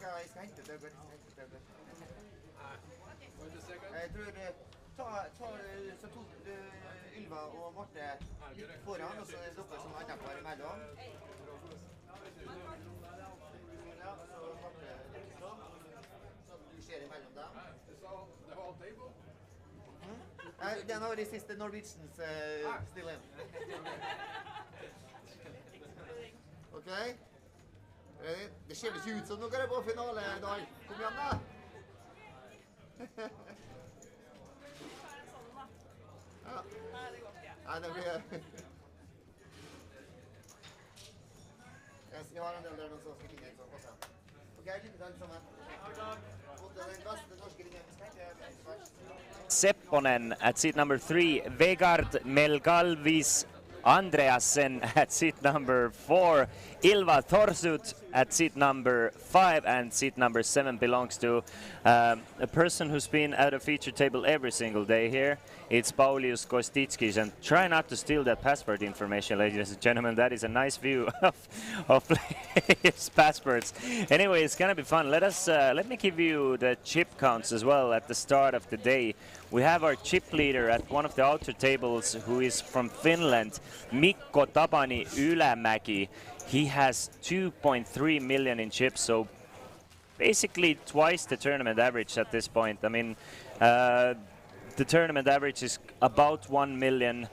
ska hente Bøbel. Jeg tror så tok Ylva og Marte litt foran, og så er det dere som har dere imellom. Ja, så Marte litt sånn, så du ser imellom dem. Det er noe av de siste Norwegians stille inn. Ok? Det ser ikke ut som noe er på finale i dag. Kom igjen da! Ja. Nei, det går ikke. Nei, det blir... Jeg har en del der noen som skal finne en sånn også. Ok, lykke til sammen. Mot den beste norske linjen vi skal Sepponen at seat number 3, Vegard Melgalvis Andreasen at seat number 4, Ylva Thorsut at seat number 5, and seat number 7 belongs to a person who's been at a feature table every single day here. It's Paulius Kostitskis, and try not to steal that passport information, ladies and gentlemen. That is a nice view of players' passports. Anyway, it's gonna be fun. Let me give you the chip counts as well at the start of the day. We have our chip leader at one of the outer tables, who is from Finland, Mikko Tapani Ylämäki. He has 2.3 million in chips, so basically twice the tournament average at this point. I mean, the tournament average is about 1 million,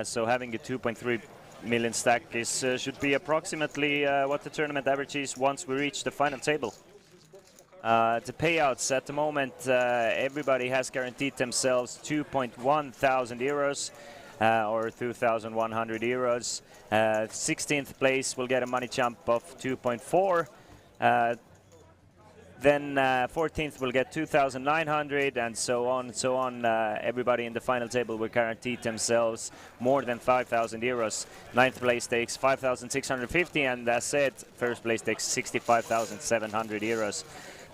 so having a 2.3 million stack is should be approximately what the tournament average is once we reach the final table. The payouts at the moment, everybody has guaranteed themselves 2.1 thousand euros or 2,100 euros. 16th place will get a money jump of 2.4. Then 14th will get 2,900, and so on, so on. Everybody in the final table will guarantee themselves more than 5,000 euros. 9th place takes 5,650, and as said, first place takes 65,700 euros.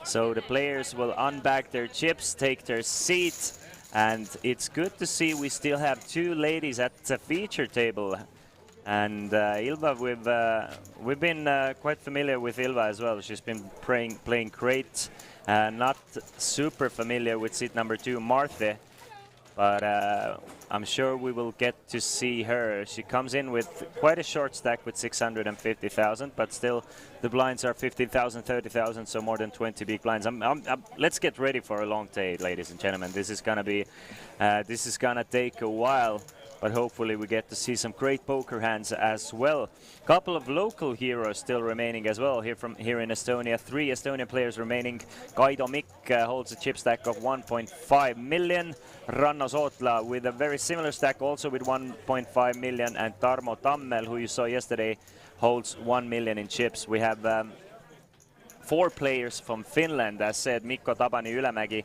So the players will unbag their chips, take their seat, and it's good to see we still have two ladies at the feature table. And Ylva, we've been quite familiar with Ylva as well. She's been playing great. Not super familiar with seat number 2, Marthe, but I'm sure we will get to see her. She comes in with quite a short stack with 650,000, but still the blinds are 50,000, 30,000, so more than 20 big blinds. Let's get ready for a long day, ladies and gentlemen. This is gonna take a while. But hopefully we get to see some great poker hands as well. Couple of local heroes still remaining as well here in Estonia. 3 Estonian players remaining. Kaido Mikk holds a chip stack of 1.5 million. Ranno Sootla with a very similar stack, also with 1.5 million. And Tarmo Tammel, who you saw yesterday, holds 1 million in chips. We have 4 players from Finland, as said, Mikko Tapani Ylämäki.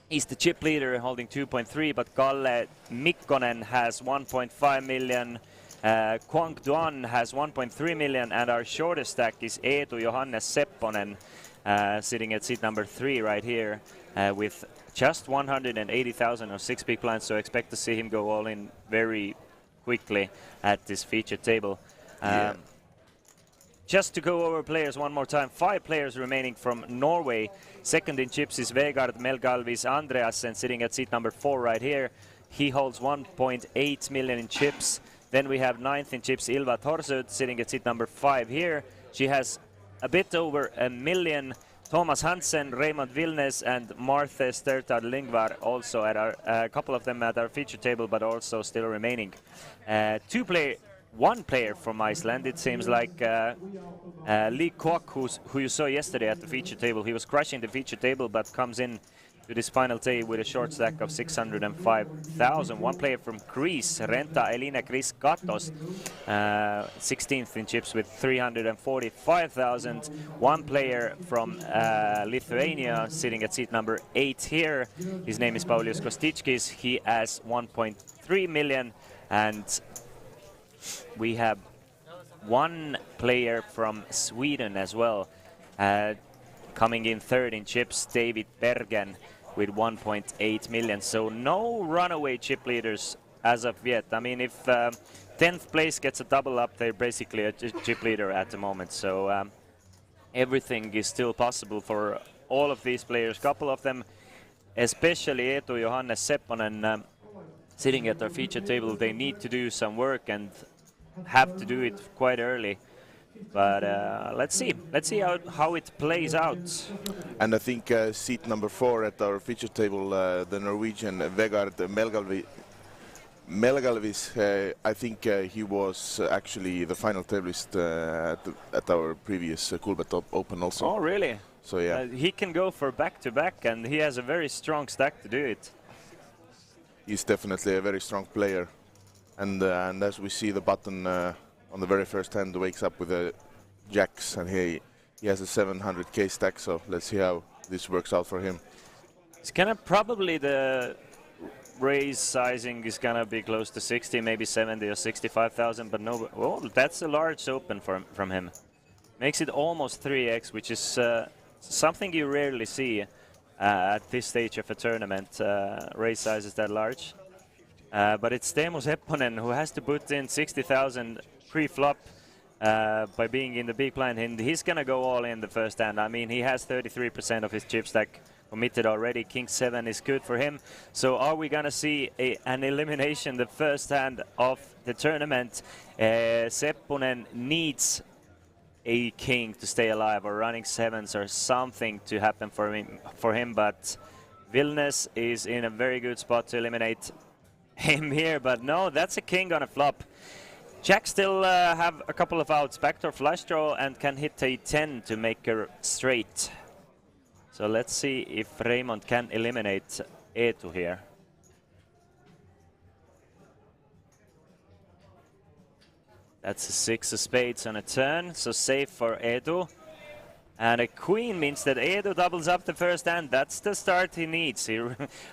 He's the chip leader holding 2.3, but Kalle Mikkonen has 1.5 million, Kwang Duan has 1.3 million, and our shortest stack is Eetu Johannes Sepponen, sitting at seat number 3 right here, with just 180,000 or 6 big blinds, so expect to see him go all in very quickly at this feature table. Just to go over players one more time, 5 players remaining from Norway. Second in chips is Vegard Melgalvis Andreasen, sitting at seat number 4 right here. He holds 1.8 million in chips. Then we have 9th in chips Ylva Thorsut, sitting at seat number 5 here. She has a bit over 1 million. Thomas Hansen, Raymond Vilnes, and Marthe Stertard Lingvar also at a couple of them at our feature table, but also still remaining. One player from Iceland, it seems like Lee Kwok, who you saw yesterday at the feature table. He was crushing the feature table, but comes in to this final day with a short stack of 605,000. One player from Greece, Renta Elina Chris Katos, 16th in chips with 345,000. One player from Lithuania, sitting at seat number 8 here. His name is Paulius Kostitskis. He has 1.3 million, and we have one player from Sweden as well, coming in 3rd in chips, David Bergen with 1.8 million. So no runaway chip leaders as of yet. I mean, if 10th place gets a double up, they're basically a chip leader at the moment. So everything is still possible for all of these players. Couple of them, especially Eetu, Johannes, Sepponen, sitting at our feature table, they need to do some work and have to do it quite early. But let's see how it plays out. And I think seat number 4 at our feature table, the Norwegian Vegard Melgalvis, I think he was actually the final tablist at our previous Coolbet Open also. Oh, really? So yeah. He can go for back-to-back, and he has a very strong stack to do it. He's definitely a very strong player. And as we see the button on the very first hand wakes up with a jacks, and he has a 700k stack, so let's see how this works out for him. It's gonna probably the raise sizing is gonna be close to 60, maybe 70 or 65,000, but no, well, that's a large open from him. Makes it almost 3x, which is something you rarely see at this stage of a tournament, raise sizes that large. But it's Teemu Sepponen who has to put in 60,000 pre-flop by being in the big blind, and he's gonna go all in the first hand. I mean, he has 33% of his chip stack committed already. King 7 is good for him. So are we gonna see an elimination the first hand of the tournament? Sepponen needs a king to stay alive, or running 7s or something to happen for him, but Vilnes is in a very good spot to eliminate him here, but no, that's a king on a flop. Jack still have a couple of outs, backdoor flush draw, and can hit a 10 to make her straight. So let's see if Raymond can eliminate Eetu here. That's a 6 of spades on a turn, so safe for Eetu. And a queen means that Eetu doubles up the first hand. That's the start he needs.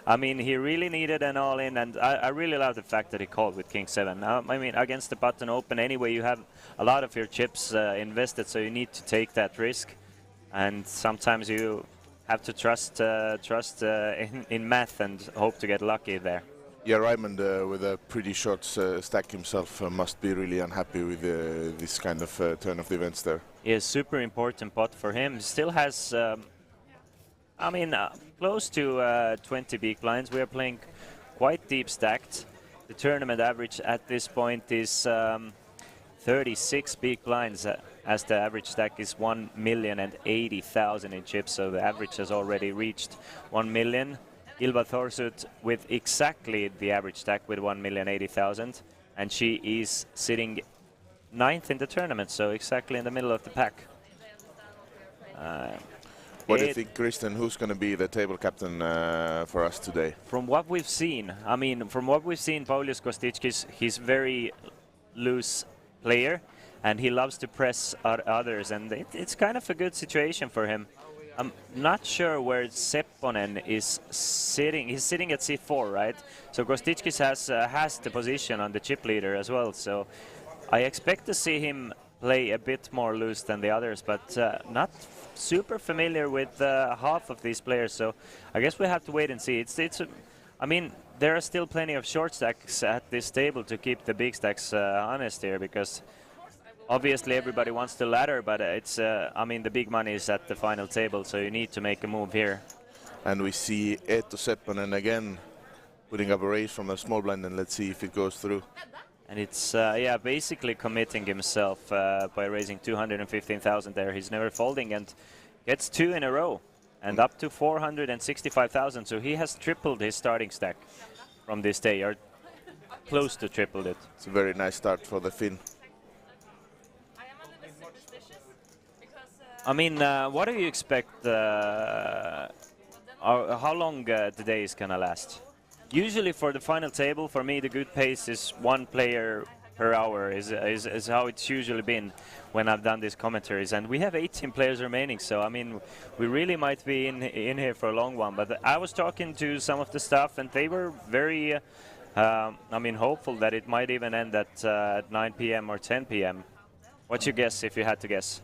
I mean, he really needed an all-in, and I really love the fact that he called with King 7. I mean, against the button open anyway, you have a lot of your chips invested, so you need to take that risk. And sometimes you have to trust in math and hope to get lucky there. Yeah, Raymond with a pretty short stack himself must be really unhappy with this kind of turn of the events there. Yeah, super important pot for him. Still has, I mean, close to 20 big blinds. We are playing quite deep stacked. The tournament average at this point is 36 big blinds, as the average stack is 1,080,000 in chips. So the average has already reached 1 million. Ylva Thorsut with exactly the average stack with 1,080,000, and she is sitting 9th in the tournament, so exactly in the middle of the pack. What do you think, Kristen? Who's going to be the table captain for us today? From what we've seen, I mean, Paulius Kostitskis, he's very loose player, and he loves to press others, and it's kind of a good situation for him. I'm not sure where Sepponen is sitting. He's sitting at c4, right? So Kostitskis has the position on the chip leader as well. So I expect to see him play a bit more loose than the others, but not super familiar with half of these players. So I guess we have to wait and see. I mean, there are still plenty of short stacks at this table to keep the big stacks honest here, because obviously everybody wants the ladder, but it's I mean, the big money is at the final table, so you need to make a move here. And we see Eetu Sepponen again putting up a raise from a small blind, and let's see if it goes through. And it's yeah, basically committing himself by raising 215,000 there. He's never folding and gets 2 in a row and up to 465,000. So he has tripled his starting stack from this day, or close to tripled it. It's a very nice start for the Finn. I mean, what do you expect? How long the day is gonna last? Usually for the final table, for me, the good pace is 1 player per hour is how it's usually been when I've done these commentaries. And we have 18 players remaining, so I mean, we really might be in here for a long one. But I was talking to some of the staff, and they were very, I mean, hopeful that it might even end at 9 p.m. or 10 p.m. What's your guess, if you had to guess?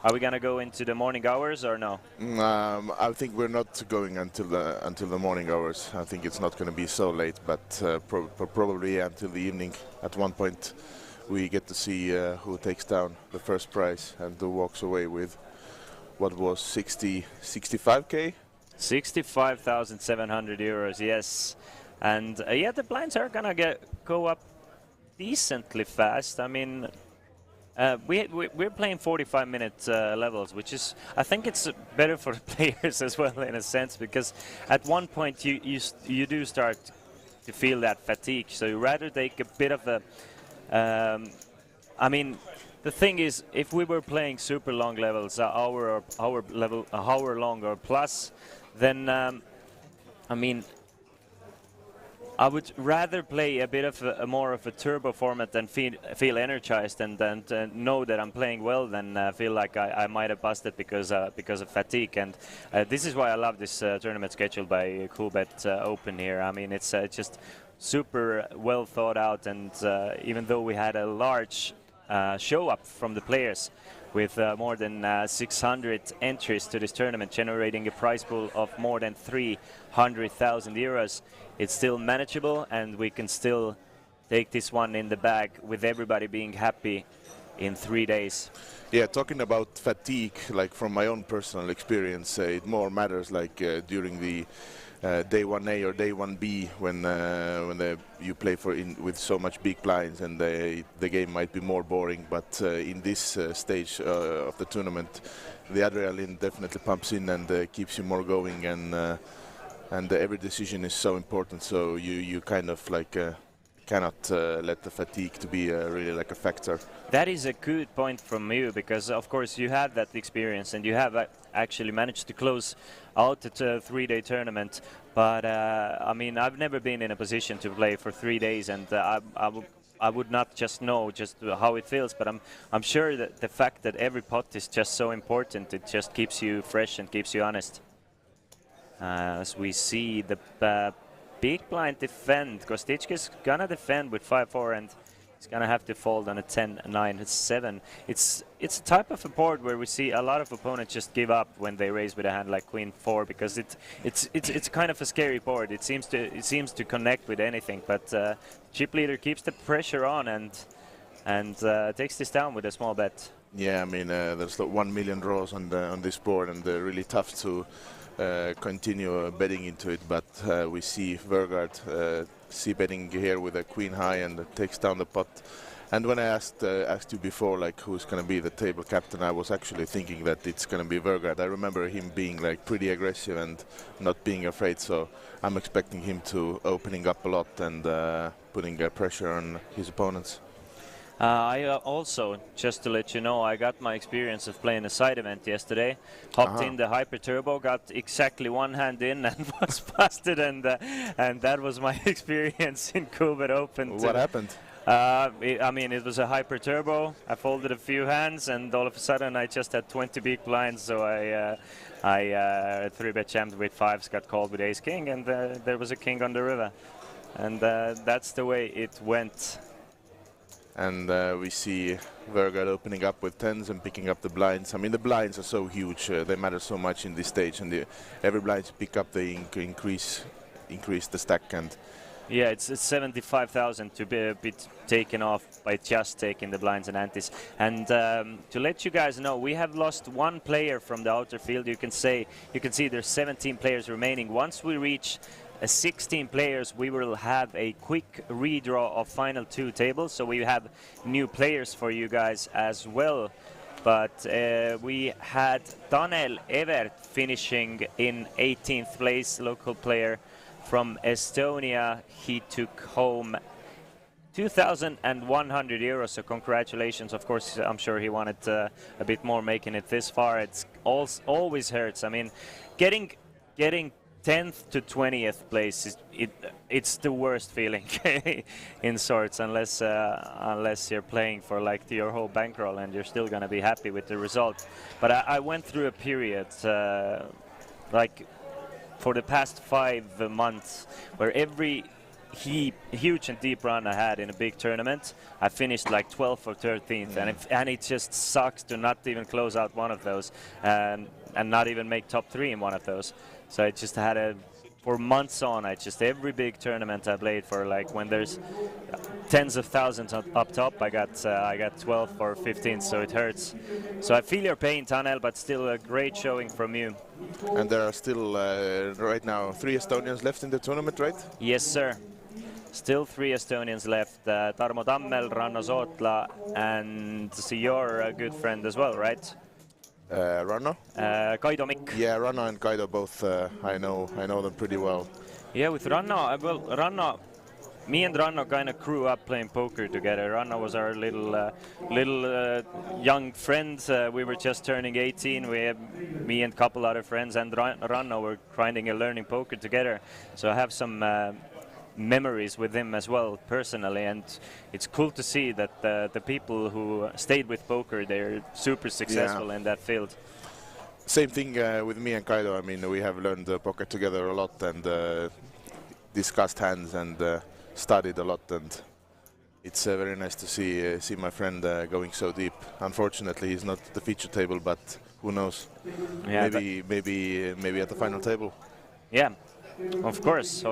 Are we gonna go into the morning hours or no? I think we're not going until the morning hours. I think it's not going to be so late, but probably until the evening. At one point, we get to see who takes down the first prize and who walks away with what was 65k? 65,700 euros, yes. And yeah, the blinds are gonna go up decently fast. I mean, we're playing 45-minute levels, which is, I think it's better for the players as well in a sense, because at one point you do start to feel that fatigue. So you rather take a bit of a, I mean, the thing is, if we were playing super long levels, hour long or plus, then I mean, I would rather play a bit of a more of a turbo format and feel energized and know that I'm playing well than feel like I might have busted because of fatigue. And this is why I love this tournament scheduled by Coolbet Open here. I mean, it's just super well thought out, and even though we had a large show up from the players with more than 600 entries to this tournament, generating a prize pool of more than 300,000 euros. It's still manageable, and we can still take this one in the bag with everybody being happy in 3 days. Yeah, talking about fatigue, like from my own personal experience, it more matters like during the day 1A or day 1B when you play with so much big blinds, and the game might be more boring. But in this stage of the tournament, the adrenaline definitely pumps in and keeps you more going, and every decision is so important. So you kind of like cannot let the fatigue to be really like a factor. That is a good point from you, because of course you have that experience and you have actually managed to close out at a 3-day tournament. But I mean, I've never been in a position to play for 3 days, and I would not just know just how it feels. But I'm sure that the fact that every pot is just so important, it just keeps you fresh and keeps you honest. As we see the big blind defend, Kostitska's gonna defend with 5-4, and he's gonna have to fold on a 10-9-7. It's a type of a board where we see a lot of opponents just give up when they raise with a hand like Queen 4, because it's kind of a scary board. It seems to connect with anything, but chip leader keeps the pressure on and takes this down with a small bet. Yeah, I mean, there's 1 million draws on this board, and they're really tough to continue betting into it, but we see Vergaard c-betting here with a queen high and takes down the pot. And when I asked you before, like, who's going to be the table captain, I was actually thinking that it's going to be Vergaard. I remember him being like pretty aggressive and not being afraid, so I'm expecting him to opening up a lot and putting pressure on his opponents. I also, just to let you know, I got my experience of playing a side event yesterday. Hopped in the Hyper Turbo, got exactly one hand in and was busted, and that was my experience in Coolbet Open. What happened? I mean, it was a Hyper Turbo. I folded a few hands, and all of a sudden I just had 20 big blinds, so I 3-bet jammed with 5s, got called with ace-king, and there was a king on the river. And that's the way it went. And we see Vergaard opening up with 10s and picking up the blinds. I mean, the blinds are so huge, they matter so much in this stage, and every blind you pick up, they increase the stack. And yeah, it's 75,000 to be taken off by just taking the blinds and antes. And to let you guys know, we have lost one player from the outer field. You can see there's 17 players remaining. Once we reach 16 players, we will have a quick redraw of final 2 tables, so we have new players for you guys as well. But we had Tanel Evert finishing in 18th place, local player from Estonia. He took home 2,100 euros, so congratulations. Of course, I'm sure he wanted a bit more making it this far. It's always hurts. I mean, getting 10th to 20th place, it's the worst feeling in sorts, unless you're playing for like your whole bankroll and you're still gonna be happy with the result. But I went through a period like for the past 5 months where every huge and deep run I had in a big tournament, I finished like 12th or 13th, and it just sucks to not even close out one of those and not even make top 3 in one of those. So I just had a for months on. I just every big tournament I played for, like when there's tens of thousands up top, I got 12th or 15th, so it hurts. So I feel your pain, Tanel, but still a great showing from you. And there are still right now 3 Estonians left in the tournament, right? Yes, sir. Still 3 Estonians left. Tarmo Tammel, Ranno Sootla, and your good friend as well, right? Ranno? Kaido Mikk. Yeah, Ranno and Kaido both. I know them pretty well. Yeah, with Ranno, Ranno, me and Ranno kind of grew up playing poker together. Ranno was our little young friend. We were just turning 18. Me and a couple other friends and Ranno were grinding and learning poker together. So I have some memories with him as well personally, and it's cool to see that the people who stayed with poker, they're super successful in that field. Same thing with me and Kaido. I mean, we have learned poker together a lot and discussed hands and studied a lot, and it's very nice to see my friend going so deep. Unfortunately, he's not at the feature table, but who knows? Yeah, maybe at the final table. Yeah. Of course.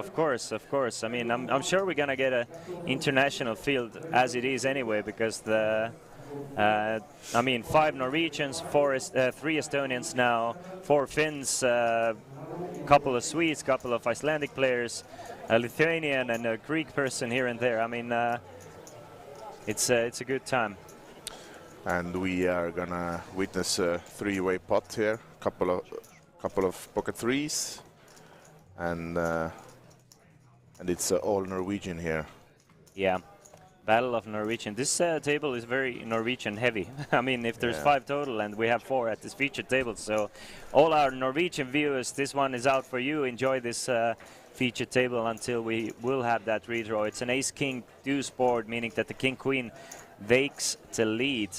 I mean, I'm sure we're gonna get an international field as it is anyway, because I mean, 5 Norwegians, 3 Estonians now, 4 Finns, couple of Swedes, couple of Icelandic players, a Lithuanian and a Greek person here and there. I mean, it's a good time. And we are gonna witness a 3-way pot here, couple of pocket threes. And it's all Norwegian here. Yeah, Battle of Norwegian. This table is very Norwegian heavy. I mean, if there's 5 total and we have 4 at this featured table, so all our Norwegian viewers, this one is out for you. Enjoy this featured table until we will have that redraw. It's an ace-king deuce board, meaning that the king-queen takes the lead.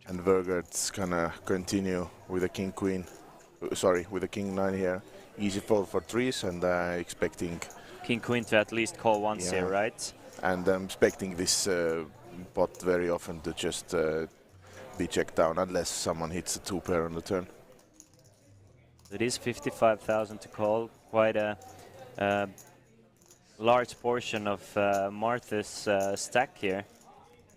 And Vergert's gonna continue with the king-queen. Sorry, with the king-9 here. Easy fold for 3s, and expecting king-queen to at least call once here, right? And I'm expecting this pot very often to just be checked down, unless someone hits a 2-pair on the turn. It is 55,000 to call, quite a large portion of Martha's stack here.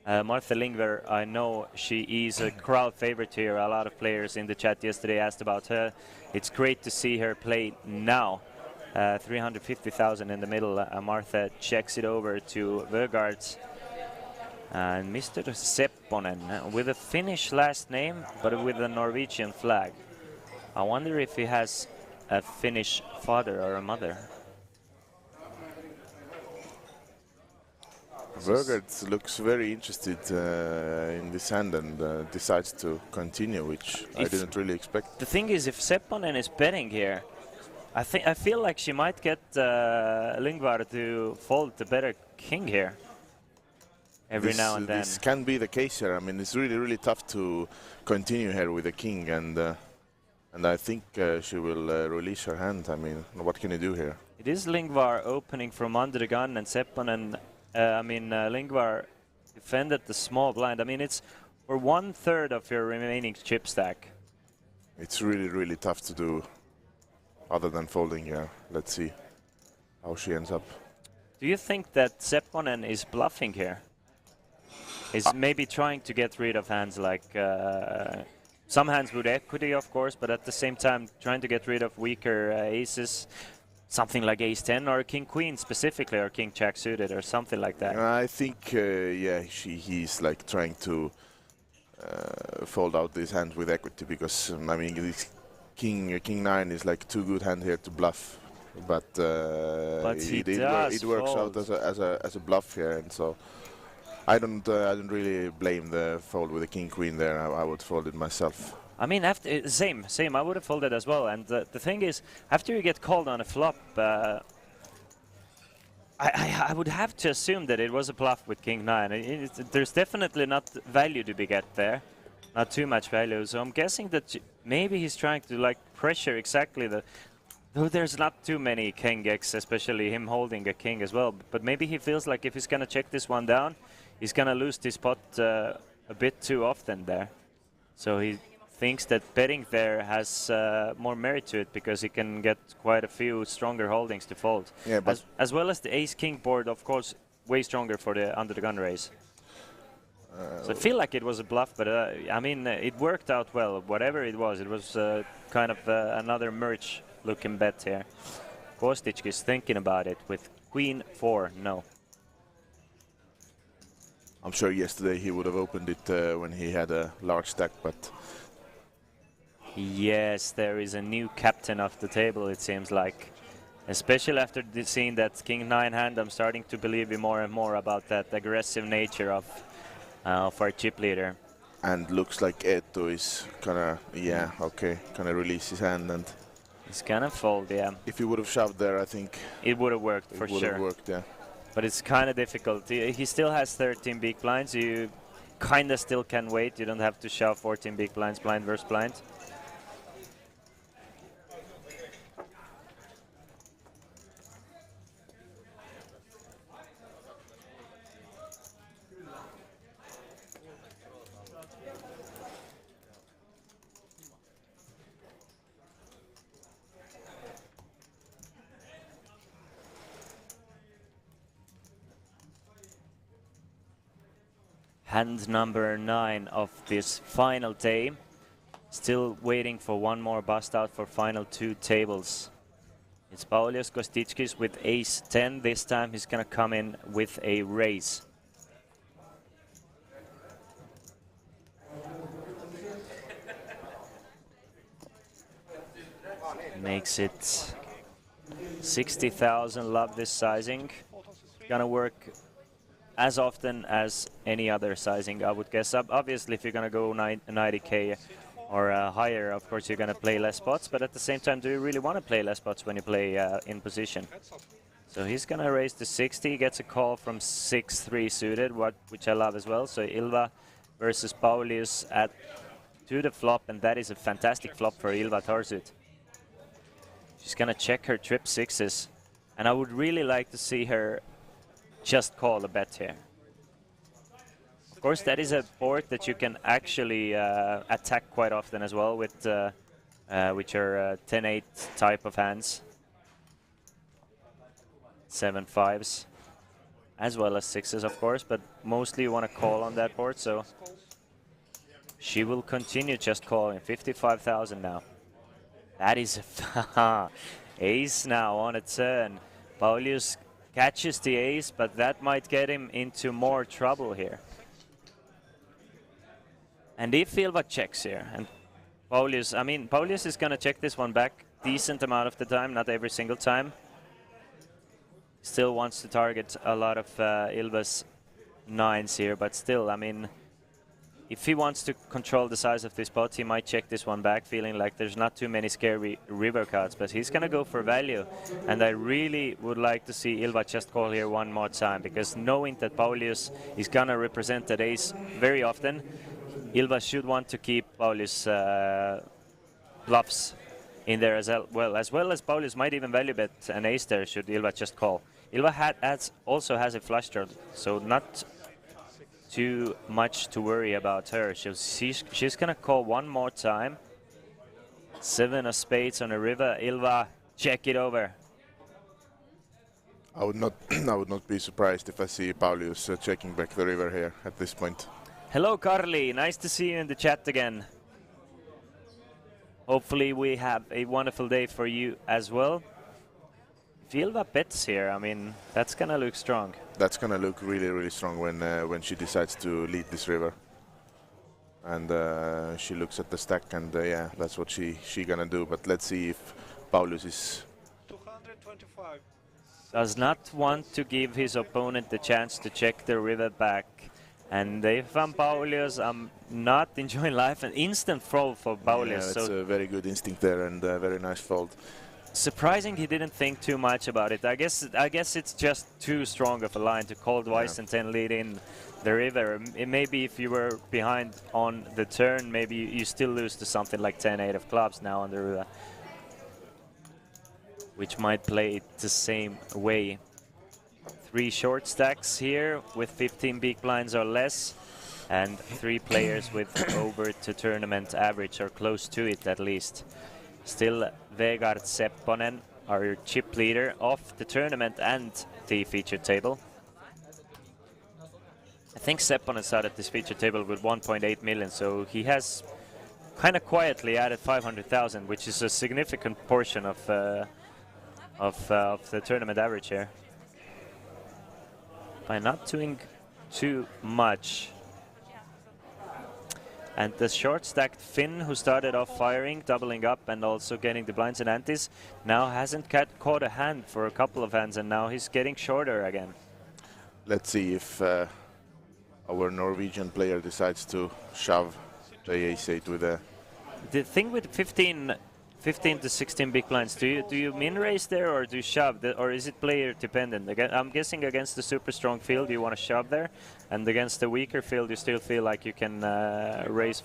Martha Lingver, I know she is a crowd favorite here. A lot of players in the chat yesterday asked about her. It's great to see her play now. 350,000 in the middle. Martha checks it over to Vergaard. And Mr. Sepponen with a Finnish last name, but with a Norwegian flag. I wonder if he has a Finnish father or a mother. Vergaard looks very interested in this hand and decides to continue, which I didn't really expect. The thing is, if Sepponen is betting here, I feel like she might get Lingvar to fold the better king here every now and then. This can be the case here. I mean, it's really tough to continue here with the king, and I think she will release her hand. I mean, what can you do here? It is Lingvar opening from under the gun, and Sepponen. Lingvar defended the small blind. I mean, it's for 1/3 of your remaining chip stack. It's really tough to do other than folding here. Let's see how she ends up. Do you think that Sepponen is bluffing here? Is maybe trying to get rid of hands like some hands with equity, of course, but at the same time trying to get rid of weaker aces? Something like ace-10 or king-queen specifically, or king-jack suited or something like that. I think, he's like trying to fold out these hands with equity, because I mean, this king-9 is like too good hand here to bluff, but it works out as a bluff here, and so I don't really blame the fold with the king-queen there. I would fold it myself. I mean, after same. I would have folded as well. And the thing is, after you get called on a flop, I would have to assume that it was a bluff with king-9. There's definitely not value to be get there, not too much value. So I'm guessing that maybe he's trying to like pressure exactly the. Though there's not too many king X, especially him holding a king as well. But maybe he feels like if he's gonna check this one down, he's gonna lose this pot a bit too often there. So he thinks that betting there has more merit to it because he can get quite a few stronger holdings to fold. Yeah, but as well as the ace-king board, of course, way stronger for the under-the-gun raise. So I feel like it was a bluff, but I mean, it worked out well. Whatever it was kind of another merge-looking bet here. Kostic is thinking about it with queen 4, no. I'm sure yesterday he would have opened it when he had a large stack, but... Yes, there is a new captain of the table, it seems like. Especially after seeing that king 9 hand, I'm starting to believe more and more about that aggressive nature of our chip leader. And looks like Eetu is gonna, gonna release his hand, and he's gonna fold, yeah. If he would have shoved there, I think it would have worked for sure. It would have worked, yeah. But it's kind of difficult. He still has 13 big blinds. You kind of still can wait. You don't have to shove 14 big blinds, blind versus blind. Hand number 9 of this final day. Still waiting for one more bust out for final 2 tables. It's Paulius Kostitskis with ace 10. This time he's gonna come in with a raise. Makes it 60,000. Love this sizing. Gonna work as often as any other sizing, I would guess. Obviously, if you're going to go 90k or higher, of course, you're going to play less spots. But at the same time, do you really want to play less spots when you play in position? So he's going to raise to 60. He gets a call from 6-3 suited, which I love as well. So Ilva versus Paulius to the flop, and that is a fantastic flop for Ilva Tarsut. She's going to check her trip sixes. And I would really like to see her just call a bet here. Of course, that is a board that you can actually attack quite often as well with which are 10-8 type of hands. 7-5s, as well as 6s, of course, but mostly you want to call on that board, so she will continue just calling. 55,000 now. That is ace now on a turn. Paulius catches the ace, but that might get him into more trouble here. And if Ilva checks here, and Paulius is going to check this one back decent amount of the time, not every single time. Still wants to target a lot of Ilva's 9s here, but still, I mean, if he wants to control the size of this pot, he might check this one back, feeling like there's not too many scary river cards, but he's going to go for value. And I really would like to see Ilva just call here one more time, because knowing that Paulius is going to represent that ace very often, Ilva should want to keep Paulius bluffs in there as well as Paulius might even value bet an ace there should Ilva just call. Ilva also has a flush draw, so not too much to worry about her. She's gonna call one more time. 7 of spades on a river. Ilva, check it over. I would not be surprised if I see Paulius checking back the river here at this point. Hello, Carly. Nice to see you in the chat again. Hopefully we have a wonderful day for you as well. Ilva bets here, I mean, that's gonna look strong. That's gonna look really, really strong when she decides to lead this river. And she looks at the stack, and yeah, that's what she gonna do. But let's see if Paulius is... 225. Does not want to give his opponent the chance to check the river back. And if I'm Paulius, I'm not enjoying life. An instant fold for Paulius. Yeah, that's a very good instinct there, and a very nice fold. Surprising he didn't think too much about it. I guess it's just too strong of a line to call twice and 10 lead in the river. Maybe if you were behind on the turn, maybe you still lose to something like 10-8 of clubs now on the river, which might play it the same way. 3 short stacks here with 15 big blinds or less. and 3 players with over to tournament average or close to it at least. Still, Vegard Sepponen, our chip leader of the tournament and the feature table. I think Sepponen started this feature table with 1.8 million, so he has kind of quietly added 500,000, which is a significant portion of the tournament average here. By not doing too much. And the short-stacked Finn, who started off firing, doubling up and also getting the blinds and antes, now hasn't caught a hand for a couple of hands, and now he's getting shorter again. Let's see if our Norwegian player decides to shove the ace-8 with a... The thing with 15 to 16 big blinds, do you min raise there or do you shove, or is it player dependent? Again, I'm guessing against the super strong field you want to shove there, and against the weaker field you still feel like you can raise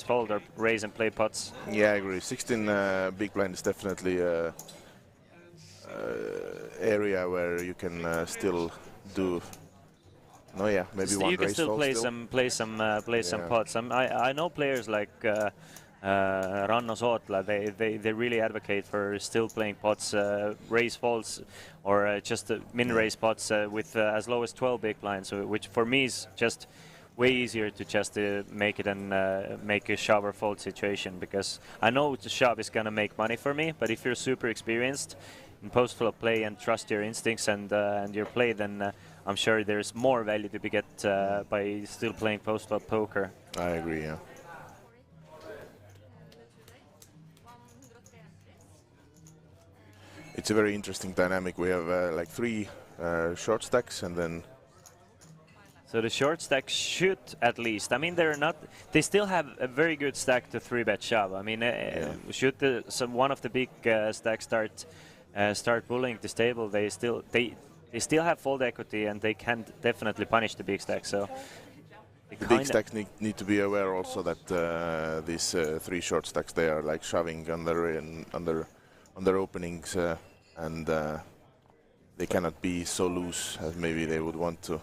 fold or raise and play pots. Yeah, I agree. 16 big blind is definitely area where you can still do. No, yeah, maybe one you can raise still fold play some pots. I know players like Ranno Sootla. They really advocate for still playing pots, raise folds, or just min raise pots with as low as 12 big blinds, which for me is just way easier to just make it and make a shove or fold situation, because I know the shove is gonna make money for me, but if you're super experienced in post-flop play and trust your instincts and your play, then I'm sure there's more value to be get by still playing post-flop poker. I agree, yeah. It's a very interesting dynamic. We have like 3 short stacks and then... So the short stack should at least, I mean, they still have a very good stack to 3-bet shove. I mean, should one of the big stacks start bullying this table, they still have fold equity and they can definitely punish the big stack. So the big stacks need to be aware also that these 3 short stacks, they are like shoving on their openings and they cannot be so loose as maybe they would want to.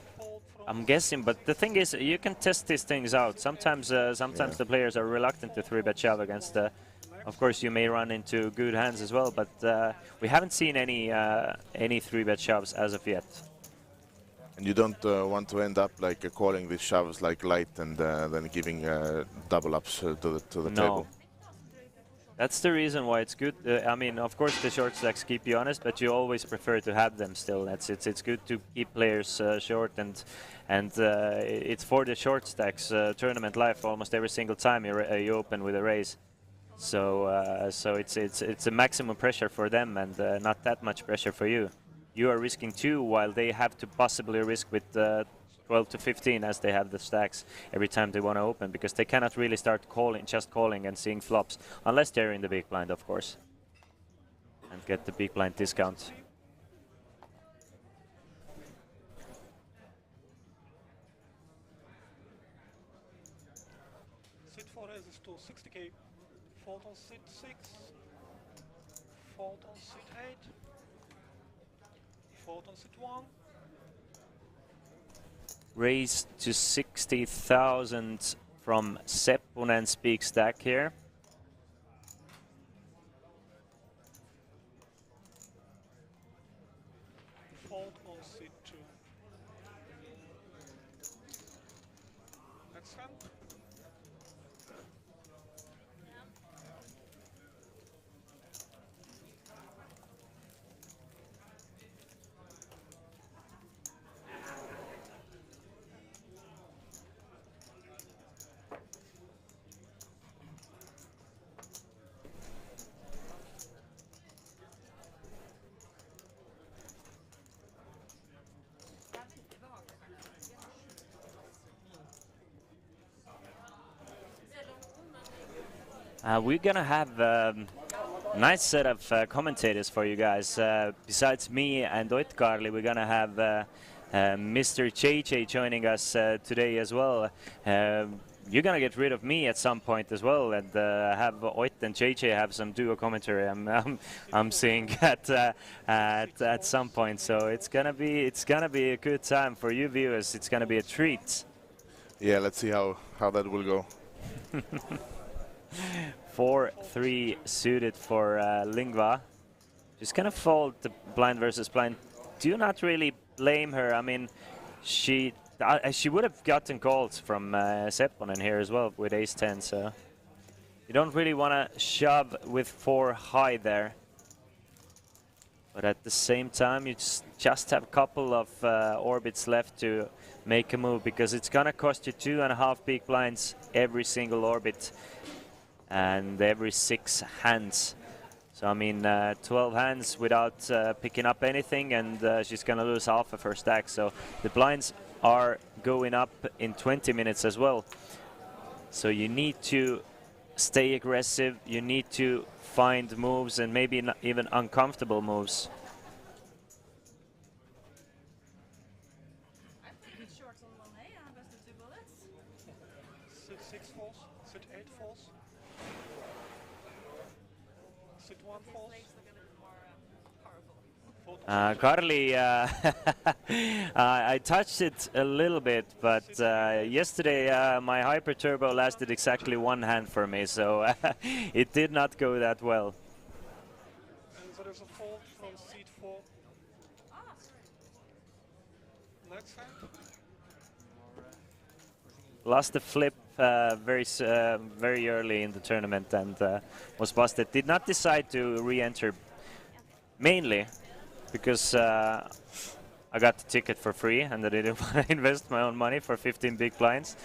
I'm guessing, but the thing is, you can test these things out. Sometimes the players are reluctant to 3-bet shove against. Of course, you may run into good hands as well, but we haven't seen any 3-bet shoves as of yet. And you don't want to end up like calling these shoves like light and then giving double ups to the table. That's the reason why it's good. I mean, of course, the short stacks keep you honest, but you always prefer to have them still. It's good to keep players short, and it's for the short stacks tournament life almost every single time you open with a raise. So it's a maximum pressure for them and not that much pressure for you. You are risking 2 while they have to possibly risk with 12 to 15 as they have the stacks every time they want to open, because they cannot really start just calling and seeing flops unless they're in the big blind, of course, and get the big blind discount. Sit 4 raises to 60k. Fold on sit 6. Fold on sit 8. Fold on sit 1. Raise to 60,000 from Sepponen's big stack here. Fold on sit 2. Let's hand. We're gonna have a nice set of commentators for you guys. Besides me and Oitkarli, we're gonna have Mr. JJ joining us today as well. You're gonna get rid of me at some point as well, and have Oit and JJ have some duo commentary. I'm seeing at some point. So it's gonna be a good time for you viewers. It's gonna be a treat. Yeah, let's see how that will go. 4-3 suited for Lingva. She's gonna fold the blind versus blind. Do not really blame her. I mean, she would have gotten calls from Sepponen here as well with ace-10, so you don't really want to shove with 4 high there. But at the same time, you just have a couple of orbits left to make a move, because it's gonna cost you 2.5 big blinds every single orbit and every 6 hands. So I mean, 12 hands without picking up anything, and she's gonna lose half of her stack. So the blinds are going up in 20 minutes as well. So you need to stay aggressive, you need to find moves, and maybe not even uncomfortable moves. Sit 6 falls, sit 8 falls, sit 1 falls. Carly, I touched it a little bit, but yesterday my Hyper Turbo lasted exactly 1 hand for me, so it did not go that well. And there is a fold from seat 4. Next hand. Lost the flip very early in the tournament and was busted. Did not decide to re-enter, mainly because I got the ticket for free and I didn't want to invest my own money for 15 big blinds.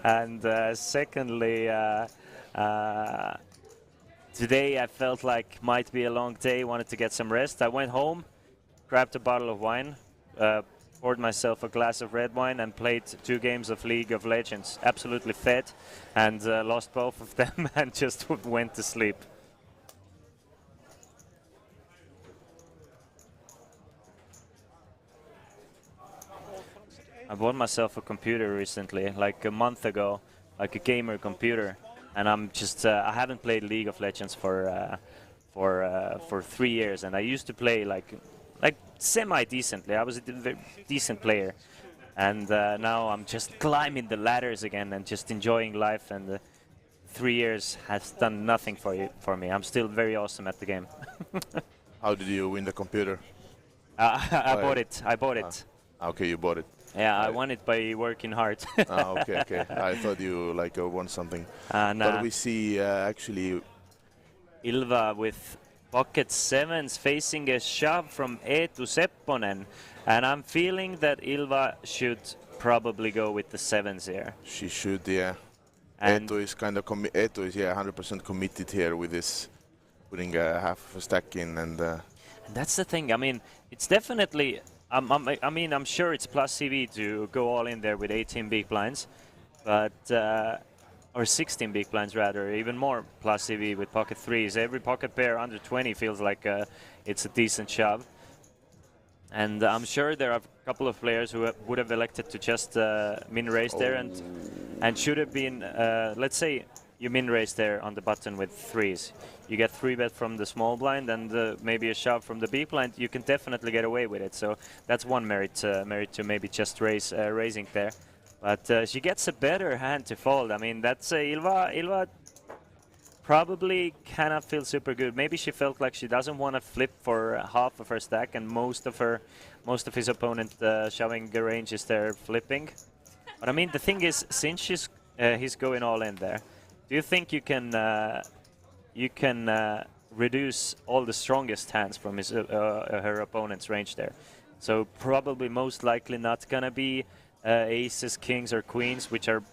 And secondly, today I felt like might be a long day, wanted to get some rest. I went home, grabbed a bottle of wine, poured myself a glass of red wine and played 2 games of League of Legends. Absolutely fed, and lost both of them and just went to sleep. I bought myself a computer recently, like a month ago, like a gamer computer, and I'm just I haven't played League of Legends for 3 years, and I used to play like semi-decently. I was a decent player, and now I'm just climbing the ladders again and just enjoying life, and 3 years has done nothing for me. I'm still very awesome at the game. How did you win the computer? I bought it. Okay, you bought it. Yeah, I won it by working hard. Okay. I thought you won something. Nah. But we see actually Ilva with pocket 7s facing a shove from Eetu Sepponen, and I'm feeling that Ilva should probably go with the 7s here. She should, yeah. And Eetu is 100% committed here with this, putting half of a stack in, and that's the thing. I mean, it's definitely. I'm sure it's plus CV to go all in there with 18 big blinds, but or 16 big blinds rather, even more plus CV with pocket 3s. Every pocket pair under 20 feels like it's a decent shove. And I'm sure there are a couple of players who would have elected to just min-raise there and should have been, let's say you min-raise there on the button with 3s. You get 3-bet from the small blind and maybe a shove from the big blind. You can definitely get away with it. So that's one merit to maybe just raising there. But she gets a better hand to fold. I mean, that's Ilva probably cannot feel super good. Maybe she felt like she doesn't want to flip for half of her stack, and most of his opponent shoving the ranges there flipping. But I mean, the thing is, since he's going all in there, do you think you can reduce all the strongest hands from her opponent's range there? So probably most likely not gonna be aces, kings, or queens, which are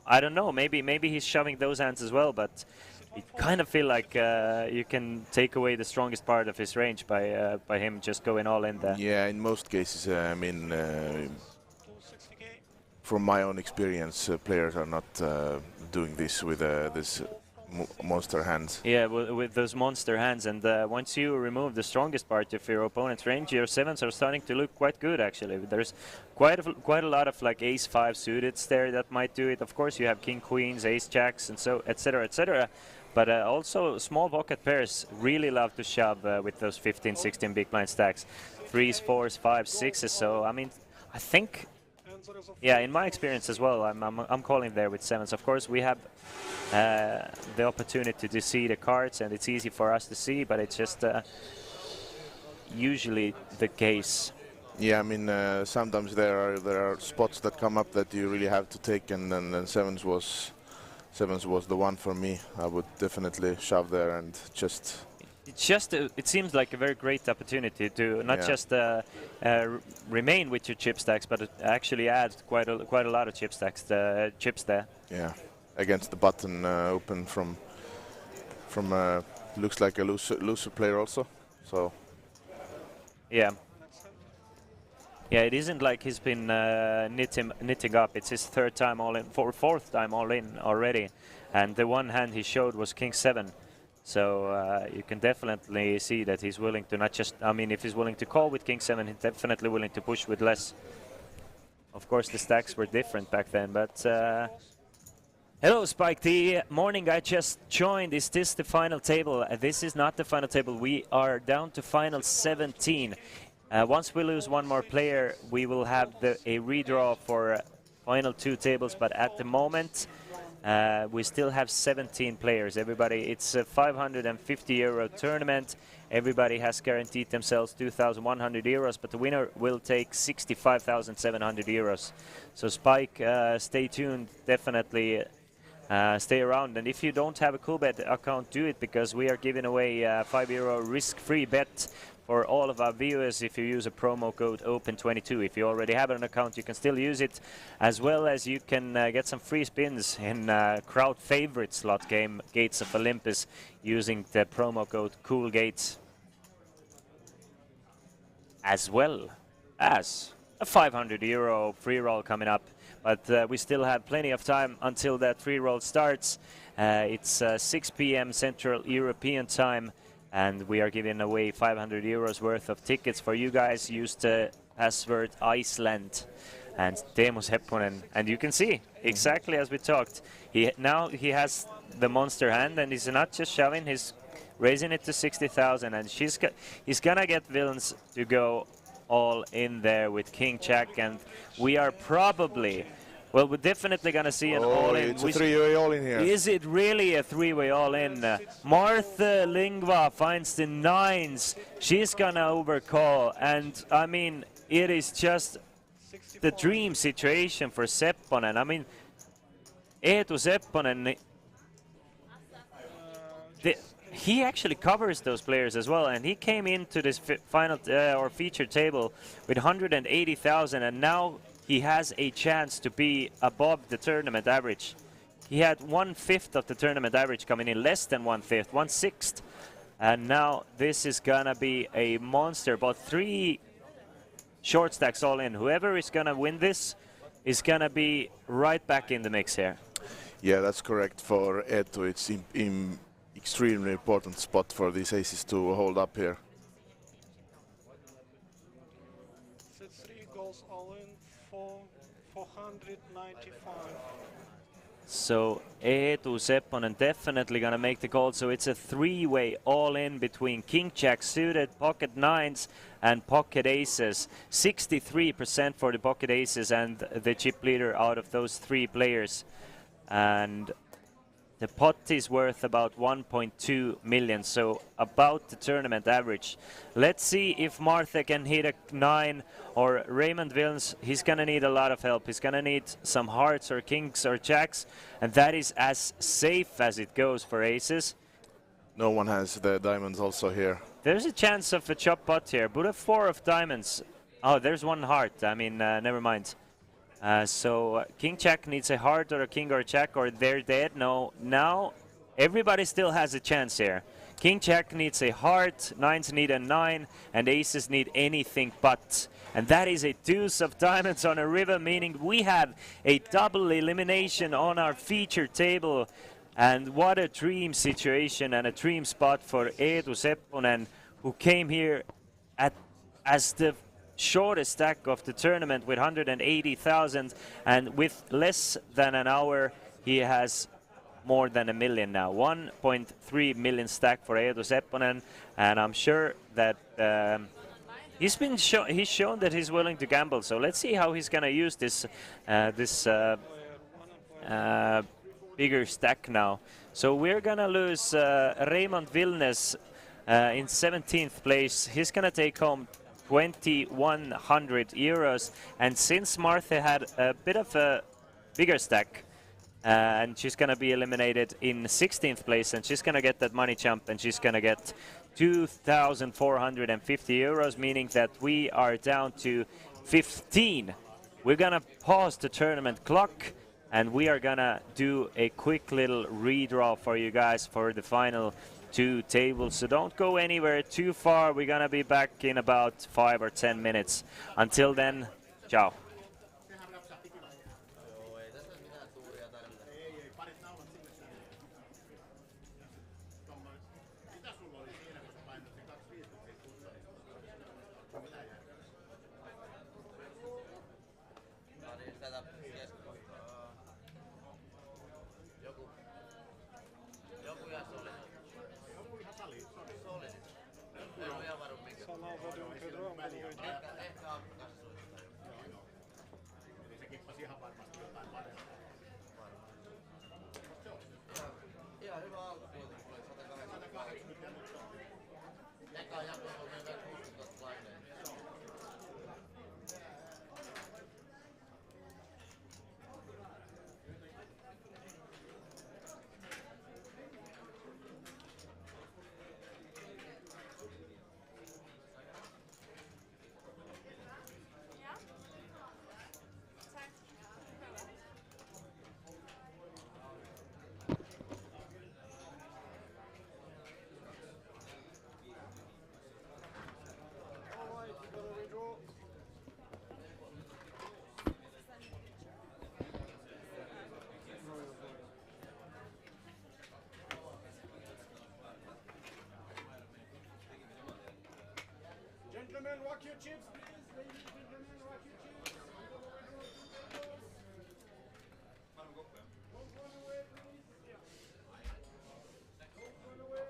I don't know. Maybe he's shoving those hands as well, but you kind of feel like you can take away the strongest part of his range by him just going all in there. Yeah, in most cases, I mean, from my own experience, players are not doing this with this monster hands. Yeah, with those monster hands, and once you remove the strongest part of your opponent's range, your 7s are starting to look quite good actually. There's quite a lot of like ace-5 suiteds there that might do it. Of course, you have king queens, ace jacks, and so etc. etc. But also small pocket pairs really love to shove with those 15, 16 big blind stacks, 3s, 4s, 5s, 6s. So I mean, I think Yeah, in my experience as well, I'm calling there with sevens. Of course, we have the opportunity to see the cards, and it's easy for us to see, but it's just usually the case. Yeah, I mean, sometimes there are spots that come up that you really have to take, and then sevens was the one for me. I would definitely shove there and just. It's just it seems like a very great opportunity to not just remain with your chip stacks, but actually add quite a lot of chips there. Yeah, against the button open from looks like a looser player also. So. Yeah. Yeah, it isn't like he's been knitting up. It's his third time all in, fourth time all in already, and the one hand he showed was King 7. So you can definitely see that he's willing to not just. I mean, if he's willing to call with King 7, he's definitely willing to push with less. Of course, the stacks were different back then, but. Hello, Spike. The morning I just joined. Is this the final table? This is not the final table. We are down to final 17. Once we lose one more player, we will have a redraw for final 2 tables. But at the moment, we still have 17 players. Everybody, it's a 550 euro tournament. Everybody has guaranteed themselves 2,100 euros, but the winner will take 65,700 euros. So Spike, stay tuned. Definitely. Stay around, and if you don't have a Coolbet account, do it, because we are giving away a €5 risk-free bet for all of our viewers if you use a promo code OPEN22. If you already have an account, you can still use it, as well as you can get some free spins in crowd favorite slot game Gates of Olympus using the promo code COOLGATES, as well as a 500 euro free roll coming up. But we still have plenty of time until that free roll starts. It's 6 p.m. Central European time, and we are giving away 500 euros worth of tickets for you guys. Use the password Iceland and Teemu Sepponen, and you can see exactly as we talked. Now he has the monster hand, and he's not just shoving; he's raising it to 60,000, and he's gonna get villains to go all in there with King Jack, and we are probably, well, we're definitely gonna see an all-in. It's a three-way all-in here. Is it really a three-way all-in? Martha Lingva finds the 9s. She's gonna overcall, and I mean, it is just the dream situation for Sepponen. I mean, Eetu Sepponen, he actually covers those players as well, and he came into this final or feature table with 180,000, and now he has a chance to be above the tournament average. He had 1/5 of the tournament average coming in, less than 1/5, 1/6, and now this is gonna be a monster. About 3 short stacks all in. Whoever is gonna win this is gonna be right back in the mix here. Yeah, that's correct for Eetu. It's extremely important spot for these aces to hold up here. C3 goes all in for 495. So Eetu Sepponen definitely gonna make the call. So it's a 3-way all-in between King Jack suited, pocket 9s, and pocket aces. 63% for the pocket aces and the chip leader out of those 3 players. And the pot is worth about 1.2 million, so about the tournament average. Let's see if Martha can hit a 9, or Raymond Wilms. He's gonna need a lot of help. He's gonna need some hearts or kings or jacks, and that is as safe as it goes for aces. No one has the diamonds also here. There's a chance of a chop pot here, but a 4 of diamonds. Oh, there's 1 heart. I mean, never mind. So King Jack needs a heart or a king or a jack, or they're dead. No, now everybody still has a chance here. King Jack needs a heart, 9s need a 9, and aces need anything but. And that is a deuce of diamonds on a river, meaning we have a double elimination on our feature table. And what a dream situation and a dream spot for Eetu Sepponen, who came here as the shortest stack of the tournament with 180,000, and with less than an hour he has more than 1 million now. 1.3 million stack for Eetu Sepponen, and I'm sure that He's shown that he's willing to gamble. So let's see how he's gonna use this bigger stack now. So we're gonna lose Raymond Vilnes in 17th place. He's gonna take home 2,100 euros. And since Martha had a bit of a bigger stack, and she's gonna be eliminated in 16th place, and she's gonna get that money jump, and she's gonna get 2,450 euros, meaning that we are down to 15. We're gonna pause the tournament clock, and we are gonna do a quick little redraw for you guys for the final 2 tables. So don't go anywhere too far. We're gonna be back in about 5 or 10 minutes. Until then, ciao. Gentlemen, rock your chips, please. Ladies and gentlemen, rock your chips. Don't run away, please. Don't run away.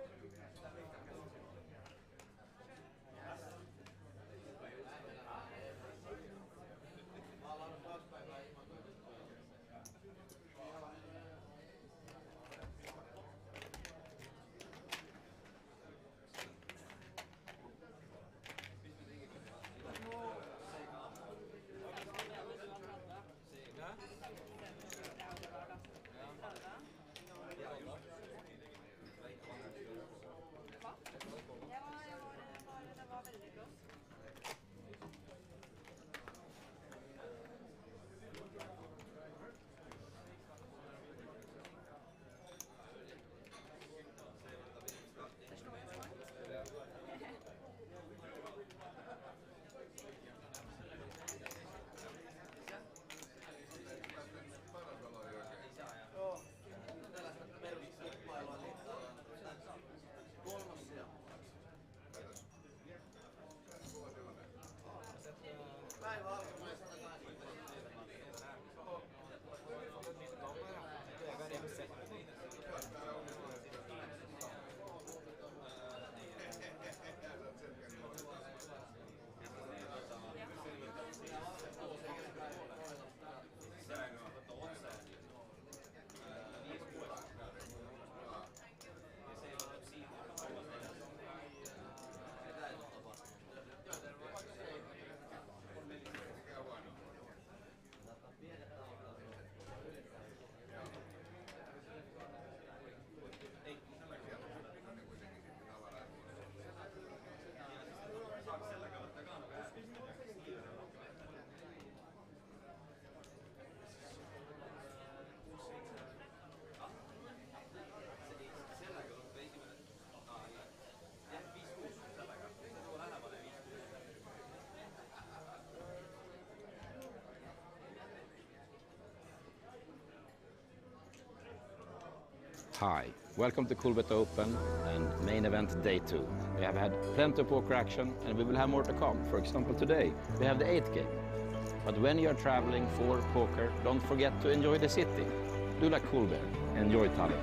Hi, welcome to Coolbet Open and main event day 2. We have had plenty of poker action and we will have more to come. For example, today we have the 8th game. But when you are traveling for poker, don't forget to enjoy the city. Do like Coolbet, enjoy Tallinn.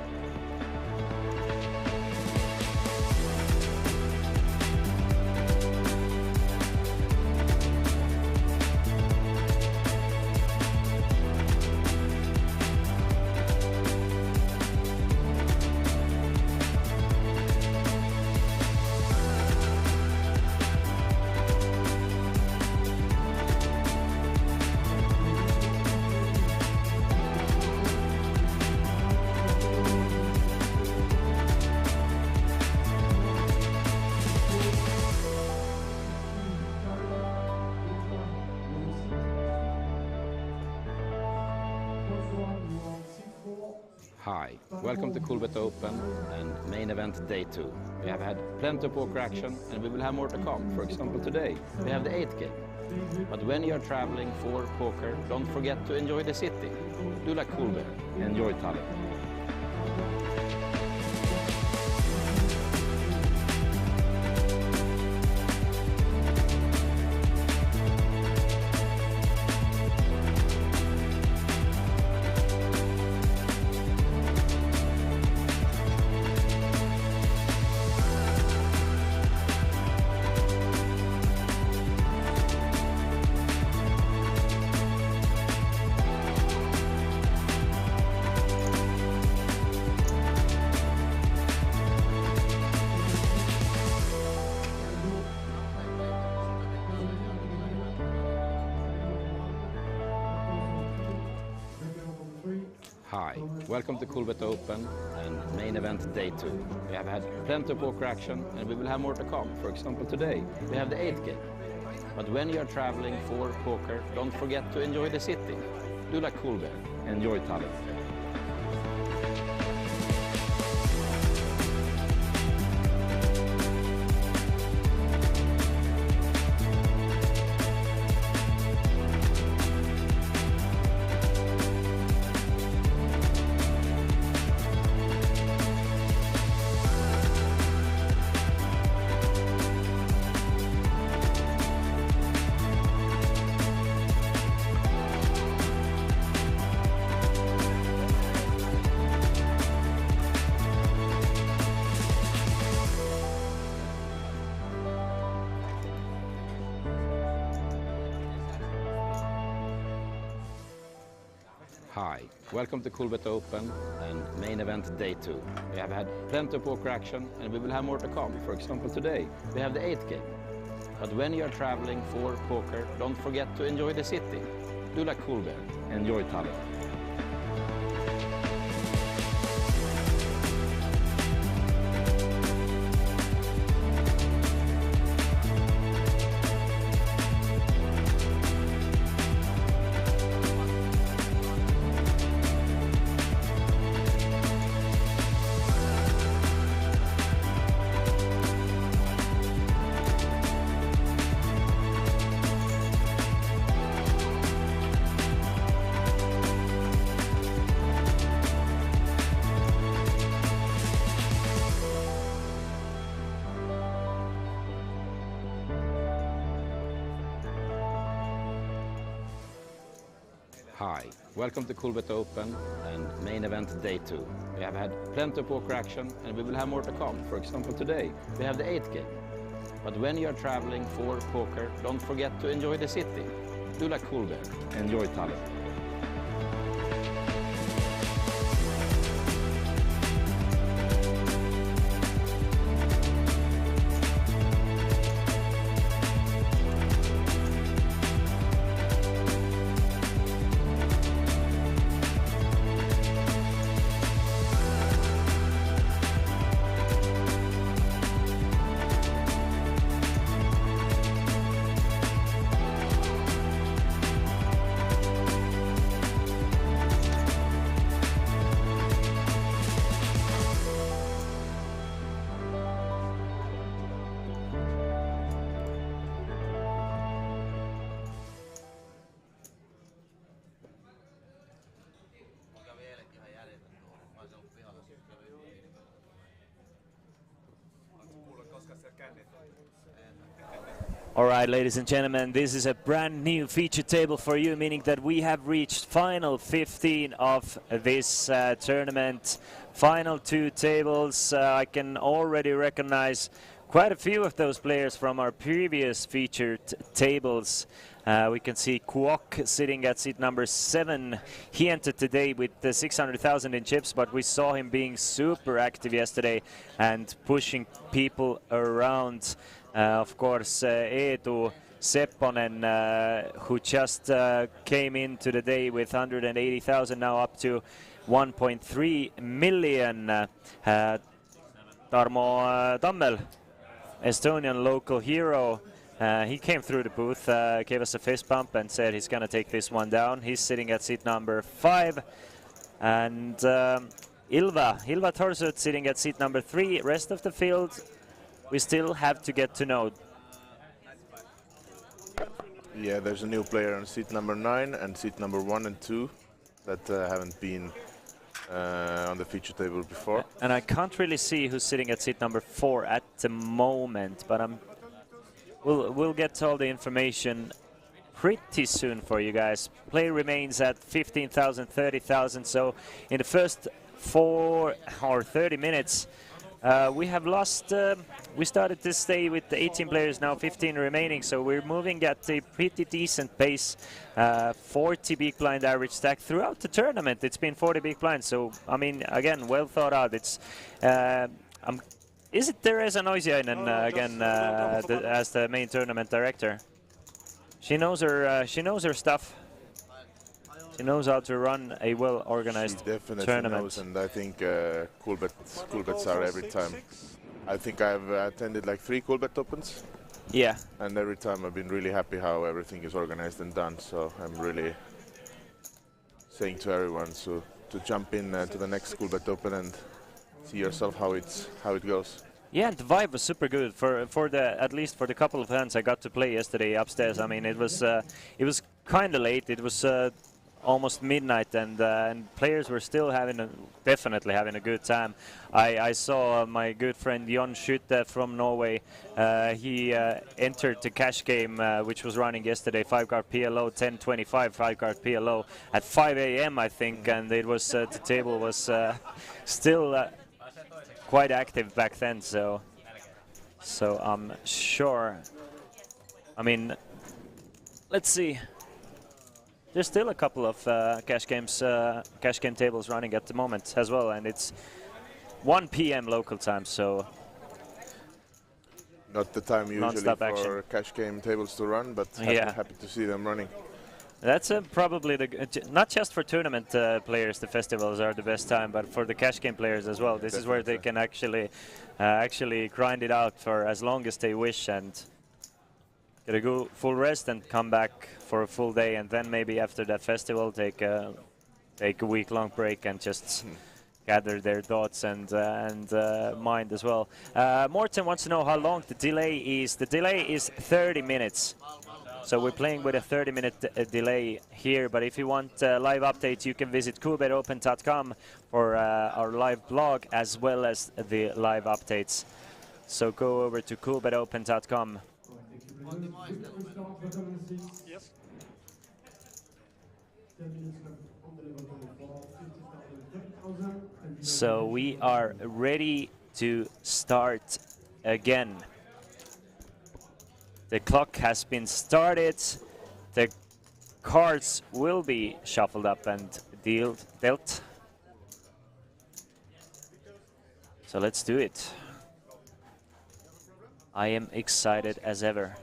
Hi, welcome to Coolbet Open and main event day 2. We have had plenty of poker action and we will have more to come. For example, today we have the 8th game. But when you are traveling for poker, don't forget to enjoy the city. Do like Coolbet, enjoy Tallinn. Hi, welcome to Coolbet Open and main event day 2. We have had plenty of poker action and we will have more to come. For example, today we have the 8th game. But when you are traveling for poker, don't forget to enjoy the city. Do like Coolbet, enjoy Tallinn. Hi, welcome to Coolbet Open and main event day 2. We have had plenty of poker action and we will have more to come. For example, today we have the 8th game. But when you are traveling for poker, don't forget to enjoy the city. Do like Coolbet, enjoy Tallinn. Hi, welcome to Coolbet Open and main event day 2. We have had plenty of poker action and we will have more to come. For example, today we have the 8th game. But when you are traveling for poker, don't forget to enjoy the city. Do like Coolbet, enjoy Tallinn. All right, ladies and gentlemen, this is a brand new feature table for you, meaning that we have reached final 15 of this tournament. Final 2 tables. I can already recognize quite a few of those players from our previous featured tables. We can see Kuok sitting at seat number 7. He entered today with 600,000 in chips, but we saw him being super active yesterday and pushing people around. Of course, Eetu Sepponen, who just came into the day with 180,000, now up to 1.3 million. Tarmo Tammel, Estonian local hero. He came through the booth, gave us a fist bump and said he's going to take this one down. He's sitting at seat number 5. And Ilva Torsut sitting at seat number 3. Rest of the field, we still have to get to know. Yeah, there's a new player on seat number 9 and seat number 1 and 2 that haven't been on the feature table before. And I can't really see who's sitting at seat number 4 at the moment, but we'll get all the information pretty soon for you guys. Play remains at 15,000, 30,000. So in the first 4 or 30 minutes, we have lost. We started this day with the 18 players, now 15 remaining. So we're moving at a pretty decent pace. 40 big blind average stack throughout the tournament. It's been 40 big blinds. So I mean, again, well thought out. It's. Is it Teresa Noisiainen again as the main tournament director? She knows her stuff. She knows how to run a well-organized definitely tournament. Knows, and I think Coolbets are every time. I think I've attended like 3 Coolbet Opens. Yeah. And every time I've been really happy how everything is organized and done. So I'm really saying to everyone to jump in to the next Coolbet Open and see yourself how it goes. Yeah, and the vibe was super good for the at least for the couple of hands I got to play yesterday upstairs. I mean, it was kind of late. It was almost midnight, and players were still definitely having a good time. I saw my good friend Jon Schutte from Norway. He entered the cash game which was running yesterday, 5-card PLO 1025 5-card PLO at 5 a.m. I think, and it was the table was still quite active back then, so I'm sure. I mean, let's see. There's still a couple of cash game tables running at the moment as well, and it's 1 p.m. local time, so not the time usually for action. Cash game tables to run, but happy to see them running. That's probably not just for tournament players. The festivals are the best time, but for the cash game players as well. This is where they can actually grind it out for as long as they wish and get a full rest and come back for a full day, and then maybe after that festival take a week-long break and just gather their thoughts and mind as well. Morten wants to know how long the delay is. The delay is 30 minutes. So we're playing with a 30-minute delay here, but if you want live updates, you can visit coolbetopen.com for our live blog as well as the live updates. So go over to coolbetopen.com. Yes. So we are ready to start again. The clock has been started. The cards will be shuffled up and dealt. So let's do it. I am excited as ever.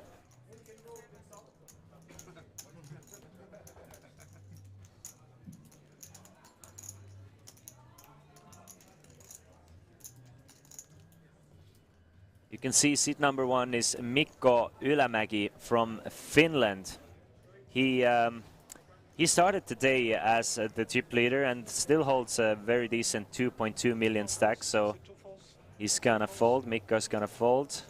You can see seat number 1 is Mikko Ylämäki from Finland. He started today as the chip leader and still holds a very decent 2.2 million stack, so he's gonna fold. Mikko's gonna fold.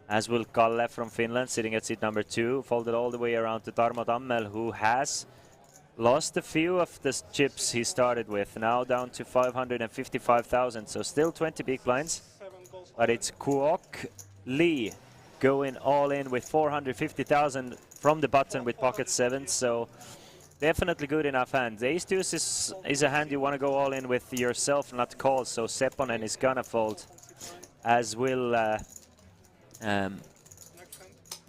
As will Kalle from Finland, sitting at seat number 2, folded all the way around to Tarmo Tammel, who has lost a few of the chips he started with, now down to 555,000, so still 20 big blinds. But it's Kuok Lee going all in with 450,000 from the button with pocket 7, so definitely good enough hand. The ace deuce is a hand you want to go all in with yourself, not call, so Sepponen is gonna fold, as will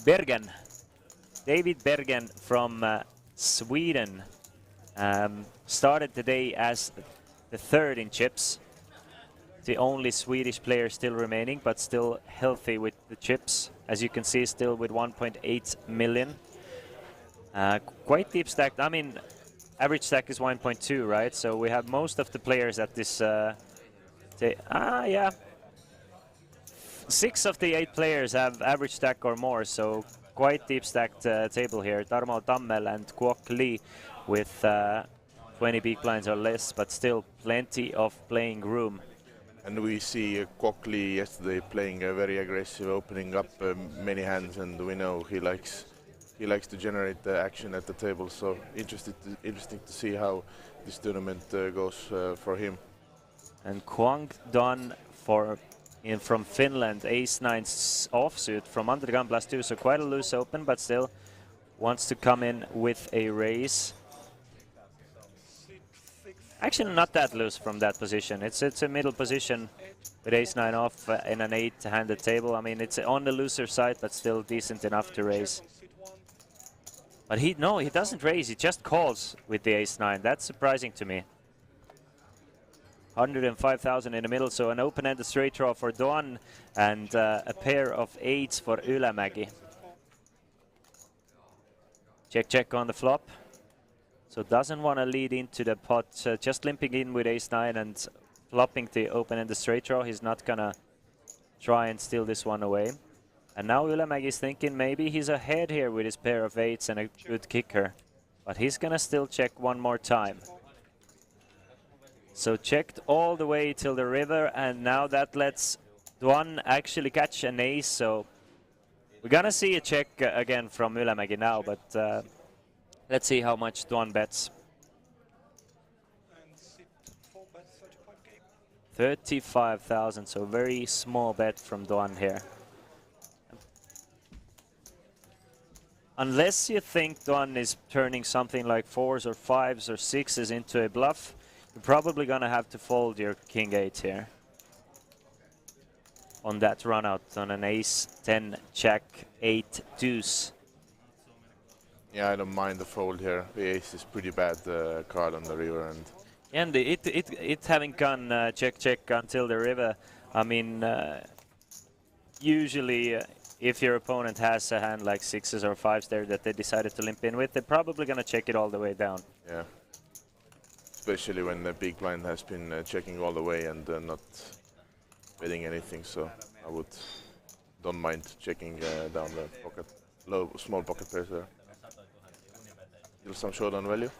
Bergen. David Bergen from Sweden started today as the 3rd in chips. The only Swedish player still remaining, but still healthy with the chips. As you can see, still with 1.8 million. Quite deep stacked. I mean, average stack is 1.2, right? So we have most of the players at this... yeah. 6 of the 8 players have average stack or more, so quite deep stacked table here. Tarmo Tammel and Kuok Lee with 20 big blinds or less, but still plenty of playing room. And we see Coakley yesterday playing very aggressive, opening up many hands, and we know he likes to generate the action at the table. So interesting to see how this tournament goes for him. And Kwang done from Finland, ace-9 offsuit from under the gun +2, so quite a loose open, but still wants to come in with a raise. Actually, not that loose from that position. It's a middle position with ace-9 off in an 8-handed table. I mean, it's on the looser side, but still decent enough to raise. But he doesn't raise. He just calls with the ace-9. That's surprising to me. 105,000 in the middle, so an open-ended straight draw for Don and a pair of 8s for Ylämäki. Check on the flop. So doesn't want to lead into the pot, just limping in with ace-9 and flopping the open-ended straight draw. He's not gonna try and steal this one away. And now Ylämäki is thinking maybe he's ahead here with his pair of 8s and a good kicker. But he's gonna still check one more time. So checked all the way till the river, and now that lets Duan actually catch an ace. So we're gonna see a check again from Ylämäki now, but let's see how much Duan bets. 35,000, so very small bet from Duan here. Unless you think Duan is turning something like 4s or 5s or 6s into a bluff, you're probably gonna have to fold your king 8 here. On that run out on an ace 10 jack 8 deuce. Yeah, I don't mind the fold here. The ace is pretty bad card on the river, and it having gone check until the river. I mean, usually if your opponent has a hand like 6s or 5s there that they decided to limp in with, they're probably gonna check it all the way down. Yeah. Especially when the big blind has been checking all the way and not betting anything, so I don't mind checking down the pocket, small pocket pairs there. Still some showdown value.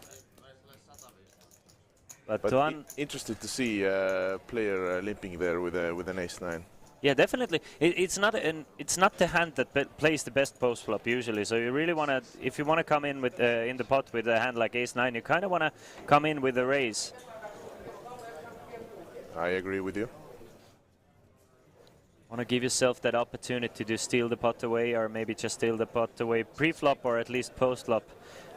But interested to see a player limping there with an ace-9. Yeah, definitely. It's not the hand that plays the best post flop usually. So you really want to, if you want to come in with in the pot with a hand like ace-9, you kind of want to come in with a raise. I agree with you. Want to give yourself that opportunity to steal the pot away, or maybe just steal the pot away pre-flop or at least post-flop.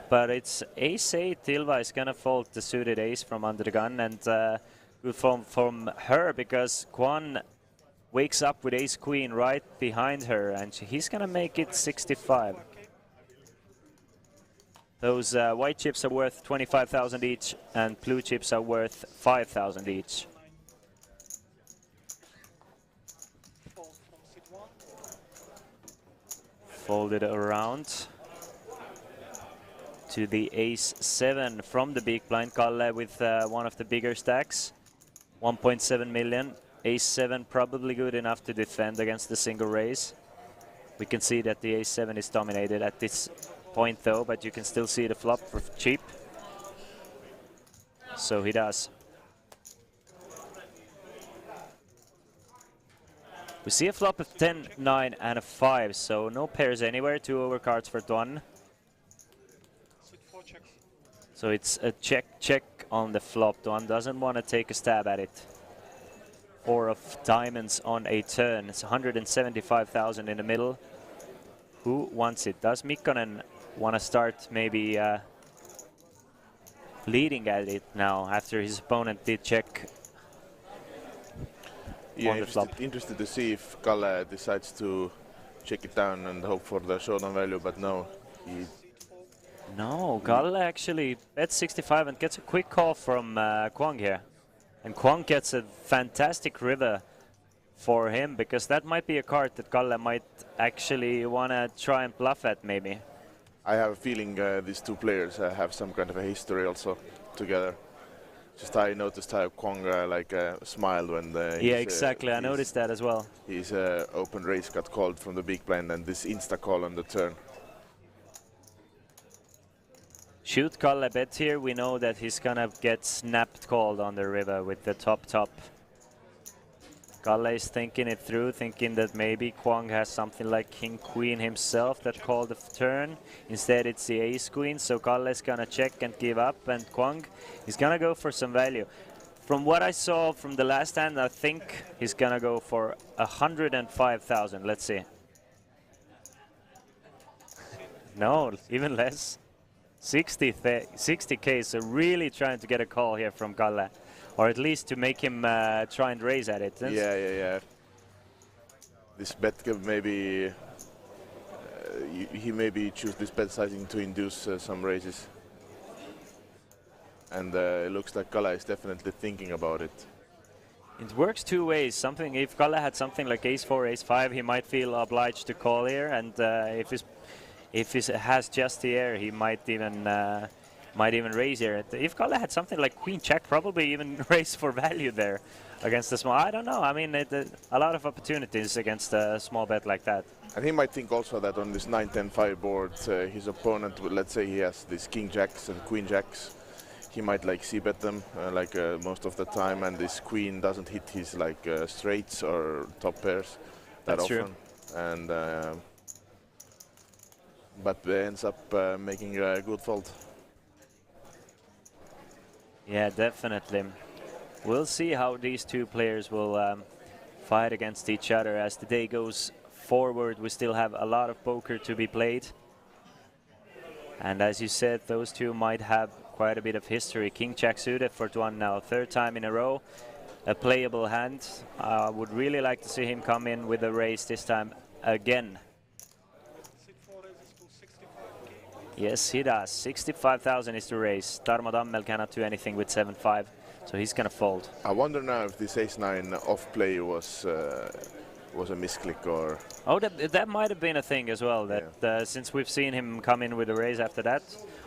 But it's ace-8. Ylva is gonna fold the suited ace from under the gun, and good from her because Kwan wakes up with ace-queen right behind her, and he's gonna make it 65. Those white chips are worth 25,000 each, and blue chips are worth 5,000 each. Folded around to the ace-7 from the big blind. Kalle with one of the bigger stacks, 1.7 million. Ace-7 probably good enough to defend against the single raise. We can see that the ace-7 is dominated at this point though, but you can still see the flop for cheap. So he does. We see a flop of 10, 9 and a 5, so no pairs anywhere, 2 overcards for Duan. So it's a check on the flop. Duan doesn't want to take a stab at it. 4 of diamonds on a turn. It's 175,000 in the middle. Who wants it? Does Mikkonen want to start maybe leading at it now after his opponent did check? Yeah, interested to see if Kalle decides to check it down and hope for the showdown value, but no. No, Kalle actually bets 65 and gets a quick call from Kwang here. And Kwang gets a fantastic river for him, because that might be a card that Kalle might actually want to try and bluff at maybe. I have a feeling these two players have some kind of a history also together. Just I noticed how Kwang smiled when yeah, exactly. I noticed that as well. His open raise got called from the big blind, and this insta call on the turn. shoot Kalle bet here, we know that he's gonna get snapped called on the river with the top. Kalle is thinking it through, thinking that maybe Kwang has something like King Queen himself that called the turn. Instead it's the Ace Queen, so Kalle is gonna check and give up, and Kwang is gonna go for some value. From what I saw from the last hand, I think he's gonna go for 105,000. Let's see. No, even less. 60k, so really trying to get a call here from Kalle. Or at least to make him try and raise at it. Yeah. This bet could maybe... he maybe choose this bet sizing to induce some raises. And it looks like Kalle is definitely thinking about it. It works two ways. Something, if Kalle had something like Ace 4, Ace 5, he might feel obliged to call here, and if he has just the air, he might even raise here. If Kalle had something like Queen Jack, probably even raise for value there against the small. I don't know. I mean, a lot of opportunities against a small bet like that. And he might think also that on this 9-10-5 board, his opponent, let's say he has these King Jacks and Queen Jacks, he might like c-bet them most of the time, and this Queen doesn't hit his like straights or top pairs that often. True. And but ends up making a good fold. Yeah, definitely. We'll see how these two players will fight against each other as the day goes forward. We still have a lot of poker to be played. And as you said, those two might have quite a bit of history. King Jack suited for one now, third time in a row. A playable hand. I would really like to see him come in with a raise this time again. Yes, he does. 65,000 is the raise. Tarmo Tammel cannot do anything with 7-5, so he's gonna fold. I wonder now if this Ace-9 off play was a misclick or... Oh, that might have been a thing as well, that since we've seen him come in with a raise after that.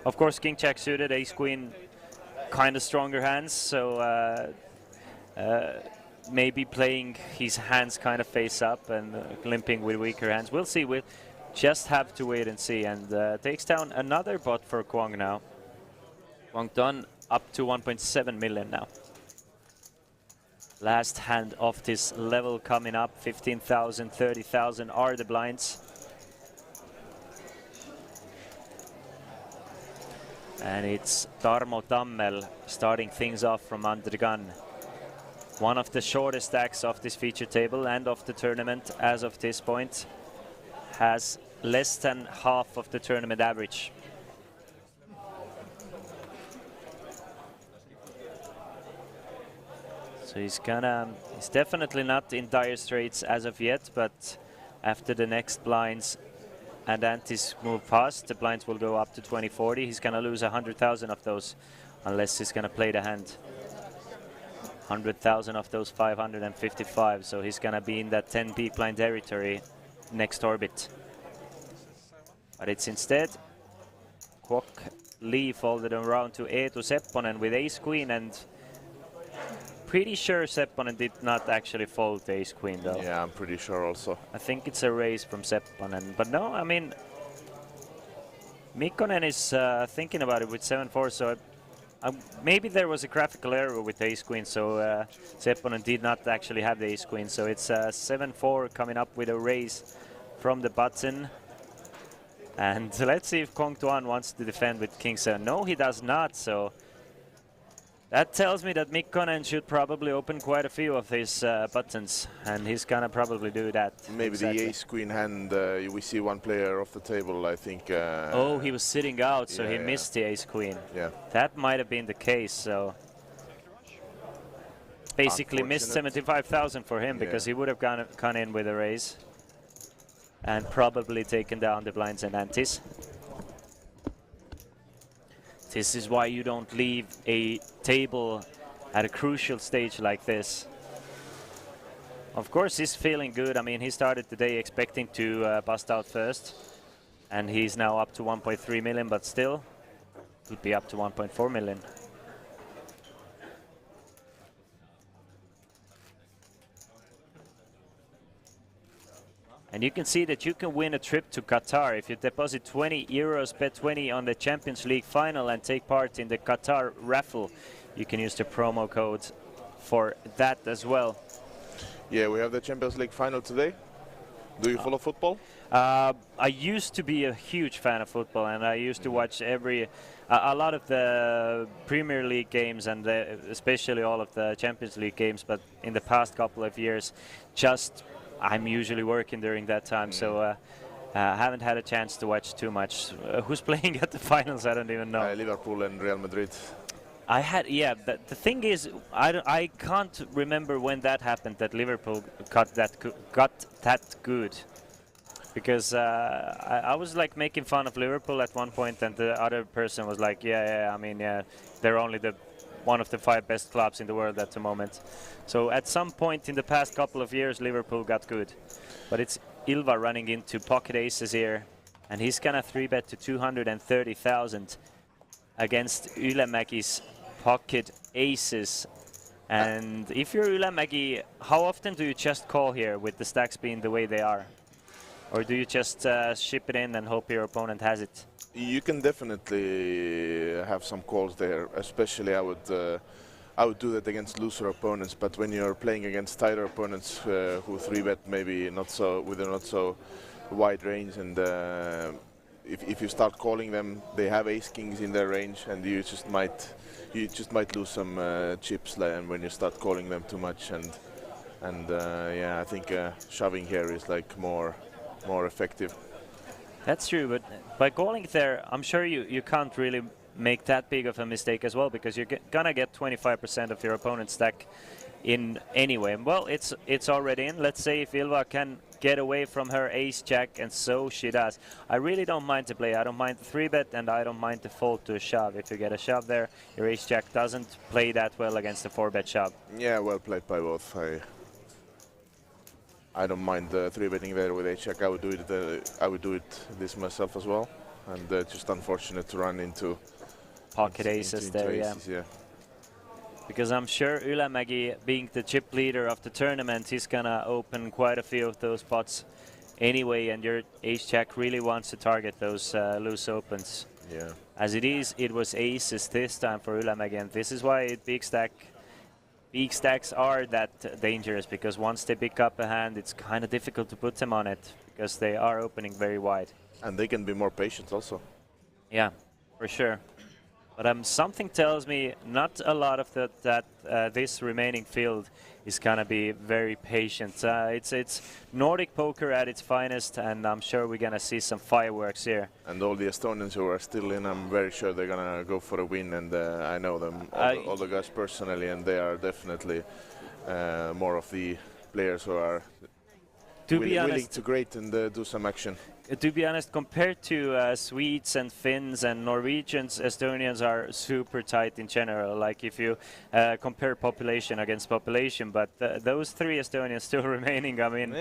Of course, King Jack suited, Ace Queen, kind of stronger hands, so maybe playing his hands kind of face up and limping with weaker hands. We'll see. We'll just have to wait and see. And takes down another bot for Kwang now. Kwang done up to 1.7 million now. Last hand of this level coming up, 15,000, 30,000 are the blinds. And it's Tarmo Tammel starting things off from under the gun. One of the shortest stacks of this feature table and of the tournament as of this point. Has less than half of the tournament average. So he's definitely not in dire straits as of yet, but after the next blinds and antes move past, the blinds will go up to 2040. He's gonna lose 100,000 of those unless he's gonna play the hand. 100,000 of those 555, so he's gonna be in that 10 big blind territory next orbit. But it's instead Kwok Lee folded around to Eetu Sepponen with Ace Queen, and pretty sure Sepponen did not actually fold the Ace Queen though. Yeah, I'm pretty sure also. I think it's a raise from Sepponen, but no, I mean Mikkonen is thinking about it with 7-4, so maybe there was a graphical error with the Ace Queen, so Sepponen did not actually have the Ace Queen, so it's 7-4 coming up with a raise from the button. And let's see if Kong Tuan wants to defend with King 7. No, he does not, so that tells me that Mikkonen should probably open quite a few of his buttons, and he's gonna probably do that. Maybe exactly. The Ace Queen hand, we see one player off the table, I think. Oh, he was sitting out, so he missed the Ace Queen. Yeah. That might have been the case, so basically missed 75,000 for him, because he would have gone in with a raise and probably taken down the blinds and antes. This is why you don't leave a table at a crucial stage like this. Of course, he's feeling good. I mean, he started the day expecting to bust out first, and he's now up to 1.3 million, but still could be up to 1.4 million. And you can see that you can win a trip to Qatar if you deposit 20 euros, bet 20 on the Champions League final and take part in the Qatar raffle. You can use the promo code for that as well. Yeah, we have the Champions League final today. Do you follow football? I used to be a huge fan of football, and I used to watch a lot of the Premier League games and especially all of the Champions League games. But in the past couple of years, I'm usually working during that time, so I haven't had a chance to watch too much. Who's playing at the finals? I don't even know. Liverpool and Real Madrid. The thing is, I can't remember when that happened, that Liverpool got that good. Because I was like making fun of Liverpool at one point, and the other person was like, they're only one of the 5 best clubs in the world at the moment. So at some point in the past couple of years, Liverpool got good. But it's Ilva running into pocket aces here, and he's gonna 3-bet to 230,000 against Ylämäki's pocket aces. And if you're Ylämäki, how often do you just call here with the stacks being the way they are? Or do you just ship it in and hope your opponent has it? You can definitely have some calls there. Especially, I would do that against looser opponents. But when you're playing against tighter opponents who 3-bet maybe with a not so wide range, and if you start calling them, they have ace kings in their range, and you just might lose some chips when you start calling them too much. And I think shoving here is like more effective. That's true, but by calling there, I'm sure you can't really make that big of a mistake as well, because you're gonna get 25% of your opponent's stack in anyway. Well, it's already in. Let's say if Ilva can get away from her ace-jack, and so she does. I really don't mind to play. I don't mind the 3-bet, and I don't mind to fold to a shove. If you get a shove there, your ace-jack doesn't play that well against a 4-bet shove. Yeah, well played by both. I don't mind 3-betting there with ace-jack. I would do it this myself as well, and just unfortunate to run into pocket aces there, aces, yeah. Because I'm sure Ylämäki, being the chip leader of the tournament, he's gonna open quite a few of those pots anyway, and your ace-jack really wants to target those loose opens. Yeah. As it is, it was aces this time for Ylämäki, and this is why big stacks are that dangerous, because once they pick up a hand, it's kind of difficult to put them on it, because they are opening very wide. And they can be more patient also. Yeah, for sure. But something tells me not a lot of this remaining field is gonna be very patient. It's Nordic poker at its finest, and I'm sure we're gonna see some fireworks here. And all the Estonians who are still in, I'm very sure they're gonna go for a win, and I know them, all the guys personally, and they are definitely more of the players who are willing to great and do some action. To be honest, compared to Swedes and Finns and Norwegians, Estonians are super tight in general. Like if you compare population against population, but those 3 Estonians still remaining. I mean,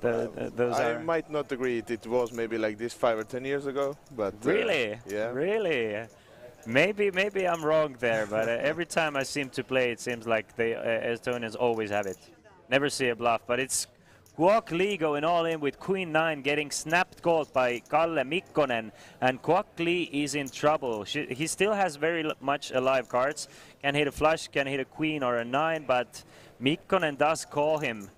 those I might not agree. It was maybe like this 5 or 10 years ago, but really, yeah, really. Maybe I'm wrong there, but every time I seem to play, it seems like the Estonians always have it. Never see a bluff, but it's Kwok Lee going all in with Queen 9, getting snapped called by Kalle Mikkonen, and Kwok Lee is in trouble. He still has very much alive cards. Can hit a flush, can hit a queen or a 9, but Mikkonen does call him.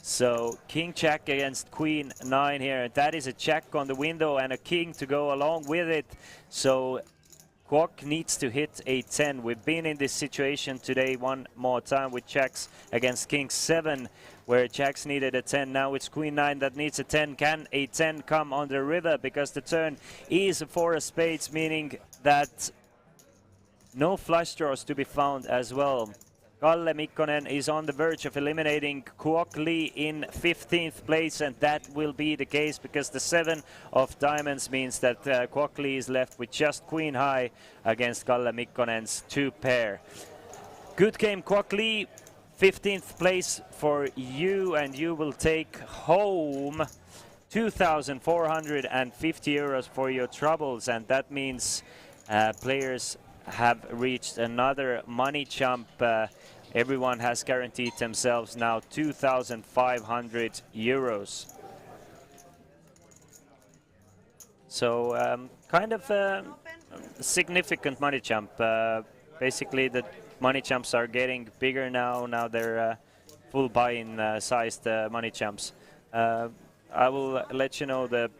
So King Jack against Queen 9 here. That is a jack on the window and a king to go along with it. So Kwok needs to hit a 10. We've been in this situation today one more time with jacks against King 7, where jacks needed a 10. Now it's Queen 9 that needs a 10. Can a 10 come on the river? Because the turn is for a spades, meaning that no flush draws to be found as well. Kalle Mikkonen is on the verge of eliminating Kwok Lee in 15th place, and that will be the case because the 7 of diamonds means that Kwok Lee is left with just Queen High against Kalle Mikkonen's 2 pair. Good game, Kwok Lee. 15th place for you, and you will take home 2,450 euros for your troubles, and that means players have reached another money jump Everyone has guaranteed themselves now 2,500 euros. So kind of a significant money jump. Basically the money jumps are getting bigger now. Now they're full buy-in sized money jumps. I will let you know the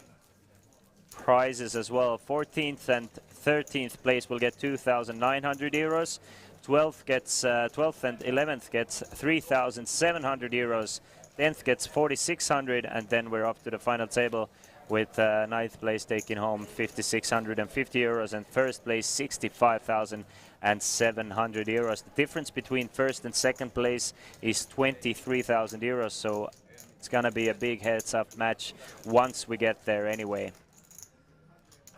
prizes as well. 14th and 13th place will get 2,900 euros. 12th gets 12th and 11th gets 3,700 euros. 10th gets 4,600, and then we're up to the final table with 9th place taking home 5,650 euros and first place 65,700 euros. The difference between first and second place is 23,000 euros, so it's gonna be a big heads-up match once we get there anyway.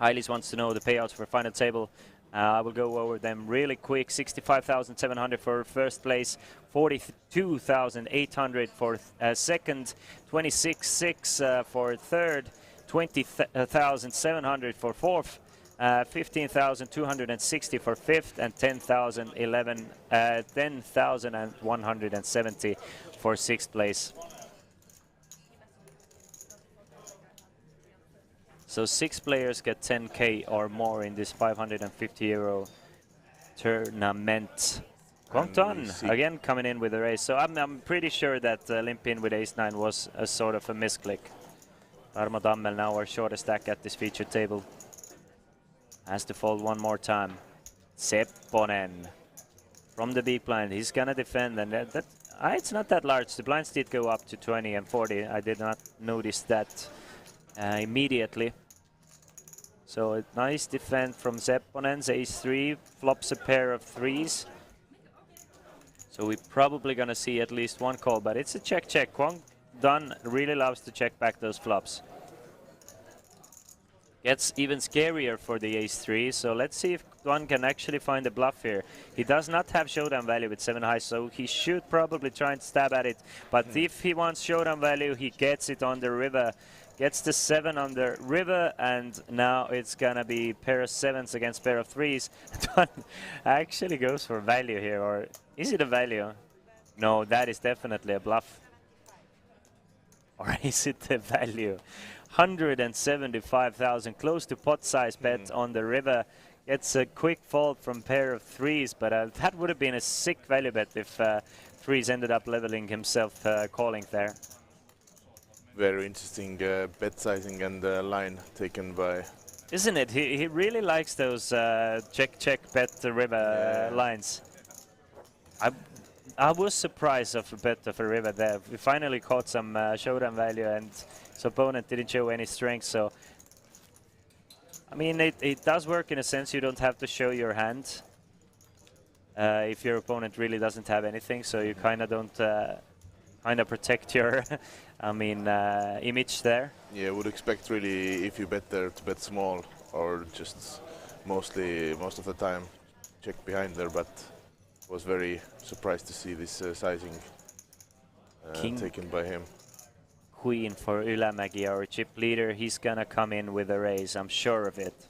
Heilis wants to know the payouts for final table. I will go over them really quick. 65,700 for first place, 42,800 for second, 26,600 for third, 20,700 for fourth, 15,260 for fifth, and 10,170 for sixth place. So 6 players get 10k or more in this 550 euro tournament. Compton again coming in with a raise. So I'm pretty sure that limp in with ace-9 was a sort of a misclick. Armo Tammel now our shortest stack at this featured table. Has to fold one more time. Sepponen from the big blind. He's gonna defend, and it's not that large. The blinds did go up to 20 and 40. I did not notice that immediately. So a nice defend from Sepponen's ace-3, flops a pair of threes. So we're probably gonna see at least one call, but it's a check-check. Kwang Dun really loves to check back those flops. Gets even scarier for the ace-3, so let's see if Dun can actually find a bluff here. He does not have showdown value with 7 high, so he should probably try and stab at it. But if he wants showdown value, he gets it on the river. Gets the 7 on the river, and now it's gonna be pair of 7s against pair of 3s. Dun actually goes for value here, or is it a value? No, that is definitely a bluff. Or is it the value? 175,000, close to pot size bet on the river. Gets a quick fold from pair of 3s, but that would have been a sick value bet if 3s ended up leveling himself calling there. Very interesting bet sizing and line taken by... Isn't it? He really likes those check, bet the river lines. I was surprised of a bet of a river there. We finally caught some showdown value, and his opponent didn't show any strength, so... I mean, it does work in a sense. You don't have to show your hand if your opponent really doesn't have anything, so you kind of don't... kind of protect your, I mean, image there. Yeah, would expect really if you bet there to bet small, or just most of the time check behind there, but was very surprised to see this sizing taken by him. Queen for Ylämäki, our chip leader. He's gonna come in with a raise, I'm sure of it.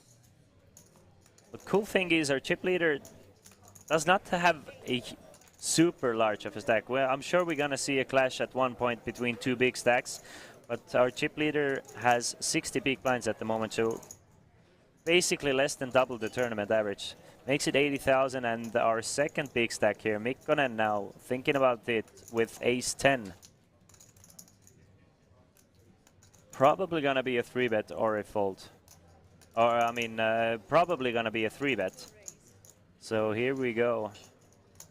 The cool thing is our chip leader does not have a super large of a stack. Well, I'm sure we're gonna see a clash at one point between two big stacks, but our chip leader has 60 big blinds at the moment, so basically less than double the tournament average. Makes it 80,000, and our second big stack here, Mikkonen now thinking about it with ace-10. Probably gonna be a 3-bet or a fold. Or, I mean, probably gonna be a 3-bet. So here we go.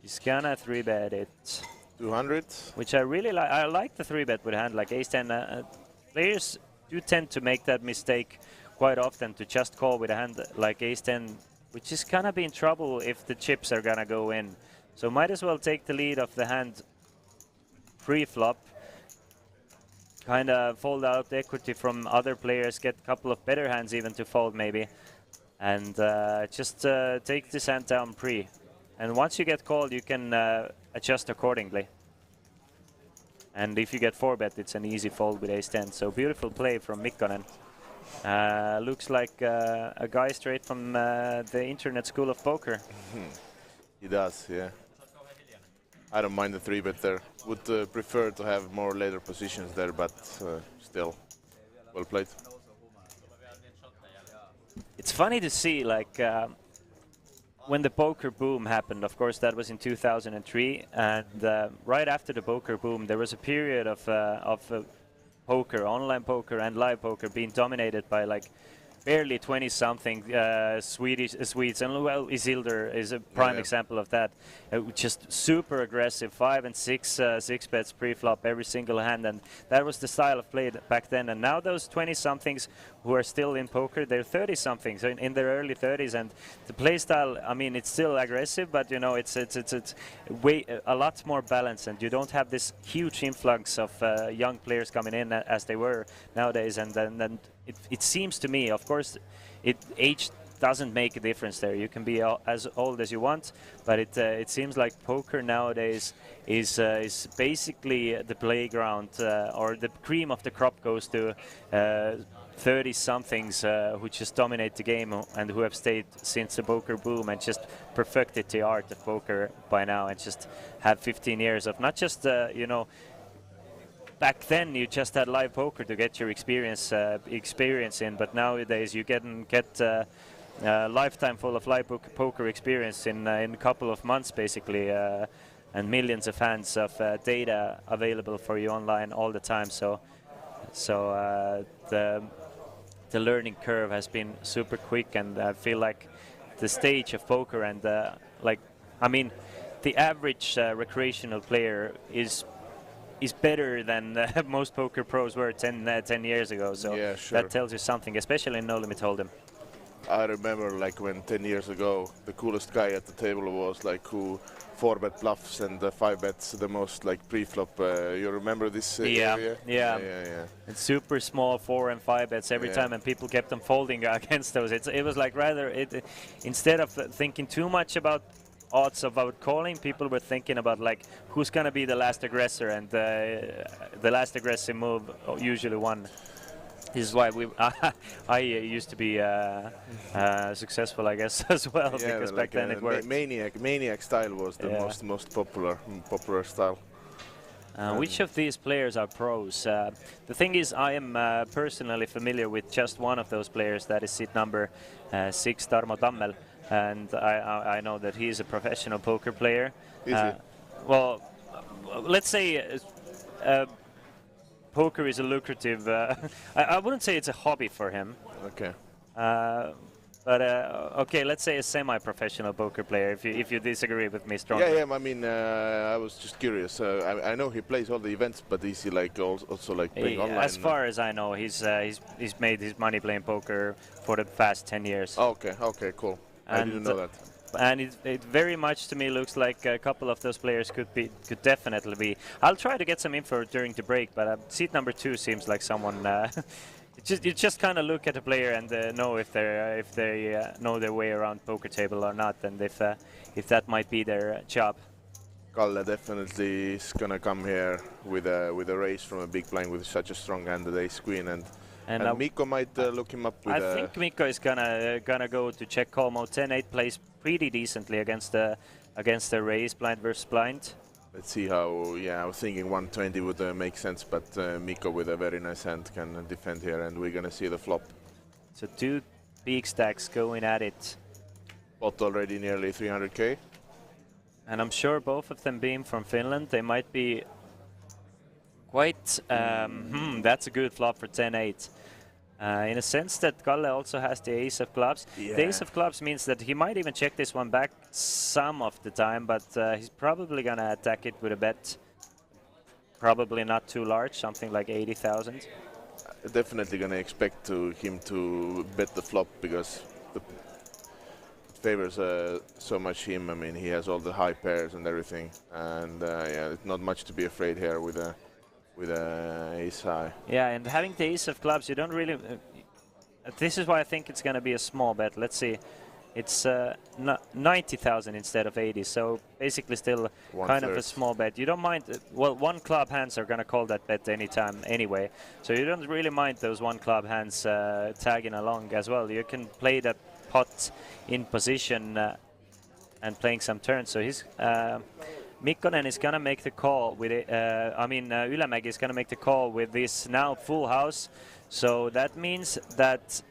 He's gonna 3-bet it. 200. Which I really like. I like the 3-bet with a hand like ace-10. Players do tend to make that mistake quite often, to just call with a hand like ace-10, which is gonna be in trouble if the chips are gonna go in. So might as well take the lead of the hand pre-flop. Kind of fold out the equity from other players, get a couple of better hands even to fold maybe. And just take this hand down pre. And once you get called, you can adjust accordingly. And if you get 4-bet, it's an easy fold with ace-10. So beautiful play from Mikkonen. Looks like a guy straight from the Internet School of Poker. He does, yeah. I don't mind the 3-bet there. Would prefer to have more later positions there, but still, well played. It's funny to see, like, when the poker boom happened. Of course, that was in 2003, and right after the poker boom, there was a period of poker, online poker and live poker, being dominated by like barely 20-something Swedes, and well, Isildur is a prime example of that. Just super aggressive, 5 and 6 bets pre-flop every single hand, and that was the style of play back then. And now those 20-somethings who are still in poker, they're 30-somethings, so in their early 30s, and the play style, I mean, it's still aggressive, but you know, it's way a lot more balanced, and you don't have this huge influx of young players coming in as they were nowadays, and then it seems to me, of course, age doesn't make a difference there. You can be as old as you want, but it seems like poker nowadays is basically the playground, or the cream of the crop goes to 30-somethings who just dominate the game and who have stayed since the poker boom and just perfected the art of poker by now, and just have 15 years of not just you know. Back then, you just had live poker to get your experience in, but nowadays you get a lifetime full of live poker experience in a couple of months, basically, and millions of hands of data available for you online all the time. So the learning curve has been super quick, and I feel like the stage of poker and like, I mean, the average recreational player is better than most poker pros were 10 years ago. So yeah, sure. That tells you something, especially in No Limit Hold'em. I remember like when 10 years ago, the coolest guy at the table was like who 4-bet bluffs and 5-bets the most like pre-flop. You remember this area? Yeah. It's super small 4 and 5 bets every time, and people kept them folding against those. It was like rather, instead of thinking too much about odds about calling, people were thinking about like who's gonna be the last aggressor, and the last aggressive move usually won. This is why I used to be successful, I guess, as well, because like back then it worked. Maniac style was the most popular style. Which of these players are pros? The thing is, I am personally familiar with just one of those players, that is seat number 6, Tarmo Tammel. And I know that he's a professional poker player. Is he? Well, let's say poker is a lucrative. I wouldn't say it's a hobby for him. Okay. But okay, let's say a semi-professional poker player. If you disagree with me strongly. Yeah. I mean, I was just curious. I know he plays all the events, but is he like also like playing online? As far as I know, he's made his money playing poker for the past 10 years. Okay, cool. I didn't know that. And it very much to me looks like a couple of those players could definitely be. I'll try to get some info during the break, but seat number 2 seems like someone. You just kind of look at a player and know if they know their way around poker table or not, and if that might be their job. Kalle definitely is gonna come here with a raise from a big blind with such a strong hand, the ace queen, and Mikko might look him up with I think Mikko is gonna go to check call mode. 10-8 plays pretty decently against the raise blind versus blind. Let's see how. Yeah, I was thinking 120 would make sense, but Mikko with a very nice hand can defend here, and we're gonna see the flop. So 2 big stacks going at it. Pot already nearly 300k. And I'm sure both of them being from Finland, they might be quite. That's a good flop for 10-8. In a sense that Kalle also has the ace of clubs. Yeah. The ace of clubs means that he might even check this one back some of the time, but he's probably gonna attack it with a bet. Probably not too large, something like 80,000. Definitely gonna expect him to bet the flop because it favors so much him. I mean, he has all the high pairs and everything, and yeah, it's not much to be afraid here with a ace high. Yeah, and having the ace of clubs, you don't really. This is why I think it's going to be a small bet. Let's see, it's 90,000 instead of 80, so basically still kind of a small bet. You don't mind. Well, one club hands are going to call that bet anytime anyway, so you don't really mind those one club hands tagging along as well. You can play that pot in position and playing some turns. So he's. Mikkonen is gonna make the call with it. Ylämäki is gonna make the call with this now full house. So that means that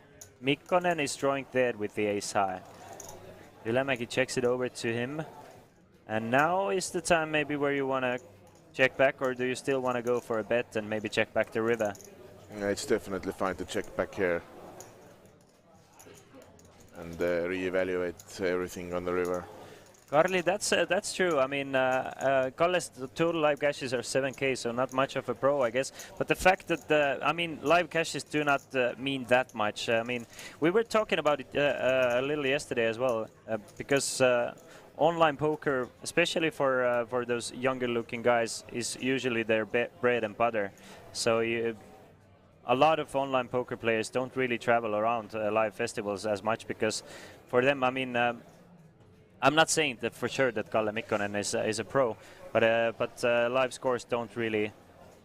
Mikkonen is drawing dead with the ace high. Ylämäki checks it over to him. And now is the time maybe where you wanna check back, or do you still wanna go for a bet and maybe check back the river? Yeah, it's definitely fine to check back here and reevaluate everything on the river. Karli, that's true. I mean, Kalle's total live cashes are 7k, so not much of a pro, I guess. But the fact that, live cashes do not mean that much. I mean, we were talking about it a little yesterday as well, because online poker, especially for those younger-looking guys, is usually their bread and butter. So a lot of online poker players don't really travel around live festivals as much, because for them, I mean, I'm not saying that for sure that Kalle Mikkonen is a pro, but live scores don't really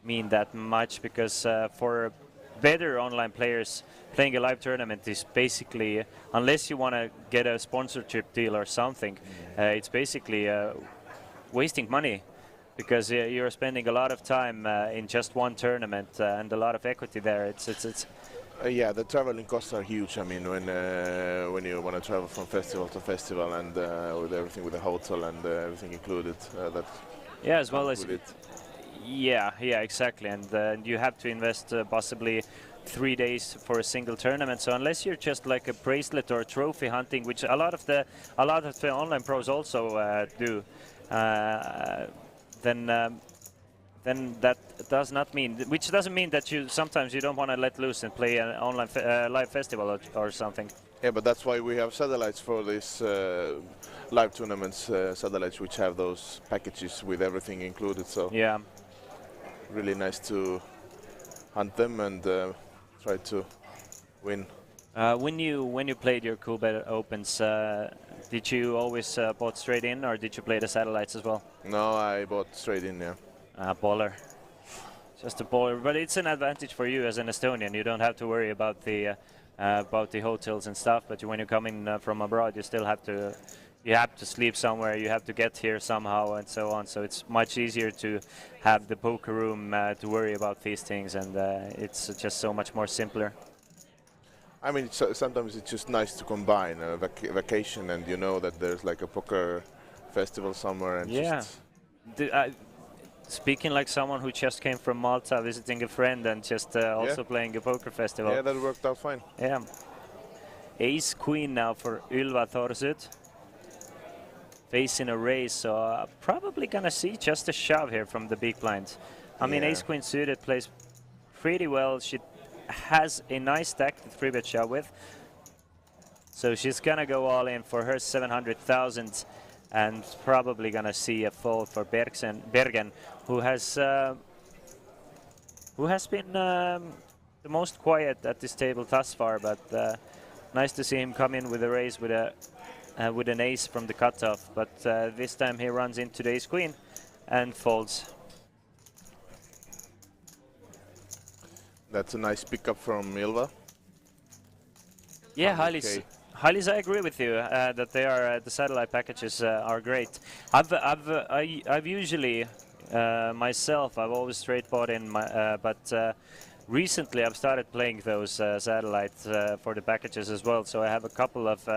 mean that much, because for better online players, playing a live tournament is basically, unless you want to get a sponsorship deal or something, it's basically wasting money, because you're spending a lot of time in just one tournament and a lot of equity there. It's Yeah, the traveling costs are huge. I mean, when you want to travel from festival to festival, and with everything, with the hotel and everything included, that as well as it. Yeah, exactly. And you have to invest possibly 3 days for a single tournament. So unless you're just like a bracelet or trophy hunting, which a lot of the online pros also do, then that does not mean, which doesn't mean that sometimes you don't want to let loose and play an online live festival or something. Yeah, but that's why we have satellites for these live tournaments, satellites which have those packages with everything included. So yeah, really nice to hunt them and try to win. When you played your Coolbet Opens, did you always bought straight in, or did you play the satellites as well? No, I bought straight in, yeah. Baller. Just a baller, but it's an advantage for you as an Estonian. You don't have to worry about the hotels and stuff. But when you come in from abroad, you still have to sleep somewhere. You have to get here somehow, and so on. So it's much easier to have the poker room to worry about these things, and it's just so much more simpler. I mean, sometimes it's just nice to combine a vacation, and you know that there's like a poker festival somewhere, and just speaking like someone who just came from Malta, visiting a friend, and just also playing a poker festival. Yeah, that worked out fine. Yeah. Ace Queen now for Ylva Thorsud. Facing a raise, so probably gonna see just a shove here from the big blind. I mean, Ace Queen suited plays pretty well. She has a nice stack to 3-bet shove with. So she's gonna go all in for her 700,000. And probably gonna see a fold for Bergen, who has been the most quiet at this table thus far. But nice to see him come in with a raise with an ace from the cutoff. But this time he runs into the ace queen and folds. That's a nice pickup from Ylva. Yeah, Hailis, I agree with you that they are the satellite packages are great. I've usually myself I've always straight bought in, but recently I've started playing those satellites for the packages as well. So I have a couple of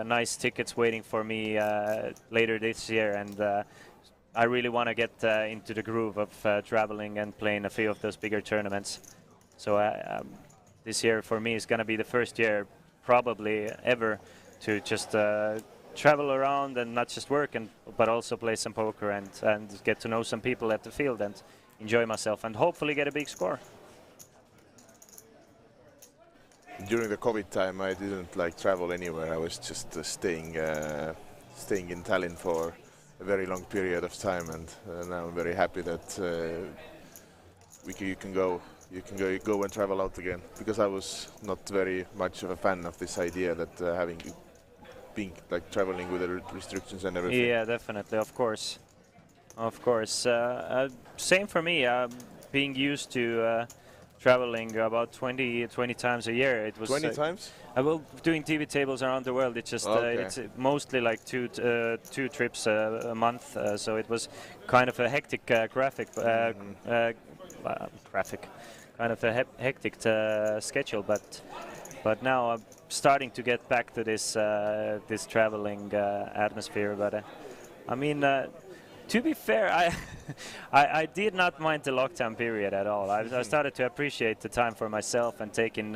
nice tickets waiting for me later this year, and I really want to get into the groove of traveling and playing a few of those bigger tournaments. So this year for me is going to be the first year probably ever to just travel around and not just work, but also play some poker and get to know some people at the field and enjoy myself and hopefully get a big score. During the COVID time, I didn't like travel anywhere. I was just staying in Tallinn for a very long period of time, and now I'm very happy that you can go and travel out again, because I was not very much of a fan of this idea that being like traveling with the restrictions and everything. Yeah, definitely, of course. Same for me. Being used to traveling about 20 times a year. It was 20 times? Well, doing TV tables around the world. It's just Okay. it's mostly like two trips a month. So it was kind of a hectic graphic, kind of a hectic schedule. But now I'm starting to get back to this this traveling atmosphere. But I mean. To be fair, I did not mind the lockdown period at all. I started to appreciate the time for myself and taking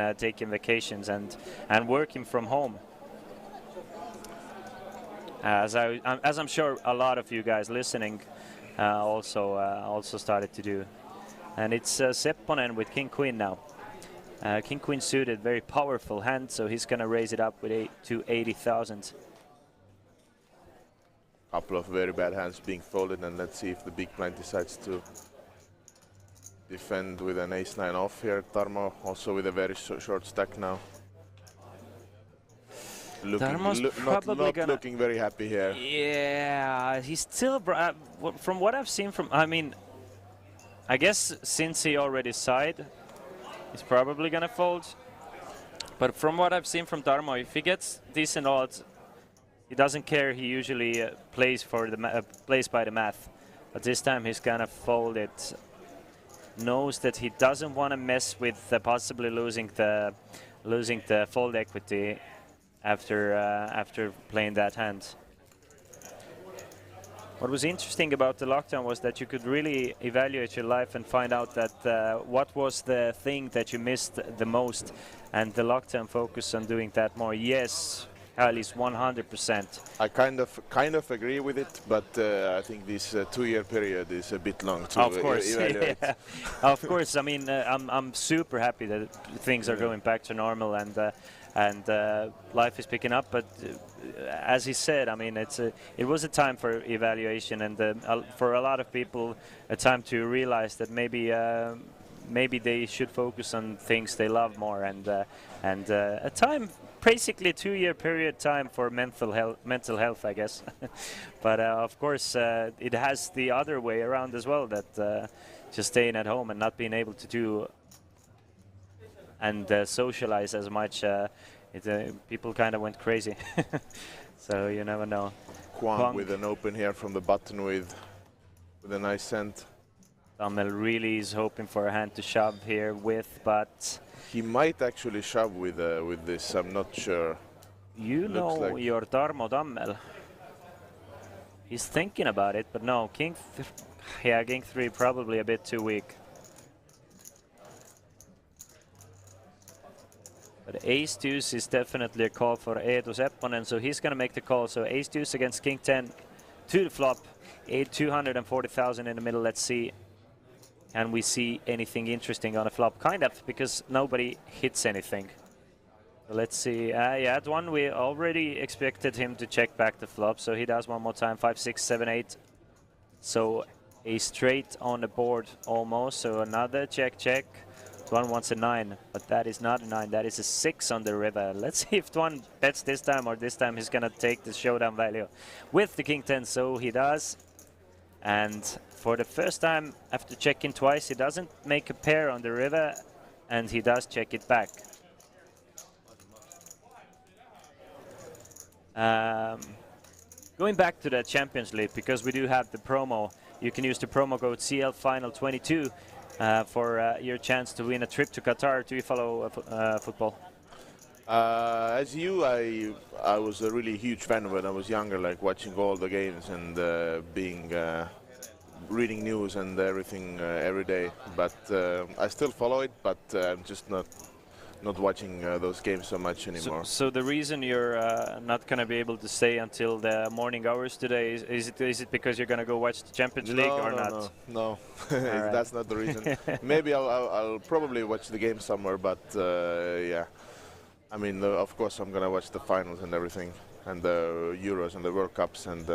vacations and working from home. As I'm sure a lot of you guys listening also started to do. And it's Sepponen with King Queen now. King Queen suited, very powerful hand, so he's gonna raise it up with to 80,000. Couple of very bad hands being folded, and let's see if the big blind decides to defend with an ace-9 off here. Tarmo also with a very short stack now. Tarmo's probably not looking very happy here. Yeah, he's still, from what I've seen from, I mean, I guess since he already side, he's probably gonna fold. But from what I've seen from Tarmo, if he gets decent odds, he doesn't care. He usually plays for the plays by the math, but this time he's gonna fold it. Knows that he doesn't want to mess with possibly losing the fold equity after playing that hand. What was interesting about the lockdown was that you could really evaluate your life and find out that what was the thing that you missed the most, and the lockdown focused on doing that more. Yes. At least 100%. I kind of agree with it, but I think this 2-year period is a bit long to of course. evaluate. Yeah. Of course. I mean, I'm super happy that things are going back to normal and life is picking up. But as he said, I mean, it was a time for evaluation, and for a lot of people, a time to realize that maybe they should focus on things they love more, and a time. Basically, 2-year period time for mental health, I guess. But of course, it has the other way around as well, that just staying at home and not being able to do and socialize as much, people kind of went crazy. So you never know. Kwang with an open here from the button with a nice cent. Dummel really is hoping for a hand to shove here with, but he might actually shove with this. I'm not sure. You know, like your Tarmo Dummel. He's thinking about it, but no, King 3 probably a bit too weak. But Ace Deuce is definitely a call for Eetu Sepponen, so he's gonna make the call. So Ace Deuce against King 10 to the flop, 240,000 in the middle. Let's see. Can we see anything interesting on a flop? Kind of, because nobody hits anything. Let's see. Yeah, at one we already expected him to check back the flop, so he does one more time. 5, 6, 7, 8. So a straight on the board almost. So another check. Tuan wants a 9, but that is not a 9. That is a 6 on the river. Let's see if Tuan bets this time, or this time he's gonna take the showdown value with the King 10. So he does. And for the first time, after checking twice, he doesn't make a pair on the river, and he does check it back. Going back to the Champions League, because we do have the promo, you can use the promo code CL Final 22 for your chance to win a trip to Qatar. Do you follow football? As you, I was a really huge fan when I was younger, like watching all the games and reading news and everything every day. But I still follow it, but I'm just not watching those games so much anymore. So the reason you're not going to be able to stay until the morning hours today, is it because you're going to go watch the Champions League or not? No, that's not the reason. Maybe I'll probably watch the game somewhere, but yeah. I mean, of course I'm going to watch the finals and everything. and the Euros and the World Cups and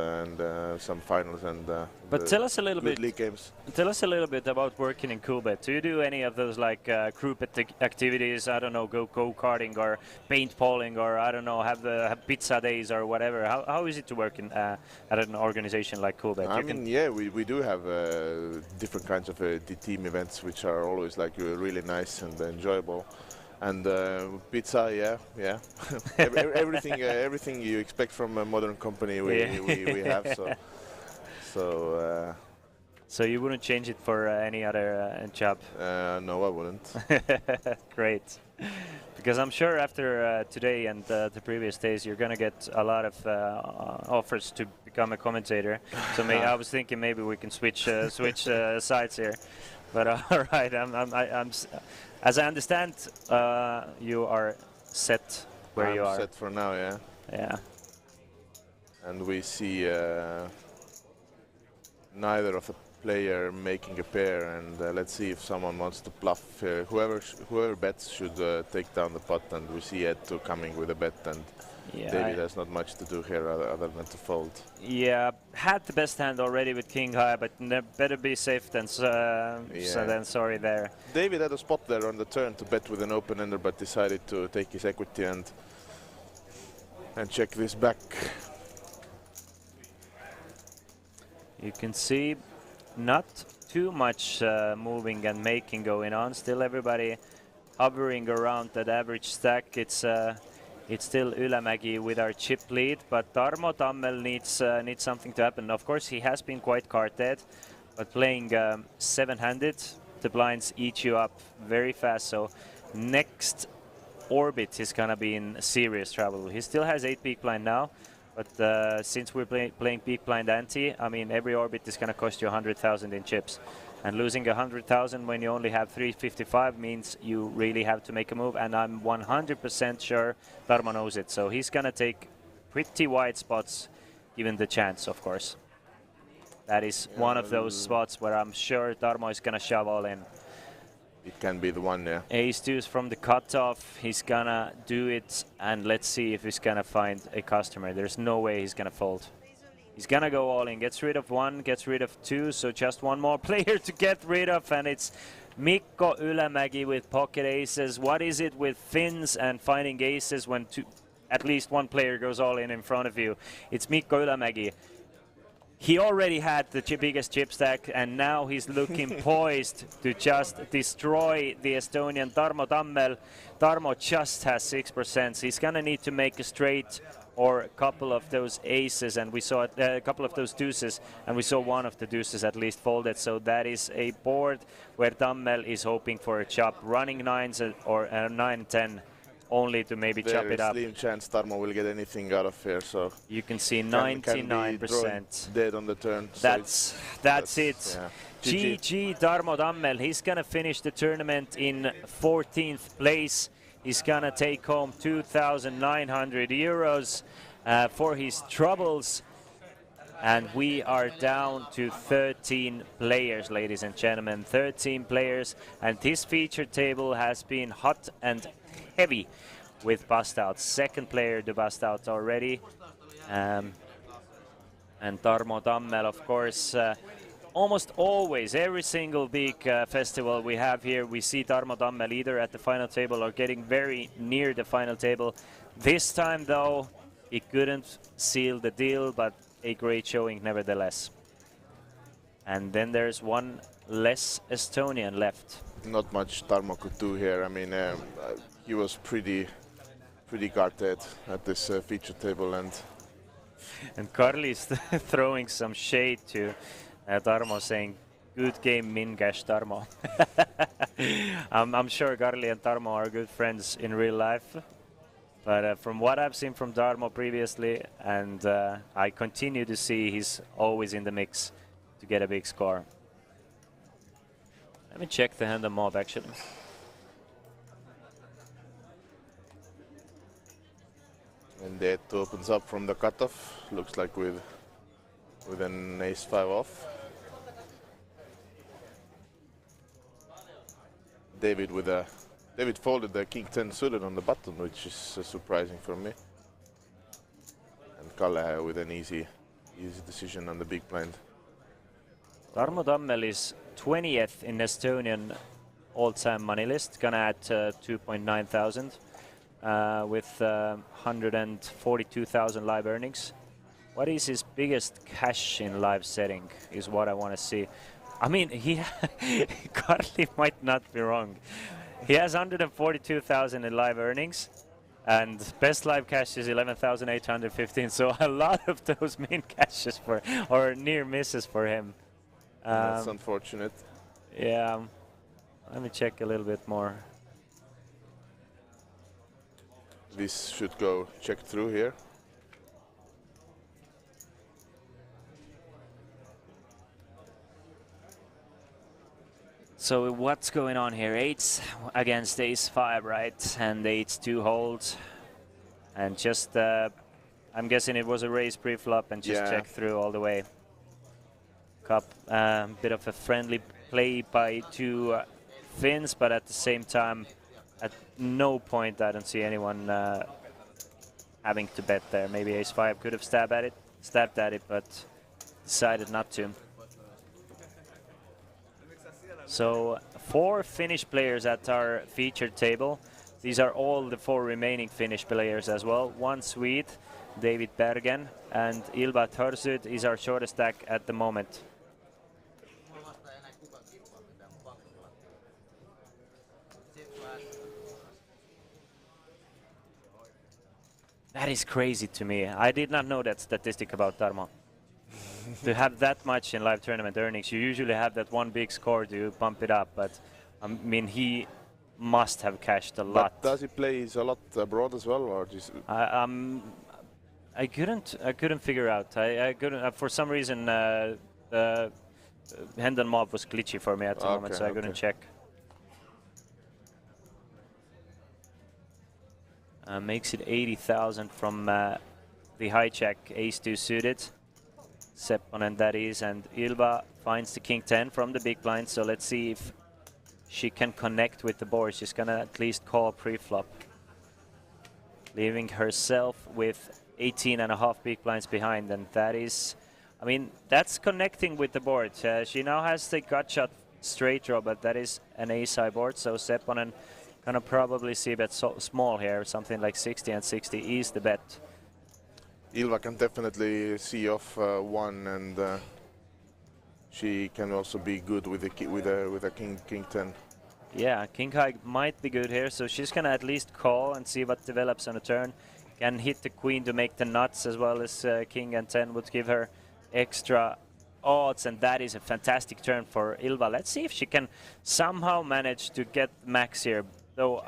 some finals and But tell us a little bit. league games. Tell us a little bit about working in Coolbet. Do you do any of those like group activities? I don't know, go karting or paintballing, or I don't know, have pizza days or whatever. How is it to work in at an organization like Coolbet? I mean, yeah, we do have different kinds of team events, which are always like really nice and enjoyable. And pizza, yeah. Everything you expect from a modern company, we have. So you wouldn't change it for any other job? No, I wouldn't. Great. Because I'm sure after today and the previous days, you're going to get a lot of offers to become a commentator. So I was thinking maybe we can switch sides here. But all right, as I understand, you are set where you are. I'm set for now, yeah. Yeah. And we see neither of the player making a pair, and let's see if someone wants to bluff. Whoever bets should take down the pot, and we see Ed 2 coming with a bet, and David has not much to do here other than to fold. Yeah, had the best hand already with King High, but better be safe than sorry there. David had a spot there on the turn to bet with an open ender, but decided to take his equity and check this back. You can see not too much moving and making going on. Still everybody hovering around that average stack. It's still Ylämägi with our chip lead, but Tarmo Tammel needs something to happen. Of course, he has been quite card dead, but playing seven-handed, the blinds eat you up very fast. So next orbit he's gonna be in serious trouble. He still has 8 big blind now, but since we're playing big blind ante, I mean every orbit is gonna cost you 100,000 in chips. And losing 100,000 when you only have 355 means you really have to make a move, and I'm 100% sure Tarmo knows it. So he's gonna take pretty wide spots given the chance, of course. That is one of those spots where I'm sure Tarmo is gonna shove all in. It can be the one, yeah. Ace-2s from the cutoff, he's gonna do it, and let's see if he's gonna find a customer. There's no way he's gonna fold. He's gonna go all in, gets rid of 1, gets rid of 2, so just one more player to get rid of, and it's Mikko Ylämägi with pocket aces. What is it with Finns and finding aces when at least one player goes all in front of you? It's Mikko Ylämägi. He already had the biggest chip stack, and now he's looking poised to just destroy the Estonian Tarmo Tammel. Tarmo just has 6%, so he's gonna need to make a straight or a couple of those aces, and we saw a couple of those deuces, and we saw one of the deuces at least folded. So that is a board where Tammel is hoping for a chop, running 9s or 9-10, only to maybe chop it up. There is slim chance Tarmo will get anything out of here, so you can see 99%. Dead on the turn. That's it. Yeah. GG Tarmo Tammel. He's gonna finish the tournament in 14th place. He's gonna take home 2,900 euros for his troubles. And we are down to 13 players, ladies and gentlemen. 13 players. And this feature table has been hot and heavy with bust outs. Second player to bust out already. And Tarmo Tammel, of course, almost always, every single big festival we have here, we see Tarmo Tammel either at the final table or getting very near the final table. This time, though, he couldn't seal the deal, but a great showing nevertheless. And then there's one less Estonian left. Not much Tarmo could do here. I mean, he was pretty guarded at this feature table, and Karli's throwing some shade to Tarmo, saying, "Good game, Mingash, Tarmo." I'm sure Karli and Tarmo are good friends in real life, but from what I've seen from Tarmo previously, and I continue to see, he's always in the mix to get a big score. Let me check the hand of mob, actually. And that opens up from the cutoff. Looks like with an ace-5 off. David folded the king-10 suited on the button, which is surprising for me. Kalle with an easy decision on the big blind. Tarmo Tammel is 20th in Estonian all-time money list, gonna add 2.9 thousand with 142,000 live earnings. What is his biggest cash in live setting is what I want to see. I mean, Carly might not be wrong. He has 142,000 in live earnings, and best live cash is 11,815. So a lot of those mean cashes or near misses for him. That's unfortunate. Yeah, let me check a little bit more. This should go check through here. So what's going on here? 8 against ace-5, right? And 8-2 holds. And just, I'm guessing it was a raise pre-flop and just check through all the way. Bit of a friendly play by two Finns, but at the same time, at no point I don't see anyone having to bet there. Maybe ace-5 could have stabbed at it, but decided not to. So 4 Finnish players at our featured table. These are all the 4 remaining Finnish players as well. 1 Swede, David Bergen, and Ilva Thorsud is our shortest stack at the moment. That is crazy to me. I did not know that statistic about Tarmo. To have that much in live tournament earnings, you usually have that one big score to pump it up, but I mean, he must have cashed a lot. But does he play a lot abroad as well, or just? I couldn't figure out. I couldn't for some reason. Hendon Mob was glitchy for me at the moment, so I couldn't check. Makes it 80,000 from the hijack ace-2 suited. Sepponen that is, and Ilva finds the king 10 from the big blind, so let's see if she can connect with the board. She's gonna at least call pre-flop, leaving herself with 18.5 big blinds behind, and that is, I mean, that's connecting with the board. She now has the gut shot straight draw, but that is an ace-high board, so Sepponen gonna probably see bet small here, something like 60 and 60 is the bet. Ilva can definitely see off one, and she can also be good with a king 10. Yeah, king high might be good here, so she's gonna at least call and see what develops on a turn. Can hit the queen to make the nuts, as well as king and 10 would give her extra odds, and that is a fantastic turn for Ilva. Let's see if she can somehow manage to get max here. Though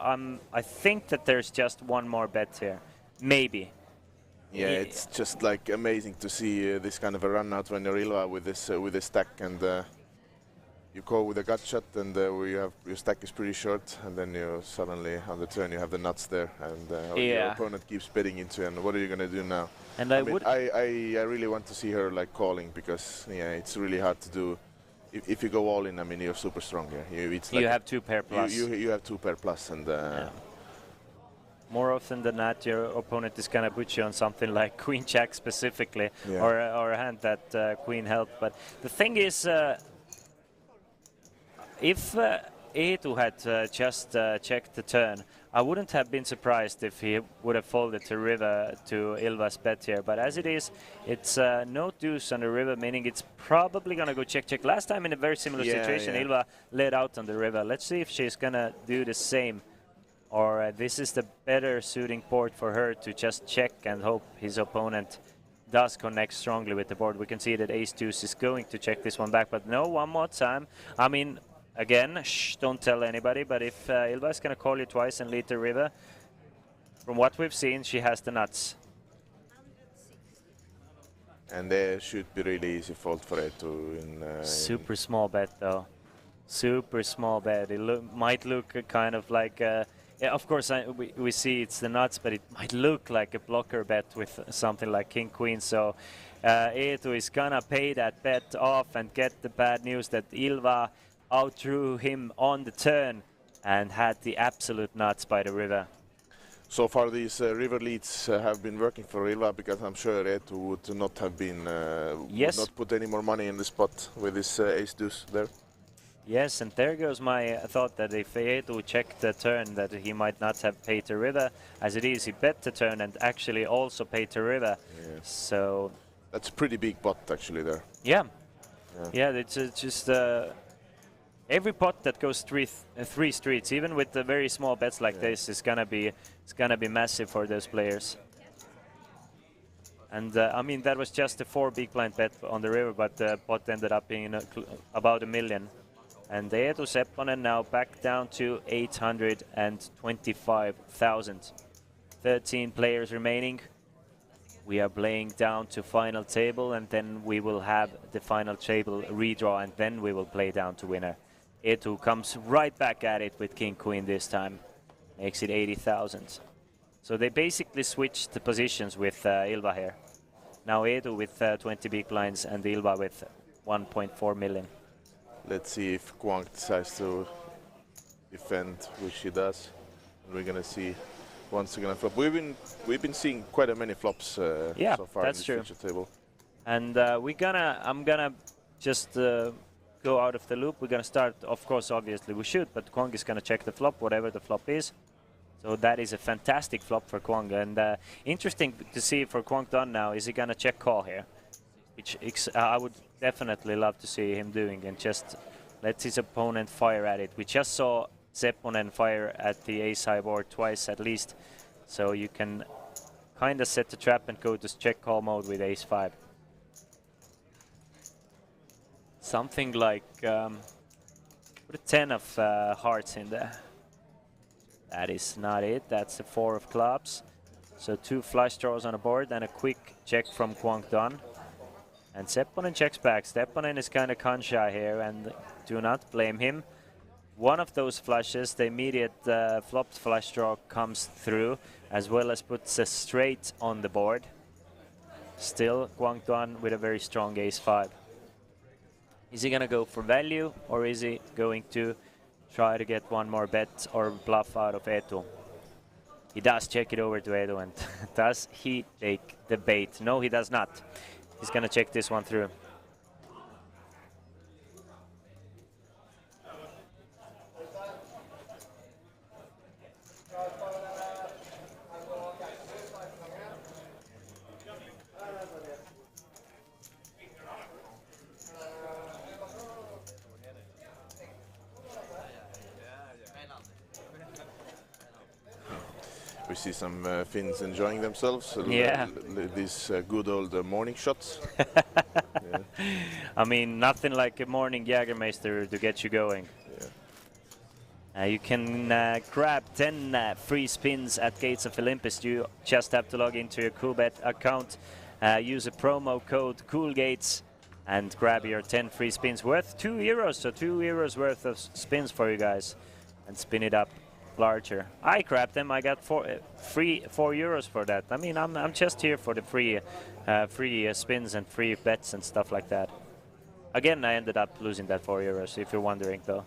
I think that there's just one more bet here, maybe. Yeah, it's just like amazing to see this kind of a run out when you're Ilva with this stack, and you call with a gut shot, and your stack is pretty short, and then you suddenly on the turn you have the nuts there, and your opponent keeps betting into, and what are you gonna do now? And I really want to see her like calling, because it's really hard to do. If you go all in, I mean, you're super strong here. You have 2 pair plus. You have 2 pair plus, and more often than not, your opponent is gonna put you on something like Queen Jack specifically, or a hand that Queen helped. But the thing is, if Eetu had just checked the turn, I wouldn't have been surprised if he would have folded to river to Ilva's bet here. But as it is, it's no deuce on the river, meaning it's probably gonna go check. Last time in a very similar situation, Ilva led out on the river. Let's see if she's gonna do the same, or this is the better suiting board for her to just check and hope his opponent does connect strongly with the board. We can see that ace-deuce is going to check this one back, but no, one more time. I mean, again, don't tell anybody, but if Ilva is going to call you twice and lead the river, from what we've seen, she has the nuts. And there should be really easy fold for it to super small bet, though. Super small bet. It might look kind of like of course, we see it's the nuts, but it might look like a blocker bet with something like king queen. So Eetu is gonna pay that bet off and get the bad news that Ilva outdrew him on the turn and had the absolute nuts by the river. So far these river leads have been working for Ilva, because I'm sure Eetu would not have been, Yes. would not put any more money in the spot with this ace deuce there. Yes, and there goes my thought that if Eetu checked the turn that he might not have paid the river. As it is, he bet the turn and actually also paid the river. Yeah. So That's a pretty big pot actually there. yeah, Yeah. it's just every pot that goes three streets, even with the very small bets like this, is gonna be massive for those players. And I mean, that was just a 4 big blind bet on the river, but the pot ended up being about $1 million. And Eetu Sepponen now back down to 825,000. 13 players remaining. We are playing down to final table, and then we will have the final table redraw, and then we will play down to winner. Eetu comes right back at it with King Queen this time. Makes it 80,000. So they basically switched the positions with Ilva here. Now Eetu with 20 big blinds and Ilva with 1.4 million. Let's see if Kwang decides to defend, which he does. And we're gonna see once again a flop. We've been seeing quite a many flops so far that's in true. this feature table. And I'm gonna just go out of the loop. We're gonna start, of course, obviously we should, but Kwang is gonna check the flop, whatever the flop is. So that is a fantastic flop for Kwang, and interesting to see for Kwang Don now. Is he gonna check call here? Which I would definitely love to see him doing, and just let his opponent fire at it. We just saw Sepponen fire at the ace high board twice at least, so you can kind of set the trap and go to check call mode with ace 5. Something like put a 10 of hearts in there. That is not it. That's a 4 of clubs. So 2 flush draws on a board and a quick check from Kwang Don. And Sepponen checks back. Sepponen is kind of con-shy here, and do not blame him. One of those flushes, the immediate flopped flush draw comes through, as well as puts a straight on the board. Still, Kwang Don with a very strong ace 5. Is he gonna go for value, or is he going to try to get one more bet or bluff out of Eetu? He does check it over to Eetu, and does he take the bait? No, he does not. He's gonna check this one through. We see some Finns enjoying themselves. Yeah. These good old morning shots. Yeah. I mean, nothing like a morning Jägermeister to get you going. Yeah. You can grab 10 free spins at Gates of Olympus. You just have to log into your Coolbet account, use a promo code COOLGATES, and grab your 10 free spins worth €2. So €2 worth of spins for you guys, and spin it up larger. I grabbed them. I got €4 for that. I mean, I'm just here for the free spins and free bets and stuff like that. Again, I ended up losing that €4, if you're wondering though.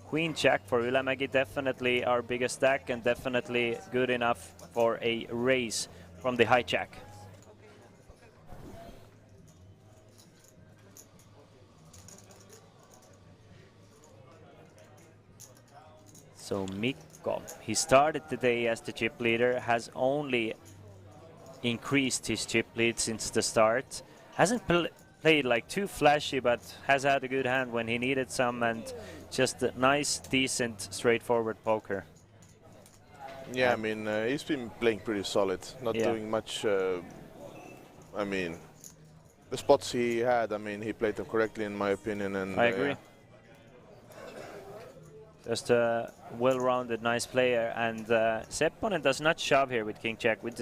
Queen Jack for Ylämäki, definitely our biggest stack, and definitely good enough for a raise from the hijack. So Mikko, he started the day as the chip leader, has only increased his chip lead since the start. Hasn't played like too flashy, but has had a good hand when he needed some, and just a nice, decent, straightforward poker. Yeah, I mean, he's been playing pretty solid, not doing much. I mean, the spots he had, I mean, he played them correctly in my opinion. And I agree. Just a well-rounded, nice player, and Sepponen does not shove here with King Jack, which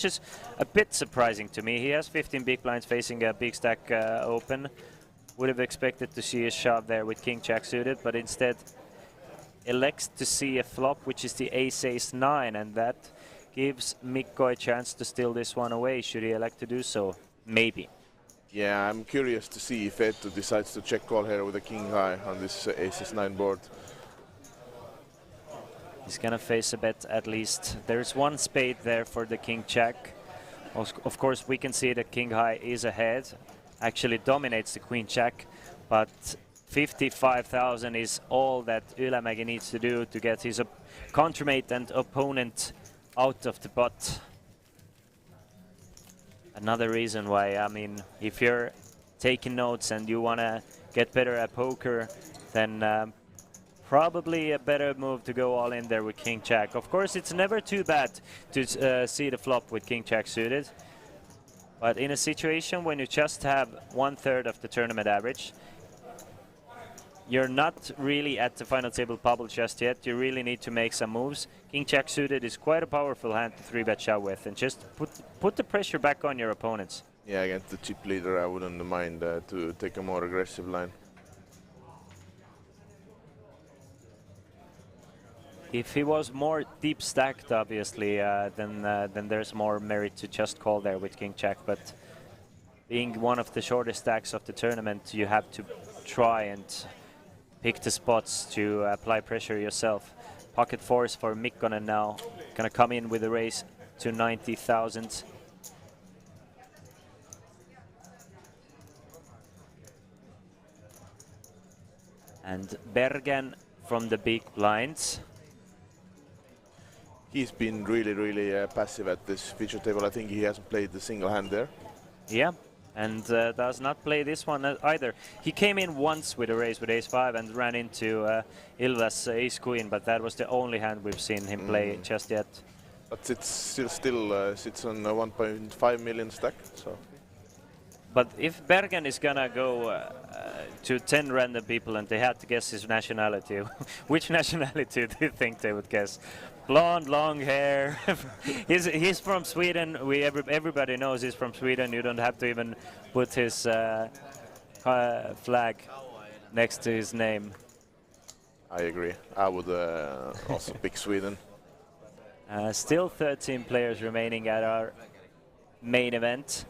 is a bit surprising to me. He has 15 big blinds facing a big stack open. Would have expected to see a shove there with King Jack suited, but instead elects to see a flop, which is the Ace-Ace-9, and that gives Mikko a chance to steal this one away, should he elect to do so. Maybe. Yeah, I'm curious to see if Eetu decides to check call here with a King High on this Ace-Ace-9 board. He's gonna face a bet at least. There's one spade there for the king jack. Of course, we can see that king high is ahead, actually dominates the queen jack, but 55,000 is all that Ylämäki needs to do to get his contremate and opponent out of the pot. Another reason why, I mean, if you're taking notes and you want to get better at poker, then probably a better move to go all in there with king jack. Of course, it's never too bad to see the flop with king jack suited, but in a situation when you just have 1/3 of the tournament average, you're not really at the final table bubble just yet. You really need to make some moves. King jack suited is quite a powerful hand to 3-bet shove with, and just put the pressure back on your opponents. Yeah, against the chip leader, I wouldn't mind to take a more aggressive line. If he was more deep stacked, obviously, then there's more merit to just call there with king jack. But being one of the shortest stacks of the tournament, you have to try and pick the spots to apply pressure yourself. Pocket fours for Mikkonen now. Gonna come in with a raise to 90,000. And Bergen from the big blinds. He's been really passive at this feature table. I think he hasn't played the single hand there. Yeah, and does not play this one either. He came in once with a raise with ace-5 and ran into Ilva's ace-queen, but that was the only hand we've seen him play just yet. But it still sits on a 1.5 million stack. So. But if Bergen is gonna go to 10 random people and they had to guess his nationality, which nationality do you think they would guess? Blonde, long hair. he's from Sweden. Everybody knows he's from Sweden. You don't have to even put his flag next to his name. I agree. I would also pick Sweden. Still 13 players remaining at our main event.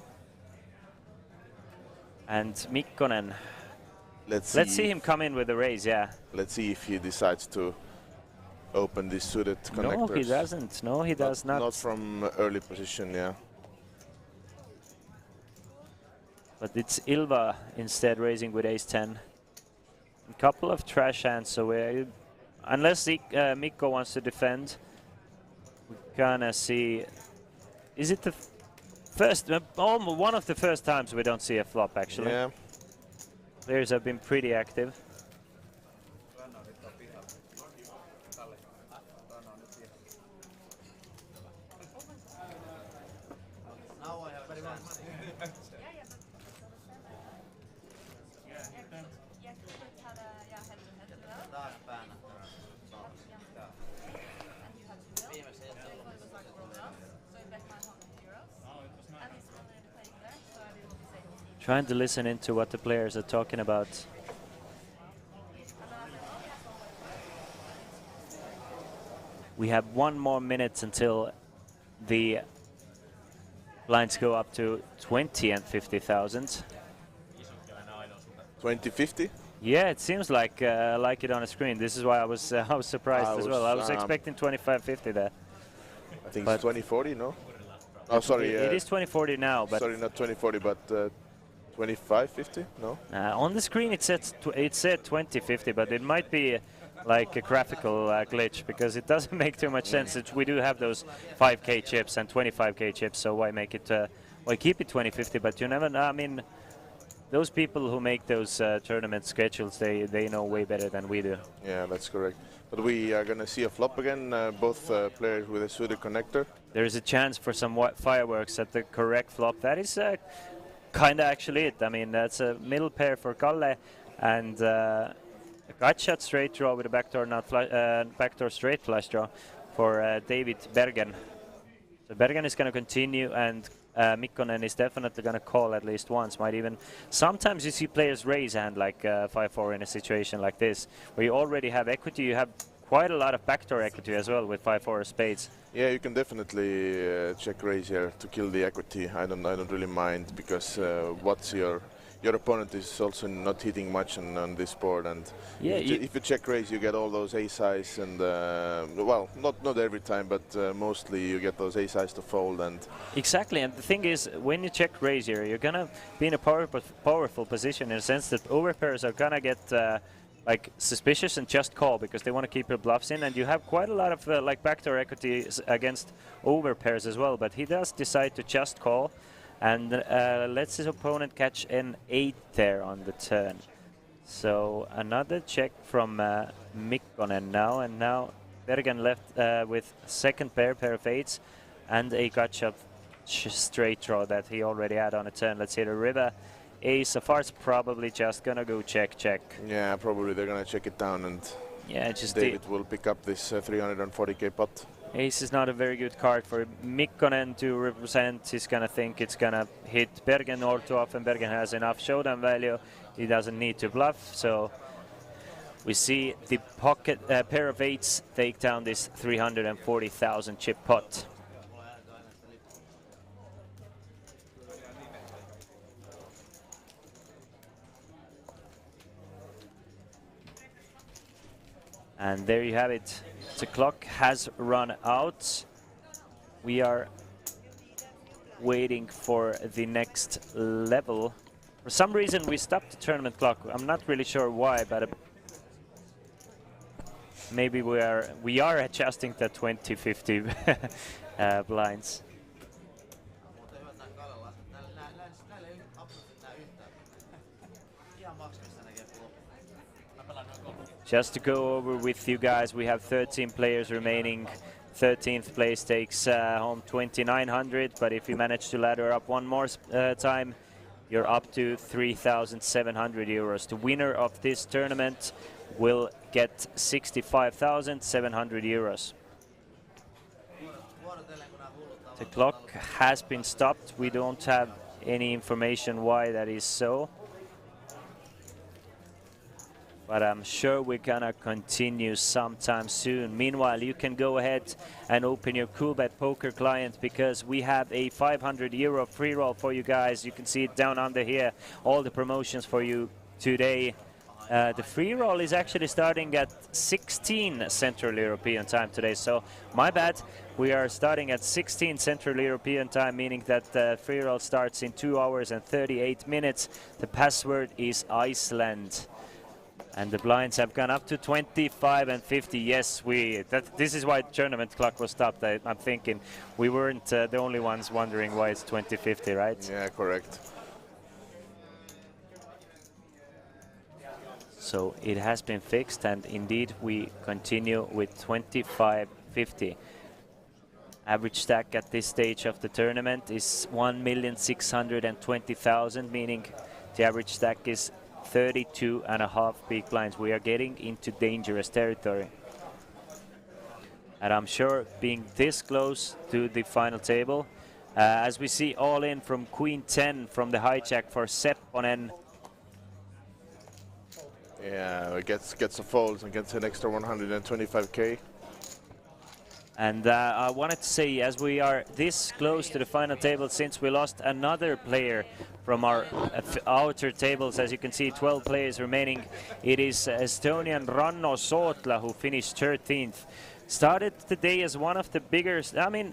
And Mikkonen. Let's see him come in with a raise, yeah. Let's see if he decides to open these suited connectors. No, he doesn't. No, he does not. Not from early position, yeah. But it's Ilva instead raising with ace-10. A couple of trash hands, so unless Mikko wants to defend, we're gonna see. Is it the first, one of the first times we don't see a flop actually? Yeah. Players have been pretty active. Trying to listen into what the players are talking about. We have 1 more minute until the blinds go up to 20 and 50,000. 2050? Yeah, it seems like it on the screen. This is why I was surprised as well. I was expecting 2550 there. I think it's 2040, no? Oh, sorry. It is 2040 now, but sorry, not 2040, but 2550? No. On the screen it said 2050, but it might be like a graphical glitch because it doesn't make too much sense. We do have those 5K chips and 25K chips, so why make it? Why keep it 2050? But you never know. I mean, those people who make those tournament schedules, they know way better than we do. Yeah, that's correct. But we are going to see a flop again, both players with a suited connector. There is a chance for some fireworks at the correct flop. That is kind of actually it. I mean, that's a middle pair for Kalle and a gut shot straight draw with a backdoor, backdoor straight flush draw for David Bergen. So Bergen is going to continue, and Mikkonen is definitely going to call at least once. Might even sometimes you see players raise a hand like 5-4 in a situation like this, where you already have equity. You have quite a lot of backdoor equity as well with 5-4 spades. Yeah, you can definitely check raise here to kill the equity. I don't really mind, because what's your your opponent is also not hitting much on this board, and Yeah, if you check raise, you get all those ace highs, and well, not every time, but mostly you get those ace highs to fold. And exactly, and the thing is, when you check raise here, you're gonna be in a powerful position in the sense that overpairs are gonna get like suspicious and just call because they want to keep your bluffs in, and you have quite a lot of like backdoor equity against overpairs as well. But he does decide to just call, and lets his opponent catch an 8 there on the turn. So another check from Mikkonen now, and now Bergen left with second pair of 8s and a gotcha straight draw that he already had on a turn. Let's see the river. Ace so far is probably just gonna go check. yeah, probably they're gonna check it down, and Yeah, just David will pick up this 340k pot. Ace is not a very good card for Mikkonen to represent. He's gonna think it's gonna hit Bergen all too often. Bergen has enough showdown value. He doesn't need to bluff, so we see the pocket pair of 8s take down this 340,000 chip pot. And there you have it. The clock has run out. We are waiting for the next level. For some reason we stopped the tournament clock. I'm not really sure why, but maybe we are adjusting the 2050 blinds. Just to go over with you guys, we have 13 players remaining. 13th place takes home 2,900, but if you manage to ladder up one more time, you're up to 3,700 euros. The winner of this tournament will get 65,700 euros. The clock has been stopped. We don't have any information why that is so, but I'm sure we're gonna continue sometime soon. Meanwhile, you can go ahead and open your Coolbet poker client because we have a 500 euro free roll for you guys. You can see it down under here, all the promotions for you today. The free roll is actually starting at 16 Central European time today, so my bad. We are starting at 16 Central European time, meaning that the free roll starts in 2 hours and 38 minutes. The password is Iceland. And the blinds have gone up to 25 and 50. Yes, this is why the tournament clock was stopped. I'm thinking we weren't the only ones wondering why it's 2050, right? Yeah, correct. So it has been fixed, and indeed we continue with 2550. Average stack at this stage of the tournament is 1,620,000, meaning the average stack is 32.5 big blinds. We are getting into dangerous territory. And I'm sure being this close to the final table, as we see all in from Queen 10 from the hijack for Sepponen. Yeah, gets a fold and gets an extra 125k. And I wanted to say, as we are this close to the final table, since we lost another player from our outer tables, as you can see, 12 players remaining, it is Estonian Ranno Sootla who finished 13th. Started the day as one of the bigger, I mean,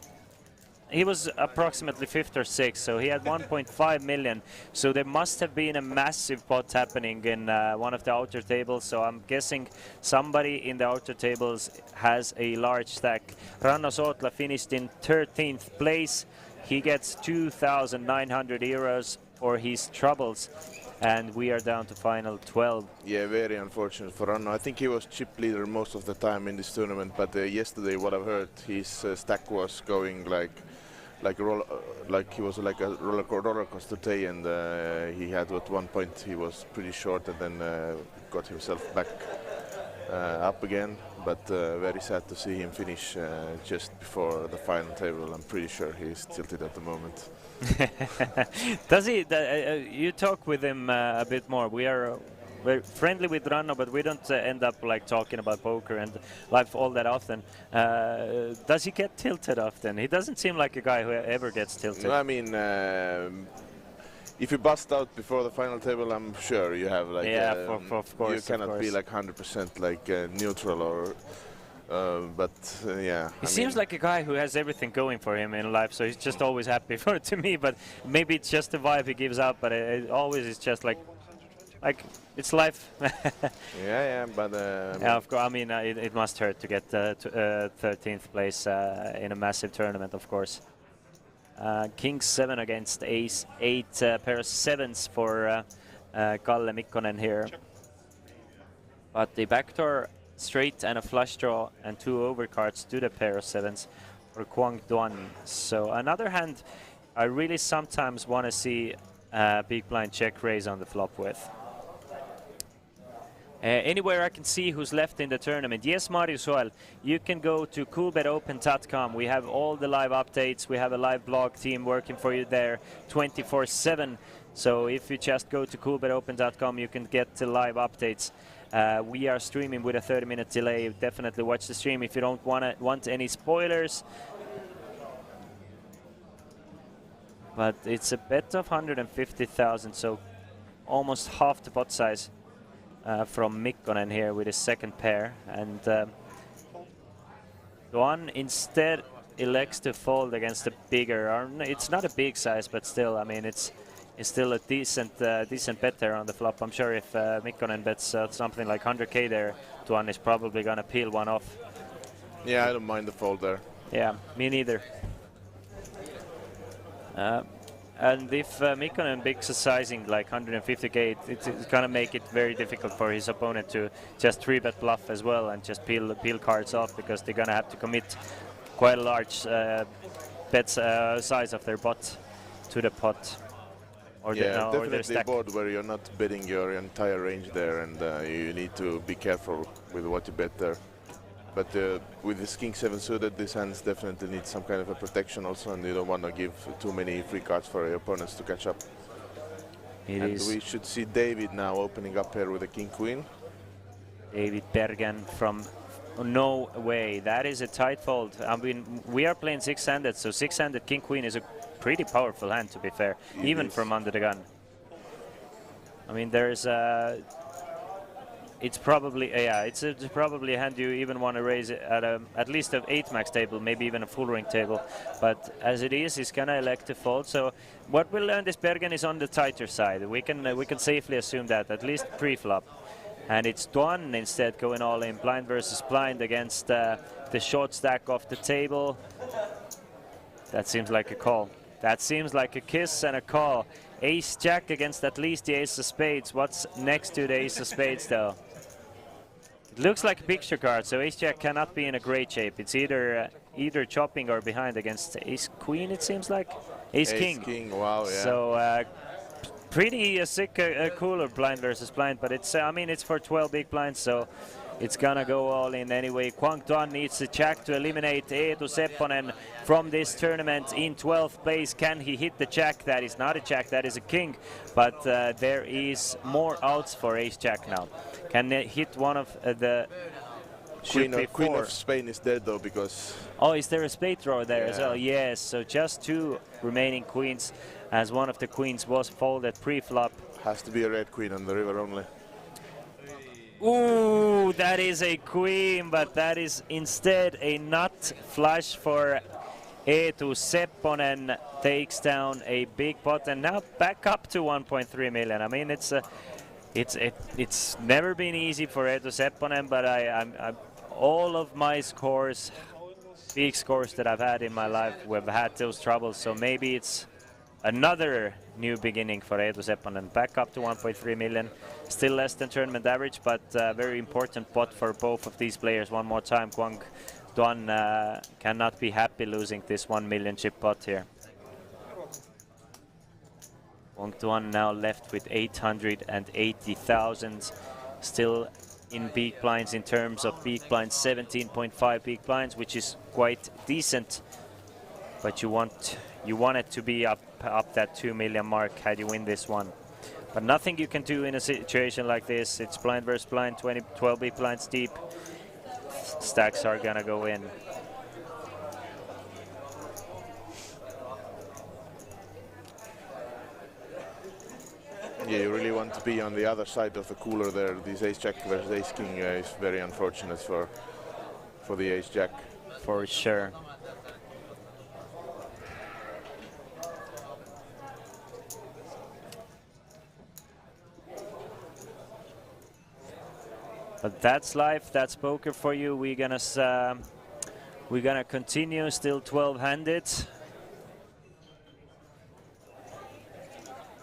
he was approximately 5th or 6th, so he had 1.5 million. So there must have been a massive pot happening in one of the outer tables. So I'm guessing somebody in the outer tables has a large stack. Ranno Sootla finished in 13th place. He gets 2,900 euros for his troubles. And we are down to final 12. Yeah, very unfortunate for Ranno. I think he was chip leader most of the time in this tournament, but yesterday, what I've heard, his stack was going like he was like a roller coaster day, and he had at one point he was pretty short, and then got himself back up again. But very sad to see him finish just before the final table. I'm pretty sure he's tilted at the moment. Does he? You talk with him a bit more. We're friendly with Ranno, but we don't end up like talking about poker and life all that often. Does he get tilted often? He doesn't seem like a guy who ever gets tilted. No, I mean, if you bust out before the final table, I'm sure you have like of course, you cannot be like 100% like neutral or but yeah. He seems like a guy who has everything going for him in life, so he's just always happy for it to me. But maybe it's just the vibe he gives out. But it always is just like it's life. yeah, but yeah, of course. I mean, it must hurt to get 13th place in a massive tournament, of course. King 7 against Ace 8, pair of 7s for Kalle Mikkonen here. But the backdoor straight and a flush draw and 2 overcards to the pair of 7s for Quang Duan. So another hand I really sometimes want to see big blind check raise on the flop with. Anywhere I can see who's left in the tournament. Yes, Marius Joel, you can go to coolbetopen.com. We have all the live updates. We have a live blog team working for you there 24/7. So if you just go to coolbetopen.com, you can get the live updates. We are streaming with a 30-minute delay. Definitely watch the stream if you don't want any spoilers. But it's a bet of 150,000, so almost half the pot size. From Mikkonen here with his second pair, and Duan instead elects to fold against a bigger, or it's not a big size, but still, I mean, it's still a decent bet there on the flop. I'm sure if Mikkonen bets something like 100k there, Duan is probably gonna peel one off. Yeah, I don't mind the fold there. Yeah, me neither. And if Mikkonen bigs a sizing like 150k, it's gonna make it very difficult for his opponent to just 3-bet bluff as well and just peel cards off, because they're gonna have to commit quite a large bet size of their pot to the pot. Or yeah, or their definitely stack. a board where you're not betting your entire range there, and you need to be careful with what you bet there. But with this King 7 suited, this hand definitely needs some kind of a protection also, and you don't want to give too many free cards for your opponents to catch up. We should see David now opening up here with a King Queen. David Bergen from no way. That is a tight fold. I mean, we are playing 6-handed, so 6-handed King Queen is a pretty powerful hand, to be fair, even from under the gun. I mean, there's it's probably it's probably a hand you even want to raise it at least an 8 max table, maybe even a full ring table. But as it is, he's gonna elect to fold. So what we learned is Bergen is on the tighter side. We can safely assume that, at least pre-flop. And it's Duan instead going all in, blind versus blind against the short stack off the table. That seems like a call. That seems like a kiss and a call. Ace Jack against at least the Ace of Spades. What's next to the Ace of Spades though? It looks like a picture card, so Ace Jack cannot be in a great shape. It's either chopping or behind against Ace Queen, it seems like. Ace King. Wow, yeah. So pretty sick, cooler blind versus blind, but it's I mean, it's for 12 big blinds, so it's gonna go all in anyway. Quang Duan needs a jack to eliminate Eetu Sepponen from this tournament in 12th place. Can he hit the jack? That is not a jack, that is a king. But there is more outs for Ace Jack now. Can they hit one of the Queen of Spain is dead though, because... Oh, is there a spade draw there as well? Yes, so just 2 remaining queens, as one of the queens was folded pre-flop. Has to be a red queen on the river only. Ooh, that is a queen, but that is instead a nut flush for Eetu Sepponen. Takes down a big pot and now back up to 1.3 million. I mean, it's never been easy for Eetu Sepponen, but I'm all of my scores, big scores that I've had in my life, we've had those troubles. So maybe it's another new beginning for Eetu Sepponen. Back up to 1.3 million. Still less than tournament average, but very important pot for both of these players. One more time, Quang Duan cannot be happy losing this 1 million chip pot here. Quang Duan now left with 880,000. Still in big blinds in terms of big blinds, 17.5 big blinds, which is quite decent. But you want it to be up that 2 million mark had you win this one. But nothing you can do in a situation like this. It's blind versus blind, 12 big blinds deep. Stacks are gonna go in. Yeah, you really want to be on the other side of the cooler there. This ace-jack versus ace-king is very unfortunate for the ace-jack. For sure. But that's life, that's poker for you. We're gonna continue, still 12-handed.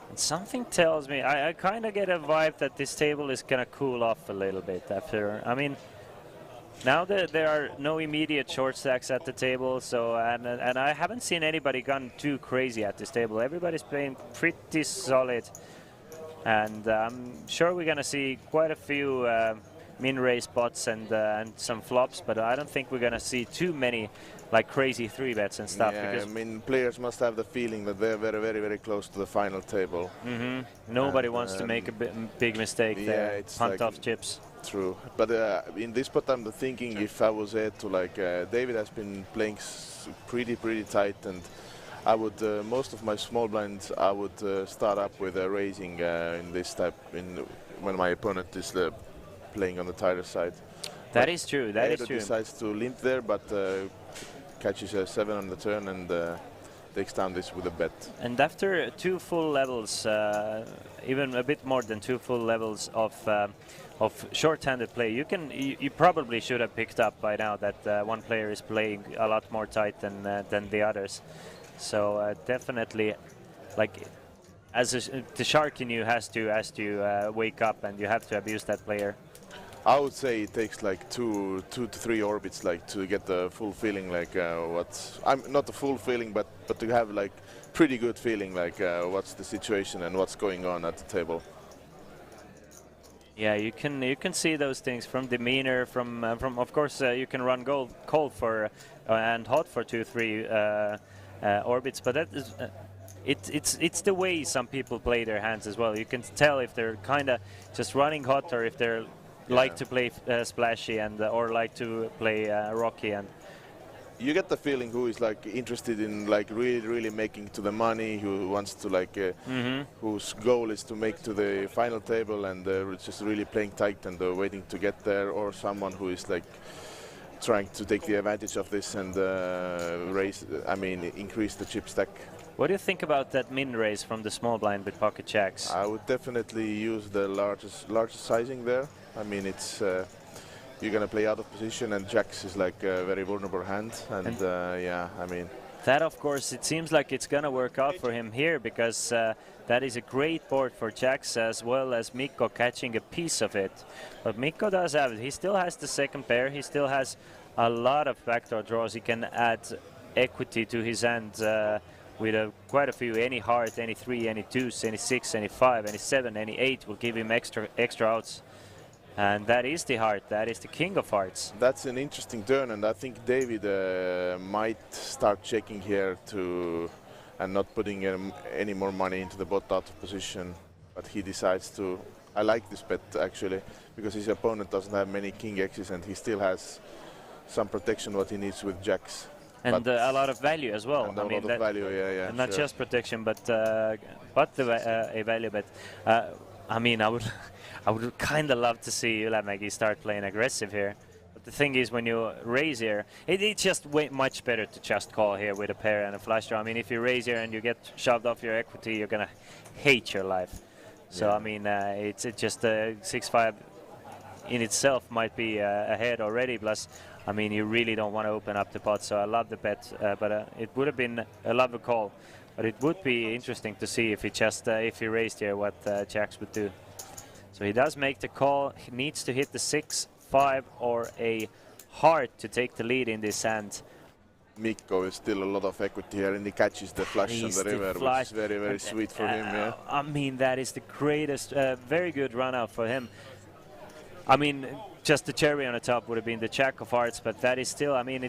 And something tells me, I kind of get a vibe that this table is gonna cool off a little bit after. I mean, now that there are no immediate short stacks at the table, so and I haven't seen anybody gone too crazy at this table. Everybody's playing pretty solid, and I'm sure we're gonna see quite a few min-raise spots and some flops, but I don't think we're gonna see too many like crazy 3-bets and stuff. Yeah, because I mean, players must have the feeling that they're very, very, very close to the final table. Nobody wants to make a big mistake there. It's Hunt like off chips. True, but in this spot I'm thinking if I was here to like David has been playing pretty tight, and I would most of my small blinds I would start up with raising in this type when my opponent is playing on the tighter side. That is true. That is Eder true. decides to limp there, but catches a 7 on the turn and takes down this with a bet. And after 2 full levels, even a bit more than 2 full levels of short-handed play, you probably should have picked up by now that one player is playing a lot more tight than the others. So definitely, like, the shark in you has to wake up, and you have to abuse that player. I would say it takes like two to three orbits, like to get the full feeling, like I'm not the full feeling, but to have like pretty good feeling, like what's the situation and what's going on at the table. Yeah, you can see those things from demeanor, from of course you can run cold for and hot for 2-3 orbits, but that is it's the way some people play their hands as well. You can tell if they're kind of just running hot or if they're like to play splashy and or like to play rocky, and you get the feeling who is like interested in like really making to the money, who wants to like whose goal is to make to the final table and just really playing tight and waiting to get there, or someone who is like trying to take the advantage of this and increase the chip stack. What do you think about that min raise from the small blind with pocket jacks? I would definitely use the largest sizing there. I mean, it's you're gonna play out of position, and jacks is like a very vulnerable hand, and yeah, I mean. That, of course, it seems like it's gonna work out for him here, because that is a great board for jacks, as well as Mikko catching a piece of it. But Mikko does have it. He still has the second pair. He still has a lot of backdoor draws. He can add equity to his hand with quite a few. Any heart, any 3, any 2s, any 6, any 5, any 7, any 8 will give him extra outs. And that is the heart. That is the king of hearts. That's an interesting turn, and I think David might start checking here and not putting any more money into the bot out of position. But he decides to. I like this bet actually, because his opponent doesn't have many king X's, and he still has some protection what he needs with jacks. And a lot of value as well. And a lot of value, yeah. And not just protection, but a value bet. I mean, I would kind of love to see Ylämäki start playing aggressive here. But the thing is, when you raise here, it's just way much better to just call here with a pair and a flush draw. I mean, if you raise here and you get shoved off your equity, you're gonna hate your life. So I mean, it's just 6-5 in itself might be ahead already. Plus, I mean, you really don't want to open up the pot. So I love the bet, but it would have been a love a call. But it would be interesting to see if he just if he raised here, what jacks would do. So he does make the call. He needs to hit the 6, 5, or a heart to take the lead in this hand. Mikko is still a lot of equity here, and he catches the flush on the river, which is very, very sweet for him. Yeah. I mean, that is the greatest, very good run out for him. I mean, just the cherry on the top would have been the jack of hearts, but that is still, I mean,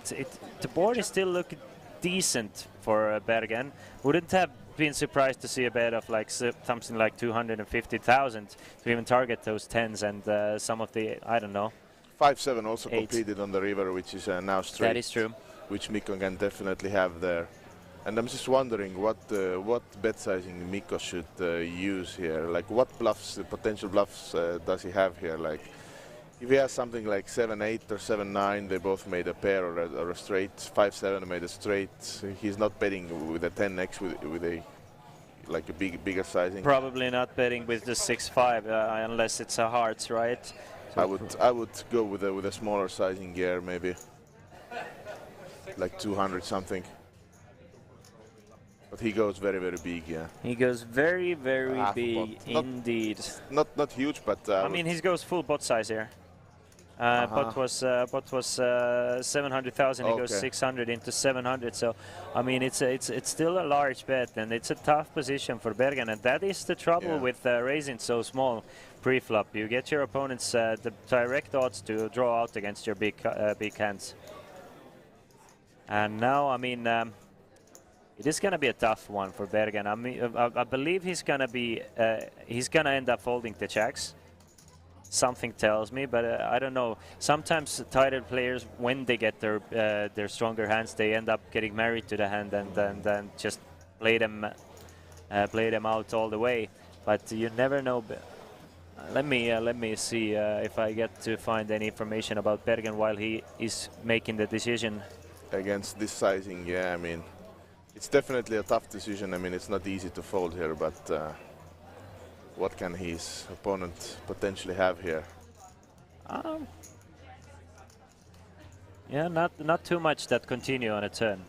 the board is still looking decent for Bergen. Wouldn't have been surprised to see a bet of like something like 250,000 to even target those 10s and some of the, I don't know. 5-7 also 8. completed on the river, which is now straight. That is true. Which Mikko can definitely have there. And I'm just wondering what bet sizing Mikko should use here. Like what bluffs, potential bluffs does he have here? Like if he has something like 7-8 or 7-9, they both made a pair or a straight. 5-7 made a straight. He's not betting with a 10x with a like a bigger sizing. Probably not betting with the 6-5 unless it's a hearts, right? So I would go with a smaller sizing gear, maybe like 200 something. But he goes very big, yeah. He goes very big not, indeed. Not huge, but I mean, he goes full pot size here. Pot was 700,000. He goes 600 into 700. So, I mean, it's still a large bet, and it's a tough position for Bergen, and that is the trouble with raising so small pre-flop. You get your opponents the direct odds to draw out against your big hands. And now, I mean, it is going to be a tough one for Bergen. I mean, I believe he's going to end up folding the jacks. Something tells me, but I don't know. Sometimes tighter players, when they get their stronger hands, they end up getting married to the hand and then just play them out all the way. But you never know. Let me see if I get to find any information about Bergen while he is making the decision. Against this sizing, yeah, I mean, it's definitely a tough decision. I mean, it's not easy to fold here, but what can his opponent potentially have here? Yeah, not too much that continue on a turn.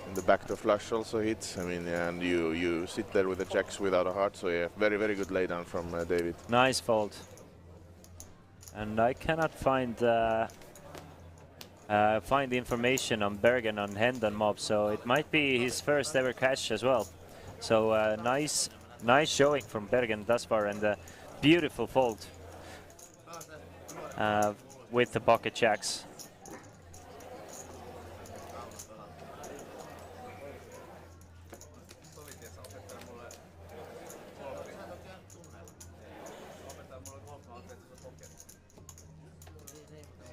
And the backdoor flush also hits. I mean, and you sit there with the jacks without a heart. So yeah, very good laydown from David. Nice fold. And I cannot find information on Bergen on Hendon mob, so it might be his first ever cash as well. So nice showing from Bergen thus far, and a beautiful fold with the pocket jacks.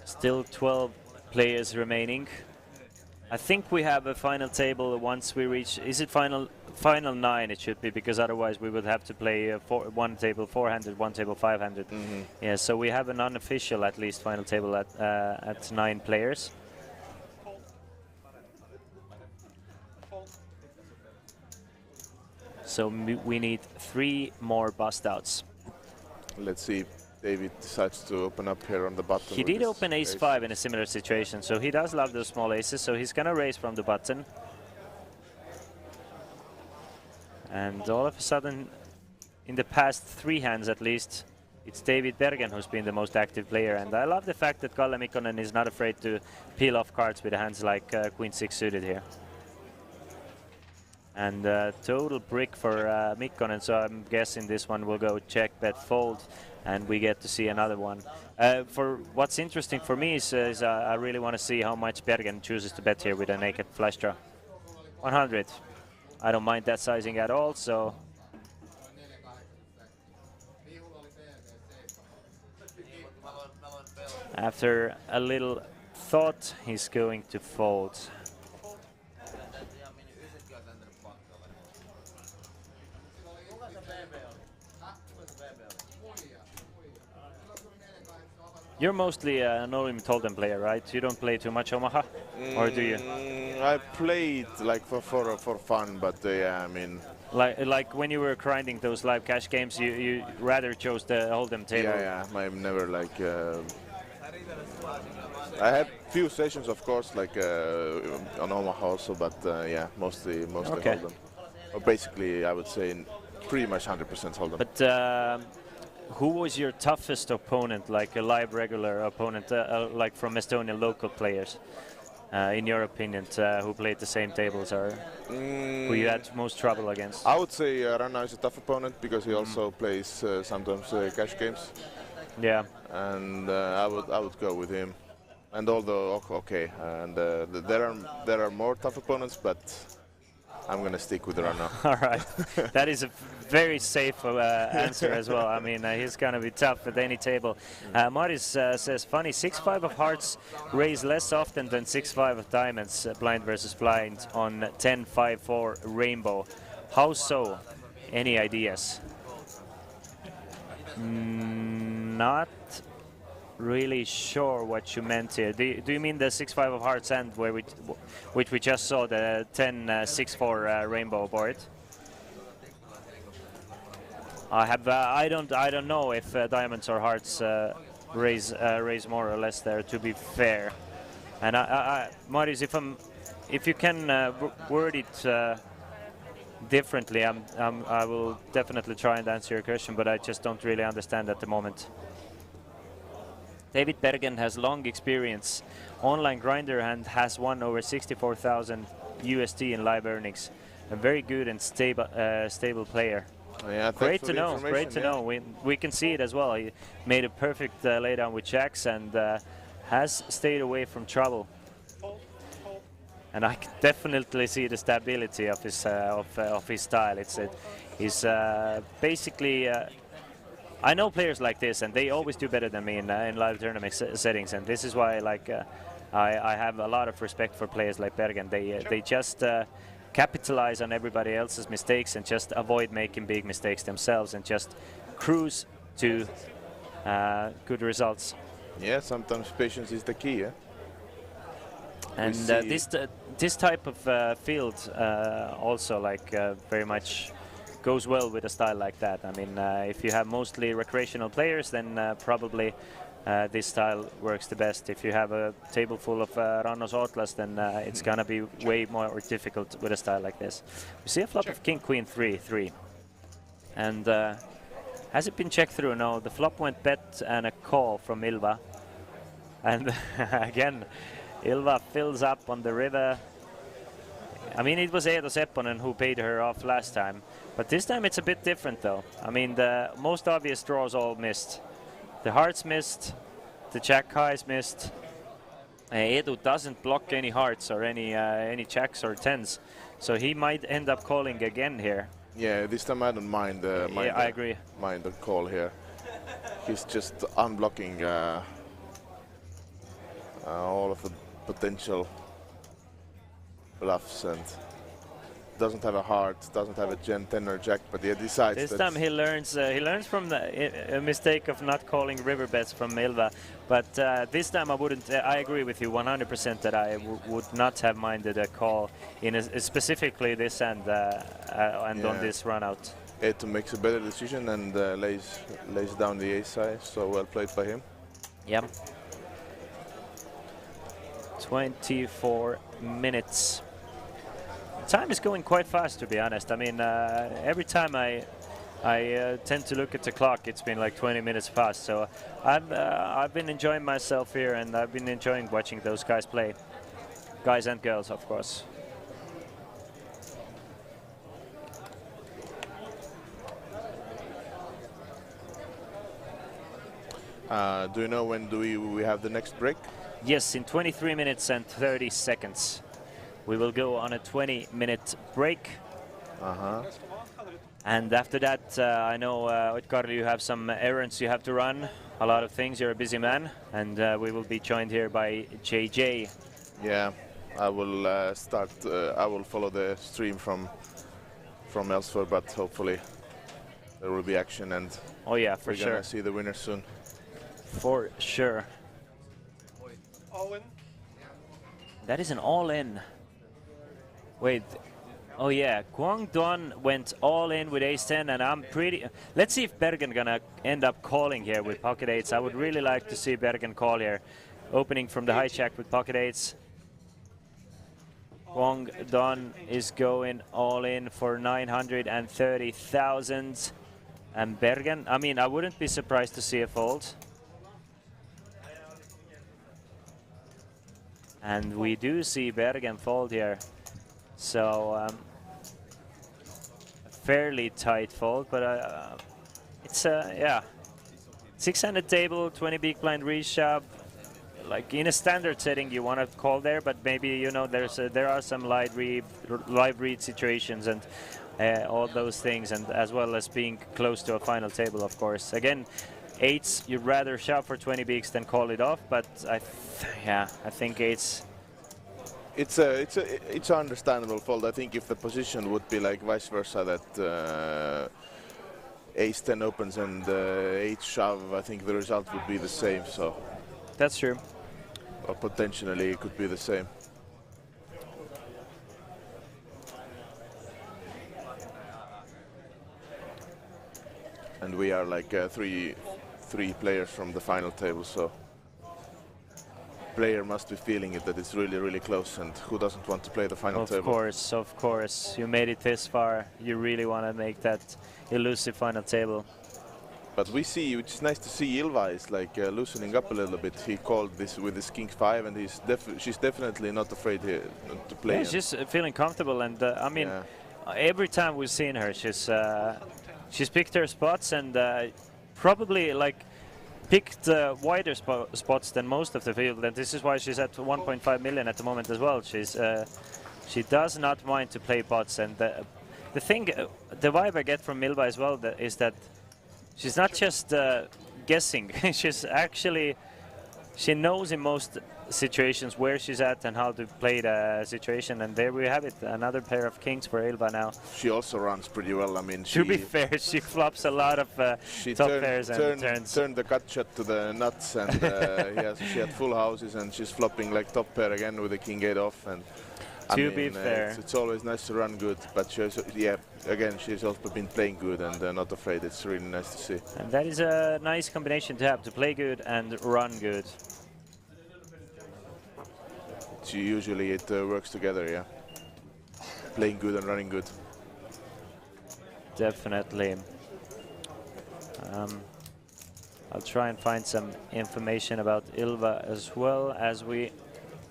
Still 12 players remaining. I think we have a final table once we reach. Is it final 9? It should be, because otherwise we would have to play one table 400, one table 500. Yeah, so we have an unofficial at least final table at 9 players. So we need 3 more bust outs. Let's see if David decides to open up here on the button. He did open ace-5 in a similar situation, so he does love those small aces, so he's gonna raise from the button. And all of a sudden, in the past 3 hands at least, it's David Bergen who's been the most active player, and I love the fact that Kalle Mikkonen is not afraid to peel off cards with hands like Queen 6 suited here. And total brick for Mikkonen, so I'm guessing this one will go check, bet, fold, and we get to see another one. For what's interesting for me is I really want to see how much Bergen chooses to bet here with a naked flush draw. 100. I don't mind that sizing at all, so... After a little thought, he's going to fold. You're mostly an Olympic Hold'em player, right? You don't play too much Omaha, or do you? I played like for fun, but yeah, I mean. Like when you were grinding those live cash games, you rather chose the Hold'em table. Yeah, I've never like. I had few sessions, of course, like on Omaha also, but yeah, mostly okay. Hold'em. Or basically, I would say pretty much 100% Hold'em. But. Who was your toughest opponent, like a live regular opponent, like from Estonian local players, in your opinion, who played the same tables, or who you had most trouble against? I would say Ranna is a tough opponent because he also plays sometimes cash games. Yeah. And I would go with him. And although okay, and there are more tough opponents, but I'm going to stick with the runner. All right, that is a very safe answer as well. I mean, he's going to be tough at any table. Maris says, funny, 6-5 of hearts raise less often than 6-5 of diamonds, blind versus blind on 10-5-4 rainbow. How so? Any ideas? Not really sure what you meant here. Do you mean the 6-5 of hearts end where which we just saw, the 10-6-4 rainbow board? I don't know if diamonds or hearts raise more or less there, to be fair. And Marius, if you can word it differently, I will definitely try and answer your question, but I just don't really understand at the moment. David Bergen has long experience, online grinder, and has won over 64,000 USD in live earnings. A very good and stable player. Yeah, great to know. Great to know. We can see it as well. He made a perfect laydown with jacks and has stayed away from trouble. And I can definitely see the stability of his style. He's basically. I know players like this, and they always do better than me in live tournament settings, and this is why I have a lot of respect for players like Bergen. They just capitalize on everybody else's mistakes and just avoid making big mistakes themselves and just cruise to good results. Yeah, sometimes patience is the key. Yeah. And this type of field also very much goes well with a style like that. I mean, if you have mostly recreational players, then probably this style works the best. If you have a table full of Rannos Outlas, then it's gonna be way more difficult with a style like this. We see a flop of King Queen 3-3, and has it been checked through? No, the flop went bet and a call from Ilva, and again, Ilva fills up on the river. I mean, it was Eedo Sepponen who paid her off last time, but this time it's a bit different though. I mean, the most obvious draws all missed. The hearts missed, the jack highs missed. Eedo doesn't block any hearts or any jacks or tens, so he might end up calling again here. Yeah, this time I don't mind. I agree. Mind the call here. He's just unblocking all of the potential bluffs and doesn't have a heart, doesn't have a gen 10 or jack, but he decides. This time he learns from the mistake of not calling river bets from Ilva, but this time I wouldn't. I agree with you 100% that I would not have minded a call in specifically this and on this run out. Eedo makes a better decision and lays down the ace high, so well played by him. Yep. 24 minutes. Time is going quite fast, to be honest. I mean, every time I tend to look at the clock, it's been like 20 minutes past. So I've been enjoying myself here, and I've been enjoying watching those guys play. Guys and girls, of course. Do you know when do we have the next break? Yes, in 23 minutes and 30 seconds. We will go on a 20-minute break. And after that, I know, Otkar, you have some errands you have to run, a lot of things, you're a busy man, and we will be joined here by JJ. Yeah, I will I will follow the stream from elsewhere, but hopefully there will be action, and oh yeah, for we're sure. gonna see the winner soon. For sure. All in. That is an all-in. Wait, oh yeah, Guangdong went all in with ace-10, and I'm pretty... Let's see if Bergen gonna end up calling here with pocket eights. I would really like to see Bergen call here. Opening from the high jack with pocket eights. Guangdong is going all in for 930,000. And Bergen, I mean, I wouldn't be surprised to see a fold. And we do see Bergen fold here. So, a fairly tight fold, but it's yeah. 600 table, 20 big blind reshove, like in a standard setting, you want to call there, but maybe, you know, there are some live read situations and all those things, and as well as being close to a final table, of course. Again, eights, you'd rather shove for 20 bigs than call it off, but I think eights. It's an understandable fold. I think if the position would be like vice versa, that ace 10 opens and 8 shove, I think the result would be the same. So that's true. Or potentially it could be the same. And we are like three players from the final table, so player must be feeling it, that it's really, really close, and who doesn't want to play the final table? Of course. You made it this far. You really want to make that elusive final table. But we see, which is nice to see, Ilva is like loosening up a little bit. He called this with his king 5, and she's definitely not afraid here to play. Yeah, she's feeling comfortable, and I mean, every time we've seen her, she's picked her spots, and probably like picked wider spots than most of the field, and this is why she's at 1.5 million at the moment as well. She does not mind to play pots, and the thing, the vibe I get from Ilva as well is that she's not just guessing. She's actually, she knows in most situations where she's at and how to play the situation, and there we have it, another pair of kings for Ilva now. She also runs pretty well. I mean, to be fair, she flops a lot of top pairs and turns. Turned the cut shot to the nuts, and she had full houses, and she's flopping like top pair again with the king 8 off. And to be fair, it's always nice to run good, but she's also been playing good and not afraid. It's really nice to see. And that is a nice combination to have, to play good and run good. Usually it works together, yeah. Playing good and running good. Definitely. I'll try and find some information about Ilva as well as we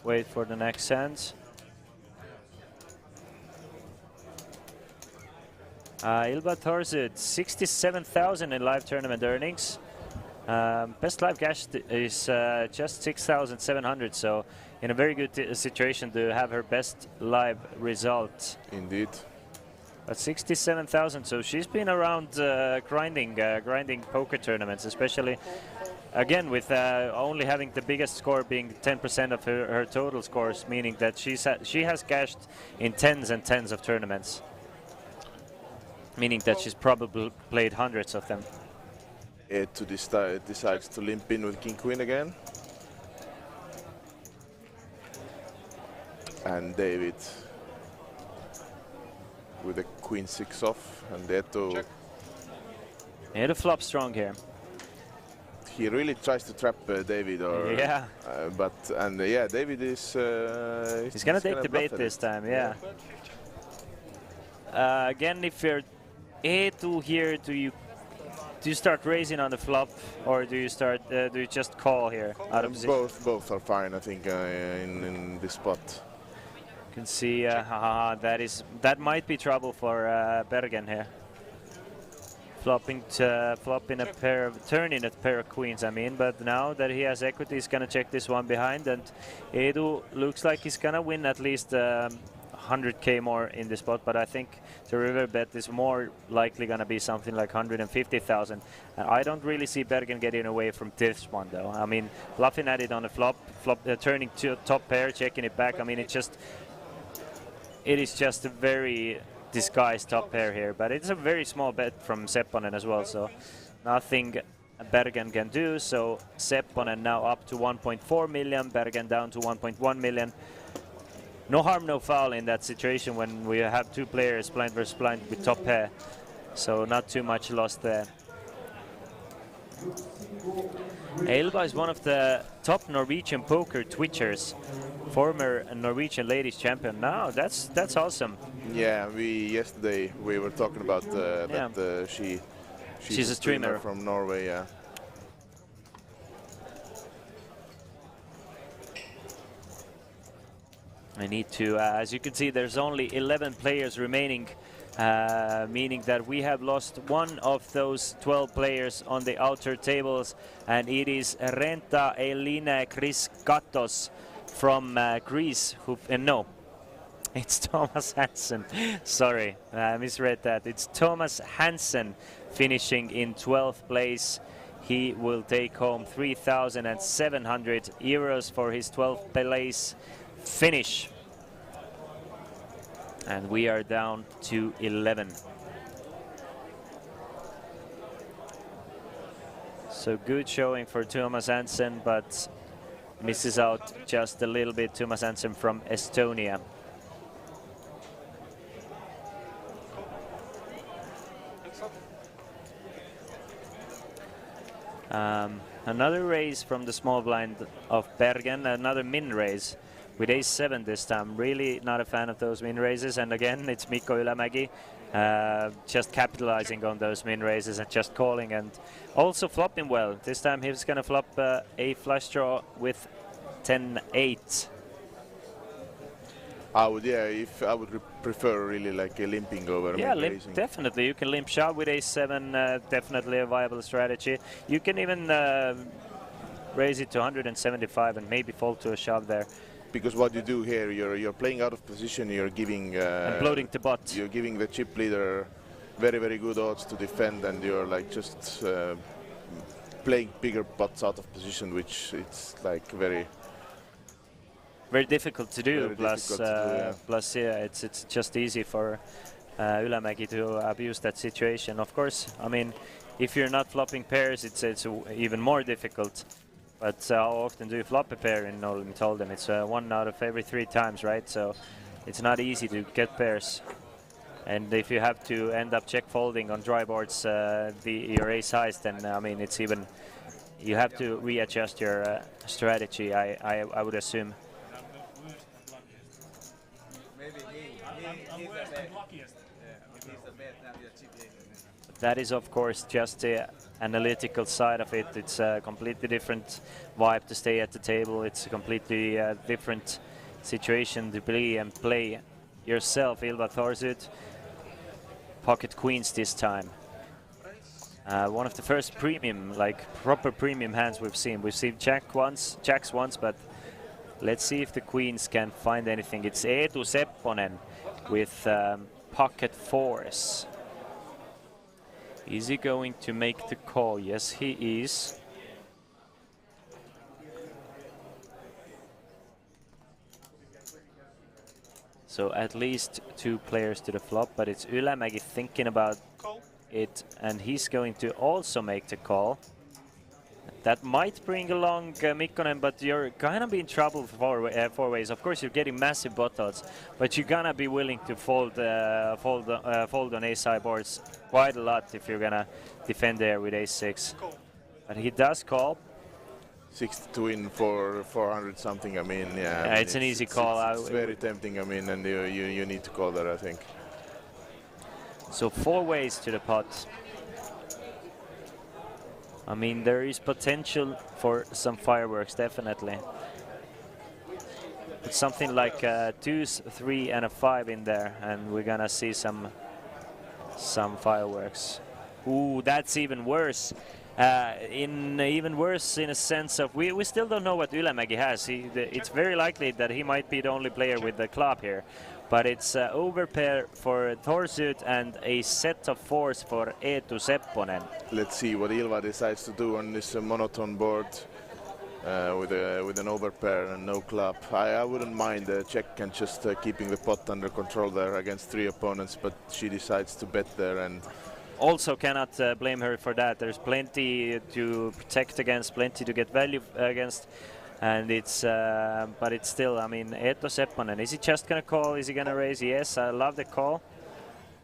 wait for the next hand. Ilva Thorsud, 67,000 in live tournament earnings. Best live cash is just 6,700, so in a very good situation to have her best live result. Indeed. But 67,000, so she's been around grinding poker tournaments, especially again with only having the biggest score being 10% of her total scores, meaning that she has cashed in tens and tens of tournaments, meaning that she's probably played hundreds of them. To decides to limp in with king queen again, and David with the queen 6 off, and Eetu. Eetu flop strong here. He really tries to trap David, or yeah. David is. He's gonna take the bait this time, yeah. Again, if you're Eetu here, do you start raising on the flop, or do you start? Do you just call here out of position? Both are fine, I think, in this spot. You can see that might be trouble for Bergen here. Flopping a pair of turning a pair of queens, I mean, but now that he has equity, he's gonna check this one behind, and Eetu looks like he's gonna win at least 100k more in this spot, but I think the river bet is more likely gonna be something like 150,000. I don't really see Bergen getting away from this one though. I mean, bluffing at it on the flop, turning to a top pair, checking it back. I mean, it is just a very disguised top pair here, but it's a very small bet from Sepponen as well, so nothing Bergen can do. So Sepponen now up to 1.4 million, Bergen down to 1.1 million. No harm, no foul in that situation when we have two players blind versus blind with top pair, so not too much lost there. Ilva is one of the top Norwegian poker twitchers, former Norwegian ladies champion. Now that's awesome. Yeah, yesterday we were talking about that she's a streamer from Norway. Yeah. I need to, as you can see, there's only 11 players remaining meaning that we have lost one of those 12 players on the outer tables, and it is Renta Elina Kriskatos from Greece, who no, it's Thomas Hansen. Sorry, I misread that. It's Thomas Hansen finishing in 12th place. He will take home 3,700 euros for his 12th place finish. And we are down to 11. So good showing for Thomas Hansen, but misses out just a little bit. Thomas Hansen from Estonia. Another raise from the small blind of Bergen, another min raise with ace-7 this time. Really not a fan of those min raises, and again it's Mikko Ylämäki just capitalizing on those min raises and just calling, and also flopping well. This time he's gonna flop a flush draw with 10-8. I would, I would prefer really like a limping over. Yeah, definitely. You can limp shove with ace-7, definitely a viable strategy. You can even raise it to 175 and maybe fall to a shove there. Because what you do here, you're playing out of position. You're giving and bloating the pot. You're giving the chip leader very, very good odds to defend, and you're like just playing bigger pots out of position, which it's like very difficult to do. Plus, it's just easy for Ylämäki to abuse that situation. Of course, I mean, if you're not flopping pairs, it's even more difficult. But how often do you flop a pair in No Limit Hold'em? It's 1 out of every 3 times, right? So it's not easy to get pairs. And if you have to end up check folding on dry boards your ace highs, then I mean, it's even, you have to readjust your strategy, I would assume. That is, of course, just the analytical side of it. It's a completely different vibe to stay at the table. It's a completely different situation to play yourself. Ilva Thorsut, pocket queens this time. One of the first premium, like proper premium hands we've seen. We've seen jacks once, but let's see if the queens can find anything. It's Eetu Sepponen with pocket fours. Is he going to make the call? Yes, he is. So at least 2 players to the flop, but it's Ylämäki thinking about it, and he's going to also make the call. That might bring along Mikkonen, but you're gonna be in trouble four ways. Of course, you're getting massive bot odds, but you're gonna be willing to fold on ace-high boards quite a lot if you're gonna defend there with ace-6. But he does call. 60 to win for 400 something. I mean, yeah. Yeah, it's an easy call. It's very tempting. I mean, and you need to call that, I think. So 4 ways to the pot. I mean, there is potential for some fireworks, definitely. Put something like 2, 3, and a 5 in there, and we're gonna see some fireworks. Ooh, that's even worse. Even worse in a sense of we still don't know what Ylämäki has. It's very likely that he might be the only player with the club here. But it's overpair for Thorsut and a set of 4s for Eetu Sepponen. Let's see what Ilva decides to do on this monotone board with an overpair and no club. I wouldn't mind check and just keeping the pot under control there against 3 opponents, but she decides to bet there, and also cannot blame her for that. There's plenty to protect against, plenty to get value against. And it's, but it's still, I mean, Eetu Sepponen, is he just gonna call? Is he gonna raise? Yes, I love the call.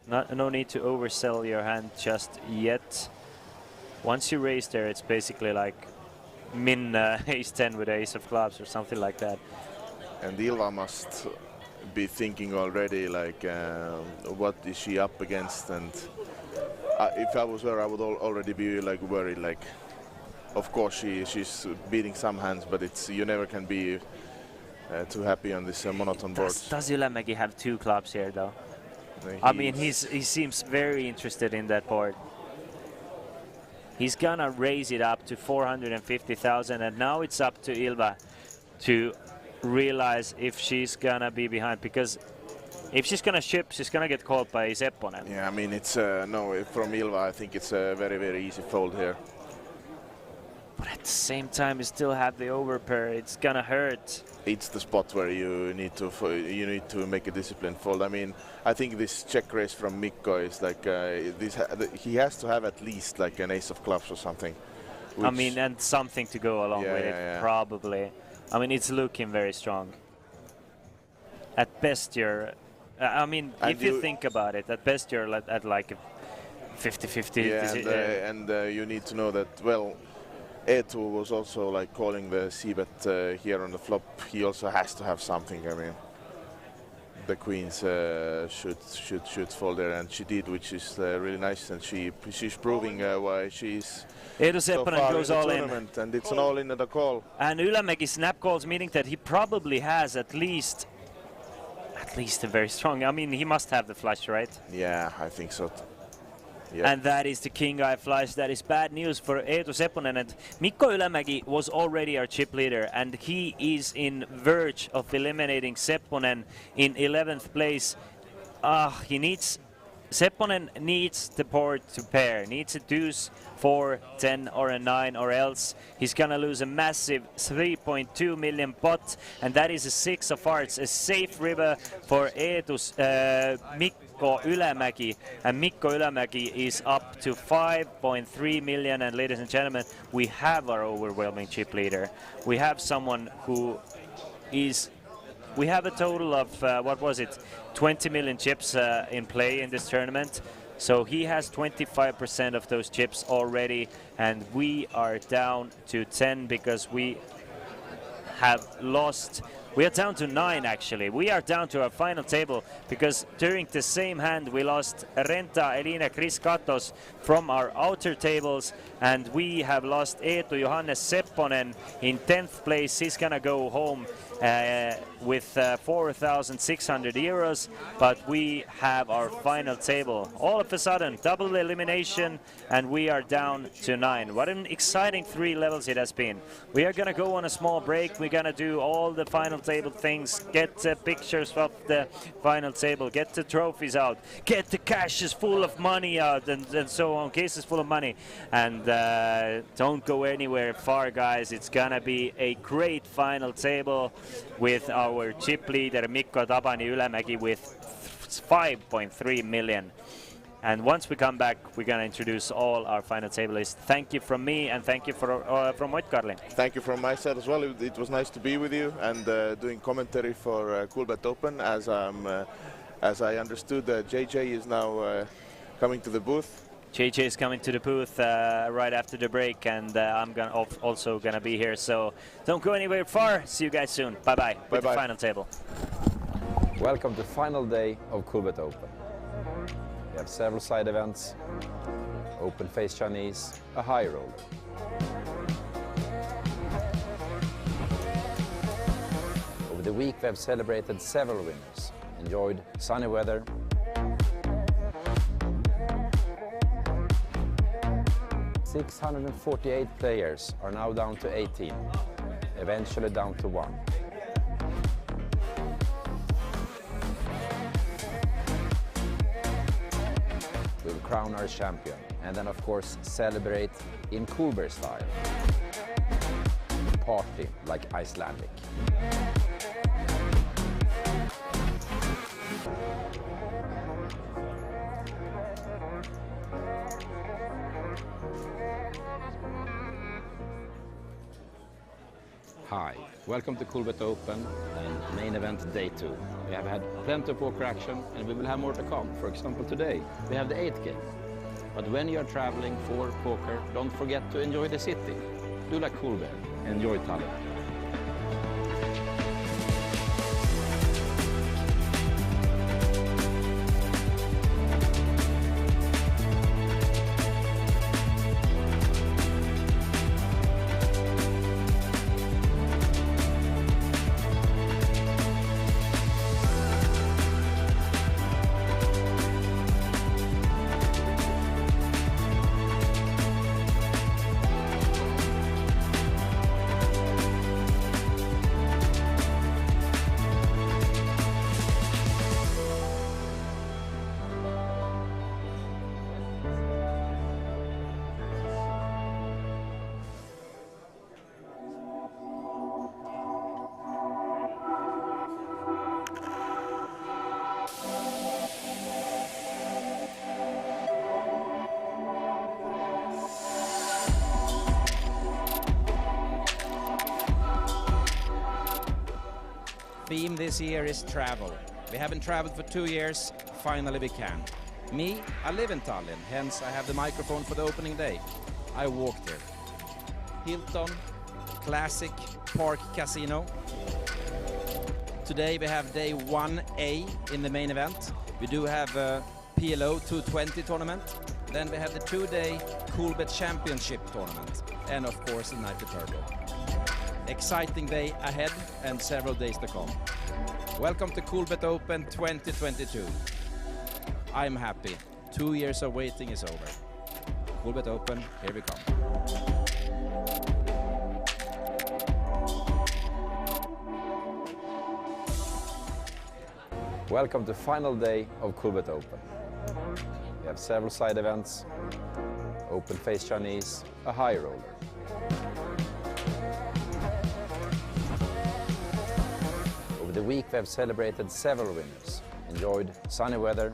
No need to oversell your hand just yet. Once you raise there, it's basically like min ace-10 with ace of clubs or something like that. And Ilva must be thinking already, like, what is she up against? And if I was her, I would already be like worried, like, of course she's beating some hands, but it's, you never can be too happy on this monotone board. Does Ylämäki have 2 clubs here though? I mean, he seems very interested in that board. He's gonna raise it up to 450,000, and now it's up to Ilva to realize if she's gonna be behind, because if she's gonna chip, she's gonna get called by Sepponen. Yeah, I mean, it's no, from Ilva, I think it's a very, very easy fold here. But at the same time, you still have the overpair. It's gonna hurt. It's the spot where you need to make a disciplined fold. I mean, I think this check raise from Mikko is like he has to have at least like an ace of clubs or something. I mean, and something to go along with it, yeah. probably. I mean, it's looking very strong. At best, you're. I mean, And if you think about it, at best you're at like a 50-50. Yeah, and you need to know that, well, Eetu was also like calling the c-bet here on the flop. He also has to have something. I mean, the queens should fold there, and she did, which is really nice. And she's proving why she's Eetu so Sepponen far goes in the all in. tournament, and it's an all in at the call. And Ylämäki snap calls, meaning that he probably has at least a very strong. I mean, he must have the flush, right? Yeah, I think so. Yeah. And that is the king eye flush. That is bad news for Eetu Sepponen. And Mikko Ylämäki was already our chip leader, and he is in verge of eliminating Sepponen in 11th place. Sepponen needs the board to pair, needs a deuce, 4, 10 or a 9, or else he's gonna lose a massive 3.2 million pot, and that is a 6 of hearts, a safe river for Eetu's Mikko Ylämäki, and Mikko Ylämäki is up to 5.3 million, and ladies and gentlemen, we have our overwhelming chip leader. We have someone who is... We have a total of, 20 million chips in play in this tournament. So he has 25% of those chips already, and we are down to 10 because we have lost. We are down to 9 actually. We are down to our final table because during the same hand we lost Renta, Elina, Chris Katos from our outer tables, and we have lost Eetu Johannes Sepponen in 10th place. He's gonna go home with 4,600 euros, but we have our final table. All of a sudden, double elimination, and we are down to 9. What an exciting 3 levels it has been. We are gonna go on a small break. We're gonna do all the final table things, get pictures of the final table, get the trophies out, get the caches full of money out, and so on, cases full of money. And don't go anywhere far, guys. It's gonna be a great final table with our chip leader Mikko Tapani Ylämäki with 5.3 million. And once we come back, we're gonna introduce all our final table list. Thank you from me, and thank you from Oit-Karli. Thank you from my side as well. It was nice to be with you and doing commentary for Coolbet Open. As I understood, JJ is now coming to the booth. JJ is coming to the booth right after the break, and I'm also gonna be here. So don't go anywhere far. See you guys soon. Bye bye. With the final table. Welcome to final day of Coolbet Open. We have several side events, open face Chinese, a high roller. Over the week we have celebrated several winners, enjoyed sunny weather, 648 players are now down to 18, eventually down to 1. We'll crown our champion and then of course celebrate in Coolbet style. Party like Icelandic. Hi, welcome to Coolbet Open and main event day 2. We have had plenty of poker action and we will have more to come. For example, today we have the 8th game. But when you are traveling for poker, don't forget to enjoy the city. Do like Coolbet, enjoy Tallinn. Theme this year is travel. We haven't traveled for 2 years, finally we can. Me, I live in Tallinn, hence I have the microphone for the opening day. I walked here. Hilton, classic park casino. Today we have day 1A in the main event. We do have a PLO 220 tournament. Then we have the 2-day Coolbet Championship tournament. And of course the Nitro Turbo. Exciting day ahead and several days to come. Welcome to Coolbet Open 2022. I'm happy. 2 years of waiting is over. Coolbet Open, here we come. Welcome to final day of Coolbet Open. We have several side events, open face Chinese, a high roller. Over the week we have celebrated several winners, enjoyed sunny weather,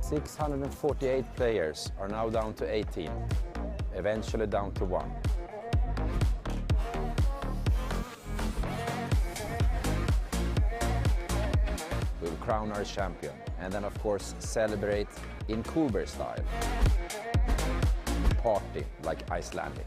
.648 players are now down to 18, eventually down to 1. We'll crown our champion and then of course celebrate in Coolbet style. Party like Icelandic.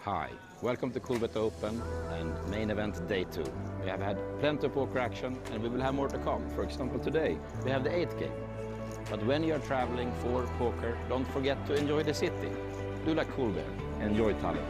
Hi, welcome to Coolbet Open and main event day 2. We have had plenty of poker action and we will have more to come. For example, today we have the 8th game. But when you are traveling for poker, don't forget to enjoy the city. Do like Coolbet, enjoy Tallinn.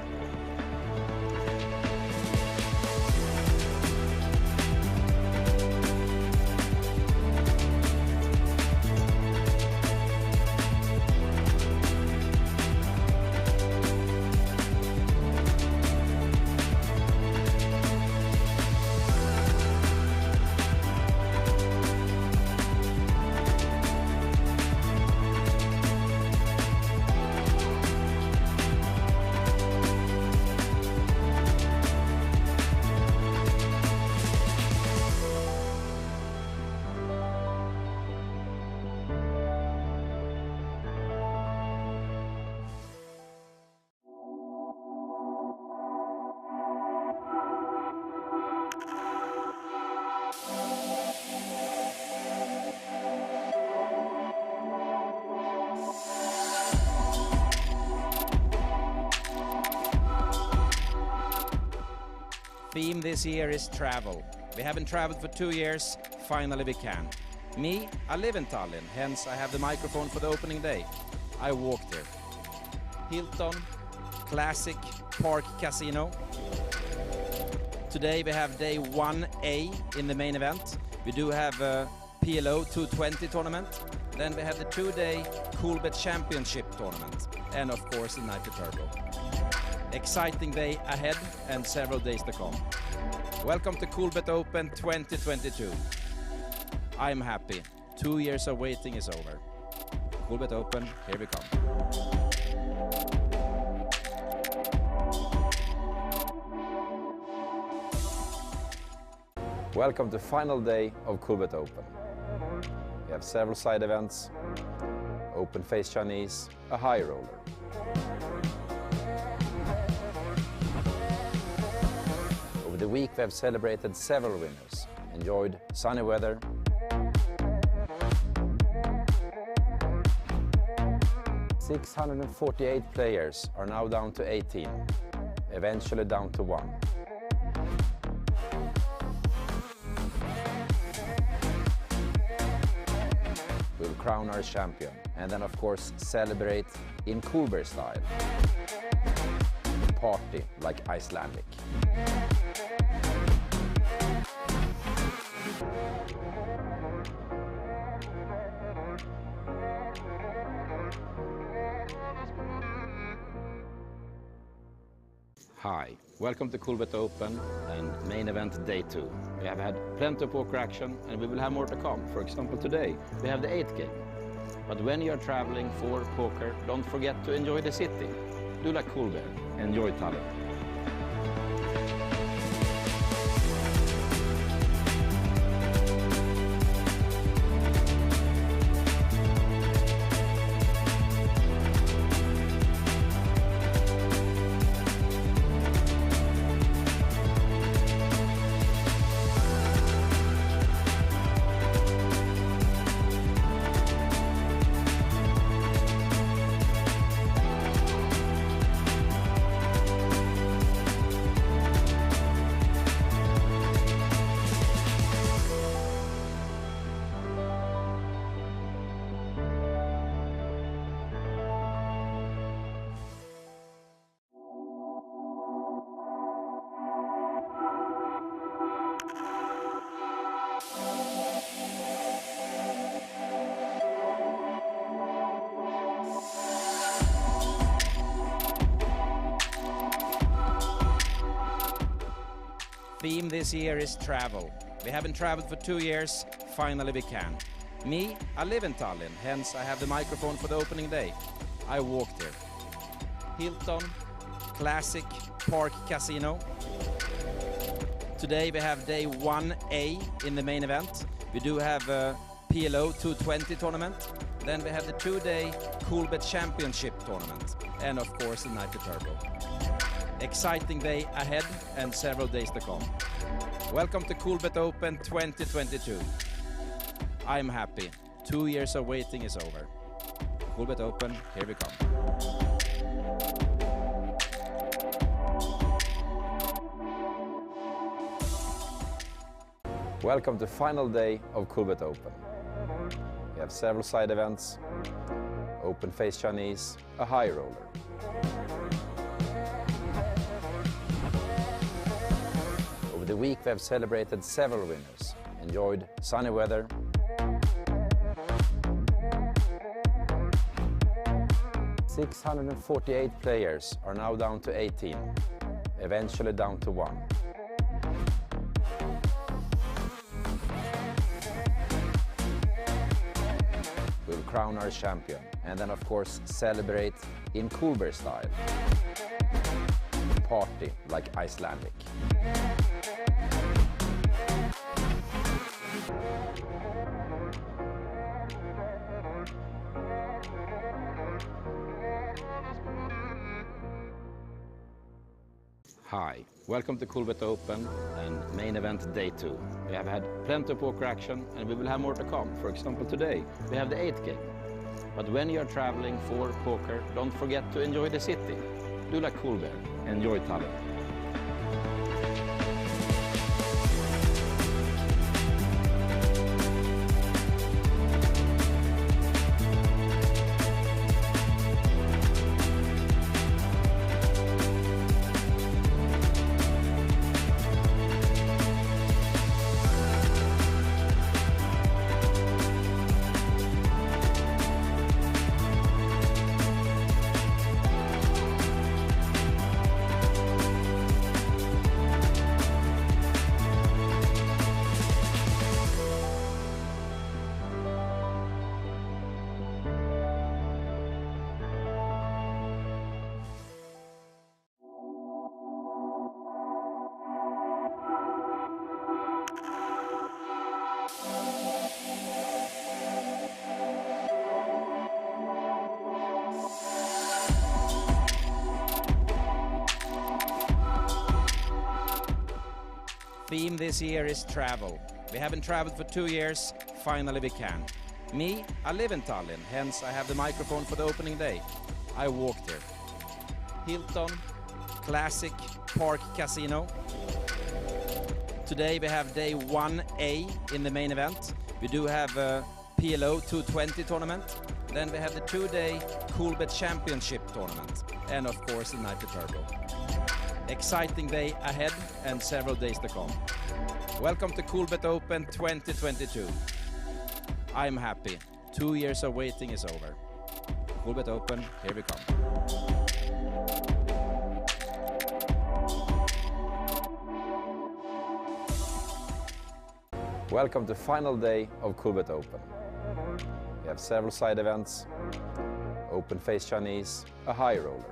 Theme this year is travel. We haven't traveled for 2 years, finally we can. Me, I live in Tallinn, hence I have the microphone for the opening day. I walked here. Hilton, classic park casino. Today we have day 1A in the main event. We do have a PLO 220 tournament. Then we have the 2-day Coolbet Championship tournament. And of course the Nitro Turbo. Exciting day ahead and several days to come. Welcome to Coolbet Open 2022. I'm happy. 2 years of waiting is over. Coolbet Open, here we come. Welcome to final day of Coolbet Open. We have several side events, open face Chinese, a high roller. Over the week we have celebrated several winners, enjoyed sunny weather, .648 players are now down to 18, eventually down to 1. We'll crown our champion and then of course celebrate in Coolbet style. Party like Icelandic. Hi, welcome to Coolbet Open and main event day 2. We have had plenty of poker action and we will have more to come. For example, today we have the 8th game. But when you are traveling for poker, don't forget to enjoy the city. Do like Coolbet, enjoy Tallinn. Theme this year is travel. We haven't traveled for 2 years, finally we can. Me, I live in Tallinn, hence I have the microphone for the opening day. I walked here. Hilton, Classic, Park Casino. Today we have day 1A in the main event. We do have a PLO 220 tournament. Then we have the 2-day Coolbet Championship tournament. And of course the Nitro Turbo. Exciting day ahead and several days to come. Welcome to Coolbet Open 2022. I'm happy. 2 years of waiting is over. Coolbet Open, here we come. Welcome to final day of Coolbet Open. We have several side events, open face Chinese, a high roller. Over the week we have celebrated several winners, enjoyed sunny weather, 648 players are now down to 18, eventually down to 1. We'll crown our champion and then of course celebrate in Coolbet style. Party like Icelandic. Hi, welcome to Coolbet Open and main event day 2. We have had plenty of poker action and we will have more to come. For example, today we have the 8th game. But when you are traveling for poker, don't forget to enjoy the city. Do like Coolbet, enjoy Tallinn. Theme this year is travel. We haven't traveled for 2 years, finally we can. Me, I live in Tallinn, hence I have the microphone for the opening day. I walked here. Hilton, Classic, Park Casino. Today we have day 1A in the main event. We do have a PLO 220 tournament. Then we have the 2-day Coolbet Championship tournament. And of course the Nitro Turbo. Exciting day ahead and several days to come. Welcome to Coolbet Open 2022. I'm happy. 2 years of waiting is over. Coolbet Open, here we come. Welcome to final day of Coolbet Open. We have several side events, open face Chinese, a high roller.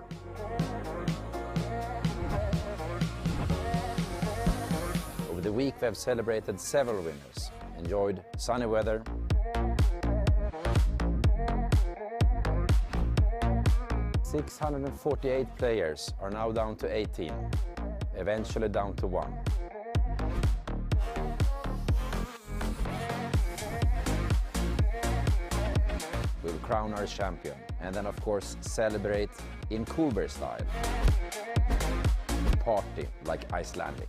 Over the week we have celebrated several winners, enjoyed sunny weather, .648 players are now down to 18, eventually down to 1. We'll crown our champion and then of course celebrate in Coolbet style. Party like Icelandic.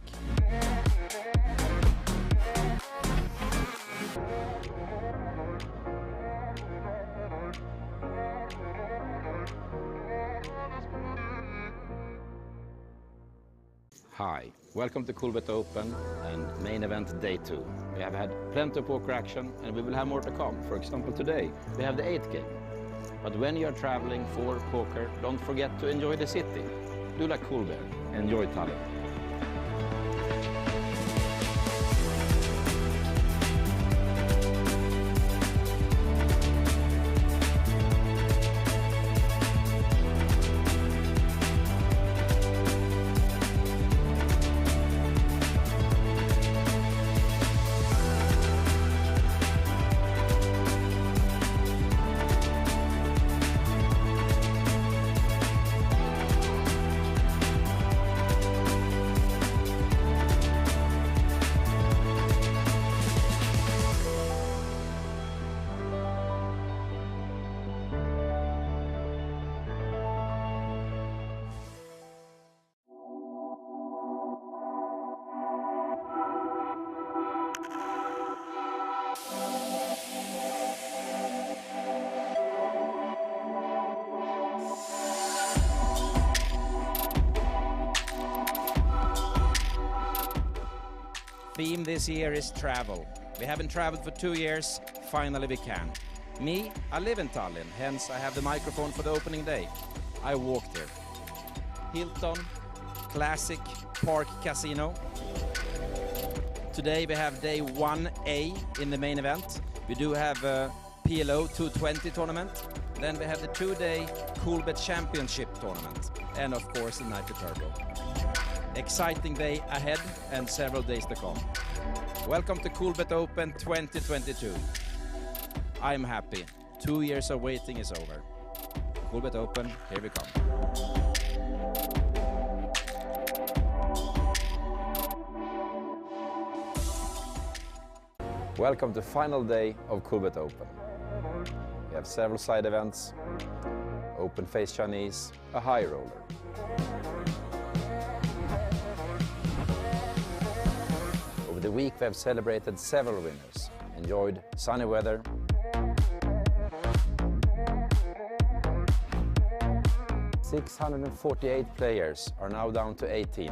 Hi, welcome to Coolbet Open and main event day 2. We have had plenty of poker action and we will have more to come. For example, today we have the 8th game. But when you are traveling for poker, don't forget to enjoy the city. Do like Coolbet, enjoy Tallinn. Theme this year is travel. We haven't traveled for 2 years, finally we can. Me, I live in Tallinn, hence I have the microphone for the opening day. I walked here. Hilton, Classic, Park Casino. Today we have day 1A in the main event. We do have a PLO 220 tournament. Then we have the 2-day Coolbet Championship tournament. And of course the Nitro Turbo. Exciting day ahead and several days to come. Welcome to Coolbet Open 2022. I'm happy. 2 years of waiting is over. Coolbet Open, here we come. Welcome to final day of Coolbet Open. We have several side events, open face Chinese, a high roller. Over the week we have celebrated several winners, enjoyed sunny weather, 648 players are now down to 18,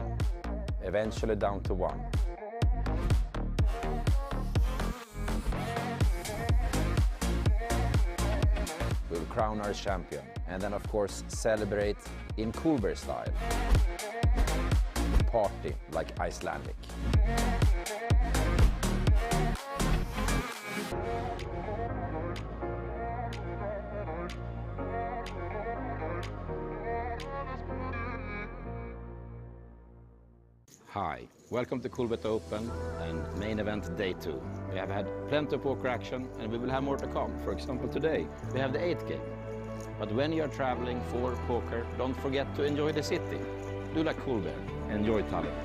eventually down to 1. We'll crown our champion and then of course celebrate in Coolbet style. Party like Icelandic. Hi, welcome to Coolbet Open and main event day 2. We have had plenty of poker action and we will have more to come. For example, today we have the 8th game. But when you are traveling for poker, don't forget to enjoy the city. Do like Coolbet, enjoy Tallinn.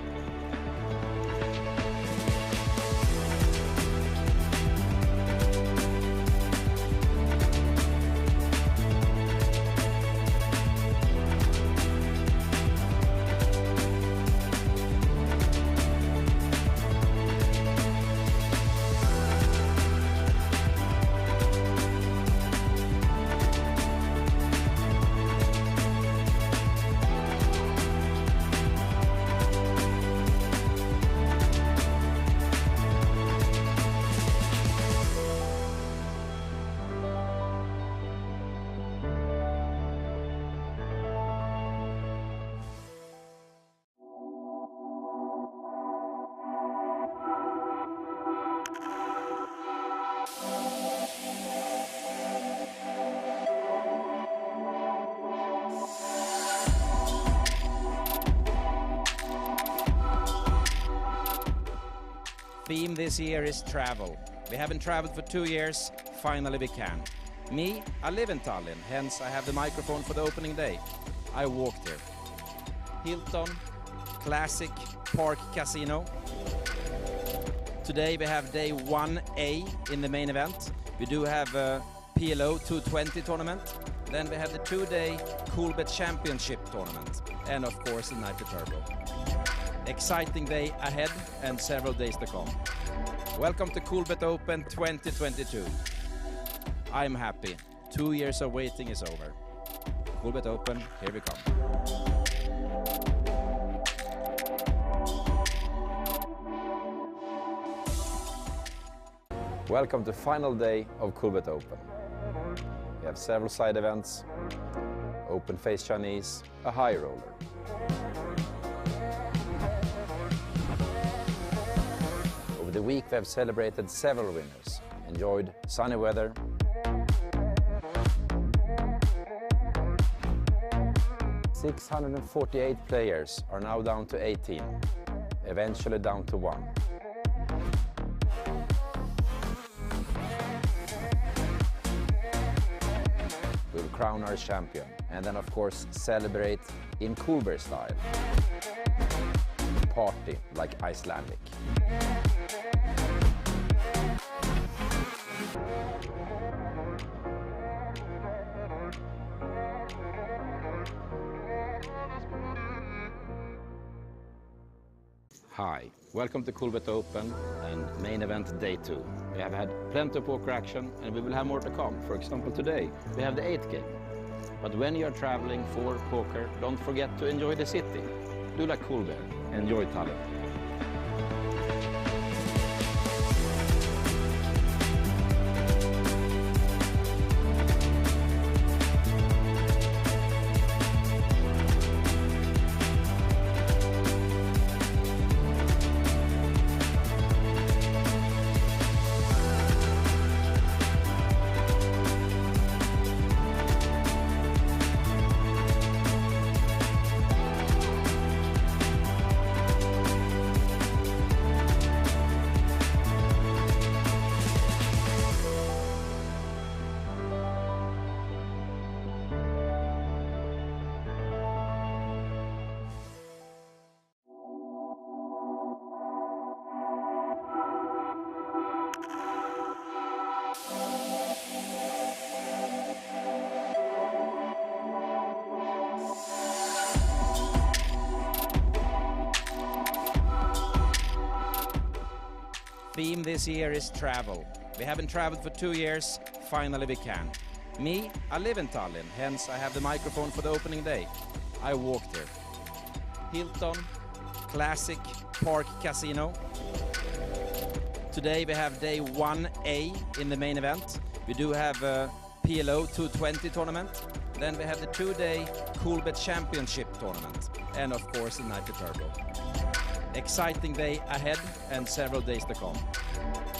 Theme this year is travel. We haven't traveled for 2 years, finally we can. Me, I live in Tallinn, hence I have the microphone for the opening day. I walked here. Hilton, Classic, Park Casino. Today we have day 1A in the main event. We do have a PLO 220 tournament. Then we have the 2-day Coolbet Championship tournament. And of course the Nitro Turbo. Exciting day ahead and several days to come. Welcome to Coolbet Open 2022. I'm happy. 2 years of waiting is over. Coolbet Open, here we come. Welcome to final day of Coolbet Open. We have several side events, open face Chinese, a high roller. Over the week we have celebrated several winners, enjoyed sunny weather, .648 players are now down to 18, eventually down to 1. We'll crown our champion and then of course celebrate in Coolbet style. Party like Icelandic. Hi, welcome to Coolbet Open and main event day 2. We have had plenty of poker action and we will have more to come. For example, today we have the 8th game. But when you are traveling for poker, don't forget to enjoy the city. Do like Coolbet, enjoy Tallinn. Theme this year is travel. We haven't traveled for 2 years, finally we can. Me, I live in Tallinn, hence I have the microphone for the opening day. I walked here. Hilton, Classic, Park Casino. Today we have day 1A in the main event. We do have a PLO 220 tournament. Then we have the 2-day Coolbet Championship tournament. And of course the Nitro Turbo. Exciting day ahead and several days to come.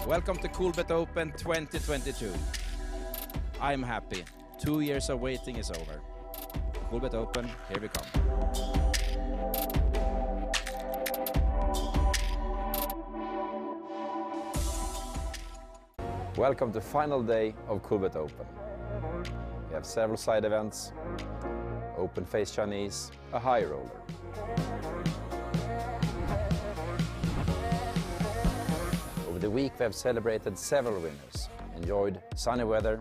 Welcome to Coolbet Open 2022. I'm happy. 2 years of waiting is over. Coolbet Open, here we come. Welcome to final day of Coolbet Open. We have several side events, open face Chinese, a high roller. Over the week we have celebrated several winners, enjoyed sunny weather,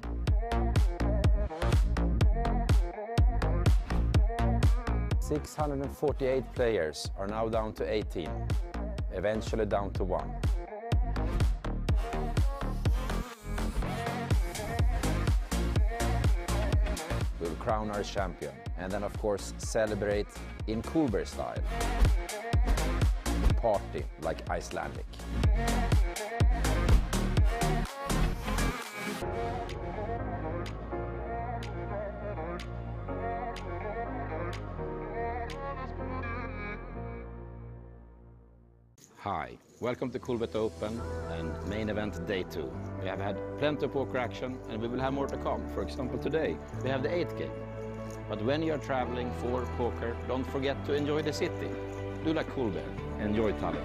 648 players are now down to 18, eventually down to 1. We'll crown our champion and then of course celebrate in Coolbet style. Party like Icelandic. Hi, welcome to Coolbet Open and main event day 2. We have had plenty of poker action and we will have more to come. For example, today we have the 8th game. But when you are traveling for poker, don't forget to enjoy the city. Do like Coolbet, enjoy Tallinn.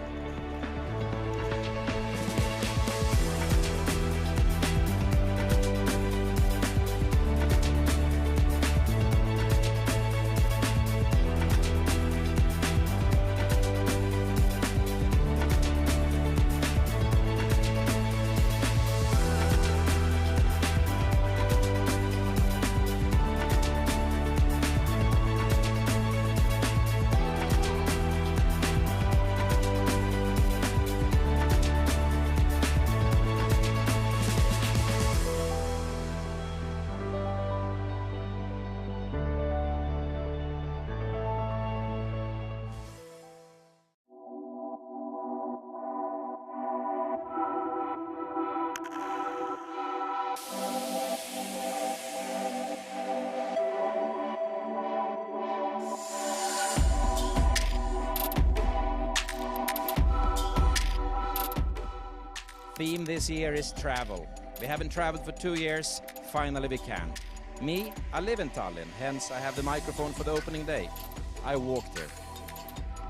Theme this year is travel. We haven't traveled for 2 years, finally we can. Me, I live in Tallinn, hence I have the microphone for the opening day. I walked here.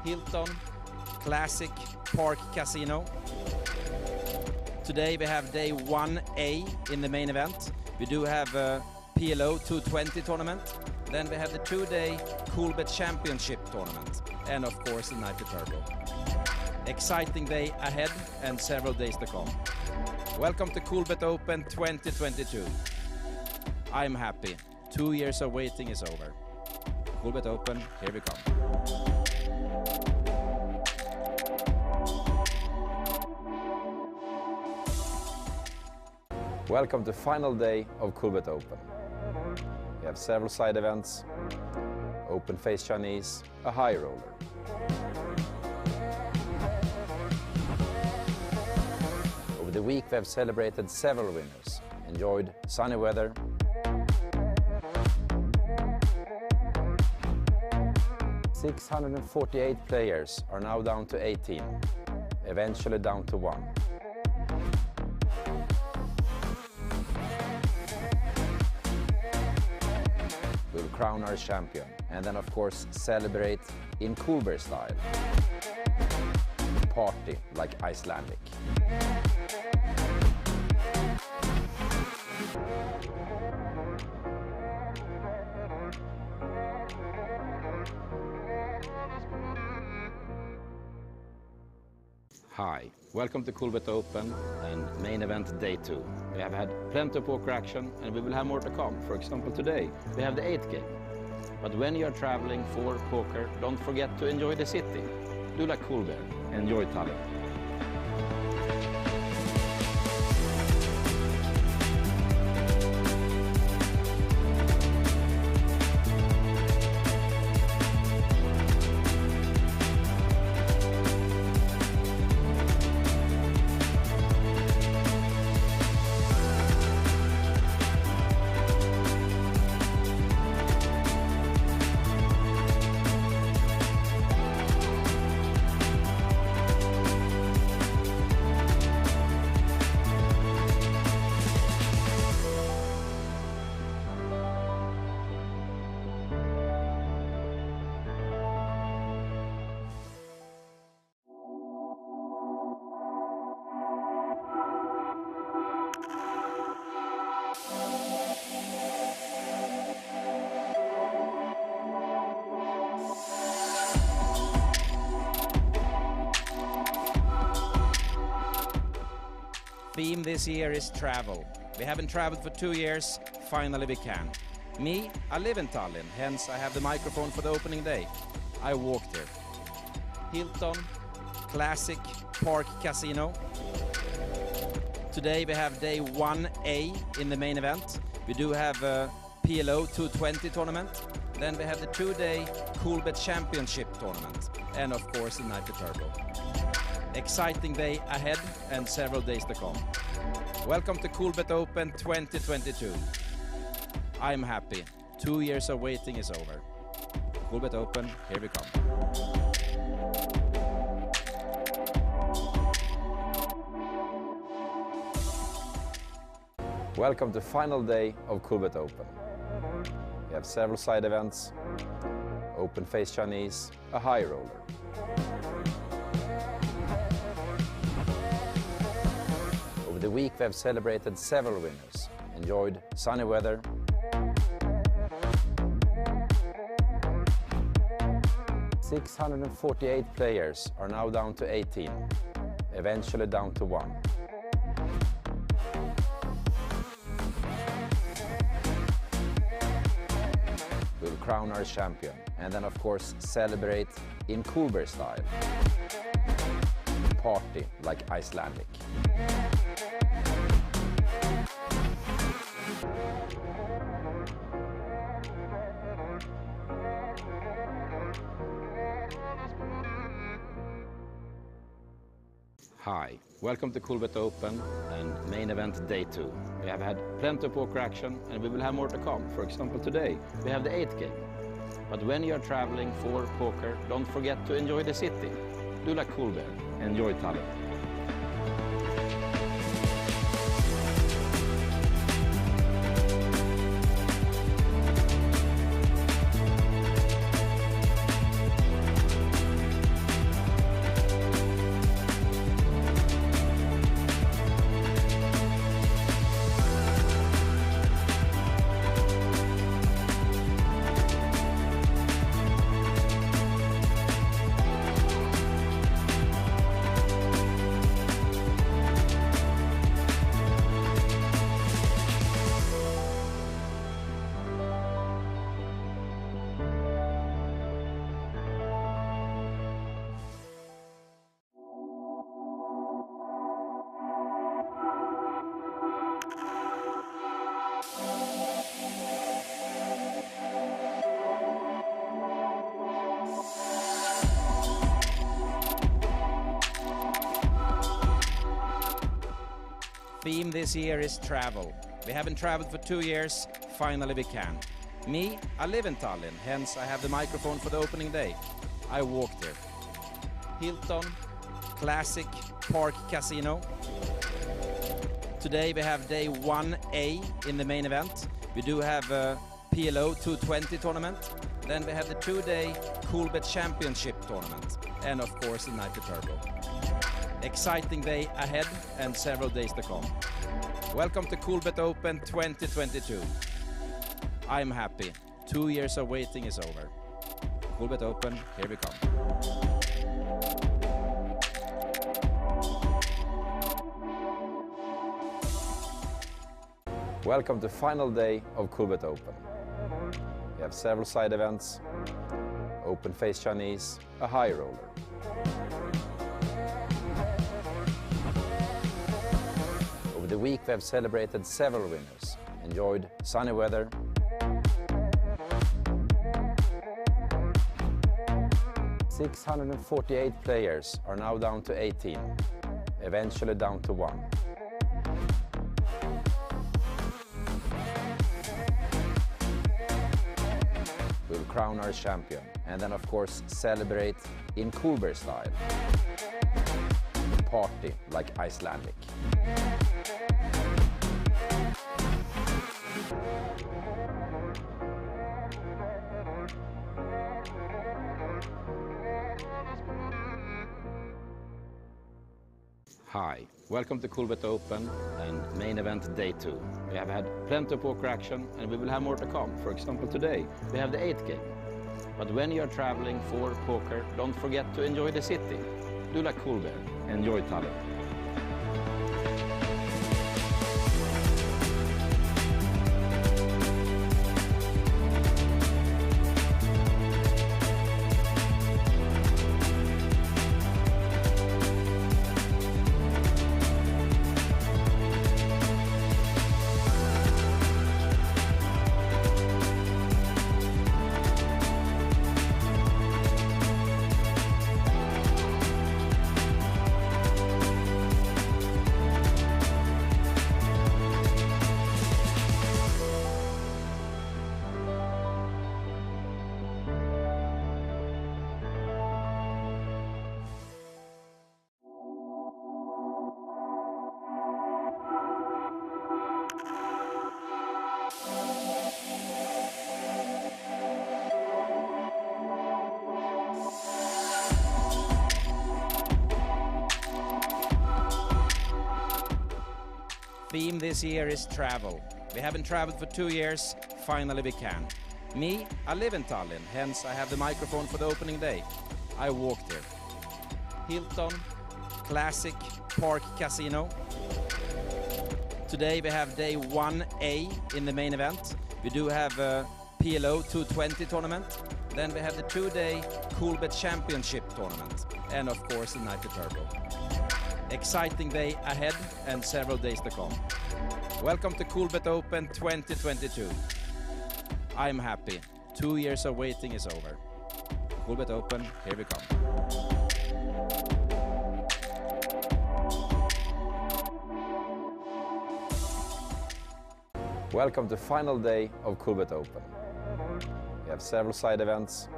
Hilton, Classic, Park Casino. Today we have day 1A in the main event. We do have a PLO 220 tournament. Then we have the 2-day Coolbet Championship tournament. And of course the Nitro Turbo. Exciting day ahead and several days to come. Welcome to Coolbet Open 2022. I'm happy. 2 years of waiting is over. Coolbet Open, here we come. Welcome to final day of Coolbet Open. We have several side events, open face Chinese, a high roller. Over the week we have celebrated several winners, enjoyed sunny weather, .648 players are now down to 18, eventually down to 1. We'll crown our champion and then of course celebrate in Coolbet style. Party like Icelandic. Hi, welcome to Coolbet Open and main event day 2. We have had plenty of poker action and we will have more to come. For example, today we have the 8th game. But when you are traveling for poker, don't forget to enjoy the city. Do like Coolbet, enjoy Tallinn. Theme this year is travel. We haven't traveled for 2 years, finally we can. Me, I live in Tallinn, hence I have the microphone for the opening day. I walked here. Hilton, Classic, Park Casino. Today we have day 1A in the main event. We do have a PLO 220 tournament. Then we have the 2-day Coolbet Championship tournament. And of course the Night Turbo. Exciting day ahead and several days to come. Welcome to Coolbet Open 2022. I'm happy. 2 years of waiting is over. Coolbet Open, here we come. Welcome to final day of Coolbet Open. We have several side events, open face Chinese, a high roller. Over the week we have celebrated several winners, enjoyed sunny weather, 648 players are now down to 18, eventually down to 1. We'll crown our champion and then of course celebrate in Coolbet style. Party like Icelandic. Hi, welcome to Coolbet Open and main event day 2. We have had plenty of poker action and we will have more to come. For example, today we have the 8th game. But when you are traveling for poker, don't forget to enjoy the city. Do like Coolbet, enjoy Tallinn. Theme this year is travel. We haven't traveled for 2 years, finally we can. Me, I live in Tallinn, hence I have the microphone for the opening day. I walked here. Hilton, Classic, Park Casino. Today we have day 1A in the main event. We do have a PLO 220 tournament. Then we have the 2-day Coolbet Championship tournament. And of course the Night Turbo. Exciting day ahead and several days to come. Welcome to Coolbet Open 2022. I'm happy. 2 years of waiting is over. Coolbet Open, here we come. Welcome to final day of Coolbet Open. We have several side events, open face Chinese, a high roller. Over the week we have celebrated several winners, enjoyed sunny weather, .648 players are now down to 18, eventually down to 1. We'll crown our champion and then of course celebrate in Coolbet style. Party like Icelandic. Hi, welcome to Coolbet Open and main event day 2. We have had plenty of poker action and we will have more to come. For example, today we have the 8th game. But when you are traveling for poker, don't forget to enjoy the city. Do like Coolbet, enjoy Tallinn. Theme this year is travel. We haven't traveled for 2 years, finally we can. Me, I live in Tallinn, hence I have the microphone for the opening day. I walked here. Hilton, classic park casino. Today we have day 1A in the main event. We do have a PLO 220 tournament. Then we have the 2-day Coolbet Championship tournament. And of course the Nitro Turbo. Exciting day ahead and several days to come. Welcome to Coolbet Open 2022. I'm happy. 2 years of waiting is over. Coolbet Open, here we come. Welcome to final day of Coolbet Open. We have several side events,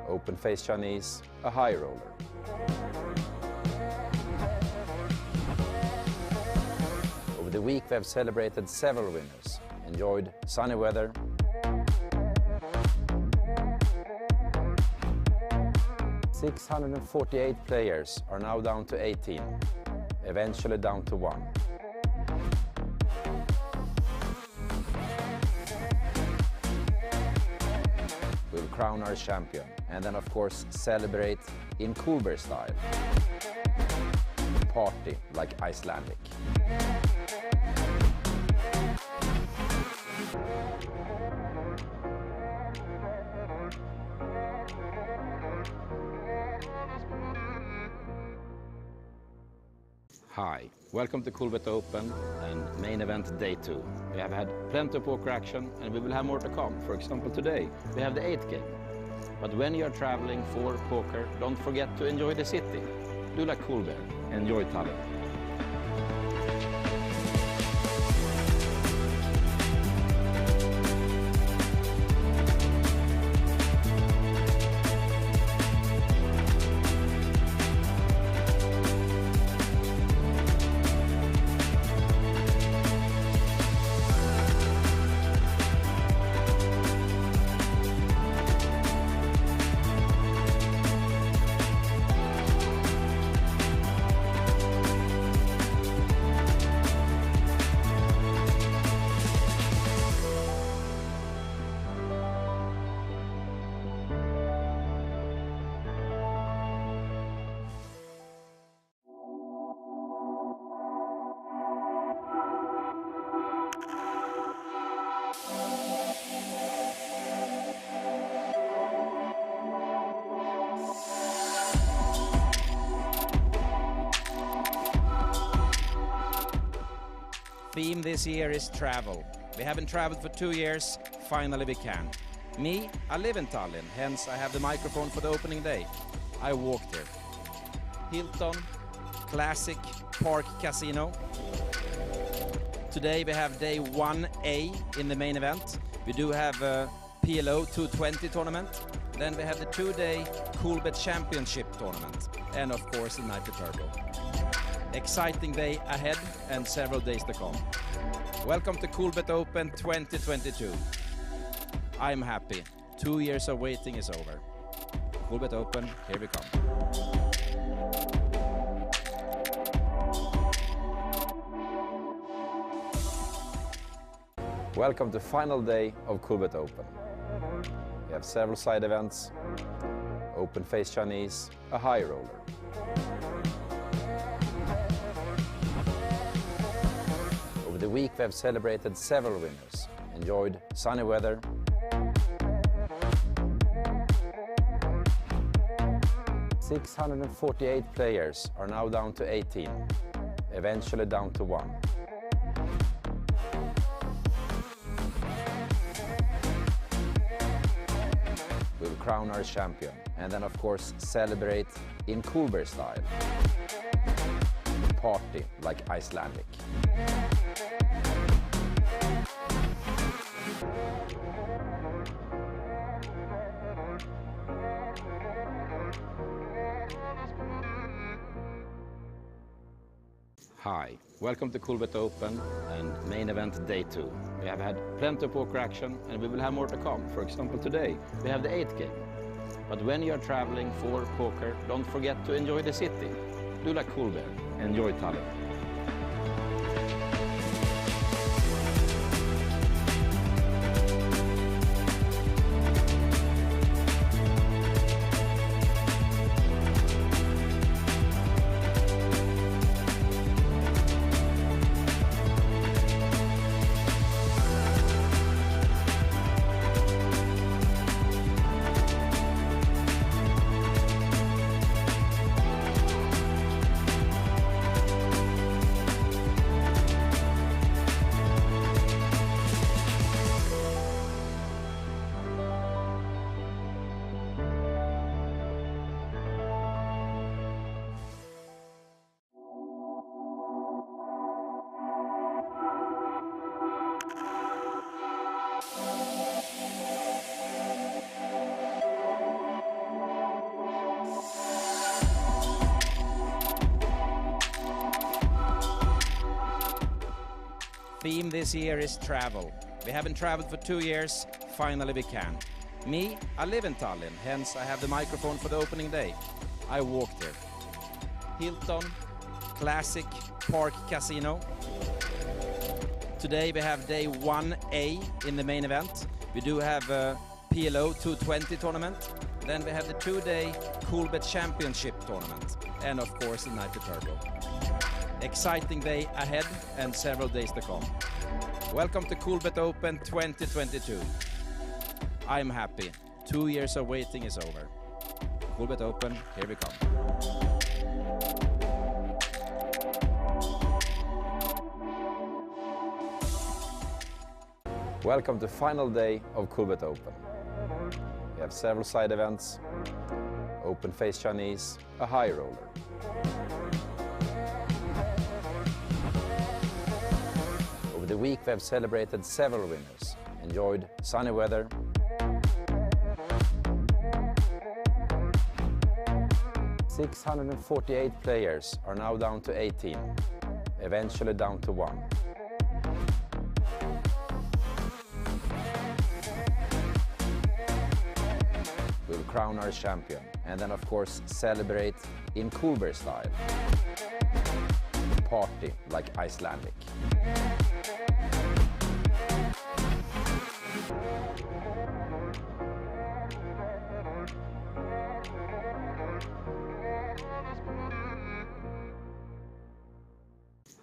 open face Chinese, a high roller. Over the week we have celebrated several winners, enjoyed sunny weather, 648 players are now down to 18, eventually down to 1. We'll crown our champion and then of course celebrate in Coolbet style. Party like Icelandic. Hi, welcome to Coolbet Open and main event day 2. We have had plenty of poker action and we will have more to come. For example, today we have the 8th game. But when you are traveling for poker, don't forget to enjoy the city. Do like Coolbet, enjoy Tallinn. Theme this year is travel. We haven't traveled for 2 years, finally we can. Me, I live in Tallinn, hence I have the microphone for the opening day. I walked here. Hilton, classic park casino. Today we have day 1A in the main event. We do have a PLO 220 tournament. Then we have the 2-day Coolbet Championship tournament. And of course the Nitro Turbo. Exciting day ahead and several days to come. Welcome to Coolbet Open 2022. I'm happy. 2 years of waiting is over. Coolbet Open, here we come. Welcome to final day of Coolbet Open. We have several side events, open face Chinese, a high roller. Over the week we have celebrated several winners, enjoyed sunny weather, .648 players are now down to 18, eventually down to 1. We'll crown our champion and then of course celebrate in Coolbet style. Party like Icelandic. Hi, welcome to Coolbet Open and main event day 2. We have had plenty of poker action and we will have more to come. For example, today we have the 8th game. But when you are traveling for poker, don't forget to enjoy the city. Do like Coolbet, enjoy Tallinn. Theme this year is travel. We haven't traveled for 2 years, finally we can. Me, I live in Tallinn, hence I have the microphone for the opening day. I walked here. Hilton, Classic, Park Casino. Today we have day 1A in the main event. We do have a PLO 220 tournament. Then we have the 2-day Coolbet Championship tournament. And of course the Nitro Turbo. Exciting day ahead and several days to come. Welcome to Coolbet Open 2022. I'm happy. 2 years of waiting is over. Coolbet Open, here we come. Welcome to final day of Coolbet Open. We have several side events, open face Chinese, a high roller. Over the week we have celebrated several winners, enjoyed sunny weather, 648 players are now down to 18, eventually down to 1. We'll crown our champion and then of course celebrate in Coolbet style. Party like Icelandic.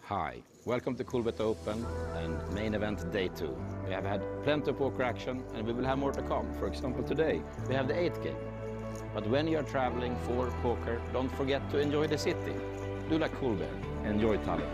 Hi, welcome to Coolbet Open and main event day 2. We have had plenty of poker action and we will have more to come. For example, today we have the 8th game. But when you are traveling for poker, don't forget to enjoy the city. Do like Coolbet, enjoy Tallinn.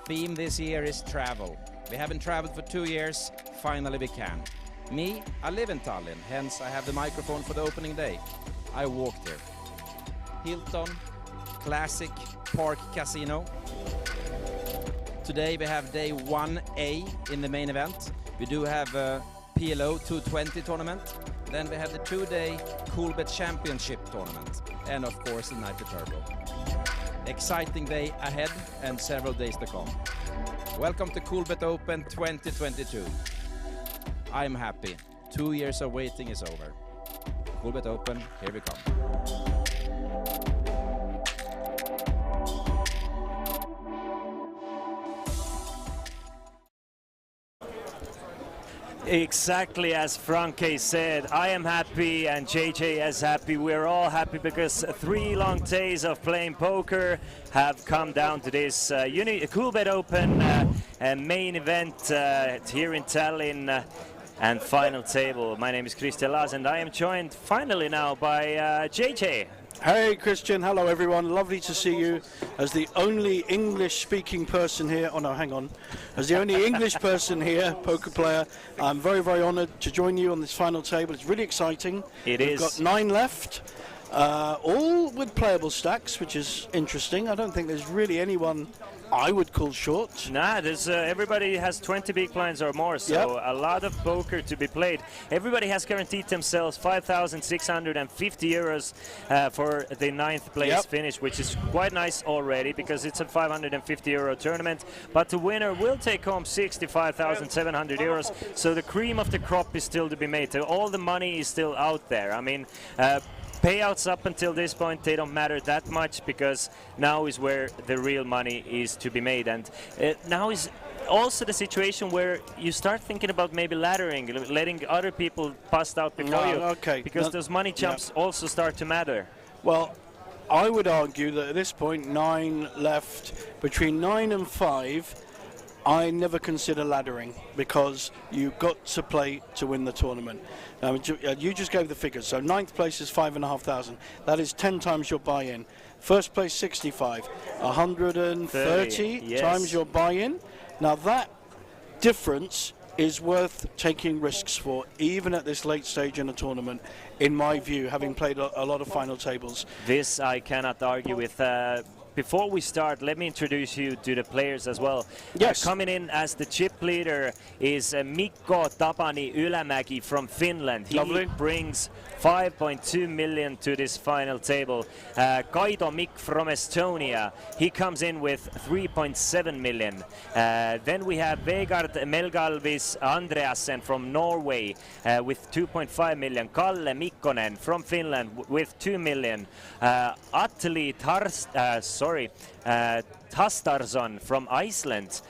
Theme this year is travel. We haven't traveled for 2 years, finally we can. Me, I live in Tallinn, hence I have the microphone for the opening day. I walked here. Hilton, Classic, Park Casino. Today we have day 1A in the main event. We do have a PLO 220 tournament. Then we have the 2-day Coolbet Championship tournament. And of course the Nitro Turbo. Exciting day ahead and several days to come. Welcome to Coolbet Open 2022. I'm happy. 2 years of waiting is over. Coolbet Open, here we come. Exactly as Franke said, I am happy and JJ is happy. We're all happy because 3 long days of playing poker have come down to this Coolbet Open main event here in Tallinn and final table. My name is Christian Laas and I am joined finally now by JJ. Hey Christian, hello everyone, lovely to see you as the only English-speaking person here. Oh no, hang on. As the only English person here, poker player, I'm very, very honoured to join you on this final table. It's really exciting. We've got 9 left, all with playable stacks, which is interesting. I don't think there's really anyone I would call short. Nah, there's everybody has 20 big blinds or more, so a lot of poker to be played. Everybody has guaranteed themselves 5,650 euros for the 9th place finish, which is quite nice already because it's a 550 euro tournament. But the winner will take home 65,700 euros. So the cream of the crop is still to be made. So all the money is still out there. I mean, payouts up until this point, they don't matter that much, because now is where the real money is to be made. And now is also the situation where you start thinking about maybe laddering, letting other people bust out before you, okay. because those money jumps also start to matter. Well, I would argue that at this point, 9 left, between 9 and 5, I never consider laddering, because you've got to play to win the tournament. You just gave the figures. So 9th place is 5,500. That is 10 times your buy-in. First place 65, 130 yes. times your buy-in. Now that difference is worth taking risks for, even at this late stage in a tournament, in my view, having played a lot of final tables. This I cannot argue with. Before we start, let me introduce you to the players as well. Yes. Coming in as the chip leader is Mikko Tapani Ylämäki from Finland. He Lovely. brings 5.2 million to this final table. Kaido Mikk from Estonia, he comes in with 3.7 million. Then we have Vegard Melgalvis Andreasen from Norway with 2.5 million. Kalle Mikkonen from Finland with 2 million. Attili Tastarsson from Iceland,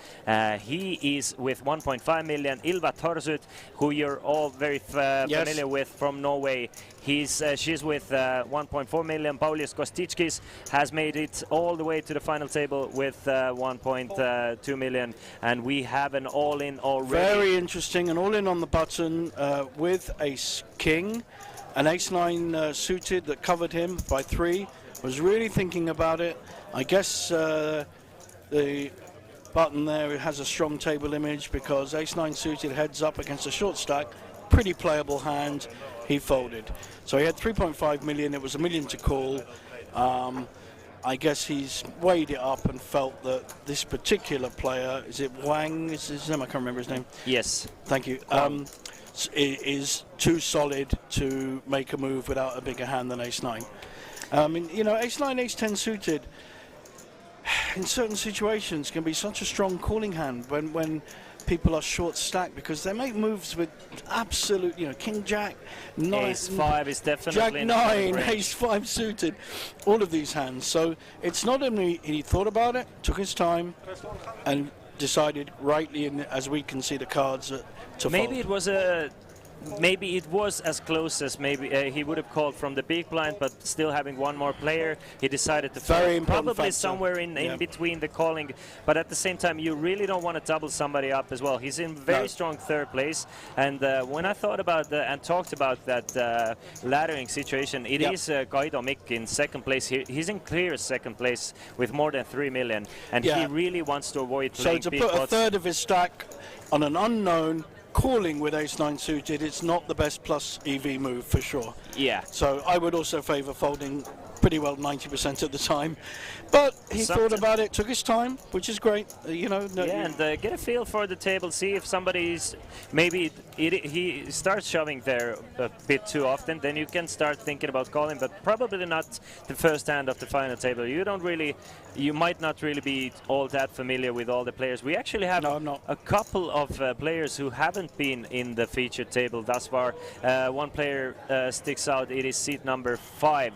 he is with 1.5 million. Ilva Torsut, who you're all very familiar with from Norway, she's with 1.4 million. Paulius Kostitskis has made it all the way to the final table with 1.2 million, and we have an all-in already. Very interesting, an all-in on the button with ace king, an ace-9 suited that covered him by 3. Was really thinking about it. I guess the button there has a strong table image, because ace-9 suited heads up against a short stack, pretty playable hand. He folded. So he had 3.5 million. It was $1 million to call. I guess he's weighed it up and felt that this particular player, is it Wang? Is his name? I can't remember his name. Yes. Thank you. Is too solid to make a move without a bigger hand than ace-9. I mean, you know, ace-9, ace-10 suited, in certain situations, can be such a strong calling hand when people are short stacked, because they make moves with absolute, you know, king jack, ace-5 is definitely jack 9, ace-5 suited, all of these hands. So it's not only he thought about it, took his time, and decided rightly, as we can see the cards, to maybe fold. Maybe it was as close as maybe he would have called from the big blind, but still having one more player, he decided to fold. Probably factor. somewhere in between the calling, but at the same time, you really don't want to double somebody up as well. He's in very strong 3rd place, and when I thought about and talked about that laddering situation, it is Kaido Mikk in 2nd place here. He's in clear 2nd place with more than 3 million, and he really wants to avoid playing so to big put pots. a third of his stack on an unknown calling with ace-9 suited, it's not the best plus EV move for sure. Yeah. So I would also favour folding pretty well 90% of the time. But he thought about it, took his time, which is great. You know. And get a feel for the table. See if somebody's maybe he starts shoving there a bit too often. Then you can start thinking about calling, but probably not the first hand of the final table. You might not really be all that familiar with all the players. We actually have a couple of players who haven't been in the featured table thus far. One player sticks out. It is seat number 5.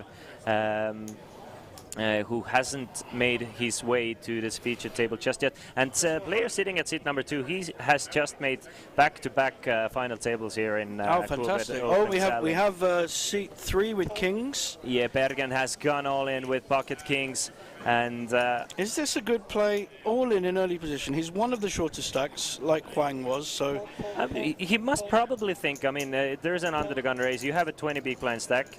Who hasn't made his way to this featured table just yet. And player sitting at seat number 2, he has just made back-to-back final tables here in fantastic. Coolbet we have seat 3 with kings. Yeah, Bergen has gone all in with pocket kings. And is this a good play? All in early position. He's one of the shortest stacks, like Huang was. So he must probably think. I mean, there's an under the gun raise. You have a 20 big blind stack.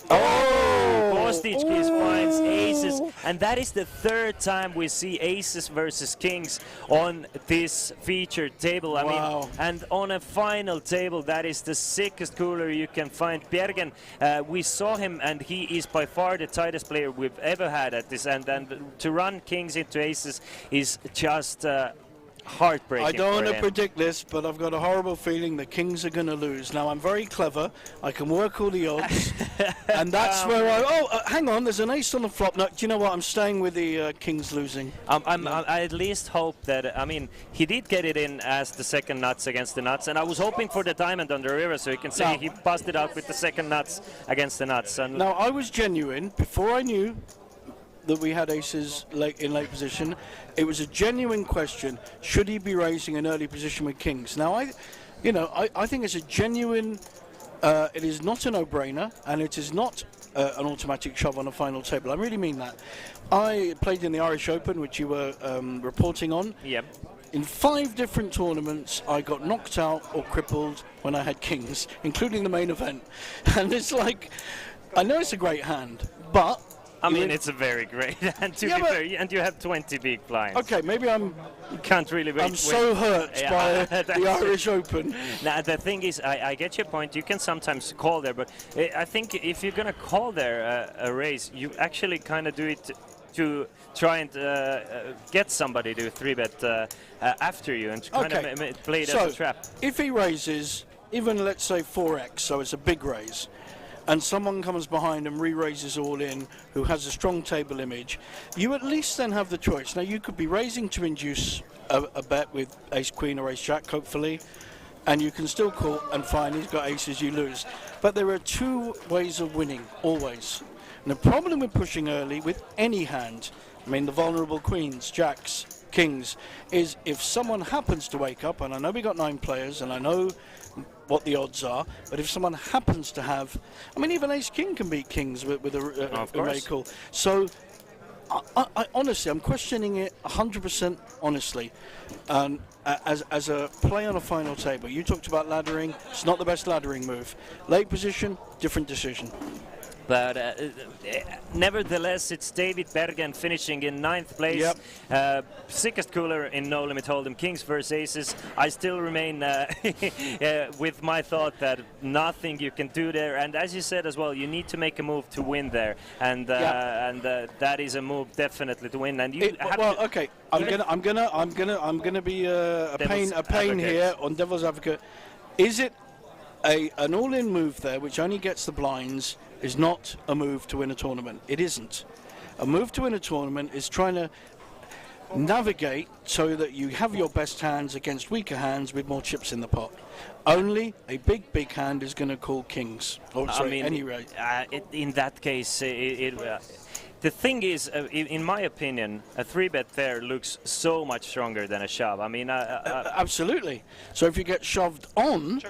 Kostitskis finds aces, and that is the 3rd time we see aces versus kings on this featured table. I mean, and on a final table, that is the sickest cooler you can find. Bergen, we saw him, and he is by far the tightest player we've ever had at this end. And to run kings into aces is just heartbreaking. I don't want for to him. predict this, but I've got a horrible feeling the Kings are going to lose. Now, I'm very clever. I can work all the odds. And that's where hang on, there's an ace on the flop. No, do you know what? I'm staying with the Kings losing. I at least hope that, I mean, he did get it in as the second nuts against the nuts, and I was hoping for the diamond on the river, so you can say he busted out with the second nuts against the nuts. And now, I was genuine before I knew that we had aces in late position. It was a genuine question: should he be raising an early position with kings? Now, I think it's a genuine. It is not a no-brainer, and it is not an automatic shove on a final table. I really mean that. I played in the Irish Open, which you were reporting on. Yep. In 5 different tournaments, I got knocked out or crippled when I had kings, including the main event. And it's like, I know it's a great hand, but I mean, it's a very great hand, to be fair, and you have 20 big blinds. Okay, maybe you can't really wait. I'm so hurt by the Irish Open. Now, the thing is, I get your point. You can sometimes call there, but I think if you're going to call there a raise, you actually kind of do it to try and get somebody to 3-bet after you and kind of play it as a trap. If he raises, even let's say 4x, so it's a big raise, and someone comes behind and re-raises all in who has a strong table image, you at least then have the choice. Now, you could be raising to induce a bet with ace-queen or ace-jack, hopefully, and you can still call, and fine, he's got aces, you lose. But there are 2 ways of winning, always. And the problem with pushing early with any hand, I mean the vulnerable queens, jacks, kings, is if someone happens to wake up, and I know we got 9 players, and I know what the odds are, but if someone happens to have, I mean, even ace-king can beat kings with a miracle. So, I honestly, I'm questioning it 100% honestly. As a play on a final table, you talked about laddering. It's not the best laddering move. Late position, different decision. But nevertheless, it's David Bergen finishing in 9th place. Yep. Sickest cooler in No Limit Hold'em, Kings versus Aces. I still remain with my thought that nothing you can do there. And as you said as well, you need to make a move to win there, and that is a move definitely to win. And you okay. I'm gonna be a pain here on Devil's Advocate. Is it an all-in move there, which only gets the blinds? Is not a move to win a tournament. It isn't. A move to win a tournament is trying to navigate so that you have your best hands against weaker hands with more chips in the pot. Only a big hand is going to call kings. Anyway. In that case, the thing is, in my opinion, a 3-bet there looks so much stronger than a shove. I mean, absolutely. So if you get shoved on,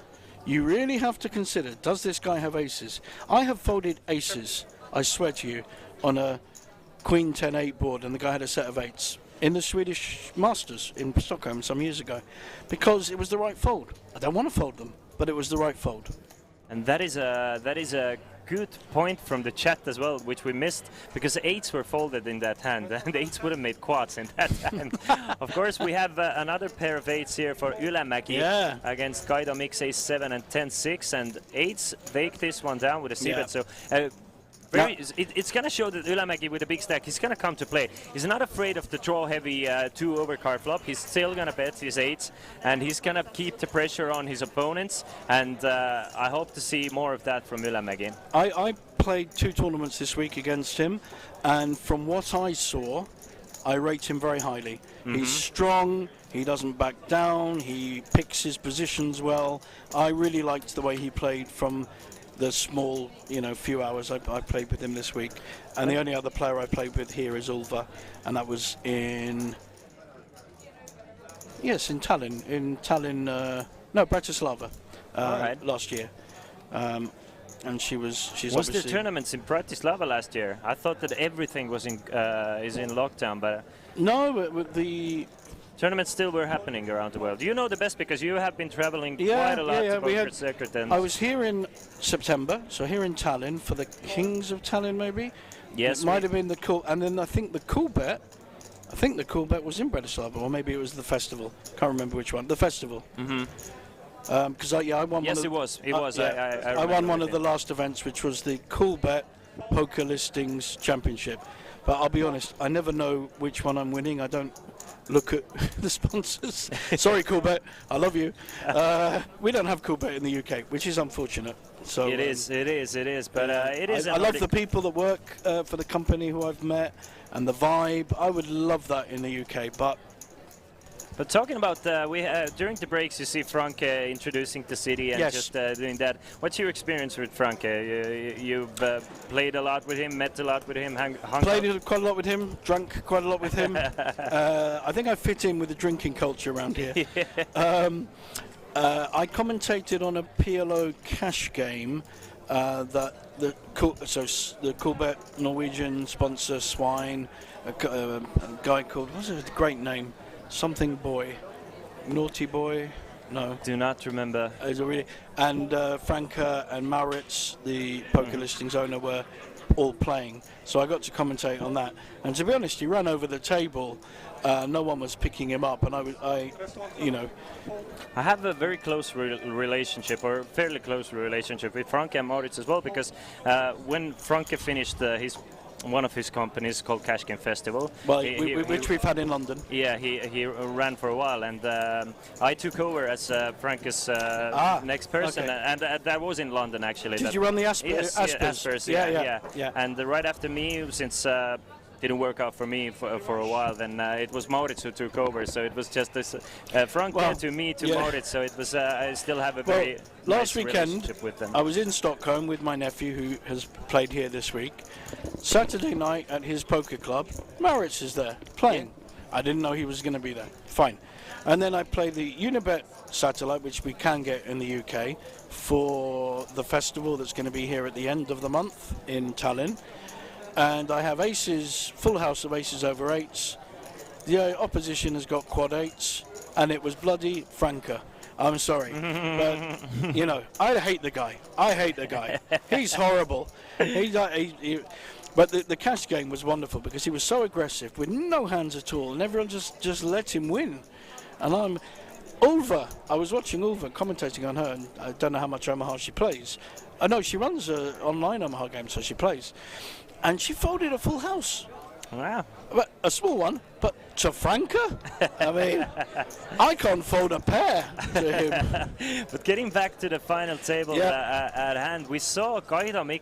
you really have to consider, does this guy have aces? I have folded aces, I swear to you, on a Queen 10-8 board, and the guy had a set of 8s in the Swedish Masters in Stockholm some years ago, because it was the right fold. I don't want to fold them, but it was the right fold. And that is a good point from the chat as well, which we missed, because 8s were folded in that hand, and 8s would have made quads in that hand. Of course, we have another pair of 8s here for Ylämäki against Kaido Mix Ace 7 and 10-6, and 8s bake this one down with a c-bet. So it's going to show that Ylämäki with a big stack, he's going to come to play. He's not afraid of the draw-heavy 2 overcard flop. He's still going to bet his 8s, and he's going to keep the pressure on his opponents, and I hope to see more of that from Ylämäki. I played 2 tournaments this week against him, and from what I saw, I rate him very highly. He's strong, he doesn't back down, he picks his positions well. I really liked the way he played from the small, few hours I played with him this week. And the only other player I played with here is Ulva, and that was in Tallinn. No, Bratislava last year. And she's was there tournaments in Bratislava last year? I thought that everything was is in lockdown, but no, but the tournaments still were happening around the world. You know the best because you have been traveling quite a lot to Poker Circuit. And I was here in September, so here in Tallinn for the Kings of Tallinn, maybe. Yes, it might have been and then I think the Coolbet was in Bratislava, or maybe it was the festival. Can't remember which one. The festival. Because I won. Yes, it was. It was. I won one of the last events, which was the Coolbet Poker Listings Championship. But I'll be honest, I never know which one I'm winning. I don't look at the sponsors. Sorry, Coolbet, I love you. We don't have Coolbet in the UK, which is unfortunate. So it is. But it is. I love the people that work for the company who I've met and the vibe. I would love that in the UK, but talking about during the breaks, you see Frank introducing the city and just doing that. What's your experience with Frank? You've played a lot with him, met a lot with him, played quite a lot with him, drunk quite a lot with him. I think I fit in with the drinking culture around here. I commentated on a PLO cash game that the Coolbet Norwegian sponsor Swine, a guy called, what's it, a great name? Something Boy, Naughty Boy, no. Do not remember. And Franka and Maurits, the Poker Listings owner, were all playing. So I got to commentate on that. And to be honest, he ran over the table. No one was picking him up, and I have a very close relationship, or fairly close relationship, with Franke and Maurits as well, because when Franke finished one of his companies called Cash Game Festival, which we've had in London. Yeah, he ran for a while, and I took over as Franke's next person, okay. and that was in London actually. Did you run the Aspers? Yes, Aspers, yeah. And right after me, since didn't work out for me for a while, then it was Maurits who took over, so it was just this Frank to me to Maurits, so it was I still have a very last nice weekend relationship with them. I was in Stockholm with my nephew who has played here this week. Saturday night at his poker club, Maurits is there playing. I didn't know he was going to be there. Fine. And then I play the Unibet satellite, which we can get in the UK, for the festival that's going to be here at the end of the month in Tallinn. And I have aces, full house of aces over eights. The opposition has got quad eights, and it was bloody Franka. I'm sorry, but you know, I hate the guy. He's horrible. But the cash game was wonderful because he was so aggressive with no hands at all, and everyone just let him win. And I was watching Ulva commentating on her, and I don't know how much Omaha she plays. I know she runs online Omaha games, so she plays. And she folded a full house. Wow. But a small one, but to Franka? I mean, I can't fold a pair to him. But getting back to the final table at hand, we saw Kaidamik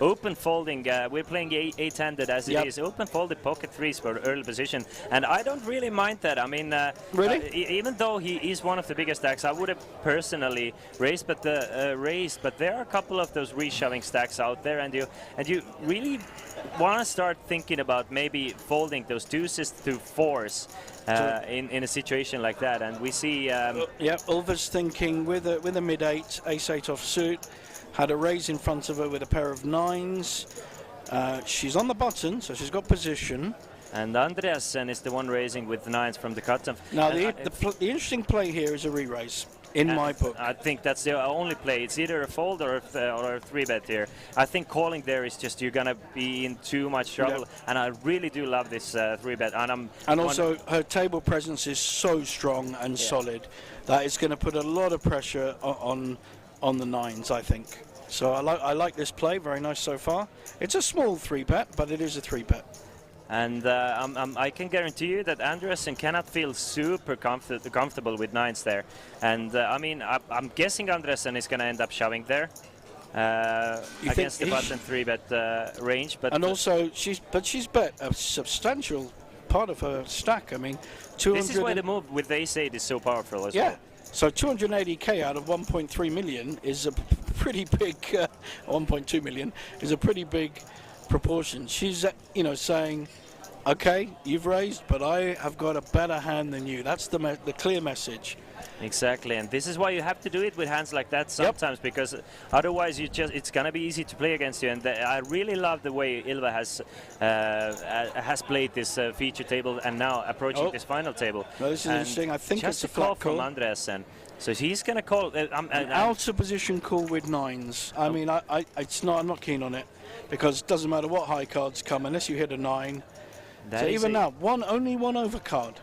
open folding. We're playing eight-handed as it is. Open folded pocket threes for early position. And I don't really mind that. I mean, really? Even though he is one of the biggest stacks, I would have personally raised, but there are a couple of those reshoving stacks out there, and you really want to start thinking about maybe folding those deuces to fours in a situation like that. And we see Ulva's thinking with a mid-8, ace-8 offsuit, had a raise in front of her with a pair of nines. She's on the button, so she's got position. And Andreasen is the one raising with nines from the cutoff. Now the interesting play here is a re-raise. In my book, I think that's the only play. It's either a fold or a three bet here. I think calling there is just you're gonna be in too much trouble, and I really do love this three bet. And also her table presence is so strong and solid that it's going to put a lot of pressure on the nines, I think. So I like this play. Very nice so far. It's a small three bet, but it is a three bet. And I can guarantee you that Andreasen cannot feel super comfortable with nines there. And I mean, I'm guessing Andreasen is going to end up shoving there against the button three bet range. But also she's bet a substantial part of her stack. I mean, 200. This is why the move with the ace-8 is so powerful as well. So 280k out of 1.3 million is a pretty big. 1.2 million is a pretty big proportion. She's saying, okay, you've raised, but I have got a better hand than you. That's the clear message. Exactly, and this is why you have to do it with hands like that sometimes, because otherwise it's gonna be easy to play against you. And I really love the way Ilva has played this feature table and now approaching this final table. No, this is interesting. I think it's a flat call from Andreasen. So he's going to call an out of position call with nines. I mean, I'm not keen on it because it doesn't matter what high cards come unless you hit a 9. So even now, only one overcard.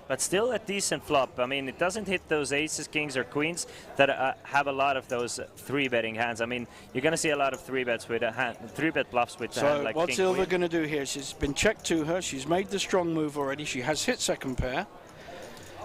but still a decent flop. I mean, it doesn't hit those aces, kings, or queens that have a lot of those 3-betting hands. I mean, you're going to see a lot of 3-bets with a hand, 3-bet bluffs with a hand like what's king, Ilva queen. going to do here? She's been checked to her. She's made the strong move already. She has hit second pair.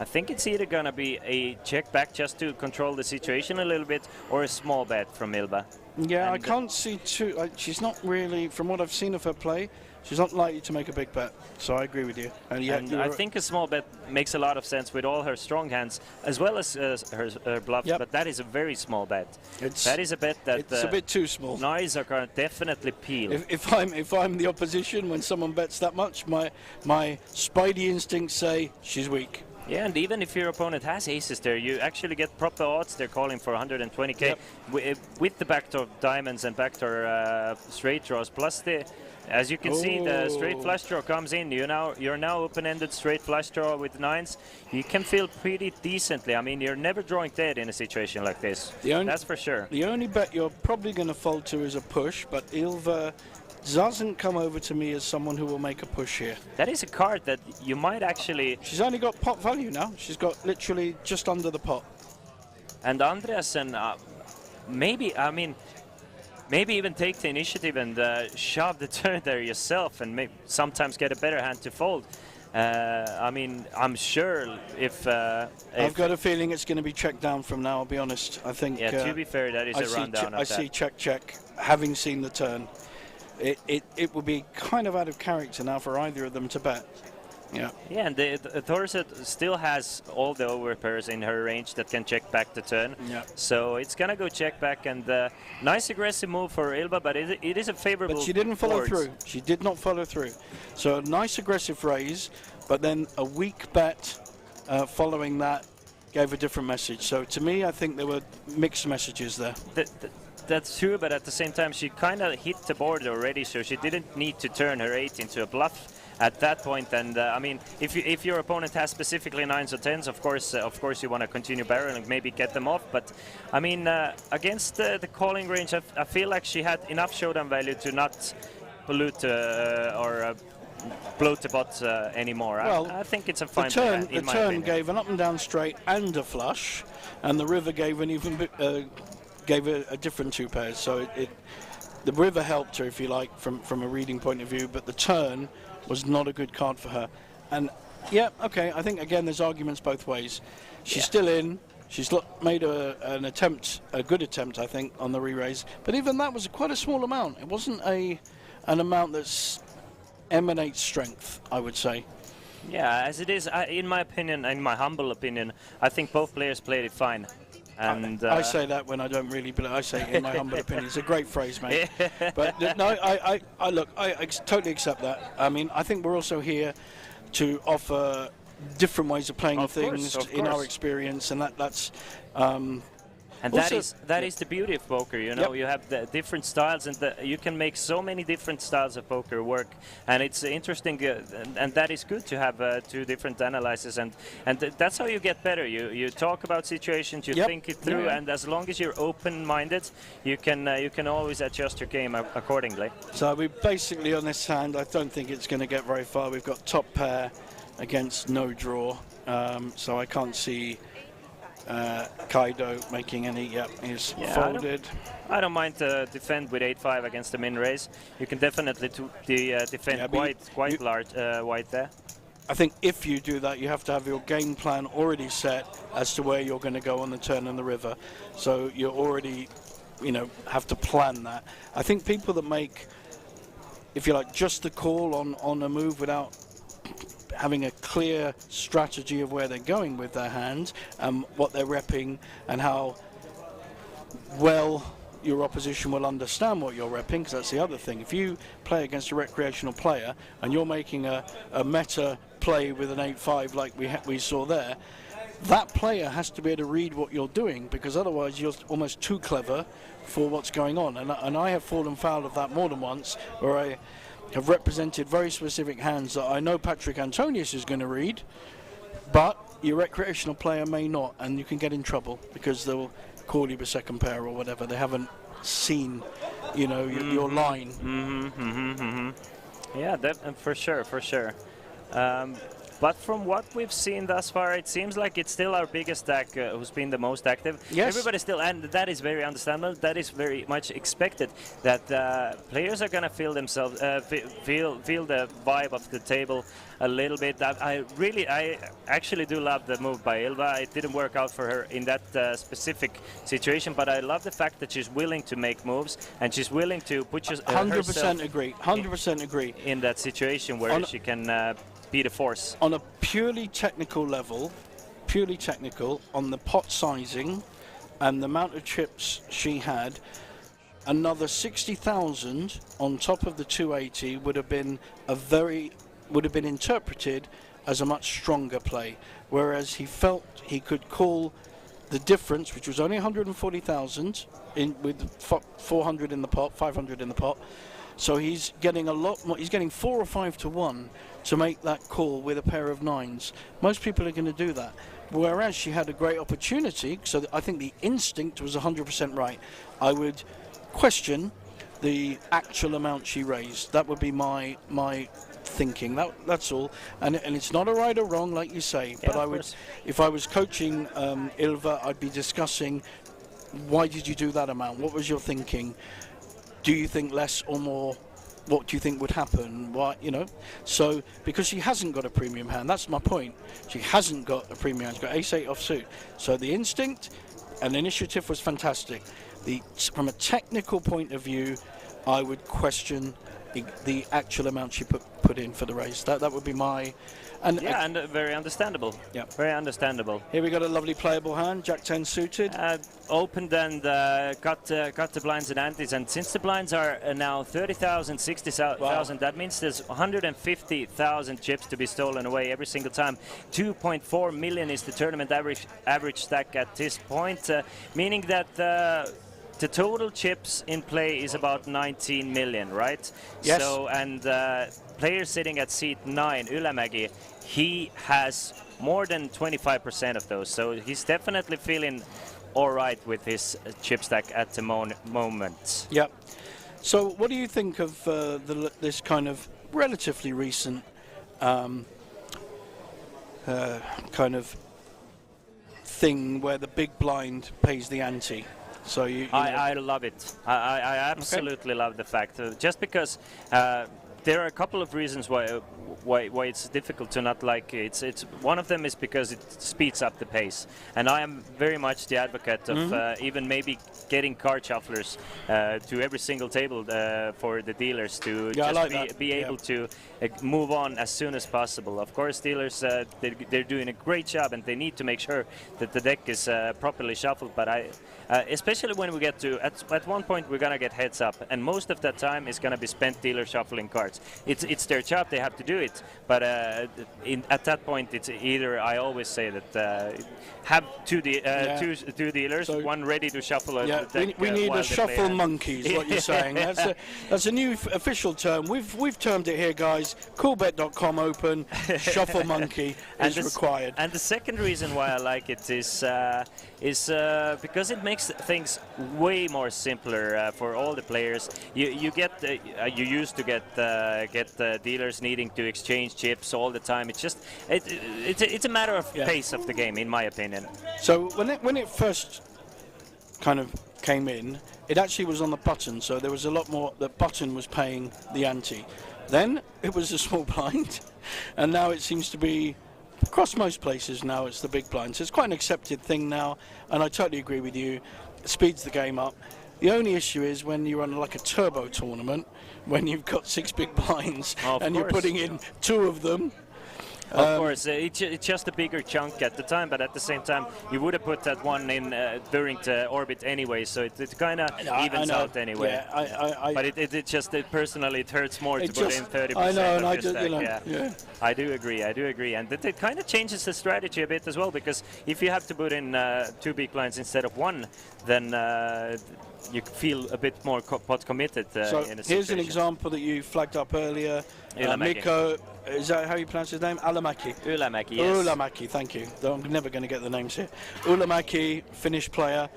I think it's either going to be a check back just to control the situation a little bit, or a small bet from Ilva. Yeah, And I can't see too. She's not really, from what I've seen of her play, she's not likely to make a big bet. So I agree with you. And I think a small bet makes a lot of sense with all her strong hands, as well as her bluffs. Yep. But that is a very small bet. That is a bet that it's a bit too small. Knives are going to definitely peel. If I'm the opposition, when someone bets that much, my spidey instincts say she's weak. Yeah, and even if your opponent has aces there, you actually get proper odds. They're calling for 120k. Yep. With the backdoor diamonds and backdoor straight draws, plus as you can see, the straight flush draw comes in. You're now open-ended straight flush draw with nines. You can feel pretty decently. I mean, you're never drawing dead in a situation like this. That's for sure. The only bet you're probably going to fold to is a push, but Ilva doesn't come over to me as someone who will make a push here. That is a card that you might actually... She's only got pot value now. She's got literally just under the pot. And Andreasen, maybe even take the initiative and shove the turn there yourself, and maybe sometimes get a better hand to fold. I mean, I'm sure if I've got a feeling it's going to be checked down from now, I'll be honest. I think... Yeah, to be fair, that is a rundown of I see check, having seen the turn. It would be kind of out of character now for either of them to bet. Yeah. Yeah, and the Thorset still has all the overpairs in her range that can check back the turn. Yeah. So it's gonna go check back, and nice aggressive move for Ilva, but it is a favorable. But she didn't follow board. through. She did not follow through. So a nice aggressive raise, but then a weak bet following that gave a different message. So to me, I think there were mixed messages there. That's true, but at the same time, she kind of hit the board already, so she didn't need to turn her 8 into a bluff at that point. And I mean, if your opponent has specifically 9s or 10s, of course you want to continue barreling, maybe get them off. But I mean, against the calling range, I feel like she had enough showdown value to not pollute or bloat the pot anymore. Well, I think it's a fine turn. bet, in my turn opinion. gave an up and down straight and a flush, and the river gave an even gave a different 2 pairs. So the river helped her, if you like, from a reading point of view, but the turn was not a good card for her. And yeah, okay, I think again there's arguments both ways. She's still in. She's made an attempt, a good attempt, I think, on the re-raise. But even that was quite a small amount. It wasn't an amount that emanates strength, I would say. Yeah, as it is, in my opinion, in my humble opinion, I think both players played it fine. And I say that when I don't really believe. I say it in my humble opinion. It's a great phrase, mate. But no, I look, I totally accept that. I mean, I think we're also here to offer different ways of playing things in our experience, and that's. And that is the beauty of poker, you know. You have the different styles, and you can make so many different styles of poker work, and it's interesting, and that is good to have 2 different analyses, and that's how you get better. You talk about situations, you think it through, and as long as you're open-minded, you can always adjust your game accordingly. So we basically on this hand, I don't think it's going to get very far. We've got top pair against no draw, so I can't see Kaido making any. He's folded. I don't mind to defend with 8-5 against the min raise. You can definitely defend quite large white there. I think if you do that, you have to have your game plan already set as to where you're going to go on the turn and the river. So you already, have to plan that. I think people that make, if you like, just the call on a move without having a clear strategy of where they're going with their hand, what they're repping, and how well your opposition will understand what you're repping, because that's the other thing. If you play against a recreational player and you're making a meta play with an 8-5 like we saw there, that player has to be able to read what you're doing, because otherwise you're almost too clever for what's going on. And I have fallen foul of that more than once, where I have represented very specific hands that I know Patrick Antonius is going to read, but your recreational player may not, and you can get in trouble because they'll call you a second pair or whatever. They haven't seen, your line. Yeah, that for sure. but from what we've seen thus far, it seems like it's still our biggest stack who's been the most active. Yes. Everybody still, and that is very understandable. That is very much expected. That players are gonna feel themselves, feel the vibe of the table a little bit. I actually do love the move by Ilva. It didn't work out for her in that specific situation, but I love the fact that she's willing to make moves and she's willing to put 100% agree. 100% agree. In that situation where she can be the force. On a purely technical level, on the pot sizing and the amount of chips she had, another 60,000 on top of the 280 would have been interpreted as a much stronger play, whereas he felt he could call the difference, which was only 140,000 with 400 in the pot, 500 in the pot. So he's getting a lot more. He's getting 4 or 5 to 1 to make that call with a pair of 9s. Most people are going to do that. Whereas she had a great opportunity, so I think the instinct was 100% right. I would question the actual amount she raised. That would be my thinking. That's all. And it's not a right or wrong, like you say. Yeah, but I would, if I was coaching Ilva, I'd be discussing, why did you do that amount? What was your thinking? Do you think less or more? What do you think would happen? Why, So, because she hasn't got a premium hand, that's my point. She hasn't got a premium hand. She's got ace-8 offsuit. So the instinct and initiative was fantastic. From a technical point of view, I would question the actual amount she put in for the race. That would be my... And very understandable. Yeah, very understandable. Here we got a lovely playable hand, Jack 10 suited. Opened and cut the blinds and antes, and since the blinds are now 30,000, 60,000, wow, that means there's 150,000 chips to be stolen away every single time. 2.4 million is the tournament average stack at this point, meaning that the total chips in play is about 19 million, right? Yes. So, and player sitting at seat 9, Ylämäki, he has more than 25% of those. So he's definitely feeling all right with his chip stack at the moment. Yeah. So what do you think of this kind of relatively recent kind of thing where the big blind pays the ante? So I love it. I absolutely love the fact, just because there are a couple of reasons why it's difficult to not like it. It's one of them is because it speeds up the pace, and I am very much the advocate of even maybe getting card shufflers to every single table for the dealers to be able to move on as soon as possible. Of course, dealers they're doing a great job, and they need to make sure that the deck is properly shuffled. But especially when we get to at one point we're gonna get heads up, and most of that time is gonna be spent dealer shuffling cards. It's their job; they have to do it. But at that point, it's either I always say that have two dealers, so one ready to shuffle. We need a shuffle monkey, is what you're saying. That's a new official term. We've termed it here, guys. Coolbet.com open. Shuffle monkey is required. And the second reason why I like it is because it makes things way more simpler for all the players. You used to get dealers needing to exchange chips all the time. It's just it's a matter of pace of the game, in my opinion. So when it first kind of came in, it actually was on the button, so there was a lot more. The button was paying the ante. Then it was a small blind, and now it seems to be across most places. Now it's the big blind, so it's quite an accepted thing now, and I totally agree with you. It speeds the game up. The only issue is when you run like a turbo tournament, when you've got 6 big blinds and you're putting in 2 of them. Of course, it's just a bigger chunk at the time, but at the same time, you would have put that one in during the orbit anyway, so it kind of evens out anyway. Yeah, but it just personally it hurts more to put in 30%. I know, and I do agree. And it kind of changes the strategy a bit as well, because if you have to put in 2 big blinds instead of 1, then you feel a bit more pot committed in a situation. Here's an example that you flagged up earlier. Mikko, is that how you pronounce his name? Ylämäki. Ylämäki, yes. Ylämäki, thank you. I'm never going to get the names here. Ylämäki, Finnish player,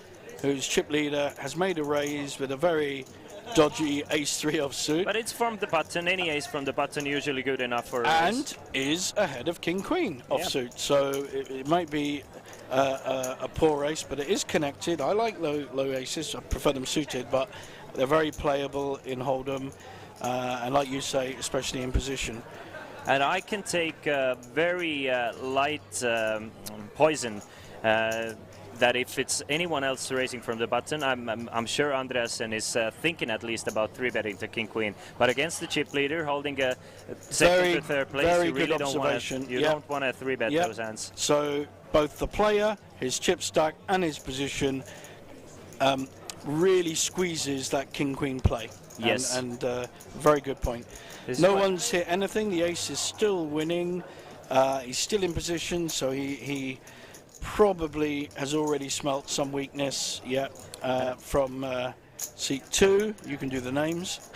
who's chip leader, has made a raise with a very dodgy ace-3 offsuit. But it's from the button. Any ace from the button usually good enough for a race. And is ahead of king-queen offsuit. So it might be a poor ace, but it is connected. I like low aces. I prefer them suited, but they're very playable in Hold'em. And like you say, especially in position. And I can take very light poison. That if it's anyone else racing from the button, I'm sure Andreasen is thinking at least about 3-betting to king queen. But against the chip leader, holding a second to third place, you really don't want to. You don't want to 3-bet those hands. So both the player, his chip stack, and his position really squeezes that king queen play. Yes. And very good point. No one's hit anything. The ace is still winning. He's still in position, so he probably has already smelt some weakness, from seat 2. You can do the names.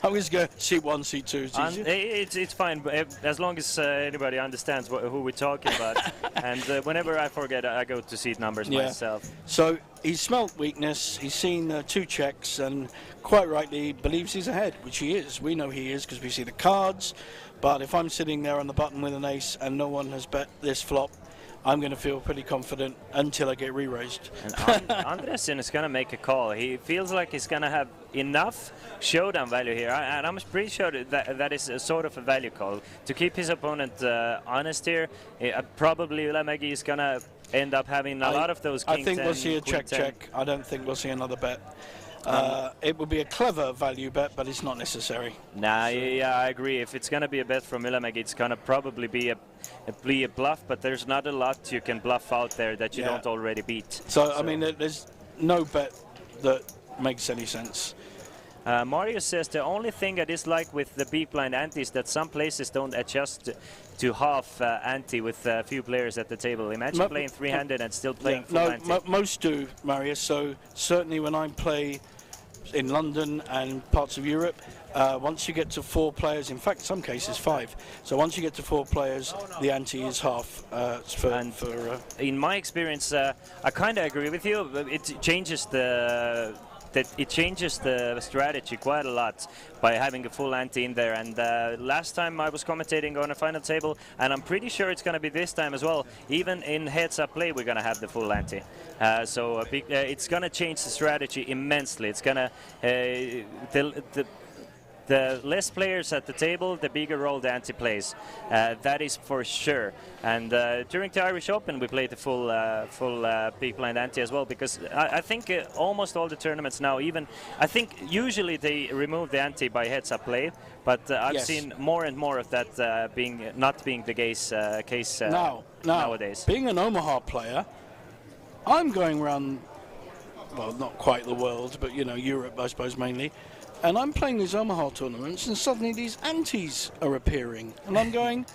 I'm just going seat 1, seat 2. It's fine, but as long as anybody understands who we're talking about. And whenever I forget, I go to seat numbers myself. So he's smelt weakness. He's seen 2 checks and quite rightly believes he's ahead, which he is. We know he is because we see the cards. But if I'm sitting there on the button with an ace and no one has bet this flop, I'm going to feel pretty confident until I get re-raised. And Andreasen is going to make a call. He feels like he's going to have enough showdown value here. And I'm pretty sure that is a sort of a value call. To keep his opponent honest here, probably Ylämäki is going to end up having a lot of those king 10, I think we'll see a queen check. I don't think we'll see another bet. It would be a clever value bet, but it's not necessary. Nah, yeah, I agree. If it's going to be a bet from Ylämäki, it's going to probably be a bluff, but there's not a lot you can bluff out there that you don't already beat. So, I mean, there's no bet that makes any sense. Mario says the only thing I dislike with the big blind ante is that some places don't adjust to half ante with a few players at the table. Imagine playing 300 and still playing full ante. Most do, Marius. So certainly when I play in London and parts of Europe, once you get to 4 players, in fact, some cases 5. So once you get to 4 players, the ante is half. In my experience, I kind of agree with you. It changes the strategy quite a lot by having a full ante in there. And last time I was commentating on a final table, and I'm pretty sure it's going to be this time as well. Even in heads-up play, we're going to have the full ante. So it's going to change the strategy immensely. It's going to the less players at the table, the bigger role the ante plays. That is for sure. And during the Irish Open, we played the full big blind ante as well, because I think almost all the tournaments now, I think usually they remove the ante by heads-up play, but I've seen more and more of that not being the case nowadays. Being an Omaha player, I'm going around, well, not quite the world, but Europe, I suppose, mainly. And I'm playing these Omaha tournaments, and suddenly these antes are appearing. And I'm going...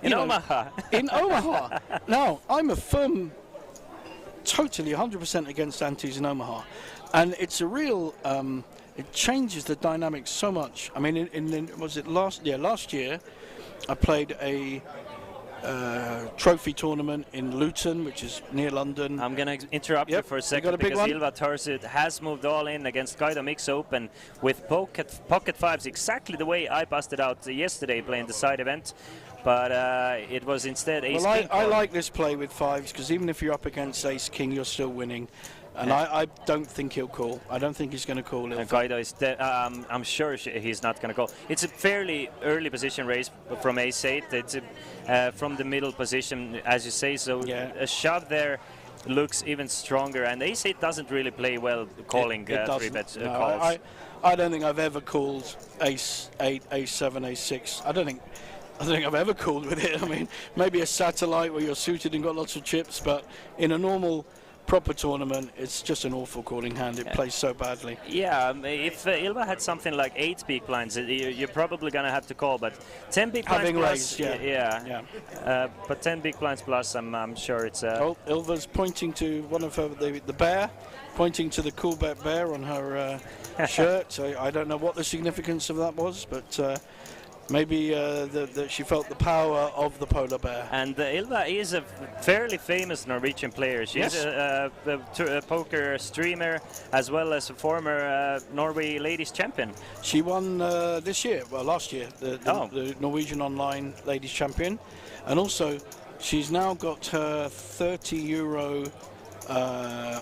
In Omaha. In Omaha. Now, I'm a firm, totally 100% against antes in Omaha. And it's a real... it changes the dynamics so much. I mean, was it last year, I played a trophy tournament in Luton, which is near London. I'm going to interrupt you for a second because Ylva Törsit has moved all in against Kaido Mix Open with pocket fives, exactly the way I busted out yesterday playing the side event. But it was instead ace-king. I like this play with fives because even if you're up against ace-king, you're still winning. And I don't think he'll call. I don't think he's going to call it. Kaido is I'm sure he's not going to call. It's a fairly early position raise from ace-8. It's from the middle position, as you say. So a shove there looks even stronger. And ace-8 doesn't really play well calling 3-bet calls. I don't think I've ever called ace-8, ace-7, ace-6. I don't think I've ever called with it. I mean, maybe a satellite where you're suited and got lots of chips, but in a normal proper tournament, it's just an awful calling hand. It plays so badly. Yeah, if Ylva had something like 8 big blinds, you're probably going to have to call, but 10 big blinds plus, but 10 big blinds plus, I'm sure it's... Ylva's pointing to one of her, the bear, pointing to the Coolbet bear on her shirt, so I don't know what the significance of that was, but maybe that she felt the power of the polar bear. And Ylva is a fairly famous Norwegian player. She's Yes. a poker streamer as well as a former Norway ladies champion. She won this year, well, last year, the Norwegian Online Ladies Champion. And also, she's now got her €30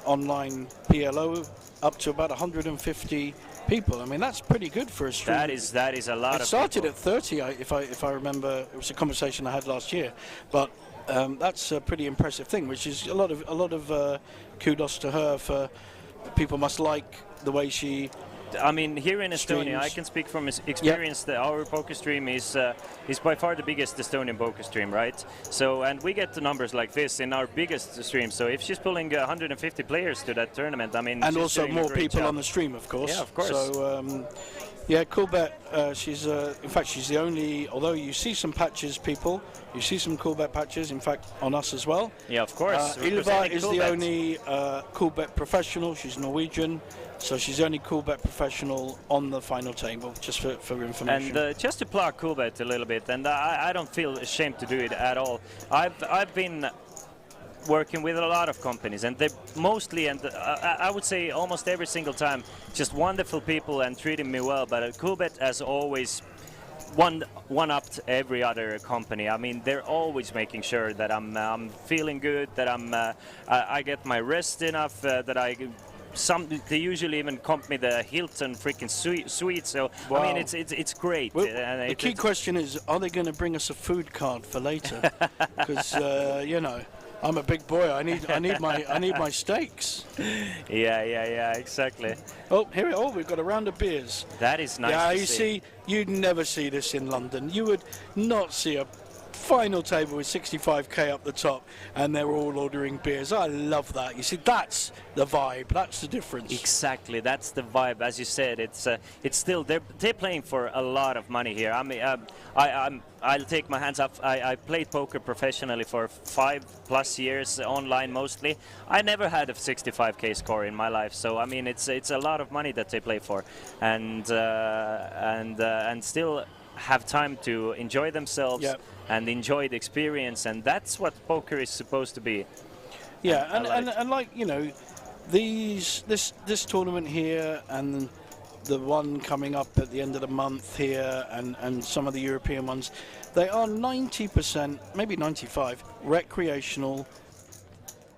online PLO up to about 150 people. I mean, that's pretty good for a stream. That is a lot. It started at 30, if I remember. It was a conversation I had last year, but that's a pretty impressive thing. Which is a lot of kudos to her. For people must like the way she. I mean, here in Estonia, I streams. can speak from experience that our poker stream is by far the biggest Estonian poker stream, right? So, and we get the numbers like this in our biggest stream. So, if she's pulling 150 players to that tournament, I mean, And she's also doing a more great people job. on the stream, of course. Yeah, of course. So, yeah, Coolbet. She's in fact she's the only. Although you see some patches, people, you see some Coolbet patches. In fact, on us as well. Yeah, of course. Ylva representing is the Coolbet. only Coolbet professional. She's Norwegian, so she's the only Coolbet professional on the final table, just for information. And just to plug Coolbet a little bit, and I don't feel ashamed to do it at all. I've been working with a lot of companies, and they mostly, and I would say almost every single time, just wonderful people and treating me well. But Coolbet has always one-upped every other company. I mean, they're always making sure that I'm feeling good, that I get my rest enough, that they usually even comp me the Hilton freaking suite. So Wow. I mean, it's great. Well, And the key question is, are they going to bring us a food card for later? Because you know, I'm a big boy. I need my steaks. Yeah, exactly. Oh, here. Oh, we've got a round of beers. That is nice. Yeah, to you see, you'd never see this in London. You would not see a final table with 65k up the top, and they're all ordering beers. I love that. You see, that's the vibe. That's the difference. Exactly, that's the vibe. As you said, it's still they're playing for a lot of money here. I mean, I'll take my hands up. I played poker professionally for 5+ years, online mostly. I never had a 65k score in my life. So I mean, it's a lot of money that they play for, and still have time to enjoy themselves. Yep. And enjoy the experience, and that's what poker is supposed to be. Yeah, I like it. and like, you know, this tournament here and the one coming up at the end of the month here and some of the European ones, they are 90%, maybe 95, recreational,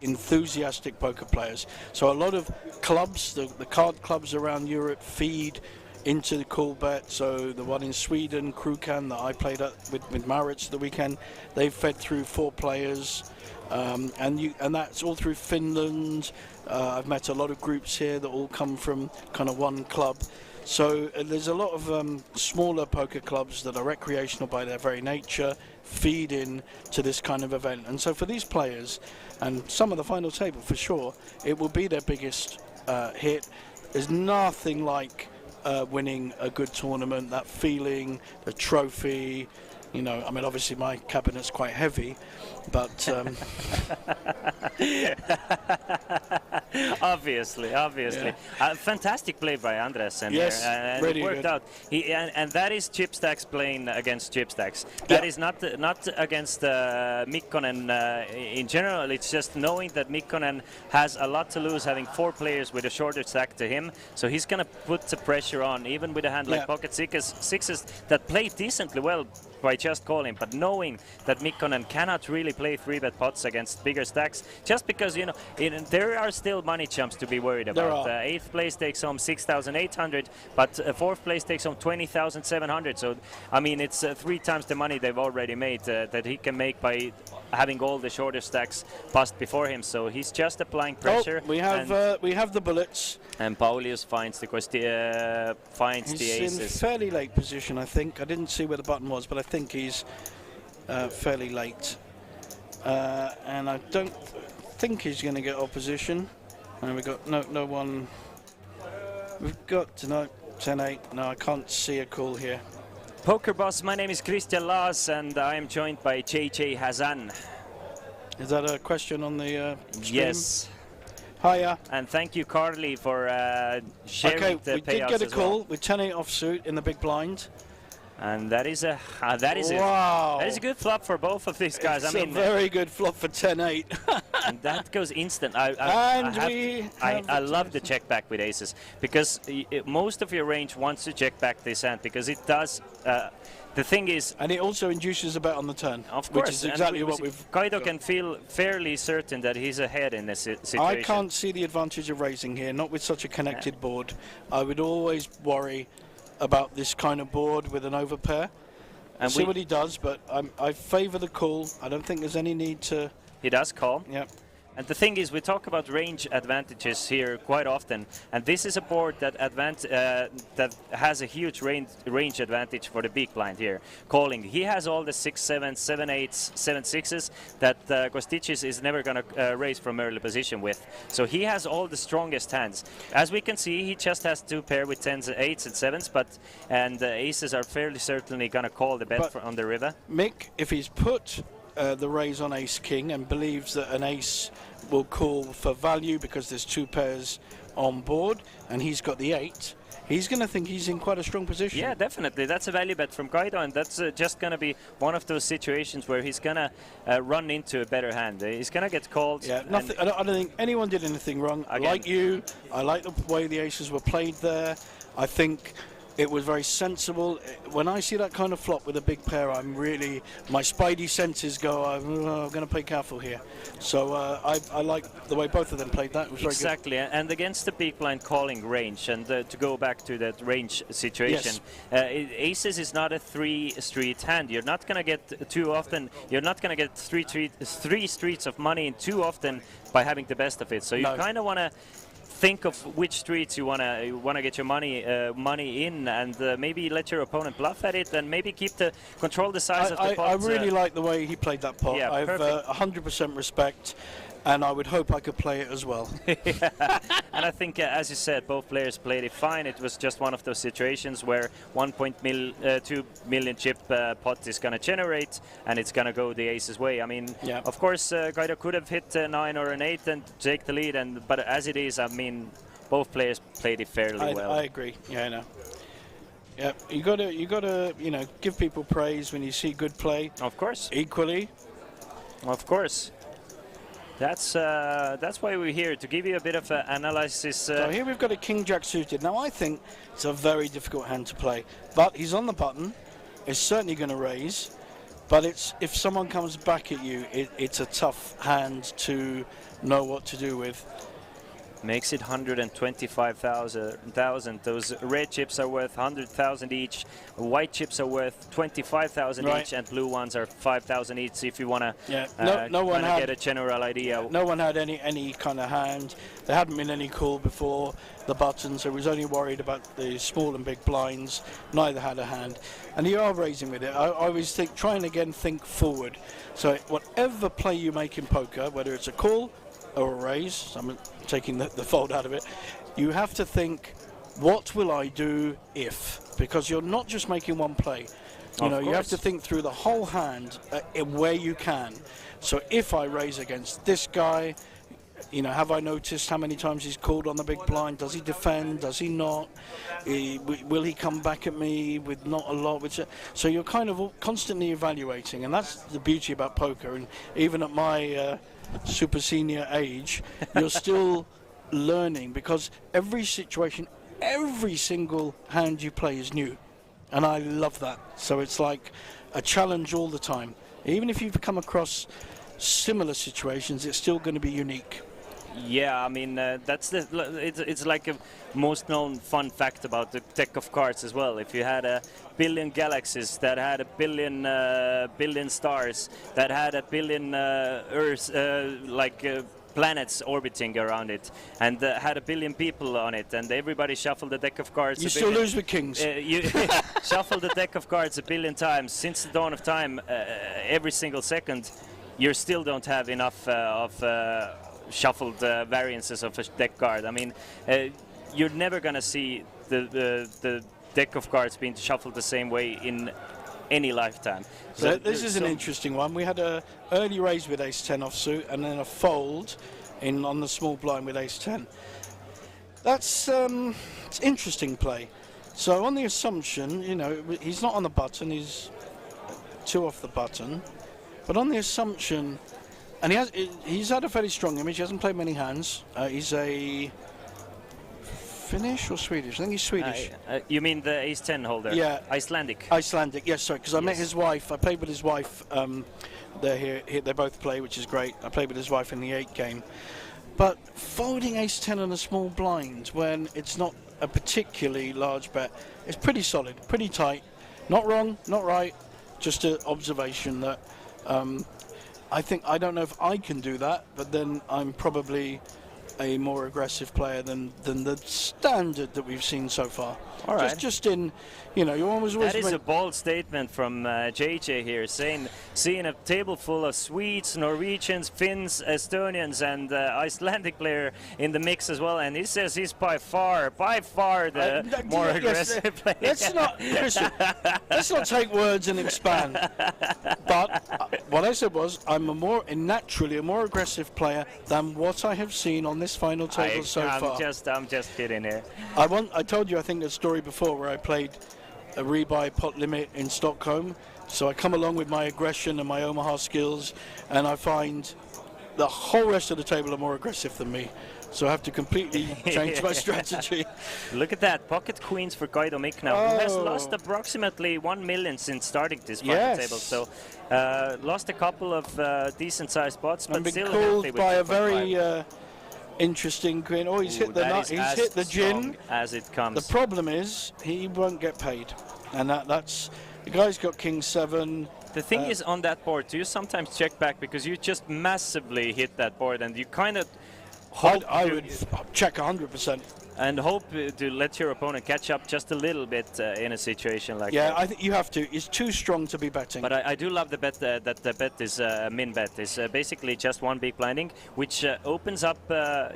enthusiastic poker players. So a lot of clubs, the card clubs around Europe feed into the Coolbet. So the one in Sweden, Krukan, that I played at with Maurits the weekend, they fed through 4 players, and that's all through Finland. I've met a lot of groups here that all come from kind of one club. So there's a lot of smaller poker clubs that are recreational by their very nature, feed in to this kind of event. And so for these players, and some of the final table for sure, it will be their biggest hit. There's nothing like winning a good tournament, that feeling, the trophy. You know, I mean, obviously my cabinet's quite heavy, but obviously. Yeah. Fantastic play by Andres, and Yes, and really it worked good. out. And that is Chipstacks playing against Chipstacks. That Yeah. is not against Mikkonen in general. It's just knowing that Mikkonen has a lot to lose, having 4 players with a shorter stack to him. So he's gonna put the pressure on, even with a hand like Yeah. pocket sixes that play decently well by just calling, but knowing that Mikkonen cannot really play 3-bet pots against bigger stacks, just because, you know, there are still money jumps to be worried There about. are. 8th place takes home 6,800, but 4th place takes home 20,700. So, I mean, it's 3 times the money they've already made that he can make by having all the shorter stacks passed before him. So he's just applying pressure. we have the bullets. And Paulius finds the finds He's the in aces. fairly late position, I think. I didn't see where the button was, but I think he's fairly late. And I don't think he's going to get opposition. And we've got no one. We've got no 10-8. No, I can't see a call here. Poker Boss, my name is Christian Laas, and I am joined by JJ Hazan. Is that a question on the stream? Yes. Hiya. And thank you, Carly, for sharing Okay, the we payouts did get a as call well. with 10-8 offsuit in the big blind. And that is a Wow. that is a good flop for both of these guys. It's I mean, a very good flop for 10-8. and that goes instant. I love the check back with aces because most of your range wants to check back this hand because it does. The thing is, and it also induces a bet on the turn, of course, which is exactly what we've. Kaido can feel fairly certain that he's ahead in this situation. I can't see the advantage of raising here, not with such a connected board. I would always worry about this kind of board with an overpair. And see what he does, but I favour the call. I don't think there's any need to. He does call. Yep. And the thing is, we talk about range advantages here quite often, and this is a board that that has a huge range advantage for the big blind here. Calling, he has all the 6-7, 7-8s, 7-6s that Kostiches is never going to raise from early position with. So he has all the strongest hands. As we can see, he just has 2 pair with 10s, 8s, and 7s, and the aces are fairly certainly going to call the bet on the river. Mick, if he's put the raise on ace king and believes that an ace will call for value because there's 2 pairs on board and he's got the 8, he's going to think he's in quite a strong position. Yeah, definitely. That's a value bet from Kaido, and that's just going to be one of those situations where he's going to run into a better hand. He's going to get called. Yeah, nothing. I don't think anyone did anything wrong. Again, like you, I like the way the aces were played there. I think it was very sensible. When I see that kind of flop with a big pair, my spidey senses go, I'm going to play careful here. So I like the way both of them played that. It was very good. Exactly, and against the big blind calling range, and to go back to that range situation, aces is not a 3-street hand. You're not going to get too often, you're not going to get three streets of money in too often by having the best of it. So you kind of want to think of which streets you wanna get your money in, and maybe let your opponent bluff at it, and maybe control the size of the pot. I really like the way he played that pot. Yeah, I have 100% respect, and I would hope I could play it as well. And I think, as you said, both players played it fine. It was just one of those situations where 1.2 million chip pot is going to generate, and it's going to go the ace's way. I mean, of course, Kaido could have hit a 9 or an 8 and take the lead, but as it is, I mean, both players played it fairly well. I agree. Yeah, I know. Yeah, you gotta, give people praise when you see good play. Of course. Equally. Of course. That's why we're here, to give you a bit of analysis. So here we've got a king-jack suited. Now I think it's a very difficult hand to play, but he's on the button. It's certainly going to raise, but if someone comes back at you, it's a tough hand to know what to do with. Makes it 125,000. Those red chips are worth 100,000 each. White chips are worth 25,000 each, and blue ones are 5,000 each. If you want to get a general idea. No one had any kind of hand. There hadn't been any call before the button, so he was only worried about the small and big blinds. Neither had a hand, and you are raising with it. I always try and again think forward. So whatever play you make in poker, whether it's a call or a raise, I'm taking the fold out of it, you have to think, what will I do if? Because you're not just making one play. You have to think through the whole hand where you can. So if I raise against this guy, have I noticed how many times he's called on the big blind? Does he defend? Does he not? Will he come back at me with not a lot? So you're kind of constantly evaluating, and that's the beauty about poker. And even at my super senior age, you're still learning, because every situation, every single hand you play is new, and I love that. So it's like a challenge all the time. Even if you've come across similar situations, it's still going to be unique. Yeah, I mean, it's like a most known fun fact about the deck of cards as well. If you had a billion galaxies that had a billion stars, that had a billion Earths, planets orbiting around it, and had a billion people on it, and everybody shuffled the deck of cards. You still lose with kings. You shuffle the deck of cards a billion times since the dawn of time, every single second. You still don't have enough of shuffled variances of a deck card. I mean, you're never going to see the deck of cards being shuffled the same way in any lifetime. So this is an interesting one. We had a early raise with ace-10 offsuit, and then a fold on the small blind with ace-10. That's it's interesting play. So on the assumption, you know, he's not on the button, he's 2 off the button, but on the assumption, and he's had a fairly strong image, he hasn't played many hands, he's a Finnish or Swedish? I think he's Swedish. You mean the ace-10 holder? Yeah. Icelandic. Icelandic, yes, sorry, because I met his wife, I played with his wife, they're here, they both play, which is great. I played with his wife in the 8 game. But folding ace-10 on a small blind when it's not a particularly large bet is pretty solid, pretty tight. Not wrong, not right, just an observation that I don't know if I can do that, but then I'm probably a more aggressive player than the standard that we've seen so far. All right. Just in, you know, you always That is a bold statement from JJ here, seeing a table full of Swedes, Norwegians, Finns, Estonians, and Icelandic player in the mix as well, and he says he's by far the more aggressive player. Let's not, Christian, let's not take words and expand. But what I said was, I'm naturally a more aggressive player than what I have seen on this final table so far. I'm just kidding here. I told you, I think, a story before where I played a rebuy pot limit in Stockholm. So I come along with my aggression and my Omaha skills, and I find the whole rest of the table are more aggressive than me. So I have to completely change my strategy. Look at that, pocket queens for Guido Mick now, who has lost approximately 1 million since starting this final table. So lost a couple of decent-sized spots, but still healthy with by a very interesting queen. Oh, he's hit the nut. He's hit the gin. As it comes. The problem is he won't get paid, and that's the guy's got king 7. The thing is, on that board, do you sometimes check back because you just massively hit that board, and you kind of I would check 100%. And hope to let your opponent catch up just a little bit in a situation like that. Yeah, I think you have to. It's too strong to be betting. But I do love the bet that the bet is a min bet. It's basically just one big blinding, which opens up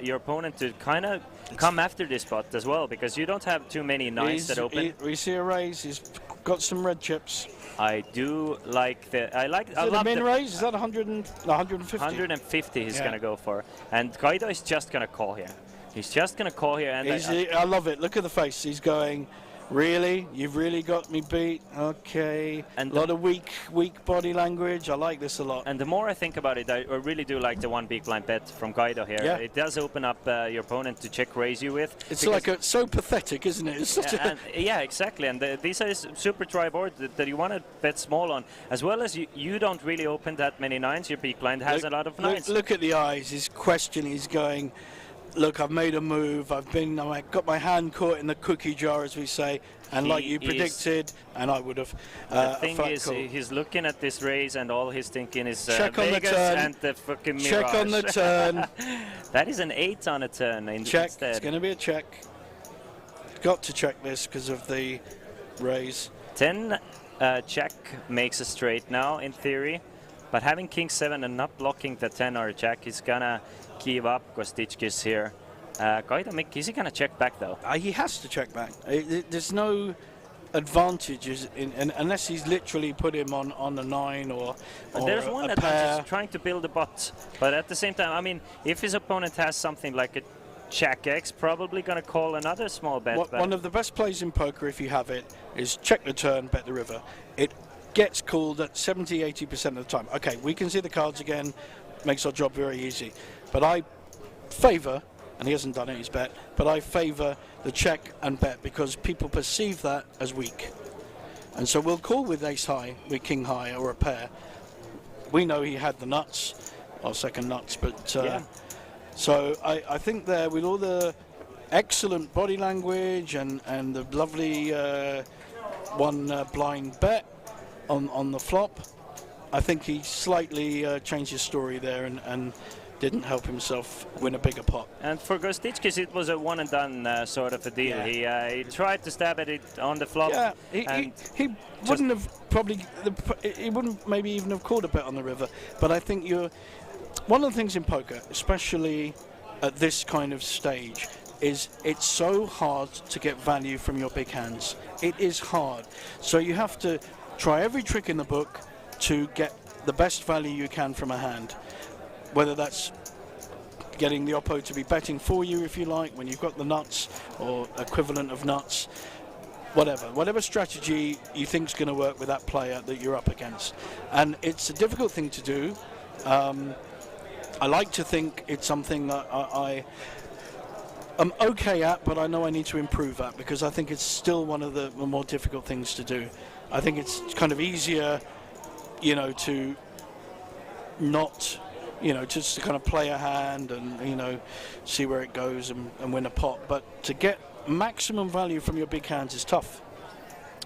your opponent to kind of come after this spot as well, because you don't have too many nines that open. We see a raise. He's got some red chips. I do like the. I love the min raise. Is that 150? 150 he's going to go for. And Guido is just going to call here. He's just going to call here, and I love it. Look at the face. He's going, really? You've really got me beat? Okay. And a lot of weak body language. I like this a lot. And the more I think about it, I really do like the one big blind bet from Guido here. Yeah. It does open up your opponent to check raise you with. It's like so pathetic, isn't it? It's such yeah, exactly. And these are super try board that you want to bet small on, as well as you don't really open that many nines. Your big blind has a lot of nines. Look at the eyes. His question. He's going, look, I've made a move. I got my hand caught in the cookie jar, as we say, and like you predicted, and I would have. The thing is, he's looking at this raise, and all he's thinking is check Vegas on the turn. and the fucking Mirage. Check on the turn. That is an 8 on a turn. Check. Instead. It's going to be a check. Got to check this because of the raise. 10 check makes a straight now, in theory, but having king 7 and not blocking the 10 or a jack is gonna give up Kostitskis here. Guido Mick, is he going to check back though? He has to check back. There's no advantages unless he's literally put him on a 9 or there's one a advantage, trying to build a bot. But at the same time, I mean, if his opponent has something like a Jack X, probably going to call another small bet. One of the best plays in poker, if you have it, is check the turn, bet the river. It gets called at 70-80% of the time. Okay, we can see the cards again, makes our job very easy. But I favour, and he hasn't done it, he's bet, but I favour the check and bet because people perceive that as weak. And so we'll call with ace high, with king high, or a pair. We know he had the nuts, or second nuts, but so I think there, with all the excellent body language and the lovely one blind bet on the flop, I think he slightly changed his story there and didn't help himself win a bigger pot. And for Kostitskis, it was a one and done sort of a deal. Yeah. He tried to stab at it on the flop. Yeah, he wouldn't have he wouldn't maybe even have called a bet on the river. But I think one of the things in poker, especially at this kind of stage, is it's so hard to get value from your big hands. It is hard. So you have to try every trick in the book to get the best value you can from a hand. Whether that's getting the oppo to be betting for you, if you like, when you've got the nuts or equivalent of nuts. whatever strategy you think is going to work with that player that you're up against. And it's a difficult thing to do. I like to think it's something that I'm okay at, but I know I need to improve at, because I think it's still one of the more difficult things to do. I think it's kind of easier, to not, just to kind of play a hand and, see where it goes and win a pot. But to get maximum value from your big hands is tough.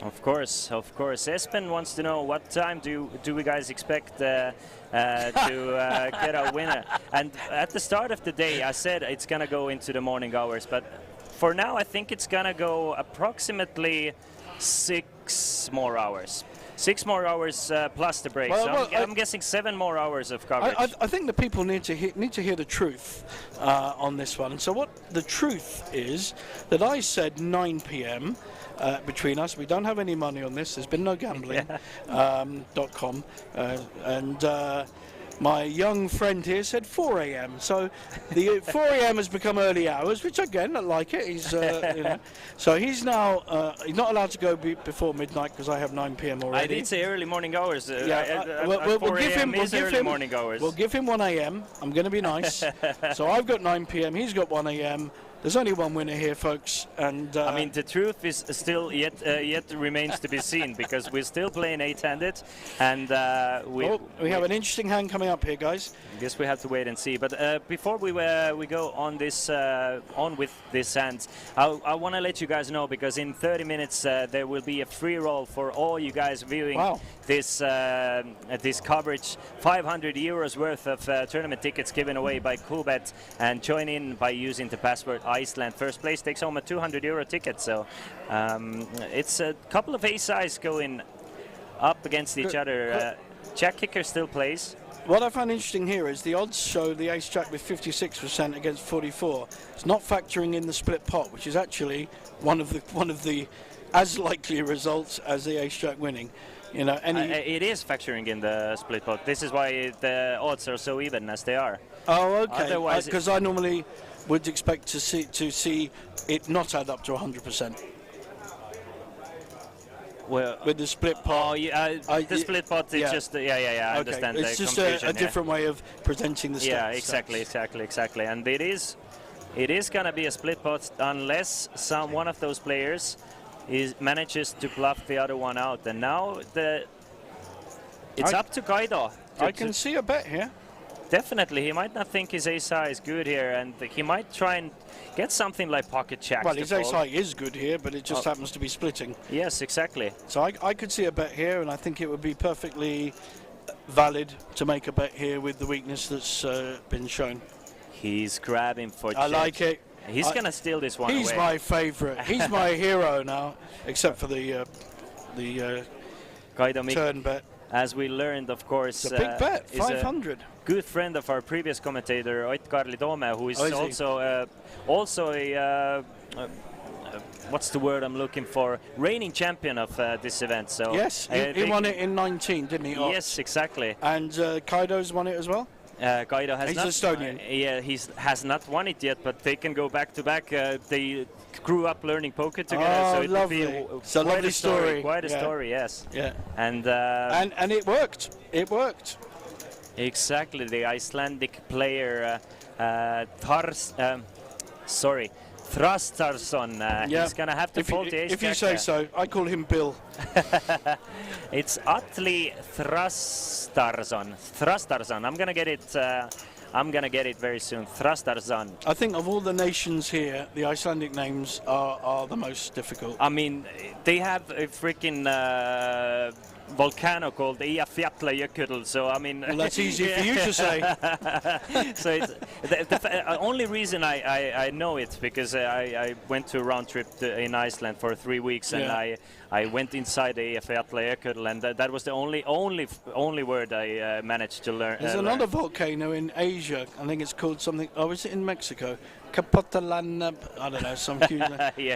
Of course. Espen wants to know, what time do we guys expect to get a winner? And at the start of the day, I said it's gonna go into the morning hours, but for now, I think it's gonna go approximately 6 more hours. 6 more hours plus the break. Well, so I'm guessing 7 more hours of coverage. I think the people need to hear the truth on this one. So what the truth is that I said 9 p.m. Between us. We don't have any money on this. There's been no gambling. .com and my young friend here said 4 a.m. So the 4 a.m. has become early hours, which again I like it. He's so he's now he's not allowed to go before midnight because I have 9 p.m. already. I did say early morning hours. We'll give him morning hours. We'll give him 1 a.m. I'm going to be nice. So I've got 9 p.m. He's got 1 a.m. There's only one winner here, folks, and I mean the truth is still yet remains to be seen, because we're still playing 8-handed, and we have an interesting hand coming up here, guys. I guess we have to wait and see. But before we go on this on with this hand, I want to let you guys know, because in 30 minutes there will be a free roll for all you guys viewing this this coverage. 500 euros worth of tournament tickets given away by Coolbet, and join in by using the password Iceland. First place takes home a 200 euro ticket. So it's a couple of ace-highs going up against each other. Jack Kicker still plays. What I find interesting here is the odds show the ace-jack with 56% against 44. It's not factoring in the split pot, which is actually one of the as likely results as the ace-jack winning. It is factoring in the split pot. This is why the odds are so even as they are. Oh, okay. Otherwise, because I normally would expect to see it not add up to 100%. Well, with the split pot. The split pot is just I understand. It's just a different way of presenting the stats. Yeah, exactly. And it is gonna be a split pot unless one of those players manages to bluff the other one out. And now it's up to Kaido. I can see a bet here. Definitely, he might not think his ace-high is good here, and he might try and get something like pocket jacks. Well, his ace-high is good here, but it just happens to be splitting. Yes, exactly. So I could see a bet here, and I think it would be perfectly valid to make a bet here with the weakness that's been shown. He's grabbing for chips. I like it. He's going to steal this one He's away. my favourite. He's my hero now, except for the turn bet. As we learned, of course, it's a big bet, 500. Good friend of our previous commentator, Ott-Karli Toome, who is also a what's the word I'm looking for? Reigning champion of this event. So yes, he won it in 19, didn't he? Yes, exactly. And Kaido's won it as well. Kaido has not. He's Estonian. He has not won it yet, but they can go back to back. They grew up learning poker together, so it lovely. would be it's a lovely story. Quite a story, yes. Yeah. And it worked. It worked. Exactly. The Icelandic player Thrastarsson. He's gonna have to fold the ace. If you say so, I call him Bill. It's Atli Thrastarsson. I'm gonna get it. I'm gonna get it very soon. Thrastarsson. I think of all the nations here, the Icelandic names are the most difficult. I mean, they have a freaking volcano called Eyjafjallajökull, so I mean... Well, that's easy for you to say. So it's the only reason I know it, because I went to a round trip in Iceland for 3 weeks, and I went inside the Eyjafjallajökull, and that was the only word I managed to learn. There's another volcano in Asia. I think it's called something... Oh, is it in Mexico? Capotalana, I don't know, some huge...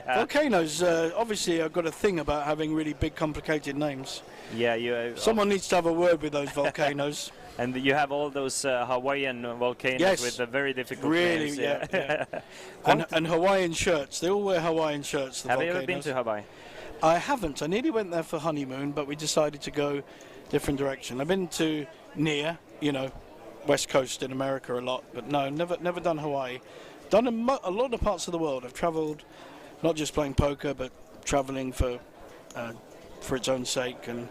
Volcanoes obviously have got a thing about having really big, complicated names. Yeah, someone needs to have a word with those volcanoes. And you have all those Hawaiian volcanoes with very difficult names. Yeah. And Hawaiian shirts. They all wear Hawaiian shirts. Have you ever been to Hawaii? I haven't. I nearly went there for honeymoon, but we decided to go different direction. I've been to near, West Coast in America a lot, but no, never done Hawaii. Done a lot of parts of the world. I've travelled, not just playing poker, but travelling for its own sake, and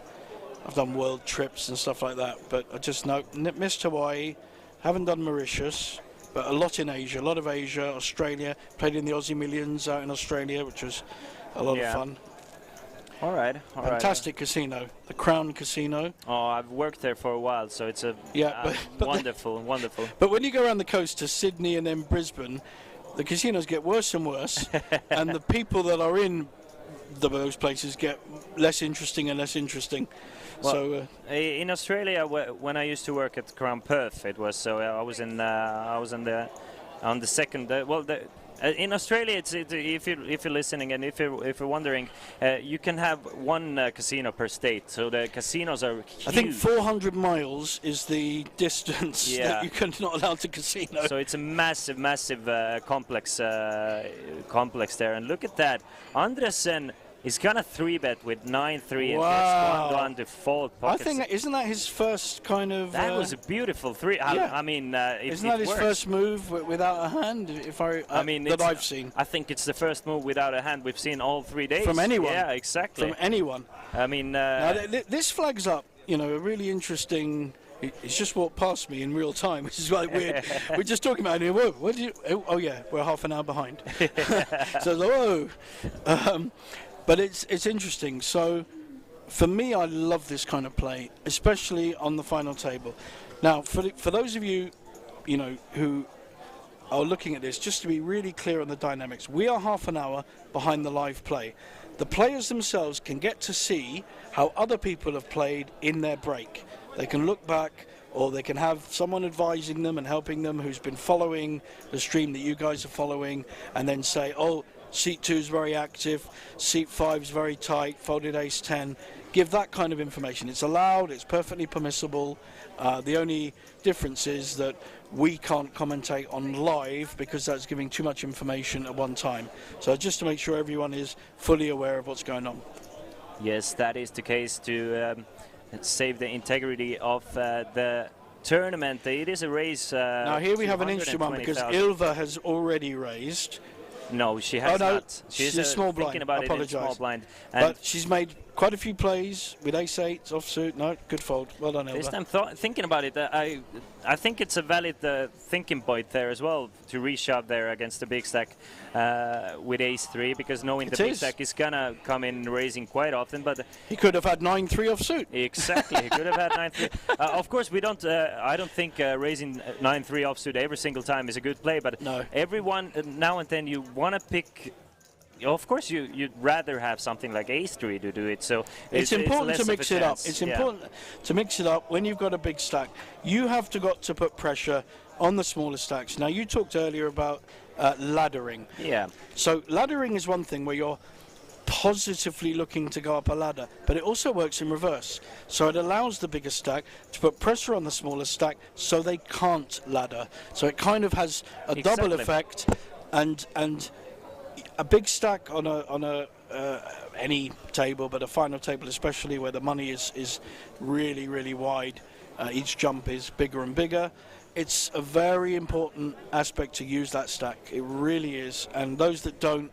I've done world trips and stuff like that. But I just missed Hawaii. Haven't done Mauritius, but a lot in Asia, a lot of Asia, Australia. Played in the Aussie Millions out in Australia, which was a lot of fun. All right. Fantastic casino, the Crown Casino. Oh, I've worked there for a while, so it's a but wonderful. But when you go around the coast to Sydney and then Brisbane, the casinos get worse and worse, and the people that are in those places get less interesting and less interesting. Well, so in Australia, when I used to work at Crown Perth, it was so I was on the second. In Australia, if you're listening and if you're wondering, you can have one casino per state. So the casinos are huge. I think 400 miles is the distance that you can not allowed to casino. So it's a massive complex there. And look at that, Andresen is gonna 3-bet with 9-3 and gets 1-1 to fold pockets. I think isn't that his first kind of? That was a beautiful 3. I mean, isn't that his first move without a hand? That I've seen. I think it's the first move without a hand we've seen all 3 days. From anyone. Yeah, exactly. From anyone. I mean, now, this flags up, a really interesting. It's just walked past me in real time, which is like weird. We're just talking about it. Whoa, what did you? Oh yeah, we're half an hour behind. So whoa. But it's interesting. So, for me, I love this kind of play, especially on the final table. Now, for those of you, who are looking at this, just to be really clear on the dynamics, we are half an hour behind the live play. The players themselves can get to see how other people have played in their break. They can look back, or they can have someone advising them and helping them who's been following the stream that you guys are following, and then say, oh, seat 2 is very active, seat 5 is very tight, folded ace 10. Give that kind of information. It's allowed, it's perfectly permissible. The only difference is that we can't commentate on live because that's giving too much information at one time. So just to make sure everyone is fully aware of what's going on. Yes, that is the case to save the integrity of the tournament. It is a race. Now here we have an interesting one because Ilva has already raised. No, she has not. She's a small blind. Thinking about I apologise. it in small blind. But she's made quite a few plays with ace-8 offsuit. No, good fold. Well done, Ilva. This time thinking about it, I think it's a valid thinking point there as well to reshove there against the big stack with ace-3, because knowing the big stack is gonna come in raising quite often. But he could have had 9-3 offsuit. Exactly, he could have had 9-3. Of course, we don't. I don't think raising 9-3 offsuit every single time is a good play. But everyone now and then you want to pick. Of course, you'd rather have something like ace-3 to do it. So it's important to mix it up. It's important to mix it up when you've got a big stack. You have got to put pressure on the smaller stacks. Now, you talked earlier about laddering. Yeah. So laddering is one thing where you're positively looking to go up a ladder, but it also works in reverse. So it allows the bigger stack to put pressure on the smaller stack so they can't ladder. So it kind of has a double effect, and a big stack on any table, but a final table especially, where the money is really wide, each jump is bigger and bigger. It's a very important aspect to use that stack. It really is, and those that don't,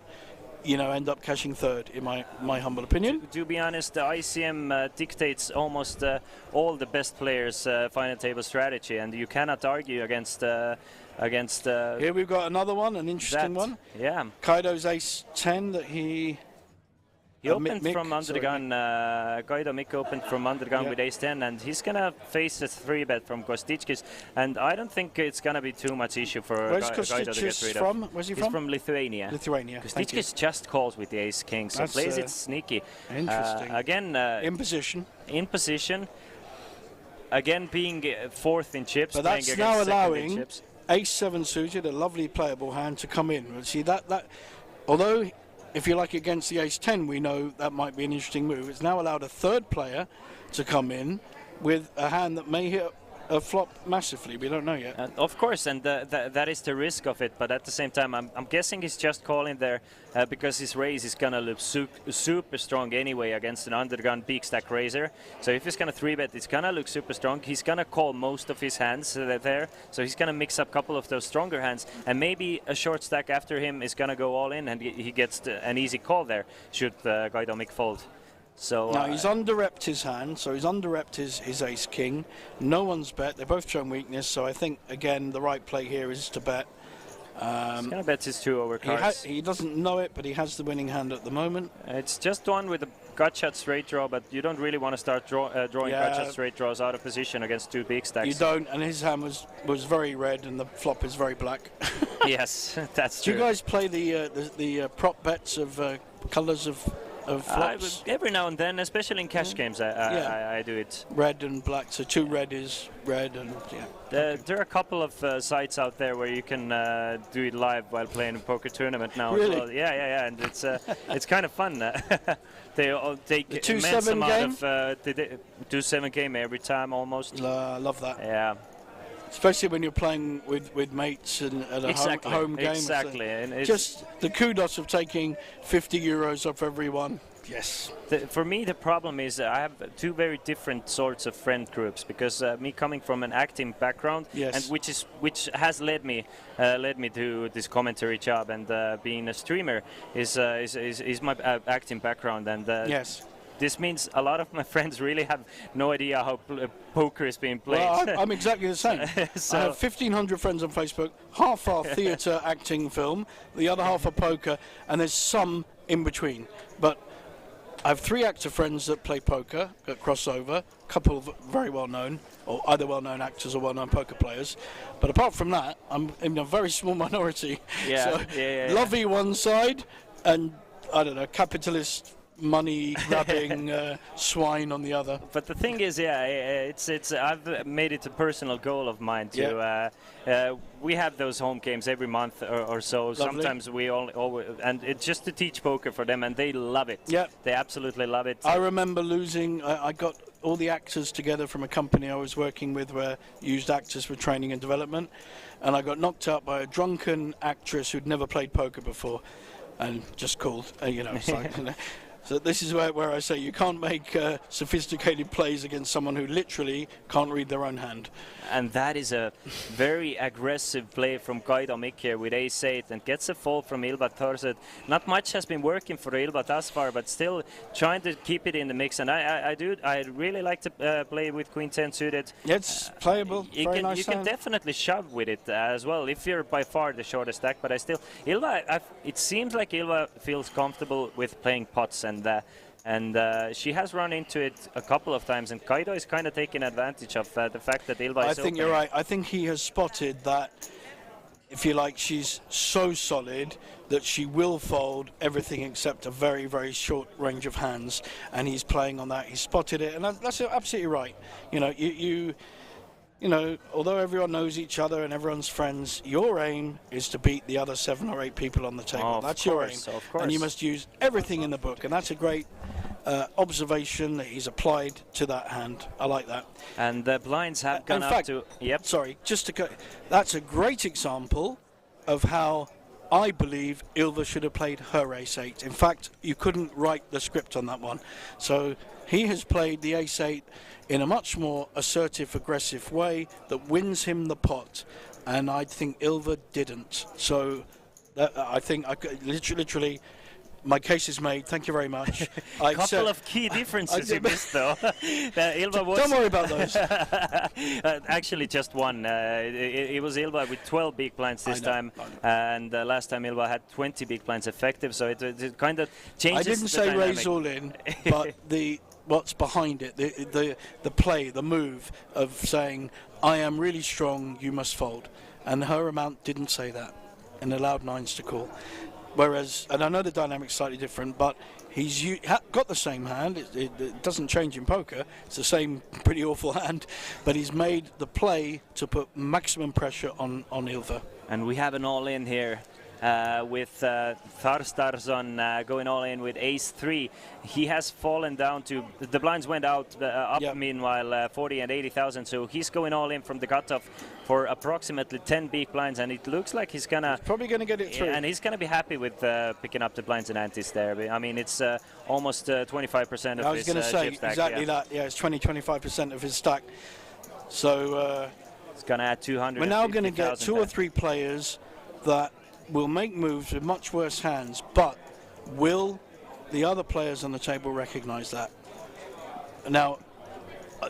end up cashing third, in my humble opinion. To be honest, the ICM dictates almost all the best players' final table strategy, and you cannot argue against. Here we've got another one, an interesting one. Yeah. Kaido's ace-10 that he opened from under the gun. Kaido Mick opened from under the gun with ace-10, and he's gonna face a 3-bet from Kostitskis, and I don't think it's gonna be too much issue for Kaido to get rid of. Where's he from? He's from Lithuania. Kostitskis just calls with the ace-king, so plays it sneaky. Interesting. Again, in position. In position. Again, being fourth in chips. But that's now allowing ace-7 suited, a lovely playable hand, to come in. See that although if you like against the ace-10, we know that might be an interesting move. It's now allowed a third player to come in with a hand that may hit flop massively. We don't know yet. Of course, and that is the risk of it. But at the same time, I'm guessing he's just calling there because his raise is gonna look super strong anyway against an undergun big stack raiser. So if he's gonna 3-bet, it's gonna look super strong. He's gonna call most of his hands there, so he's gonna mix up a couple of those stronger hands, and maybe a short stack after him is gonna go all in, and he gets an easy call there should Guido Mick fold. So now he's under-repped his hand, so he's under-repped his ace-king. No one's bet. They're both showing weakness, so I think, again, the right play here is to bet. He's going to bet his 2 over cards. He doesn't know it, but he has the winning hand at the moment. It's just one with a gut shot straight draw, but you don't really want to start drawing gut shot straight draws out of position against 2 big stacks. You don't, and his hand was very red, and the flop is very black. Yes, that's true. Do you guys play the prop bets of colours of flops? Every now and then, especially in cash games, I do it. Red and black, so 2 red is red, and there are a couple of sites out there where you can do it live while playing a poker tournament now. Really? As well. Yeah, and it's kind of fun. They all take the 2-7 game? Of 2-7 game every time almost. I love that. Yeah. Especially when you're playing with mates and at a home game. Exactly. And just the kudos of taking 50 euros off everyone. Yes. For me, the problem is I have 2 very different sorts of friend groups because me coming from an acting background, yes, and which has led me to this commentary job, and being a streamer is my acting background, and yes. This means a lot of my friends really have no idea how poker is being played. Well, I'm exactly the same. So I have 1,500 friends on Facebook. Half are theatre, acting, film. The other half are poker, and there's some in between. But I have 3 actor friends that play poker, that cross over. A couple of very well-known, or either well-known actors or well-known poker players. But apart from that, I'm in a very small minority. Yeah, so lovey one side, and I don't know, capitalist money grabbing swine on the other. But the thing is, it's I've made it a personal goal of mine to we have those home games every month or so. Lovely. Sometimes we always, and it's just to teach poker for them, and they love it. Yeah, they absolutely love it. I remember losing. I got all the actors together from a company I was working with where used actors for training and development, and I got knocked out by a drunken actress who'd never played poker before, and just called. It's like, So this is where I say you can't make sophisticated plays against someone who literally can't read their own hand. And that is a very aggressive play from Guido Mick here with ace-8 and gets a fold from Ilva Thorset. Not much has been working for Ilva thus far, but still trying to keep it in the mix. And I really like to play with Queen 10 suited. It's playable. You can definitely shove with it as well if you're by far the shortest stack. But it seems like Ilva feels comfortable with playing pots, and she has run into it a couple of times, and Guido is kind of taking advantage of the fact that Ilva is I think you're right. I think he has spotted that, if you like, she's so solid that she will fold everything except a very, very short range of hands, and he's playing on that. He's spotted it, and that's absolutely right. Although everyone knows each other and everyone's friends, your aim is to beat the other 7 or 8 people on the table. That's your aim. Of course. And you must use everything in the book, and that's a great observation that he's applied to that hand. I like that. And the blinds have gone up to... Yep. Sorry, that's a great example of how I believe Ilva should have played her ace-8. In fact, you couldn't write the script on that one. So he has played the ace-8 in a much more assertive, aggressive way that wins him the pot. And I think Ilva didn't. So I think literally my case is made. Thank you very much. A couple of key differences you missed, though. Don't worry about those. Actually, just one. It was Ilva with 12 big blinds this time, and last time Ilva had 20 big blinds effective. So it kind of changes. I didn't say dynamic. raise all in, but what's behind it, the play, the move of saying, I am really strong, you must fold. And her amount didn't say that and allowed 9s to call. Whereas, and I know the dynamic's slightly different, but he's got the same hand. It doesn't change in poker. It's the same pretty awful hand, but he's made the play to put maximum pressure on Ilva. And we have an all-in here. with Tharstarzon going all in with ace-3. He has fallen down to, the blinds went out up meanwhile 40 and 80,000, so he's going all in from the cutoff for approximately 10 big blinds, and it looks like he's probably gonna get it through. And he's gonna be happy with picking up the blinds and antes there. I mean, it's almost 25% of I was his going to say chip stack, exactly that. Yeah, it's 20-25% of his stack. So it's going to add 200. we're now going to get 2 or 3 players that will make moves with much worse hands, but will the other players on the table recognize that? Now,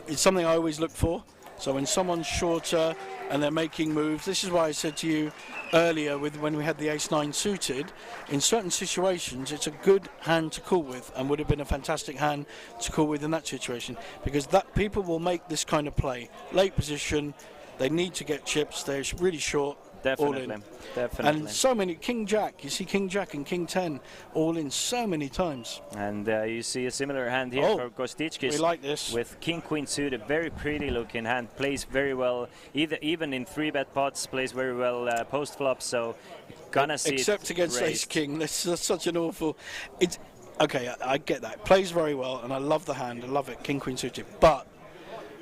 it's something I always look for. So when someone's shorter and they're making moves, this is why I said to you earlier when we had the ace-9 suited, in certain situations it's a good hand to call with, and would have been a fantastic hand to call with in that situation, because that people will make this kind of play. Late position, they need to get chips, they're really short. Definitely, all in. definitely. And so many, King Jack, you see King Jack and King 10 all in so many times. And you see a similar hand here for Kostichkis. We like this. With King Queen suited, very pretty looking hand, plays very well, even in 3-bet pots, plays very well post flop, so gonna see except against Ace King, this is such an awful, it's, okay, I get that, plays very well, and I love the hand, I love it, King Queen suited, but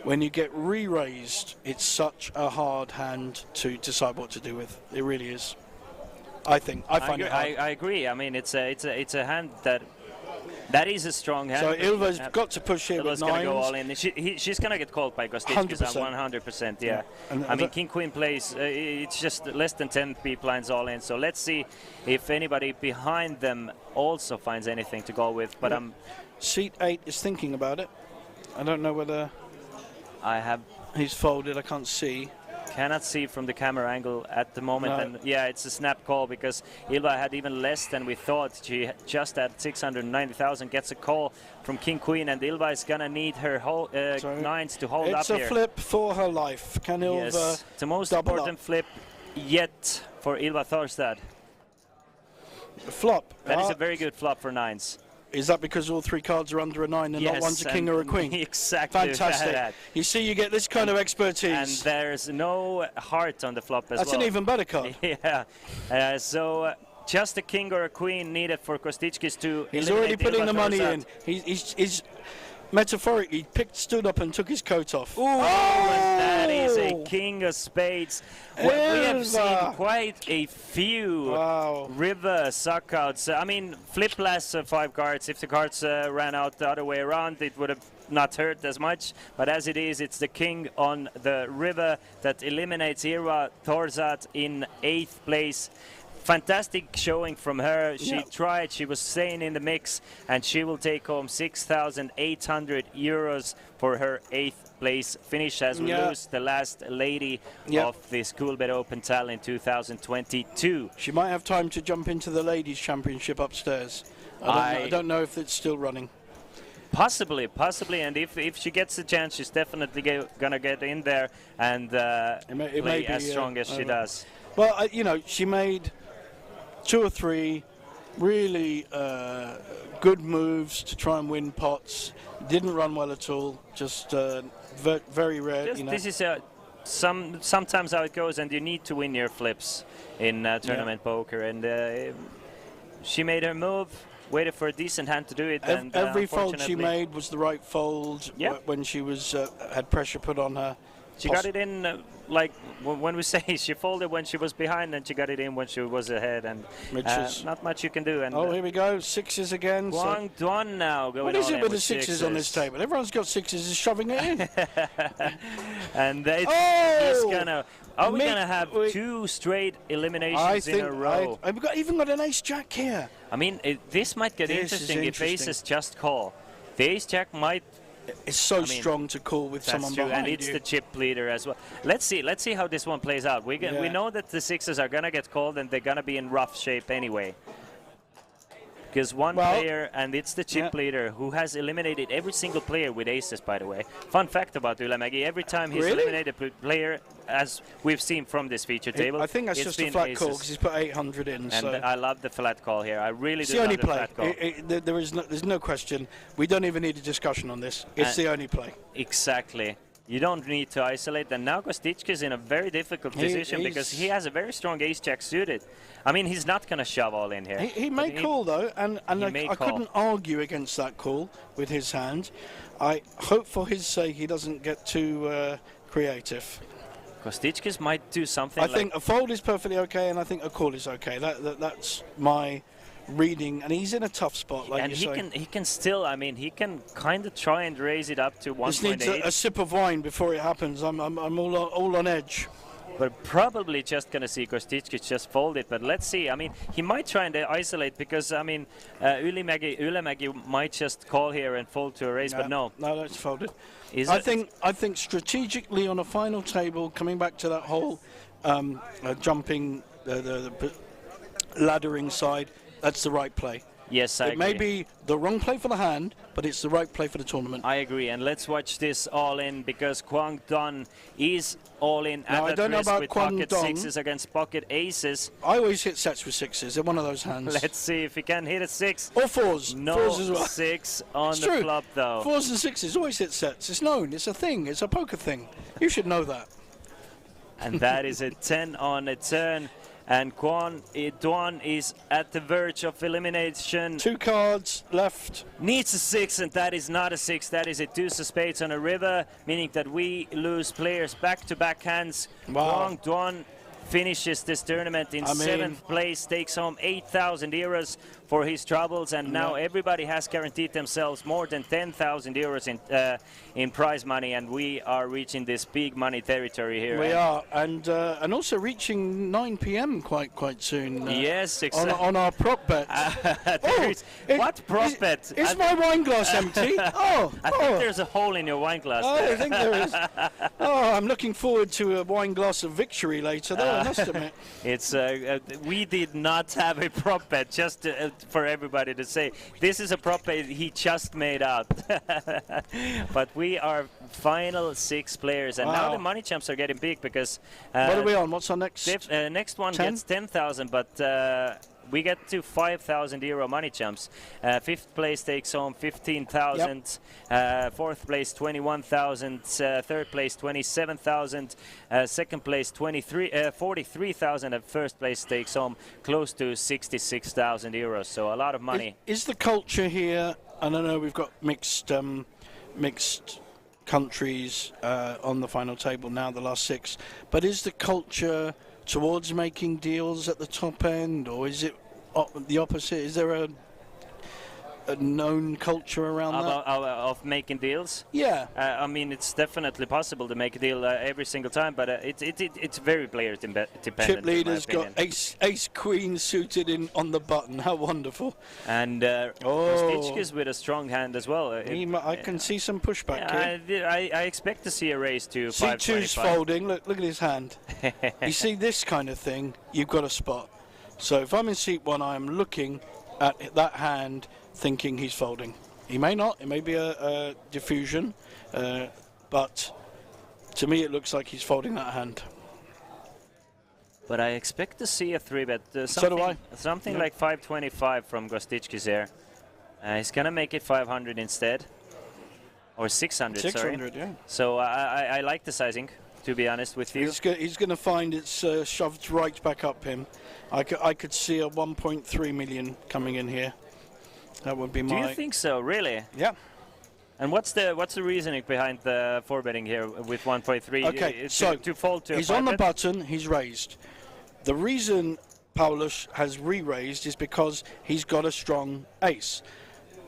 when you get re-raised, it's such a hard hand to decide what to do with. It really is. I think. I find it hard. I agree. I mean, it's a hand that is a strong hand. So Ilva's got to push here Ilva's with going to go nines. all in. She's going to get called by Kostichkis 100%. Yeah. I mean, King Queen plays. It's just less than 10 big blinds all in. So let's see if anybody behind them also finds anything to go with. But Seat 8 is thinking about it. I don't know whether. He's folded, I can't see. Cannot see from the camera angle at the moment. No. And yeah, it's a snap call because Ilva had even less than we thought. She just at 690,000 gets a call from King Queen, and Ilva is gonna need her whole nines to hold up here. It's a flip for her life. Can Ilva Yes, the most double important up? flip yet for Ilva Thorstad. Flop. That is a very good flop for nines. Is that because all 3 cards are under a 9 and not one's a king or a queen? Exactly. Fantastic. You see, you get this kind of expertise. And there's no heart on the flop as well. That's an even better card. Yeah. So just a king or a queen needed for Kostichkis to. He's already putting the money in. He's metaphorically stood up and took his coat off. Ooh, and that is a king of spades. We have seen quite a few river suckouts. I mean, flip last 5 cards. If the cards ran out the other way around, it would have not hurt as much. But as it is, it's the king on the river that eliminates Irva Thorsat in 8th place. Fantastic showing from her. She tried, she was staying in the mix, and she will take home 6,800 euros for her 8th place finish as we lose the last lady of this Coolbet Open Tallinn 2022. She might have time to jump into the ladies' championship upstairs. I don't know if it's still running. Possibly, and if she gets a chance, she's definitely gonna get in there and play as strong as she does. Well, you know, she made 2 or 3 really good moves to try and win pots. Didn't run well at all. Just very rare. You know. This is sometimes how it goes, and you need to win your flips in tournament poker. And she made her move, waited for a decent hand to do it. And every fold she made was the right fold when she was had pressure put on her. She got it in, like when we say she folded when she was behind, and she got it in when she was ahead, and not much you can do. And here we go, 6s again. Guang Duan now going on. What is it with the 6s on this table? Everyone's got 6s, is shoving it in. And he's gonna. Are we gonna have 2 straight eliminations in a row? I've even got an ace jack here. I mean, this might get interesting if aces just call. The ace jack might. It's so strong to call with someone behind you. And it's the chip leader as well. Let's see how this one plays out. We know that the 6s are gonna get called, and they're gonna be in rough shape anyway. Because one player, and it's the chip leader, who has eliminated every single player with aces, by the way. Fun fact about Ylämägi, every time he's eliminated a player, as we've seen from this feature table, I think that's just a flat call, because he's put 800 in. And I love the flat call here. I really do love the flat call. There's no question. We don't even need a discussion on this. It's the only play. Exactly. You don't need to isolate. And now Kostitschka is in a very difficult position because he has a very strong ace-jack suited. I mean, he's not going to shove all in here. He may call, though, and I couldn't argue against that call with his hand. I hope for his sake he doesn't get too creative. Kostitschkas might do something I think a fold is perfectly okay, and I think a call is okay. That's my reading, and he's in a tough spot, like you say. And he can still, I mean, he can kind of try and raise it up to 1.8. This needs a sip of wine before it happens. I'm all on edge. We're probably just going to see Kostitschkas just fold it, but let's see. I mean, he might try and isolate because, I mean, Ylimäki might just call here and fold to a raise, but no. No, that's folded. I think strategically on a final table, coming back to that whole jumping, the laddering side, that's the right play. Yes, I agree. It may be the wrong play for the hand, but it's the right play for the tournament. I agree, and let's watch this all in because Kwang Dong is all in at the risk with pocket sixes against pocket aces. I always hit sets with sixes. They're one of those hands. Let's see if he can hit a six. Or fours. No fours as well. Six on the flop, though. Fours and sixes always hit sets. It's known. It's a thing. It's a poker thing. You should know that. And that is a 10 on a turn. And Kwang Dong is at the verge of elimination. 2 cards left. Needs a 6, and that is not a 6. That is a deuce of spades on a river, meaning that we lose players back-to-back hands. Wow. Kwang Dong finishes this tournament in 7th place, takes home 8,000 euros for his troubles, and now everybody has guaranteed themselves more than 10,000 euros in prize money, and we are reaching this big money territory here. We are, and also reaching 9 p.m. quite soon. Yes, exactly. On our prop bet. What prop bet? Is my wine glass empty? I think there's a hole in your wine glass. I think there is. I'm looking forward to a wine glass of victory later, though, I must admit. It's we did not have a prop bet, just for everybody to say. This is a prop bet he just made out. But we are final 6 players, and now the money champs are getting big because... what are we on? What's our next? Next one 10? gets 10,000, but... we get to 5,000 euro money champs. 5th place takes home 15,000. 4th place 21,000. 3rd place 27,000. 2nd place 43,000. And 1st place takes home close to 66,000 euros. So a lot of money. Is the culture here? And I know we've got mixed countries on the final table now, the last 6. But is the culture towards making deals at the top end, or is it the opposite? Is there a known culture around that? Of making deals? Yeah. I mean, it's definitely possible to make a deal every single time, but it's very player dependent. Chip leader's got ace queen suited in on the button. How wonderful. And Kostitschkas with a strong hand as well. I can see some pushback here. I expect to see a raise to 525. C2's folding. Look at his hand. You see this kind of thing, you've got a spot. So if I'm in seat 1, I am looking at that hand thinking he's folding. He may not. It may be a diffusion. But to me, it looks like he's folding that hand. But I expect to see a 3-bet. So do I. Something like 525 from Kostitschkas here. He's going to make it 500 instead. Or 600, 600, sorry. Yeah. So I like the sizing, to be honest with you. He's going to find it's shoved right back up him. I could see a 1.3 million coming in here. That would be my... Do you think so, really? Yeah. And what's the reasoning behind the 4-betting here with 1.3? Okay, so to fold to he's on the button, he's raised. The reason Paulus has re-raised is because he's got a strong ace.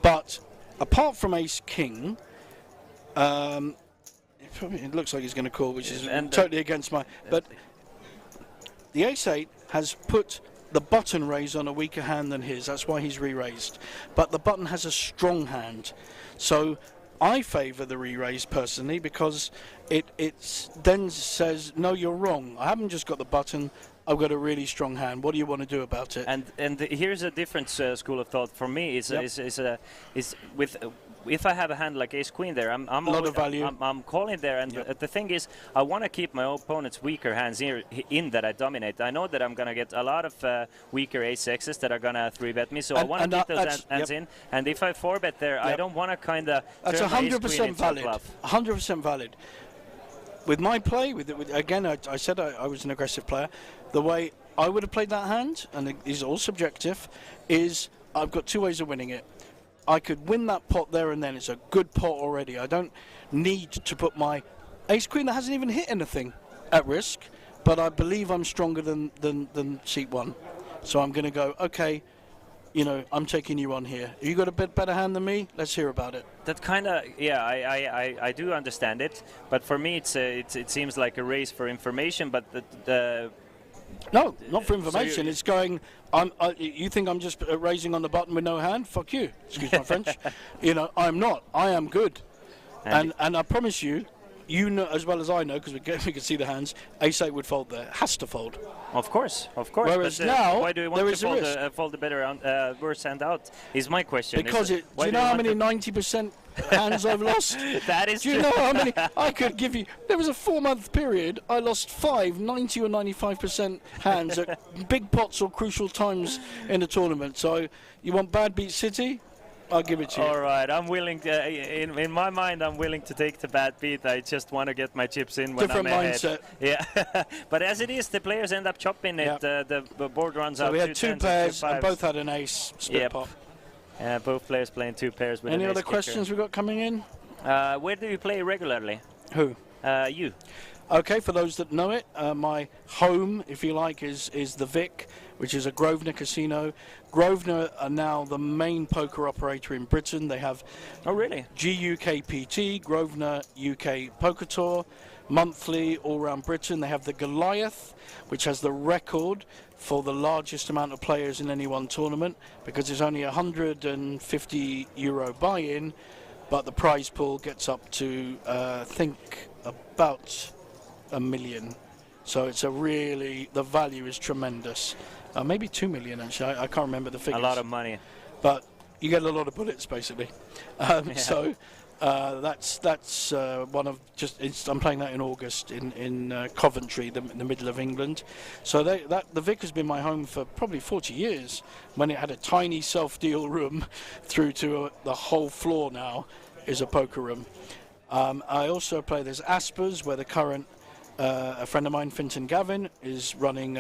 But apart from ace-king, it looks like he's going to call, which is totally against my... But the ace-8 has put the button raise on a weaker hand than his. That's why he's re-raised. But the button has a strong hand. So I favour the re-raise personally because it then says, no, you're wrong. I haven't just got the button. I've got a really strong hand. What do you want to do about it? And here's a different school of thought for me. Is with if I have a hand like ace queen there, I'm a lot of value. I'm calling there, and the thing is, I want to keep my opponent's weaker hands in that I dominate. I know that I'm gonna get a lot of weaker ace x's that are gonna 3-bet me, so I want to keep those hands in. And if I 4-bet there, I don't want to kind of. That's 100% valid. 100% valid. with my play, again, I said I was an aggressive player. The way I would have played that hand, and it is all subjective, is I've got two ways of winning it. I could win that pot there and then. It's a good pot already. I don't need to put my ace-queen that hasn't even hit anything at risk, but I believe I'm stronger than seat 1. So I'm going to go, okay, you know, I'm taking you on here. You got a bit better hand than me? Let's hear about it. That kind of, yeah, I do understand it, but for me it seems like a race for information, but No, not for information. So it's going. You think I'm just raising on the button with no hand? Fuck you. Excuse my French. You know, I'm not. I am good. And I promise you, you know as well as I know, because we can see the hands. Ace-8 would fold there. Has to fold. Of course. Whereas now, why do you want there to is a risk. fold the better worse hand out? Is my question. Because do you know how many 90% hands I've lost? That is true. Do you know how many? I could give you. There was a 4-month period. I lost 5 90 or 95% hands at big pots or crucial times in the tournament. So you want bad beat City? I'll give it to you. All right, I'm willing to, in my mind, I'm willing to take the bad beat. I just want to get my chips in when Different I'm ahead. mindset. Yeah, but as it is, the players end up chopping it. The board runs out. So we had 2 pairs, and both had an ace split Yep. pot. Both players playing 2 pairs with Any an other ace questions we got coming in? Where do you play regularly? Who? You. Okay, for those that know it, my home, if you like, is the Vic, which is a Grosvenor casino. Grosvenor are now the main poker operator in Britain. They have GUKPT, Grosvenor UK Poker Tour, monthly all around Britain. They have the Goliath, which has the record for the largest amount of players in any one tournament, because it's only €150 buy-in, but the prize pool gets up to, I think, about $1 million. So it's the value is tremendous. Maybe 2 million actually. I can't remember the figures. A lot of money. But you get a lot of bullets basically. So that's one of I'm playing that in August in Coventry, in the middle of England. So the Vic has been my home for probably 40 years. When it had a tiny self-deal room, through to the whole floor now is a poker room. I also play there's Aspers, where the current a friend of mine, Finton Gavin, is running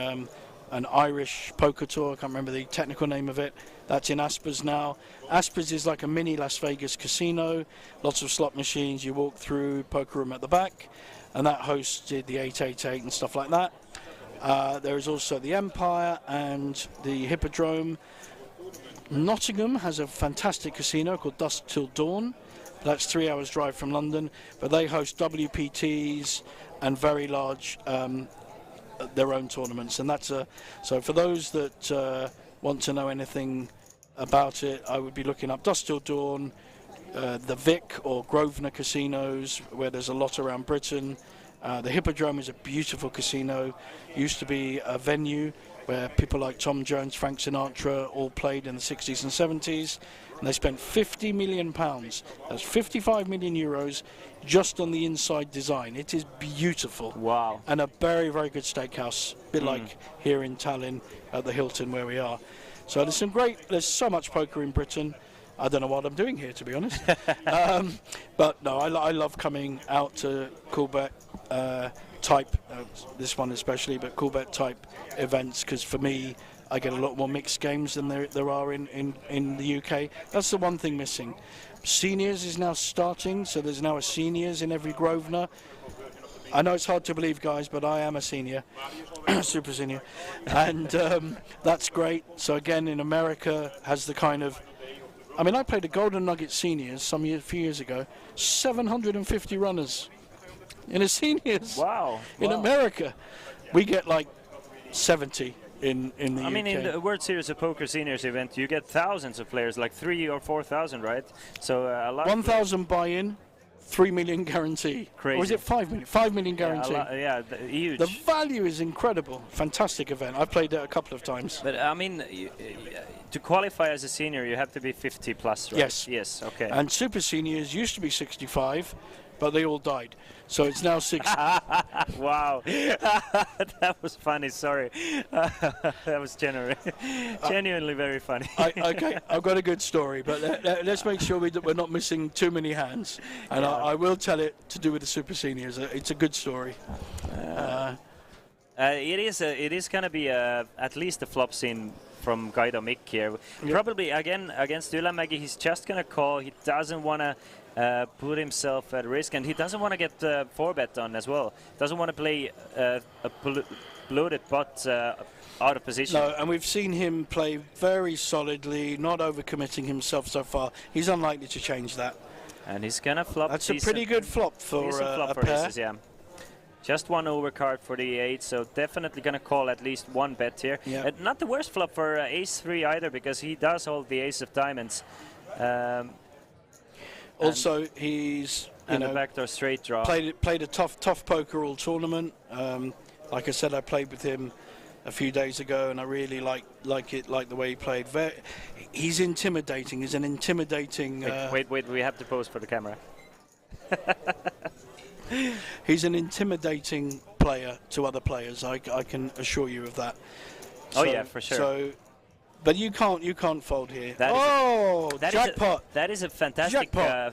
an Irish poker tour. I can't remember the technical name of it. That's in Aspers now. Aspers is like a mini Las Vegas casino, lots of slot machines. You walk through, poker room at the back, and that hosted the 888 and stuff like that. There is also the Empire and the Hippodrome. Nottingham has a fantastic casino called Dusk Till Dawn. That's 3 hours drive from London, but they host WPTs and very large their own tournaments, and that's so for those that want to know anything about it, I would be looking up Dusk Till Dawn, the Vic or Grosvenor casinos, where there's a lot around Britain. The Hippodrome is a beautiful casino, used to be a venue where people like Tom Jones, Frank Sinatra all played in the 60s and 70s, and they spent £50 million, that's 55 million euros, just on the inside design. It is beautiful. Wow. And a very, very good steakhouse, a bit like here in Tallinn at the Hilton where we are. So there's so much poker in Britain. I don't know what I'm doing here, to be honest. But no, I love coming out to Coolbet type, this one especially, but Coolbet type events, because for me, I get a lot more mixed games than there are in the UK. That's the one thing missing. Seniors is now starting, so there's now a seniors in every Grosvenor. I know it's hard to believe, guys, but I am a senior, super senior, and that's great. So again, in America, has the kind of, I mean, I played a Golden Nugget Seniors a few years ago, 750 runners in a seniors. Wow. In America, we get like 70. In the UK. I mean, in the World Series of Poker Seniors event, you get thousands of players, like 3,000 or 4,000, right? So a lot. 1,000 buy-in, 3 million guarantee. Crazy. Or is it 5 million? 5 million guarantee. Huge. The value is incredible. Fantastic event. I've played it a couple of times. But I mean, to qualify as a senior, you have to be 50 plus, right? Yes. Yes. Okay. And super seniors used to be 65. but they all died. So it's now 6. Wow, that was funny. Sorry, that was genuinely very funny. Okay, I've got a good story, but let's make sure that we're not missing too many hands. And Yeah. I will tell it to do with the Super Seniors. It's a good story. It is going to be at least a flop scene from Guido Mick here. Yeah. Probably again against Ylämäki, he's just going to call. He doesn't want to put himself at risk, and he doesn't want to get 4-bet on as well. Doesn't want to play a bloated pot out of position. No, and we've seen him play very solidly, not overcommitting himself so far. He's unlikely to change that. And he's going to flop. That's a pretty good flop for flop a for pair. aces, yeah. Just one overcard for the 8, so definitely going to call at least one bet here. Yeah. Not the worst flop for ace-3 either, because he does hold the ace of diamonds. Also, he's and a backdoor straight draw. played a tough poker all tournament. Like I said, I played with him a few days ago, and I really like the way he played. He's intimidating. He's an intimidating. Wait, we have to pose for the camera. He's an intimidating player to other players. I can assure you of that. Oh yeah, for sure. So, but you can't fold here. That jackpot! That is a fantastic,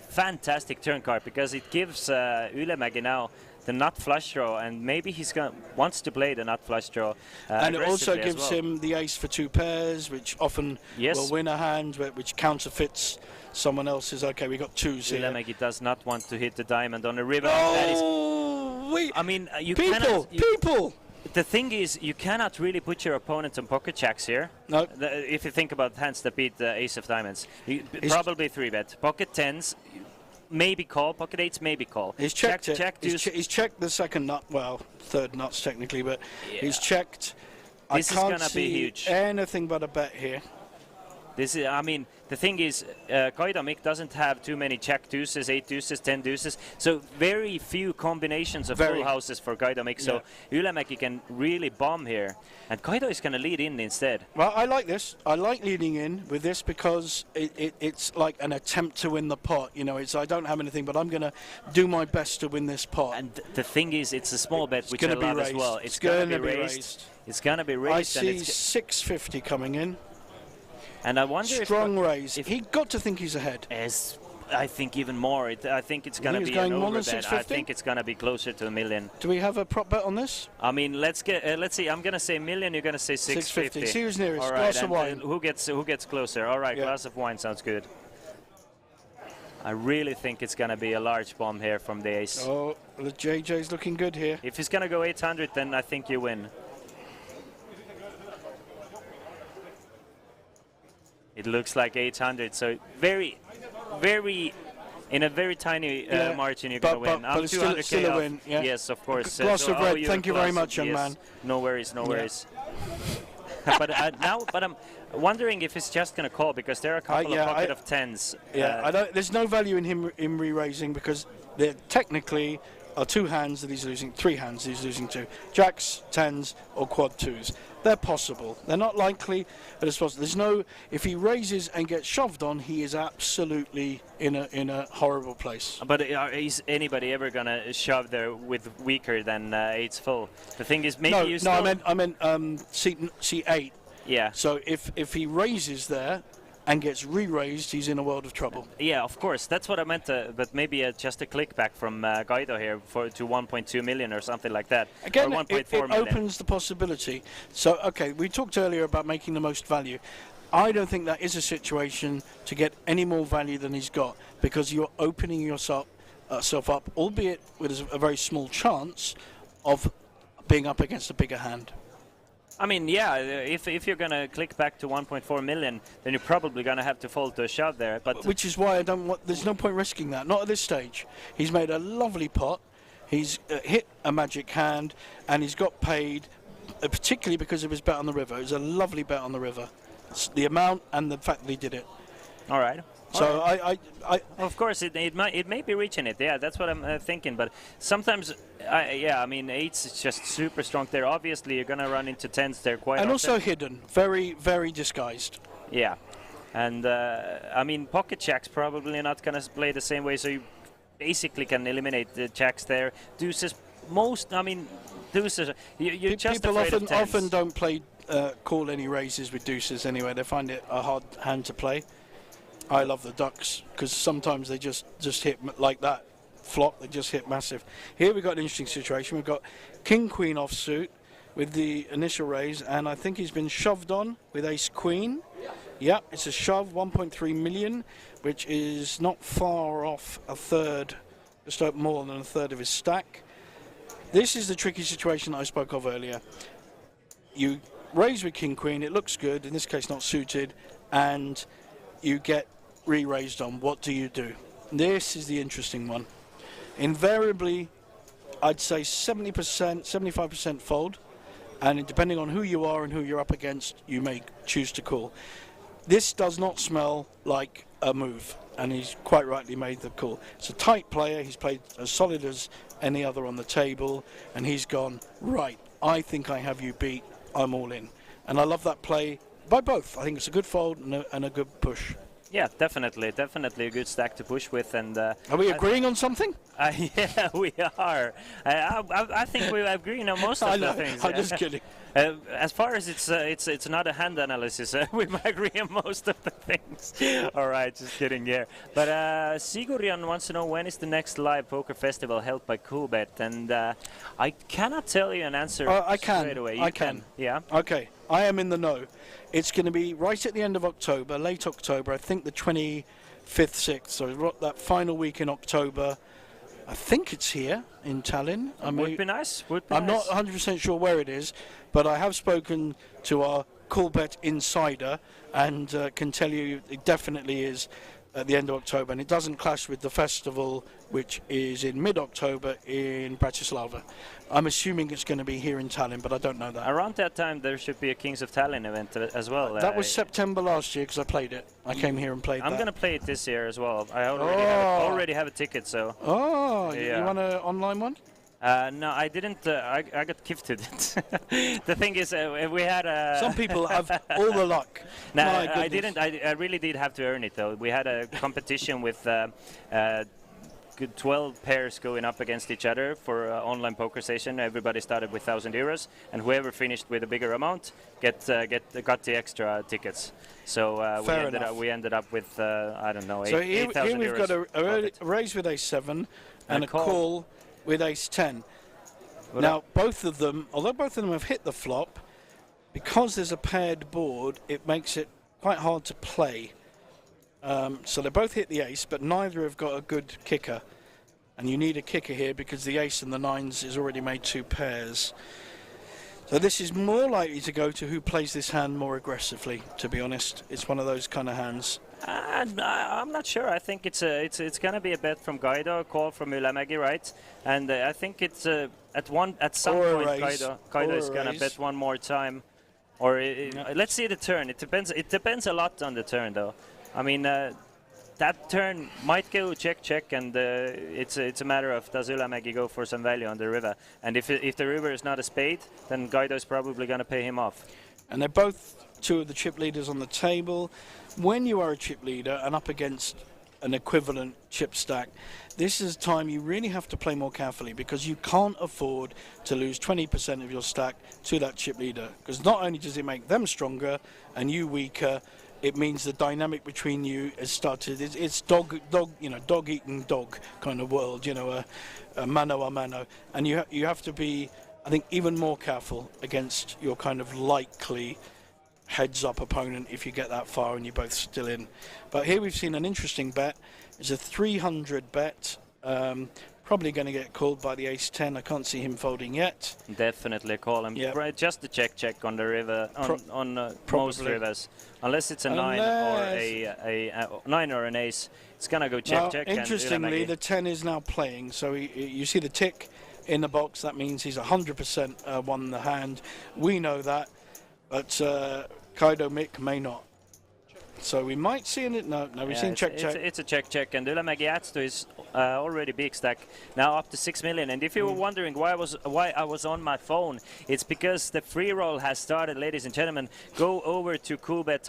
fantastic turn card, because it gives Ylämäki now the nut flush draw, and maybe he's wants to play the nut flush draw. And it also aggressively as gives well. him the ace for 2 pairs, which often will win a hand, which counterfeits someone else's. Okay, we got 2s here. Ylämäki does not want to hit the diamond on the river. I mean, you people. The thing is, you cannot really put your opponent on pocket jacks here. No. If you think about hands that beat the ace of diamonds, probably 3-bet. Pocket 10s, maybe call. Pocket 8s, maybe call. He's checked it. Check, He's checked the second nut. Well, third nuts technically, but he's checked. This is I can't gonna be see huge. anything but a bet here. This is, I mean, the thing is, Guido Mick doesn't have too many jack deuces, 8 deuces, 10 deuces, so very few combinations of full houses for Guido Mick. So Ylämäki can really bomb here, and Guido is going to lead in instead. Well, I like this. I like leading in with this because it's like an attempt to win the pot. You know, I don't have anything, but I'm going to do my best to win this pot. And the thing is, it's a small bet, which I love as well. It's going to be raised. It's going to be raised. I see 650 coming in. And I wonder strong raise. He got to think he's ahead. I think even more. I think it's going to be an overbet. I think it's going to be closer to $1 million. Do we have a prop bet on this? I mean, let's see. I'm going to say $1 million. You're going to say 650. See who's nearest. All right, glass of wine. Who gets closer? All right, glass of wine sounds good. I really think it's going to be a large bomb here from the ace. Oh, the JJ's looking good here. If he's going to go 800, then I think you win. It looks like 800, so very, in a very tiny margin you're going to win. But it's still a win, yeah. Yes, of course. Glass of red, thank you very much, young man. No worries, no worries. but I'm wondering if it's just going to call, because there are a couple of pocket of 10s. Yeah, there's no value in him re-raising, because there technically are 2 hands that he's losing, 3 hands that he's losing to. Jacks, 10s, or quad 2s. They're possible. They're not likely, but it's possible. There's no. If he raises and gets shoved on, he is absolutely in a horrible place. But is anybody ever gonna shove there with weaker than 8's full? The thing is, maybe you still. No, I meant C8. Yeah. So if he raises there and gets re-raised, he's in a world of trouble. Yeah, of course. That's what I meant. But maybe just a click back from Guido here to 1.2 million or something like that. Again, or it opens the possibility. So, okay, we talked earlier about making the most value. I don't think that is a situation to get any more value than he's got, because you're opening yourself up, albeit with a very small chance of being up against a bigger hand. I mean, yeah, if you're going to click back to 1.4 million, then you're probably going to have to fold to a shove there. But which is why I don't want. There's no point risking that. Not at this stage. He's made a lovely pot. He's hit a magic hand, and he's got paid, particularly because of his bet on the river. It was a lovely bet on the river. It's the amount and the fact that he did it. All right. So I of course it may be reaching it. Yeah, that's what I'm thinking. But sometimes, I mean, 8's is just super strong there. Obviously, you're gonna run into 10s there quite often. And also hidden, very, very disguised. Yeah, and I mean, pocket jacks probably not gonna play the same way. So basically can eliminate the jacks there. Deuces, deuces. You're just People afraid of tens. often don't play call any raises with deuces anyway. They find it a hard hand to play. I love the ducks because sometimes they just hit like that flop. They just hit massive. Here we've got an interesting situation. We've got king queen offsuit with the initial raise, and I think he's been shoved on with ace queen. Yeah, it's a shove, 1.3 million, which is not far off a third, just more than a third of his stack. This is the tricky situation I spoke of earlier. You raise with king queen, it looks good, in this case not suited, and you get re-raised on. What do you do? This is the interesting one. Invariably, I'd say 70%, 75% fold, and depending on who you are and who you're up against, you may choose to call. This does not smell like a move, and he's quite rightly made the call. It's a tight player. He's played as solid as any other on the table, and he's gone, right, I think I have you beat. I'm all in. And I love that play by both. I think it's a good fold and a good push. Yeah, definitely a good stack to push with. And are we agreeing on something? Yeah, we are. I think we agree on most of the things. I'm just kidding. As far as it's not a hand analysis, we might agree on most of the things. All right, just kidding. Yeah, but Sigurjan wants to know when is the next live poker festival held by Coolbet, and I cannot tell you an answer straight away. I can. Yeah. Okay, I am in the know. It's going to be right at the end of October, late October. I think the 25th, 6th. So that final week in October. I think it's here in Tallinn. Would be nice. I'm not 100% sure where it is, but I have spoken to our Coolbet insider and can tell you it definitely is at the end of October, and it doesn't clash with the festival, which is in mid-October in Bratislava. I'm assuming it's going to be here in Tallinn, but I don't know that. Around that time, there should be a Kings of Tallinn event as well. That was September last year because I played it. I came here and played I'm that. going to play it this year as well. I already have a ticket, so... Oh, yeah. You want an online one? No, I didn't. I got gifted it. The thing is, we had some people have all the luck. No, I didn't. I really did have to earn it, though. We had a competition with 12 pairs going up against each other for online poker session. Everybody started with €1,000, and whoever finished with a bigger amount got the extra tickets. So we ended up with I don't know, so 8,000 here we've got a raise with a7 and a call with ace-10. Now, both of them, although both of them have hit the flop, because there's a paired board, it makes it quite hard to play. So they both hit the ace, but neither have got a good kicker. And you need a kicker here because the ace and the nines has already made two pairs. So this is more likely to go to who plays this hand more aggressively, to be honest. It's one of those kind of hands. I'm not sure. I think it's going to be a bet from Guido, a call from Ylämägi, right? And I think it's at some point Guido is going to bet one more time. Or let's see the turn. It depends a lot on the turn, though. I mean, that turn might go check, and it's a matter of does Ylämägi go for some value on the river. And if the river is not a spade, then Guido is probably going to pay him off. And they're both two of the chip leaders on the table. When you are a chip leader and up against an equivalent chip stack, this is a time you really have to play more carefully because you can't afford to lose 20% of your stack to that chip leader. Because not only does it make them stronger and you weaker, it means the dynamic between you has started. It's dog eating dog kind of world, a mano a mano, and you have to be, I think, even more careful against your kind of likely heads-up opponent if you get that far and you're both still in. But here we've seen an interesting bet. It's a 300 bet. Probably going to get called by the ace-10. I can't see him folding yet. Definitely call him. Yep. Just a check on the river, on most rivers. Unless it's a 9 or a 9 or an ace, it's going to go check. Interestingly, the 10 is now playing. So you see the tick in the box. That means he's 100% won the hand. We know that. But Kaido Mick may not. So we might see it. No, we've seen check. It's a check, and Ylämäki adds to his already big stack, now up to 6 million. And if you were wondering why I was on my phone, it's because the free roll has started, ladies and gentlemen. Go over to Coolbet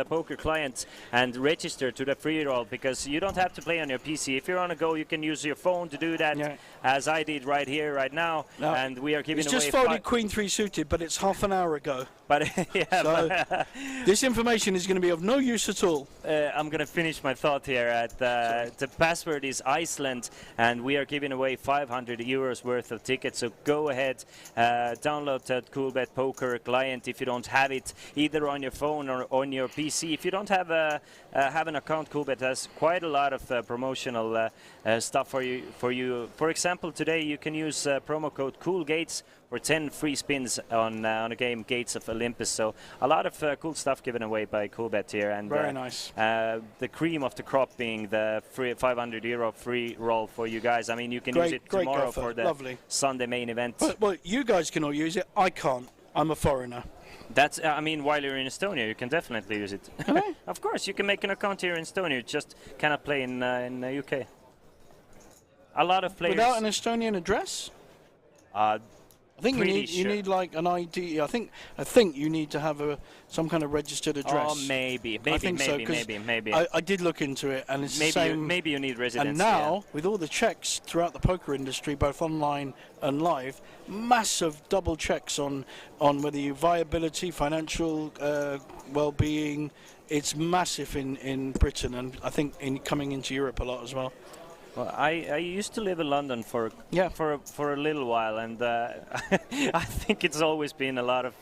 poker client and register to the free roll, because you don't have to play on your PC. If you're on a go, you can use your phone to do that, as I did right here, right now. No, and we are giving away. It's just folded Queen 3 suited, but it's half an hour ago. But yeah, so this information is going to be of no use at all. I'm going to finish my thought here. The password is Iceland, and we are giving away 500 euros worth of tickets. So go ahead, download that Coolbet poker client if you don't have it, either on your phone or on your PC. If you don't have an account, Coolbet has quite a lot of promotional stuff for you. For example, today you can use promo code COOLGATES for 10 free spins on a game, Gates of Olympus. So a lot of cool stuff given away by Coolbet here. And very nice. The cream of the crop being the free 500 euro free roll for you guys. I mean, you can use it tomorrow for the Sunday main event. Well, you guys can all use it. I can't. I'm a foreigner. That's, I mean, while you're in Estonia, you can definitely use it. Of course, you can make an account here in Estonia. You just cannot play in the UK. A lot of players. Without an Estonian address? I think you need like an ID. I think you need to have some kind of registered address. Oh, maybe. I did look into it, and it's maybe the same. Maybe you need residency. And now, with all the checks throughout the poker industry, both online and live, massive double checks on whether you viability, financial well-being. It's massive in Britain, and I think coming into Europe a lot as well. Well, I used to live in London for a little while, and I think it's always been a lot of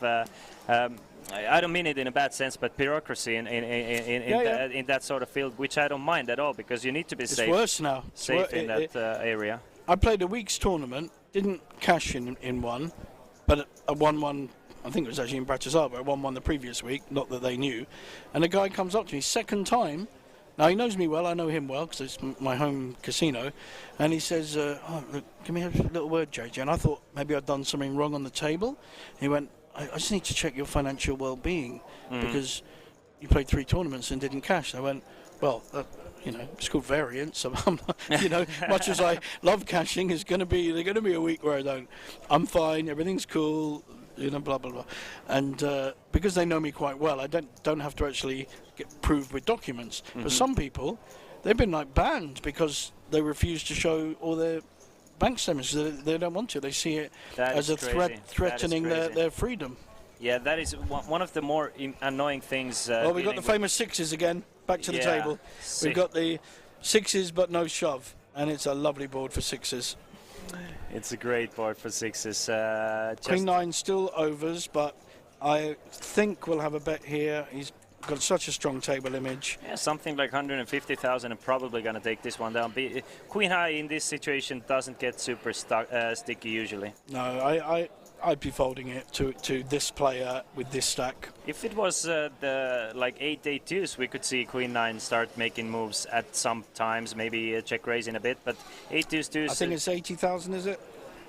I don't mean it in a bad sense, but bureaucracy in that sort of field, which I don't mind at all, because you need to be safe. It's worse now. In that area. I played a week's tournament, didn't cash in one, but I won one. I think it was actually in Bratislava. I won one the previous week, not that they knew. And a guy comes up to me, second time. Now, he knows me well, I know him well, because it's my home casino, and he says, look, give me a little word, JJ, and I thought maybe I'd done something wrong on the table. He went, I just need to check your financial well-being, because you played 3 tournaments and didn't cash. I went, well, it's called variance, so I'm not, much as I love cashing, there's going to be a week where I don't. I'm fine, everything's cool, blah, blah, blah. And because they know me quite well, I don't have to actually get proved with documents. But some people, they've been like banned because they refuse to show all their bank statements. They don't want to. They see it as a threatening their freedom. Yeah, that is one of the more annoying things. Well, we've got the famous sixes again. Back to the table. We've got the sixes but no shove. And it's a lovely board for sixes. It's a great board for sixes. Queen 9 still overs, but I think we'll have a bet here. He's got such a strong table image. Yeah, something like 150,000 and probably going to take this one down. Queen high in this situation doesn't get super sticky usually. No, I'd be folding it to this player with this stack. If it was the like 8-8-2s, we could see Queen 9 start making moves at some times, maybe check raising a bit, but 8-2s. I think it's 80,000, is it?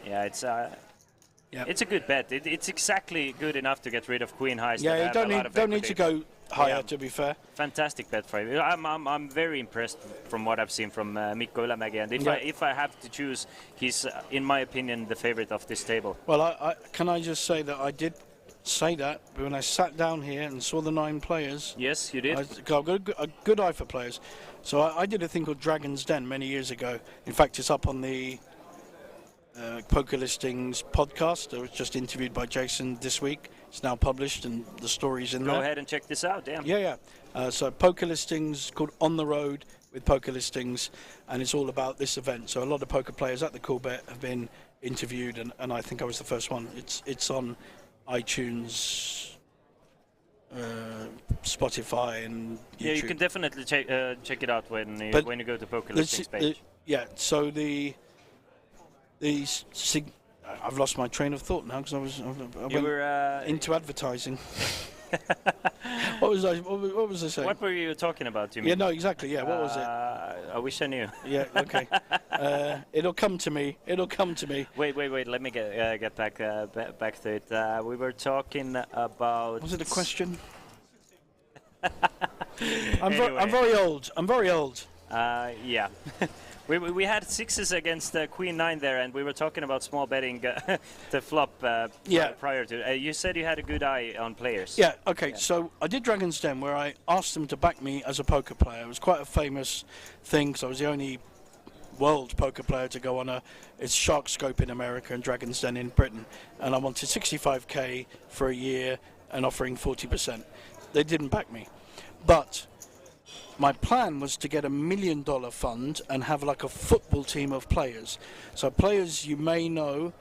Yeah, it's a good bet. It's exactly good enough to get rid of Queen highs. Yeah, you don't need to go higher, to be fair. Fantastic bet for him. I'm very impressed from what I've seen from Mikko Ylämäki, and if I have to choose, he's in my opinion the favorite of this table. Well, can I just say that I did say that when I sat down here and saw the 9 players. Yes, you did. I've got a good eye for players. So I did a thing called Dragon's Den many years ago. In fact, it's up on the Poker Listings podcast. I was just interviewed by Jason this week. It's now published and the story's in there. Go ahead and check this out, damn. Yeah. So Poker Listings, called On the Road with Poker Listings, and it's all about this event. So a lot of poker players at the Coolbet have been interviewed, and I think I was the first one. It's on iTunes, Spotify, and YouTube. Yeah, you can definitely check it out when you go to Poker Listings page. So I've lost my train of thought now because I went into advertising. What was I saying? What were you talking about? You mean? Yeah, no, exactly. Yeah, what was it? I wish I knew. Yeah, okay. It'll come to me. Wait. Let me get back to it. We were talking about. Was it a question? I'm very old. I'm very old. Yeah. We had sixes against Queen 9 there, and we were talking about small betting the flop prior to. You said you had a good eye on players. Yeah, okay, so I did Dragon's Den where I asked them to back me as a poker player. It was quite a famous thing because I was the only world poker player to go on it's Shark Scope in America and Dragon's Den in Britain. And I wanted 65k for a year and offering 40%. They didn't back me. But my plan was to get $1 million fund and have like a football team of players. So players you may know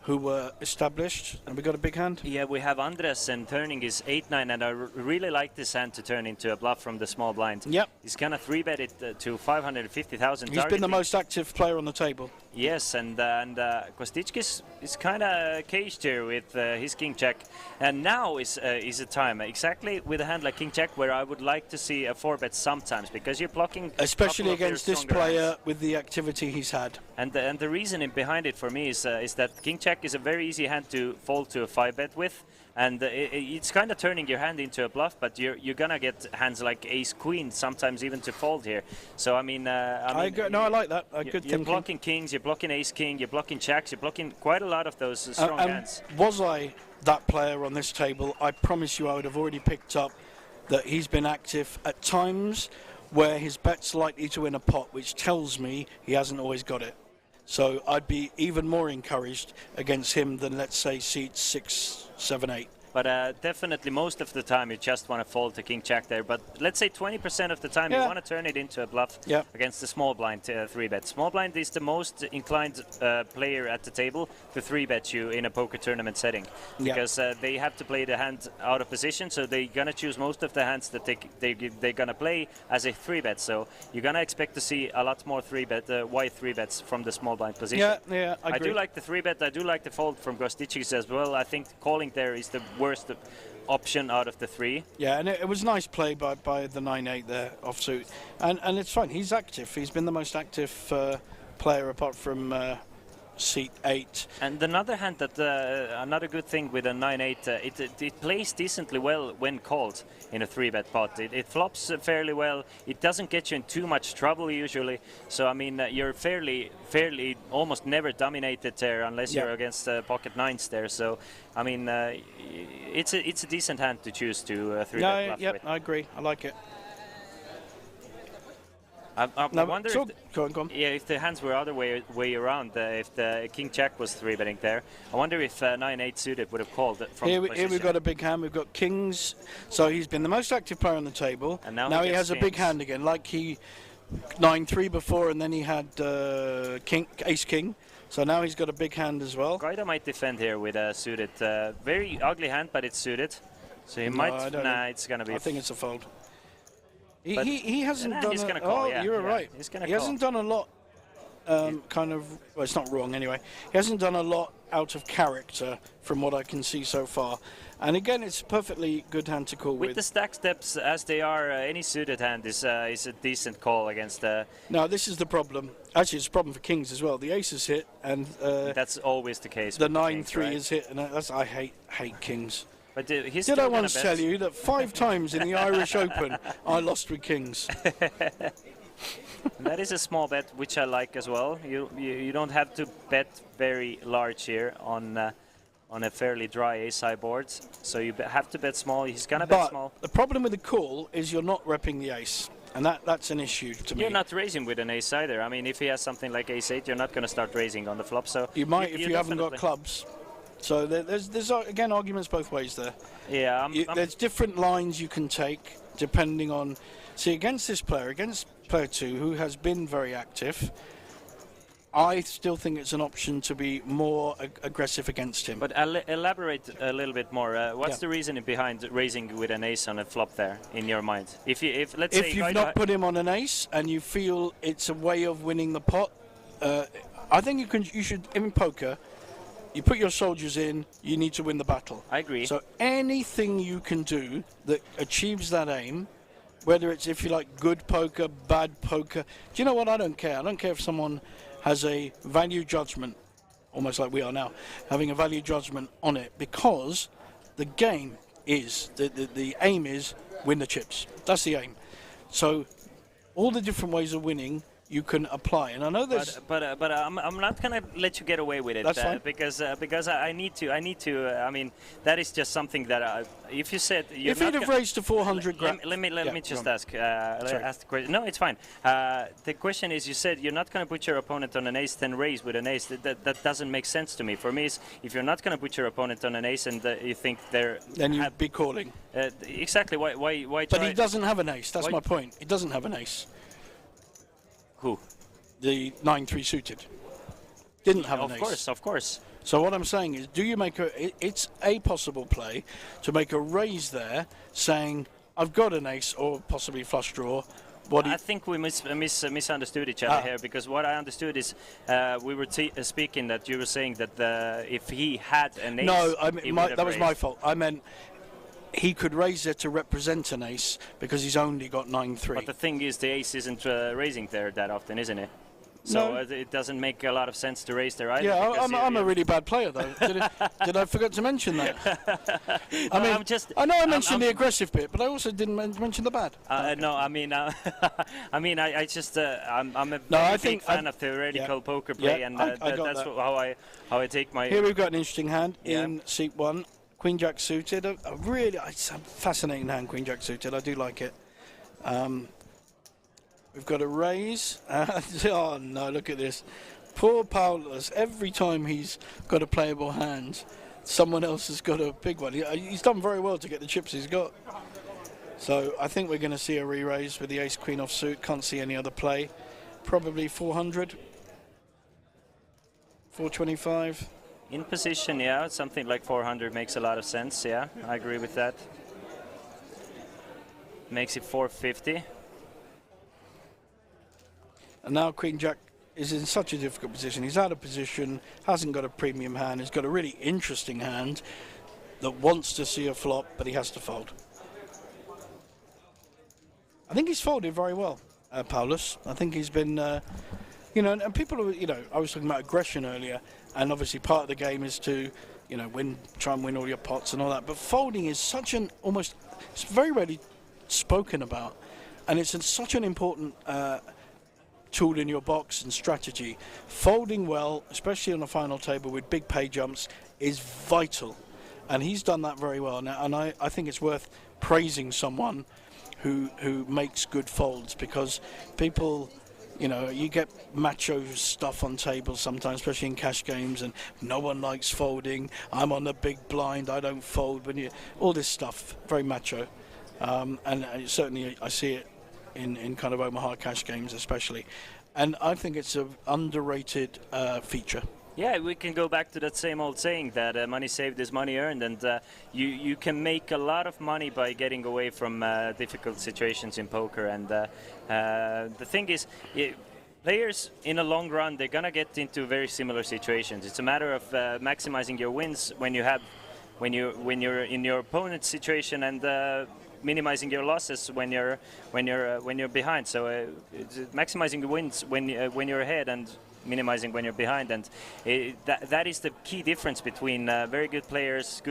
who were established. And we got a big hand? Yeah, we have Andres, and turning is 8-9, and I really like this hand to turn into a bluff from the small blind. Yep. He's gonna 3-bet it to 550,000. He's been the most active player on the table. Yes, and Kostichkis is kind of caged here with his king check, and now is a time exactly with a hand like king check where I would like to see a 4-bet sometimes, because you're blocking, especially against this player hands. With the activity he's had. And the reasoning behind it for me is that king check is a very easy hand to fold to a 5-bet with. And it's kind of turning your hand into a bluff, but you're gonna get hands like ace queen sometimes even to fold here. So I like that. You're blocking kings, you're blocking ace king, you're blocking jacks, you're blocking quite a lot of those strong hands. Was I that player on this table, I promise you I would have already picked up that he's been active at times where his bet's likely to win a pot, which tells me he hasn't always got it. So I'd be even more encouraged against him than, let's say, seats 6, 7, 8. But definitely most of the time you just want to fold to king jack there. But let's say 20% of the time you want to turn it into a bluff against the small blind 3-bet. Small blind is the most inclined player at the table to 3-bet you in a poker tournament setting. Because they have to play the hand out of position, so they're going to choose most of the hands that they're going to play as a 3-bet. So you're going to expect to see a lot more 3-bet, wide 3-bets from the small blind position. Yeah, I agree. do like the 3-bet. I do like the fold from Gostichis as well. I think calling there is the worst option out of the 3. Yeah, and it was a nice play by the 9-8 there offsuit, and it's fine. He's active. He's been the most active player apart from seat 8. And another hand that another good thing with a 9-8, it plays decently well when called in a 3-bet pot. It flops fairly well. It doesn't get you in too much trouble usually. So I mean, you're fairly almost never dominated there unless you're against pocket 9s there. So I mean, it's a decent hand to choose to 3-bet bluff with. I agree. I like it. I wonder if the hands were other way around, if the king jack was 3-betting there. I wonder if 9-8 suited would have called it from here we've got a big hand. We've got kings. So he's been the most active player on the table. And now he has a big hand again, like he 9-3 before, and then he had ace king. So now he's got a big hand as well. Guida might defend here with a suited. Very ugly hand, but it's suited. So he might. It's gonna be. I think it's a fold. He hasn't done. He's gonna call, you're right. He hasn't done a lot. It's not wrong anyway. He hasn't done a lot out of character from what I can see so far. And again, it's a perfectly good hand to call with. With the stack steps as they are, any suited hand is a decent call against. Now this is the problem. Actually, it's a problem for kings as well. The ace is hit, and that's always the case. The 9-3 is hit, and I hate kings. But did I once tell you that 5 times in the Irish Open I lost with kings? That is a small bet, which I like as well. You don't have to bet very large here on a fairly dry ace-high board, so you have to bet small. He's gonna bet small. The problem with the call is you're not repping the ace, and that's an issue to me. You're not raising with an ace either. I mean, if he has something like ace-8, you're not going to start raising on the flop. So you might if you haven't got clubs. So there's again arguments both ways there. Yeah, there's different lines you can take depending on. See, against this player, against player 2, who has been very active, I still think it's an option to be more aggressive against him. But elaborate a little bit more. What's the reasoning behind raising with an ace on a flop there, in your mind? If you've not put him on an ace and you feel it's a way of winning the pot, I think you should in poker. You put your soldiers in, you need to win the battle. I agree. So anything you can do that achieves that aim, whether it's, if you like, good poker, bad poker. Do you know what? I don't care. I don't care if someone has a value judgment, almost like we are now, having a value judgment on it, because the game is, the aim is win the chips. That's the aim. So all the different ways of winning you can apply, and I know there's. But I'm not gonna let you get away with it. That's fine. Because I need to. I mean, that is just something that if you said you're If you'd have raised to 400 grand. Let me just ask. Ask the question. No, it's fine. The question is, you said you're not going to put your opponent on an ace-10 raise with an ace. That doesn't make sense to me. For me, if you're not going to put your opponent on an ace and you think they're then you'd be calling. Exactly. Why? But he doesn't have an ace. That's my point. He doesn't have an ace. Who? The 9-3 suited. Didn't have an ace. Of course. So what I'm saying is, do you make it's a possible play to make a raise there, saying I've got an ace or possibly flush draw. I think we misunderstood each other here, because what I understood is we were speaking that you were saying that if he had an ace, no, that was my fault. I meant he could raise it to represent an ace because he's only got 9-3. But the thing is, the ace isn't raising there that often, isn't it? So it doesn't make a lot of sense to raise there either. Yeah, I'm a really bad player, though. Did I forget to mention that? I know I mentioned the aggressive bit, but I also didn't mention the bad. No, I mean, I just I'm a very big fan of theoretical poker play, and that's how I take my. Here we've got an interesting hand in seat 1. Queen Jack suited, it's a fascinating hand, Queen Jack suited. I do like it. We've got a raise. Oh no, look at this. Poor Paulus, every time he's got a playable hand, someone else has got a big one. He's done very well to get the chips he's got. So I think we're going to see a re-raise with the ace queen off suit. Can't see any other play. Probably 400, 425. In position, yeah, something like 400 makes a lot of sense. Yeah, I agree with that. Makes it 450. And now Queen Jack is in such a difficult position. He's out of position, hasn't got a premium hand. He's got a really interesting hand that wants to see a flop, but he has to fold. I think he's folded very well, Paulus. I think he's been, and people, I was talking about aggression earlier, and obviously part of the game is to, try and win all your pots and all that. But folding is such it's very rarely spoken about, and it's such an important tool in your box and strategy. Folding well, especially on the final table with big pay jumps, is vital, and he's done that very well now. And I think it's worth praising someone who makes good folds, because people, you get macho stuff on tables sometimes, especially in cash games, and no one likes folding. I'm on the big blind, I don't fold. All this stuff, very macho, and certainly I see it in kind of Omaha cash games especially, and I think it's an underrated feature. Yeah, we can go back to that same old saying that money saved is money earned, and you can make a lot of money by getting away from difficult situations in poker. And the thing is, players in a long run, they're gonna get into very similar situations. It's a matter of maximizing your wins when you're in your opponent's situation, and minimizing your losses when you're behind. So maximizing the wins when you're ahead, and minimizing when you're behind, and that is the key difference between very good players,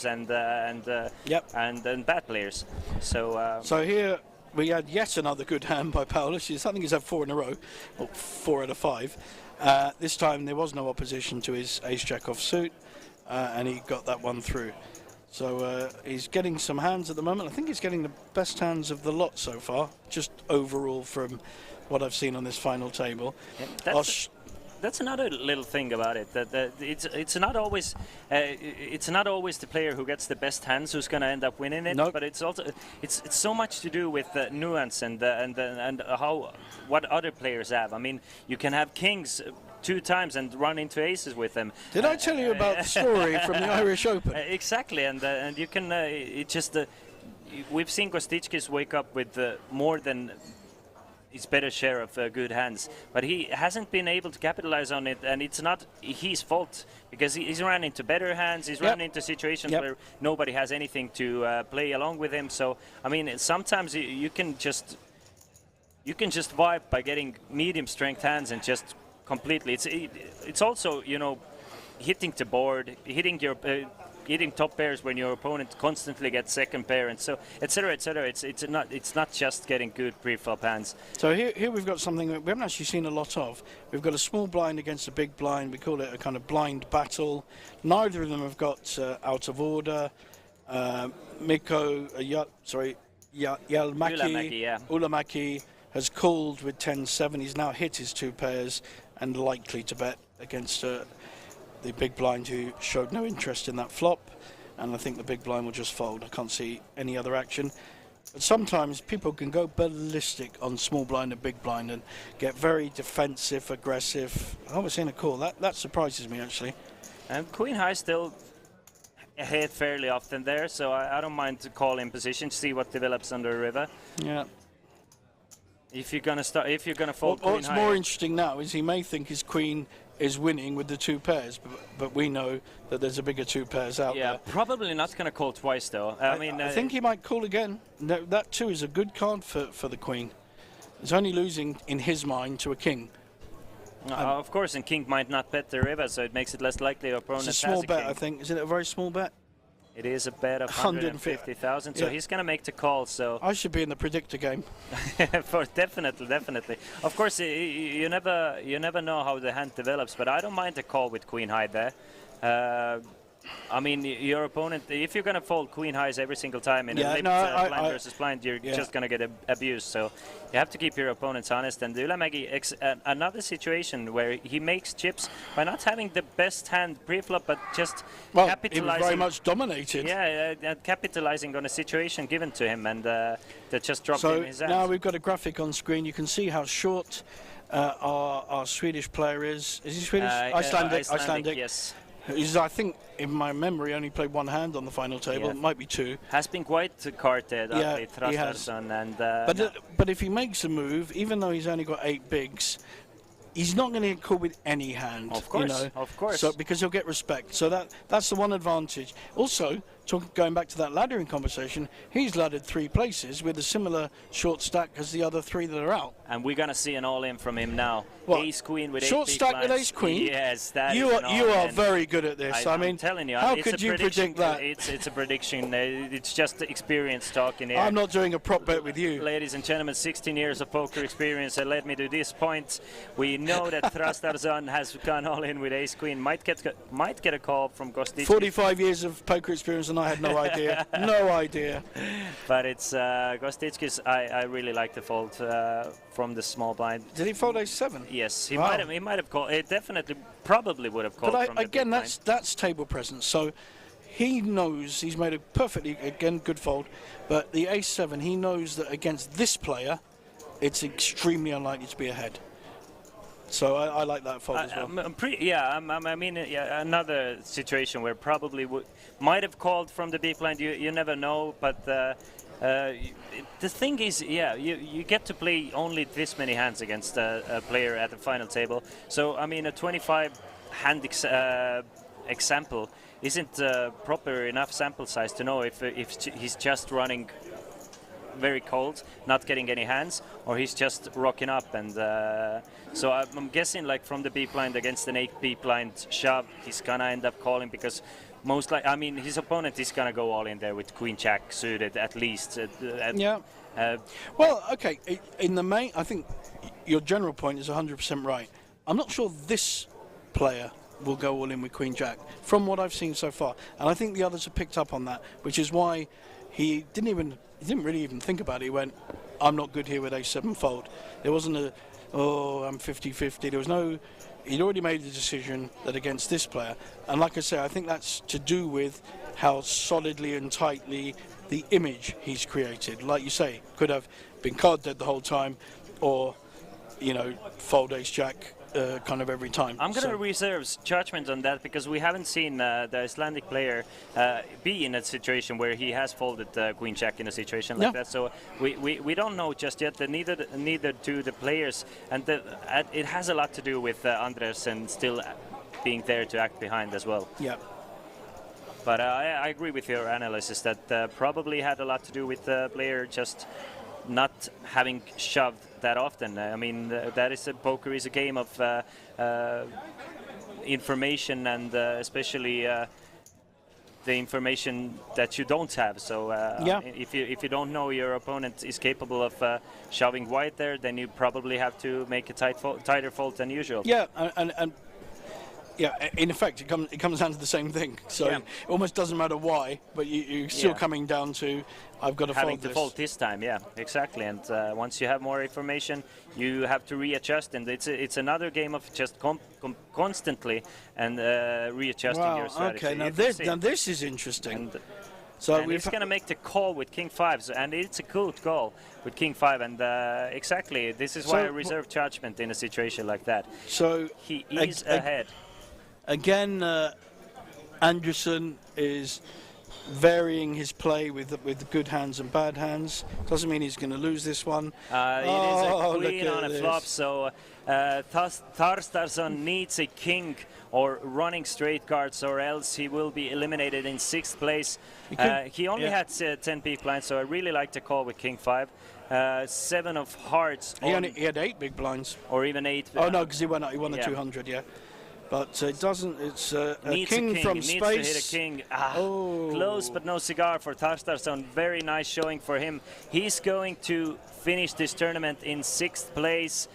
and bad players. So here we had yet another good hand by Paulus. I think he's had 4 in a row, or 4 out of 5. This time there was no opposition to his ace jack off suit, and he got that one through. So he's getting some hands at the moment. I think he's getting the best hands of the lot so far, just overall from what I've seen on this final table. Yeah, that's another little thing about it. That it's not always the player who gets the best hands who's going to end up winning it. Nope. But it's also it's so much to do with nuance and what other players have. I mean, you can have kings 2 times and run into aces with them. Did I tell you about the story from the Irish Open? Exactly, and you can. We've seen Kostitskis wake up with more than his better share of good hands, but he hasn't been able to capitalize on it, and it's not his fault, because he's run into better hands. He's run into situations where nobody has anything to play along with him. So I mean, sometimes you can just vibe by getting medium strength hands and just completely. It's also hitting the board, hitting your hitting top pairs when your opponent constantly gets second pair, and so etc. etc. It's not just getting good pre-flop hands. So here we've got something that we haven't actually seen a lot of. We've got a small blind against a big blind. We call it a kind of blind battle. Neither of them have got out of order. Ulamaki has called with 10-7. He's now hit his 2 pairs and likely to bet against the big blind, who showed no interest in that flop, and I think the big blind will just fold. I can't see any other action. But sometimes people can go ballistic on small blind and big blind and get very defensive, aggressive. I was seeing a call. That surprises me, actually. And Queen High still hit fairly often there, so I don't mind to call in position to see what develops under the river. Yeah. If you're gonna fold Queen what's High, more interesting now is he may think his queen is winning with the 2 pairs, but we know that there's a bigger 2 pairs out there. yeah, probably not gonna call twice though. I think he might call again. No, that 2 is a good card for the queen. It's only losing in his mind to a king. of course, and king might not bet the river, so it makes it less likely your opponent It's a has small bet, king. I think. Isn't it a very small bet? It is a bet of 150,000, so Yeah. he's gonna make the call. So I should be in the predictor game. for definitely. Of course, you never know how the hand develops, but I don't mind a call with Queen High there. I mean, your opponent, if you're gonna fold Queen Highs every single time in a limp blind versus blind, you're just gonna get abused. So you have to keep your opponents honest. And Ylämäki, another situation where he makes chips by not having the best hand pre-flop, but just capitalizing. He was very much dominated. Yeah, capitalizing on a situation given to him, and that just dropped So him his hand. now we've got a graphic on screen. You can see how short our Swedish player is. Is he Swedish? Icelandic. Yes. He's, I think, in my memory, only played 1 hand on the final table. Yeah. It might be 2. Has been quite carded, Yeah, athlete, he has. Thrastarsson, and But if he makes a move, even though he's only got 8 bigs, he's not going to get caught with any hand. Of course, you know? of course. So because he'll get respect. So that's the one advantage. Also, going back to that laddering conversation, he's laddered 3 places with a similar short stack as the other 3 that are out. And we're gonna see an all-in from him now. What? Ace Queen with Short 8 stack big with blinds. Ace Queen? Yes, that You is are an you are all-in. very good at this. I mean, I'm telling you, how it's could a you prediction. predict that? It's a prediction. It's just experience talking here. I'm not doing a prop bet with you. Ladies and gentlemen, 16 years of poker experience that led me to this point. We know that Thrastarsson has gone all in with Ace Queen. Might get a call from Kostitsky. 45 years of poker experience and I had no idea. No idea. But it's Kostitsky's. I really like the fold from the small blind. Did he fold Ace-7? Yes, he Wow. might have called. It definitely, probably would have called. But from the again, big blind. that's table presence. So he knows he's made a perfectly, again, good fold. But the Ace-7, he knows that against this player, it's extremely unlikely to be ahead. So I like that fold as well. I mean, another situation where probably might have called from the big blind. You never know, but the thing is, you get to play only this many hands against a player at the final table. So I mean, a 25 hand example isn't proper enough sample size to know if he's just running very cold, not getting any hands, or he's just rocking up. And so I'm guessing, like, from the B blind against an 8 B blind shove, he's gonna end up calling, because most like, I mean, his opponent is gonna go all in there with Queen Jack suited at least. Well, okay. In the main, I think your general point is 100% right. I'm not sure this player will go all in with Queen Jack from what I've seen so far, and I think the others have picked up on that, which is why he didn't really even think about it. He went, I'm not good here with Ace-7 fold. There wasn't I'm 50-50. There was no, he'd already made the decision that against this player. And like I say, I think that's to do with how solidly and tightly the image he's created. Like you say, could have been card dead the whole time, or, fold Ace-Jack kind of every time. I'm going to reserve judgment on that, because we haven't seen the Icelandic player be in a situation where he has folded Queen Jack in a situation like that. So we don't know just yet. Neither do the players, and it has a lot to do with Andersen still being there to act behind as well. Yeah. But I agree with your analysis that probably had a lot to do with the player just not having shoved that often. I mean, that is poker is a game of information, and especially the information that you don't have. So if you don't know your opponent is capable of shoving white there, then you probably have to make a tighter fold than usual. Yeah, and yeah, in effect, it comes down to the same thing. So it almost doesn't matter why, but you're still coming down to I've got to having fold to this. fold this time. Yeah, exactly. And once you have more information, you have to readjust, and it's another game of just constantly and readjusting your strategy. Okay, now this is interesting. And, so and he's going to make the call with King 5, and it's a good call with King 5, and exactly, this is why I reserve judgment in a situation like that. So he is ahead. Again, Anderson is varying his play with good hands and bad hands. Doesn't mean he's going to lose this one. It is a queen on a flop, so Tarstarsson needs a king or running straight cards, or else he will be eliminated in 6th place. He only had 10 big blinds, so I really like the call with King 5. 7 of hearts. He had 8 big blinds. Or even 8. Oh no, because he won the 200, yeah. But it doesn't. It's a king from space. Needs to hit a king. Close, but no cigar for Tarstarsson. Very nice showing for him. He's going to finish this tournament in 6th place,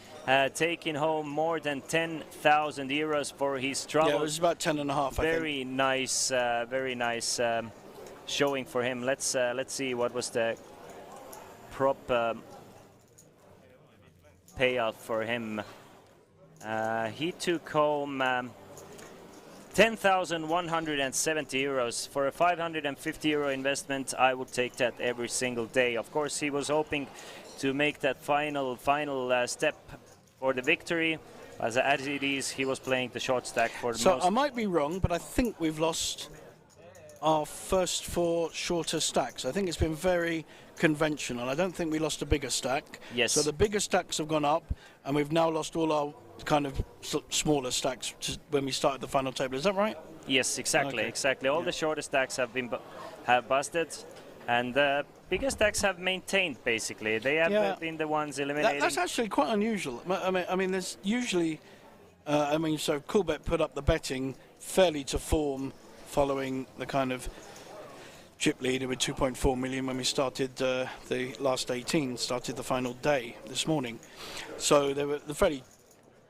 taking home more than 10,000 euros for his trouble. Yeah, it was about 10.5. Very nice, very nice showing for him. Let's see what was the prop payout for him. He took home 10,170 euros. For a 550 euro investment, I would take that every single day. Of course, he was hoping to make that final step for the victory. As it is, he was playing the short stack for the most. So I might be wrong, but I think we've lost our first 4 shorter stacks. I think it's been very conventional. I don't think we lost a bigger stack. Yes. So the bigger stacks have gone up, and we've now lost all our kind of smaller stacks when we started the final table. Is that right? Yes, exactly, exactly. All the shorter stacks have been busted, and the bigger stacks have maintained. Basically, they have been the ones eliminating. That's actually quite unusual. I mean, there's usually, so Coolbet put up the betting fairly to form following the kind of chip leader with 2.4 million when we started the last 18, started the final day this morning. So they were the fairly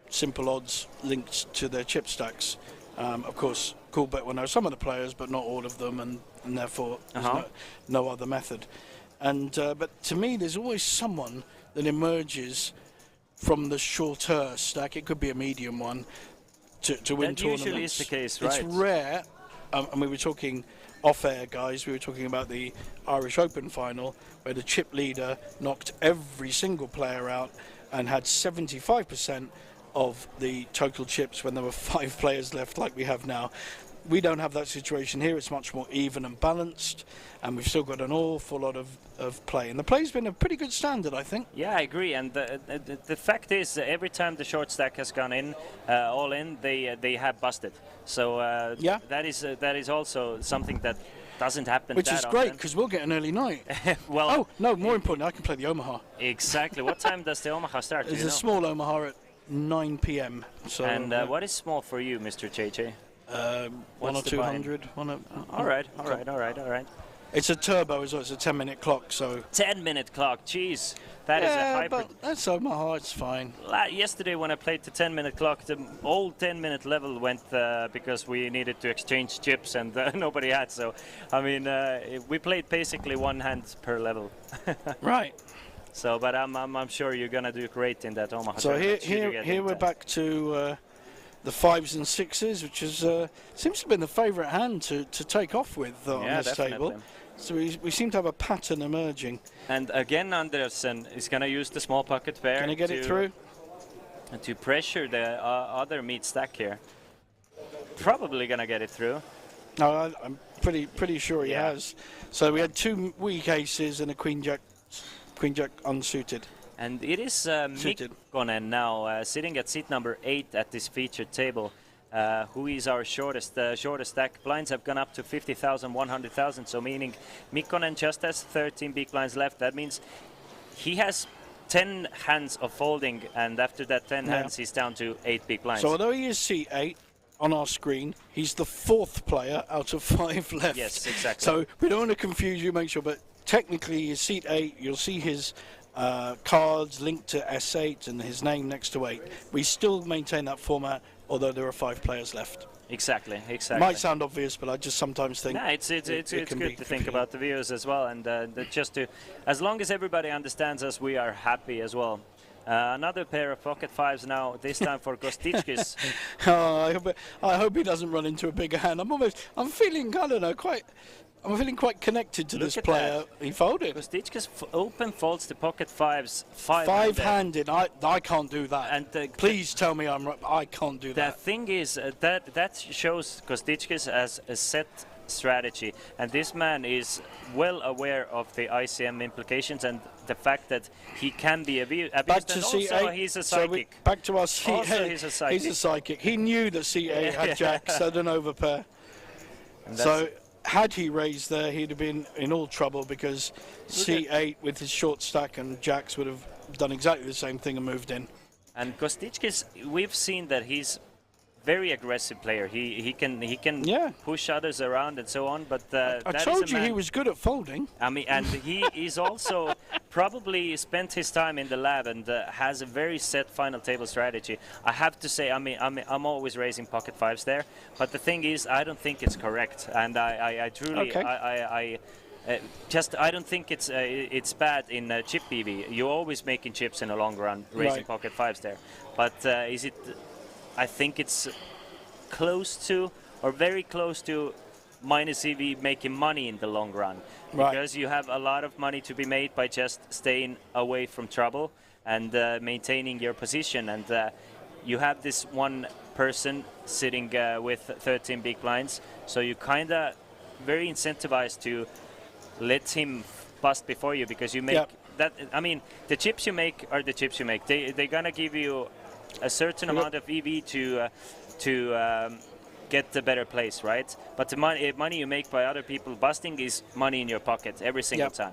simple odds linked to their chip stacks. Of course, Coolbet will know some of the players, but not all of them, and therefore there's no other method. And but to me, there's always someone that emerges from the shorter stack. It could be a medium one to win that tournaments. Usually is the case, right? It's rare. And we were talking off-air, guys. We were talking about the Irish Open final, where the chip leader knocked every single player out and had 75% of the total chips when there were 5 players left, like we have now. We don't have that situation here. It's much more even and balanced, and we've still got an awful lot of play. And the play's been a pretty good standard, I think. Yeah, I agree. And the fact is, every time the short stack has gone in, all in, they have busted. So that is also something that doesn't happen. Which that is great, often. because we'll get an early night. Well, oh no, more important, I can play the Omaha. Exactly. What time does the Omaha start? There's a small Omaha at 9 p.m. So and what is small for you, Mr. JJ? 1 or 200. All right. It's a turbo as well. It's a 10-minute clock, so 10-minute clock. Jeez, that is a hybrid. But that's Omaha. It's fine. Yesterday, when I played the 10-minute clock, the old 10-minute level went because we needed to exchange chips and nobody had. So, I mean, we played basically one hand per level. Right. So, but I'm sure you're gonna do great in that Omaha. So here we're back to the 5s and 6s, which is seems to have been the favourite hand to take off with on this definitely. table. So we seem to have a pattern emerging. And again, Andersen is gonna use the small pocket pair. Can he get it through? To pressure the other meat stack here. Probably gonna get it through. No, I'm pretty sure he has. So we had 2 weak aces and a queen jack unsuited. And it is Mikkonen now sitting at seat number 8 at this featured table, who is our shortest stack. Blinds have gone up to 50,000, 100,000, so meaning Mikkonen just has 13 big blinds left. That means he has 10 hands of folding, and after that 10 hands he's down to 8 big blinds. So although he is seat 8, on our screen, he's the 4th player out of 5 left. Yes, exactly. So we don't want to confuse you, make sure, but technically his seat 8, you'll see his cards linked to S8 and his name next to 8. We still maintain that format, although there are 5 players left. Exactly. Might sound obvious, but I just sometimes think it's good to think about the viewers as well, and just to, as long as everybody understands us, we are happy as well. Another pair of pocket 5s now, this time for Kostichkis. I hope he doesn't run into a bigger hand. I'm feeling, I don't know, I'm feeling quite connected to this player. He folded. Kostichkis open folds the pocket 5s, 5-handed. I can't do that. And please tell me I can't do that. The thing is that shows Kostichkis as a set strategy, and this man is well aware of the ICM implications and the fact that he can be abused. Back to and C8. also he's a psychic. So back to our C8. Also he's a psychic. He's a psychic. He knew that C8 had jacks, so an overpair. So had he raised there, he'd have been in all trouble, because C8 with his short stack and jacks would have done exactly the same thing and moved in. And Kostichkis, we've seen that he's very aggressive player. He can push others around and so on. But I told you he was good at folding. I mean, and he is also probably spent his time in the lab and has a very set final table strategy. I have to say, I'm always raising pocket 5s there, but the thing is, I don't think it's correct, and I truly I don't think it's bad in chip PV. You're always making chips in the long run, raising pocket 5s there. But is it? I think it's close to, or very close to, minus EV making money in the long run. Because you have a lot of money to be made by just staying away from trouble and maintaining your position. And you have this one person sitting with 13 big blinds, so you kind of very incentivized to let him bust before you, because you make that. I mean, the chips you make are the chips you make. They're gonna give you a certain amount of EV to get the better place, right? But the money you make by other people busting is money in your pocket every single time.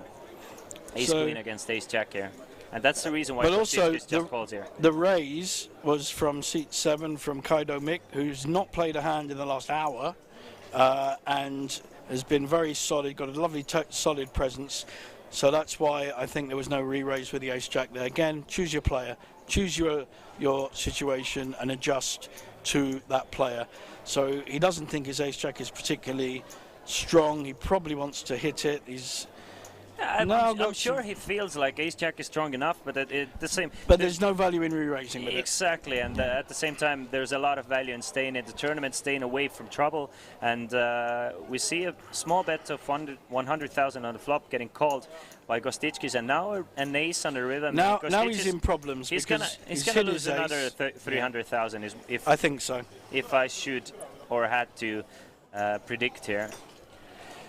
Ace Queen against Ace Jack here, and that's the reason why. But also just calls here. The raise was from seat 7 from Kaido Mick, who's not played a hand in the last hour, and has been very solid. Got a lovely solid presence. So that's why I think there was no re-raise with the Ace Jack there. Again, choose your player, choose your situation and adjust to that player. So he doesn't think his Ace Jack is particularly strong. He probably wants to hit it. I'm sure he feels like Ace Jack is strong enough, but there's no value in re-raising with exactly, and at the same time, there's a lot of value in staying in the tournament, staying away from trouble, and we see a small bet of 100,000 on the flop getting called by Kostichkis, and now an ace on the rhythm. Now he's in problems. He's gonna lose another 300,000. I think so. If I should or had to predict here.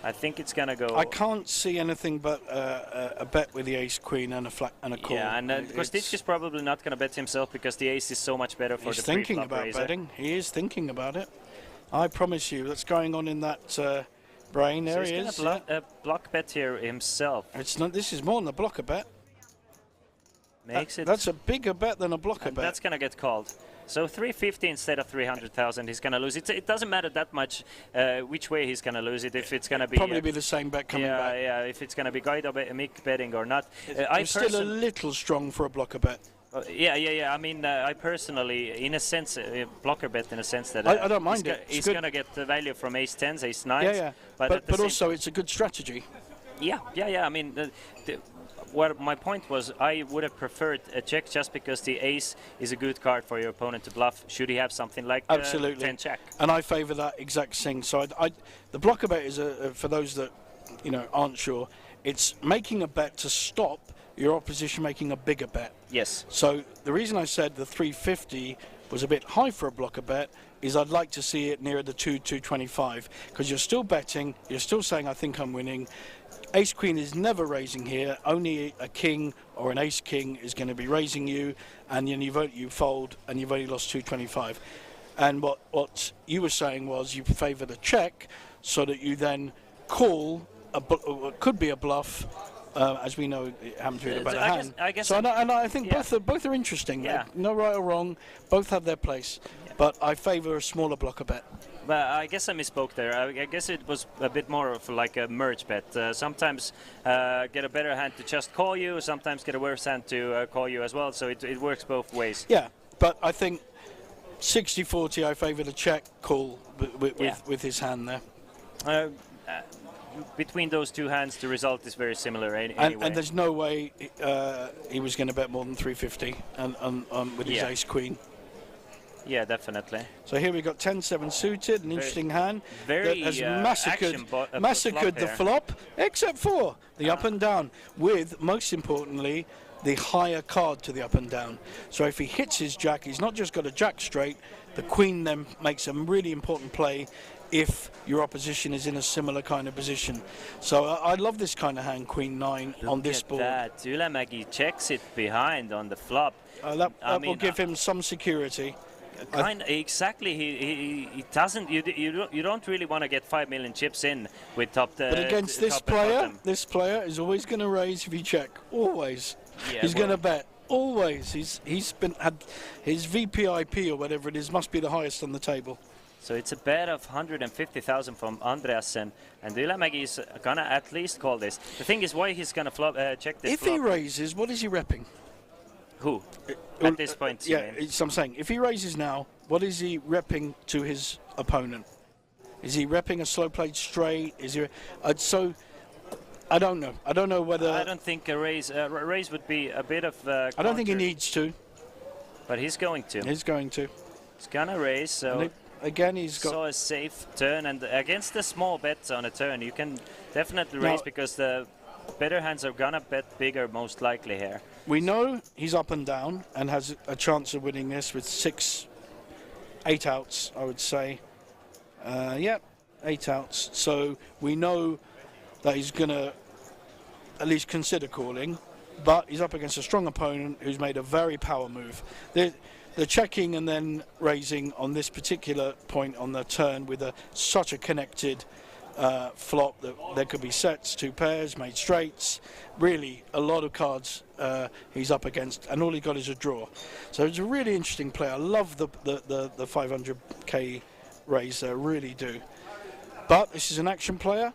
I think it's gonna go. I can't see anything but a bet with the Ace Queen and a call. Yeah, and Kostichkis probably not gonna bet himself, because the ace is so much better for the pre-flop raiser. He's thinking about betting. He is thinking about it. I promise you, that's going on in that brain. There he is. He's gonna block bet here himself. It's not. This is more than a blocker bet. Makes it. That's a bigger bet than a blocker bet. That's gonna get called. So 350 instead of 300,000, he's going to lose. It doesn't matter that much which way he's going to lose it. If it's going to be probably be the same bet coming back. Yeah, if it's going to be Guido Mick betting or not. I'm still a little strong for a blocker bet. I mean, I personally, in a sense, blocker bet in a sense that I don't mind it. He's going to get the value from ace 10s, ace 9s. Yeah. But also, it's a good strategy. Yeah. I mean, what my point was, I would have preferred a check just because the ace is a good card for your opponent to bluff. Should he have something like 10 check? And I favour that exact thing. So the blocker bet is for those that aren't sure. It's making a bet to stop your opposition making a bigger bet. Yes. So the reason I said the 350 was a bit high for a blocker bet is I'd like to see it nearer the 225, because you're still betting, you're still saying I think I'm winning. Ace Queen is never raising here. Only a king or an ace king is going to be raising you, and then you fold, and you've only lost 225. And what you were saying was you favour the check, so that you then call what could be a bluff as we know, Ham's with a better I guess- hand. I guess so I'm- I think yeah. both are interesting. Yeah. No right or wrong. Both have their place. But I favour a smaller blocker bet. But I guess I misspoke there. I guess it was a bit more of like a merge bet. Sometimes get a better hand to just call you, sometimes get a worse hand to call you as well. So it works both ways. Yeah, but I think 60-40, I favour the check call with his hand there. Between those two hands, the result is very similar anyway. And there's no way he was going to bet more than 350 with his ace queen. Yeah, definitely. So here we got 10-7 suited, an interesting hand very, that has massacred the flop, except for the up and down, with, most importantly, the higher card to the up and down. So if he hits his jack, he's not just got a jack straight, the queen then makes a really important play if your opposition is in a similar kind of position. So I love this kind of hand, queen 9 on this board. That Ylämäki checks it behind on the flop. That will give him some security. Exactly. He doesn't. You don't really want to get 5 million chips in with top. But against this player is always going to raise if you check. Always. Yeah, He's going to bet. Always. He's had his VPIP or whatever it is must be the highest on the table. So it's a bet of 150,000 from Andreasen, and Ylämäki is gonna at least call this. The thing is, why he's gonna check this. If flop. he raises, what is he repping? Who? At this point, yeah, I'm saying, if he raises now, what is he repping to his opponent? Is he repping a slow played straight? Is he? So, I don't know. I don't know whether. I don't think a raise would be a bit of. I don't think he needs to. But he's going to. He's going to. He's gonna raise. So again, he's got. So a safe turn, and against the small bets on a turn, you can definitely raise because the better hands are gonna bet bigger most likely here. We know he's up and down and has a chance of winning this with 8 outs, I would say. 8 outs. So we know that he's going to at least consider calling, but he's up against a strong opponent who's made a very power move. The checking and then raising on this particular point on the turn with such a connected flop that there could be sets, 2 pairs, made straights. Really, a lot of cards he's up against, and all he got is a draw. So it's a really interesting play. I love the 500k raise there, really do. But this is an action player.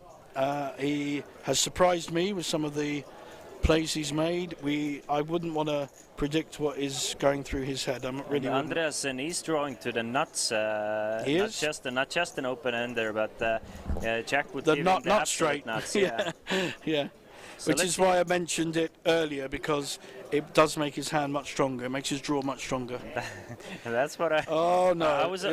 He has surprised me with some of the plays he's made. I wouldn't want to predict what is going through his head. I'm not really. Andreasen is drawing to the nuts. He is? Not just an open ender, but Jack would the give not him the absolute straight nuts. yeah. Yeah. So which is why I mentioned it earlier, because it does make his hand much stronger. It makes his draw much stronger. That's what I. Oh no! I was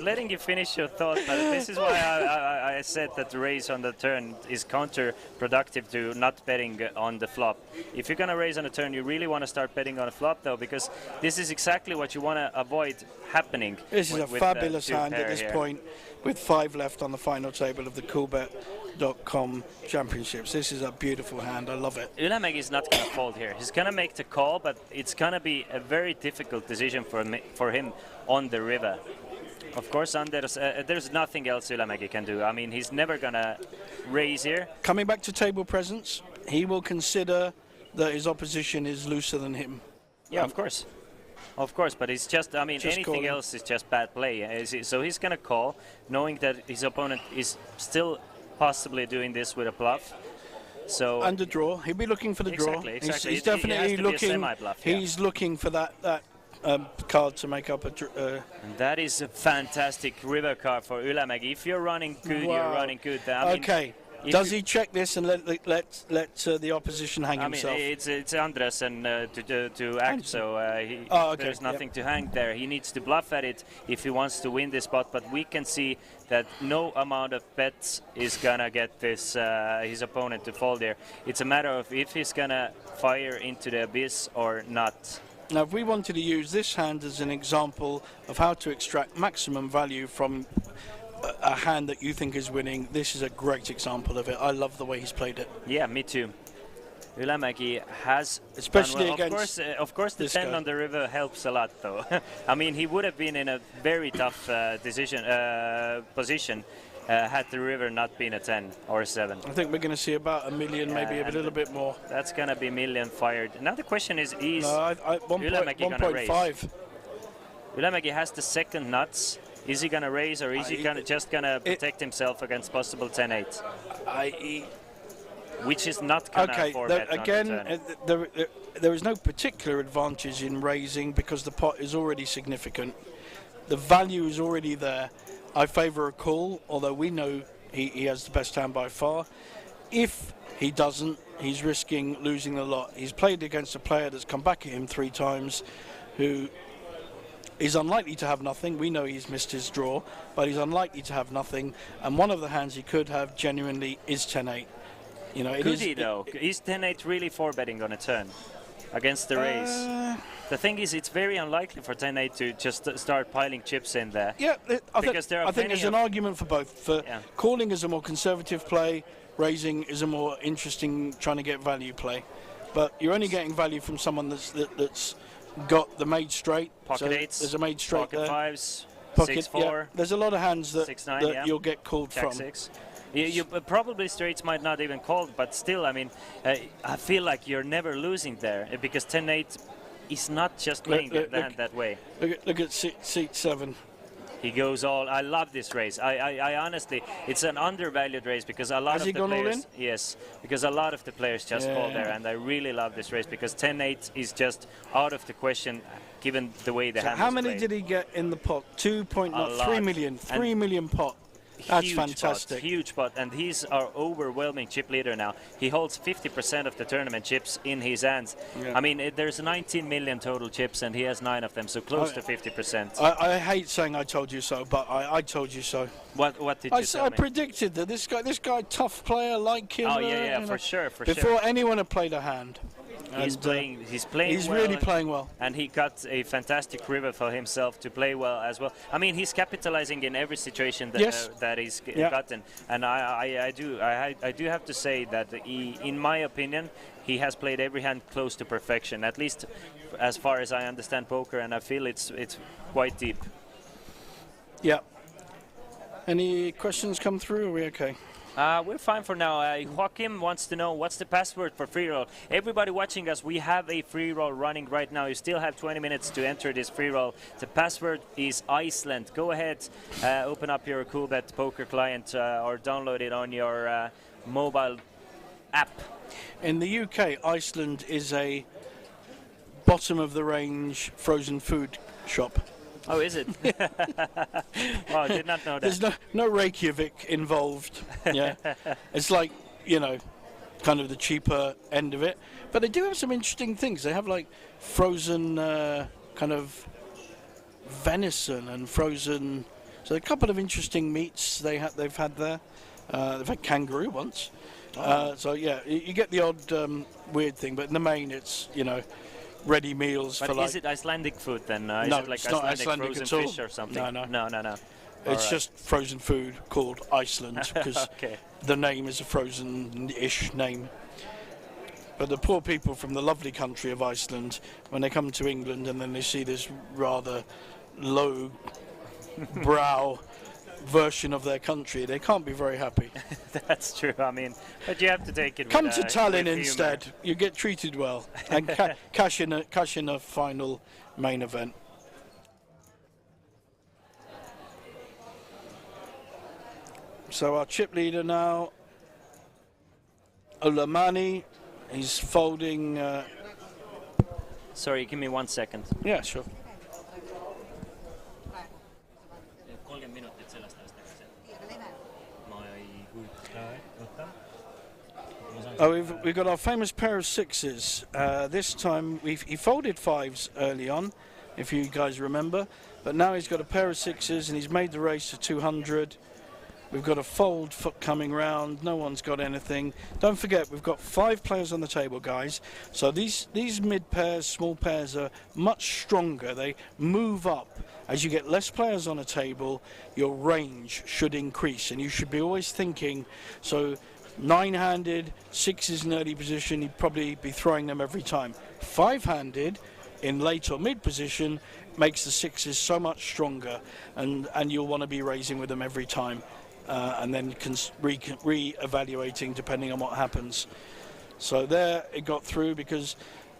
letting you finish your thought, but this is why I said that the raise on the turn is counterproductive to not betting on the flop. If you're gonna raise on the turn, you really want to start betting on a flop, though, because this is exactly what you want to avoid happening. This is a fabulous hand at this point, with 5 left on the final table of the Coolbet.com Championships. This is a beautiful hand. I love it. Ylämäki is not going to fold here. He's going to make the call, but it's going to be a very difficult decision for him on the river. Of course, Anders, there's nothing else Ylämäki can do. I mean, he's never going to raise here. Coming back to table presence, he will consider that his opposition is looser than him. Yeah, of course. Of course, but it's just, I mean, Just anything calling. else is just bad play. So he's going to call, knowing that his opponent is still possibly doing this with a bluff. So and a draw. He'll be looking for the draw. Exactly. He's definitely looking. Yeah. He's looking for that card to make up a. And that is a fantastic river card for Ylämäki. If you're running good, you're running good. I mean, okay. Does he check this and let the opposition hang himself? I mean, it's Andreasen to act, so there's nothing to hang there. He needs to bluff at it if he wants to win this spot, but we can see that no amount of bets is gonna get this his opponent to fold there. It's a matter of if he's gonna fire into the abyss or not. Now, if we wanted to use this hand as an example of how to extract maximum value from a hand that you think is winning, this is a great example of it. I love the way he's played it. Yeah, me too. Ylämäki has especially done well. against of course the 10 on the river helps a lot, though. I mean, he would have been in a very tough position had the river not been a 10 or a 7. I think we're going to see about 1 million, maybe a and little bit more. That's going to be million fired. Now the question is No, Ylämäki going to raise? 1.5. Ylämäki has the second nuts. Is he going to raise, or is he just going to protect himself against possible 10-8? Which is not going to Okay, again, there is no particular advantage in raising because the pot is already significant. The value is already there. I favour a call, although we know he has the best hand by far. If he doesn't, he's risking losing the lot. He's played against a player that's come back at him 3 times, who is unlikely to have nothing. We know he's missed his draw, but he's unlikely to have nothing. And one of the hands he could have genuinely is 10-8. You know, could he though? Is 10-8 really 4-betting on a turn against the raise? The thing is, it's very unlikely for 10-8 to just start piling chips in there. Yeah, I think there's an argument for both. For calling is a more conservative play, raising is a more interesting, trying to get value play. But you're only getting value from someone that's got the made straight. Pocket 8s. There's a made straight pocket there. 5s. Pocket 6-4. Yeah. There's a lot of hands that, 6-9, you'll get called Jack from. 6. You probably straights might not even call, but still, I mean, I feel like you're never losing there because 10-8 is not just playing the hand that way. Look at seat 7. He goes all. I love this race. I honestly, it's an undervalued race because a lot Has of he the gone all players. in? Yes, because a lot of the players just call there, and I really love this race because 10-8 is just out of the question, given the way the hand. How was many played. did he get in the pot? 3 million. 3 million pot. That's huge fantastic. Pot, huge pot, and he's our overwhelming chip leader now. He holds 50% of the tournament chips in his hands. Yeah. I mean, there's 19 million total chips, and he has 9 of them, so close to 50%. I hate saying I told you so, but I told you so. What did you tell I me? predicted that this guy, tough player, like him. Oh yeah, for sure. Before anyone had played a hand. He's playing He's well, really playing well. And he got a fantastic river for himself to play well as well. I mean, he's capitalizing in every situation that that he's gotten. And I do have to say that in my opinion, he has played every hand close to perfection, at least as far as I understand poker, and I feel it's quite deep. Yeah. Any questions come through? Are we okay? We're fine for now. Joaquim wants to know what's the password for free roll. Everybody watching us, we have a free roll running right now. You still have 20 minutes to enter this free roll. The password is Iceland. Go ahead, open up your Coolbet poker client or download it on your mobile app. In the UK, Iceland is a bottom of the range frozen food shop. Oh, is it? Oh, I did not know that. There's no Reykjavik involved. Yeah, it's like, you know, kind of the cheaper end of it. But they do have some interesting things. They have like frozen kind of venison and frozen. So a couple of interesting meats they've had there. They've had kangaroo once. So yeah, you get the odd weird thing, but in the main, it's, you know, ready meals. But for is it Icelandic food then? No, is it like it's not Icelandic frozen at all. fish or something? No. It's just frozen food called Iceland because the name is a frozen-ish name. But the poor people from the lovely country of Iceland, when they come to England and then they see this rather low brow version of their country, they can't be very happy. That's true. I mean, but you have to take it. Come to Tallinn instead. You get treated well and cash in a final main event. So our chip leader now, Olamani, he's folding. Sorry, give me 1 second. Yeah, sure. Oh, we've got our famous pair of sixes. This time he folded fives early on, if you guys remember, but now he's got a pair of sixes and he's made the race to 200. We've got a fold coming round. No one's got anything. Don't forget, we've got 5 players on the table, guys. So these mid pairs, small pairs are much stronger. They move up. As you get less players on a table, your range should increase, and you should be always thinking, so 9-handed, 6s in early position, you'd probably be throwing them every time. 5-handed in late or mid position makes the 6s so much stronger, and you'll want to be raising with them every time. and then re-evaluating depending on what happens. So there it got through, because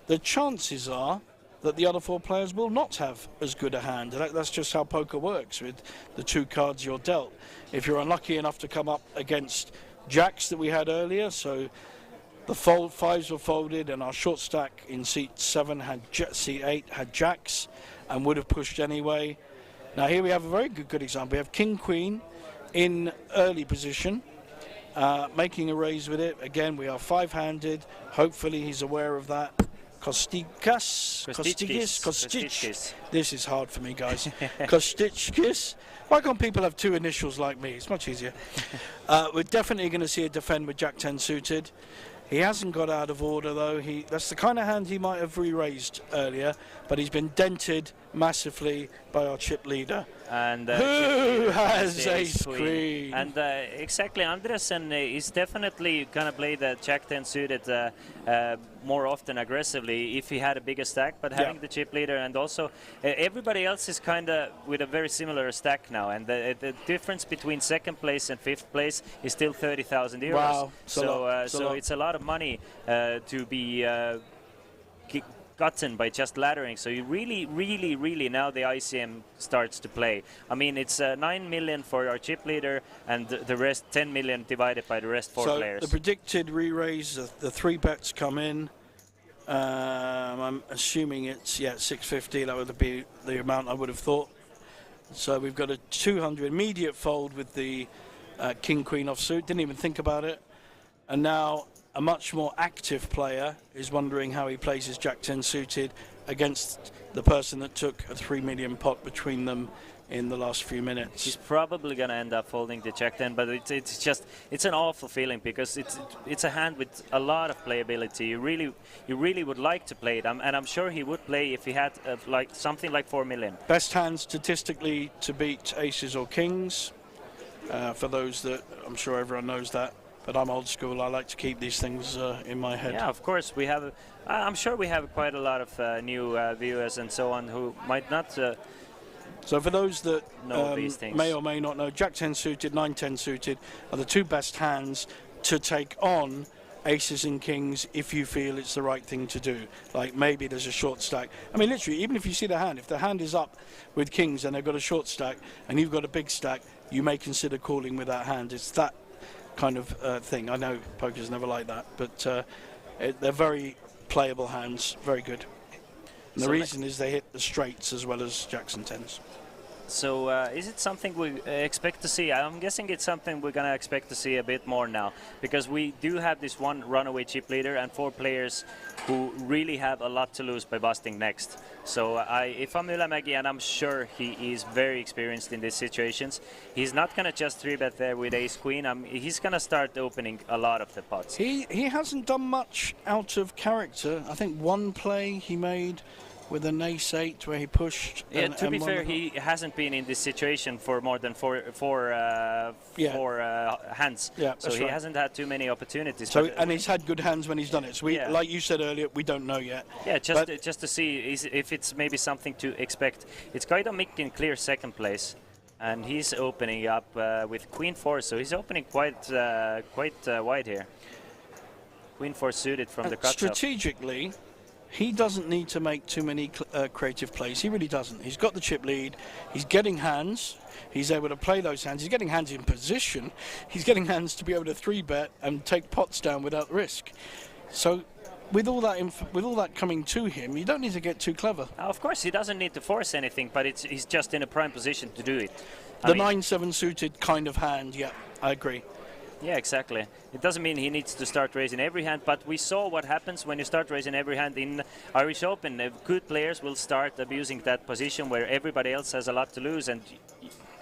the chances are that the other 4 players will not have as good a hand. That's just how poker works with the 2 cards you're dealt. If you're unlucky enough to come up against jacks that we had earlier, so the fives were folded, and our short stack in seat 7 had seat 8 had jacks and would have pushed anyway. Now here we have a very good example. We have King Queen in early position, making a raise with it. Again, we are 5-handed. Hopefully he's aware of that. Kostickas. This is hard for me, guys. Kostickas. Why can't people have 2 initials like me? It's much easier. We're definitely going to see a defend with Jack 10 suited. He hasn't got out of order, though. That's the kind of hand he might have re-raised earlier, but he's been dented massively by our chip leader. And who has ace queen? And exactly, Andresen is definitely gonna play the Jack 10 suited more often aggressively if he had a bigger stack, but having the chip leader, and also everybody else is kind of with a very similar stack now, and the difference between 2nd place and 5th place is still 30,000 euros. Wow. So it's a lot of money to be gotten by just laddering. So you really now the ICM starts to play. I mean, it's 9 million for our chip leader, and the rest 10 million divided by the rest 4 players. The predicted re-raise, the 3 bets come in. I'm assuming it's 650. That would be the amount I would have thought. So we've got a 200 immediate fold with the King Queen offsuit. Didn't even think about it. And now a much more active player is wondering how he plays his Jack 10 suited against the person that took a 3 million pot between them in the last few minutes. He's probably going to end up folding the Jack 10, but it's an awful feeling, because it's a hand with a lot of playability. You really would like to play it, and I'm sure he would play if he had like something like 4 million. Best hand statistically to beat aces or kings. For those that, I'm sure everyone knows that. But I'm old school. I like to keep these things in my head. Yeah, of course. We have. I'm sure we have quite a lot of new viewers and so on who might not. So for those that know these things, may or may not know, Jack 10 suited, 9-10 suited are the 2 best hands to take on aces and kings if you feel it's the right thing to do. Like maybe there's a short stack. I mean, literally, even if you see the hand, if the hand is up with kings and they've got a short stack and you've got a big stack, you may consider calling with that hand. It's that kind of thing. I know poker's never like that, but they're very playable hands, very good. And the reason is they hit the straights as well as jacks and 10s. So is it something we expect to see? I'm guessing it's something we're going to expect to see a bit more now, because we do have this one runaway chip leader and 4 players who really have a lot to lose by busting next. So if I'm Ylämäki, and I'm sure he is very experienced in these situations, he's not going to just 3-bet there with ace-queen. He's going to start opening a lot of the pots. He hasn't done much out of character. I think one play he made with an ace-8 where he pushed. Yeah, to be fair, he hasn't been in this situation for more than four hands. Yeah, so he hasn't had too many opportunities. So, and he's had good hands when he's done it. So we, like you said earlier, we don't know yet. Yeah, just to see if it's maybe something to expect. It's Kaido Mikkin clear 2nd place, and he's opening up with Queen 4, so he's opening quite wide here. Queen 4 suited from the cutoff. Strategically, he doesn't need to make too many creative plays. He really doesn't. He's got the chip lead. He's getting hands. He's able to play those hands. He's getting hands in position. He's getting hands to be able to 3-bet and take pots down without risk. So with all that coming to him, you don't need to get too clever. Of course, he doesn't need to force anything, but he's just in a prime position to do it. The 9-7 suited kind of hand, yeah, I agree. Yeah, exactly. It doesn't mean he needs to start raising every hand, but we saw what happens when you start raising every hand in Irish Open. Good players will start abusing that position where everybody else has a lot to lose and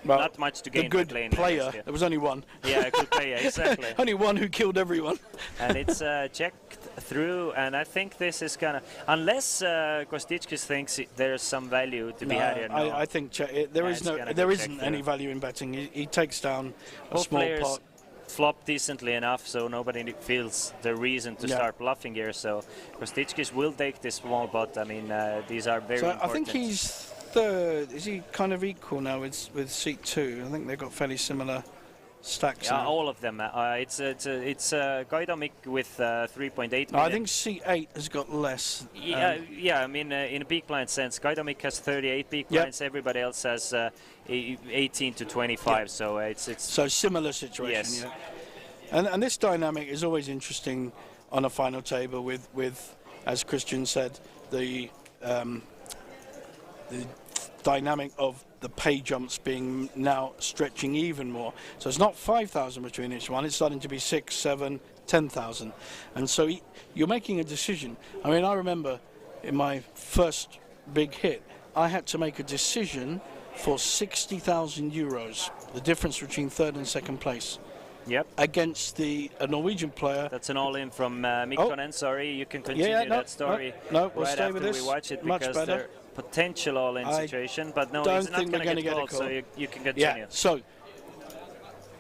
not much to gain. The good player, there was only one. Yeah, a good player, exactly. Only one who killed everyone. And it's checked through, and I think this is gonna, unless Kostickas thinks there's some value to be had here. No. I think there isn't any value in betting. He takes down a small pot. Flop decently enough, so nobody feels the reason to start bluffing here. So Kostickas will take this small pot. I mean, these are very important. I think he's 3rd. Is he kind of equal now with seat 2? I think they've got fairly similar stacks. Yeah, now. all of them. It's Gaidomik with 3.8 million. No, I think C8 has got less. Yeah. I mean, in a big blind sense, Gaidomik has 38 big blinds. Everybody else has 18 to 25. So it's so similar situation. Yes. Yeah. And this dynamic is always interesting on a final table with as Christian said, the dynamic of the pay jumps being now stretching even more. So it's not 5,000 between each one, it's starting to be 6, 7, 10,000. And so you're making a decision. I mean, I remember in my first big hit, I had to make a decision for 60,000 euros, the difference between third and second place. Yep. Against a Norwegian player. That's an all-in from Mikkonen. Sorry, you can continue that story no, we'll right stay after with this. we watch it, Much because better. they're potential all-in situation, but no, don't he's not think going we're to get get a called, call. so you can continue. Yeah, so,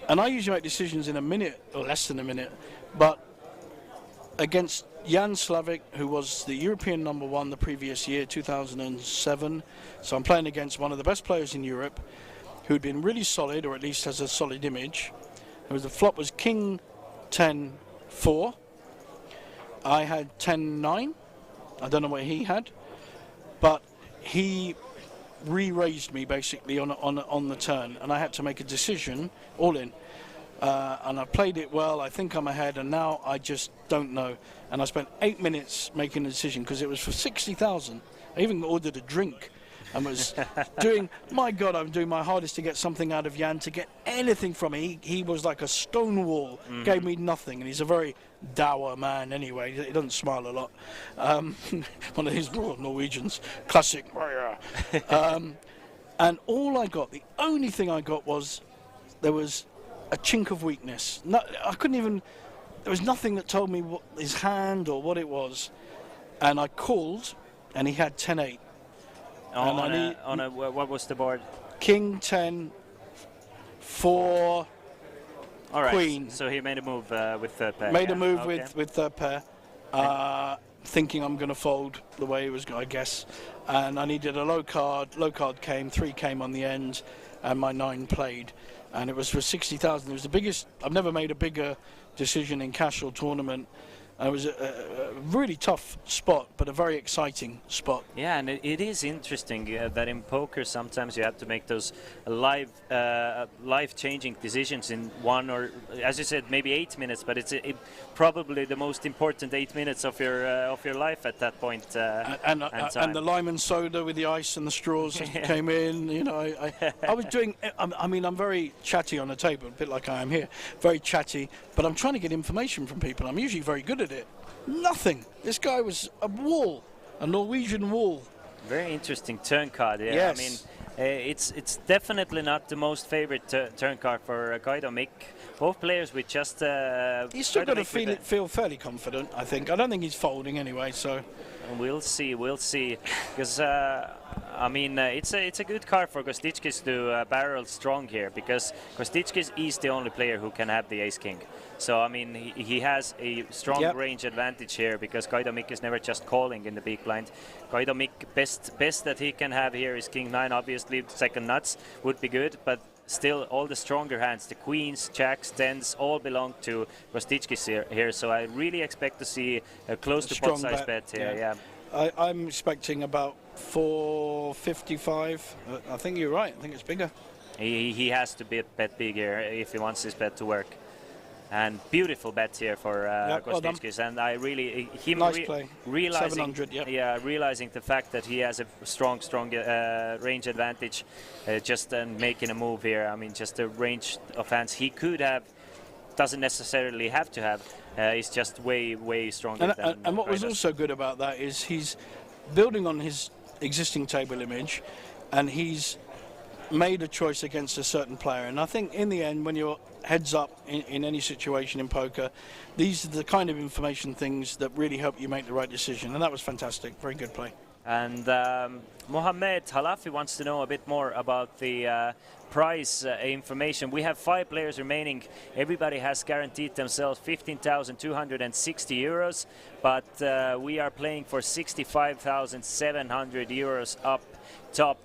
and I usually make decisions in a minute or less than a minute, but against Jan Slavik, who was the European #1 the previous year, 2007, so I'm playing against one of the best players in Europe, who'd been really solid, or at least has a solid image. The flop was King 10-4. I had 10-9. I don't know what he had, but he re-raised me basically on the turn, and I had to make a decision, all in. And I played it well. I think I'm ahead, and now I just don't know. And I spent 8 minutes making a decision because it was for 60,000. I even ordered a drink. And was doing, my God, I'm doing my hardest to get something out of Jan, to get anything from him. He was like a stone wall, gave me nothing. And he's a very dour man anyway. He doesn't smile a lot. One of these raw Norwegians, classic. And all I got, the only thing I got was, there was a chink of weakness. No, I couldn't even, there was nothing that told me what his hand or what it was. And I called, and he had 10-8. What was the board? King 10, 4, all right. Queen. So he made a move with third pair. Made a move with third pair, thinking I'm going to fold the way it was, I guess. And I needed a low card. Low card came, 3 came on the end, and my 9 played. And it was for 60,000. It was the biggest. I've never made a bigger decision in cash or tournament. It was a really tough spot, but a very exciting spot. Yeah, and it is interesting that in poker sometimes you have to make those life-changing decisions in 1 or, as you said, maybe 8 minutes. But it's probably the most important 8 minutes of your life at that point. And the lime and soda with the ice and the straws came in. You know, I was doing. I mean, I'm very chatty on the table, a bit like I am here. Very chatty, but I'm trying to get information from people. I'm usually very good at it. Nothing. This guy was a wall, a Norwegian wall. Very interesting turn card. Yeah, yes. I mean, it's definitely not the most favorite turn card for Gaidomik. Both players with just. He's still got to feel fairly confident, I think. I don't think he's folding anyway, so. We'll see. Because I mean, it's a good card for Kostitskis to barrel strong here, because Kostitskis is the only player who can have the ace king. So I mean, he has a strong range advantage here, because Gaidomik is never just calling in the big blind. Gaidomik best that he can have here is king 9. Obviously, second nuts would be good, but still all the stronger hands, the queens, jacks, 10s, all belong to Kostitskis here. So I really expect to see a close to pot size bet here. Yeah. I'm expecting about 455. I think you're right. I think it's bigger. He has to bet big here if he wants this bet to work. And beautiful bet here for Kostitskis, and I really nice play. Realizing 700, realizing the fact that he has a strong range advantage, just making a move here. I mean, just the range of hands he could have, doesn't necessarily have to have. Is just way stronger. And what was also good about that is he's building on his existing table image, and he's made a choice against a certain player. And I think in the end, when you're heads up in any situation in poker, these are the kind of information things that really help you make the right decision. And that was fantastic. Very good play. And Mohamed Halafi wants to know a bit more about the prize information. We have 5 players remaining. Everybody has guaranteed themselves 15,260 euros, but we are playing for 65,700 euros up top.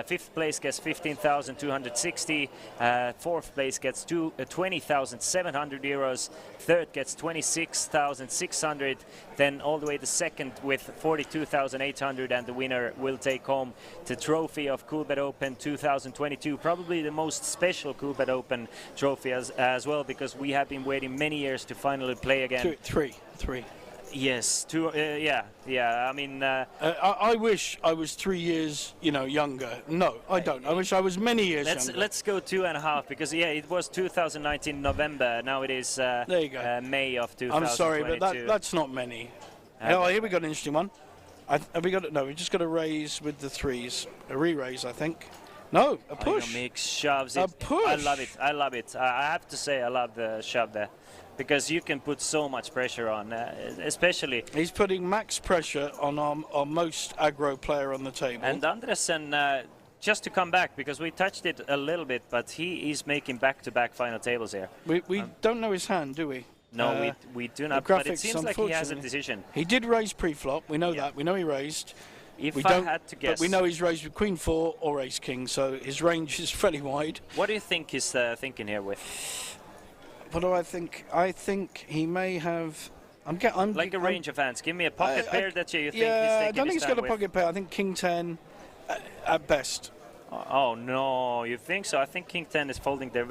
Fifth place gets 15,260. Fourth place gets 20,700 euros. Third gets 26,600. Then all the way to second with 42,800, and the winner will take home the trophy of Coolbet Open 2022. Probably the most special Coolbet Open trophy as well, because we have been waiting many years to finally play again. Three. Yes, two. Yeah. I mean, I wish I was 3 years, younger. No, I don't. I wish I was many years younger. Let's go 2.5, because it was 2019 November. Now it is there you go. May of 2022. I'm sorry, but that's not many. Here we got an interesting one. Have we got? No, we just got a raise with the threes. A re-raise, I think. No, a push. Mix shoves. A push. I love it. I have to say, I love the shove there, because you can put so much pressure on, especially. He's putting max pressure on our most aggro player on the table. And Andresen, just to come back, because we touched it a little bit, but he is making back-to-back final tables here. We don't know his hand, do we? No, we do not. But it seems like he has a decision. He did raise pre-flop. We know that. We know he raised. If I had to guess, but we know he's raised with Queen 4 or Ace King, so his range is fairly wide. What do you think he's thinking here with? What do I think? I think he may have. I'm like a range of hands. Give me a pocket pair that you think he's taking. Yeah, I don't think he's got a with. pocket pair. I think King 10 at best. Oh no, you think so? I think King 10 is folding there.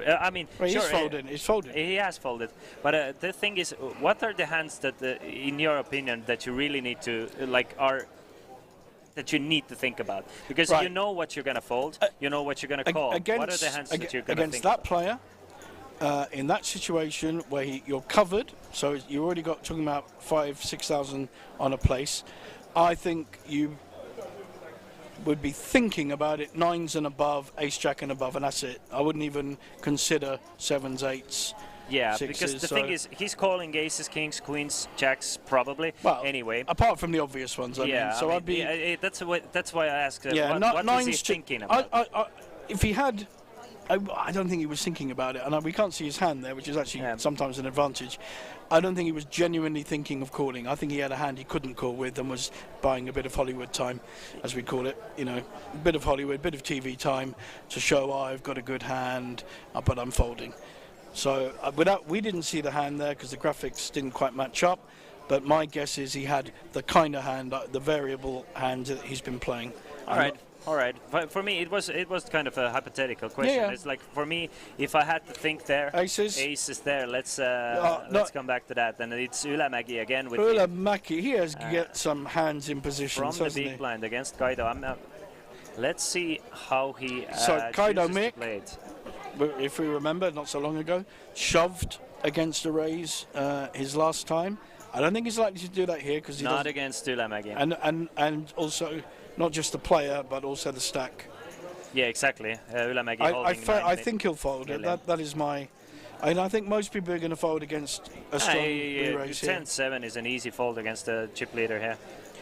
He's folding. He's folded. He has folded. But the thing is, what are the hands that, in your opinion, that you really need to that you need to think about? Because you know what you're going to fold, you know what you're going to call. What are the hands that you're going to think against that player? In that situation where you're covered, so you already got talking about 5,000-6,000 on a place. I think you would be thinking about it 9s and above, Ace Jack and above, and that's it. I wouldn't even consider 7s, 8s. Yeah, 6s, because the thing is, he's calling aces, kings, queens, jacks, probably. Well, anyway, apart from the obvious ones, I mean. So I'd be. That's why I asked. What nines was he thinking about? If he had. I don't think he was thinking about it, and we can't see his hand there, which is actually sometimes an advantage. I don't think he was genuinely thinking of calling. I think he had a hand he couldn't call with and was buying a bit of Hollywood time, as we call it. A bit of Hollywood, a bit of TV time to show I've got a good hand, but I'm folding. So we didn't see the hand there because the graphics didn't quite match up. But my guess is he had the kind of hand, the variable hand that he's been playing. All right. For me, it was kind of a hypothetical question. Yeah. It's like, for me, if I had to think there, aces there. Let's come back to that. And it's Ylämäki again with Ylämäki. He has get some hands in position from the big blind against Kaido. Let's see how he Kaido chooses to play it. If we remember, not so long ago, shoved against a raise his last time. I don't think he's likely to do that here because not against Ylämäki. And also not just the player but also the stack. Yeah, exactly. Ylämäki holding. I think he'll fold. That is my. And I think most people are going to fold against a strong re-raise here. 10-7 is an easy fold against the chip leader here.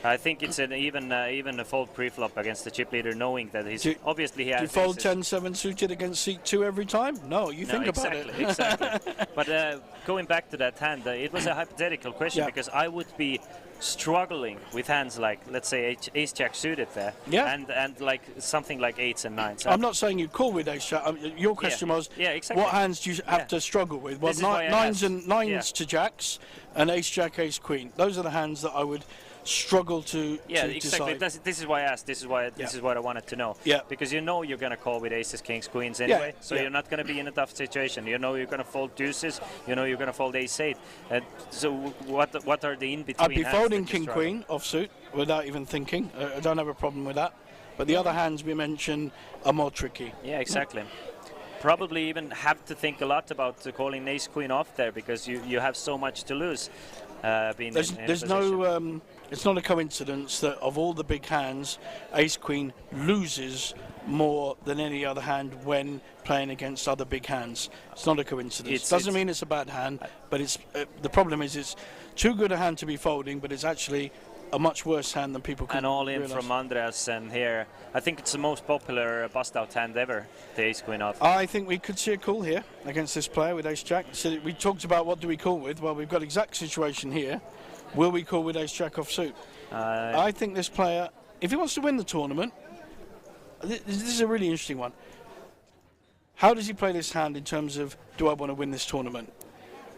I think it's even a fold pre-flop against the chip leader, knowing that he's obviously he has. Do you fold 10-7 suited against seat 2 every time? No, you think about it. Exactly. But going back to that hand, it was a hypothetical question because I would be struggling with hands like, let's say, ace jack suited there, and like something like 8s and 9s. I'm not saying you call with ace jack. Your question was, exactly. What hands do you have to struggle with? Well, 9s to jacks and ace jack, ace queen. Those are the hands that I would struggle to exactly. decide. This is why I asked. This is what I wanted to know. Yeah. Because you're going to call with aces, kings, queens anyway. So you're not going to be in a tough situation. You know you're going to fold deuces. You know you're going to fold ace 8. So what are the in between? I'd be folding king queen offsuit without even thinking. I don't have a problem with that. But the other hands we mentioned are more tricky. Yeah, exactly. Probably even have to think a lot about calling ace queen off there because you have so much to lose. There's no. It's not a coincidence that of all the big hands, ace queen loses more than any other hand when playing against other big hands. It's not a coincidence. It doesn't mean it's a bad hand, but it's the problem is it's too good a hand to be folding, but it's actually a much worse hand than people can And all in realize. from Andreas, and here I think it's the most popular bust-out hand ever, the ace queen off. I think we could see a call here against this player with ace jack. So we talked about what do we call with. Well, we've got exact situation here. Will we call with ace jack off suit? I think this player, if he wants to win the tournament, this is a really interesting one. How does he play this hand in terms of, do I want to win this tournament?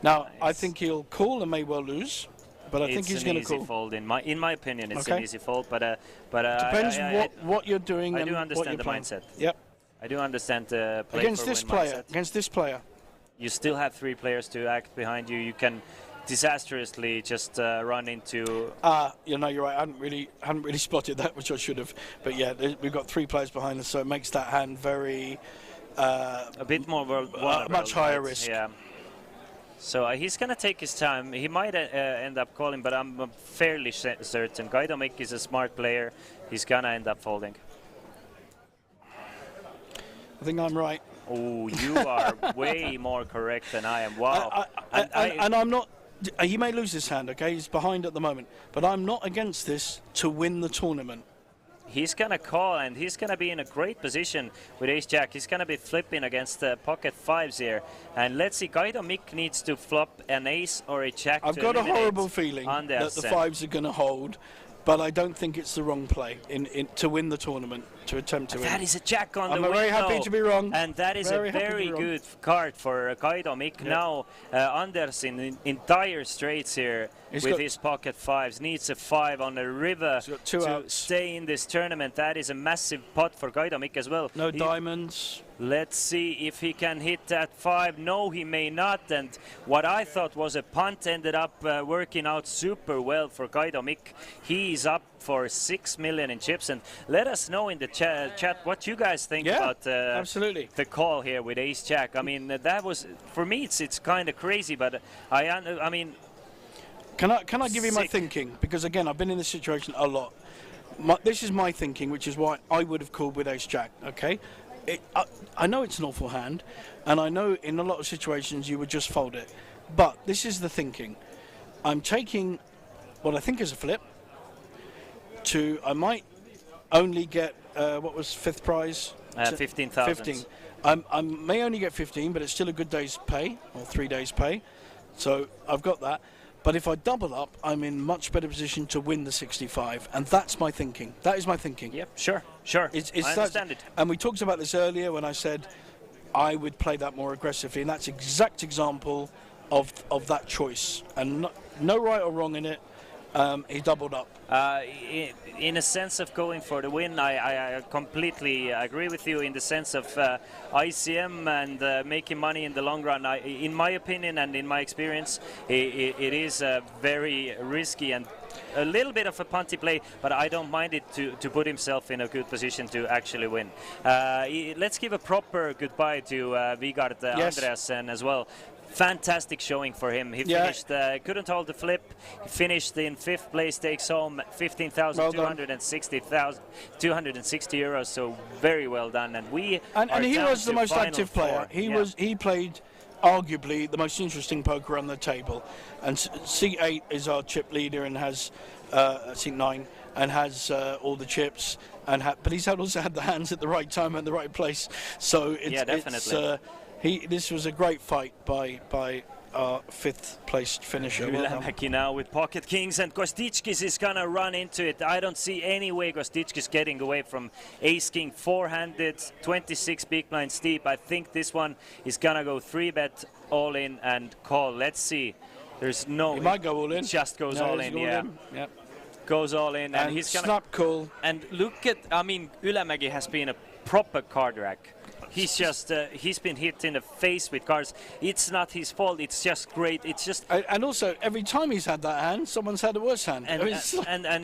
Now, I think he'll call and may well lose, but I think he's going to call. It's an easy fold in my opinion. It's an easy fold, but depends what you're doing. I and do understand the playing. mindset. Yep. I do understand the play against for this win player. mindset. Against this player. You still have 3 players to act behind you. You can disastrously just run into. You're right. I hadn't really spotted that, which I should have. But yeah, we've got 3 players behind us, so it makes that hand very. A bit more vulnerable, much higher right? risk. Yeah. So he's going to take his time. He might end up calling, but I'm fairly certain Gaidomik is a smart player. He's going to end up folding. I think I'm right. Oh, you are way more correct than I am. Wow. And I'm not. He may lose this hand, okay? He's behind at the moment. But I'm not against this to win the tournament. He's going to call, and he's going to be in a great position with ace-jack. He's going to be flipping against the pocket 5s here. And let's see, Gaidomik needs to flop an ace or a jack. I've got a horrible feeling that the 5s are going to hold, but I don't think it's the wrong play to win the tournament, to attempt to win. That is a jack on the window. I'm very happy to be wrong. And that is a very good card for Gaidomik. Now, Anders in dire straits here with his pocket 5s. Needs a 5 on the river to stay in this tournament. That is a massive pot for Gaidomik as well. No diamonds. Let's see if he can hit that 5. No, he may not. And what I thought was a punt ended up working out super well for Gaidomik. He's up for 6 million in chips. And let us know in the chat what you guys think about absolutely the call here with Ace Jack. I mean, that was, for me, it's kind of crazy, but I mean. Can I give you my thinking? Because again, I've been in this situation a lot. This is my thinking, which is why I would have called with Ace Jack. Okay. I know it's an awful hand, and I know in a lot of situations you would just fold it. But this is the thinking. I'm taking what I think is a flip I might only get, what was 5th prize? 15,000. 15. I may only get 15, but it's still a good day's pay, or 3 days' pay. So I've got that. But if I double up, I'm in much better position to win the 65, and that's my thinking. That is my thinking. Yep, sure. I understand it. And we talked about this earlier when I said I would play that more aggressively, and that's exact example of that choice. And no right or wrong in it. He doubled up. In a sense of going for the win, I completely agree with you in the sense of ICM and making money in the long run. In my opinion and in my experience, it is very risky and a little bit of a punty play, but I don't mind it to put himself in a good position to actually win. Let's give a proper goodbye to Vigard Andreasen as well. Fantastic showing for him. He finished, couldn't hold the flip. He finished in 5th place, takes home 15,260 €260. So very well done. And he was the most active player. He played arguably the most interesting poker on the table. And seat 8 is our chip leader and has seat 9 and has all the chips. But he's also had the hands at the right time and the right place. So definitely. This was a great fight by our 5th placed finisher. Ylämäki now with pocket kings, and Kostichkis is gonna run into it. I don't see any way Kostichkis getting away from ace king 4-handed, 26 big blind steep. I think this one is gonna go 3-bet all in and call. Let's see. There's no. He might go all in. Just goes all in. Yeah. Yep. Goes all in, and he's gonna snap call. And look at, I mean, Ylämäki has been a proper card rack. He's just, he's been hit in the face with cards. It's not his fault, it's just great. It's just... And also, every time he's had that hand, someone's had a worse hand. And,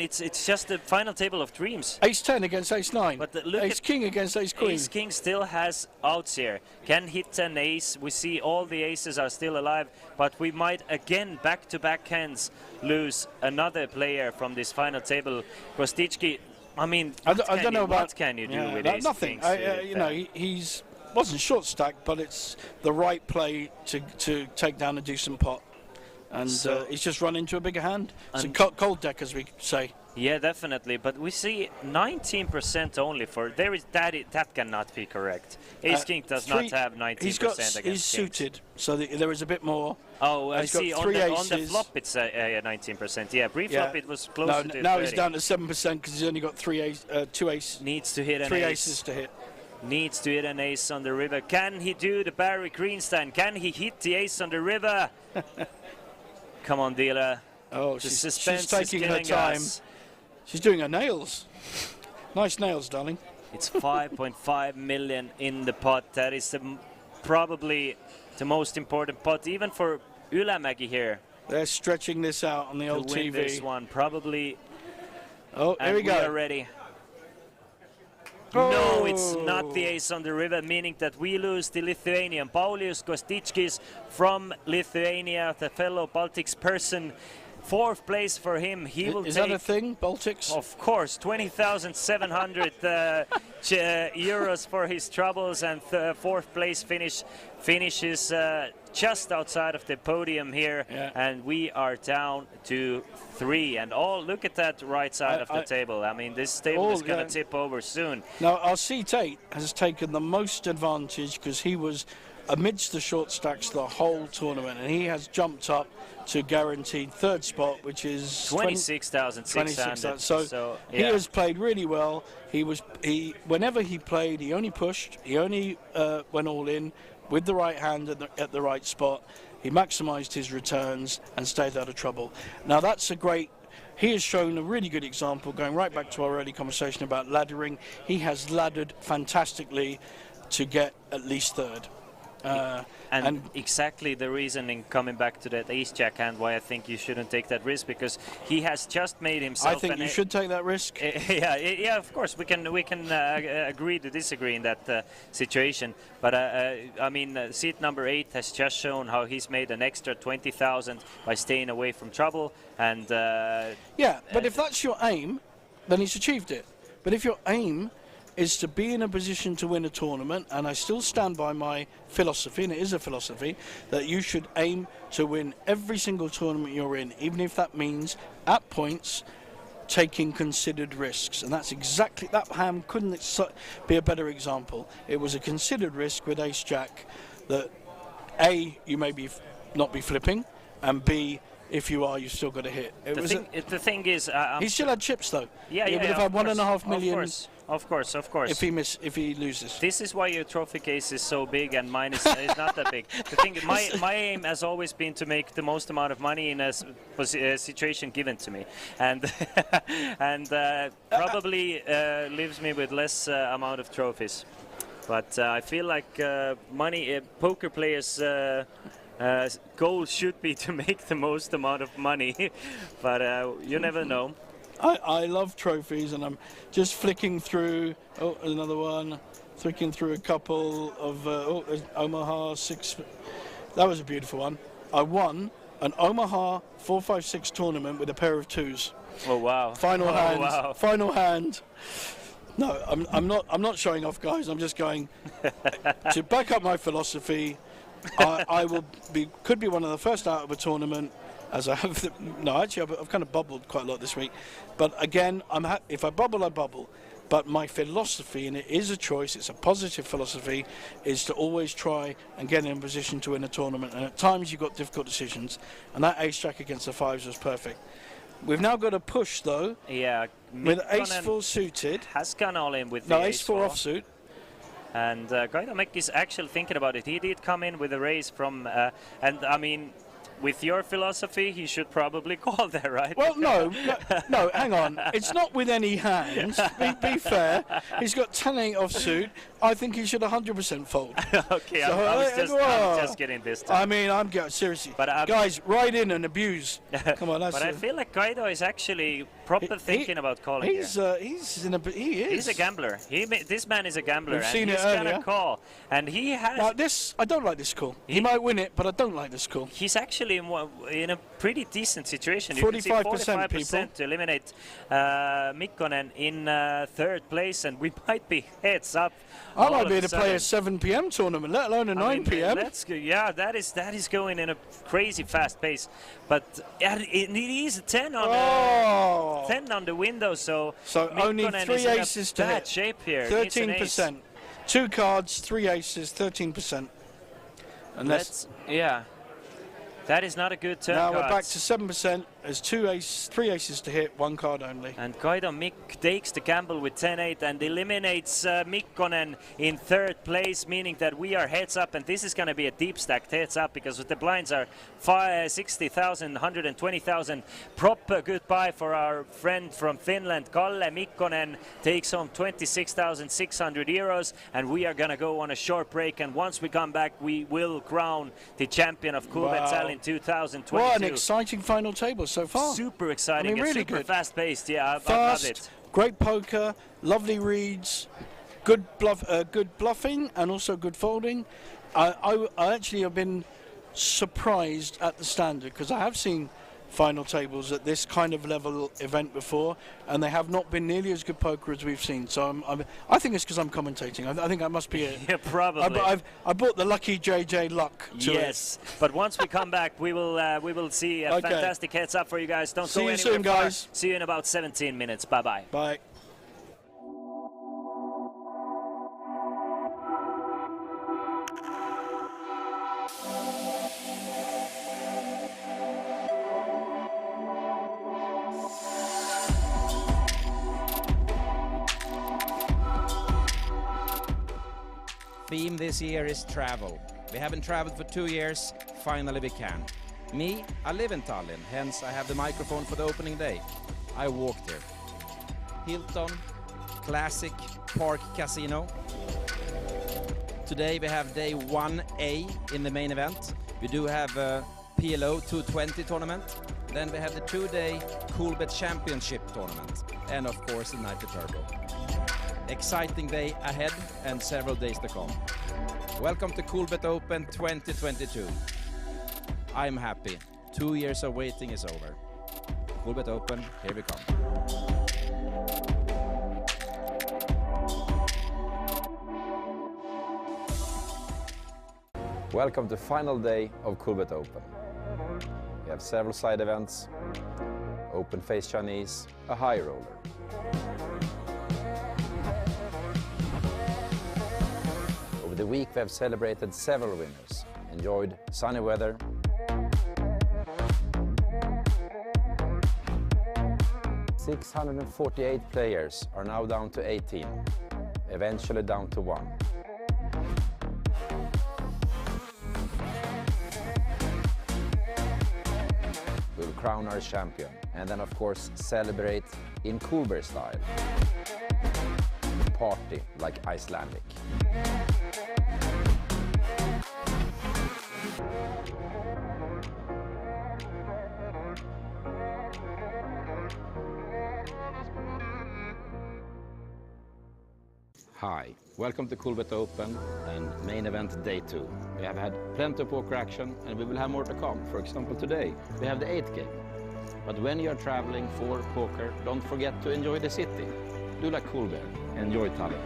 it's just the final table of dreams. Ace-10 against Ace-9. But look Ace-King against Ace-Queen. Ace-King still has outs here. Can hit an ace. We see all the aces are still alive. But we might, again, back-to-back hands, lose another player from this final table. Kostichki... I mean, I don't know what can you do with ace nothing. He's wasn't short stacked, but it's the right play to take down a decent pot, and he's just run into a bigger hand. It's a cold deck, as we say. Yeah, definitely. But we see 19% only for there is that cannot be correct. Ace King does not have 19% against He's suited, so there is a bit more. Oh, I see. got On three the aces. flop, it's 19%. Yeah, pre-flop it was closer to 30. Now he's down to 7% because he's only got two aces. Needs to hit an three ace. aces to hit. Needs to hit an ace on the river. Can he do the Barry Greenstein? Can he hit the ace on the river? Come on, dealer. Oh, The she's suspense taking is her killing time. us. She's doing her nails. Nice nails, darling. It's 5.5 million in the pot. That is probably the most important pot, even for Ylämäki here. They're stretching this out on the old to win TV. this one, probably. Oh, here we go. We are ready. Oh. No, it's not the ace on the river, meaning that we lose the Lithuanian. Paulius Kostičkis from Lithuania, the fellow Baltics person. 4th place for him. He will Is take, that a thing, Baltics? of course, 20,700 euros for his troubles, and 4th place finishes just outside of the podium here, and we are down to 3. And look at that right side of the table. I mean, this table is going to tip over soon. Now, our C8 has taken the most advantage because he was amidst the short stacks the whole tournament, and he has jumped up to guaranteed 3rd spot, which is 26,600. So he has played really well. Whenever he played, he only pushed. He only went all in with the right hand at the right spot. He maximised his returns and stayed out of trouble. Now that's a great. He has shown a really good example, going right back to our early conversation about laddering. He has laddered fantastically to get at least 3rd. And exactly the reasoning, coming back to that ace-jack hand, why I think you shouldn't take that risk, because he has just made himself. I think you should take that risk. Yeah, of course we can agree to disagree in that situation. But I mean, seat number 8 has just shown how he's made an extra 20,000 by staying away from trouble. And yeah, but if that's your aim, then he's achieved it. But if your aim is to be in a position to win a tournament, and I still stand by my philosophy, and it is a philosophy, that you should aim to win every single tournament you're in, even if that means, at points, taking considered risks. And that's exactly, that hand couldn't be a better example. It was a considered risk with ace-jack that, A, you may not be flipping, and B, if you are, you've still got to hit. The thing is, he still had chips though. Yeah, he would have had 1.5 million. Of course. If he loses. This is why your trophy case is so big and mine is not that big. The thing, my aim has always been to make the most amount of money in a situation given to me, and probably leaves me with less amount of trophies. But I feel like poker players. Goal should be to make the most amount of money, but you never know. I love trophies, and I'm just flicking through. Oh, another one. Flicking through a couple of. There's Omaha 6. That was a beautiful one. I won an Omaha 456 tournament with a pair of 2s. Oh wow! Final hand. Wow. Final hand. No, I'm not showing off, guys. I'm just going to back up my philosophy. I could be one of the first out of a tournament, as I have. I've kind of bubbled quite a lot this week, but again, if I bubble, I bubble. But my philosophy, and it is a choice, it's a positive philosophy, is to always try and get in a position to win a tournament. And at times you've got difficult decisions, and that ace-jack against the 5s was perfect. We've now got a push though. Yeah. With ace-4 suited. Has gone all in with the ace-4 offsuit. And Kaidomäki is actually thinking about it. He did come in with a raise from, and I mean, with your philosophy, he should probably call there, right? Well, no, hang on. It's not with any hands. Be fair. He's got 10-8 offsuit. I think he should 100% fold. Okay, so, I was just getting this time. I mean, I'm seriously. But, guys, write in and abuse. Come on, But I feel like Kaido is actually proper thinking about calling he is. He's a gambler. This man is a gambler. We've seen he's it earlier. Gonna call. And he has. Now, I don't like this call. He might win it, but I don't like this call. He's actually actually in a pretty decent situation. You can see 45% to eliminate Mikkonen in third place, and we might be heads up. I might be able to play a 7 p.m. tournament, let alone a 9 p.m. Yeah, that is going in a crazy fast pace. But it is a 10 on 10 on the window, so only Mikkonen 3 is aces in a to bad hit. shape here. 13%. 2 cards, 3 aces, 13%. And yeah. That is not a good turn. Now we're back to 7%. There's 3 aces to hit, 1 card only. And Kaido Mick takes the gamble with 10-8 and eliminates Mikkonen in third place, meaning that we are heads up, and this is going to be a deep stacked heads up because the blinds are 60,000, 120,000. Proper goodbye for our friend from Finland. Kalle Mikkonen takes home 26,600 euros, and we are going to go on a short break, and once we come back we will crown the champion of Coolbet Tallinn 2022. What an exciting final table so far. Super exciting. I mean, really super good. fast-paced. Yeah, I love it. Great poker, lovely reads, good bluffing, and also good folding. I actually have been surprised at the standard, because I have seen final tables at this kind of level event before, and they have not been nearly as good poker as we've seen. So I think it's because I'm commentating. I think that must be it. Yeah, probably. I bought the lucky JJ luck to yes, but once we come back, we will see a fantastic heads up for you guys. Don't see go you anywhere soon, far. guys. See you in about 17 minutes. Bye-bye. Bye. Theme this year is travel. We haven't traveled for 2 years, finally we can. Me, I live in Tallinn, hence I have the microphone for the opening day. I walked here. Hilton, classic park casino. Today we have day 1A in the main event. We do have a PLO 220 tournament. Then we have the 2-day Coolbet Championship tournament. And of course the Night Turbo. Exciting day ahead and several days to come. Welcome to Coolbet Open 2022. I'm happy. 2 years of waiting is over. Coolbet Open, here we come. Welcome to final day of Coolbet Open. We have several side events, open face Chinese, a high roller. The week we have celebrated several winners, enjoyed sunny weather, .648 players are now down to 18, eventually down to 1. We'll crown our champion and then of course celebrate in Coolbet style. Party like Icelandic. Hi, welcome to Coolbet Open and main event day 2. We have had plenty of poker action and we will have more to come. For example, today we have the 8th game. But when you are traveling for poker, don't forget to enjoy the city. Do like Coolbet, enjoy Tallinn.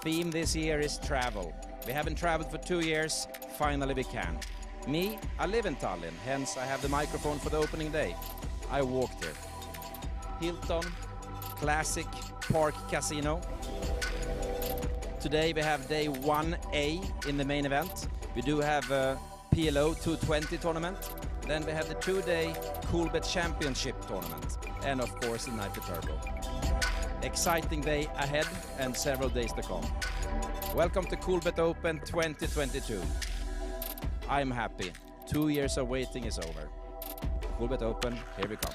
Theme this year is travel. We haven't traveled for 2 years, finally we can. Me, I live in Tallinn, hence I have the microphone for the opening day. I walked here. Hilton, Classic, Park Casino. Today we have day 1A in the main event. We do have a PLO 220 tournament. Then we have the 2-day Coolbet Championship tournament. And of course the Nitro Turbo. Exciting day ahead and several days to come. Welcome to Coolbet Open 2022. I'm happy. 2 years of waiting is over. Coolbet Open, here we come.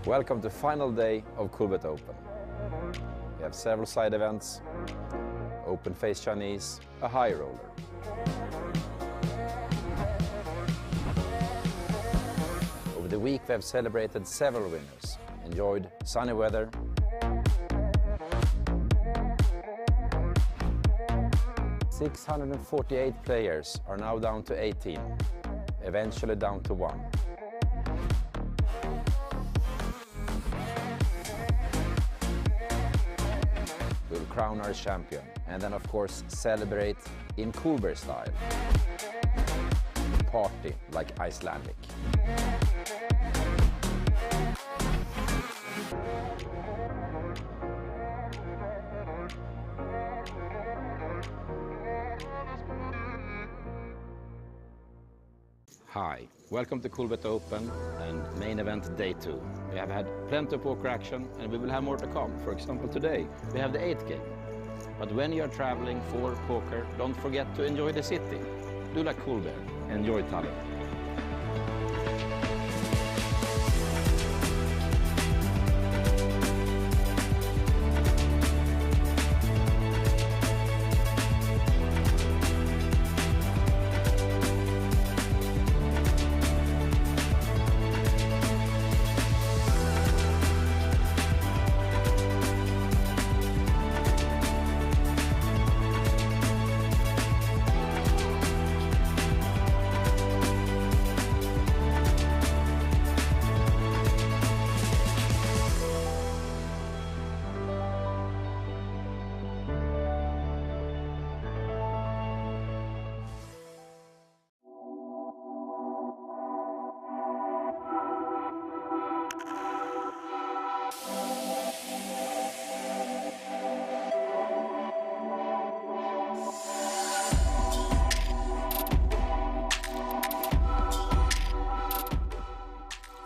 Welcome to final day of Coolbet Open. We have several side events, open face Chinese, a high roller. Over the week we have celebrated several winners, enjoyed sunny weather, 648 players are now down to 18, eventually down to 1. We'll crown our champion and then of course celebrate in Coolbet style. Party like Icelandic. Hi, welcome to Coolbet Open and main event day 2. We have had plenty of poker action and we will have more to come. For example, today we have the 8th game. But when you are traveling for poker, don't forget to enjoy the city. Do like Coolbet, enjoy Tallinn.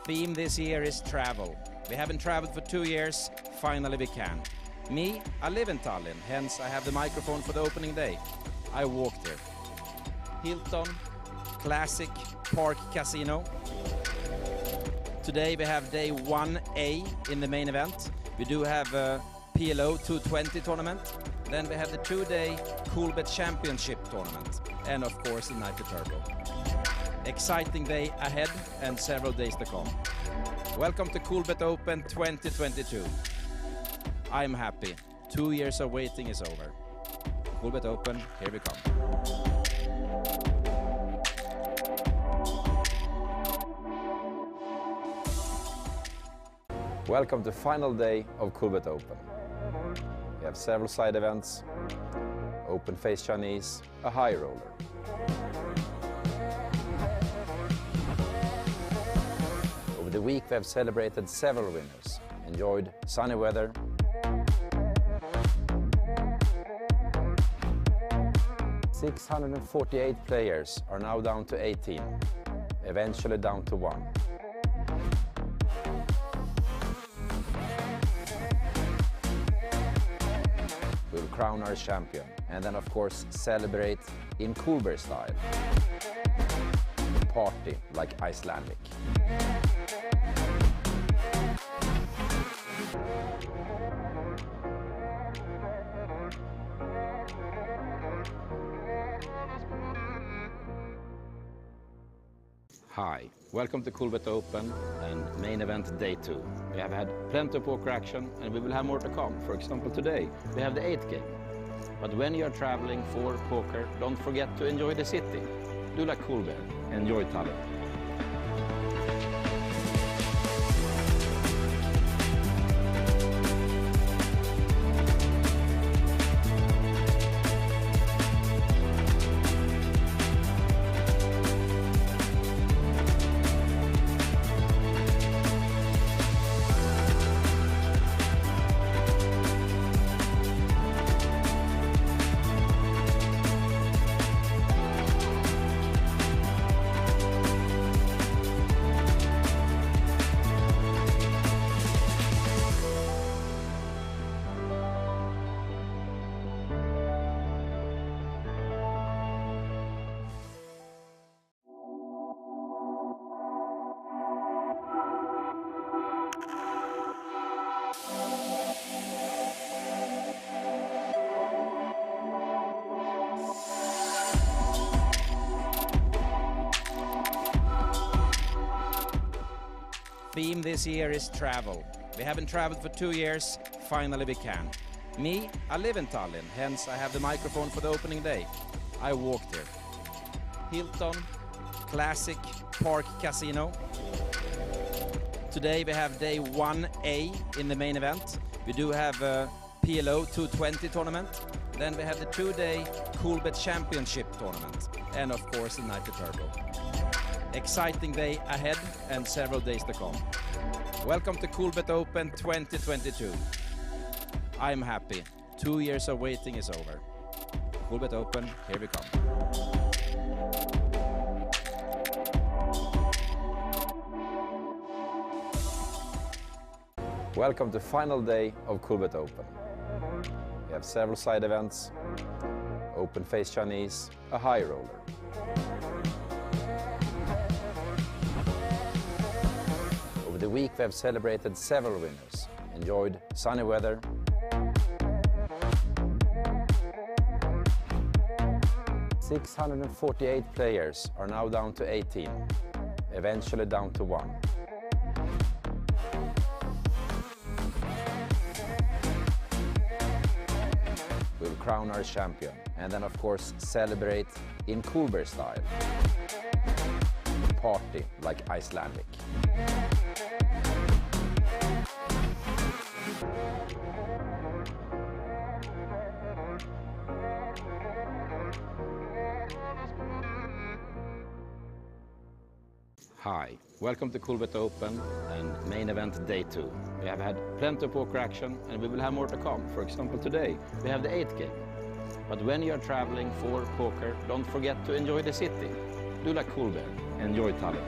Theme this year is travel. We haven't traveled for 2 years, finally we can. Me, I live in Tallinn, hence I have the microphone for the opening day. I walked here. Hilton, Classic, Park Casino. Today we have day 1A in the main event. We do have a PLO 220 tournament. Then we have the 2-day Coolbet Championship tournament. And of course the Nitro Turbo. Exciting day ahead and several days to come. Welcome to Coolbet Open 2022. I'm happy. 2 years of waiting is over. Coolbet Open, here we come. Welcome to final day of Coolbet Open. We have several side events, open face Chinese, a high roller. Over the week we have celebrated several winners, enjoyed sunny weather, .648 players are now down to 18, eventually down to 1. We'll crown our champion and then of course celebrate in Coolbet style. Party like Icelandic. Hi, welcome to Coolbet Open and main event day 2. We have had plenty of poker action and we will have more to come. For example, today we have the 8th game. But when you are traveling for poker, don't forget to enjoy the city. Do like Coolbet, enjoy Tallinn. Theme this year is travel. We haven't traveled for 2 years, finally we can. Me, I live in Tallinn, hence I have the microphone for the opening day. I walked here. Hilton, Classic, Park Casino. Today we have day 1A in the main event. We do have a PLO 220 tournament. Then we have the 2-day Coolbet Championship tournament. And of course the Nitro Turbo. Exciting day ahead and several days to come. Welcome to Coolbet Open 2022. I'm happy. 2 years of waiting is over. Coolbet Open, here we come. Welcome to final day of Coolbet Open. We have several side events, open face Chinese, a high roller. Over the week we have celebrated several winners, enjoyed sunny weather, 648 players are now down to 18, eventually down to 1. We'll crown our champion and then of course celebrate in Coolbet style. Party like Icelandic. Hi, welcome to Coolbet Open and main event day 2. We have had plenty of poker action and we will have more to come. For example, today we have the 8th game. But when you are traveling for poker, don't forget to enjoy the city. Do like Coolbet, enjoy Tallinn.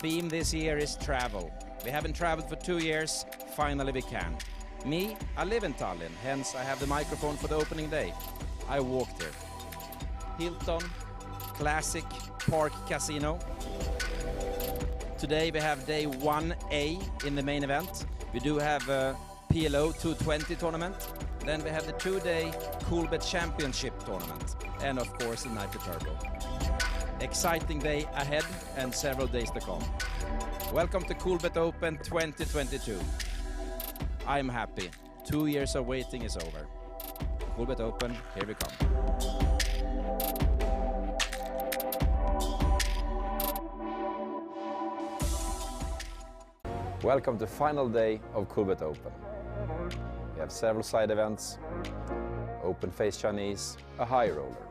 Theme this year is travel. We haven't traveled for 2 years, finally we can. Me, I live in Tallinn, hence I have the microphone for the opening day. I walked here. Hilton, Classic, Park Casino. Today we have day 1A in the main event. We do have a PLO 220 tournament. Then we have the 2-day Coolbet Championship tournament. And of course the Nitro Turbo. Exciting day ahead and several days to come. Welcome to Coolbet Open 2022. I'm happy. 2 years of waiting is over. Coolbet Open, here we come. Welcome to final day of Coolbet Open. We have several side events, open face Chinese, a high roller.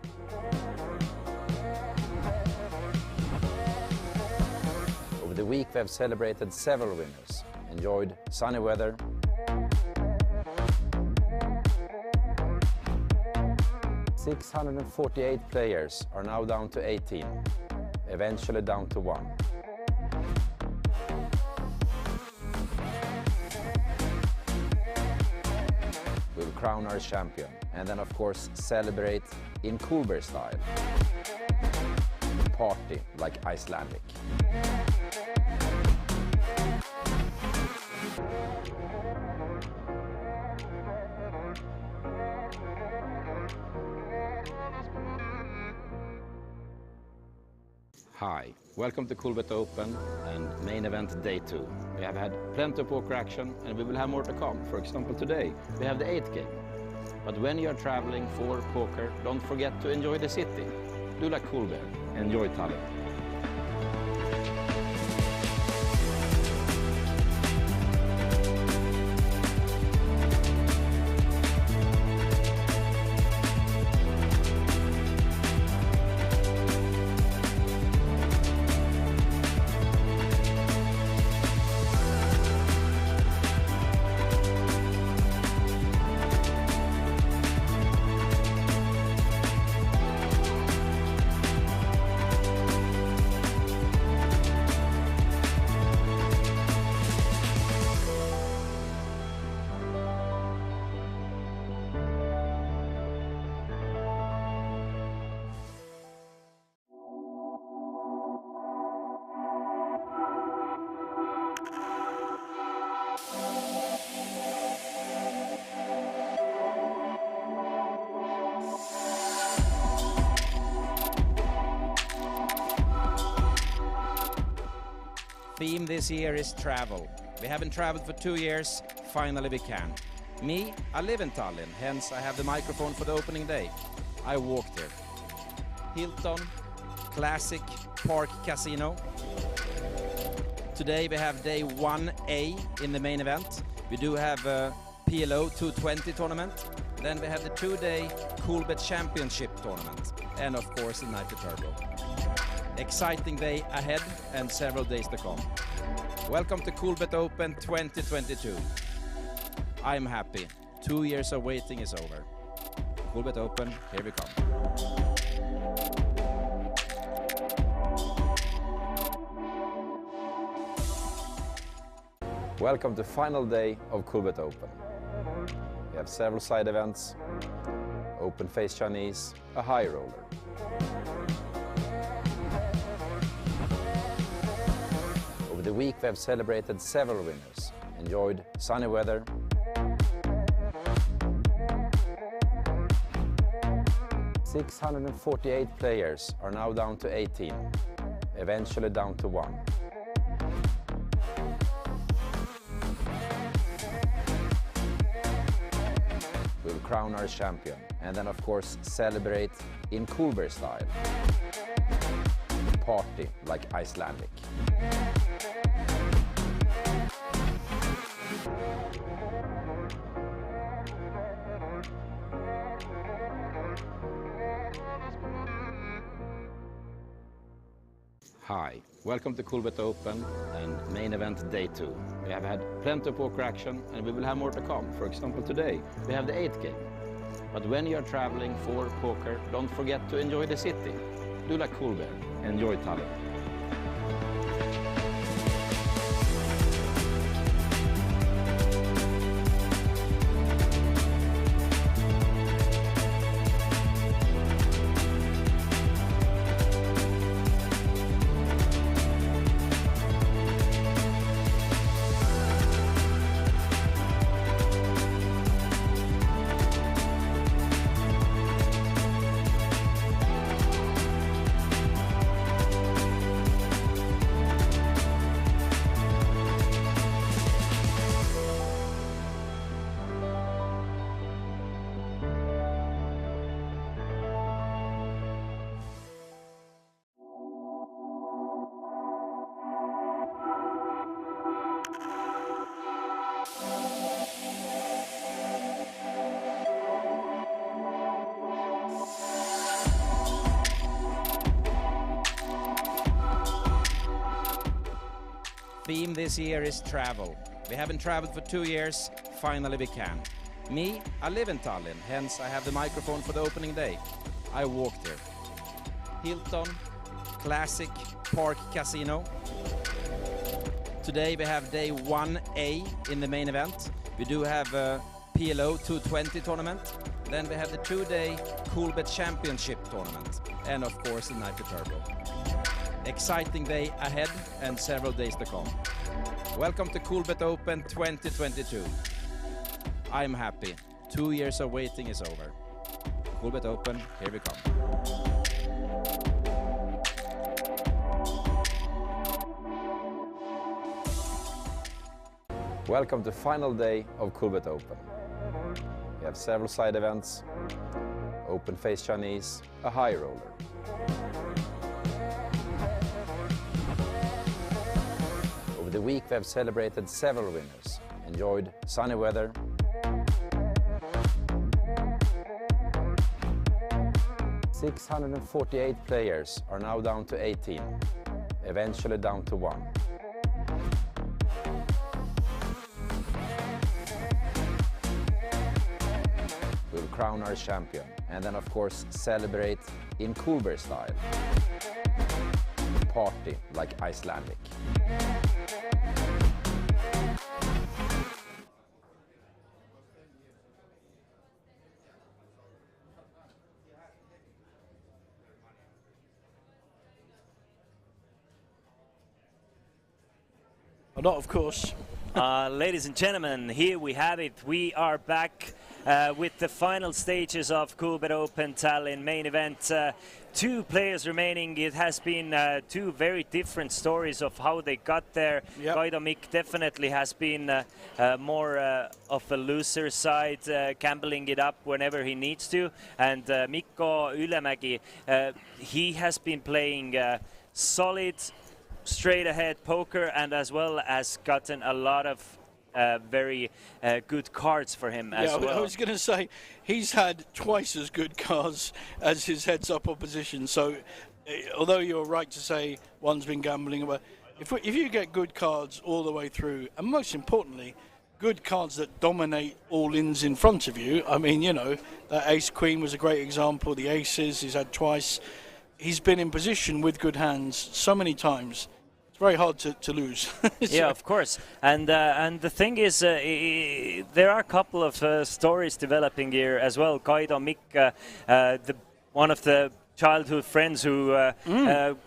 Over the week we have celebrated several winners, enjoyed sunny weather, .648 players are now down to 18, eventually down to 1. We'll crown our champion and then of course celebrate in Coolbet style. Party like Icelandic. Hi, welcome to Coolbet Open and main event day 2. We have had plenty of poker action and we will have more to come. For example, today we have the 8th game. But when you are traveling for poker, don't forget to enjoy the city. Do like Coolbet, enjoy Tallinn. Theme this year is travel. We haven't traveled for 2 years, finally we can. Me, I live in Tallinn, hence I have the microphone for the opening day. I walked here. Hilton, Classic, Park Casino. Today we have day 1A in the main event. We do have a PLO 220 tournament. Then we have the 2-day Coolbet Championship tournament. And of course the Nitro Turbo. Exciting day ahead and several days to come. Welcome to Coolbet Open 2022. I'm happy. 2 years of waiting is over. Coolbet Open, here we come. Welcome to final day of Coolbet Open. We have several side events, open face Chinese, a high roller. Over the week we have celebrated several winners, enjoyed sunny weather, 648 players are now down to 18, eventually down to 1. We'll crown our champion and then of course celebrate in Coolbet style. Party like Icelandic. Hi, welcome to Coolbet Open and main event day 2. We have had plenty of poker action and we will have more to come. For example, today we have the 8th game. But when you are traveling for poker, don't forget to enjoy the city. Do like Coolbet, enjoy Tallinn. Theme this year is travel. We haven't traveled for 2 years, finally we can. Me, I live in Tallinn, hence I have the microphone for the opening day. I walked here. Hilton, Classic, Park Casino. Today we have day 1A in the main event. We do have a PLO 220 tournament. Then we have the 2-day Coolbet Championship tournament. And of course the Nitro Turbo. Exciting day ahead and several days to come. Welcome to Coolbet Open 2022. I'm happy. 2 years of waiting is over. Coolbet Open, here we come. Welcome to final day of Coolbet Open. We have several side events, open face Chinese, a high roller. Over the week we have celebrated several winners, enjoyed sunny weather, .648 players are now down to 18, eventually down to 1. We'll crown our champion and then of course celebrate in Coolbet style. Party like Icelandic. Not, of course. Ladies and gentlemen, here we have it. We are back with the final stages of Coolbet Open Tallinn main event. 2 players remaining. It has been 2 very different stories of how they got there. Yep. Kaido Mikk definitely has been more of a loser side, gambling it up whenever he needs to. And Mikko Ylämäki, he has been playing solid, straight ahead poker, and as well as gotten a lot of very good cards for him as well. I was going to say, he's had twice as good cards as his heads-up opposition. So, although you're right to say one's been gambling, but if you get good cards all the way through, and most importantly, good cards that dominate all ins in front of you. I mean, you know, that ace-queen was a great example. The aces he's had twice. He's been in position with good hands so many times. It's very hard to lose. Yeah, of course. And the thing is, there are a couple of stories developing here as well. Kaido Mikk, one of the childhood friends who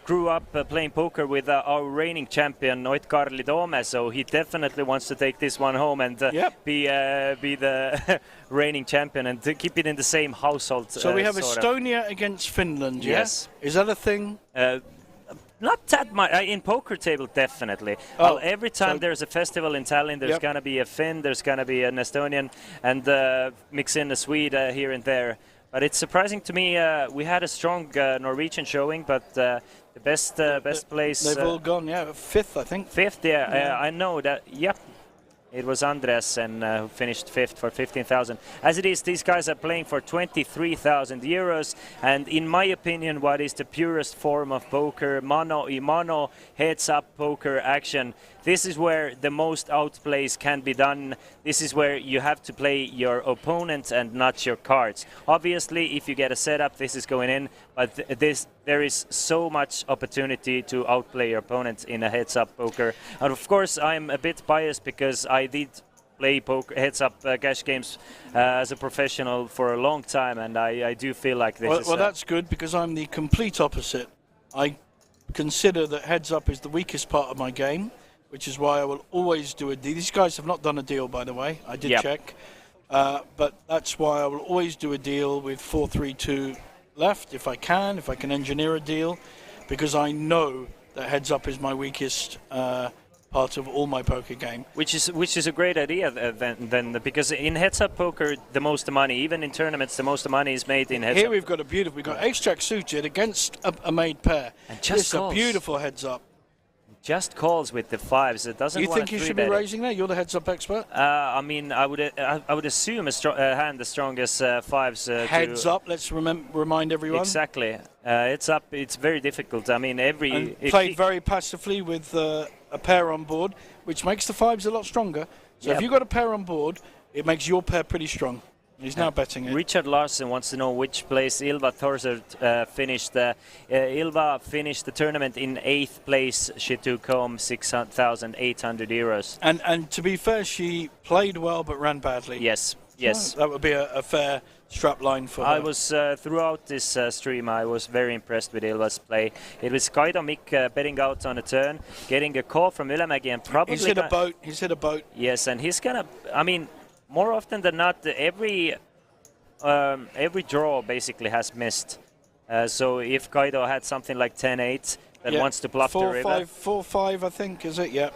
grew up playing poker with our reigning champion Ott-Karli Toome, so he definitely wants to take this one home and be the reigning champion and to keep it in the same household. So we have Estonia against Finland. Yes. Is that a thing? Not that much. In poker table, definitely. Well, every time there's a festival in Tallinn, there's going to be a Finn, there's going to be an Estonian, and mix in a Swede here and there. But it's surprising to me. We had a strong Norwegian showing, but the best place. They've all gone, fifth, I think. Fifth, yeah. I know that. Yep. It was Andreasen who finished 5th for 15,000. As it is, these guys are playing for 23,000 euros. And in my opinion, what is the purest form of poker, mano y mano, heads-up poker action. This is where the most outplays can be done. This is where you have to play your opponent and not your cards. Obviously, if you get a setup, this is going in. But there is so much opportunity to outplay your opponent in a heads-up poker. And of course, I'm a bit biased because I did play poker heads-up cash games as a professional for a long time, and I do feel like this is... Well, that's good because I'm the complete opposite. I consider that heads-up is the weakest part of my game, which is why I will always do a deal. These guys have not done a deal, by the way. I did check. But that's why I will always do a deal with 4-3-2 left, if I can engineer a deal, because I know that heads-up is my weakest part of all my poker game. Which is a great idea then, because in heads-up poker, the most money, even in tournaments, the most money is made in heads-up. Here we've got we've got ace-jack suited against a made pair. And just a beautiful heads-up. Just calls with the 5s. It doesn't. You think you should be raising there? You're the heads-up expert. I mean, I would assume a hand the strongest 5s. Heads up. Let's remind everyone. Exactly. It's up. It's very difficult. I mean, played very passively with a pair on board, which makes the 5s a lot stronger. So if you've got a pair on board, it makes your pair pretty strong. He's now betting it. Richard Larsen wants to know which place Ilva Thorsert finished. Ilva finished the tournament in 8th place. She took home 6,800 euros. And to be fair, she played well but ran badly. Yes. That would be a fair strap line for her. I was, throughout this stream, I was very impressed with Ilva's play. It was Kaido Mikk betting out on a turn, getting a call from Ylämäki and probably... He's hit a boat. Yes, and he's going to... I mean... More often than not, every draw basically has missed. So if Kaido had something like 10-8 that wants to bluff the river... 4-5, I think, is it? Yeah.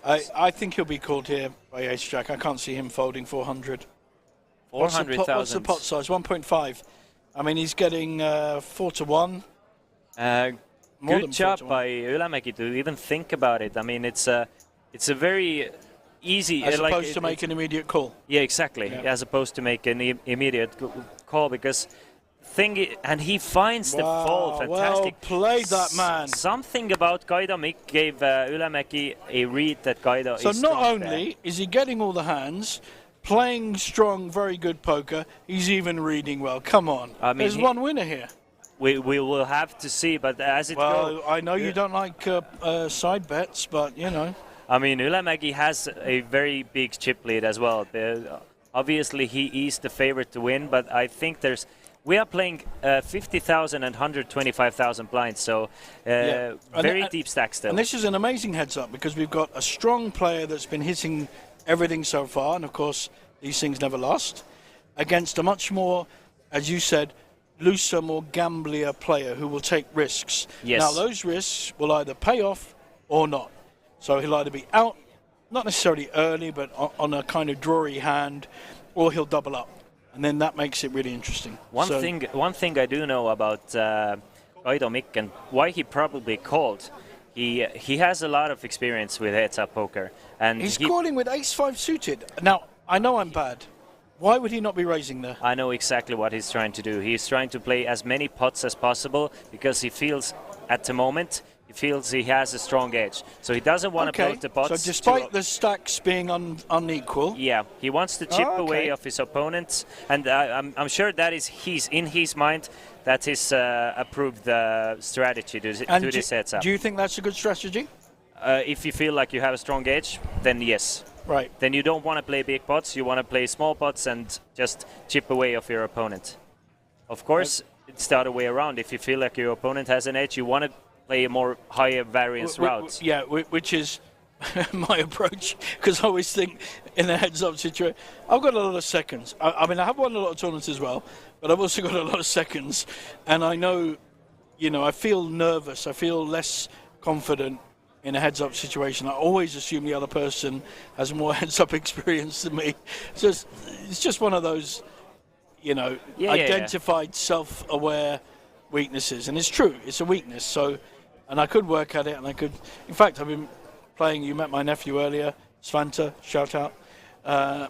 I think he'll be called here by ace-jack. I can't see him folding 400. 400,000. What's the pot size? 1.5. I mean, he's getting 4-1. Good job by Ylämäki to even think about it. I mean, it's a very... easy, as opposed to make an immediate call. Yeah, exactly. Yeah. As opposed to make an immediate call, because and he finds the fold. Fantastic. Well played, that man. Something about Kaido Mikk gave Ylämäki a read that Kaido is strong. So not only is he getting all the hands, playing strong, very good poker, he's even reading well. Come on. I mean, there's one winner here. We will have to see, but as it goes... Well, I know you don't like side bets, but, you know... I mean, Ylämäki has a very big chip lead as well. Obviously, he is the favorite to win, but I think there's We are playing 50,000 and 125,000 blinds, so very deep stack still. And this is an amazing heads up because we've got a strong player that's been hitting everything so far, and of course these things never last, against a much more, as you said, looser, more gamblier player who will take risks. Yes. Now those risks will either pay off or not. So he'll either be out, not necessarily early, but on a kind of drawy hand, or he'll double up. And then that makes it really interesting. One thing I do know about Kaido Mikk and why he probably called, he has a lot of experience with heads-up poker. And he's calling with ace-5 suited. Now, I know I'm bad. Why would he not be raising there? I know exactly what he's trying to do. He's trying to play as many pots as possible because he feels, at the moment, he has a strong edge. So he doesn't want to bloat the pots. So despite the stacks being unequal... Yeah, he wants to chip away of his opponents. And I'm sure that is in his mind, that is approved strategy to this heads-up. Do you think that's a good strategy? If you feel like you have a strong edge, then yes. Right. Then you don't want to play big pots, you want to play small pots and just chip away of your opponent. Of course, it's the other way around. If you feel like your opponent has an edge, you want to play a more higher variance route. Yeah, which is my approach, because I always think in a heads-up situation, I've got a lot of seconds. I mean, I have won a lot of tournaments as well, but I've also got a lot of seconds, and I know, I feel nervous, I feel less confident in a heads-up situation. I always assume the other person has more heads-up experience than me. It's just one of those, identified self-aware weaknesses, and it's true, it's a weakness. So, and I could work at it, and I could. In fact, I've been playing. You met my nephew earlier, Svante. Shout out.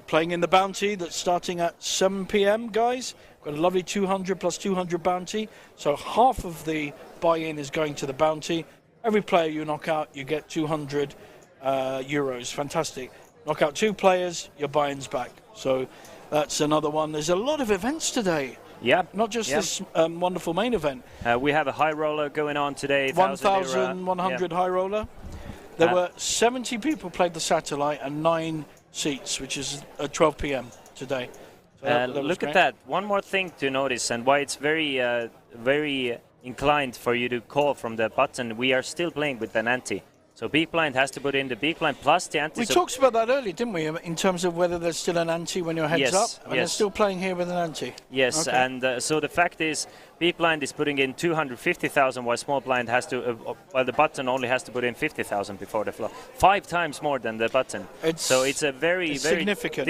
Playing in the bounty that's starting at 7 p.m. Guys, got a lovely 200 plus 200 bounty. So half of the buy-in is going to the bounty. Every player you knock out, you get 200 euros. Fantastic. Knock out 2 players, your buy-in's back. So that's another one. There's a lot of events today. Yeah. Not just this wonderful main event. We have a high roller going on today. 1,100 high roller. There were 70 people played the satellite and 9 seats, which is at 12 p.m. today. So that look at that. One more thing to notice, and why it's very inclined for you to call from the button. We are still playing with an ante. So big blind has to put in the big blind plus the ante. We talked about that earlier, didn't we, in terms of whether there's still an ante when your head's up? And they're still playing here with an ante. Yes, and so the fact is, big blind is putting in 250,000, while small blind has to, while the button only has to put in 50,000 before the flop. 5 times more than the button. So it's a very significant.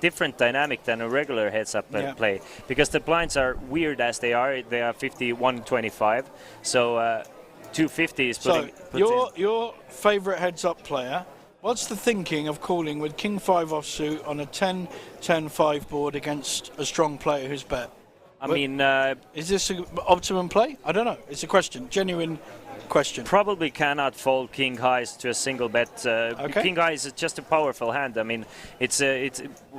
different dynamic than a regular heads-up play, because the blinds are weird as they are. They are 51-25. So. 250 is putting. So your favourite heads-up player. What's the thinking of calling with King 5 offsuit on a 10-10-5 board against a strong player who's bet? I mean, is this an optimum play? I don't know. It's a question, genuine question. Probably cannot fold king highs to a single bet. King highs is just a powerful hand. I mean,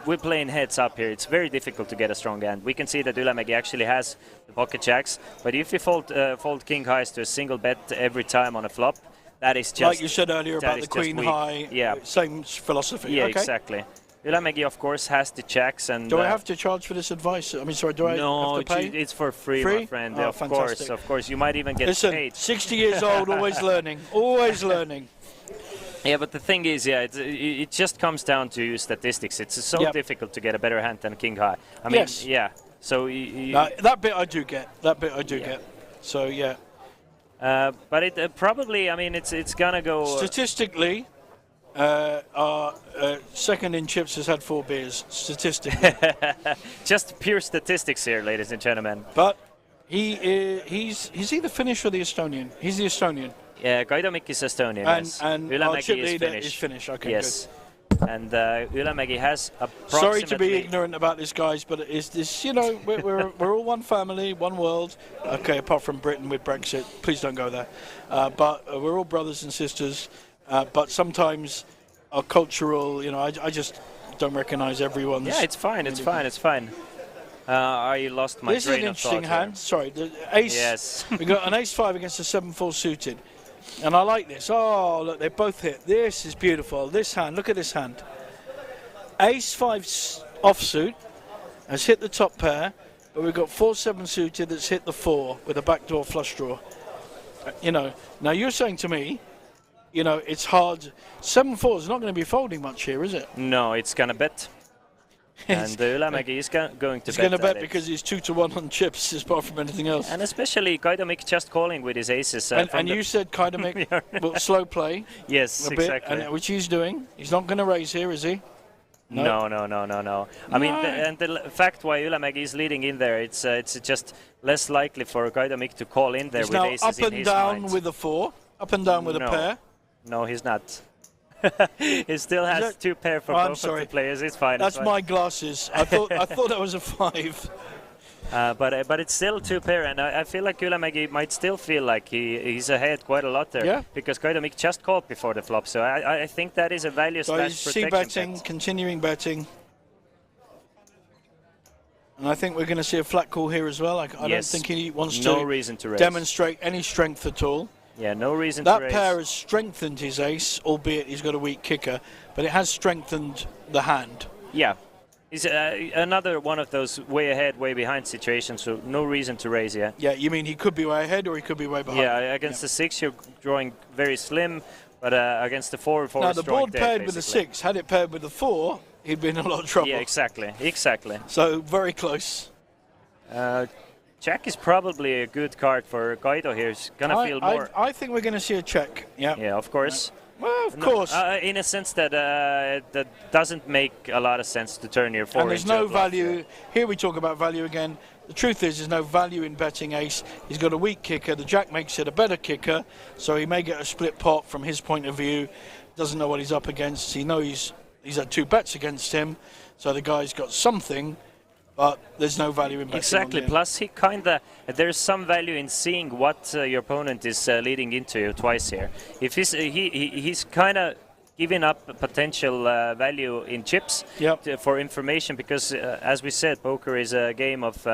we're playing heads up here. It's very difficult to get a strong hand. We can see that Ylämäki actually has the pocket jacks, but if you fold king highs to a single bet every time on a flop, that is just like you said earlier about the queen high. Yeah, same philosophy. Yeah, exactly. Ylämäki, of course, has the checks. And do I have to charge for this advice? I mean, sorry, do I have to pay? No, it's for free, my friend. Oh, of course. You might even get paid. 60 years old, always learning. Always learning. Yeah, but the thing is, it just comes down to statistics. It's so difficult to get a better hand than king high. I mean, So that bit I do get. Get. So yeah. But it probably, I mean, it's gonna go statistically. Our second in chips has had 4 beers, statistically. Just pure statistics here, ladies and gentlemen. But he's the Finnish or the Estonian? He's the Estonian. Yeah, Kaido Mikk is Estonian, and our chip leader is Finnish. Okay, yes. Good. And Ylämäki has approximately... Sorry to be ignorant about this, guys, but it's this, we're all one family, one world. Okay, apart from Britain with Brexit. Please don't go there. But we're all brothers and sisters. But sometimes our cultural, I just don't recognise everyone's. Yeah, it's fine. I lost my train of thought. This is an interesting hand. Sorry, the ace. Yes. We got an ace-5 against a 7-4 suited, and I like this. Oh, look, they both hit. This is beautiful. This hand. Look at this hand. Ace-5 offsuit has hit the top pair, but we've got 4-7 suited that's hit the 4 with a backdoor flush draw. You know, now you're saying to me, you know, it's hard. 7-4 is not going to be folding much here, is it? No, it's going to bet. And Ylämäki is going to bet. He's going to bet because he's 2-1 on chips, apart from anything else. And especially Kaidomik just calling with his aces. And you said Kaidomik will slow play. Yes, a bit, exactly. and which he's doing. He's not going to raise here, is he? No. I mean, and the fact why Ylämäki is leading in there, it's just less likely for Kaidomik to call in there He's with now aces up in and his down mind. with a 4, up and down with a pair. No, he's not. He still has 2 pair for both of the players. It's fine. That's my glasses. I thought that was a 5. But it's still 2 pair, and I feel like Ylämäki might still feel like he's ahead quite a lot there. Yeah. Because Kaidomik just called before the flop, so I think that is a value So slash he's protection c-betting, bet. continuing betting. And I think we're going to see a flat call here as well. I don't think he wants no reason to raise. demonstrate any strength at all. Yeah, no reason to raise. That pair has strengthened his ace, albeit he's got a weak kicker, but it has strengthened the hand. Yeah. It's another one of those way ahead, way behind situations, so no reason to raise yet. Yeah, you mean he could be way ahead or he could be way behind? Yeah, against the 6 you're drawing very slim, but against the 4 now is the drawing board dead, paired with the basically. 6. Had it paired with the 4, he'd be in a lot of trouble. Yeah, exactly. So very close. Jack is probably a good card for Kaido here. He's gonna feel more. I think we're going to see a check. Yeah. Yeah, of course. Well, of course. In a sense that that doesn't make a lot of sense to turn your 4 And there's into no a bluff. value. Here we talk about value again. The truth is there's no value in betting ace. He's got a weak kicker. The Jack makes it a better kicker, so he may get a split pot from his point of view. Doesn't know what he's up against. He knows he's had 2 bets against him, so the guy's got something. But there's no value in betting. Exactly. Plus, he there's some value in seeing what your opponent is leading into twice here. If he's kind of giving up potential value in chips for information, because as we said, poker is a game of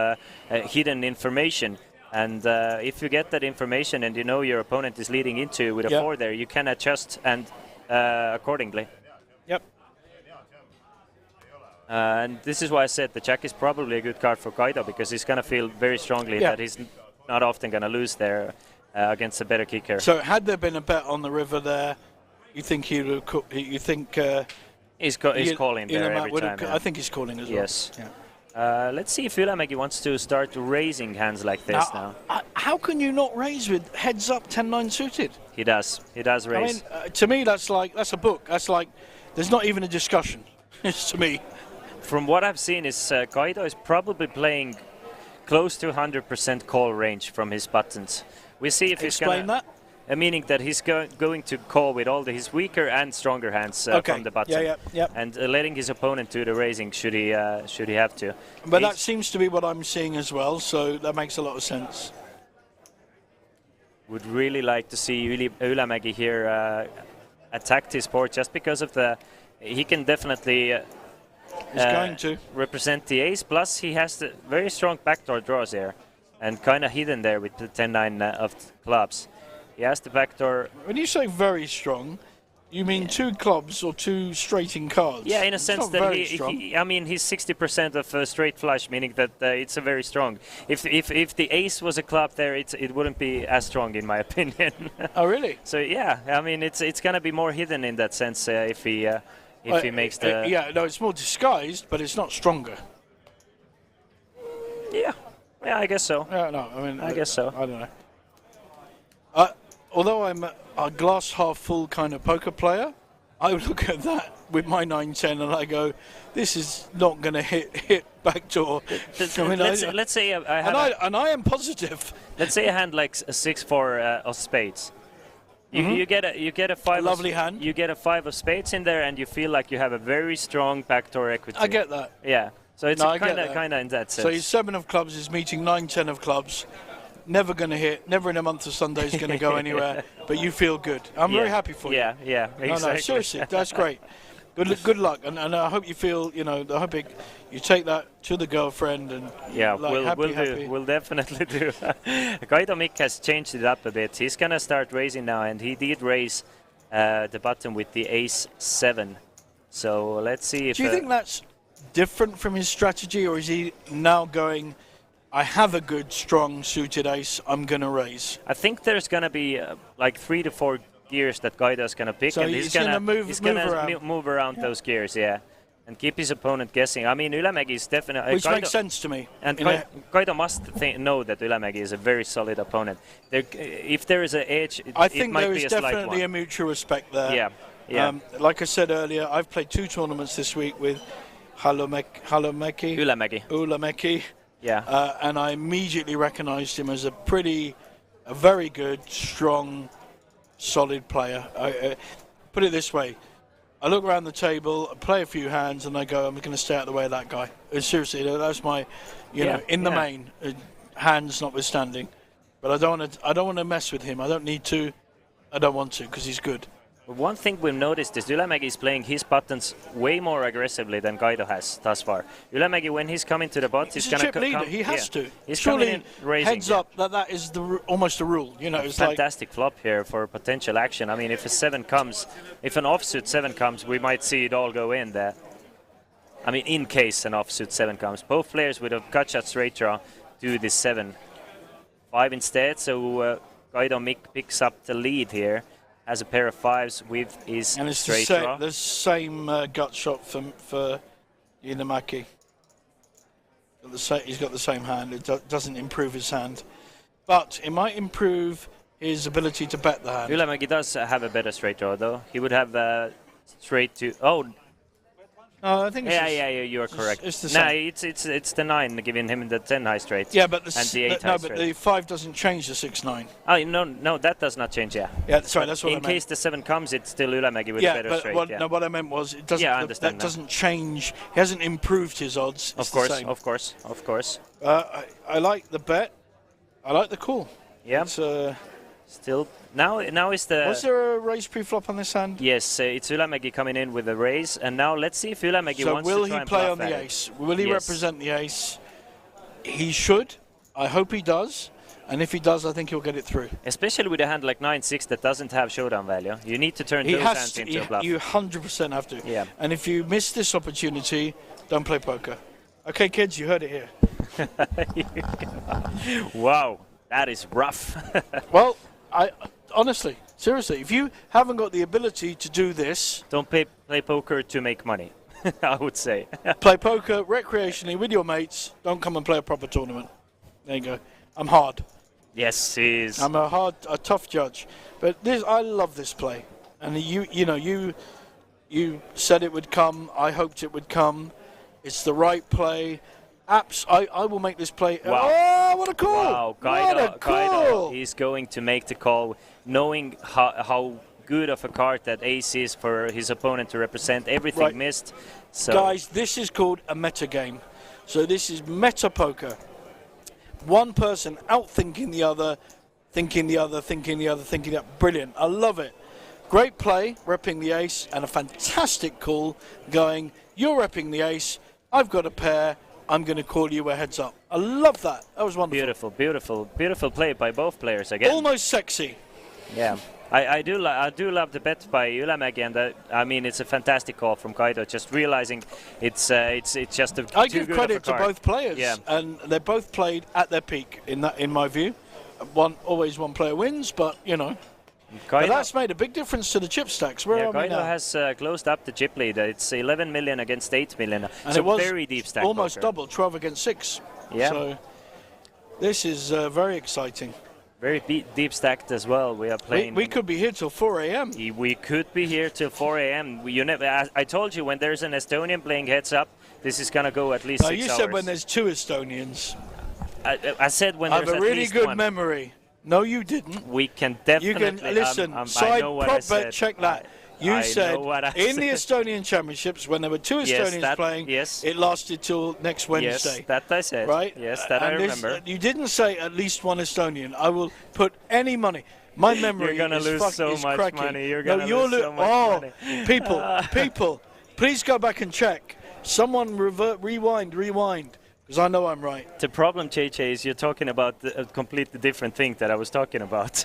hidden information. And if you get that information and you know your opponent is leading into with a 4 there, you can adjust and accordingly. Yep. And this is why I said the Jack is probably a good card for Kaido, because he's going to feel very strongly that he's not often going to lose there against a better kicker. So had there been a bet on the river there, you think he would have, you think he's calling there every time. I think he's calling as well. Yes. Yeah. Let's see if Ylämäki wants to start raising hands like this now. How can you not raise with heads up 10-9 suited? He does raise. I mean, to me that's a book. That's like there's not even a discussion. It's to me. From what I've seen, is Kaido is probably playing close to 100% call range from his buttons. We see if he's Explain that. Meaning that he's going to call with all his weaker and stronger hands from the button, and letting his opponent do the raising should he have to. But that seems to be what I'm seeing as well, so that makes a lot of sense. Would really like to see Ylämäki here attack his board, just because of he can definitely represent the ace. Plus he has the very strong backdoor draws here, and kind of hidden there with the 10-9 of clubs. He has the backdoor. When you say very strong, you mean 2 clubs or 2 straighting cards? Yeah, in a sense that I mean, he's 60% of straight flush, meaning that it's a very strong. If the ace was a club there, it wouldn't be as strong, in my opinion. Oh, really? So yeah, I mean, it's gonna be more hidden in that sense if he makes the. Yeah, no, it's more disguised, but it's not stronger. Yeah, I guess so. Yeah, no, I mean, I guess so. I don't know. Although I'm a glass half full kind of poker player, I would look at that with my 9-10 and I go, this is not going to hit backdoor. Let's say I am positive. Let's say a hand like a 6-4 of spades. You get a 5. Lovely hand. You get a 5 of spades in there, and you feel like you have a very strong backdoor equity. I get that. Yeah. So it's kind of in that sense. So his 7 of clubs is meeting 9-10 of clubs. Never going to hit. Never in a month of Sundays going to go anywhere. But you feel good. I'm very happy for you. Yeah, exactly. No, seriously, that's great. Good luck, and I hope you feel, I hope you take that to the girlfriend and we'll definitely do. Kaidomik has changed it up a bit. He's gonna start raising now, and he did raise the button with the ace 7. So let's see if. Do you think that's different from his strategy, or is he now going I have a good, strong suited ace, I'm going to raise. I think there's going to be like 3 to 4 gears that Guido's going to pick, So and he's gonna move around those gears, yeah, and keep his opponent guessing. I mean, Ylämäki is definitely... Which makes sense to me. And Guido must know that Ylämäki is a very solid opponent. If there is an edge, I it think might there be is a slight definitely one. a mutual respect there. Yeah, yeah. Like I said earlier, I've played 2 tournaments this week with Ylämäki. Yeah. And I immediately recognised him as a very good, strong, solid player. Put it this way, I look around the table, I play a few hands, and I go, I'm going to stay out of the way of that guy. Seriously, that's my, in the main, hands notwithstanding. But I don't want to mess with him. I don't need to. I don't want to because he's good. One thing we've noticed is Ylämäki is playing his buttons way more aggressively than Guido has thus far. Ylämäki, when he's coming to the bot, he's going to chip leader. He has to. He's surely coming in raising. Heads up that is almost a rule. It's fantastic flop here for potential action. I mean, if a 7 comes, if an offsuit 7 comes, we might see it all go in there. I mean, in case an offsuit 7 comes. Both players with a cut shot straight draw do this 7. 5 instead, so Guido picks up the lead here. Has a pair of 5s with his and it's straight draw. The same gut shot for Ylämäki. He's got the same hand. It doesn't improve his hand, but it might improve his ability to bet the hand. Ylämäki does have a better straight draw, though. He would have straight to... I think it's you are correct. It's the same. It's the 9 giving him the 10 high straight. Yeah, but and the 8 high straight. but the 5 doesn't change the 6-9. Oh no, that does not change. Yeah. Yeah, sorry, that's what I meant. In case the 7 comes, it's still Ylämäki with a better straight. No, what I meant was it doesn't. Yeah, I understand that doesn't change. He hasn't improved his odds. It's of course, the same. of course. I like the bet. I like the call. Yeah. It's, still now is the... Was there a raise pre-flop on this hand? Yes, it's Ylämäki coming in with a raise, and now let's see if Ylämäki wants to try and bluff. So will he play on the ace? Will he represent the ace? He should. I hope he does. And if he does, I think he'll get it through. Especially with a hand like 9-6 that doesn't have showdown value. You need to turn those hands into a bluff. You 100% have to. Yeah. And if you miss this opportunity, don't play poker. Okay, kids, you heard it here. Wow, that is rough. Well, honestly, seriously, if you haven't got the ability to do this... Don't play poker to make money, I would say. Play poker recreationally with your mates. Don't come and play a proper tournament. There you go. I'm hard. Yes, he is. I'm a tough judge. But I love this play. And you said it would come. I hoped it would come. It's the right play. I will make this play. Wow. Oh, what a call! Wow, Guido, he's going to make the call, knowing how good of a card that ace is for his opponent to represent. Everything missed. So guys, this is called a meta game. So this is meta poker. One person outthinking the other, thinking the other, thinking the other, thinking that. Brilliant. I love it. Great play, repping the ace, and a fantastic call going, you're repping the ace, I've got a pair, I'm going to call you a heads up. I love that. That was wonderful. Beautiful play by both players again. Almost sexy. Yeah. I do love the bet by Ylämäki, and I mean it's a fantastic call from Guido. Just realizing it's just a I too give good credit of a card. to both players, yeah. And they both played at their peak in my view. Always one player wins, but but that's made a big difference to the chip stacks. Where are we Guido now? has closed up the chip lead. It's 11 million against 8 million. And so it was very deep stack. Almost poker. double, 12 against 6. Yeah. So this is very exciting. Very deep stacked as well. We are playing. We could be here till 4 a.m. We could be here till 4 a.m. I told you when there's an Estonian playing heads up, this is gonna go at least 6 hours. You said when there's 2 Estonians. I said when I there's have a at really least good one. memory. No, you didn't. We can definitely. You can listen. I Side know what prop I said. bet. Check that. You said in the Estonian Championships when there were 2 Estonians playing, it lasted till next Wednesday. Yes, that I said. Right? Yes, that I remember. You didn't say at least 1 Estonian. I will put any money. My memory You're gonna is lose so much cracking. money. You're gonna lose so much money. People, please go back and check. Someone rewind. Because I know I'm right. The problem, JJ, is you're talking about a completely different thing that I was talking about.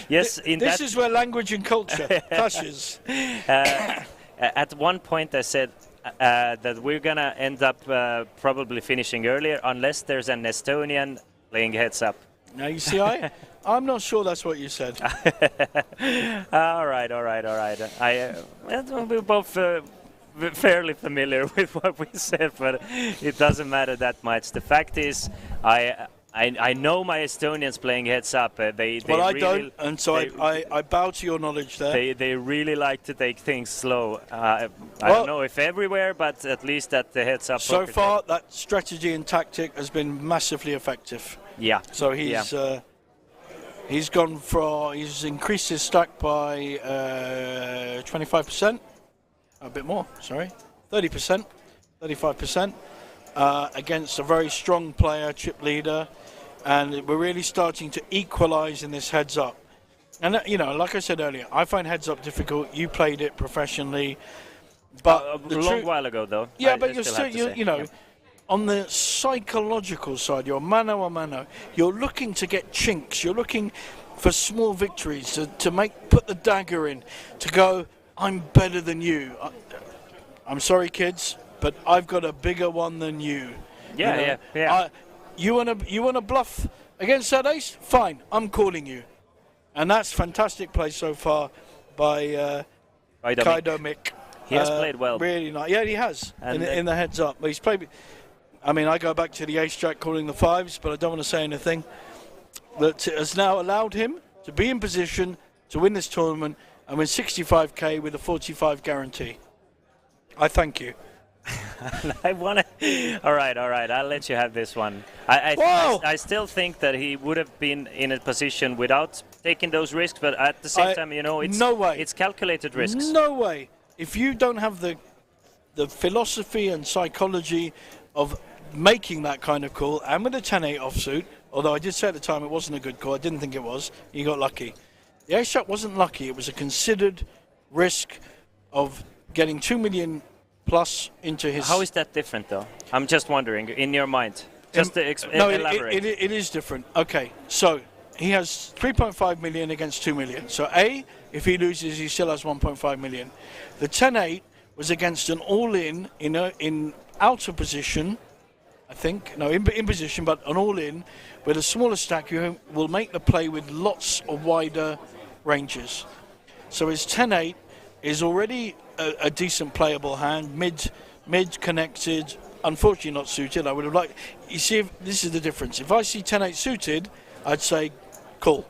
Yes, this is where language and culture clashes. At one point I said that we're gonna end up probably finishing earlier unless there's an Estonian playing heads up. Now you see, I'm not sure that's what you said. all right. We're both fairly familiar with what we said, but it doesn't matter that much. The fact is, I know my Estonians playing heads up. They Well, I really, don't, and so I bow to your knowledge there. They really like to take things slow. I don't know if everywhere, but at least at the heads up. So far, that strategy and tactic has been massively effective. Yeah. So he's gone for, he's increased his stack by 25%, a bit more, sorry, 30%, 35%, against a very strong player, chip leader, and we're really starting to equalise in this heads up. And you know, like I said earlier, I find heads up difficult. You played it professionally, but a long while ago, though. Yeah, but you're still, you know. Yeah. On the psychological side, you're mano a mano. You're looking to get chinks. You're looking for small victories to put the dagger in, to go, I'm better than you. I'm sorry, kids, but I've got a bigger one than you. Yeah, yeah. You wanna bluff against that ace? Fine, I'm calling you. And that's fantastic play so far by Kaido Mick. He has played well. Really nice. Yeah, he has in the heads up. He's played. I mean, I go back to the ace-jack calling the fives, but I don't want to say anything. That has now allowed him to be in position to win this tournament and win 65k with a 45 guarantee. I thank you. I want to. All right. I'll let you have this one. I still think that he would have been in a position without taking those risks, but at the same time, you know, it's calculated risks. No way. If you don't have the philosophy and psychology of making that kind of call, and with a 10-8 offsuit, although I did say at the time it wasn't a good call, I didn't think it was, you got lucky. The ace shot wasn't lucky, it was a considered risk of getting 2 million plus into his... How is that different, though? I'm just wondering, in your mind. Just to elaborate. It is different. Okay, so he has 3.5 million against 2 million. So A, if he loses, he still has 1.5 million. The 10-8 was against an all-in in out of position, I think. No, in position, but an all-in with a smaller stack. You will make the play with lots of wider ranges. So his 10-8 is already a decent playable hand, mid connected. Unfortunately, not suited. I would have liked. You see, this is the difference. If I see 10-8 suited, I'd say, cool.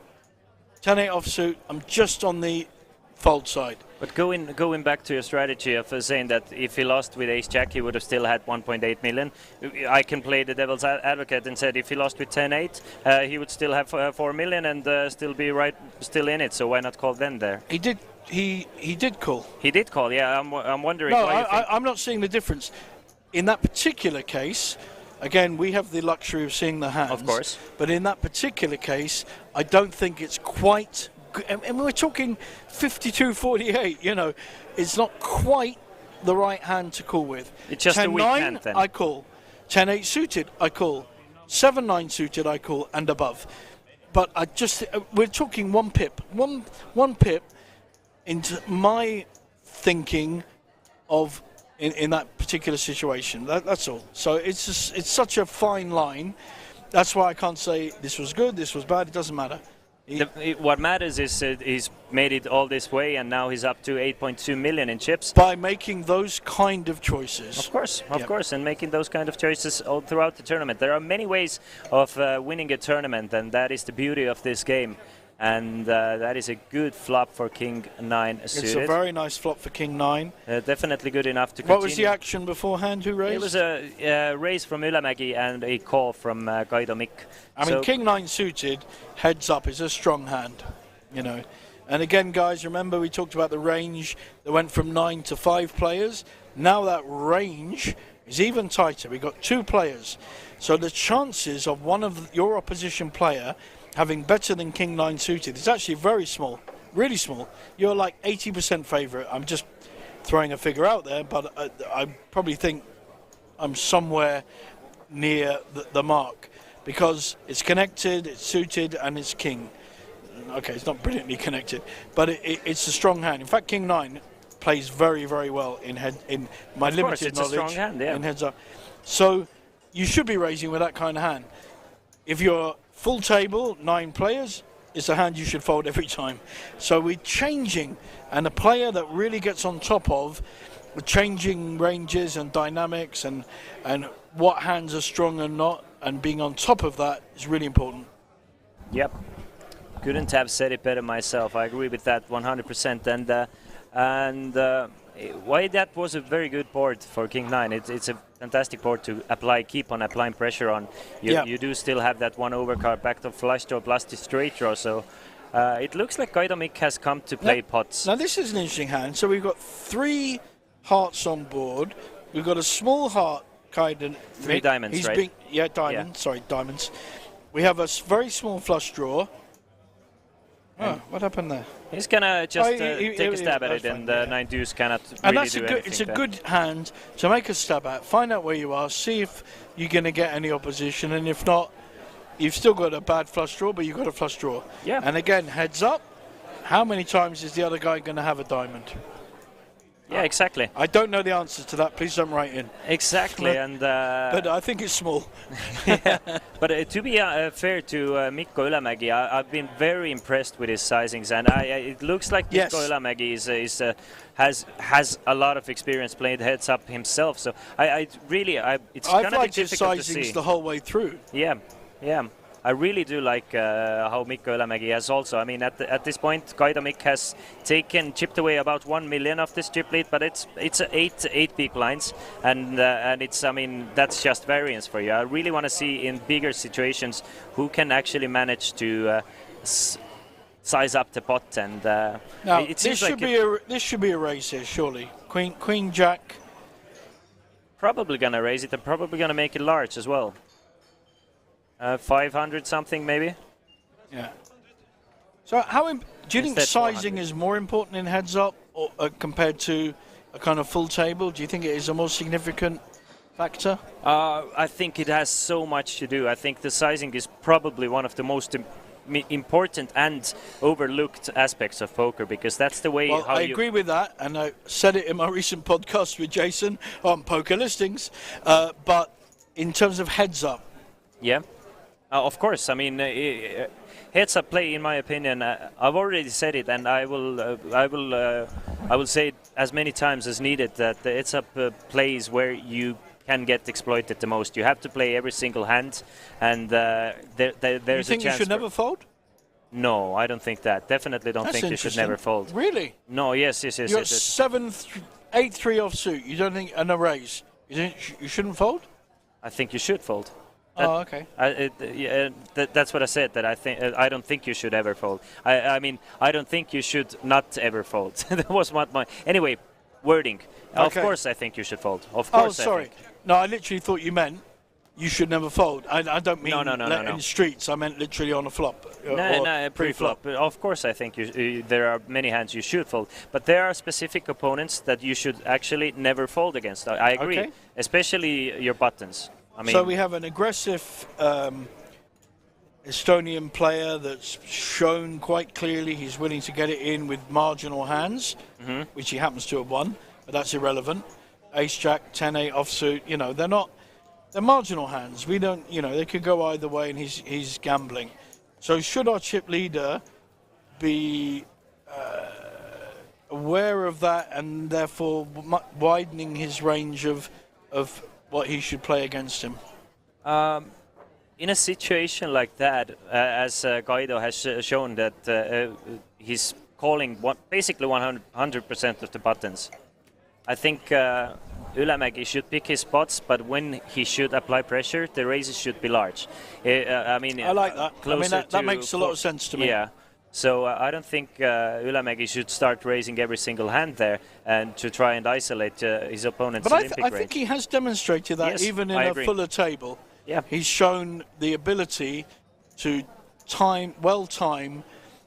10-8 offsuit. I'm just on the fold side. But going back to your strategy of saying that if he lost with ace-jack, he would have still had 1.8 million. I can play the devil's advocate and said if he lost with 10-8, he would still have 4 million and still be still in it. So why not call then there? He did. He did call. He did call. Yeah, I'm wondering. No, why I'm not seeing the difference. In that particular case, again, we have the luxury of seeing the hands. Of course. But in that particular case, I don't think it's quite. And we're talking 52-48, you know. It's not quite the right hand to call with. It's just a weak hand then. I call. 10-8 suited, I call. 7-9 suited, I call, and above. But we're talking 1 pip. One pip into my thinking of in that particular situation. That's all. So it's such a fine line. That's why I can't say this was good, this was bad. It doesn't matter. What matters is he's made it all this way, and now he's up to 8.2 million in chips. By making those kind of choices. Of course, and making those kind of choices all throughout the tournament. There are many ways of winning a tournament, and that is the beauty of this game. And that is a good flop for King 9 suited. It's a very nice flop for King 9. Definitely good enough to continue. What was the action beforehand? Who raised? It was a raise from Ylämägi and a call from Kaido Mick. I mean, King 9 suited, heads up, is a strong hand, you know. And again, guys, remember we talked about the range that went from 9 to 5 players. Now that range is even tighter. We've got 2 players. So the chances of one of your opposition player having better than King 9 suited is actually very small, really small. You're like 80% favourite. I'm just throwing a figure out there, but I probably think I'm somewhere near the mark because it's connected, it's suited, and it's King. Okay, it's not brilliantly connected, but it's a strong hand. In fact, King 9 plays very, very well in my Of course, limited it's a knowledge strong hand, yeah. in heads up. So you should be raising with that kind of hand. If you're full table, 9 players, it's a hand you should fold every time. So we're changing, and a player that really gets on top of changing ranges and dynamics and what hands are strong and not, and being on top of that is really important. Yep. Couldn't have said it better myself. I agree with that 100%. And why that was a very good board for King 9. It's a fantastic board to keep on applying pressure on. You do still have that one overcard back to flush draw plus the straight draw. So it looks like Kaido Mick has come to play pots. Now this is an interesting hand. So we've got 3 hearts on board. We've got a small heart, Kaido. 3 diamonds, right? Diamonds. Yeah. Sorry, diamonds. We have a very small flush draw. Oh, what happened there? He's gonna just take a stab at it, and 9 deuce cannot and really that's do a good. anything It's a there. good hand to make a stab at. Find out where you are. See if you're going to get any opposition, and if not, you've still got a bad flush draw, but you've got a flush draw. Yeah. And again, heads up. How many times is the other guy going to have a diamond? Yeah, exactly. I don't know the answer to that. Please don't write in. Exactly, and But I think it's small. But to be fair to Mikko Ylämäki, I've been very impressed with his sizings, and it looks like Yes. Mikko Ylämäki has a lot of experience playing heads up himself. So it's I've gonna be liked his difficult to see. sizings the whole way through. Yeah. I really do like how Mikko Ylämäki has also. I mean, at this point, Kaido Mick has chipped away about 1 million of this chip lead, but it's 8 big blinds, and it's, I mean, that's just variance for you. I really want to see in bigger situations who can actually manage to size up the pot, and Now it this seems should like this should be a raise here, surely. Queen Jack. probably gonna raise it and probably gonna make it large as well. 500 something maybe. Yeah. So do you think Instead sizing 400. is more important in heads up or compared to a kind of full table? Do you think it is a more significant factor? I think it has so much to do. I think the sizing is probably one of the most important and overlooked aspects of poker, because that's the way Well, how I you agree with that, and I said it in my recent podcast with Jason on poker listings. But in terms of heads up, Yeah, of course. I mean, heads up play, in my opinion, I've already said it, and I will say it as many times as needed, that the heads up play is where you can get exploited the most. You have to play every single hand, and there's you think a chance. you should never fold? No, I don't think that. Definitely don't That's think you should never fold. Really? No, yes. You got 8-3 offsuit. You don't think, and a raise. You think you shouldn't fold? I think you should fold. Oh, okay. That's what I said. That I don't think you should ever fold. I mean, I don't think you should not ever fold. That was what my anyway wording. Okay. Of course, I think you should fold. Of course. Oh, sorry. I think. No, I literally thought you meant you should never fold. I don't mean No. in streets. I meant literally on a flop. No, pre-flop. Of course, I think there are many hands you should fold, but there are specific opponents that you should actually never fold against. I agree, Okay. especially your buttons. I mean, So we have an aggressive Estonian player that's shown quite clearly he's willing to get it in with marginal hands, which he happens to have won, but that's irrelevant. Ace Jack, 10-8 offsuit, they're marginal hands. We don't, they could go either way, and he's gambling. So should our chip leader be aware of that and therefore widening his range of what he should play against him? in a situation like that, as Kaido has shown that he's calling basically 100% of the buttons, I think Ylämäki should pick his spots, but when he should apply pressure, the raises should be large. I mean, I like that. I mean, that makes a lot of close- sense to me. Yeah. So I don't think Ylämäki should start raising every single hand there and to try and isolate his opponent's But Olympic I range. think he has demonstrated that Yes, even in I a agree. fuller table. Yeah. He's shown the ability to time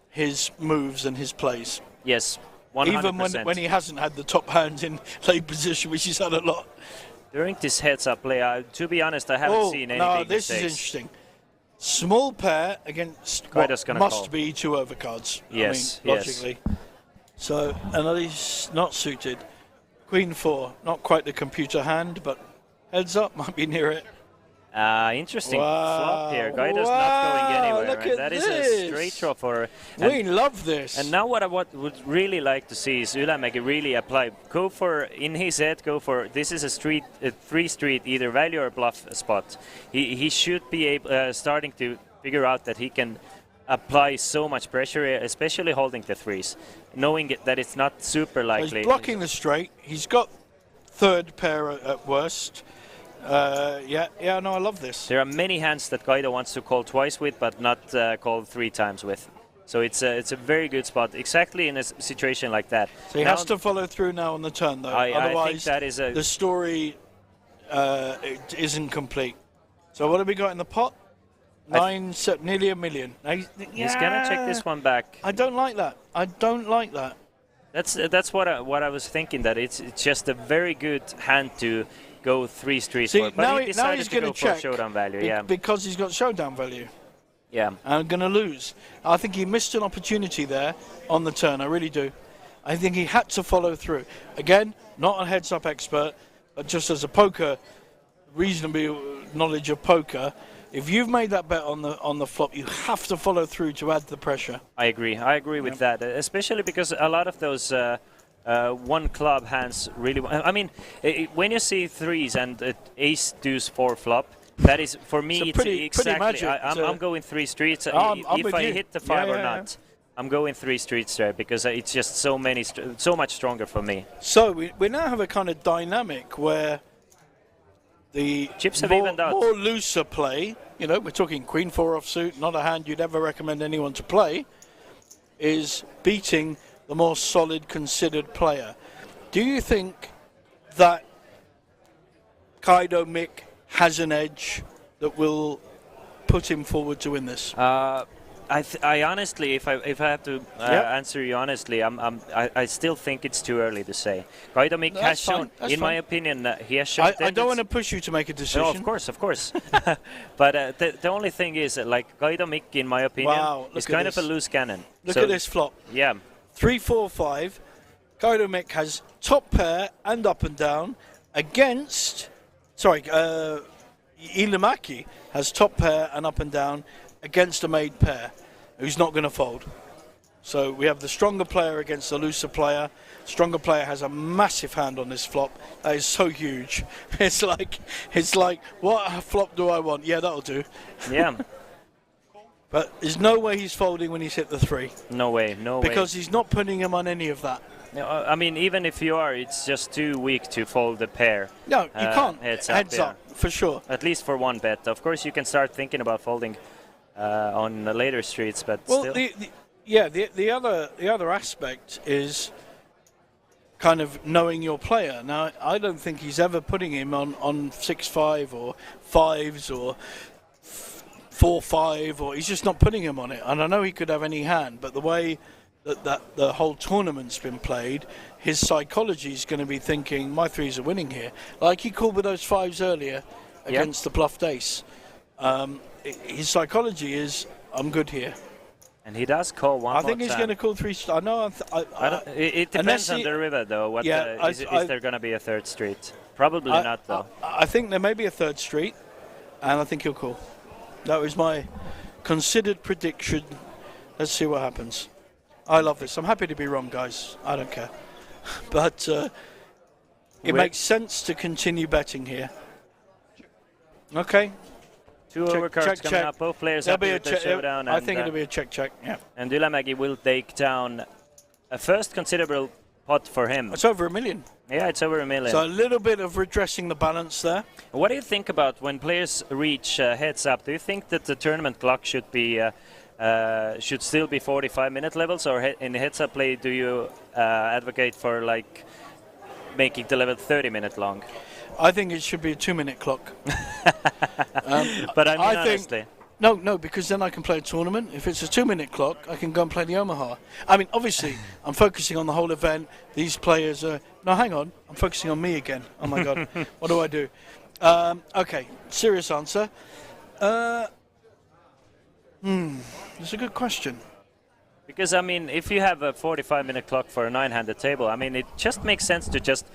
his moves and his plays. Yes, 100%. Even when he hasn't had the top hand in late position, which he's had a lot. During this heads-up play, to be honest, I haven't seen any big this mistakes. is interesting. Small pair against Kaido's what gonna must call. be two overcards. Yes, I mean, yes. logically. So, and he's not suited. Queen 4, not quite the computer hand, but heads up, might be near it. Interesting flop here. Guido's not going anywhere. Look And at that is this. a straight draw for. We love this. And now what I would really like to see is Ylämäki really apply. Go for, in his head, go for, this is a 3-street, either value or bluff spot. He should be starting to figure out that he can apply so much pressure, especially holding the threes, knowing that it's not super likely. He's blocking the straight. He's got third pair at worst. Yeah, no, I love this. There are many hands that Guido wants to call twice with, but not call 3 times with. So it's a very good spot, exactly in a situation like that. So he has to follow through now on the turn, though. Otherwise, I think that is the story it isn't complete. So what have we got in the pot? Nearly $1 million. He's gonna check this one back. I don't like that. I don't like that. That's what I was thinking. That it's just a very good hand to go 3 streets See, for. But he decided he's to go check for showdown value. Yeah, because he's got showdown value. Yeah. I'm going to lose. I think he missed an opportunity there on the turn. I really do. I think he had to follow through. Again, not a heads-up expert, but just as a poker, reasonably knowledge of poker. If you've made that bet on the flop, you have to follow through to add the pressure. I agree with that, especially because a lot of those one club hands really. I mean, when you see threes and ace deuce 4 flop, that is for me. It's exactly. Magic. I'm going 3 streets. I'm if I hit the 5 or not, I'm going 3 streets there because it's just so much stronger for me. So we now have a kind of dynamic where the chips have evened out. More looser play, you know, we're talking Queen 4 offsuit, not a hand you'd ever recommend anyone to play, is beating the more solid, considered player. Do you think that Kaido Mick has an edge that will put him forward to win this? I honestly, if I have to answer you honestly, I still think it's too early to say. Kaido Mick has shown, in my opinion, he has shown. I don't want to push you to make a decision. No, of course. But the only thing is, like Kaido Mick, in my opinion, is kind of a loose cannon. Look at this flop. Yeah. 3, 4, 5. Kaido Mick has top pair and up and down against. Sorry, Ylämäki has top pair and up and down against a made pair who's not going to fold. So we have the stronger player against the looser player. Stronger player has a massive hand on this flop. That is so huge. It's like what flop do I want? Yeah, that'll do. Yeah. But there's no way he's folding when he's hit the 3. No way. Because he's not putting him on any of that. No, I mean, even if you are, it's just too weak to fold the pair. No, you can't. Heads up, for sure. At least for one bet. Of course, you can start thinking about folding on the later streets, but still. The other aspect is kind of knowing your player. Now, I don't think he's ever putting him on 6-5 or 5s or 4-5, or he's just not putting him on it. And I know he could have any hand, but the way that the whole tournament's been played, his psychology is going to be thinking, my 3s are winning here. Like he called with those 5s earlier against the bluffed ace. His psychology is, I'm good here. And he does call one more time. I think he's going to call 3. I know. It depends on the river, though. Is there going to be a 3rd street? Probably not, though. I think there may be a 3rd street, and I think he'll call. That was my considered prediction. Let's see what happens. I love this. I'm happy to be wrong, guys. I don't care. But it makes sense to continue betting here. Okay. 2 overcards coming up. Both players happy with the showdown. I think it'll be a check, yeah. And Ylämäki will take down a first considerable pot for him. It's over $1 million. Yeah, it's over $1 million. So a little bit of redressing the balance there. What do you think about when players reach heads up? Do you think that the tournament clock should be should still be 45-minute levels, or in heads up play do you advocate for like making the level 30-minute long? I think it should be a 2-minute clock. But I mean, honestly. No, because then I can play a tournament. If it's a 2-minute clock, I can go and play the Omaha. I mean, obviously, I'm focusing on the whole event. These players are... No, hang on. I'm focusing on me again. Oh, my God. What do I do? Okay, serious answer. It's a good question. Because I mean, if you have a 45-minute clock for a 9-handed table, I mean, it just makes sense to just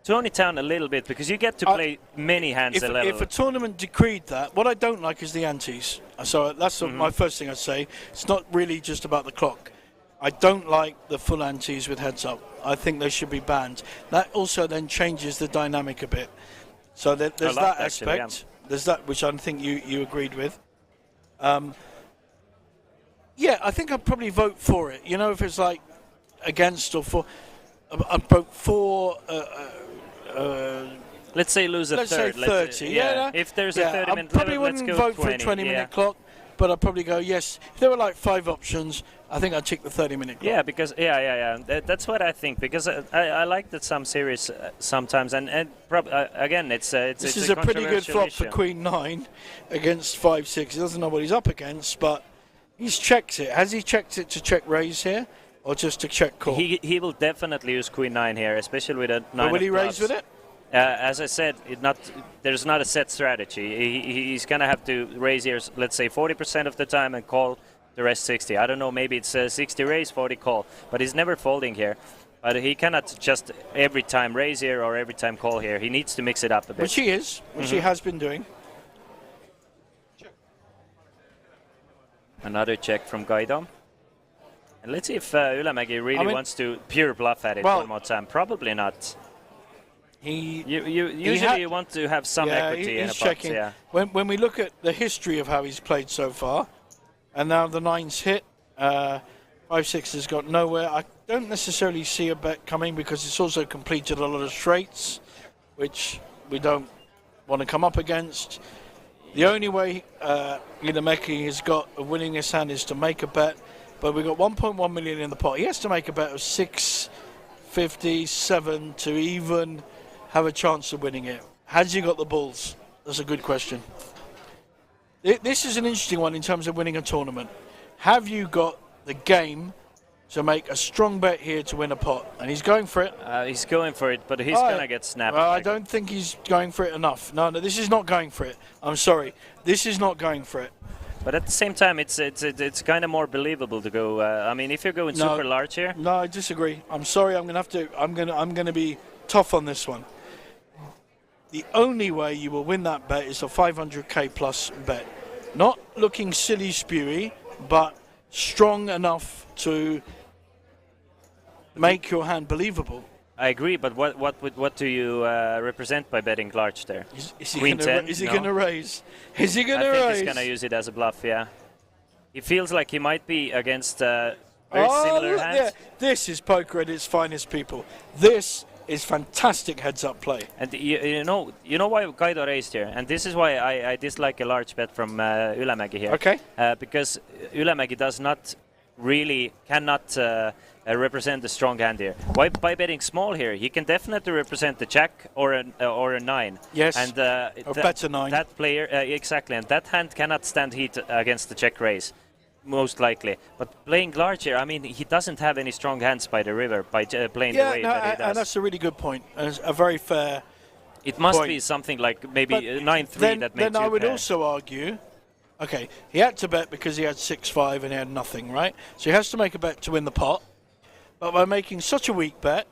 tone it down a little bit because you get to play many hands a level. If a tournament decreed that, what I don't like is the antes. So that's my first thing I'd say. It's not really just about the clock. I don't like the full antes with heads up. I think they should be banned. That also then changes the dynamic a bit. So there's that aspect. Actually, yeah. There's that, which I think you agreed with. Yeah, I think I'd probably vote for it. You know, if it's like against or for, I'd vote for. Let's say lose a let's third. Say 30. Yeah. If there's a 30-minute, I probably wouldn't vote for a 20-minute clock, but I'd probably go yes. If there were like 5 options, I think I'd take the 30-minute clock. Yeah, because that's what I think. Because I like that some series sometimes, and again, it's this is a pretty good flop for Queen 9 against 5-6. He doesn't know what he's up against, but he's checked it. Has he checked it to check raise here, or just to check call? He will definitely use Queen 9 here, especially with a 9 but will he raise with it? As I said, there's not a set strategy. He's going to have to raise here, let's say, 40% of the time and call the rest 60. I don't know, maybe it's 60 raise, 40 call. But he's never folding here. But he cannot just every time raise here or every time call here. He needs to mix it up a bit. Which he is, which he has been doing. Another check from Guido. And let's see if Ylämäki really wants to pure bluff at it one more time. Probably not. Usually you want to have some equity in a pot. Checking. Yeah. When we look at the history of how he's played so far, and now the 9's hit, 5-6 has got nowhere. I don't necessarily see a bet coming because it's also completed a lot of straights, which we don't want to come up against. The only way Ylämäki has got a winning this hand is to make a bet, but we've got 1.1 million in the pot. He has to make a bet of 657 to even have a chance of winning it. Has he got the balls? That's a good question. This is an interesting one in terms of winning a tournament. Have you got the game to make a strong bet here to win a pot? And he's going for it. He's going for it, but he's going to get snapped. Well, I don't think he's going for it enough. No, this is not going for it. I'm sorry. This is not going for it. But at the same time, it's kind of more believable to go. I mean, if you're going super large here. No, I disagree. I'm sorry. I'm going to be tough on this one. The only way you will win that bet is a 500k plus bet. Not looking silly spewy, but strong enough to make your hand believable. I agree, but what do you represent by betting large there? Is he going to raise? Is he going to raise? I think he's going to use it as a bluff, yeah. He feels like he might be against very similar hands. Yeah. This is poker at its finest, people. This is fantastic heads-up play. And you know why Guido raised here, and this is why I dislike a large bet from Ylämäki here. Okay. Because Ylämäki cannot represent a strong hand here. By betting small here, he can definitely represent the jack or a 9. Yes. And or better 9. That player exactly, and that hand cannot stand heat against the check raise. Most likely, but playing large here, I mean, he doesn't have any strong hands by the river by playing the way that he does. And that's a really good point, and a very fair. It must be something like maybe 9-3 that makes. Then I would also argue, okay, he had to bet because he had 6-5 and he had nothing, right? So he has to make a bet to win the pot, but by making such a weak bet,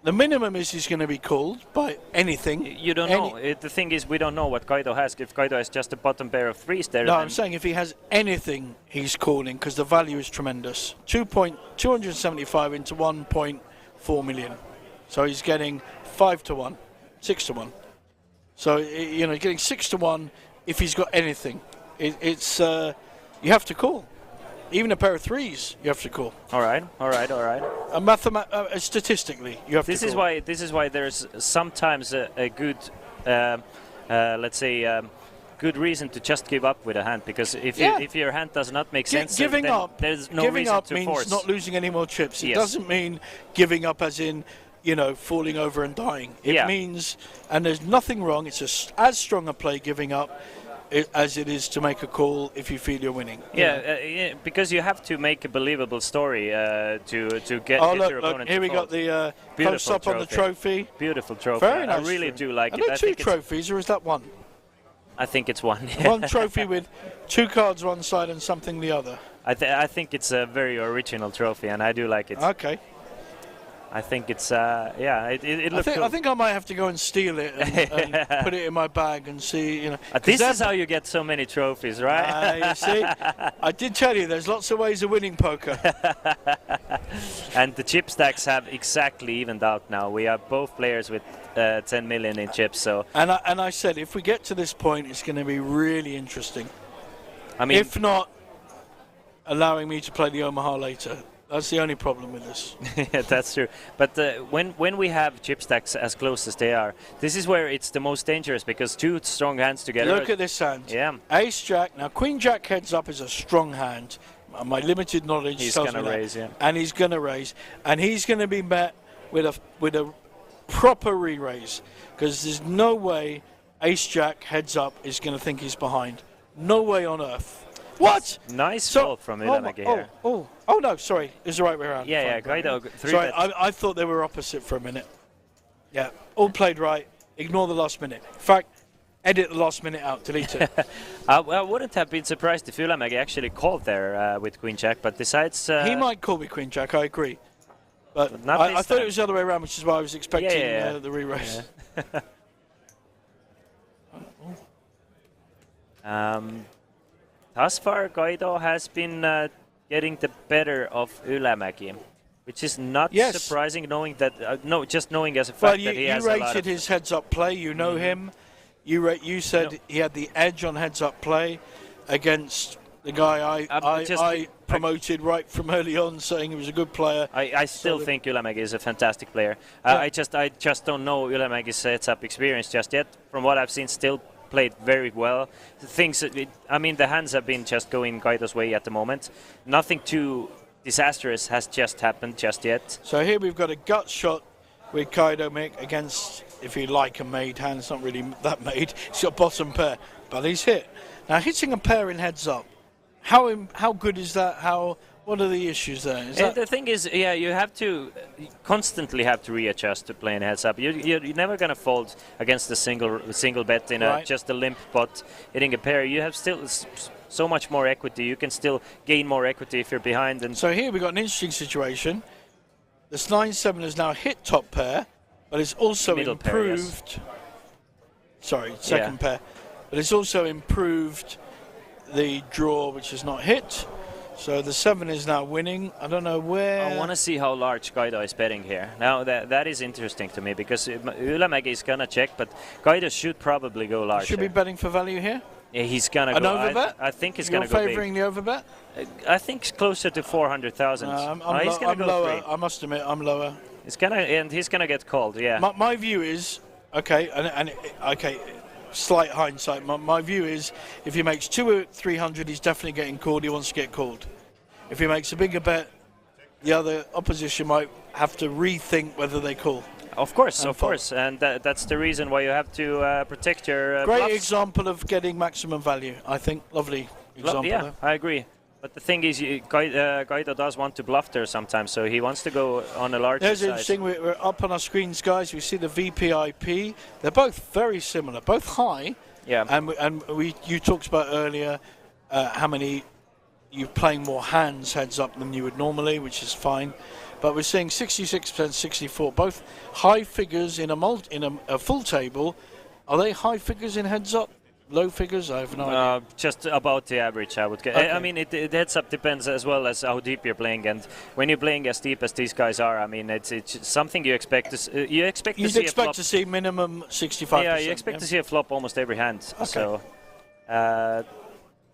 the minimum is he's going to be called by anything. You don't know. The thing is, we don't know what Guido has. If Guido has just a bottom pair of 3s there. No, I'm saying if he has anything, he's calling because the value is tremendous. 275 into 1.4 million. So he's getting 5-1, 6-1. So, getting 6-1 if he's got anything. It's you have to call. Even a pair of 3s, you have to call. All right. Statistically, you have to call. This is why there's sometimes a good, let's say, good reason to just give up with a hand, because if your hand does not make sense, giving up, there's no reason to force. Giving up means not losing any more chips. It doesn't mean giving up as in, falling over and dying. It means, and there's nothing wrong. It's as strong a play giving up as it is to make a call if you feel you're winning. Because you have to make a believable story to get your opponent. Here we got the close up on the trophy. Beautiful trophy. Very nice. I really do like it. Are there 2 trophies, or is that 1? I think it's 1. One trophy with 2 cards one side and something the other. I think it's a very original trophy, and I do like it. Okay. I think it's it looks cool. I think I might have to go and steal it and put it in my bag and see, you know. This is how you get so many trophies, right? You see, I did tell you there's lots of ways of winning poker. And the chip stacks have exactly evened out now. We are both players with 10 million in chips, so. And I said if we get to this point, it's going to be really interesting. I mean, if not allowing me to play the Omaha later. That's the only problem with this. Yeah, that's true. But when we have chip stacks as close as they are, this is where it's the most dangerous because two strong hands together. Look at this hand. Yeah. Ace Jack. Now Queen Jack heads up is a strong hand. My limited knowledge he's tells me gonna that. raise, yeah. And he's going to raise, and he's going to be met with a proper re-raise because there's no way Ace Jack heads up is going to think he's behind. No way on earth. What? Nice fold from Ylämäki here. Oh no, sorry. It's the right way around. Yeah, Fine, Guido. Sorry, I thought they were opposite for a minute. Yeah, all played right. Ignore the last minute. In fact, edit the last minute out. Delete it. I wouldn't have been surprised if Ylämäki actually called there with Queen Jack, but decides... he might call with Queen Jack, I agree. But I thought it was the other way around, which is why I was expecting the re-raise. Yeah. Thus far, Guido has been getting the better of Ylämäki, which is not surprising, knowing that just knowing as a fact that he has a lot of... you rated his heads-up play. You know him. You said he had the edge on heads-up play against the guy I promoted right from early on, saying he was a good player. I still think Ylämäki is a fantastic player. I just don't know Ylämäki's heads-up experience just yet. From what I've seen, still played very well. The hands have been just going Guido's way at the moment. Nothing too disastrous has just happened just yet. So here we've got a gut shot with Guido Mick against, if you like, a made hand. It's not really that made. He's got bottom pair, but he's hit. Now hitting a pair in heads up, how good is that? What are the issues there? The thing is, you have to constantly readjust to playing heads up. You're never going to fold against a single bet in just a limp pot hitting a pair. You have still so much more equity. You can still gain more equity if you're behind. And so here we've got an interesting situation. This 9-7 has now hit top pair, but it's also improved. Pair, yes. Sorry, second pair. But it's also improved the draw, which is not hit. So the 7 is now winning. I don't know where... I want to see how large Guido is betting here. Now that is interesting to me because Ylämäki is going to check, but Guido should probably go large. Should be betting for value here? Yeah, he's going to go... An overbet? I think he's going to go big. You're favouring the overbet? I think it's closer to 400,000. I'm lower. I must admit, I'm lower. He's going to get called, yeah. My view is, slight hindsight. My view is, if he makes 2 or 300, he's definitely getting called. He wants to get called. If he makes a bigger bet, the other opposition might have to rethink whether they call. Of course, and that's the reason why you have to protect your. Great bluffs. Example of getting maximum value. I think lovely example. Yeah, I agree. But the thing is, Guido does want to bluff there sometimes, so he wants to go on a larger There's size. interesting. We're up on our screens, guys. We see the VPIP. They're both very similar, both high. Yeah. And you talked about earlier how many you're playing more hands heads up than you would normally, which is fine. But we're seeing 66%, 64, both high figures in a full table. Are they high figures in heads up? Low figures? I have no idea. Just about the average, I would guess. Okay. I mean, it heads up depends as well as how deep you're playing, and when you're playing as deep as these guys are, I mean, it's something you expect to you expect You'd to see expect a flop. to see minimum 65%. Yeah, you expect to see a flop almost every hand. Okay. So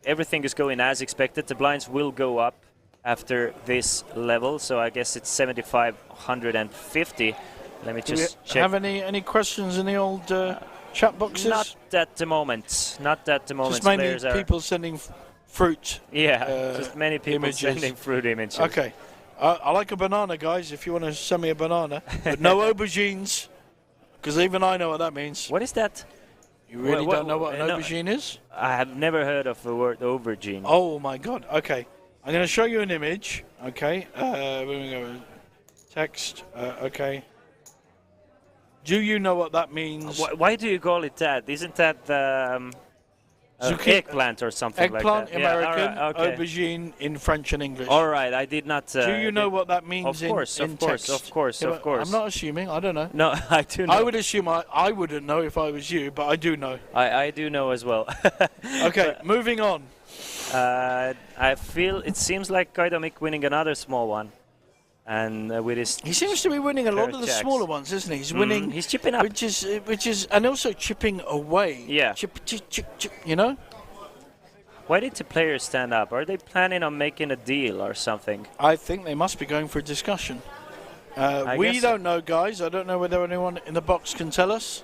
everything is going as expected. The blinds will go up after this level, so I guess it's 7,550. Let me just check. Have any questions in the old chat boxes? Not at the moment. Not at the moment. Just mainly people sending fruit. Yeah, just many people images. sending fruit images. Okay. I like a banana, guys, if you want to send me a banana. But no aubergines, because even I know what that means. What is that? You really don't know what an aubergine is? I have never heard of the word aubergine. Oh, my God. Okay. I'm going to show you an image. Okay. We're going to go text. Okay. Do you know what that means? Why do you call it that? Isn't that Eggplant or something Eggplant, like that. American, Yeah, all right, okay. aubergine in French and English. All right, I did not. Do you know what that means Of course, in of course, text? of course, Yeah, of course. I'm not assuming. I don't know. No, I do know. I would assume I wouldn't know if I was you, but I do know. I do know as well. Okay, moving on. I feel it seems like Kaidomik winning another small one, and with his. He seems to be winning a lot of the jacks. smaller ones, isn't he? He's winning. He's chipping up. which is, and also chipping away. Yeah. Chip, you know. Why did the players stand up? Are they planning on making a deal or something? I think they must be going for a discussion. I We guess don't know, guys. I don't know whether anyone in the box can tell us.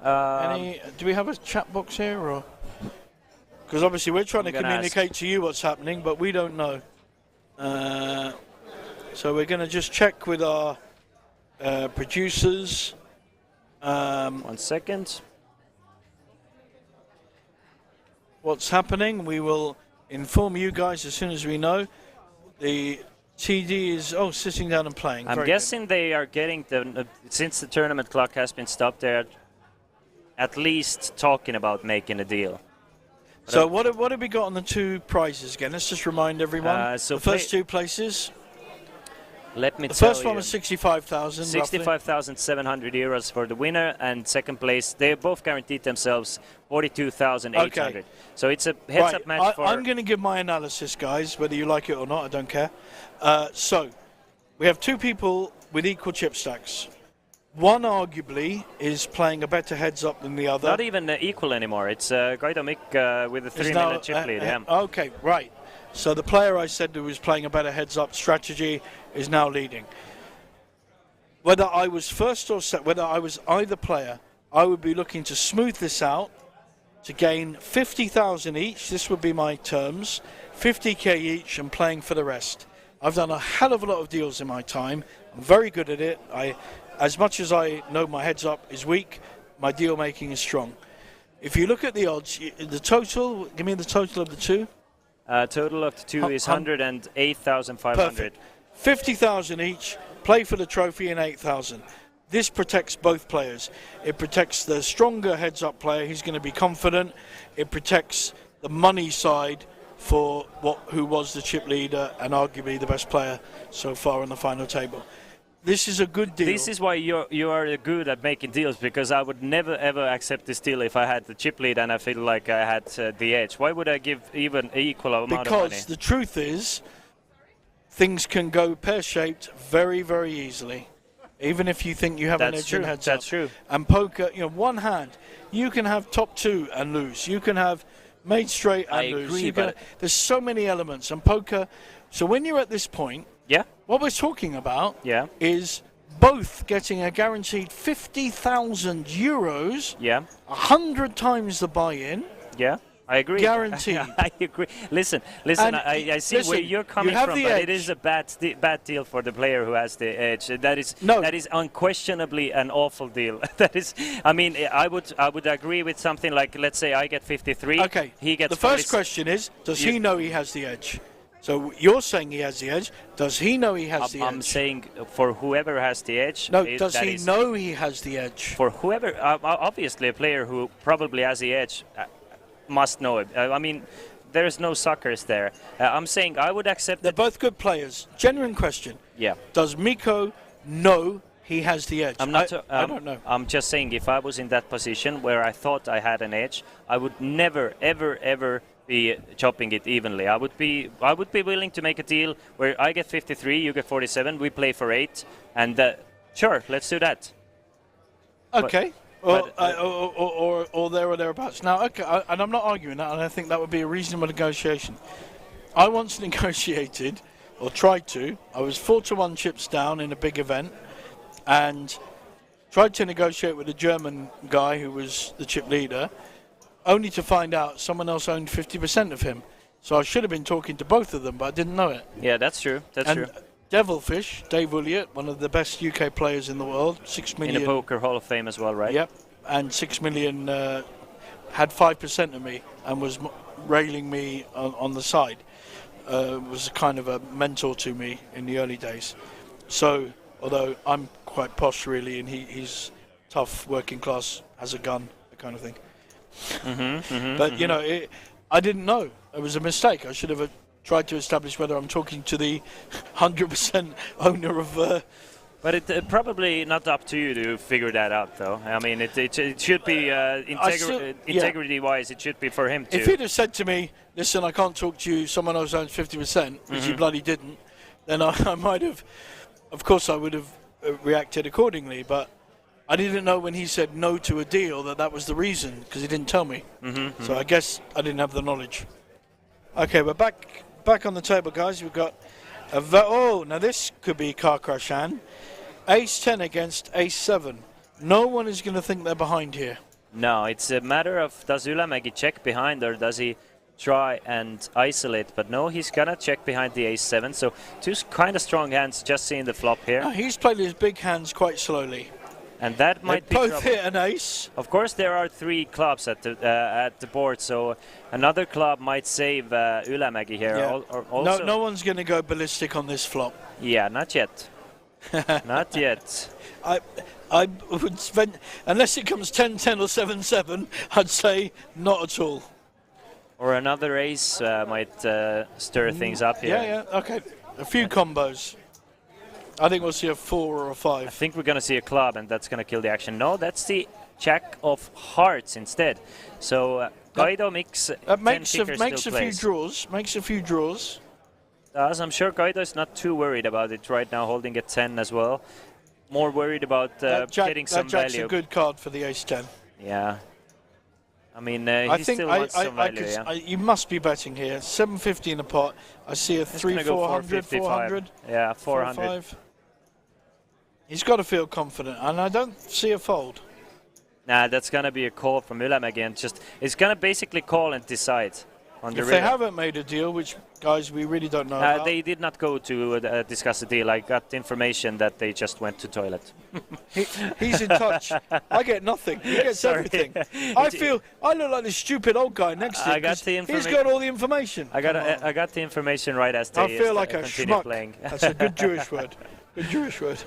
Do we have a chat box here, or? Because obviously we're trying to communicate to you what's happening, but we don't know. So we're going to just check with our producers. 1 second. What's happening? We will inform you guys as soon as we know. The TD is sitting down and playing. I'm Very guessing they are getting since the tournament clock has been stopped. They're at least talking about making a deal. Good. So what have we got on the two prizes again? Let's just remind everyone. So the first two places. Let me The tell first one was 65,000. 65,700 euros for the winner, and second place, they both guaranteed themselves 42,800. Okay. So it's a heads-up match for. I'm going to give my analysis, guys, whether you like it or not. I don't care. So we have two people with equal chip stacks. One arguably is playing a better heads-up than the other. Not even equal anymore. It's Kaidomik with a 3-minute chip lead. Okay, right. So the player I said who was playing a better heads-up strategy is now leading. Whether I was first or whether I was either player, I would be looking to smooth this out to gain 50,000 each. This would be my terms, 50k each, and playing for the rest. I've done a hell of a lot of deals in my time. I'm very good at it. As much as I know my heads-up is weak, my deal making is strong. If you look at the odds, the total. Give me the total of the two. Total of the two is 108,500. Perfect. 50,000 each, play for the trophy, and 8,000. This protects both players. It protects the stronger heads-up player who's going to be confident. It protects the money side for who was the chip leader and arguably the best player so far on the final table. This is a good deal. This is why you are good at making deals, because I would never ever accept this deal if I had the chip lead and I feel like I had the edge. Why would I give even equal amount of money? Because the truth is, things can go pear-shaped very, very easily. Even if you think you have an edge in heads up. That's true. And poker, one hand, you can have top two and lose. You can have made straight and lose. Agree, but there's so many elements. And poker, so when you're at this point, what we're talking about is both getting a guaranteed 50,000 euros, 100 times the buy-in. Yeah, I agree. Guaranteed. I agree. Listen, I see where you're coming from, but it is a bad deal for the player who has the edge. That is unquestionably an awful deal. That is, I mean, I would agree with something like, let's say I get 53. Okay. He gets. The first question is, does he know he has the edge? So you're saying he has the edge. Does he know he has the edge? I'm saying for whoever has the edge. No, does he know he has the edge? For whoever, obviously a player who probably has the edge must know it. I mean, there's no suckers there. I'm saying I would accept. They're both good players. Genuine question. Yeah. Does Mikko know he has the edge? I don't know. I'm just saying, if I was in that position where I thought I had an edge, I would never, ever, ever be chopping it evenly. I would be willing to make a deal where I get 53, you get 47, we play for 8, and sure, let's do that. Okay. Or there or thereabouts. Now, okay, and I'm not arguing that, and I think that would be a reasonable negotiation. I once negotiated, or tried to. I was 4-1 chips down in a big event, and tried to negotiate with a German guy who was the chip leader, only to find out someone else owned 50% of him. So I should have been talking to both of them, but I didn't know it. Yeah, that's true. That's true. Devilfish, Dave Ulliott, one of the best UK players in the world, 6 million. In the Poker Hall of Fame as well, right? Yep, and 6 million, had 5% of me and was railing me on the side. Was kind of a mentor to me in the early days. So, although I'm quite posh really, and he's tough, working class, has a gun, that kind of thing. But you know, I didn't know. It was a mistake. I should have tried to establish whether I'm talking to the 100% owner of. But it probably not up to you to figure that out, though. I mean, it should be integrity-wise, it should be for him to. If he'd have said to me, "Listen, I can't talk to you. Someone else owns 50%," which he bloody didn't, then I might have. Of course, I would have reacted accordingly. But I didn't know when he said no to a deal that was the reason, because he didn't tell me. So I guess I didn't have the knowledge. Okay, we're back on the table, guys. We've got now this could be a car crash hand. Ace 10 against Ace 7. No one is going to think they're behind here. No, it's a matter of does Ylämäki check behind or does he try and isolate? But no, he's going to check behind the Ace 7. So two kind of strong hands, just seeing the flop here. He's played his big hands quite slowly. And that might be both trouble. hit an ace. Of course, there are 3 clubs at the board, so another club might save Ylämäki here. Yeah. No one's going to go ballistic on this flop. Yeah, not yet. Not yet. I would spend, unless it comes 10-10 or 7-7, I'd say not at all. Or another ace might stir things up here. Yeah, okay. A few combos. I think we'll see a 4 or a 5. I think we're going to see a club, and that's going to kill the action. No, that's the Jack of Hearts instead. So Guido makes makes a few draws. Makes a few draws. I'm sure Guido is not too worried about it right now, holding a 10 as well. More worried about getting some Jack's value. a good card for the Ace 10. Yeah. I mean, I he think still wants some value, you must be betting here. 750 in a pot. I see a 400, 400. Yeah, 400. 405. He's got to feel confident, and I don't see a fold. Nah, that's going to be a call from Ylämäki, and it's going to basically call and decide on the river. If they haven't made a deal, which, guys, we really don't know about. They did not go to discuss the deal. I got information that they just went to toilet. He's in touch. I get nothing. He gets everything. I look like this stupid old guy next to him. He's got all the information. I got the information right as they I feel like a schmuck. Playing. That's a good Jewish word. Good Jewish word.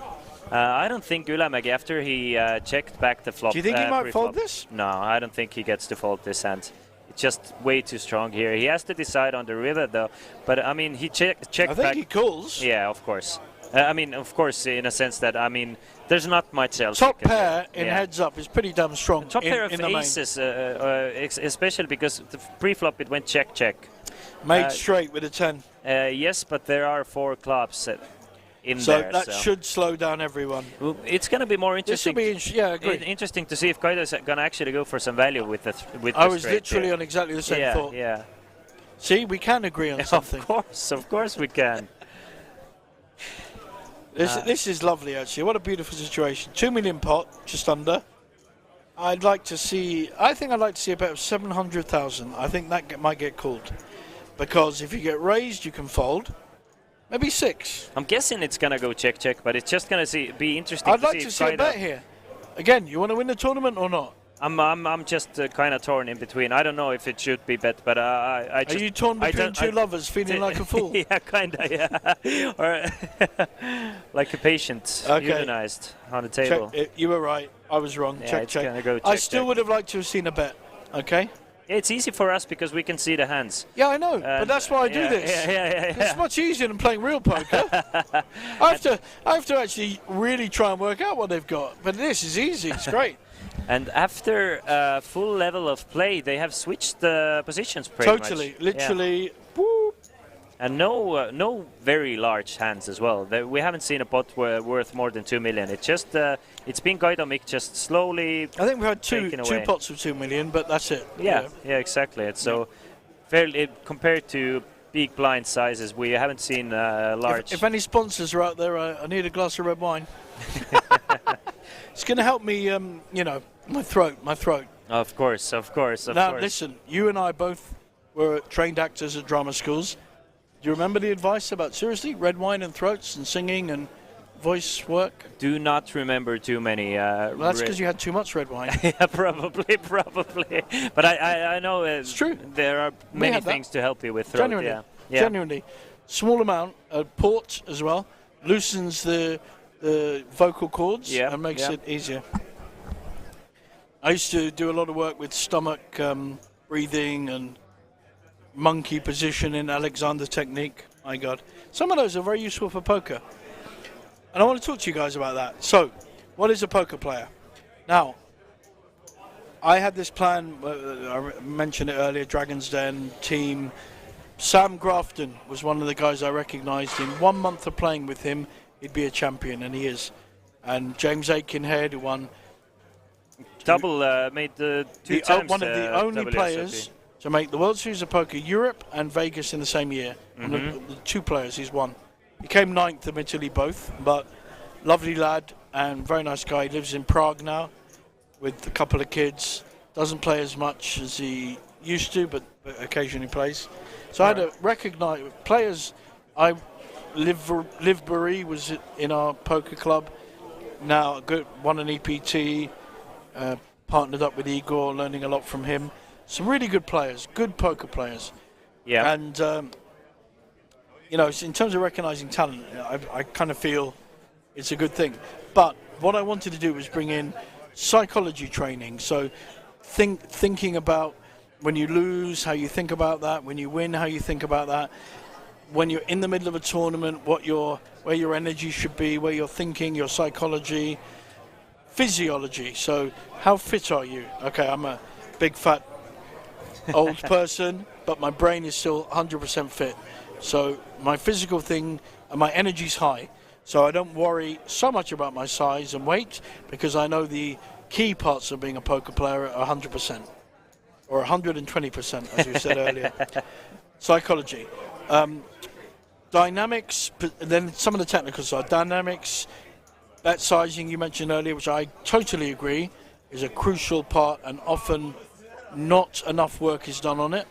I don't think Ylämäki, after he checked back the flop... Do you think he might fold this? No, I don't think he gets to fold this hand. It's just way too strong here. He has to decide on the river, though. But, I mean, he checked back... I think he calls. Yeah, of course. I mean, of course, in a sense that, I mean, there's not much else. Top pair in heads up is pretty damn strong. Top pair of aces, especially because the pre-flop it went check. Made straight with a 10. Yes, but there are 4 clubs so that should slow down everyone. Well, it's going to be more interesting. This will be interesting to see if Guido is going to actually go for some value with the I was literally on exactly the same thought. Yeah. See, we can agree on something. Of course we can. This is lovely, actually. What a beautiful situation. 2 million pot, just under. I think I'd like to see a bet of 700,000. I think that might get called. Because if you get raised, you can fold. Maybe 6. I'm guessing it's going to go check, but it's just going to be interesting I'd like to see a bet here. Again, you want to win the tournament or not? I'm just kind of torn in between. I don't know if it should be bet, but I just... Are you torn between two lovers feeling like a fool? Yeah, kind of, yeah. Or like a patient, unionized on the table. You were right. I was wrong. Yeah, check. Go I still would have liked to have seen a bet. Okay? It's easy for us because we can see the hands. Yeah, I know, but that's why I do this. Yeah. It's much easier than playing real poker. I have to actually really try and work out what they've got. But this is easy. It's great. And after a full level of play, they have switched the positions pretty much. Totally, literally. Yeah. And no very large hands as well. We haven't seen a pot worth more than 2 million. It's just it's been Guido Mick just slowly. I think we had two pots of 2 million, but that's it. Yeah, exactly. It's so fairly compared to big blind sizes, we haven't seen large. If any sponsors are out there, I need a glass of red wine. It's going to help me, my throat. Of course. Now, listen, you and I both were trained actors at drama schools. Do you remember the advice about, seriously, red wine and throats and singing and voice work? Do not remember too many. Well, that's because you had too much red wine. Yeah, probably. But I know it's true. There are many things to help you with throat. Genuinely. Small amount, port as well, loosens the vocal cords and makes it easier. I used to do a lot of work with stomach breathing and monkey position in Alexander technique. My God. Some of those are very useful for poker. And I want to talk to you guys about that. So, what is a poker player? Now, I had this plan, I mentioned it earlier, Dragon's Den team. Sam Grafton was one of the guys I recognised. In 1 month of playing with him, he'd be a champion, and he is. And James Aikenhead, who won... Made the two times. One of the only WSOP. players to make the World Series of Poker Europe and Vegas in the same year. Mm-hmm. The two players he's won. He came 9th admittedly both, but lovely lad and very nice guy. He lives in Prague now with a couple of kids. Doesn't play as much as he used to, but occasionally plays. So I had to recognise players. Liv Burry was in our poker club. Now won an EPT, partnered up with Igor, learning a lot from him. Some really good players, good poker players. Yeah. And in terms of recognising talent, I kind of feel it's a good thing. But what I wanted to do was bring in psychology training. So thinking about when you lose, how you think about that. When you win, how you think about that. When you're in the middle of a tournament, where your energy should be, where you're thinking, your psychology, physiology. So how fit are you? Okay, I'm a big fat old person, but my brain is still 100% fit. So my physical thing and my energy's high. So I don't worry so much about my size and weight because I know the key parts of being a poker player are 100% or 120%, as you said earlier. Psychology. Dynamics, then some of the technical side. Dynamics, bet sizing you mentioned earlier, which I totally agree, is a crucial part and often not enough work is done on it.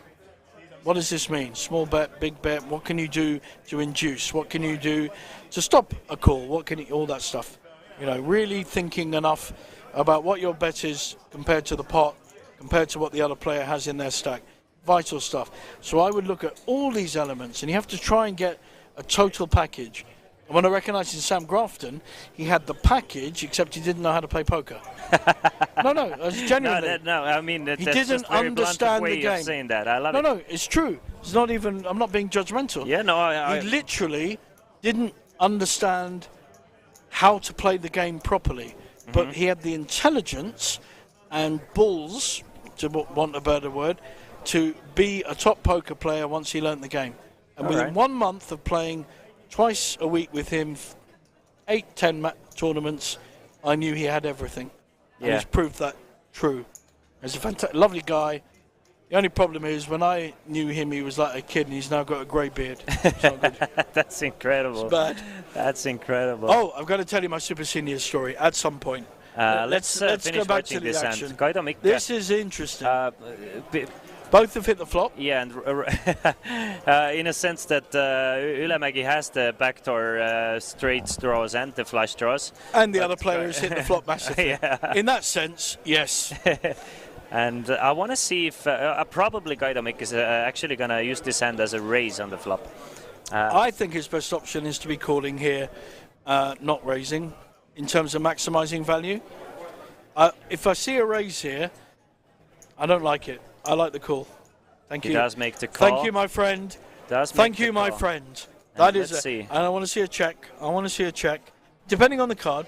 What does this mean? Small bet, big bet, what can you do to induce? What can you do to stop a call? All that stuff. Really thinking enough about what your bet is compared to the pot, compared to what the other player has in their stack. Vital stuff. So I would look at all these elements, and you have to try and get a total package. And when I recognised in Sam Grafton, he had the package, except he didn't know how to play poker. No, genuinely. No, I mean, he that's didn't just very understand blunt the way game. Of saying that. I love it. No, it's true. It's not even. I'm not being judgmental. Yeah, no, he literally didn't understand how to play the game properly, but he had the intelligence and balls, to want a better word, to be a top poker player once he learnt the game. And within 1 month of playing twice a week with him, 8-10 tournaments, I knew he had everything. And he's proved that true. He's a lovely guy. The only problem is, when I knew him, he was like a kid, and he's now got a grey beard. That's incredible. It's bad. That's incredible. Oh, I've got to tell you my Super Seniors story at some point. Let's go back to the action. This is interesting. Both have hit the flop. Yeah, and in a sense that Ylämägi has the backdoor straight draws and the flush draws. And the other player has hit the flop massively. Yeah. In that sense, yes. And I want to see if probably Kaidomik is actually going to use this hand as a raise on the flop. I think his best option is to be calling here, not raising, in terms of maximising value. If I see a raise here, I don't like it. I like the call. Thank you. He does make the call. Thank you, my friend. Thank you, my friend. That is. And I want to see a check. Depending on the card.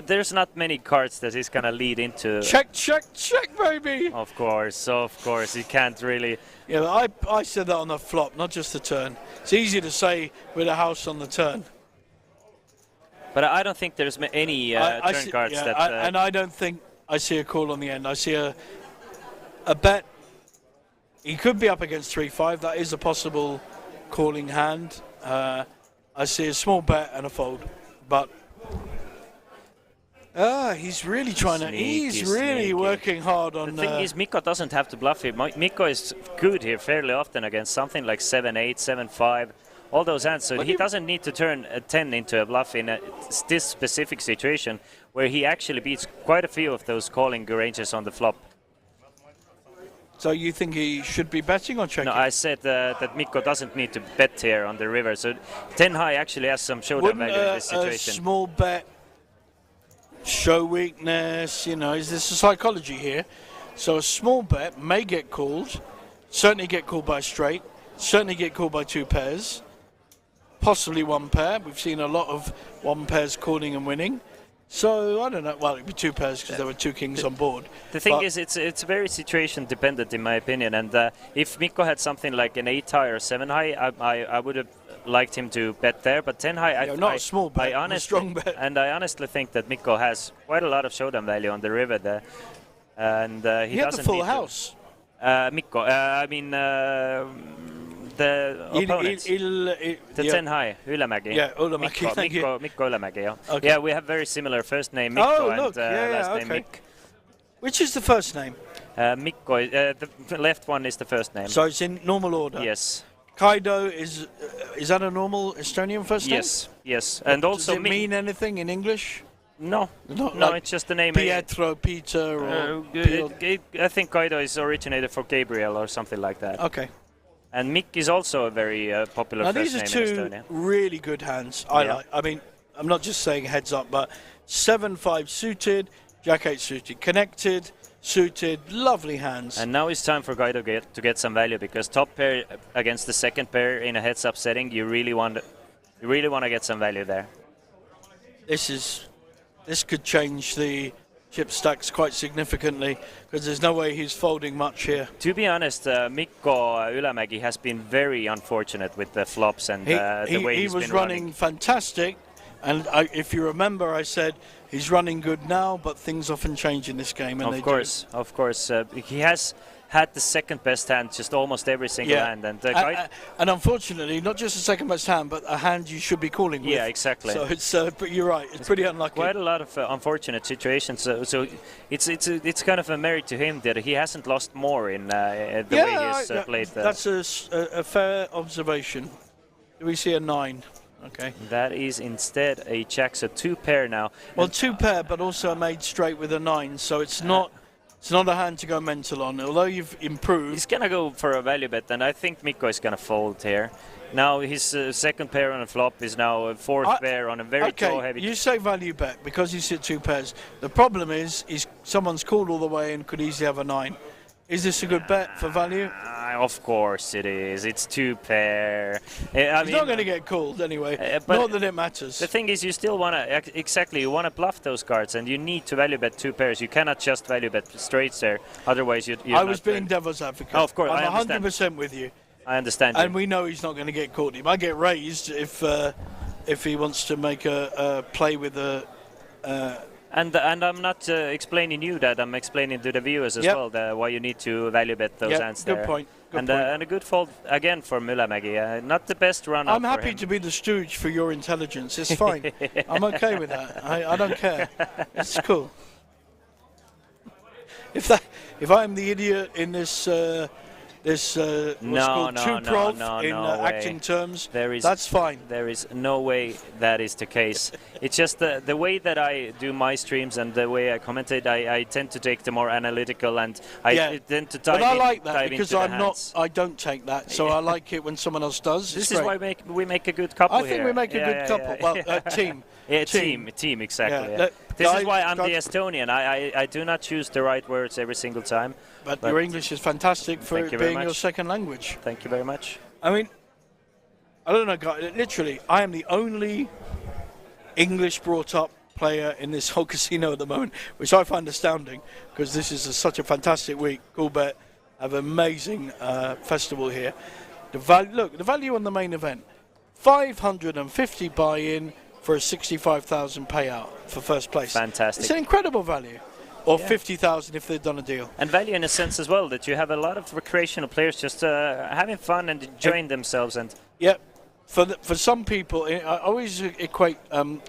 There's not many cards that he's gonna lead into. Check, baby. Of course. He can't really. Yeah, I said that on the flop, not just the turn. It's easy to say with a house on the turn. But I don't think there's any turn cards that. And I don't think I see a call on the end. I see a bet. He could be up against 3-5. That is a possible calling hand. I see a small bet and a fold, but he's really trying to. He's really working hard on. The thing is, Mikko doesn't have to bluff here. Mikko is good here fairly often against something like 7-8, 7-5, all those hands. So he doesn't need to turn a 10 into a bluff in this specific situation, where he actually beats quite a few of those calling ranges on the flop. So you think he should be betting or checking? No, I said that Mikko doesn't need to bet here on the river. So 10 high actually has some showdown value in this situation. A small bet show weakness, is this a psychology here? So a small bet may get called, certainly get called by straight, certainly get called by 2 pairs, possibly 1 pair. We've seen a lot of 1 pairs calling and winning. So I don't know. Well, it'd be 2 pairs because there were 2 kings on board. The thing is, it's very situation dependent in my opinion. And if Mikko had something like an 8 high or 7 high, I would have liked him to bet there. But 10 high, not a small bet, a strong bet. And I honestly think that Mikko has quite a lot of showdown value on the river there, and he had doesn't the full need house. Mikko, the opponents. The 10 high, Ylämäki. Yeah, Ylämäki, thank you. Mikko Ylämäki, yeah. Okay. Yeah, we have very similar first name Mikko and last name okay. Mick. Which is the first name? Mikko, the left one is the first name. So it's in normal order? Yes. Kaido, is that a normal Estonian first name? Yes. And also does it mean anything in English? No, like it's just the name. Pietro, Peter, or I think Kaido is originated for Gabriel or something like that. Okay. And Mick is also a very popular now first these name are in 2 Estonia. really good hands. I mean, I'm not just saying heads up, but 7-5 suited, Jack 8 suited, connected, suited, lovely hands. And now it's time for Kaido to get some value, because top pair against the second pair in a heads-up setting, you really want to get some value there. This could change the chip stacks quite significantly, because there's no way he's folding much here. To be honest, Mikko Ylämäki has been very unfortunate with the flops and the way he's been running. He was running fantastic, and if you remember, I said he's running good now, but things often change in this game. And of course. He has had the second best hand just almost every single hand. And unfortunately, not just the second best hand, but a hand you should be calling with. Yeah, exactly. So it's, but you're right, it's pretty unlucky. Quite a lot of unfortunate situations. So it's kind of a merit to him that he hasn't lost more in the way he's played. That's a fair observation. Do we see a 9? Okay. That is instead a jack, so 2 pair now. Well, 2 pair, but also made straight with a 9, so it's not. It's not a hand to go mental on, although you've improved. He's going to go for a value bet, and I think Mikko is going to fold here. Now his second pair on a flop is now a 4th pair on a very draw-heavy. You say value bet because he's hit 2 pairs. The problem is someone's called all the way and could easily have a 9. Is this a good bet for value? Of course it is. It's 2 pair. He's not going to get called anyway. Not that it matters. The thing is, you still want to you want to bluff those cards, and you need to value bet 2 pairs. You cannot just value bet straites there. Otherwise, I was being devil's advocate. Oh, of course, I'm 100% with you. I understand. And we know he's not going to get caught. He might get raised if he wants to make a play with a. And I'm not explaining you that, I'm explaining to the viewers as well why you need to value bet those hands there. Good point. And a good fold again for Ylämäki. Not the best run. I'm happy to be the stooge for your intelligence. It's fine. I'm okay with that. I don't care. It's cool. If I'm the idiot in this. What's called two-prof in acting terms, that's fine. There is no way that is the case. It's just the way that I do my streams and the way I commentate, I tend to take the more analytical and I tend to dive But I like that because I don't take that, so I like it when someone else does. This is why we make a good couple here. I think we make a good couple. Well, team. Yeah, team, exactly. Yeah. This is why I'm the Estonian. I do not choose the right words every single time. But your English is fantastic for it being your second language. Thank you very much. I mean, I don't know, guys. Literally, I am the only English brought-up player in this whole casino at the moment, which I find astounding because this is such a fantastic week. Coolbet have an amazing festival here. The value on the main event, 550 buy-in for a 65,000 payout for first place. Fantastic. It's an incredible value. Or 50,000 if they've done a deal. And value in a sense as well, that you have a lot of recreational players just having fun and enjoying themselves. And for some people, I always equate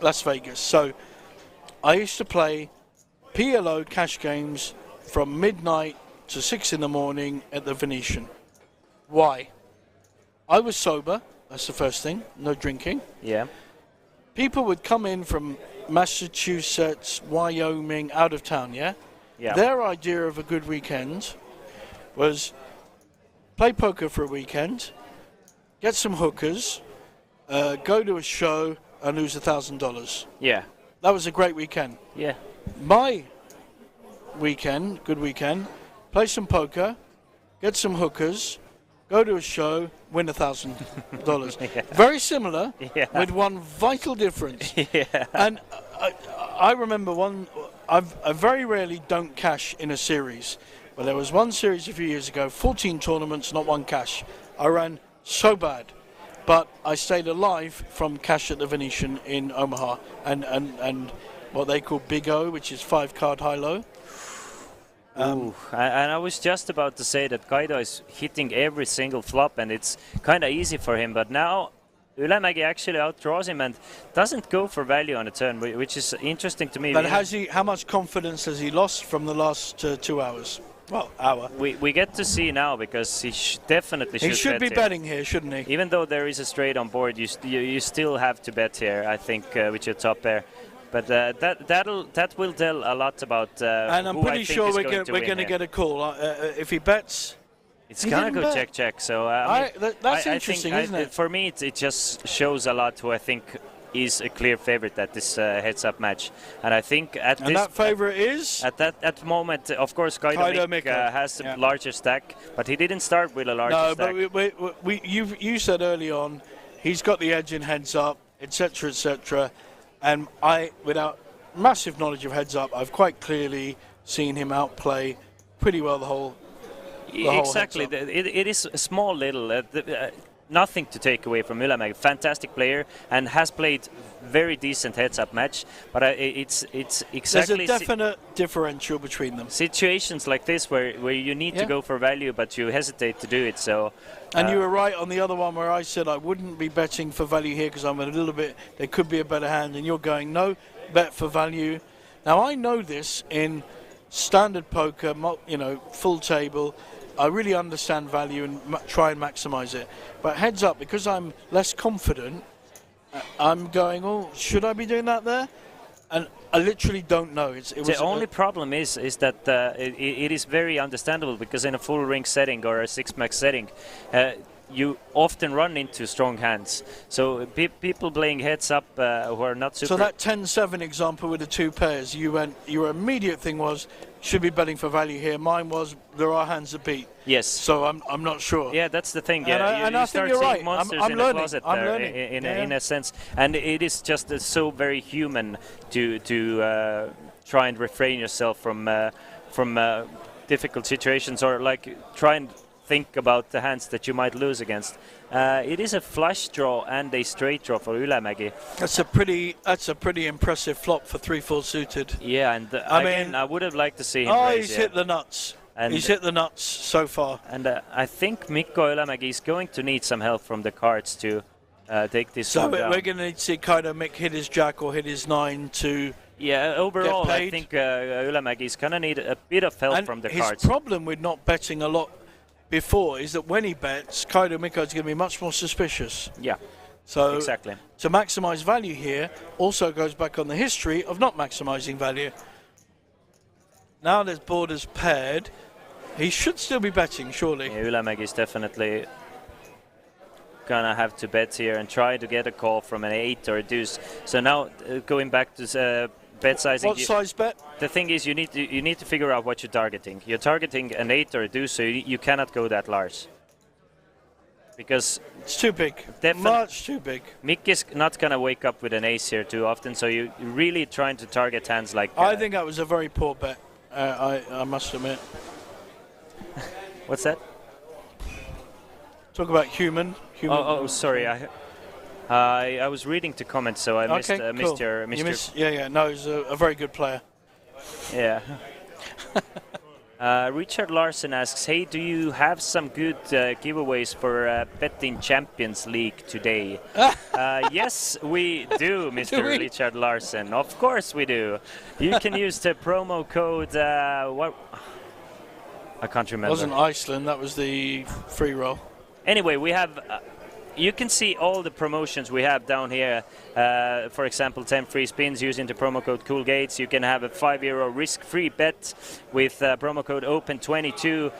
Las Vegas. So I used to play PLO cash games from midnight to 6 in the morning at the Venetian. Why? I was sober, that's the first thing, no drinking. Yeah. People would come in from Massachusetts, Wyoming, out of town, yeah? Their idea of a good weekend was play poker for a weekend, get some hookers, go to a show, and lose $1,000. Yeah. that was a great weekend. Yeah. My weekend, good weekend, play some poker, get some hookers, go to a show, win $1,000. Yeah. Very similar, Yeah. with one vital difference. Yeah. And I remember I very rarely don't cash in a series. But there was one series a few years ago, 14 tournaments, not one cash. I ran so bad. But I stayed alive from cash at the Venetian in Omaha and what they call Big O, which is 5-card high-low. And I was just about to say that Kaido is hitting every single flop, and it's kind of easy for him. But now Ylämäki actually outdraws him and doesn't go for value on a turn, which is interesting to me. But how much confidence has he lost from the last 2 hours? Well, hour. We get to see now, because he definitely should. He should be betting here, shouldn't he? Even though there is a straight on board, you still have to bet here, I think, with your top pair. But that will tell a lot about. And I'm who pretty I think sure is we're going going to get a call if he bets. It's gonna go check. So that's interesting, isn't it? For me, it just shows a lot who I think is a clear favorite at this heads-up match, and I think that favorite is at the moment, of course, Kaido Mick has a larger stack, but he didn't start with a larger stack. No, but you said early on, he's got the edge in heads-up, etc., etc., and I, without massive knowledge of heads-up, I've quite clearly seen him outplay pretty well the whole. Exactly, it is a small little. Nothing to take away from Ylämäki. Fantastic player and has played very decent heads-up match. But it's exactly. There's a definite differential between them. Situations like this where you need to go for value, but you hesitate to do it. So. And you were right on the other one where I said I wouldn't be betting for value here because I'm a little bit. There could be a better hand, and you're going no, bet for value. Now I know this in standard poker, full table. I really understand value and try and maximize it. But heads up, because I'm less confident, I'm going, oh, should I be doing that there? And I literally don't know. The only problem is that it is very understandable, because in a full ring setting or a 6-max setting, you often run into strong hands. So people playing heads up who are not super. So that 10-7 example with the two pairs, your immediate thing was, should be betting for value here. Mine was, there are hands that beat. Yes. So I'm not sure. Yeah, that's the thing. Yeah, and you I start think you're seeing right. monsters I'm in learning. the closet I'm there, learning. in a sense, and it is just so very human to try and refrain yourself from difficult situations, or like try and think about the hands that you might lose against. It is a flush draw and a straight draw for Ylämäki. That's a pretty impressive flop for 3-4 suited. Yeah, and I would have liked to see him raise, he's hit the nuts. And he's hit the nuts so far. And I think Mikko Ylämäki is going to need some help from the cards to take this so one down. We're going to need to see Kaido Mick hit his jack or hit his 9 to. Yeah, overall, I think Ylämäki is going to need a bit of help from the cards. His problem with not betting a lot before is that when he bets, Kaido Mikko is going to be much more suspicious. Yeah, so exactly. To maximise value here also goes back on the history of not maximising value. Now there's borders paired. He should still be betting, surely. Yeah, Ylämäki is definitely gonna have to bet here and try to get a call from an 8 or a deuce. So now going back to bet sizing. What size bet? The thing is, you need to figure out what you're targeting. You're targeting an 8 or a deuce, so you cannot go that large. Because it's too big. Much too big. Mick is not gonna wake up with an ace here too often, so you're really trying to target hands like. I think that was a very poor bet. I must admit. What's that? Talk about human. Oh, sorry. I was reading the comments, so I missed your. Yeah. No, he's a very good player. Yeah. Richard Larson asks, hey, do you have some good giveaways for Betting Champions League today? Yes, we do, Mr. Richard Larson. Of course we do. You can use the promo code, what? I can't remember. It wasn't Iceland, that was the free roll. Anyway, we have... you can see all the promotions we have down here. For example, 10 free spins using the promo code CoolGates. You can have a €5 risk-free bet with promo code OPEN22.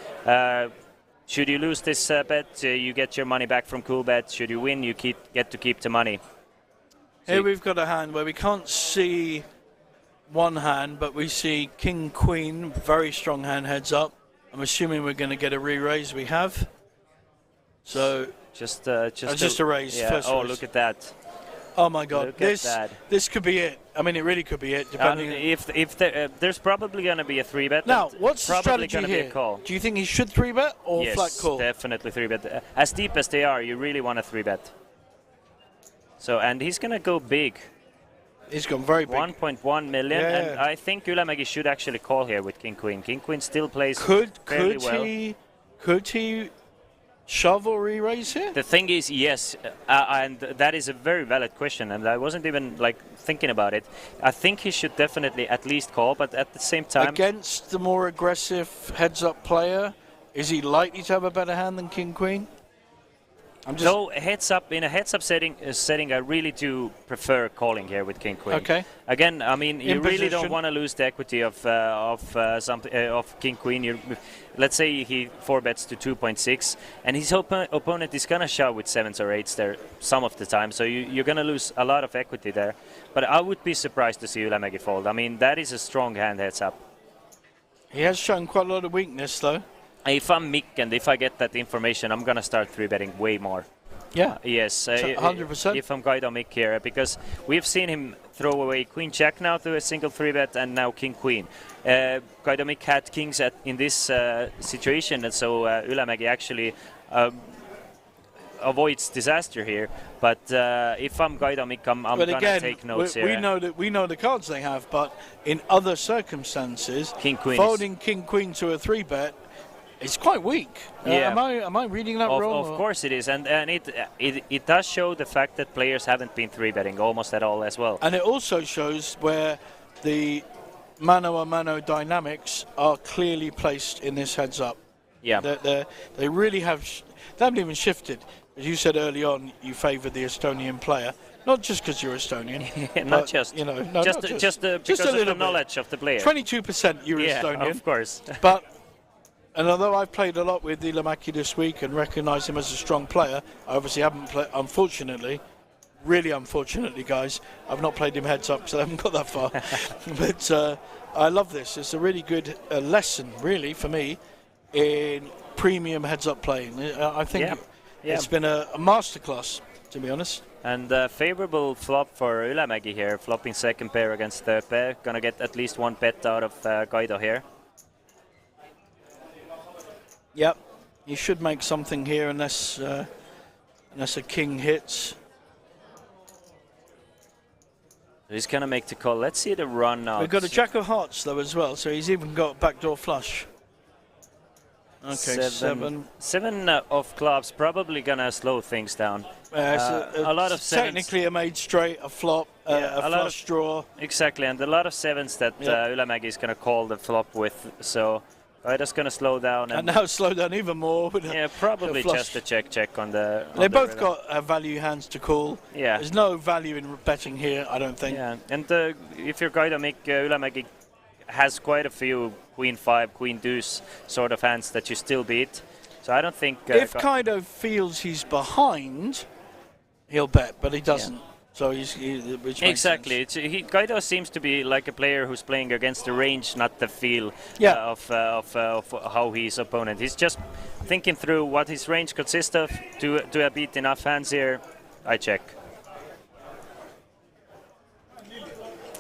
Should you lose this bet, you get your money back from Coolbet. Should you win, you get to keep the money. Here we've got a hand where we can't see one hand, but we see King Queen, very strong hand, heads up. I'm assuming we're going to get a re-raise. We have. So just a raise. Yeah. First Oh, raise. look at that. Oh my God! Look at that. This could be it. I mean, it really could be it. Depending. If there's probably going to be a 3-bet. Now, what's the probably strategy gonna here? Be a call. Do you think he should 3-bet or yes, flat call? Definitely 3-bet. As deep as they are, you really want a 3-bet. So, and he's going to go big. He's gone very big. 1.1 million, Yeah. and I think Ylämäki should actually call here with King Queen. King Queen still plays fairly well. Could he shove or re-raise here? The thing is, yes, and that is a very valid question, and I wasn't even like thinking about it. I think he should definitely at least call, but at the same time, Against the more aggressive heads-up player, is he likely to have a better hand than King Queen? though in a heads-up setting, I really do prefer calling here with King Queen. Okay. Again, I mean, you In really don't position. want to lose the equity of King Queen. Let's say he 4-bets to 2.6, and his opponent is gonna shove with 7s or 8s there some of the time, so you're gonna lose a lot of equity there. But I would be surprised to see Ylämäki fold. I mean, that is a strong hand heads-up. He has shown quite a lot of weakness, though. If I'm Mick and if I get that information, I'm gonna start 3-betting way more. Yeah. Yes, 100%. If I'm Guido Mick here, because we've seen him throw away Queen Jack now to a single 3-bet, and now King Queen. Guido Mick had kings in this situation, and so Ylämäki actually avoids disaster here. But if I'm Guido Mick, I'm gonna take notes here. We know the cards they have, but in other circumstances, King Queen folding King Queen to a 3-bet. It's quite weak. Yeah. Am I reading that wrong? Of course it is, and it does show the fact that players haven't been 3-betting almost at all as well. And it also shows where the mano-a-mano dynamics are clearly placed in this heads-up. Yeah. They really have. They haven't even shifted. As you said early on, you favoured the Estonian player, not just because you're Estonian. Not but, just. You know, just because of the bit. knowledge of the player. 22% you're yeah, Estonian. of course. But. And although I've played a lot with Ylämäki this week and recognise him as a strong player, I obviously haven't played, unfortunately, really unfortunately, guys, I've not played him heads up, so I haven't got that far. But I love this. It's a really good lesson, really, for me, in premium heads up playing. I think it's been a masterclass, to be honest. And favourable flop for Ylämäki here, flopping second pair against third pair. Gonna get at least one bet out of Guido here. Yep, you should make something here unless a king hits. He's gonna make the call. Let's see the run now. We've got a jack of hearts though as well, so he's even got backdoor flush. Okay, seven of clubs, probably gonna slow things down. A lot of sevens. Technically a made straight, a flop, a flush draw. Exactly, and a lot of sevens that Ylämäki is gonna call the flop with. So. Just going to slow down. And now slow down even more. With probably just a check on the... They both got value hands to call. Yeah. There's no value in betting here, I don't think. Yeah, and if you're Guido Mick, Ylämäki has quite a few Queen 5, Queen Deuce sort of hands that you still beat. So I don't think... if Guido feels he's behind, he'll bet, but he doesn't. Yeah. So which exactly. Guido seems to be like a player who's playing against the range, not the feel of how his opponent. He's just thinking through what his range consists of. Do I beat enough hands here? I check.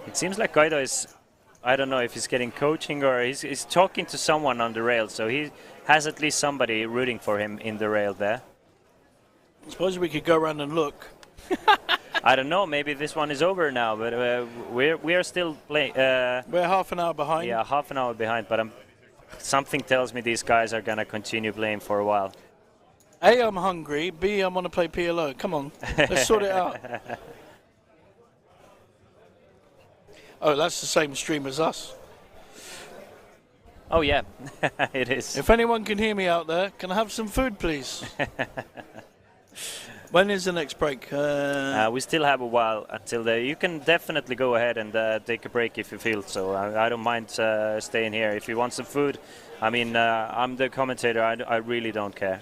It seems like Guido is, I don't know if he's getting coaching or he's talking to someone on the rail. So he has at least somebody rooting for him in the rail there. I suppose we could go around and look. I don't know. Maybe this one is over now, but we are still playing. We're half an hour behind. Yeah, half an hour behind. But something tells me these guys are gonna continue playing for a while. A, I'm hungry. B, I want to play PLO. Come on, let's sort it out. Oh, that's the same stream as us. Oh yeah, it is. If anyone can hear me out there, can I have some food, please? When is the next break? We still have a while until there. You can definitely go ahead and take a break if you feel so. I don't mind staying here. If you want some food, I mean, I'm the commentator. I really don't care.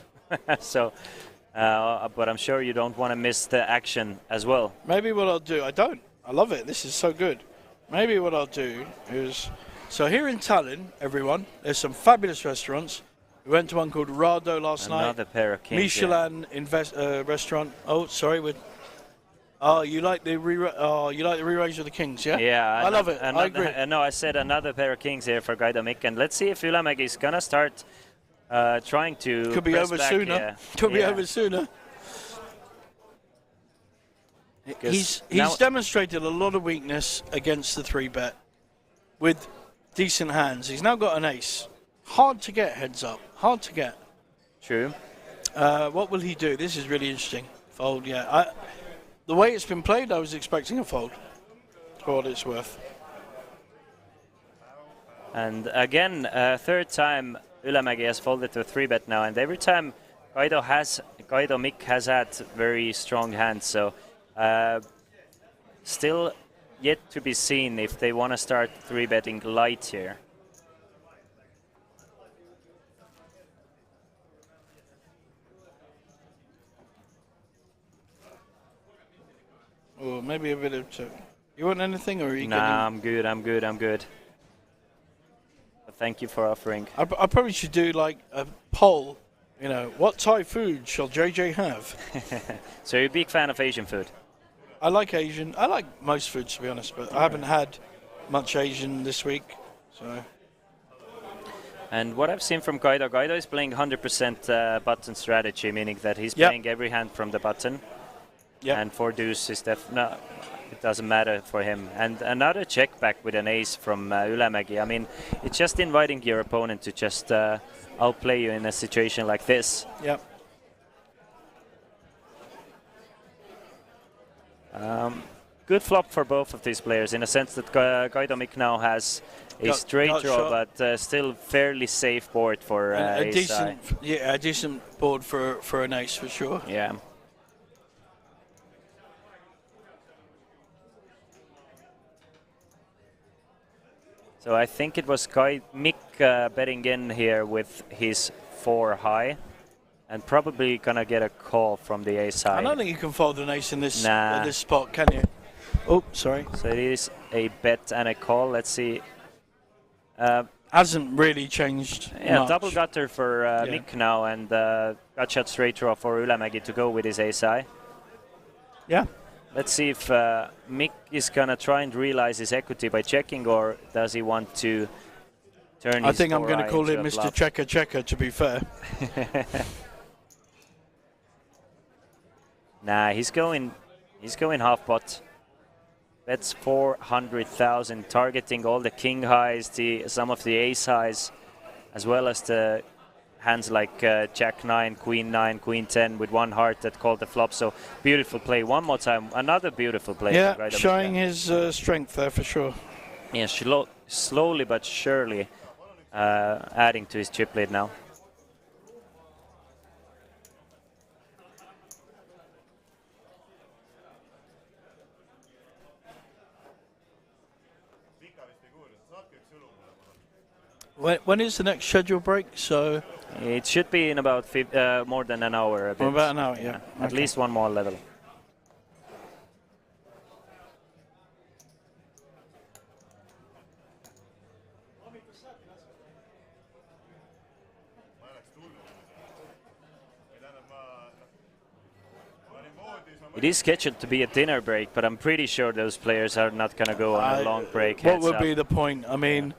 So but I'm sure you don't want to miss the action as well. Maybe what I'll do, I love it, this is so good. Maybe what I'll do is, so here in Tallinn, everyone, there's some fabulous restaurants. We went to one called Rado last night. Another pair of kings. Michelin restaurant. Oh, sorry, you like the re-raise of the Kings, yeah? Yeah, I love it. I agree. No, I said another pair of kings here for Kaido Mikk, and let's see if Ylämägi is gonna start trying to. Could be press over back, sooner. yeah. Could be Yeah. over sooner. He's now- demonstrated a lot of weakness against the 3-bet with decent hands. He's now got an ace. Hard to get heads up. Hard to get. True. What will he do? This is really interesting. Fold, yeah. The way it's been played, I was expecting a fold. For what it's worth. And again, third time Ylämägi has folded to a 3-bet now, and every time Kaido Mikk has had very strong hands. So still yet to be seen if they want to start 3-betting light here. Or maybe a bit of two. You want anything, or are you Nah, I'm good. But thank you for offering. I probably should do like a poll. You know, what Thai food shall JJ have? So you're a big fan of Asian food? I like Asian. I like most foods, to be honest, but I haven't had much Asian this week. So. And what I've seen from Kaido is playing 100% button strategy, meaning that he's playing every hand from the button. Yeah. And 4 deuce is no, it doesn't matter for him. And another check back with an ace from Ylämägi. I mean, it's just inviting your opponent to just outplay you in a situation like this. Yeah. Good flop for both of these players in a sense that Kaido Mikk now has a straight draw, but still fairly safe board for a ace decent, high. a decent board for an ace for sure. Yeah. So I think it was Mikk betting in here with his 4 high, and probably gonna get a call from the ace high. I don't think you can fold an ace in this Nah. spot, can you? Oh, sorry. So it is a bet and a call. Let's see. Hasn't really changed. Yeah, much. double gutter for Mikk now, and gut shot straight draw for Ylämägi to go with his ace high. Yeah. Let's see if Mikk is gonna try and realize his equity by checking, or does he want to turn his I think I'm going to 4-eye call into him a Mr. bluff? Checker, to be fair. Nah, he's going half pot. Bets 400,000, targeting all the king highs, some of the ace highs, as well as the hands like Jack 9, Queen 9, Queen 10 with 1 heart that called the flop. So beautiful play. One more time, another beautiful play. Yeah, showing his strength there for sure. Yeah, slowly but surely adding to his chip lead now. When is the next schedule break? So it should be in about more than an hour. A bit. about an hour, yeah. At least one more level. It is scheduled to be a dinner break, but I'm pretty sure those players are not going to go on a long break. What would be the point? I mean,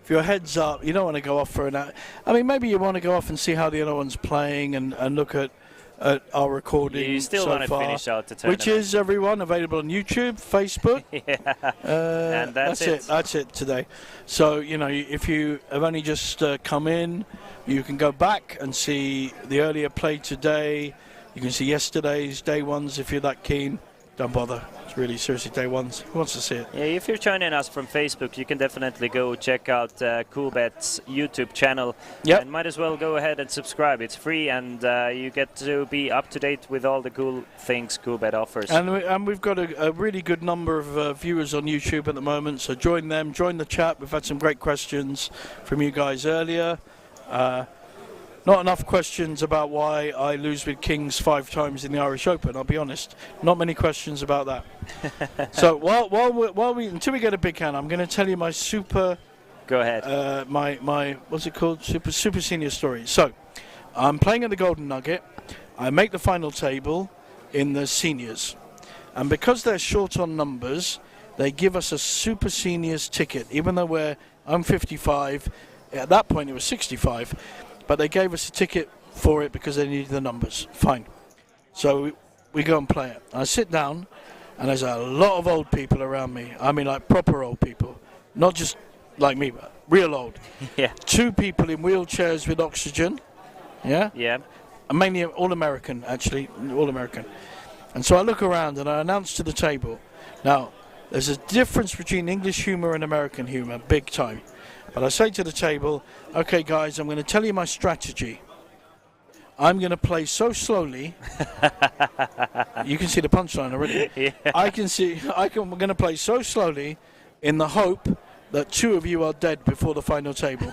if your head's up, you don't want to go off for an hour. I mean, maybe you want to go off and see how the other one's playing and look at our recording. You still so want to far, finish out the tournament. which is, everyone, available on YouTube, Facebook. Yeah, and that's it. That's it today. So, you know, if you have only just come in, you can go back and see the earlier play today. You can see yesterday's day ones if you're that keen. Don't bother. It's really seriously day ones. Who wants to see it? Yeah, if you're joining us from Facebook, you can definitely go check out Coolbet's YouTube channel. Yep. And might as well go ahead and subscribe. It's free, and you get to be up to date with all the cool things Coolbet offers. And we've got a really good number of viewers on YouTube at the moment, so join them, join the chat. We've had some great questions from you guys earlier. not enough questions about why I lose with kings 5 times in the Irish Open. I'll be honest, not many questions about that. So while we until we get a big hand, I'm going to tell you my super. Go ahead. My what's it called? Super senior story. So I'm playing at the Golden Nugget. I make the final table in the seniors, and because they're short on numbers, they give us a super seniors ticket, even though I'm 55. At that point it was 65, but they gave us a ticket for it because they needed the numbers. Fine. So we go and play it. I sit down, and there's a lot of old people around me. I mean, like proper old people, not just like me, but real old. Yeah. 2 people in wheelchairs with oxygen. Yeah. Yeah. And mainly all American, actually, all American. And so I look around and I announce to the table. Now, there's a difference between English humour and American humour, big time. But I say to the table, okay, guys, I'm going to tell you my strategy. I'm going to play so slowly. You can see the punchline already. Yeah. I'm going to play so slowly in the hope that 2 of you are dead before the final table.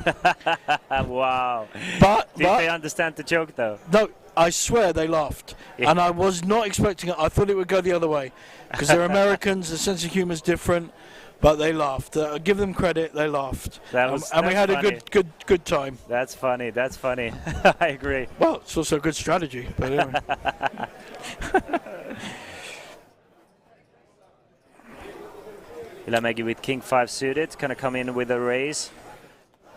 Wow. But Did they understand the joke, though? no, I swear they laughed. Yeah. And I was not expecting it. I thought it would go the other way. Because they're Americans, the sense of humour is different. But they laughed. Give them credit, they laughed. And we had funny. a good time. That's funny. That's funny. I agree. Well, it's also a good strategy. But anyway. Ylämäki with king 5 suited, gonna come in with a raise.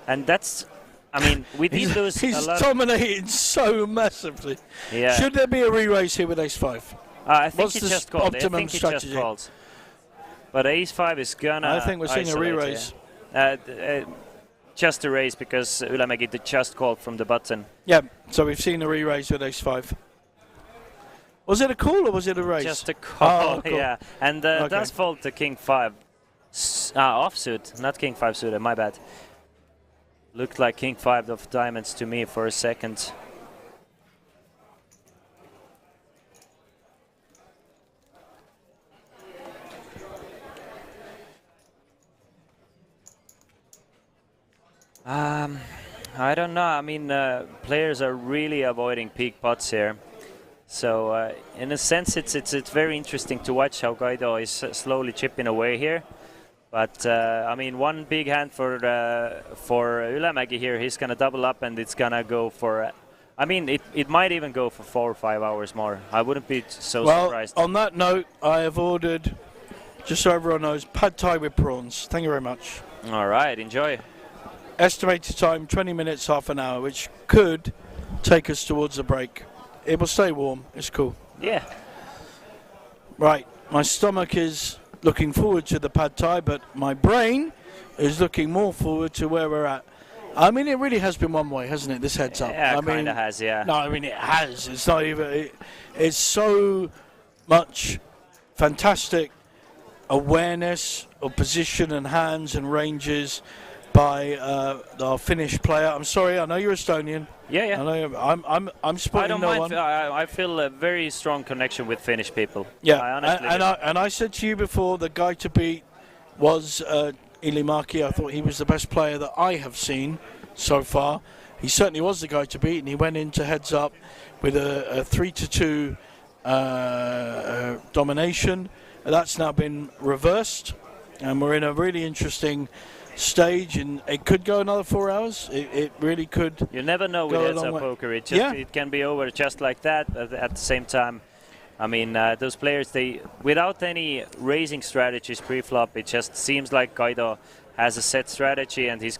And that's, I mean, we did lose a He's lot. dominating so massively. Yeah. Should there be a re-raise here with ace-5? I think What's he the just called. I optimum think he strategy? just called. But ace-5 is gonna. I think we're seeing a isolate, re-raise. yeah. Just a raise because Ylämäki did just call from the button. Yeah, so we've seen a re-raise with ace-5. Was it a call or was it a raise? Just a call, Oh, cool. yeah. And Okay. does fold to king 5 offsuit, not king 5 suited, my bad. Looked like king 5 of diamonds to me for a second. I don't know. I mean, players are really avoiding peak pots here. So in a sense, it's very interesting to watch how Guido is slowly chipping away here. But I mean, one big hand for Ylämäki here. He's gonna double up, and it's gonna go for. I mean, it might even go for 4 or 5 hours more. I wouldn't be so surprised. Well, on that note, I have ordered, just so everyone knows, pad thai with prawns. Thank you very much. All right, enjoy. Estimated time 20 minutes, half an hour, which could take us towards a break. It will stay warm. It's cool. Yeah. Right, my stomach is looking forward to the pad thai, but my brain is looking more forward to where we're at. I mean, it really has been one way, hasn't it? This heads up. Yeah, I mean, kind of has, yeah. No, I mean it has. It's not even. It's so much fantastic awareness of position and hands and ranges by our Finnish player. I'm sorry, I know you're Estonian. Yeah, yeah. I know I'm I spoiling don't no mind. one. I feel a very strong connection with Finnish people. Yeah, I honestly do. and I said to you before, the guy to beat was Ylämäki. I thought he was the best player that I have seen so far. He certainly was the guy to beat, and he went into heads up with a 3-2 domination. That's now been reversed, and we're in a really interesting stage, and it could go another 4 hours. It really could. You never know with go a heads long up way. poker. It can be over just like that. But at the same time, I mean, those players, they without any raising strategies pre-flop, it just seems like Guido has a set strategy, and he's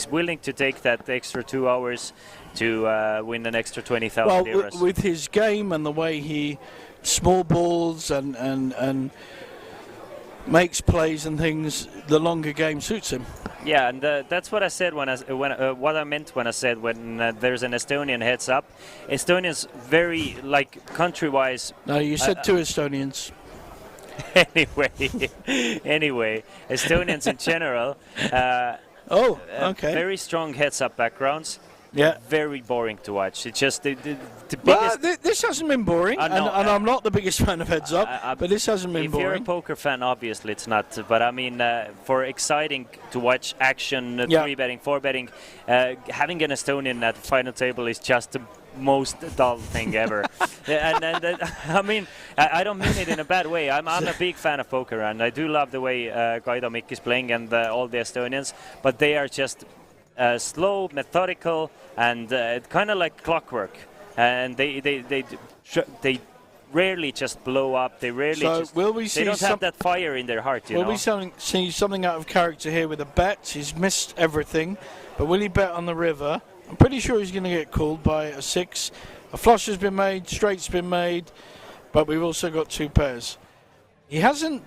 willing to take that extra 2 hours to win an extra 20,000 Well, euros. with his game and the way he small balls and makes plays and things, the longer game suits him. Yeah, and that's what I said what I meant when I said when there's an Estonian heads up. Estonians very like country-wise. No, you said 2 Estonians. Anyway, Estonians in general. Okay. Very strong heads up backgrounds. Yeah. very boring to watch. It's just the Well, biggest. this hasn't been boring, No, and I'm not the biggest fan of Heads Up, but this hasn't been If you're a boring. poker fan, obviously it's not. But I mean, for exciting to watch action, Yeah. 3-betting, 4-betting, having an Estonian at the final table is just the most dull thing ever. and I mean, I don't mean it in a bad way. I'm a big fan of poker, and I do love the way Kaido Mikk is playing and all the Estonians, but they are just slow, methodical, and kind of like clockwork. And they rarely just blow up. They rarely So just. will we They see don't some? have that fire in their heart, you Will know. we see something out of character here with a bet? He's missed everything, but will he bet on the river? I'm pretty sure he's going to get called by a 6. A flush has been made, straight's been made, but we've also got 2 pairs. He hasn't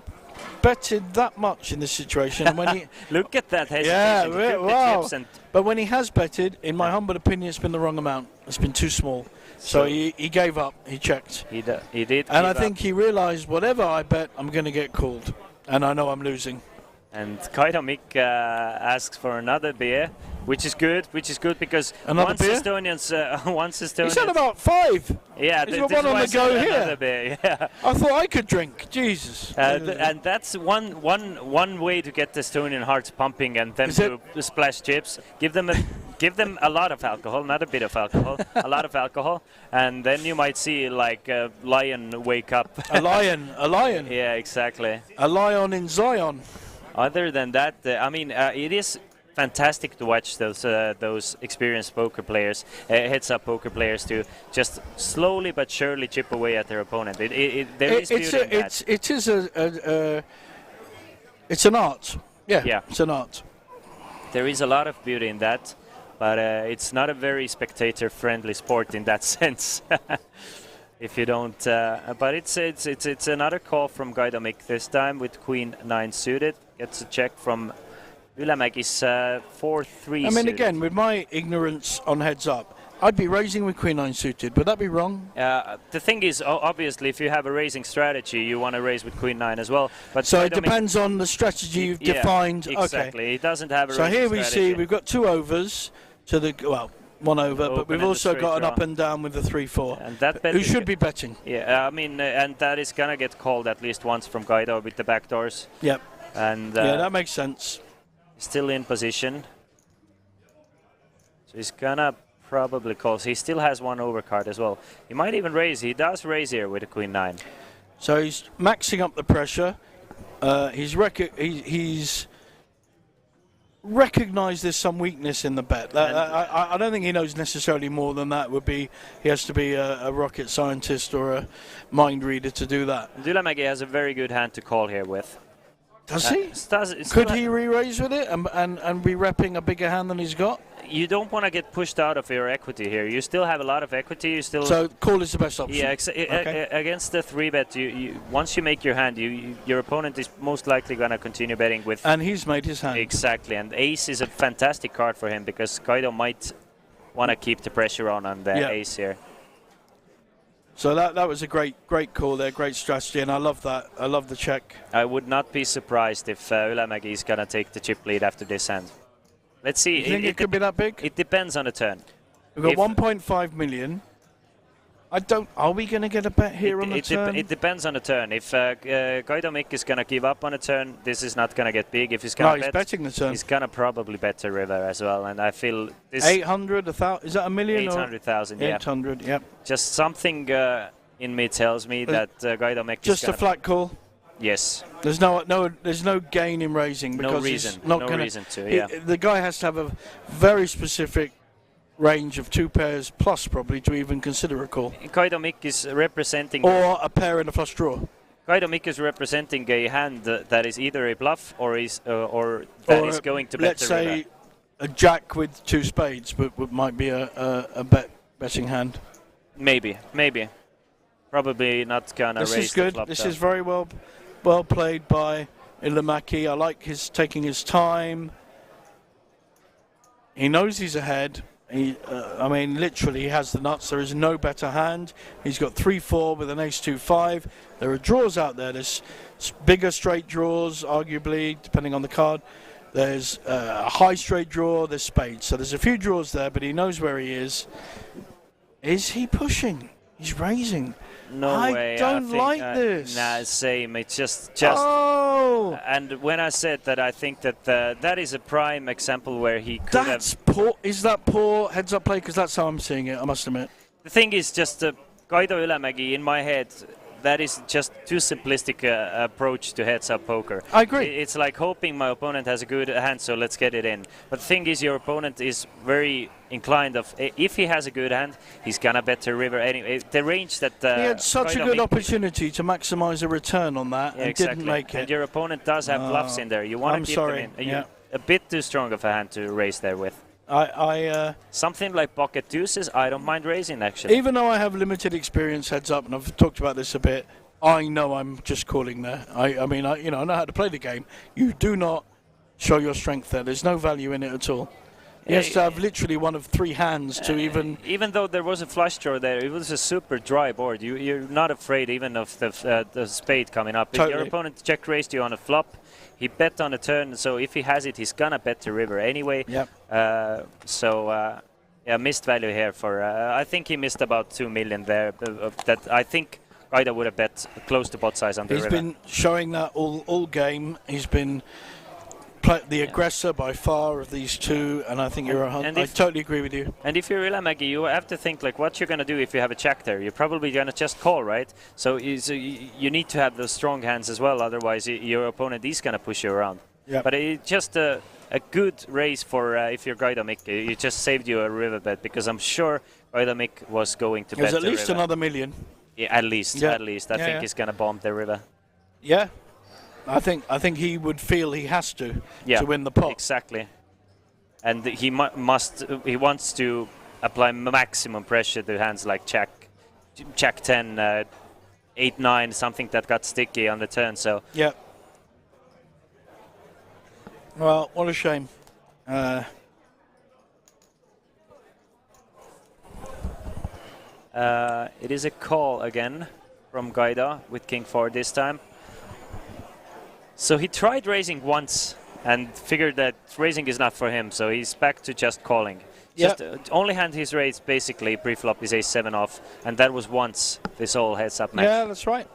betted that much in this situation. And when he, Look at that hesitation. yeah, He took the wow. chips and But when he has betted, in my humble opinion, it's been the wrong amount. It's been too small. So he gave up. He checked. he did. And I give think up. he realised whatever I bet, I'm going to get called. And I know I'm losing. And Kaido Mikk asks for another beer, which is good because Another once beer? Once Estonians. He said about 5. Yeah, He's this got is one on why I the go said here. another beer. Yeah. I thought I could drink. Jesus. And that's one way to get the Estonian hearts pumping and them Is to splash chips. Give them a lot of alcohol, not a bit of alcohol, a lot of alcohol, and then you might see like a lion wake up. A lion. Yeah, exactly. A lion in Zion. Other than that, I mean, it is fantastic to watch those experienced poker players, heads-up poker players, to just slowly but surely chip away at their opponent. There is beauty in that. It is it's an art. Yeah, it's an art. There is a lot of beauty in that, but it's not a very spectator-friendly sport in that sense. If you don't, but it's another call from Kaido Mikk this time with Queen 9 suited. Gets a check from Ülemägi's 4-3. I mean, again, with my ignorance on Heads Up, I'd be raising with Queen 9 suited. Would that be wrong? The thing is, obviously, if you have a raising strategy, you want to raise with Queen 9 as well. But So it Kaido Mikk- depends on the strategy you've defined. Exactly. Okay. He doesn't have a So raising here we strategy. see we've got 2 overs to the one over, but Open we've and a also straight got an draw. up and down with the 3-4. And that bet Who is should good. be betting? Yeah, I mean, and that is gonna get called at least once from Kaido with the backdoors. Yep. And Yeah, that makes sense. still in position. So he's gonna probably call. He still has 1 overcard as well. He might even raise. He does raise here with the Queen 9. So he's maxing up the pressure. He's recognised there's some weakness in the bet. I don't think he knows necessarily more than that. He has to be a rocket scientist or a mind reader to do that. Ülemägi has a very good hand to call here with. Does he? Still Could he re-raise with it and be repping a bigger hand than he's got? You don't want to get pushed out of your equity here. You still have a lot of equity. You still. So call is the best option. Yeah, Okay. against the 3-bet, you once you make your hand, your opponent is most likely gonna continue betting with. And he's made his hand. Exactly, and ace is a fantastic card for him because Kaido might want to keep the pressure on the ace here. So that was a great call there, great strategy, and I love that. I love the check. I would not be surprised if Ülemägi is gonna take the chip lead after this hand. Let's see. You think it could be that big? It depends on the turn. We've got If- 1.5 million. Are we going to get a bet here on the turn? It depends on the turn. If Kaido Mikk is gonna give up on a turn, this is not gonna get big. If he's gonna he's betting the turn. he's gonna probably bet the river as well. And I feel this 800, 1,000. Is that a million? 800,000. Yeah. 800. Yep. Just something in me tells me that Kaido Mikk is Just a gonna. flat call. Yes. There's no gain in raising because reason. it's not No gonna, reason to, yeah. The guy has to have a very specific range of 2 pairs plus probably to even consider a call, Kaido Mikk is representing. or a pair in a flush draw. Kaido Mikk is representing a hand that is either a bluff or is going to bet Let's the river. say a jack with 2 spades, but might be a betting hand. Maybe. Probably not gonna This raise is good. the flop. This though. is very well played by Ülemägi. I like his taking his time. He knows he's ahead. I mean, literally, he has the nuts. There is no better hand. He's got 3-4 with an ace-2-5. There are draws out there. There's bigger straight draws, arguably, depending on the card. There's a high straight draw, there's spades. So there's a few draws there, but he knows where he is. Is he pushing? He's raising. No way. I don't like this. Nah, same. It's just. Oh! And when I said that, I think that that is a prime example where he could That's poor. Is that poor heads-up play? Because that's how I'm seeing it, I must admit. The thing is just Kaido Ylämäki, in my head, that is just too simplistic approach to heads-up poker. I agree. It's like hoping my opponent has a good hand, so let's get it in. But the thing is, your opponent is very inclined of, if he has a good hand, he's gonna bet the river anyway. The range that he had such Kaido a good opportunity to maximise a return on that and exactly. didn't make it. And your opponent does have bluffs in there. You want to keep them in. Yeah. A bit too strong of a hand to raise there with. Something like pocket deuces, I don't mind raising actually. Even though I have limited experience heads up, and I've talked about this a bit, I know I'm just calling there. I mean, I know how to play the game. You do not show your strength there. There's no value in it at all. He has to have literally one of 3 hands to even... Even though there was a flush draw there, it was a super dry board. You're not afraid even of the spade coming up. Totally. If your opponent check-raised you on a flop, he bet on a turn, so if he has it, he's gonna bet the river anyway. Yep. Yeah, missed value here for... I think he missed about 2 million there. That I think Kaido would have bet close to pot size on the river. He's been showing that all game. He's been the aggressor by far of these two, and I think I totally agree with you. And if you're Ylämäki, you have to think like what you're going to do if you have a check there. You're probably going to just call, right? So you need to have those strong hands as well, otherwise your opponent is going to push you around. Yep. But it's just a good race for if you're Kaido Mick. You just saved you a river bet, because I'm sure Kaido Mick was going to bet There's at the least river. another million. Yeah, at least. I think he's going to bomb the river. Yeah. I think he would feel he has to win the pot. Exactly. And he he wants to apply maximum pressure to hands like Jack 10, 8, 9, something that got sticky on the turn. So yeah. Well, what a shame. It is a call again from Kaido with King 4 this time. So he tried raising once and figured that raising is not for him, so he's back to just calling. Just only hand he's raised basically pre-flop is ace-7 off, and that was once this whole heads-up match. Yeah, that's right.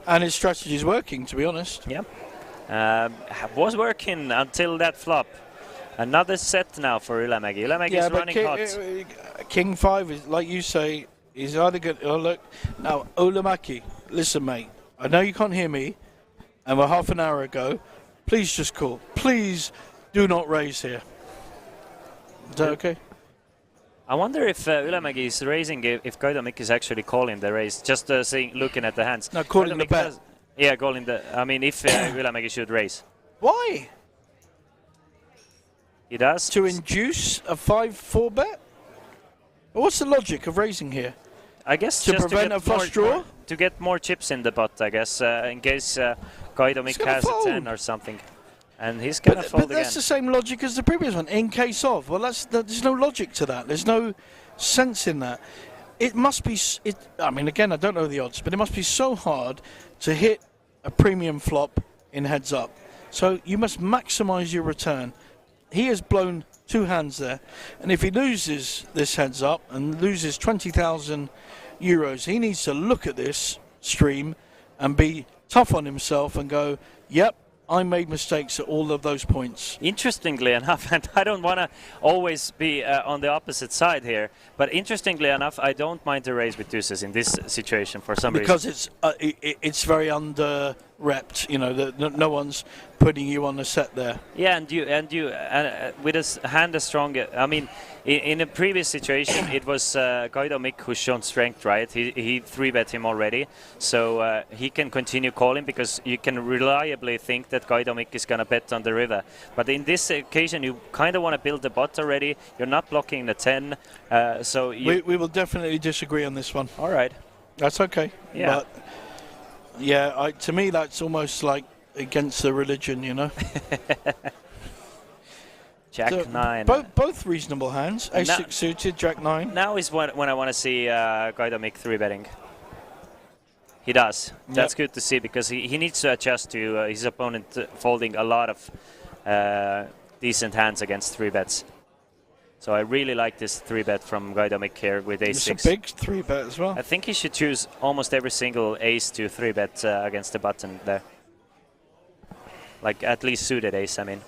And his strategy is working, to be honest. Yeah. Was working until that flop. Another set now for Ylämäki. Ylämäki is running hot. King 5 is, like you say, is either good. Oh, look. Now, Ylämäki, listen, mate. I know you can't hear me, and we're half an hour ago. Please just call. Please do not raise here. Is that okay? I wonder if Ylämäki is raising, if Kaido Mick is actually calling the raise, just looking at the hands. No, calling the bet. Yeah, calling the... I mean, if Ylämäki should raise. Why? He does. To induce a 5-4 bet? What's the logic of raising here? I guess to just prevent a flush draw? To get more chips in the pot, I guess, in case Kaido Mick has a 10 or something. And he's going to fold again. But that's the same logic as the previous one, in case of. Well, there's no logic to that. There's no sense in that. It must be... I mean, again, I don't know the odds, but it must be so hard to hit a premium flop in heads up. So you must maximise your return. He has blown 2 hands there. And if he loses this heads up and loses 20,000 euros, he needs to look at this stream and be tough on himself and go, yep, I made mistakes at all of those points. Interestingly enough, and I don't want to always be on the opposite side here, but interestingly enough, I don't mind the raise with deuces in this situation for some reason. Because it's very under-repped, you know, no one's putting you on the set there. Yeah, and you with a hand as strong, I mean, in a previous situation, it was Kaido Mick who's shown strength, right? He 3-bet him already, so he can continue calling because you can reliably think that Kaido Mick is going to bet on the river. But in this occasion, you kind of want to build the bot already. You're not blocking the 10, so we will definitely disagree on this one. All right. That's okay. Yeah. But yeah, to me, that's almost like against the religion, you know? Jack 9. Both reasonable hands. Ace-6 suited, Jack 9. Now is when I want to see Kaido Mick 3-betting. He does. That's good to see because he needs to adjust to his opponent folding a lot of decent hands against 3-bets. So I really like this 3-bet from Gaidomik here with ace 6. It's a big 3-bet as well. I think he should choose almost every single ace to 3-bet against the button there. Like at least suited ace, I mean.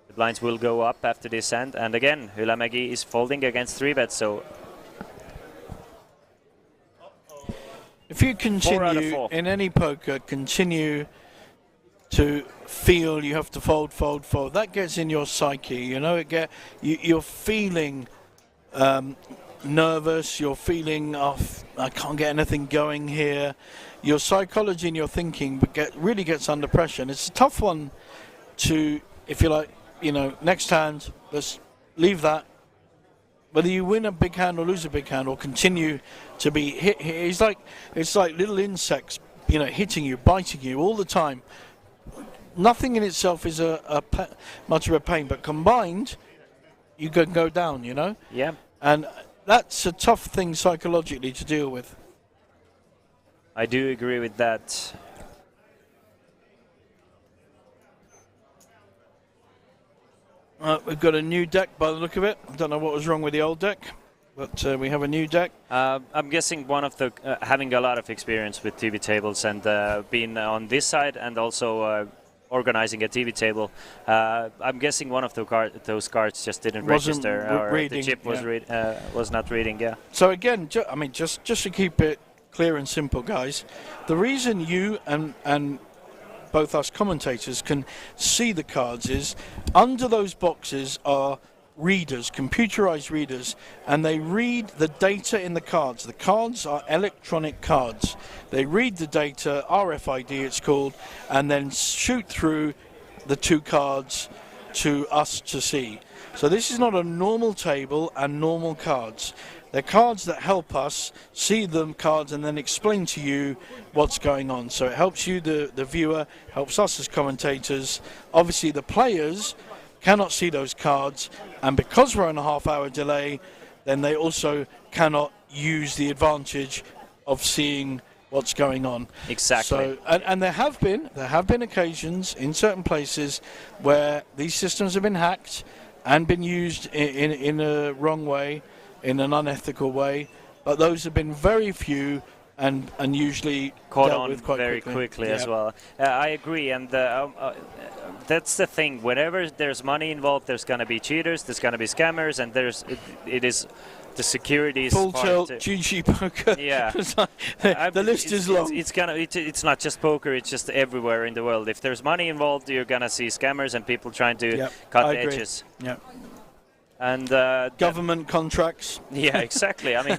The blinds will go up after this hand. And again, Ylämägi is folding against 3-bet, so... If you 4 out of continue 4. in any poker, continue to feel you have to fold, fold, fold. That gets in your psyche, you know. You're feeling nervous. You're feeling, I can't get anything going here. Your psychology and your thinking really gets under pressure. And it's a tough one to, if you like, you know, next hand, let's leave that. Whether you win a big hand or lose a big hand or continue to be hit, it's like little insects, you know, hitting you, biting you all the time. Nothing in itself is much of a pain, but combined, you can go down, you know? Yeah. And that's a tough thing psychologically to deal with. I do agree with that. We've got a new deck by the look of it. I don't know what was wrong with the old deck, but we have a new deck. I'm guessing one of the having a lot of experience with TV tables and being on this side and also organizing a TV table. I'm guessing one of those cards just didn't register, or reading, the chip was not reading. Yeah. So again, I mean, just to keep it clear and simple, guys, the reason you and both us commentators can see the cards is under those boxes are readers, computerized readers, and they read the data in the cards. The cards are electronic cards. They read the data, RFID it's called, and then shoot through the two cards to us to see. So this is not a normal table and normal cards. They're cards that help us see them cards and then explain to you what's going on. So it helps you, the viewer, helps us as commentators. Obviously the players cannot see those cards, and because we're on a half-hour delay, then they also cannot use the advantage of seeing what's going on. Exactly. So, and there have been occasions in certain places where these systems have been hacked and been used in a wrong way, in an unethical way, but those have been very few and usually caught dealt on with quite very quickly as well. I agree, and that's the thing. Whenever there's money involved, there's going to be cheaters, there's going to be scammers, and it is the security is full tilt, GG poker. Yeah, the list is long. It's not just poker; it's just everywhere in the world. If there's money involved, you're gonna see scammers and people trying to cut the edges. Yeah. And government contracts. Yeah, exactly. I mean,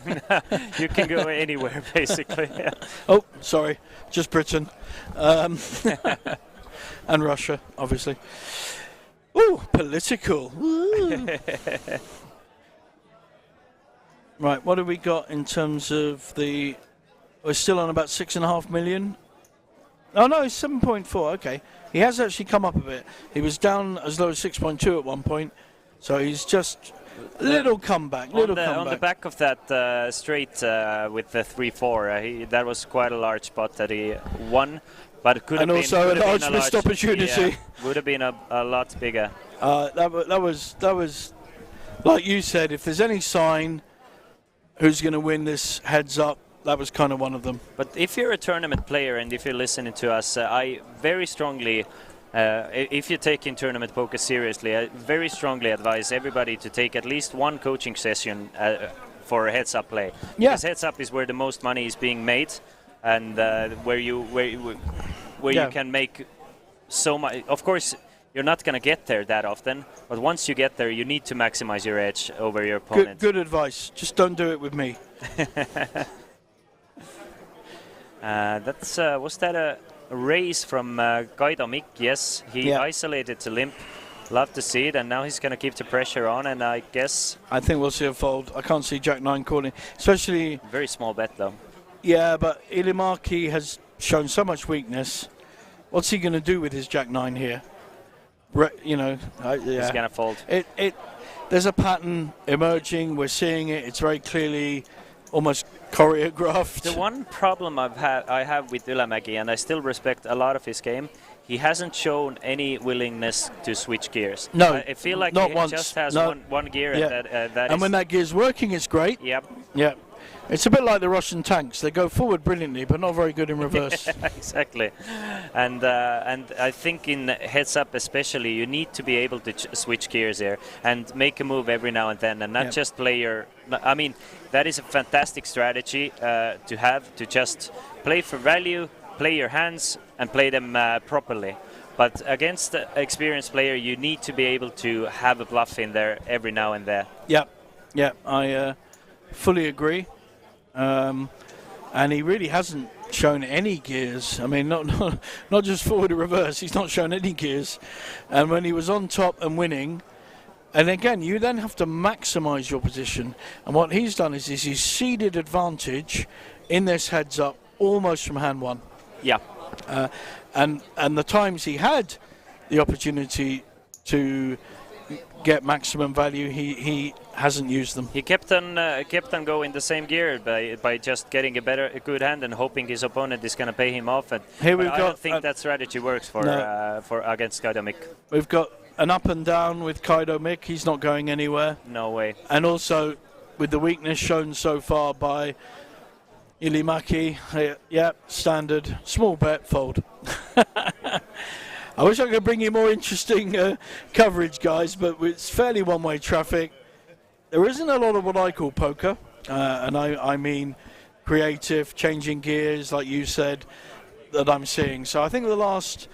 you can go anywhere basically. Yeah. Oh, sorry, just Britain, and Russia, obviously. Ooh, political. Ooh. Right, what have we got in terms of the? We're still on about 6.5 million. Oh no, it's 7.4. Okay, he has actually come up a bit. He was down as low as 6.2 at one point. So he's just little comeback, on the back of that straight with the 3-4, that was quite a large spot that he won, but it could have been also a large missed opportunity. Yeah, would have been a lot bigger. That was like you said. If there's any sign who's going to win this heads up, that was kind of one of them. But if you're a tournament player and if you're listening to us, I very strongly. If you're taking tournament poker seriously, I very strongly advise everybody to take at least one coaching session for a heads-up play. Yeah. Because heads-up is where the most money is being made, and where you can make so much. Of course, you're not going to get there that often, but once you get there, you need to maximize your edge over your opponent. Good advice. Just don't do it with me. Was that a raise from Gaidomik? Yes, he isolated to limp. Love to see it, and now he's going to keep the pressure on, and I think we'll see a fold. I can't see Jack 9 calling, especially... Very small bet, though. Yeah, but Ylämägi has shown so much weakness. What's he going to do with his Jack 9 here? He's going to fold. There's a pattern emerging. We're seeing it. It's very clearly almost choreographed. The one problem I have with Ylämägi, and I still respect a lot of his game, he hasn't shown any willingness to switch gears. No, I feel like not he once. just has No. one gear, Yeah. and that And is. when that gear's working, it's great. Yep. Yeah. It's a bit like the Russian tanks. They go forward brilliantly, but not very good in reverse. Exactly, and I think in heads up especially, you need to be able to switch gears here and make a move every now and then, and not just play your. I mean, that is a fantastic strategy to have, to just play for value, play your hands, and play them properly. But against an experienced player, you need to be able to have a bluff in there every now and then. Yeah, I fully agree. And he really hasn't shown any gears. I mean, not just forward or reverse. He's not shown any gears. And when he was on top and winning, and again, you then have to maximise your position. And what he's done is he's ceded advantage in this heads up almost from hand one. Yeah. And the times he had the opportunity to get maximum value, he hasn't used them. He kept on going the same gear by just getting a good hand and hoping his opponent is going to pay him off. And Here we've I got don't think that strategy works for against Kaido Mick. We've got an up and down with Kaido Mick. He's not going anywhere. No way. And also with the weakness shown so far by Ilimaki, yeah, standard small bet fold. I wish I could bring you more interesting coverage, guys, but it's fairly one-way traffic. There isn't a lot of what I call poker, and I mean creative, changing gears, like you said, that I'm seeing. So I think the last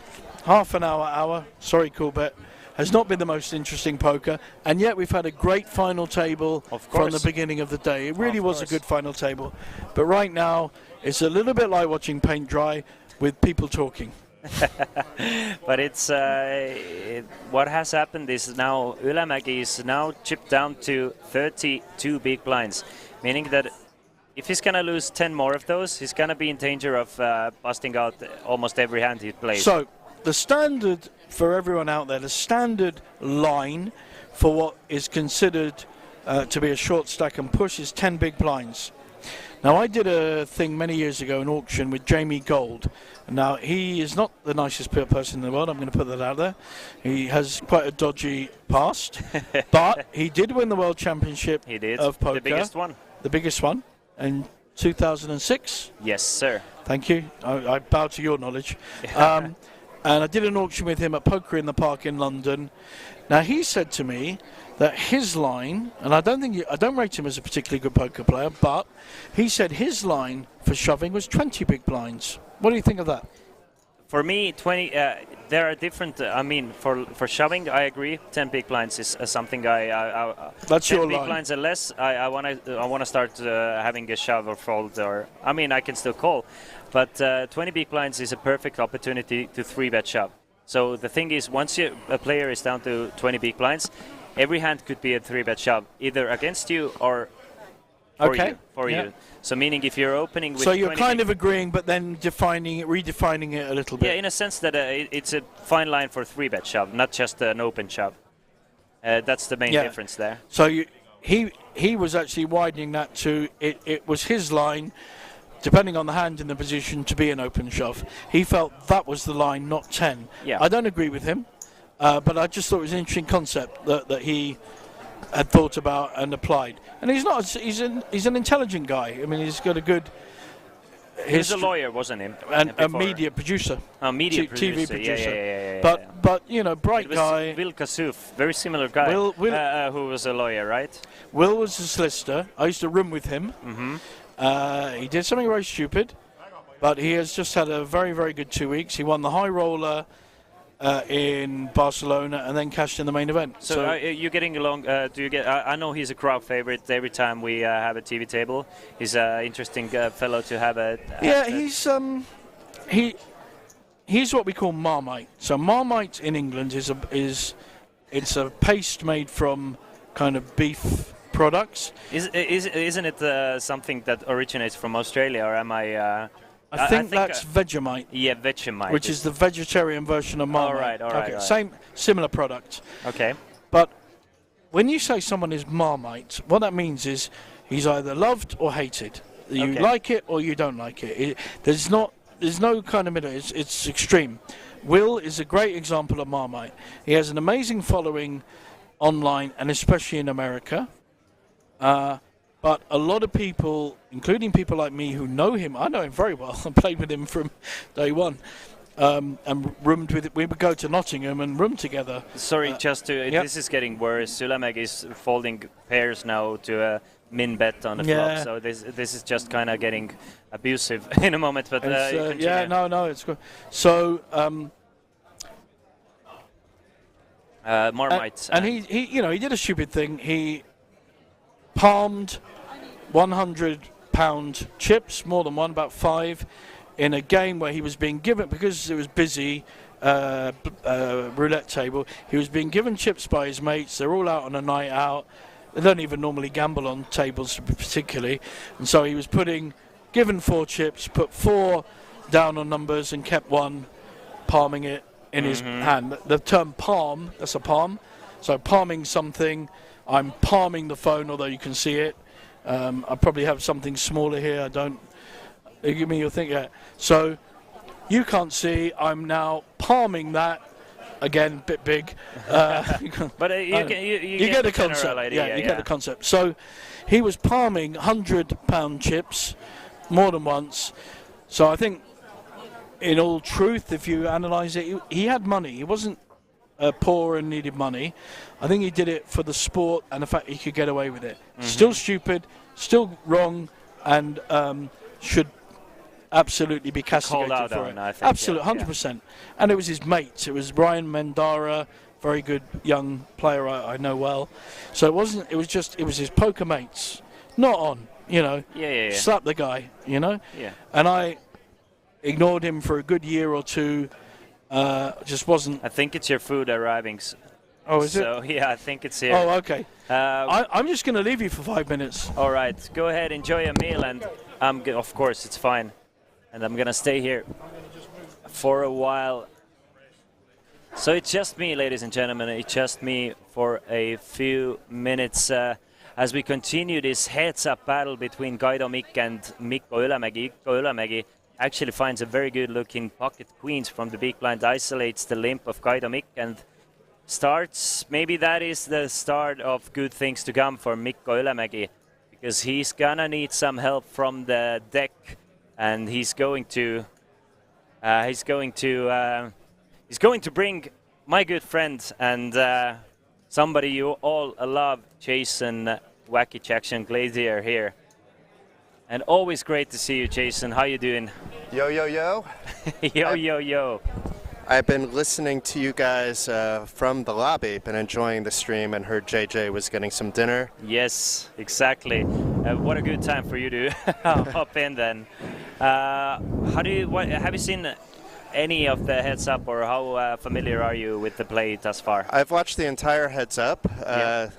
half an hour, sorry, Coolbet, has not been the most interesting poker, and yet we've had a great final table from the beginning of the day. It really was a good final table. But right now, it's a little bit like watching paint dry with people talking. But it's what has happened is now Ylämäki is now chipped down to 32 big blinds, meaning that if he's gonna lose 10 more of those, he's gonna be in danger of busting out almost every hand he plays. So the standard for everyone out there, the standard line for what is considered to be a short stack and push is 10 big blinds. Now, I did a thing many years ago, an auction with Jamie Gold. Now, he is not the nicest person in the world, I'm going to put that out there. He has quite a dodgy past, but he did win the World Championship of poker. The biggest one. The biggest one in 2006. Yes, sir. Thank you. I bow to your knowledge. And I did an auction with him at Poker in the Park in London. Now, he said to me that his line, and I don't rate him as a particularly good poker player, but he said his line for shoving was 20 big blinds. What do you think of that? For me, 20. There are different. I mean, for shoving, I agree. 10 big blinds is something That's 10 your big line. blinds or less. I wanna start having a shove or fold, or I mean, I can still call, but 20 big blinds is a perfect opportunity to 3-bet shove. So the thing is, once a player is down to 20 big blinds, every hand could be a 3-bet shove, either against you or for you. So meaning if you're opening with So you're kind of agreeing, but then redefining it a little bit. Yeah, in a sense that it's a fine line for 3-bet shove, not just an open shove. That's the main difference there. So he was actually widening that to it was his line, depending on the hand in the position, to be an open shove. He felt that was the line, not 10. Yeah. I don't agree with him, but I just thought it was an interesting concept that he had thought about and applied. And he's an intelligent guy. I mean, he's got a good. He was a lawyer, wasn't he? And a media producer. A media TV producer. Yeah. But you know, bright guy. Will Kassouf, very similar guy. Who was a lawyer, right? Will was a solicitor. I used to room with him. Mm-hmm. He did something very stupid, but he has just had a very, very good 2 weeks. He won the high roller in Barcelona and then cashed in the main event. So you're getting along. Do you get? I know he's a crowd favorite every time we have a TV table. He's an interesting fellow to have a. Yeah, he's what we call Marmite. So Marmite in England is a paste made from kind of beef products. Isn't it something that originates from Australia, or am I? I think that's Vegemite. Yeah, Vegemite. Which is the vegetarian version of Marmite. All right. Similar product. Okay. But when you say someone is Marmite, what that means is he's either loved or hated. You like it or you don't like it. There's no kind of middle. It's extreme. Will is a great example of Marmite. He has an amazing following online and especially in America. But a lot of people, including people like me who know him, I know him very well. I played with him from day one. And roomed with it. We would go to Nottingham and room together. Sorry, this is getting worse. Sülemägi is folding pairs now to a min bet on the flop, so this is just kind of getting abusive in a moment. But no, it's good. So Marmite, and he did a stupid thing. He palmed 100-pound chips, more than one, about 5. In a game where he was being given, because it was busy, roulette table, he was being given chips by his mates. They're all out on a night out. They don't even normally gamble on tables particularly. And so he was given 4 chips, put 4 down on numbers and kept 1, palming it in his hand. The term palm, that's a palm. So palming something, I'm palming the phone, although you can see it. I probably have something smaller here, I don't. Give me your thing. Yeah. So you can't see. I'm now palming that again, bit big. But you get the concept. Idea, you get the concept. So he was palming 100-pound chips more than once. So I think, in all truth, if you analyse it, he had money. He wasn't poor and needed money. I think he did it for the sport and the fact he could get away with it. Still stupid, still wrong, and should absolutely be castigated for it. Absolutely, 100%. And it was his mates. It was Ryan Mendara, very good young player I know well. So it wasn't. It was his poker mates, not on. Slap the guy. And I ignored him for a good year or two. Just wasn't. I think it's your food arriving. Oh, is it? So yeah, I think it's here. Oh, okay. I'm just going to leave you for 5 minutes. All right, go ahead, enjoy a meal, and of course it's fine. And I'm gonna stay here for a while. So it's just me, ladies and gentlemen. It's just me for a few minutes as we continue this heads-up battle between Kaido Mikk and Mikko Ülemägi. Mikko Ülemägi actually finds a very good-looking pocket queens from the big blind, isolates the limp of Kaido Mikk, and starts. Maybe that is the start of good things to come for Mikko Ülemägi, because he's gonna need some help from the deck. And he's going to bring my good friend and somebody you all love, Jason Wacky Jackson Glazier here. And always great to see you, Jason. How you doing? Yo, yo, yo. yo. I've been listening to you guys from the lobby, been enjoying the stream, and heard JJ was getting some dinner. Yes, exactly. What a good time for you to hop in then. Have you seen any of the heads up, or how familiar are you with the play thus far? I've watched the entire heads up.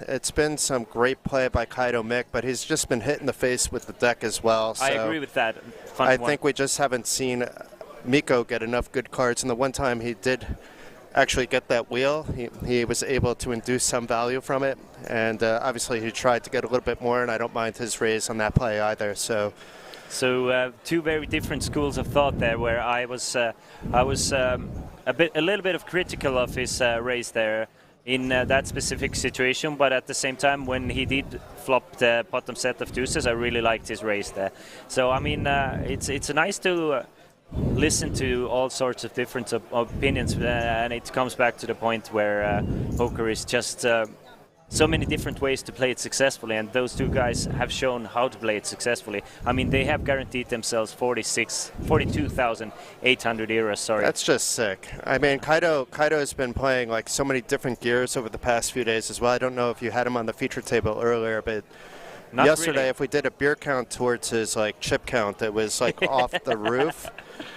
It's been some great play by Kaido Mikk, but he's just been hit in the face with the deck as well. So I agree with that. I think we just haven't seen Mikko get enough good cards, and the one time he did actually get that wheel, he was able to induce some value from it, and obviously he tried to get a little bit more, and I don't mind his raise on that play either. So two very different schools of thought there, where I was a little bit of critical of his raise there in that specific situation, but at the same time, when he did flop the bottom set of deuces, I really liked his raise there. So I mean, it's nice to listen to all sorts of different opinions, and it comes back to the point where poker is just so many different ways to play it successfully, and those two guys have shown how to play it successfully. I mean, they have guaranteed themselves 42,800 euros. Sorry. That's just sick. I mean, Kaido has been playing like so many different gears over the past few days as well. I don't know if you had him on the feature table earlier, but not yesterday, really. If we did a beer count towards his like chip count, it was like off the roof.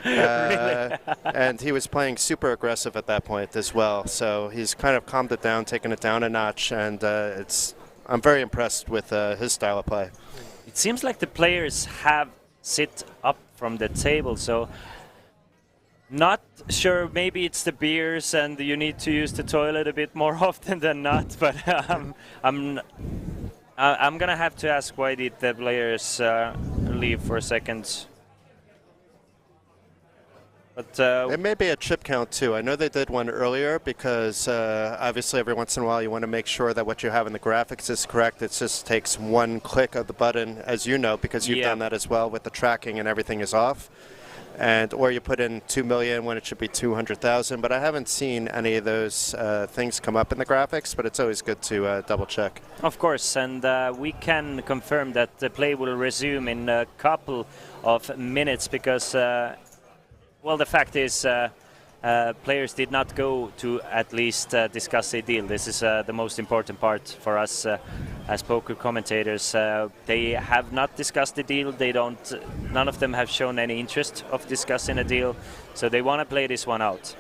And he was playing super aggressive at that point as well. So he's kind of calmed it down, taken it down a notch, and I'm very impressed with his style of play. It seems like the players have sit up from the table, so not sure. Maybe it's the beers and you need to use the toilet a bit more often than not. But I'm gonna have to ask, why did the players leave for a second? But it may be a chip count too. I know they did one earlier because obviously every once in a while you want to make sure that what you have in the graphics is correct. It just takes one click of the button, as you know, because you've done that as well with the tracking and everything is off. And or you put in 2 million when it should be 200,000. But I haven't seen any of those things come up in the graphics. But it's always good to double check. Of course, and we can confirm that the play will resume in a couple of minutes because. Well, the fact is, players did not go to at least discuss a deal. This is the most important part for us as poker commentators. They have not discussed the deal. They don't. None of them have shown any interest of discussing a deal. So they want to play this one out,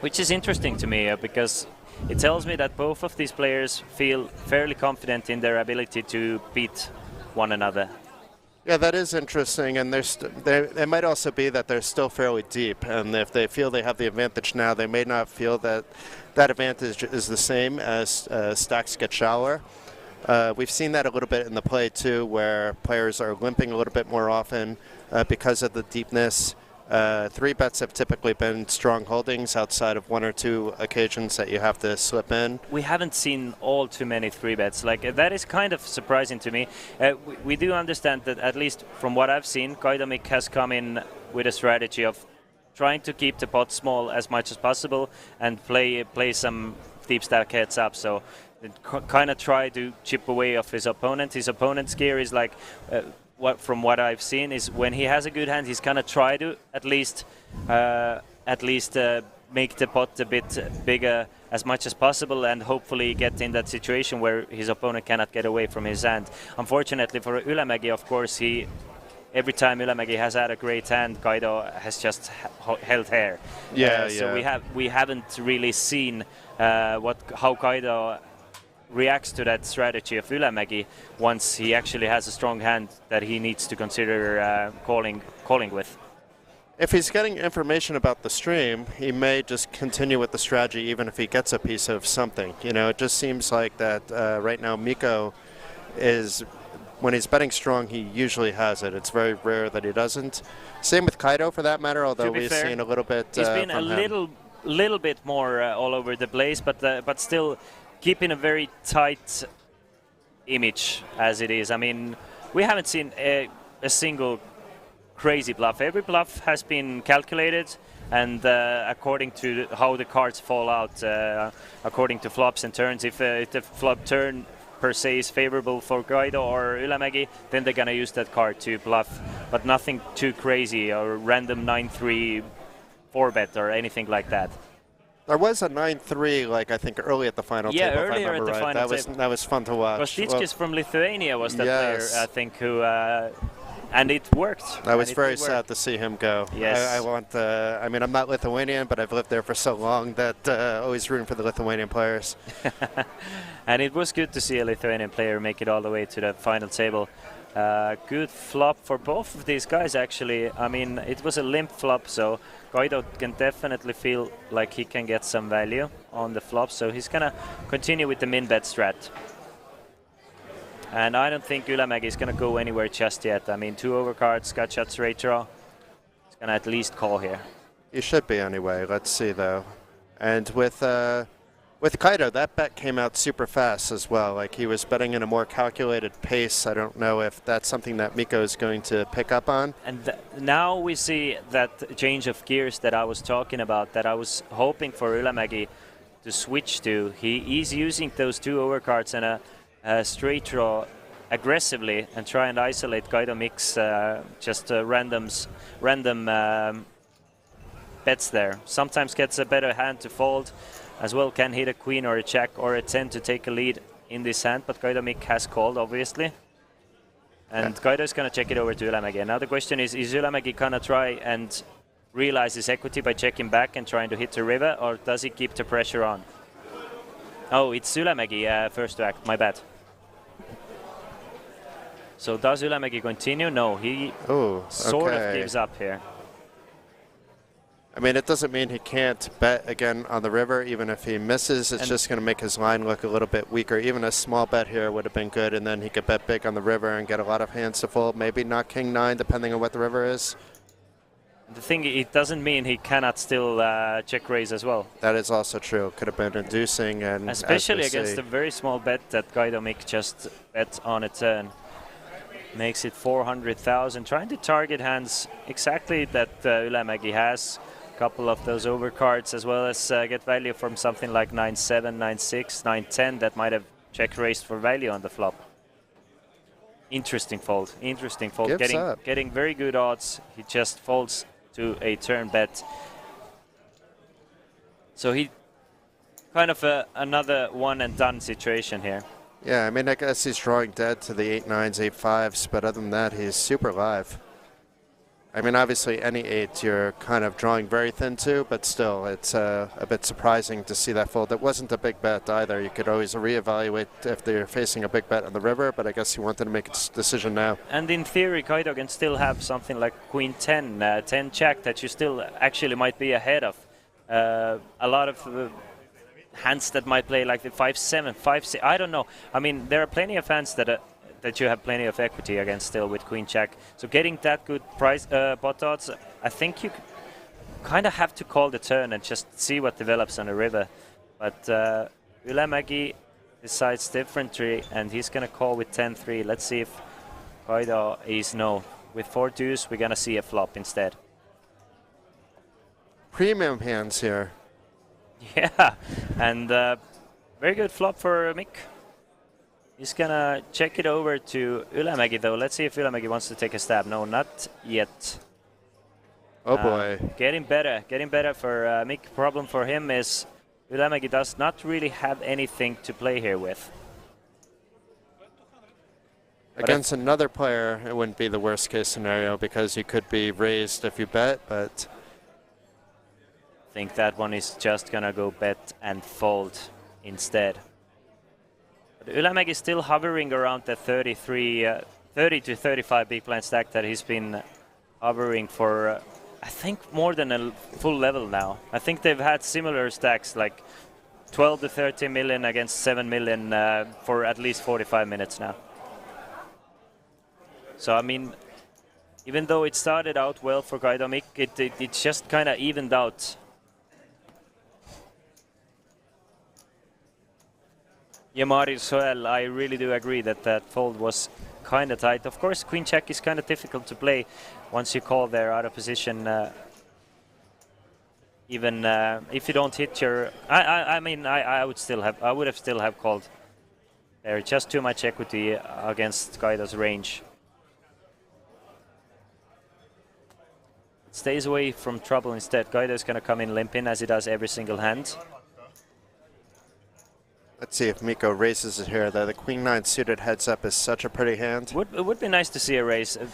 which is interesting to me because it tells me that both of these players feel fairly confident in their ability to beat one another. Yeah, that is interesting, and it might also be that they're still fairly deep, and if they feel they have the advantage now, they may not feel that that advantage is the same as stacks get shallower. We've seen that a little bit in the play, too, where players are limping a little bit more often because of the deepness. 3-bets have typically been strong holdings outside of 1 or 2 occasions that you have to slip in. We haven't seen all too many 3-bets. Like that is kind of surprising to me. We do understand that, at least from what I've seen, Kaidomik has come in with a strategy of trying to keep the pot small as much as possible and play some deep stack heads up. So kind of try to chip away off his opponent. His opponent's gear is like. From what I've seen is when he has a good hand, he's gonna try to at least make the pot a bit bigger as much as possible, and hopefully get in that situation where his opponent cannot get away from his hand. Unfortunately for Ylämäki, of course, every time Ylämäki has had a great hand, Kaido has just held hair. So we haven't really seen how Kaido reacts to that strategy of Ylämäki once he actually has a strong hand that he needs to consider calling with. If he's getting information about the stream, he may just continue with the strategy even if he gets a piece of something. You know, it just seems like that right now Mikko is, when he's betting strong, he usually has it. It's very rare that he doesn't. Same with Kaido for that matter, although we've seen a little bit He's been a little bit more all over the place, but still keeping a very tight image as it is. I mean, we haven't seen a single crazy bluff. Every bluff has been calculated, and according to how the cards fall out, according to flops and turns. If the flop turn per se is favorable for Kaido or Ylämäki, then they're gonna use that card to bluff, but nothing too crazy or random 9-3 4-bet or anything like that. There was a 9-3, like I think early at the final table. Yeah, earlier at the final table. That was fun to watch. Kostitskis from Lithuania was that player, I think, who, and it worked. I was very sad to see him go. Yes. I mean, I'm not Lithuanian, but I've lived there for so long that always rooting for the Lithuanian players. And it was good to see a Lithuanian player make it all the way to the final table. Good flop for both of these guys, actually. I mean, it was a limp flop, so Kaido can definitely feel like he can get some value on the flop, so he's gonna continue with the min bet strat. And I don't think Ylämäki is gonna go anywhere just yet. I mean, 2 overcards, gut shot, straight draw. He's gonna at least call here. He should be anyway. Let's see though. And with Kaido, that bet came out super fast as well. Like, he was betting in a more calculated pace. I don't know if that's something that Mikko is going to pick up on. And now we see that change of gears that I was talking about, that I was hoping for Ylämäki to switch to. He is using those 2 overcards and a straight draw aggressively and try and isolate Kaido mix random bets there. Sometimes gets a better hand to fold. As well, can hit a queen or a jack or a 10 to take a lead in this hand, but Kaido Mik has called, obviously. And Kaido is going to check it over to Ylämäki. Now the question is Ylämäki going to try and realize his equity by checking back and trying to hit the river, or does he keep the pressure on? Oh, it's Ylämäki first to act, my bad. So does Ylämäki continue? No, he sort of gives up here. I mean, it doesn't mean he can't bet again on the river, even if he misses. It's just going to make his line look a little bit weaker. Even a small bet here would have been good, and then he could bet big on the river and get a lot of hands to fold. Maybe not king 9, depending on what the river is. The thing, it doesn't mean he cannot still check raise as well. That is also true. Could have been inducing, and especially against the very small bet that Guido Mick just bet on a turn. Makes it 400,000. Trying to target hands exactly that Ylämäki has. A couple of those overcards, as well as get value from something like 9-7, 9-6, 9-10 that might have check raised for value on the flop. Interesting fold. Interesting fold. Getting very good odds. He just folds to a turn bet. So he kind of another one and done situation here. Yeah, I mean, I guess he's drawing dead to the 8-9s, 8-5s, but other than that, he's super live. I mean, obviously, any 8 you're kind of drawing very thin to, but still, it's a bit surprising to see that fold. It wasn't a big bet either. You could always reevaluate if they're facing a big bet on the river, but I guess he wanted to make a decision now. And in theory, Guido can still have something like Queen 10, 10 Jack that you still actually might be ahead of. A lot of hands that might play like the 5-7, 5-6, I don't know. I mean, there are plenty of hands that you have plenty of equity against still with Queen Jack. So getting that good price pot odds, I think you kind of have to call the turn and just see what develops on the river. But Ylämäki decides differently, and he's going to call with 10-3. Let's see if Guido is no. With 4 deuce, we're going to see a flop instead. Premium hands here. Yeah, and very good flop for Mick. He's gonna check it over to Ylämäki though. Let's see if Ylämäki wants to take a stab. No, not yet. Oh boy. Getting better for Mick. Problem for him is Ylämäki does not really have anything to play here with. Against another player, it wouldn't be the worst case scenario because you could be raised if you bet, but I think that one is just gonna go bet and fold instead. But Ylämäki is still hovering around the 30 to 35 big blind stack that he's been hovering for, I think, more than a full level now. I think they've had similar stacks like 12 to 30 million against 7 million for at least 45 minutes now. So, I mean, even though it started out well for Guido Mick, it just kind of evened out. Yeah, Marius Joel, I really do agree that that fold was kind of tight. Of course, Queen Jack is kind of difficult to play once you call there out of position. Even if you don't hit your, I mean, I would have still called there. Just too much equity against Guido's range. Stays away from trouble instead. Guido is going to come in limping as he does every single hand. let's see if Mikko raises it here. The Queen 9 suited heads up is such a pretty hand. It would be nice to see a raise. It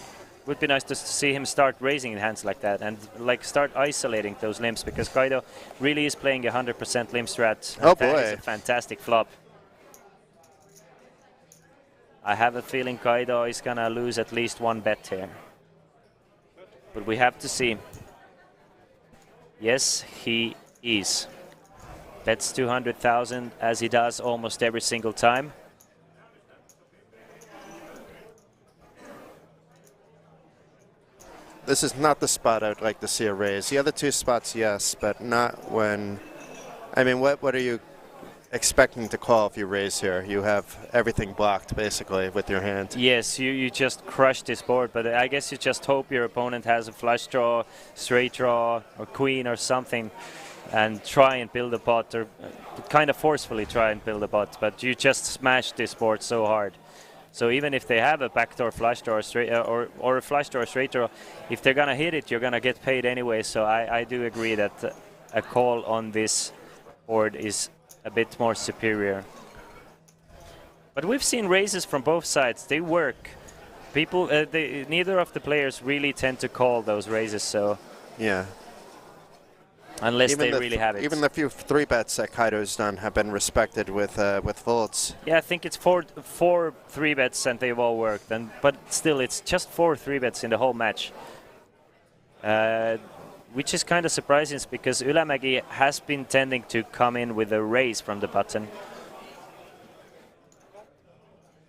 would be nice to see him start raising in hands like that and like start isolating those limps, because Guido really is playing 100% limp strat. Oh boy. That is a fantastic flop. I have a feeling Guido is going to lose at least one bet here. But we have to see. Yes, he is. Bets 200,000 as he does almost every single time. This is not the spot I would like to see a raise. The other two spots, yes, but not when... I mean, what are you expecting to call if you raise here? You have everything blocked, basically, with your hand. Yes, you just crush this board, but I guess you just hope your opponent has a flush draw, straight draw, or queen or something, and try and build a pot, or kind of forcefully try and build a pot, but you just smash this board so hard. So even if they have a backdoor flush draw or a flush draw or straight draw, if they're going to hit it, you're going to get paid anyway. So I do agree that a call on this board is a bit more superior. But we've seen raises from both sides. They work. People, neither of the players really tend to call those raises. So yeah. Unless even they really have it. Even the few 3-bets that Kaido's done have been respected with folds. Yeah, I think it's four 3-bets and they've all worked. But still, it's just 4 3-bets in the whole match. Which is kind of surprising because Ylämäki has been tending to come in with a raise from the button.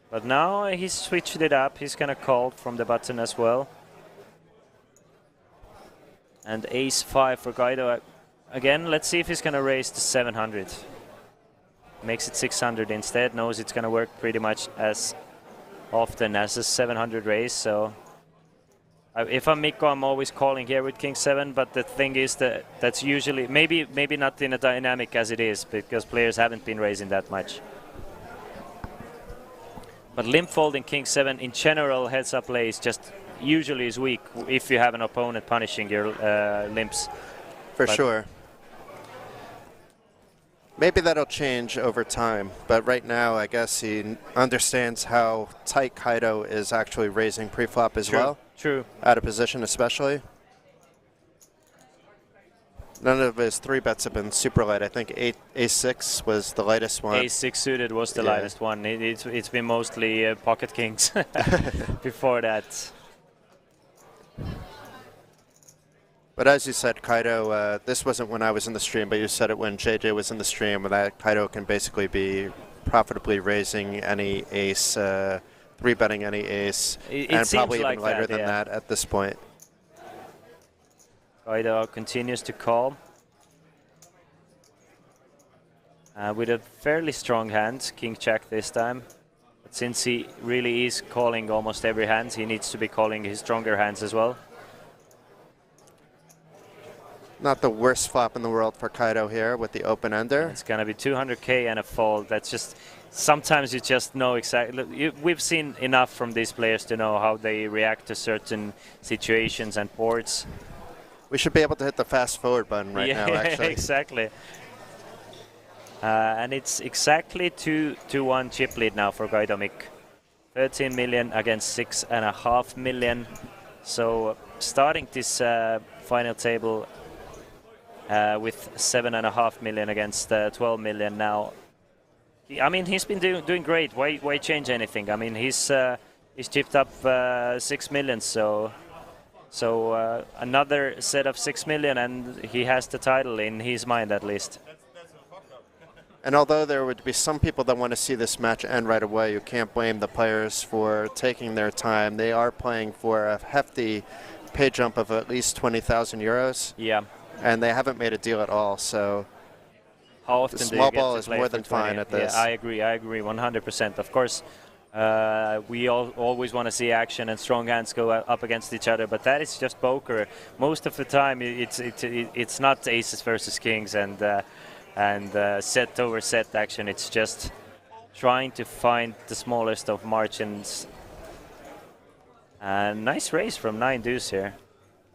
But now he's switched it up. He's going to call from the button as well. And ace 5 for Guido. Again, let's see if he's going to raise to 700. Makes it 600 instead. Knows it's going to work pretty much as often as a 700 raise. So if I'm Mikko, I'm always calling here with King 7. But the thing is that that's usually maybe not in a dynamic as it is, because players haven't been raising that much. But limp folding King 7 in general, heads up play is just usually is weak if you have an opponent punishing your limps. For sure. Maybe that'll change over time, but right now I guess he understands how tight Kaido is actually raising pre-flop as well. True. Out of position especially. None of his 3-bets have been super light. I think ace-6 was the lightest one. Ace-6 suited was the lightest one. It's been mostly pocket kings before that. But as you said, Kaido, this wasn't when I was in the stream, but you said it when JJ was in the stream, that Kaido can basically be profitably raising any ace, 3-betting any ace, and probably even lighter than that at this point. Kaido continues to call. With a fairly strong hand, King Jack this time. But since he really is calling almost every hand, he needs to be calling his stronger hands as well. Not the worst flop in the world for Kaido here with the open-ender. It's going to be 200k and a fold. That's just, sometimes you just know exactly. We've seen enough from these players to know how they react to certain situations and boards. We should be able to hit the fast forward button right now, actually. Exactly. And it's exactly 2-1 chip lead now for Gaidomik. 13 million against 6.5 million. So starting this final table with 7.5 million against 12 million now. I mean, he's been doing great. Why change anything? I mean, he's chipped up 6 million, so another set of 6 million, and he has the title in his mind at least. And although there would be some people that want to see this match end right away, you can't blame the players for taking their time. They are playing for a hefty pay jump of at least 20,000 euros. Yeah. And they haven't made a deal at all, so how often the do small you get ball to is play more for than 20? fine at this. Yeah, I agree 100%. Of course, we always want to see action and strong hands go up against each other, but that is just poker. Most of the time, it's not aces versus kings and set over set action. It's just trying to find the smallest of margins. Nice raise from 9 deuce here.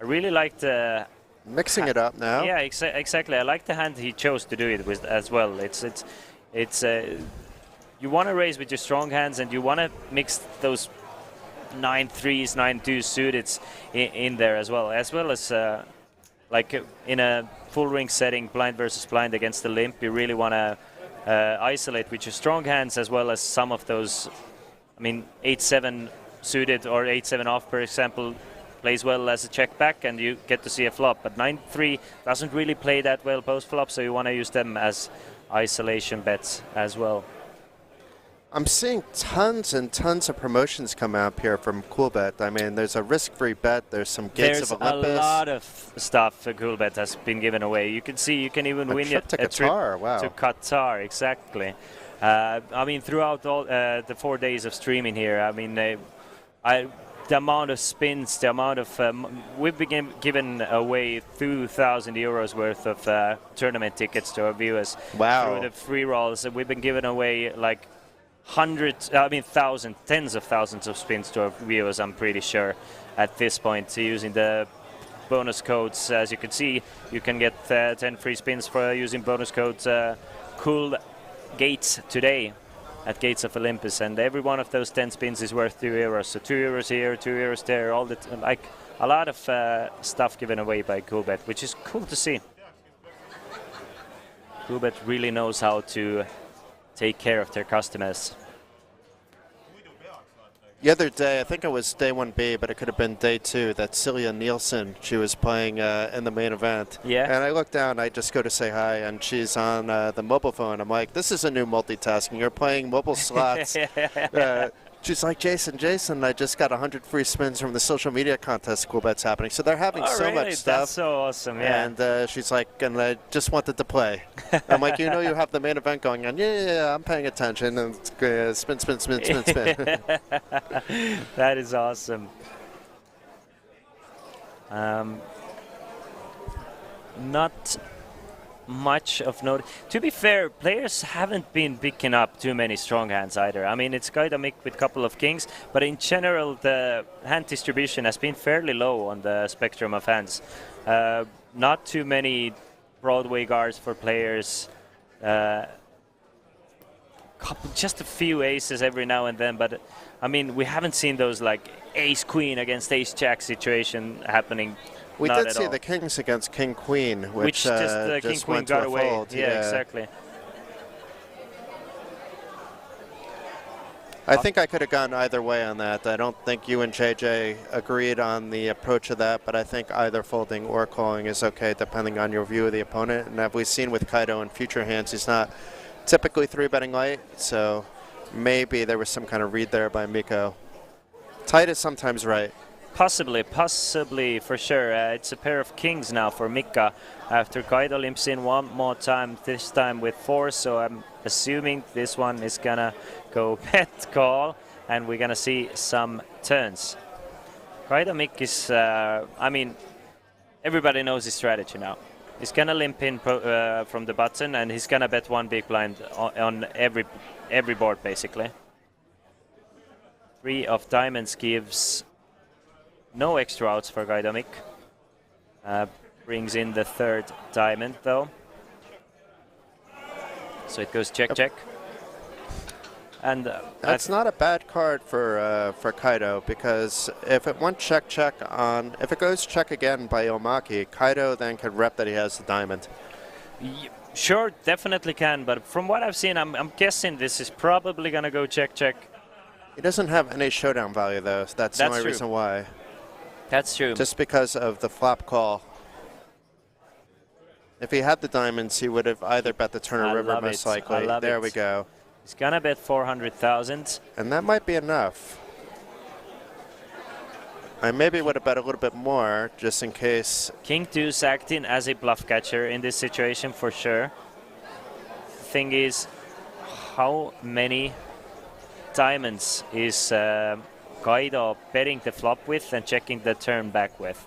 I really like the mixing it up now. Yeah, exactly. I like the hand he chose to do it with as well. It's you want to raise with your strong hands, and you want to mix those 9 threes, 9 twos suited in there as well as like in a full ring setting, blind versus blind against the limp. You really want to isolate with your strong hands as well as some of those. I mean, 8-7 suited or 8-7 off, for example, plays well as a check back, and you get to see a flop. But 9-3 doesn't really play that well post flop, so you want to use them as isolation bets as well. I'm seeing tons and tons of promotions come up here from Coolbet. I mean, there's a risk-free bet. There's some Gates of Olympus. There's a lot of stuff Coolbet has been given away. You can see you can even win a trip to Qatar. Wow. To Qatar, exactly. I mean, throughout all the 4 days of streaming here, I mean, the amount of spins, the amount of we've been given away 2,000 euros worth of tournament tickets to our viewers. Wow. Through the free rolls. We've been giving away like hundreds, I mean thousands, tens of thousands of spins to our viewers, I'm pretty sure, at this point, using the bonus codes. As you can see, you can get 10 free spins for using bonus codes Cool Gates today at Gates of Olympus, and every one of those 10 spins is worth 2 euros. So 2 euros here, 2 euros there, all like a lot of stuff given away by Coolbet, which is cool to see. Coolbet really knows how to take care of their customers. The other day, I think it was day 1B, but it could have been day 2, that Silja Nielsen, she was playing in the main event. Yeah. And I look down, I just go to say hi, and she's on the mobile phone. I'm like, this is a new multitasking. You're playing mobile slots She's like, Jason, I just got 100 free spins from the social media contest Coolbet's happening. So they're having so really? much stuff. That's so awesome, yeah. And she's like, and I just wanted to play. I'm like, you have the main event going on. Yeah, I'm paying attention. And spin. That is awesome. Not much of note. To be fair, players haven't been picking up too many strong hands either. I mean, it's Kaido Mick with a couple of kings, but in general, the hand distribution has been fairly low on the spectrum of hands. Not too many Broadway guards for players. Just a few aces every now and then, but I mean, we haven't seen those like ace-queen against ace-jack situation happening. We did see the kings against king-queen, which just king-queen got away. Fold. Yeah, exactly. I think I could have gone either way on that. I don't think you and JJ agreed on the approach of that, but I think either folding or calling is okay depending on your view of the opponent. And as we've seen with Kaido in future hands, he's not typically 3-betting light, so maybe there was some kind of read there by Mikko. Tight is sometimes right. Possibly for sure. It's a pair of kings now for Mikka after Kaido limps in one more time, this time with 4, so I'm assuming this one is gonna go bet call and we're gonna see some turns. Kaido Mick is, I mean, everybody knows his strategy now. He's gonna limp in from the button and he's gonna bet one big blind on every board basically. 3 of diamonds gives no extra outs for Kaido Mick. Brings in the 3rd diamond though. So it goes check, check. And that's not a bad card for Kaido, because if it went check, check on, if it goes check again by Omaki, Kaido then could rep that he has the diamond. Sure, definitely can, but from what I've seen, I'm guessing this is probably gonna go check, check. He doesn't have any showdown value though, so that's the only reason why. That's true. Just because of the flop call. If he had the diamonds, he would have either bet the turn or river most likely. There we go. He's gonna bet 400,000. And that might be enough. I maybe would have bet a little bit more, just in case. King Deuce acting as a bluff catcher in this situation for sure. The thing is, how many diamonds is Kaido betting the flop with and checking the turn back with?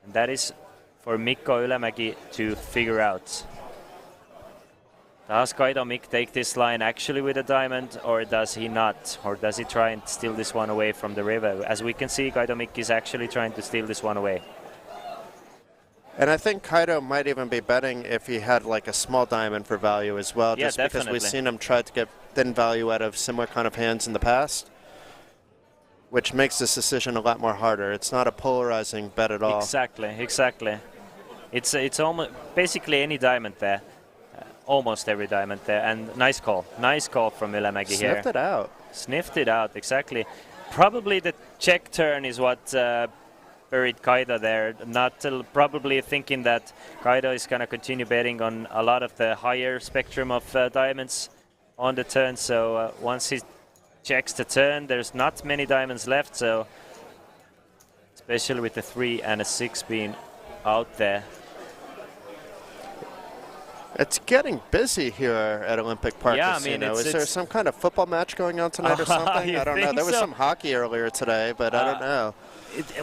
And that is for Mikko Ylämäki to figure out. Does Kaido Mick take this line actually with a diamond, or does he not? Or does he try and steal this one away from the river? As we can see, Kaido Mick is actually trying to steal this one away. And I think Kaido might even be betting if he had like a small diamond for value as well, just because we've seen him try to get thin value out of similar kind of hands in the past, which makes this decision a lot more harder. It's not a polarizing bet at all. Exactly. It's almost basically any diamond there. Almost every diamond there, and nice call from Ylämäki here. Sniffed it out. Sniffed it out, exactly. Probably the check turn is what buried Kaido there. Probably thinking that Kaido is going to continue betting on a lot of the higher spectrum of diamonds on the turn. So once he checks the turn, there's not many diamonds left. So especially with the 3 and a 6 being out there. It's getting busy here at Olympic Park Casino. Is there some kind of football match going on tonight or something? I don't know. There was some hockey earlier today, but I don't know.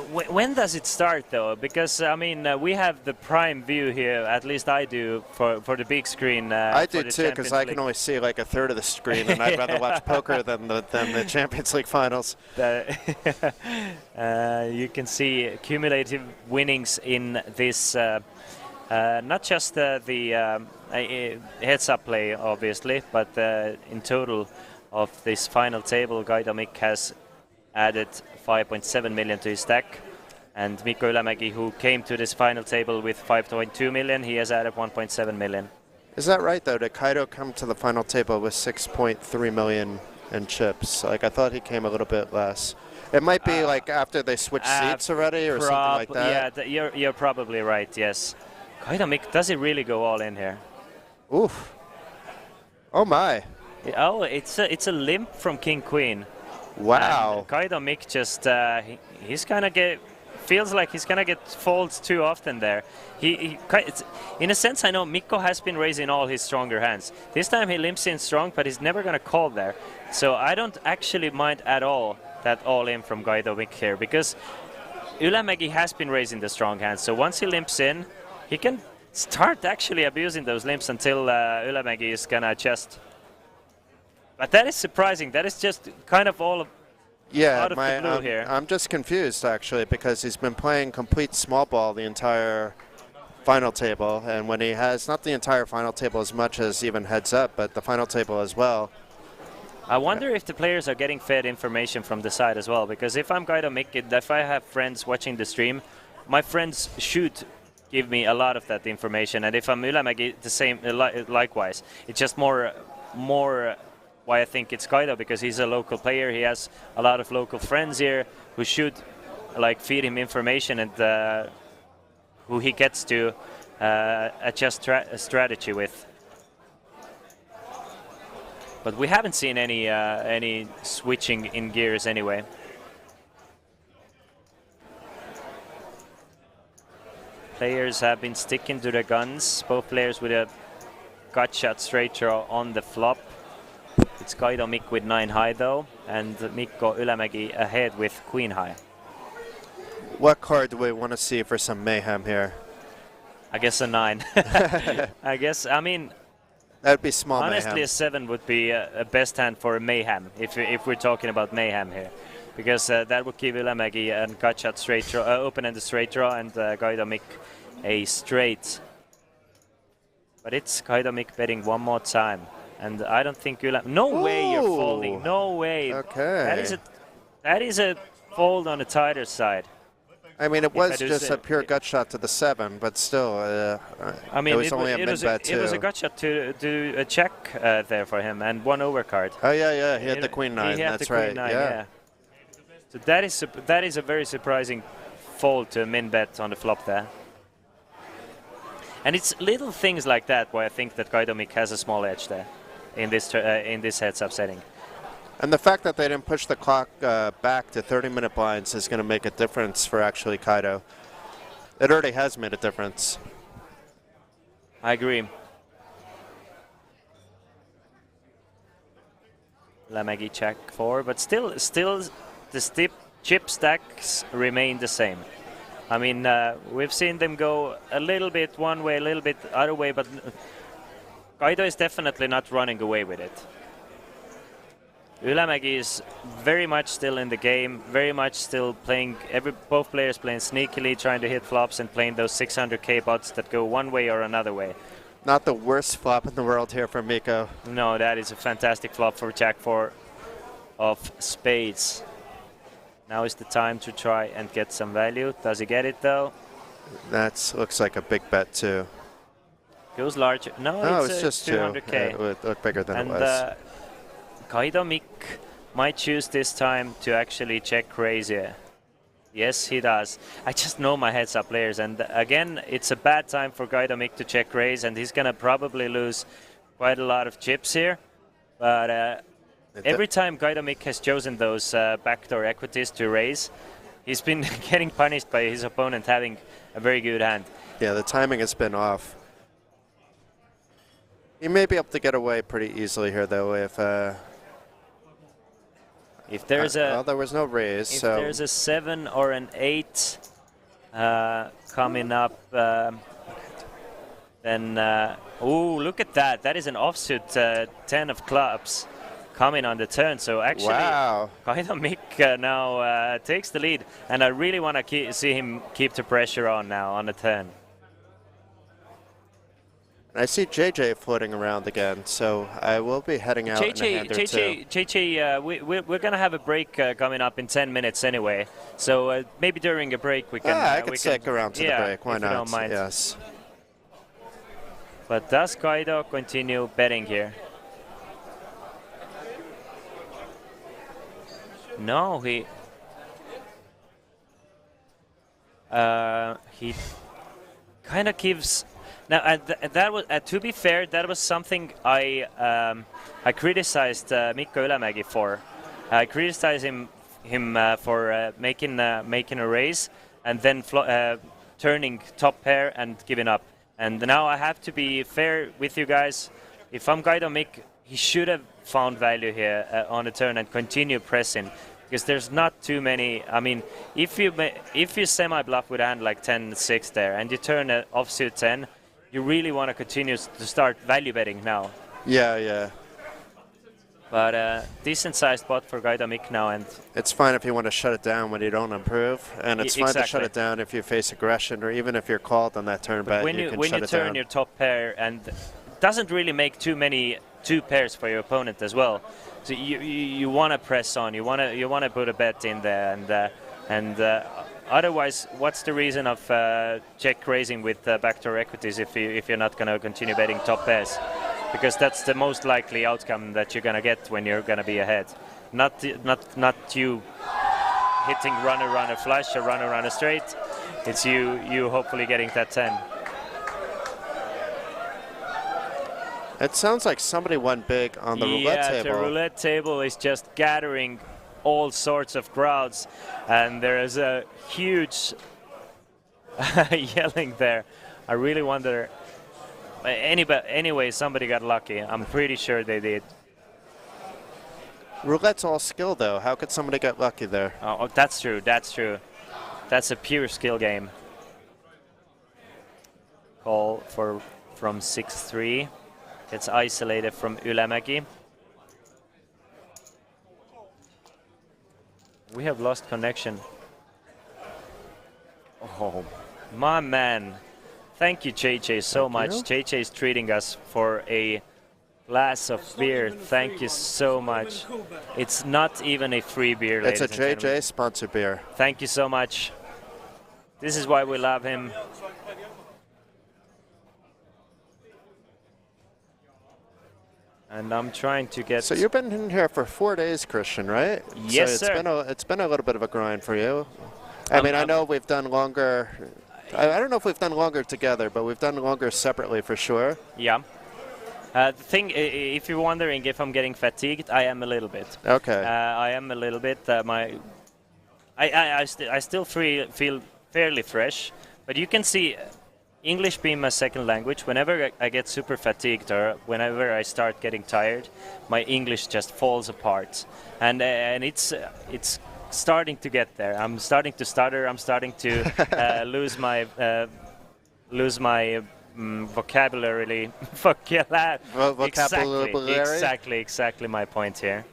When does it start, though? Because, I mean, we have the prime view here, at least I do, for the big screen. I do, too, because I can only see like a third of the screen, and I'd rather watch poker than the Champions League finals. You can see cumulative winnings in this, not just the heads-up play, obviously, but in total of this final table, Kaido Mick has added 5.7 million to his stack, and Mikko Ylämäki, who came to this final table with 5.2 million, he has added 1.7 million. Is that right, though? Did Kaido come to the final table with 6.3 million in chips? Like, I thought he came a little bit less. It might be like after they switched seats already or something like that. Yeah, you're probably right, yes. Kaido Mick, does he really go all in here? Oof. Oh, my. Oh, it's a limp from King Queen. Wow. And Kaido Mick just he's kind of feels like he's gonna get folds too often there. In a sense, I know Mikko has been raising all his stronger hands. This time he limps in strong, but he's never gonna call there. So I don't actually mind at all that all in from Kaido Mick here, because Ylämäki has been raising the strong hands. So once he limps in, he can start actually abusing those limps until Ylämäki is gonna adjust. But that is surprising. That is just kind of all out of the blue here. I'm just confused actually, because he's been playing complete small ball the entire final table, and when he has not the entire final table as much as even heads up, but the final table as well. I wonder if the players are getting fed information from the side as well, because if I'm Kaido Mick, if I have friends watching the stream, my friends should give me a lot of that information, and if I'm Ylämäki, the same likewise. It's just more why I think it's Kaido, because he's a local player. He has a lot of local friends here who should like feed him information, and who he gets to adjust strategy with. But we haven't seen any switching in gears anyway. Players have been sticking to the guns. Both players with a gut shot straight draw on the flop. It's Kaido Mick with 9 high though, and Mikko Ylämäki ahead with queen high. What card do we want to see for some mayhem here? I guess a 9. I mean, that would be small honestly, mayhem. a 7 would be a best hand for a mayhem, if we're talking about mayhem here. Because that would give Ylämäki a gut shot straight draw, open-ended straight draw, and Kaido Mick a straight. But it's Kaido Mick betting one more time. And I don't think Ylämäki... No way you're folding. No way. Okay. That is a fold on the tighter side. I mean, it was just a pure gut shot to the 7, but still, I mean, it was only a min-bet too. It was a gut shot to do a check there for him, and one overcard. Oh, yeah, he had the queen 9, he had that's the queen right. 9, yeah. So that is a very surprising fold to a min-bet on the flop there. And it's little things like that why I think that Kaido Mick has a small edge there in this heads-up setting. And the fact that they didn't push the clock back to 30-minute blinds is going to make a difference for actually Kaido. It already has made a difference. I agree. Ylämäki check 4, but still the chip stacks remain the same. I mean, we've seen them go a little bit one way, a little bit other way, but Kaido is definitely not running away with it. Ylämäki is very much still in the game, very much still playing, both players playing sneakily, trying to hit flops and playing those 600k bots that go one way or another way. Not the worst flop in the world here for Mikko. No, that is a fantastic flop for Jack 4 of spades. Now is the time to try and get some value. Does he get it though? That looks like a big bet too. Goes larger. No, it's just 200k. Yeah, it would look bigger than and, it was. Kaido Mick might choose this time to actually check raise here. Yes, he does. I just know my heads-up players, and again, it's a bad time for Kaido Mick to check raise, and he's gonna probably lose quite a lot of chips here. But every time Kaido Mick has chosen those backdoor equities to raise, he's been getting punished by his opponent having a very good hand. Yeah, the timing has been off. He may be able to get away pretty easily here, though, if there's well, there was no raise. If so there's a 7 or an 8 coming up, then ooh, look at that! That is an offsuit 10 of clubs coming on the turn. So actually, wow. Kaido Mick now takes the lead, and I really want to see him keep the pressure on now on the turn. I see JJ floating around again, so I will be heading out in a hand or two. JJ, we're going to have a break coming up in 10 minutes anyway, so maybe during a break we can... I can stick around to the break, why if not? You don't mind. Yes. But does Kaido continue betting here? No, he kind of gives... Now, that was to be fair, that was something I criticized Mikko Ylämäki for. I criticize him for making a raise and then turning top pair and giving up. And now I have to be fair with you guys. If I'm Guido Mick, he should have found value here on the turn and continue pressing, because there's not too many. I mean, if you semi-bluff with a hand like 10-6 there and you turn an offsuit 10, you really want to continue to start value betting now. Yeah. But decent-sized pot for Guido Mick now, and it's fine if you want to shut it down when you don't improve, and it's fine to shut it down if you face aggression or even if you're called on that turn bet. When you turn down. Your top pair, and doesn't really make too many 2 pairs for your opponent as well. So you want to press on, you want to put a bet in there, and otherwise, what's the reason of check raising with backdoor equities if you're not going to continue betting top pairs? Because that's the most likely outcome that you're going to get when you're going to be ahead. Not you hitting runner flush or runner straight. It's you hopefully getting that 10. It sounds like somebody won big on the roulette table. Yeah, the roulette table is just gathering all sorts of crowds, and there is a huge yelling there. I really wonder. Anyway, somebody got lucky. I'm pretty sure they did. Roulette's all skill, though. How could somebody get lucky there? Oh, that's true. That's true. That's a pure skill game. Call from 6-3. It's isolated from Ylämäki. We have lost connection. Oh, my man. Thank you, JJ, so much. JJ is treating us for a glass of beer. Thank you so much. It's not even a free beer, ladies It's a JJ sponsor beer. Thank you so much. This is why we love him. And I'm trying to get... So you've been in here for 4 days, Christian, right? Yes, so sir. It's been a little bit of a grind for you. I mean, I know we've done longer... I don't know if we've done longer together, but we've done longer separately for sure. Yeah. The thing, if you're wondering if I'm getting fatigued, I am a little bit. Okay. I am a little bit. I still feel fairly fresh, but you can see English being my second language. Whenever I get super fatigued or whenever I start getting tired, my English just falls apart, and it's starting to get there. I'm starting to stutter. I'm starting to lose my vocabulary. Vocabulary. Exactly my point here.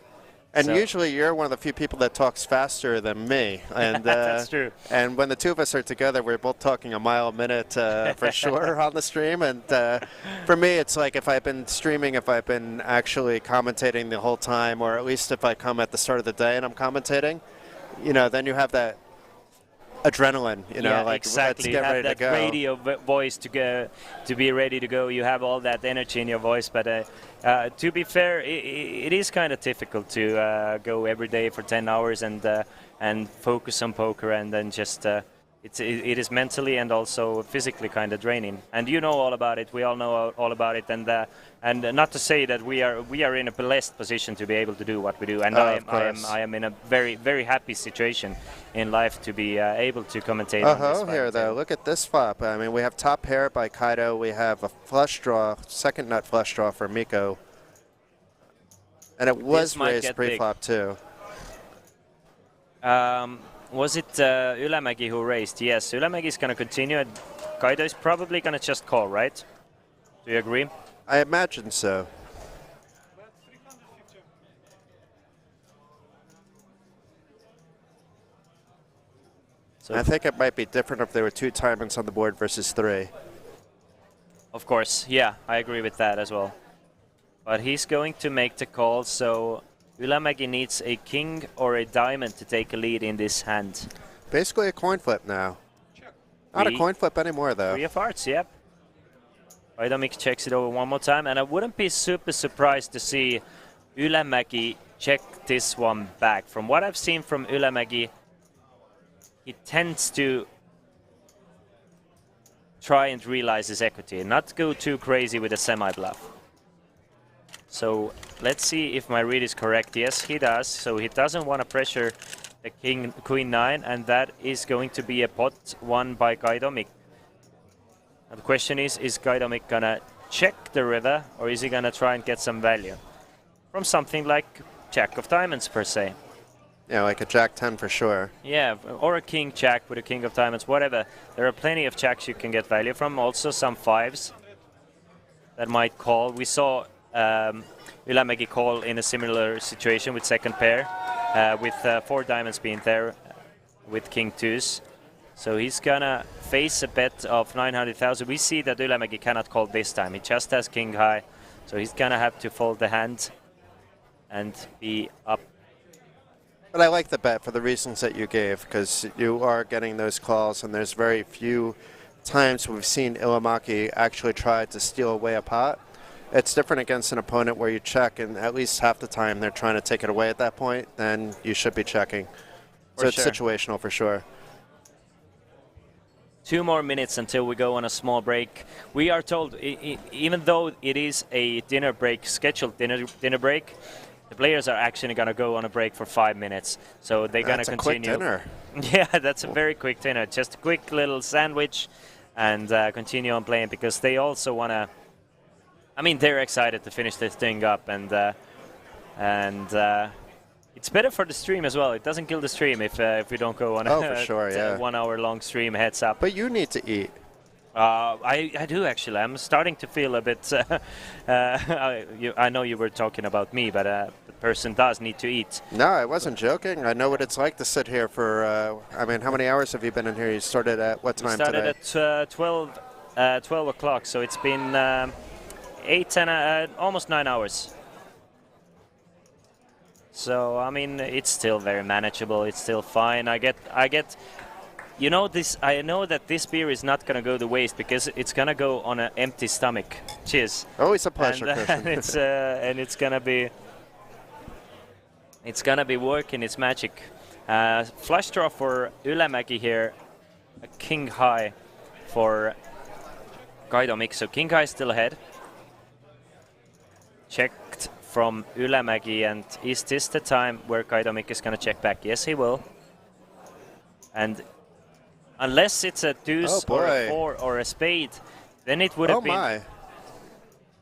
And so. Usually you're one of the few people that talks faster than me. And that's true. And when the two of us are together, we're both talking a mile a minute for sure on the stream. And for me, it's like if I've been streaming, if I've been actually commentating the whole time, or at least if I come at the start of the day and I'm commentating, you know, then you have that adrenaline, you know, like exactly. let's get ready that to go. Radio voice to be ready to go. You have all that energy in your voice, but to be fair, it is kind of difficult to go every day for 10 hours and focus on poker, and then just it is mentally and also physically kind of draining. And you know all about it. We all know all about it. And not to say that we are in a blessed position to be able to do what we do. And I am in a very, very happy situation in life to be able to commentate on this fight. Here though, look at this flop. I mean, we have top pair by Kaido. We have a flush draw, second nut flush draw for Mikko. And it was raised pre-flop too. Was it Ylämäki who raised? Yes, Ylämäki is going to continue. Kaido is probably going to just call, right? Do you agree? I imagine so. So I think it might be different if there were 2 timings on the board versus 3. Of course, yeah, I agree with that as well. But he's going to make the call, so Ylämäki needs a king or a diamond to take a lead in this hand. Basically a coin flip now. Not a coin flip anymore, though. 3 of hearts, yep. Guido Mick checks it over one more time, and I wouldn't be super surprised to see Ylämäki check this one back. From what I've seen from Ylämäki, he tends to try and realize his equity, not go too crazy with a semi-bluff. So let's see if my read is correct. Yes, he does. So he doesn't want to pressure the king, queen 9, and that is going to be a pot won by Gaidomik. And the question is Gaidomik gonna check the river, or is he gonna try and get some value from something like Jack of Diamonds per se? Yeah, like a Jack 10 for sure. Yeah, or a King Jack with a King of Diamonds, whatever. There are plenty of Jacks you can get value from. Also some 5s that might call. We saw Ylämäki call in a similar situation with second pair, with 4 diamonds being there with King 2s. So he's gonna face a bet of 900,000. We see that Ylämäki cannot call this time. He just has King High, so he's gonna have to fold the hand and be up. But I like the bet for the reasons that you gave, because you are getting those calls, and there's very few times we've seen Ylämäki actually try to steal away a pot. It's different against an opponent where you check, and at least half the time they're trying to take it away at that point, then you should be checking. So it's situational for sure. 2 more minutes until we go on a small break. We are told, even though it is a dinner break, scheduled dinner break, the players are actually going to go on a break for 5 minutes. So they're going to continue. That's a quick dinner. Yeah, that's a very quick dinner. Just a quick little sandwich and continue on playing, because they also want to... I mean, they're excited to finish this thing up, and it's better for the stream as well. It doesn't kill the stream if we don't go on for sure, yeah. 1 hour long stream, heads up. But you need to eat. I do actually. I'm starting to feel a bit... I know you were talking about me, but the person does need to eat. No, I wasn't joking. I know what it's like to sit here for... I mean, how many hours have you been in here? You started at what time today? We started at 12 o'clock, so it's been 8, 10, almost 9 hours. So, I mean, it's still very manageable. It's still fine. I get... You know this. I know that this beer is not gonna go to waste, because it's gonna go on an empty stomach. Cheers. Always a pleasure, and it's gonna be working its magic. Flush draw for Ylämäki here. A King High for Gaidomik. So King High still ahead. Checked from Ylämäki, and is this the time where Gaidomik is gonna check back? Yes, he will. And unless it's a deuce or a 4 or a spade, then it would have been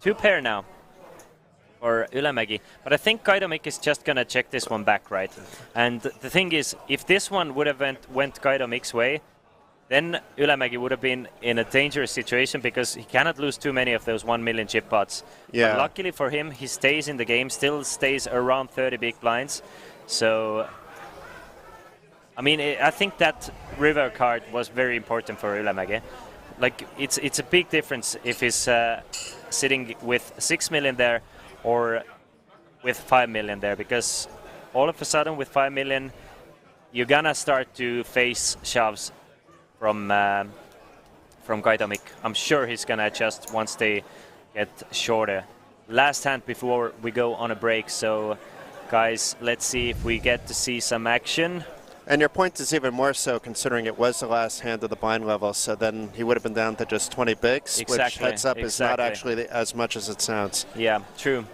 2 pair now for Ylämäki. But I think Gaidomik is just going to check this one back, right? And the thing is, if this one would have went Gaidomik's way, then Ylämäki would have been in a dangerous situation, because he cannot lose too many of those 1 million chip pots. Yeah. But luckily for him, he stays in the game, still stays around 30 big blinds. So... I mean, I think that river card was very important for Ylämäki. Like, it's a big difference if he's sitting with 6 million there or with 5 million there, because all of a sudden with 5 million, you're gonna start to face shoves from Gaidomik. I'm sure he's gonna adjust once they get shorter. Last hand before we go on a break, so guys, let's see if we get to see some action. And your point is even more so considering it was the last hand of the blind level, so then he would have been down to just 20 bigs, which heads up is not actually as much as it sounds. Yeah, true.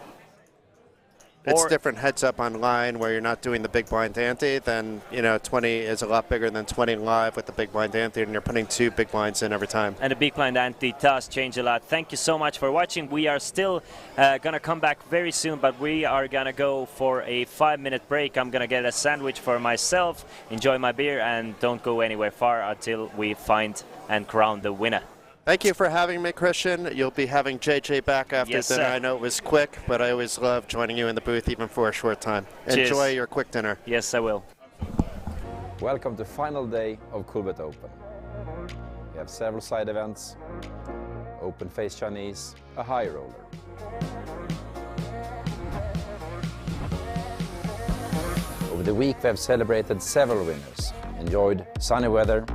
It's different heads up online where you're not doing the big blind ante, then, you know, 20 is a lot bigger than 20 live with the big blind ante, and you're putting 2 big blinds in every time. And the big blind ante does change a lot. Thank you so much for watching. We are still going to come back very soon, but we are going to go for a 5-minute break. I'm going to get a sandwich for myself, enjoy my beer, and don't go anywhere far until we find and crown the winner. Thank you for having me, Christian. You'll be having JJ back after dinner. Sir. I know it was quick, but I always love joining you in the booth, even for a short time. Cheers. Enjoy your quick dinner. Yes, I will. Welcome to final day of Coolbet Open. We have several side events, open face Chinese, a high roller. Over the week we have celebrated several winners, enjoyed sunny weather,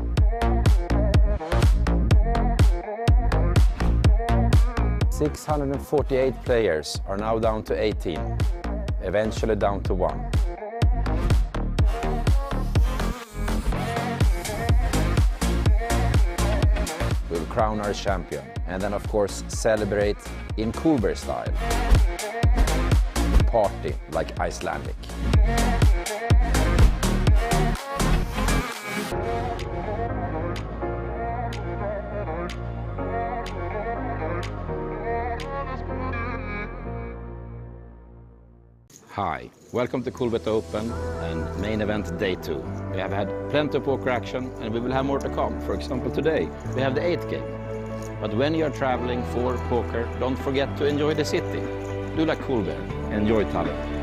648 players are now down to 18, eventually down to 1. We'll crown our champion and then of course celebrate in Coolbet style. party like Icelandic. Hi, welcome to Coolbet Open and main event day 2. We have had plenty of poker action and we will have more to come. For example, today we have the 8th game. But when you are traveling for poker, don't forget to enjoy the city. Do like Coolbet, enjoy Tallinn.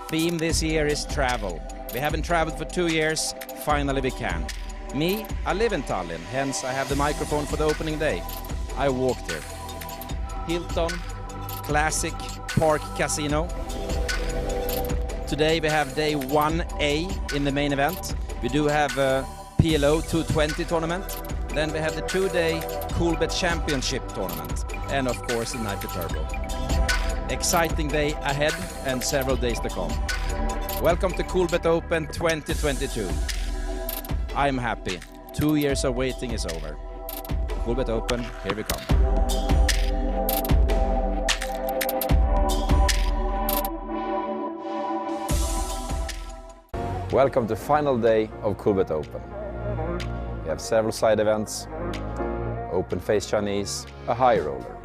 Theme this year is travel. We haven't traveled for 2 years, finally we can. Me, I live in Tallinn, hence I have the microphone for the opening day. I walked here. Hilton, classic park casino. Today we have day 1A in the main event. We do have a PLO 220 tournament. Then we have the 2-day Coolbet Championship tournament. And of course the Nitro Turbo. Exciting day ahead and several days to come. Welcome to Coolbet Open 2022. I'm happy. 2 years of waiting is over. Coolbet Open, here we come. Welcome to final day of Coolbet Open. We have several side events, open face Chinese, a high roller.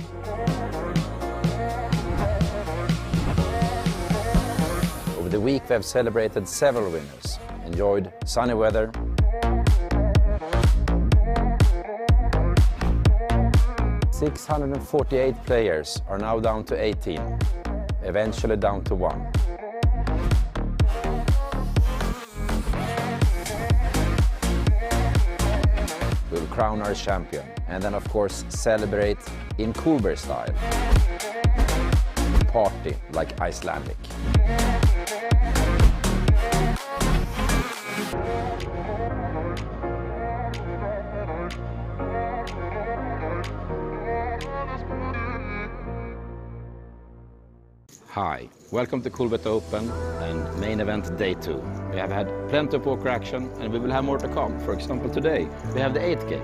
Over the week we have celebrated several winners, enjoyed sunny weather, .648 players are now down to 18, eventually down to 1. We'll crown our champion and then of course celebrate in Coolbet style. Party like Icelandic. Hi, welcome to Coolbet Open and main event day 2. We have had plenty of poker action and we will have more to come. For example, today we have the 8th game.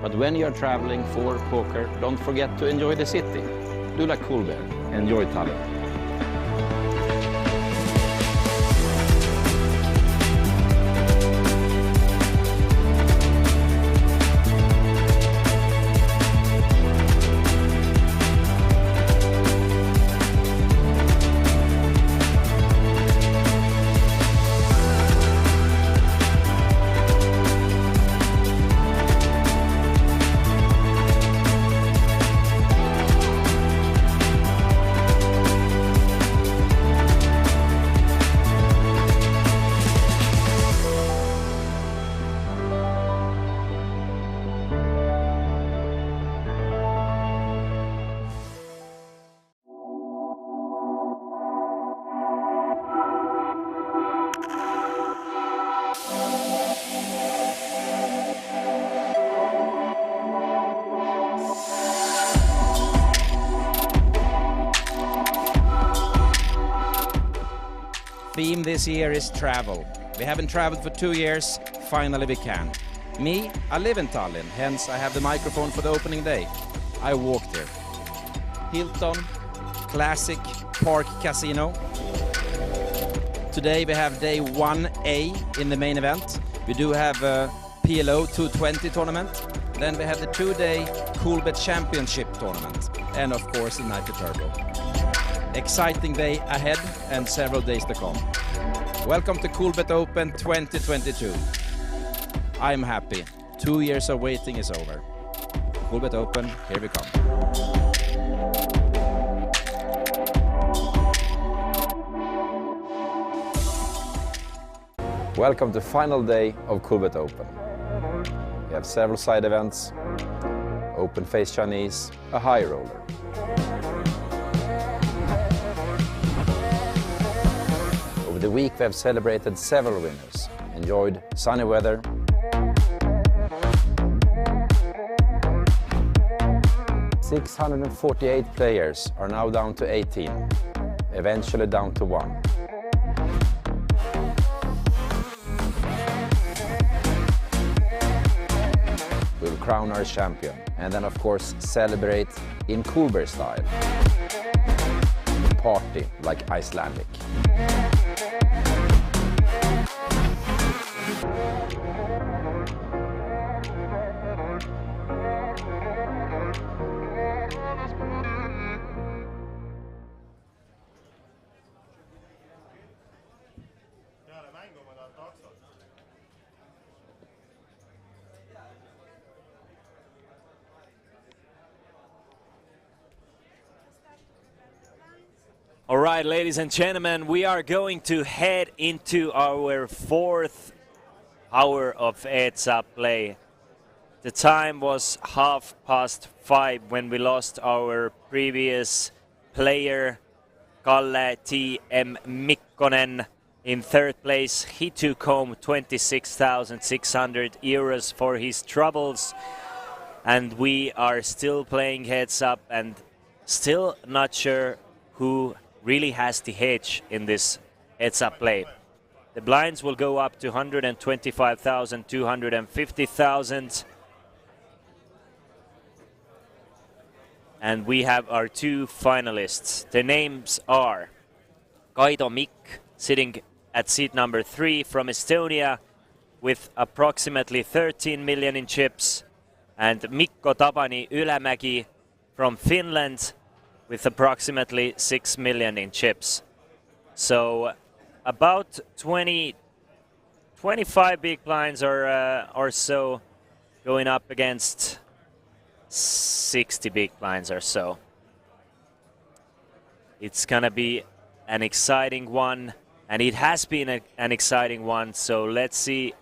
But when you are traveling for poker, don't forget to enjoy the city. Do like Coolbet, enjoy Tallinn. Theme this year is travel. We haven't traveled for 2 years, finally we can. Me, I live in Tallinn, hence I have the microphone for the opening day. I walked here. Hilton, classic park casino. Today we have day 1A in the main event. We do have a PLO 220 tournament. Then we have the 2-day Coolbet Championship tournament. And of course the Nitro Turbo. exciting day ahead and several days to come. Welcome to Coolbet Open 2022. I'm happy. 2 years of waiting is over. Coolbet Open, here we come. Welcome to final day of Coolbet Open. We have several side events, open face Chinese, a high roller. Over the week we have celebrated several winners, enjoyed sunny weather, 648 players are now down to 18, eventually down to 1. We'll crown our champion and then of course celebrate in Coolbet style. Party like Icelandic. All right, ladies and gentlemen, we are going to head into our 4th hour of Heads Up play. The time was 5:30 when we lost our previous player, Kalle T.M. Mikkonen, in 3rd place. He took home 26,600 euros for his troubles. And we are still playing Heads Up and still not sure who really has the edge in this Heads Up play. The blinds will go up to 125,000, 250,000. And we have our 2 finalists. The names are Kaido Mikk, sitting at seat number 3 from Estonia with approximately 13 million in chips, and Mikko Tapani Ylämäki from Finland with approximately 6 million in chips. So about 25 big blinds or so going up against 60 big blinds or so. It's gonna be an exciting one, and it has been an exciting one. So let's see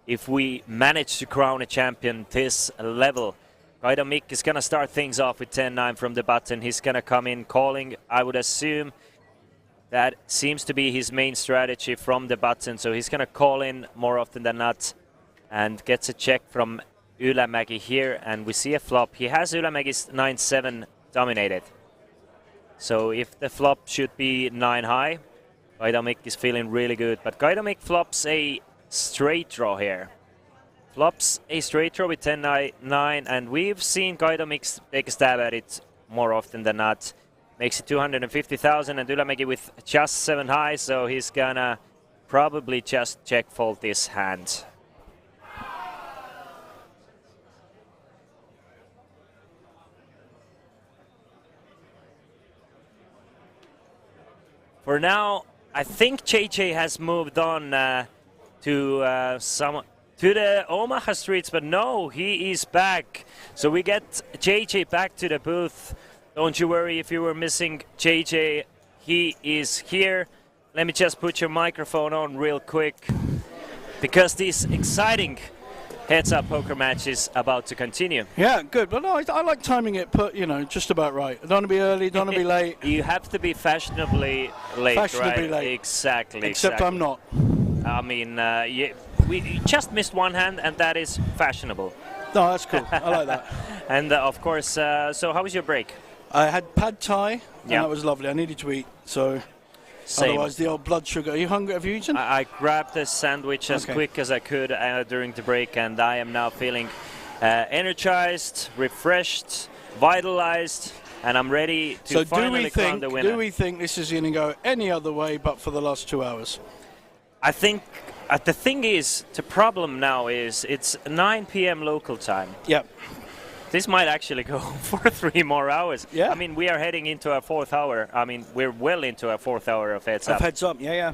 if we manage to crown a champion this level. Kaido Mikk is going to start things off with 10-9 from the button. He's going to come in calling, I would assume. That seems to be his main strategy from the button. So he's going to call in more often than not and gets a check from Ylämäki here. And we see a flop. He has Ylämäki's 9-7 dominated. So if the flop should be 9 high, Kaido Mikk is feeling really good. But Kaido Mikk flops a straight draw here. Flops a straight draw with 10-9, and we've seen Kaido Mikk take a stab at it more often than not. Makes it 250,000, and Ylämäki with just 7 high, so he's gonna probably just check fold this hand. For now, I think JJ has moved on to the Omaha streets, but no, he is back. So we get JJ back to the booth. Don't you worry if you were missing JJ, he is here. Let me just put your microphone on real quick, because this exciting heads-up poker match is about to continue. Yeah, good. But no, I like timing it, just about right. I don't want to be early, don't want to be late. You have to be fashionably late, fashionably right? late. Exactly. Except I'm not. I mean, we just missed one hand, and that is fashionable. No, that's cool. I like that. And of course, so how was your break? I had pad thai, and that was lovely. I needed to eat, so Same. Otherwise the old blood sugar. Are you hungry? Have you eaten? I grabbed a sandwich as quick as I could during the break, and I am now feeling energized, refreshed, vitalized, and I'm ready to finally crown the winner. Do we think this is going to go any other way but for the last 2 hours? I think the thing is, the problem now is it's 9 p.m. local time. Yep. This might actually go for 3 more hours. Yeah. I mean, we are heading into our 4th hour. I mean, we're well into our 4th hour of heads up. Heads up, yeah.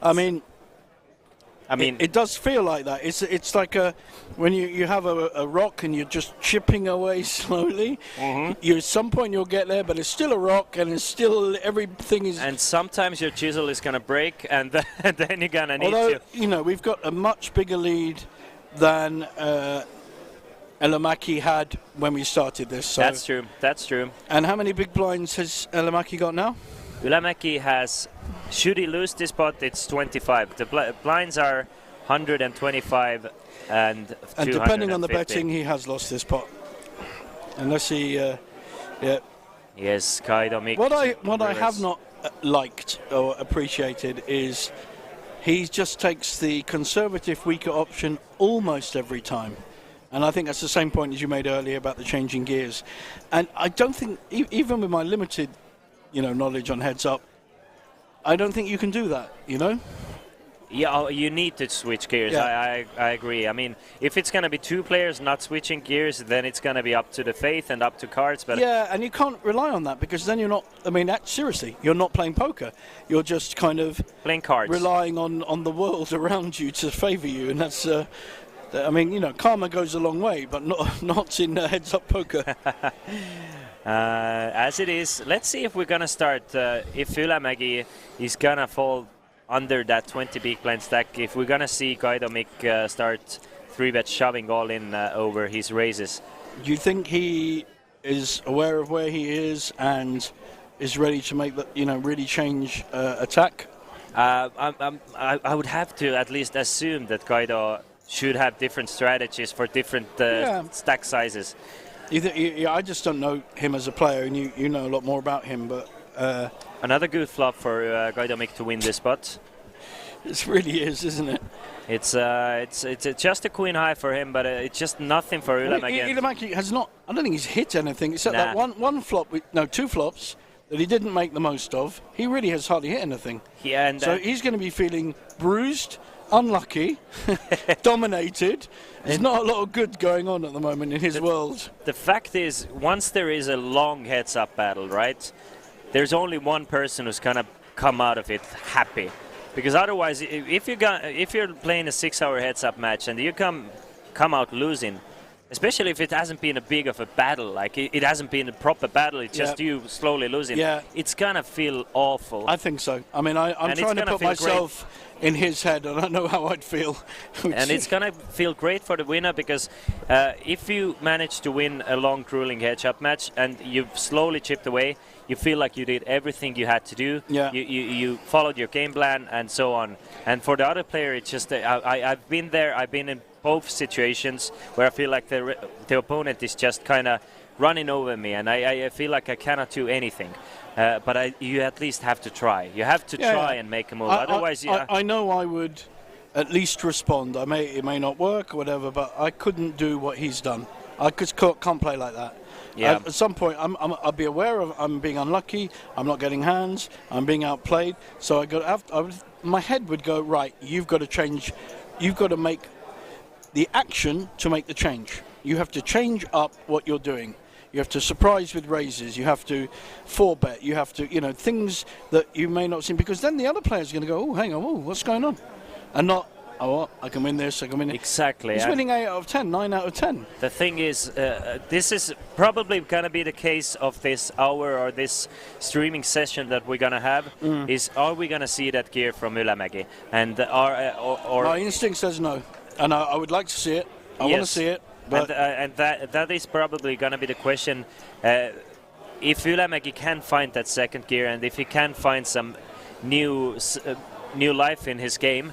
I mean, it does feel like that. It's like when you have a rock and you're just chipping away slowly. You at some point you'll get there, but it's still a rock, and it's still everything is. And sometimes your chisel is gonna break, and then you're gonna need Although, to. We've got a much bigger lead than Elamaki had when we started this. So. That's true. That's true. And how many big blinds has Elamaki got now? Ylämäki has, should he lose this spot, it's 25. The blinds are 125 and 250. And depending on the betting, he has lost this pot. Unless he, Yes, Kaido Mick. What I have not liked or appreciated is he just takes the conservative weaker option almost every time. And I think that's the same point as you made earlier about the changing gears. And I don't think, even with my limited knowledge on heads up, I don't think you can do that, Yeah, you need to switch gears. Yeah. I agree. I mean, if it's going to be 2 players not switching gears, then it's going to be up to the faith and up to cards. But yeah, and you can't rely on that, because then you're not, seriously, you're not playing poker. You're just kind of playing cards, relying on the world around you to favour you, and that's... karma goes a long way, but not in heads-up poker. As it is, let's see if we're going to start, if Ylämäki is going to fall under that 20 big blind stack, if we're going to see Kaido Mick start 3-bet shoving all in over his raises. Do you think he is aware of where he is and is ready to make the, really change attack? I would have to at least assume that Kaido should have different strategies for different stack sizes. I just don't know him as a player, and you know a lot more about him. But another good flop for Kaido Mick to win this spot. It really is, isn't it? It's just a queen high for him, but it's just nothing for Ylämäki. Ylämäki has not. I don't think he's hit anything except that one flop. 2 flops that he didn't make the most of. He really has hardly hit anything. Yeah, and so he's going to be feeling bruised, unlucky, dominated. There's not a lot of good going on at the moment in his world. The fact is, once there is a long heads-up battle, right, there's only one person who's gonna come out of it happy, because otherwise, if you're playing a 6-hour heads-up match and you come out losing, especially if it hasn't been a big of a battle, like it hasn't been a proper battle, it's just you slowly losing. Yeah. It's gonna feel awful. I think so. I mean, I'm trying to put myself in his head, and I know how I'd feel. And it's gonna feel great for the winner, because if you manage to win a long, grueling heads-up match and you've slowly chipped away, you feel like you did everything you had to do. Yeah. You followed your game plan and so on. And for the other player, it's just I've been there. I've been in both situations where I feel like the opponent is just kind of running over me, and I feel like I cannot do anything. But you at least have to try. You have to try and make a move. Otherwise, I know I would at least respond. It may not work or whatever, but I couldn't do what he's done. I just can't play like that. Yeah. At some point, I'll be aware of I'm being unlucky. I'm not getting hands. I'm being outplayed. So my head would go, right, you've got to change. You've got to make the action to make the change. You have to change up what you're doing. You have to surprise with raises. You have to 4-bet. You have to, things that you may not see, because then the other player's going to go, oh, hang on, what's going on? And not, I can win this, I can win it. Exactly. He's winning 8 out of 10, 9 out of 10. The thing is, this is probably going to be the case of this hour or this streaming session that we're going to have, is are we going to see that gear from Ylämäki? And my instinct says no. And I would like to see it. I want to see it. But and that is probably going to be the question. If Ylämäki can find that second gear, and if he can find some new life in his game,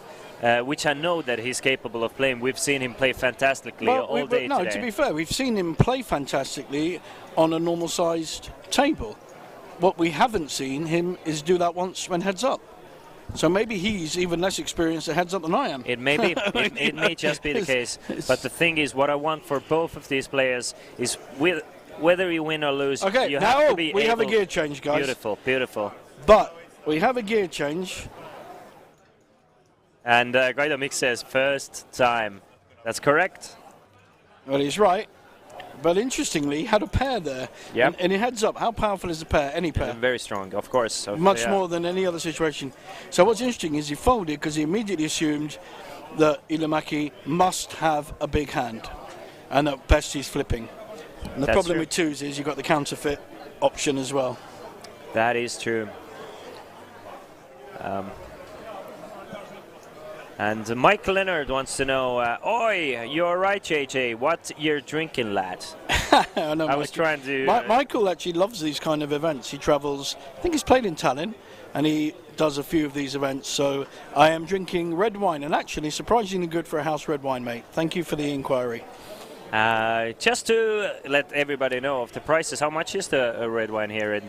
which I know that he's capable of playing. We've seen him play fantastically all day today. No, to be fair, we've seen him play fantastically on a normal-sized table. What we haven't seen him is do that once when heads up. So maybe he's even less experienced at heads up than I am. It may be. It may just be the case. But the thing is, what I want for both of these players is whether you win or lose, you have to be we have a gear change, guys. Beautiful, beautiful. But we have a gear change. And Kaido Mick says first time. That's correct. Well, he's right. but interestingly, he had a pair there. Yep. And it heads up. How powerful is the pair? Any pair? Very strong, of course. So, Much more than any other situation. So what's interesting is he folded because he immediately assumed that Ilimaki must have a big hand, and at best he's flipping. And the That's problem true. with twos is you've got the counterfeit option as well. That is true. And Michael Leonard wants to know, oi, you're right, JJ, what you're drinking, lad? I know, I was trying to... Michael actually loves these kind of events. He travels, I think he's played in Tallinn, and he does a few of these events. So I am drinking red wine, and actually surprisingly good for a house red wine, mate. Thank you for the inquiry. Just to let everybody know of the prices, how much is the red wine here in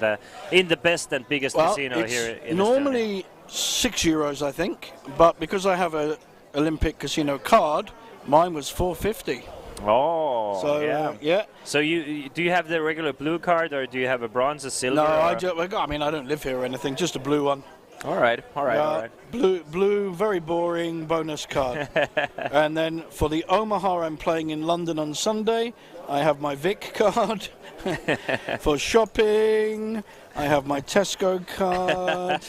the best and biggest casino here in normally €6, I think, but because I have a Olympic casino card, mine was $4.50. Oh, so yeah. So do you have the regular blue card, or do you have a bronze, a silver? No, I don't live here or anything, just a blue one. All right. Blue, very boring bonus card. And then for the Omaha, I'm playing in London on Sunday. I have my Vic card. For shopping, I have my Tesco card.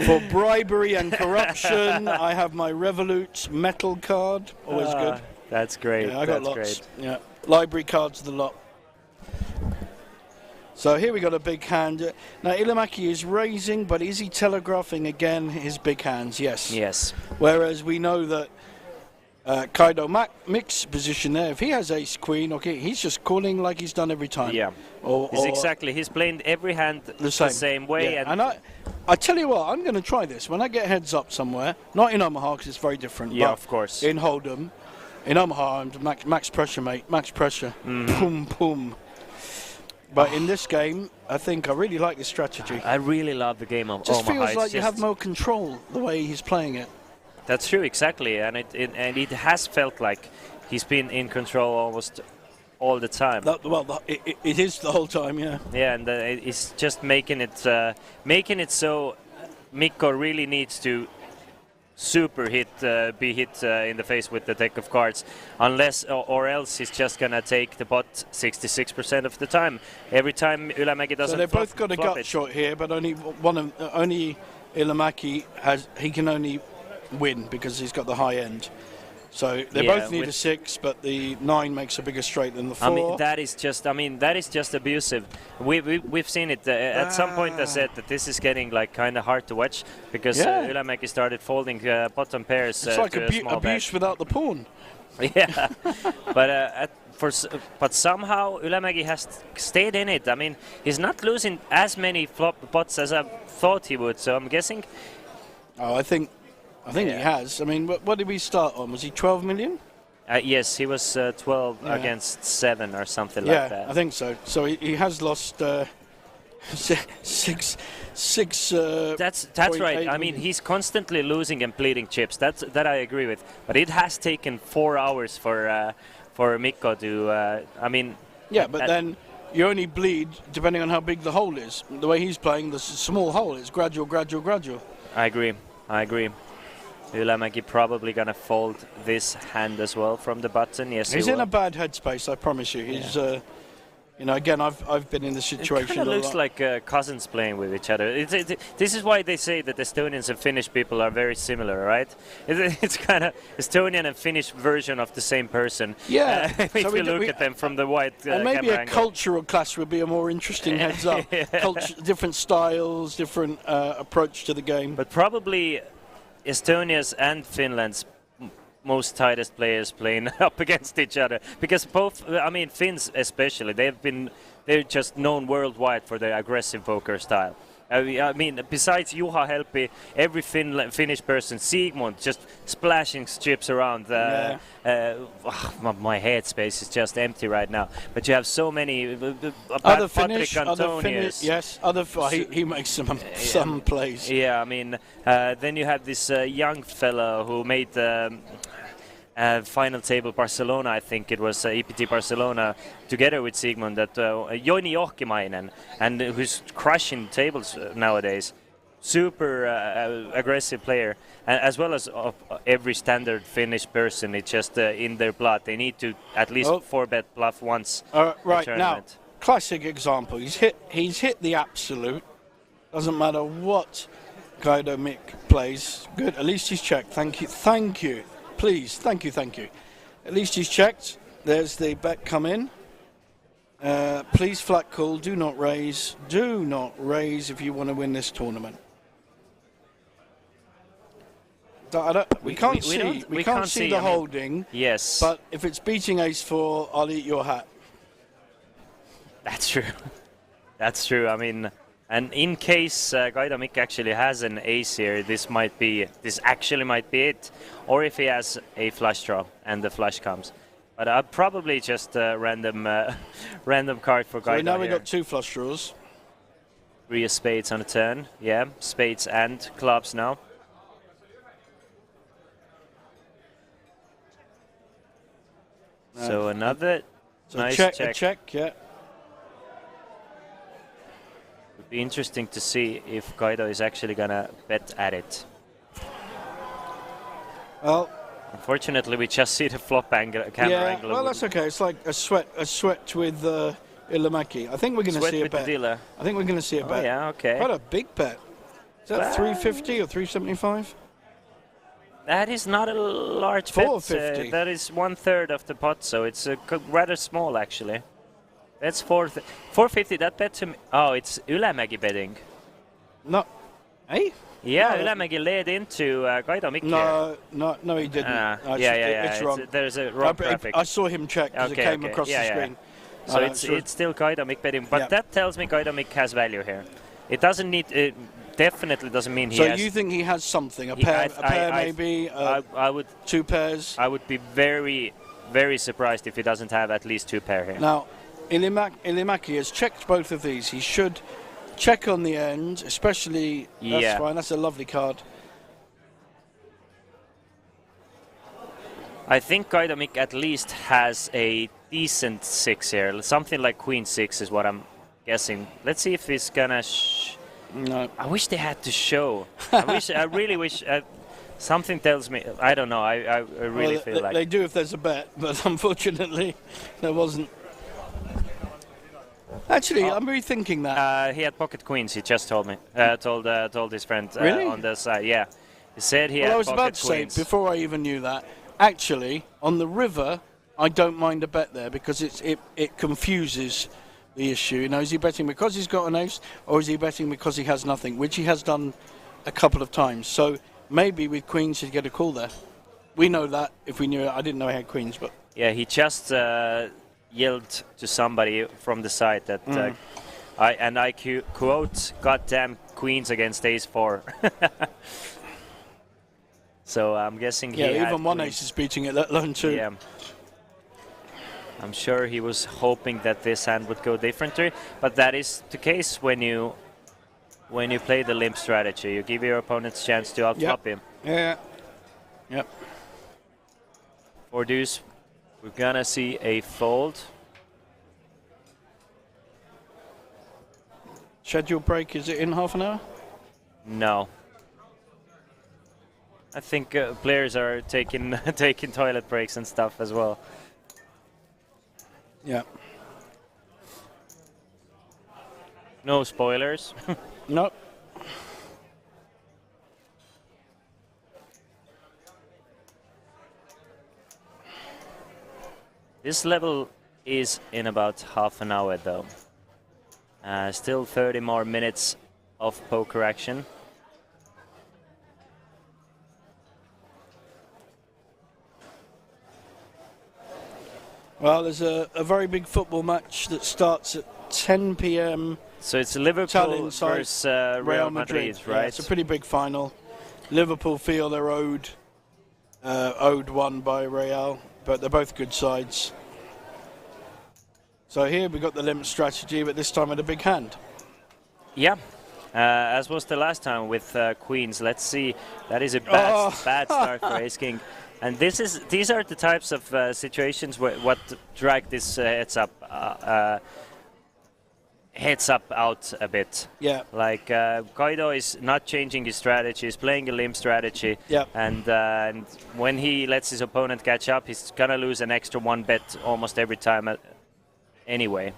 For bribery and corruption, I have my Revolut metal card. Always good. That's great. Yeah, I got lots. Yeah, library cards, the lot. So here we got a big hand. Now Ilimaki is raising, but is he telegraphing again his big hands? Yes. Yes. Whereas we know that Kaido mix position there. If he has ace queen, okay, he's just calling like he's done every time. Yeah. He's playing every hand the same way. Yeah. And I tell you what, I'm going to try this when I get heads up somewhere. Not in Omaha because it's very different. Yeah, but of course. In Hold'em, in Omaha, I'm max pressure, mate. Max pressure. Boom, boom. But in this game, I think I really like this strategy. I really love the game of Just Omaha. feels like you have more control the way he's playing it. That's true, exactly, and it has felt like he's been in control almost all the time. It is the whole time, yeah. Yeah, and it's just making it so Mikko really needs to be hit in the face with the deck of cards, unless or else he's just gonna take the pot 66% of the time. Every time Ylämäki doesn't. So they've both got a gut shot here, but only Ylämäki can only win because he's got the high end. So they both need a 6, but the 9 makes a bigger straight than the 4. I mean, that is just abusive. We've seen it. At some point I said that this is getting like kind of hard to watch because Ylämäki started folding bottom pairs. It's like abuse bet. Without the pawn. Yeah, but somehow Ylämäki has stayed in it. I mean, he's not losing as many flop pots as I thought he would. So I'm guessing. Oh, I think he has. I mean, what did we start on? Was he 12 million? Yes, he was 12 against 7 or something like that. Yeah, I think so. So he has lost 6. That's right. I mean, he's constantly losing and bleeding chips. That I agree with. But it has taken 4 hours for Mikko to. I mean. Yeah, but then you only bleed depending on how big the hole is. The way he's playing, the small hole is gradual. I agree. Ylämäki probably gonna fold this hand as well from the button. Yes, he's in a bad headspace. I promise you. He's, again, I've been in this situation. It kind of looks like cousins playing with each other. This is why they say that Estonians and Finnish people are very similar, right? It's kind of Estonian and Finnish version of the same person. Yeah. If you look at them from the wide and maybe a angle. Cultural clash would be a more interesting heads up. Different styles, different approach to the game. But probably Estonia's and Finland's most tightest players playing up against each other, because both, I mean, Finns especially, they're just known worldwide for their aggressive poker style. I mean, besides Juha Helppi, every Finnish person, Sigmund, just splashing chips around. My headspace is just empty right now. But you have so many. Other Finnish, yes. He makes some plays. Yeah, I mean, then you have this young fellow who made final table Barcelona, I think it was EPT Barcelona, together with Sigmund, that Joni Johkimainen, and who's crushing tables nowadays. super aggressive player, and as well as every standard Finnish person. It's just in their blood. They need to at least 4-bet bluff once. Right now, classic example. He's hit the absolute. Doesn't matter what Guido Mick plays. Good. At least he's checked. Thank you. Please. Thank you. At least he's checked. There's the bet come in. Please flat call. Do not raise. Do not raise if you want to win this tournament. We can't see the holding. Yes. But if it's beating ace-4, I'll eat your hat. That's true. That's true. I mean, and in case Guido Mick actually has an ace here, this actually might be it. Or if he has a flush draw and the flush comes. But I'll probably just random card for Guido. So now here. we've got 2 flush draws. 3 of spades on a turn. Yeah, spades and clubs now. So another nice check. A check, yeah. Would be interesting to see if Guido is actually gonna bet at it. Well, unfortunately, we just see the flop angle, camera angle. Well, that's okay. It's like a sweat with Ilimaki. I think we're going to see a bet. I think we're going to see a bet. Oh, yeah, okay. Quite a big bet. Is that 350 or 375? That is not a large bet. 450. That is 1/3 of the pot, so it's rather small actually. That's 450. That bet to me. Oh, it's Ylämäki betting. No, hey. Yeah, Ylämäki led into Guido Mick. No, he didn't. It's wrong. There's a wrong graphic. I saw him check because it came across the screen. So it's still Guido Mick betting, but that tells me Guido Mick has value here. It doesn't need. It definitely doesn't mean he has. So you think he has something? A pair maybe? I would 2 pairs. I would be very, very surprised if he doesn't have at least 2 pair here. Now, Ilimaki has checked both of these. He should check on the end, especially. That's fine. That's a lovely card. I think Guido Mick at least has a decent 6 here. Something like Queen 6 is what I'm guessing. Let's see if he's gonna. No. I wish they had to show. I really wish. Something tells me. I don't know. I really feel like they do if there's a bet, but unfortunately, there wasn't. Actually, I'm rethinking that. He had pocket queens. He just told me. Told his friend really? On the side. Yeah, he said he had I was pocket about to queens. say before I even knew that. Actually, on the river, I don't mind a bet there because it confuses the issue. You know, is he betting because he's got an ace, or is he betting because he has nothing, which he has done a couple of times. So maybe with queens he'd get a call there. We know that if we knew it. I didn't know he had queens, but yeah, he just yelled to somebody from the side that I quote, "Goddamn queens against ace-4." So I'm guessing he had even one queens. ace is beating it, let alone 2. Yeah. I'm sure he was hoping that this hand would go differently, but that is the case when you play the limp strategy. You give your opponent a chance to outflop him. Yeah. Yep. For deuce, we're gonna see a fold. Schedule break, is it in half an hour? No. I think players are taking toilet breaks and stuff as well. Yeah. No spoilers. No. This level is in about half an hour though. Still 30 more minutes of poker action. Well, there's a very big football match that starts at 10 p.m. So it's Liverpool versus Real Madrid, right? Yeah, it's a pretty big final. Liverpool feel they're owed one by Real, but they're both good sides. So here we got the limp strategy, but this time with a big hand. Yeah, as was the last time with queens. Let's see. That is a bad start for Ace King. And these are the types of situations what drag this heads up. heads up out a bit. Yeah. Like Kaido is not changing his strategy, he's playing a limp strategy. Yeah. And when he lets his opponent catch up, he's gonna lose an extra 1 bet almost every time anyway.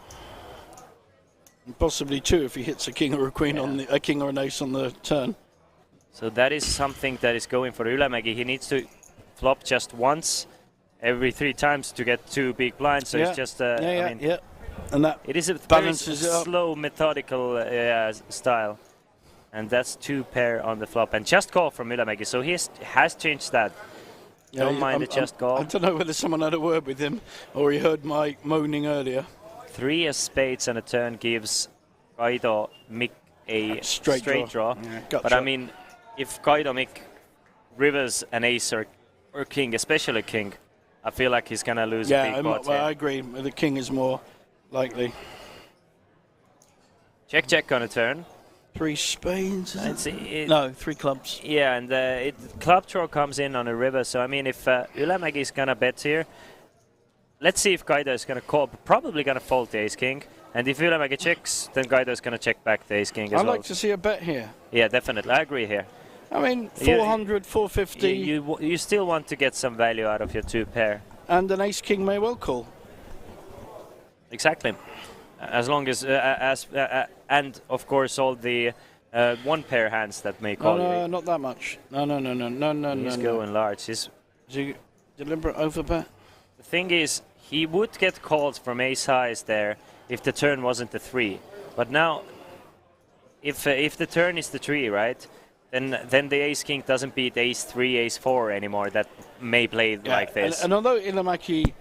And possibly 2 if he hits a king or a queen on a king or an ace on the turn. So that is something that is going for Ylämäki. He needs to flop just once every 3 times to get 2 big blinds. So it's just I mean, and that it is a very balances it up. slow, methodical style. And that's 2 pair on the flop. And just call from Ylämäki. So he has changed that. Don't mind the just call. I don't know whether someone had a word with him or he heard my moaning earlier. 3 of spades on a turn gives Kaido Mick a straight draw. Yeah, but gotcha. I mean, if Kaido Mick rivers an ace or king, especially king, I feel like he's gonna lose a big pot. I agree. The king is more likely. Check on a turn. 3 spades. It, no, 3 clubs. Yeah, and club draw comes in on a river. So I mean, if Ylämäki is gonna bet here, let's see if Kaido is gonna call. Probably gonna fold the ace king. And if Ylämäki checks, then Kaido is gonna check back the ace king as well. I'd like to see a bet here. Yeah, definitely. I agree here. I mean, 400, 450. You still want to get some value out of your 2 pair. And an ace king may well call. Exactly. As long as, and of course all the 1 pair hands that may call No, you. not that much. No. He's going large. Is he deliberate overbet? The thing is, he would get calls from ace highs there if the turn wasn't the 3. But now, if the turn is the 3, right? Then the ace king doesn't beat ace 3, ace 4 anymore. That may play like this. And although Ylämäki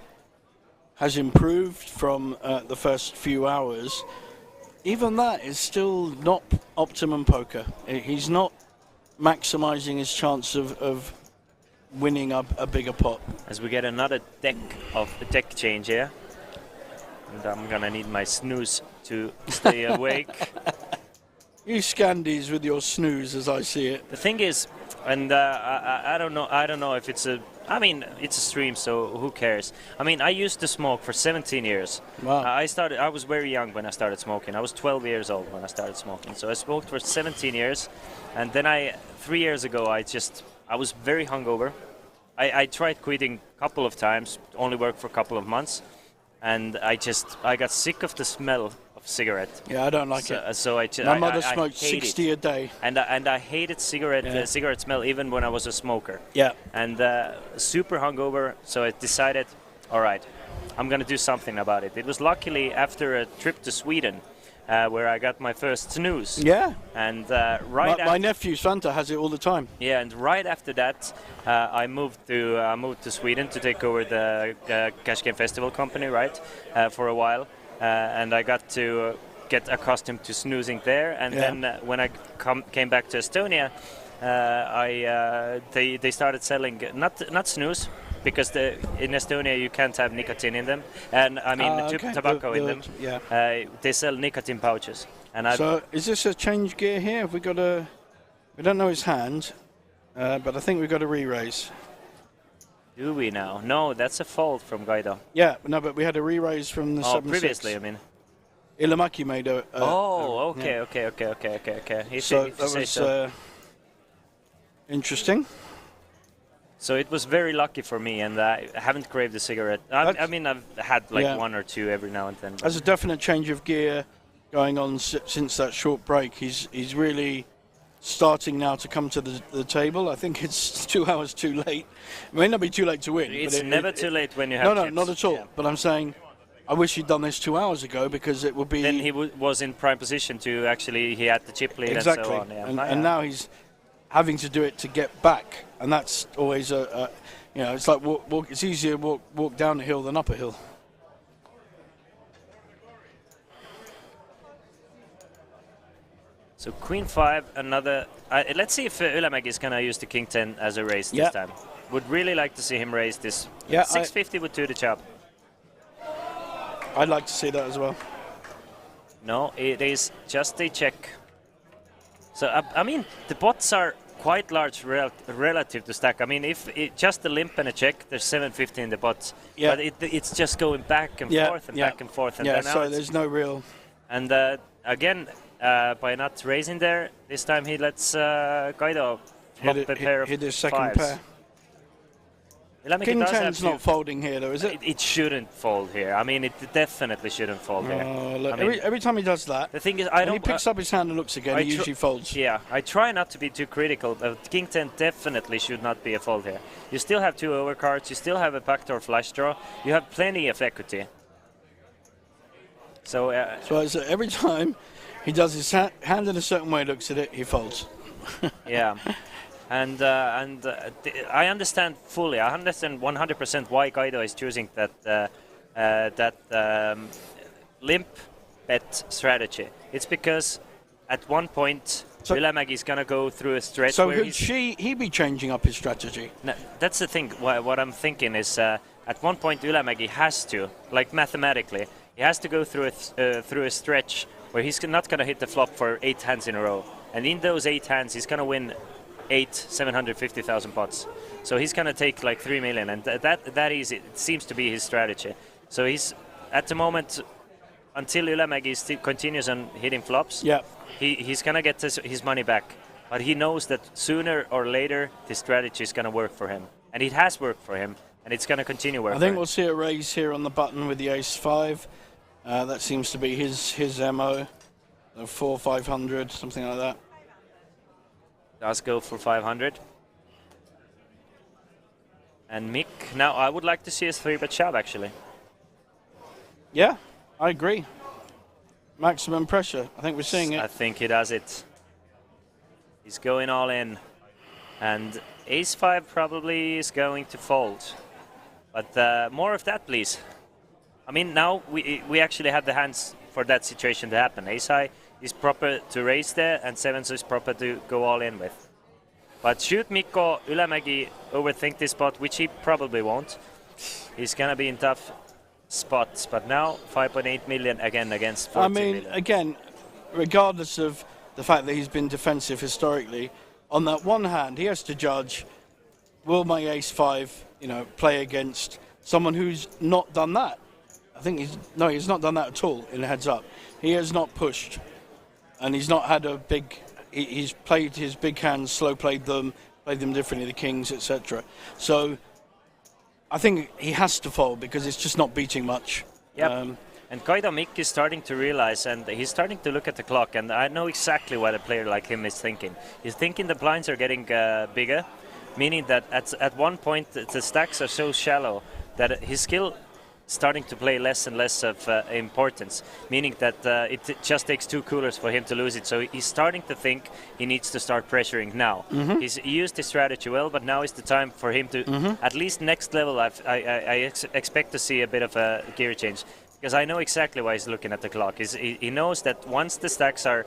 has improved from the first few hours, even that is still not optimum poker. He's not maximizing his chance of winning a bigger pot. As we get another deck change here. And I'm gonna need my snooze to stay awake. You Scandies with your snooze, as I see it. The thing is, and I don't know if it's a. I mean, it's a stream, so who cares? I mean, I used to smoke for 17 years. Wow. I was very young when I started smoking. I was 12 years old when I started smoking. So I smoked for 17 years, and then 3 years ago, I was very hungover. I tried quitting a couple of times, only worked for a couple of months, and I got sick of the smell of cigarette. Yeah, I don't like it. So my mother smoked 60 a day. And I hated cigarette smell even when I was a smoker. Yeah. And super hungover, so I decided, all right, I'm gonna do something about it. It was luckily after a trip to Sweden where I got my first snooze. Yeah. And my nephew Svante has it all the time. Yeah, and right after that, I moved to Sweden to take over the Cash Game Festival company, right, for a while. And I got to get accustomed to snoozing there, and then when I came back to Estonia, they started selling not snooze, because in Estonia you can't have nicotine in them, and I mean tobacco in them. Yeah. They sell nicotine pouches. And so is this a change gear here? Have we got a? We don't know his hand, but I think we've got a re-raise. Do we now? No, that's a fault from Kaido. Yeah, no, but we had a re-raise from the 7-6. Previously, I mean. Ylämäki made a. Okay. So that was interesting. So it was very lucky for me, and I haven't craved a cigarette. I mean, I've had like 1 or 2 every now and then. There's a definite change of gear going on since that short break. He's really starting now to come to the table. I think it's 2 hours too late. It may not be too late to win. It's never too late when you have No, chips. not at all. Yeah. But I'm saying, I wish he'd done this 2 hours ago, because it would be... Then he was in prime position to actually, he had the chip lead and so on. Yeah. And now he's having to do it to get back. And that's always it's like it's easier to walk down a hill than up a hill. So Queen 5, another... let's see if Ylämäki is going to use the King 10 as a raise this time. Would really like to see him raise this. Yeah, 650 would do the job. I'd like to see that as well. No, it is just a check. So, I mean, the pots are quite large relative to stack. I mean, if just a limp and a check, there's 750 in the pots. Yeah. But it's just going back and forth and back and forth. And so there's no real... And again, by not raising there, this time he lets Kaido flop a pair of hit his second fives. pair. Ylämäki King does 10's have not folding here, though, is it? It shouldn't fold here. I mean, it definitely shouldn't fold here. Look, I mean, every time he does that, the thing is, when he picks up his hand and looks again, he usually folds. Yeah, I try not to be too critical, but King 10 definitely should not be a fold here. You still have 2 overcards, you still have a backdoor flush draw, you have plenty of equity. So every time he does his hand in a certain way, looks at it, he folds. Yeah. And I understand fully. I understand 100% why Kaido is choosing that limp bet strategy. It's because at one point Ylämäki is gonna go through a stretch. So where he be changing up his strategy? No, that's the thing. What I'm thinking is at one point Ylämäki has to, like mathematically, he has to go through a stretch where he's not gonna hit the flop for 8 hands in a row, and in those 8 hands he's gonna win 750,000 pots. So he's gonna take like 3 million, and that is it. It seems to be his strategy. So he's at the moment, until Ylämäki continues on hitting flops. Yeah. He's gonna get his money back, but he knows that sooner or later this strategy is gonna work for him, and it has worked for him, and it's gonna continue working. I think we'll see a raise here on the button with the ace-5. That seems to be his MO. 400-500, something like that. Does go for 500. And Mick, now I would like to see his 3-bet shove actually. Yeah, I agree. Maximum pressure. I think we're seeing it. I think he does it. He's going all in. And ace-5 probably is going to fold. But more of that, please. I mean, now we actually have the hands for that situation to happen. Ace-high is proper to raise there, and 7s is proper to go all in with. But should Mikko Ylämäki overthink this spot, which he probably won't, he's gonna be in tough spots. But now 5.8 million again against 14 million. Again, regardless of the fact that he's been defensive historically, on that one hand, he has to judge, will my ace-5, play against someone who's not done that? I think he's not done that at all in heads up. He has not pushed, and he's not had a big. He's played his big hands, slow played them differently, the kings, etc. So I think he has to fold because it's just not beating much. Yep. And Kaido Mick is starting to realize, and he's starting to look at the clock, and I know exactly what a player like him is thinking. He's thinking the blinds are getting bigger, meaning that at one point the stacks are so shallow that his skill starting to play less and less of importance, meaning that it just takes 2 coolers for him to lose it. So he's starting to think he needs to start pressuring now. He's used his strategy well, but now is the time for him to, at least next level, I expect to see a bit of a gear change. Because I know exactly why he's looking at the clock. He knows that once the stacks are,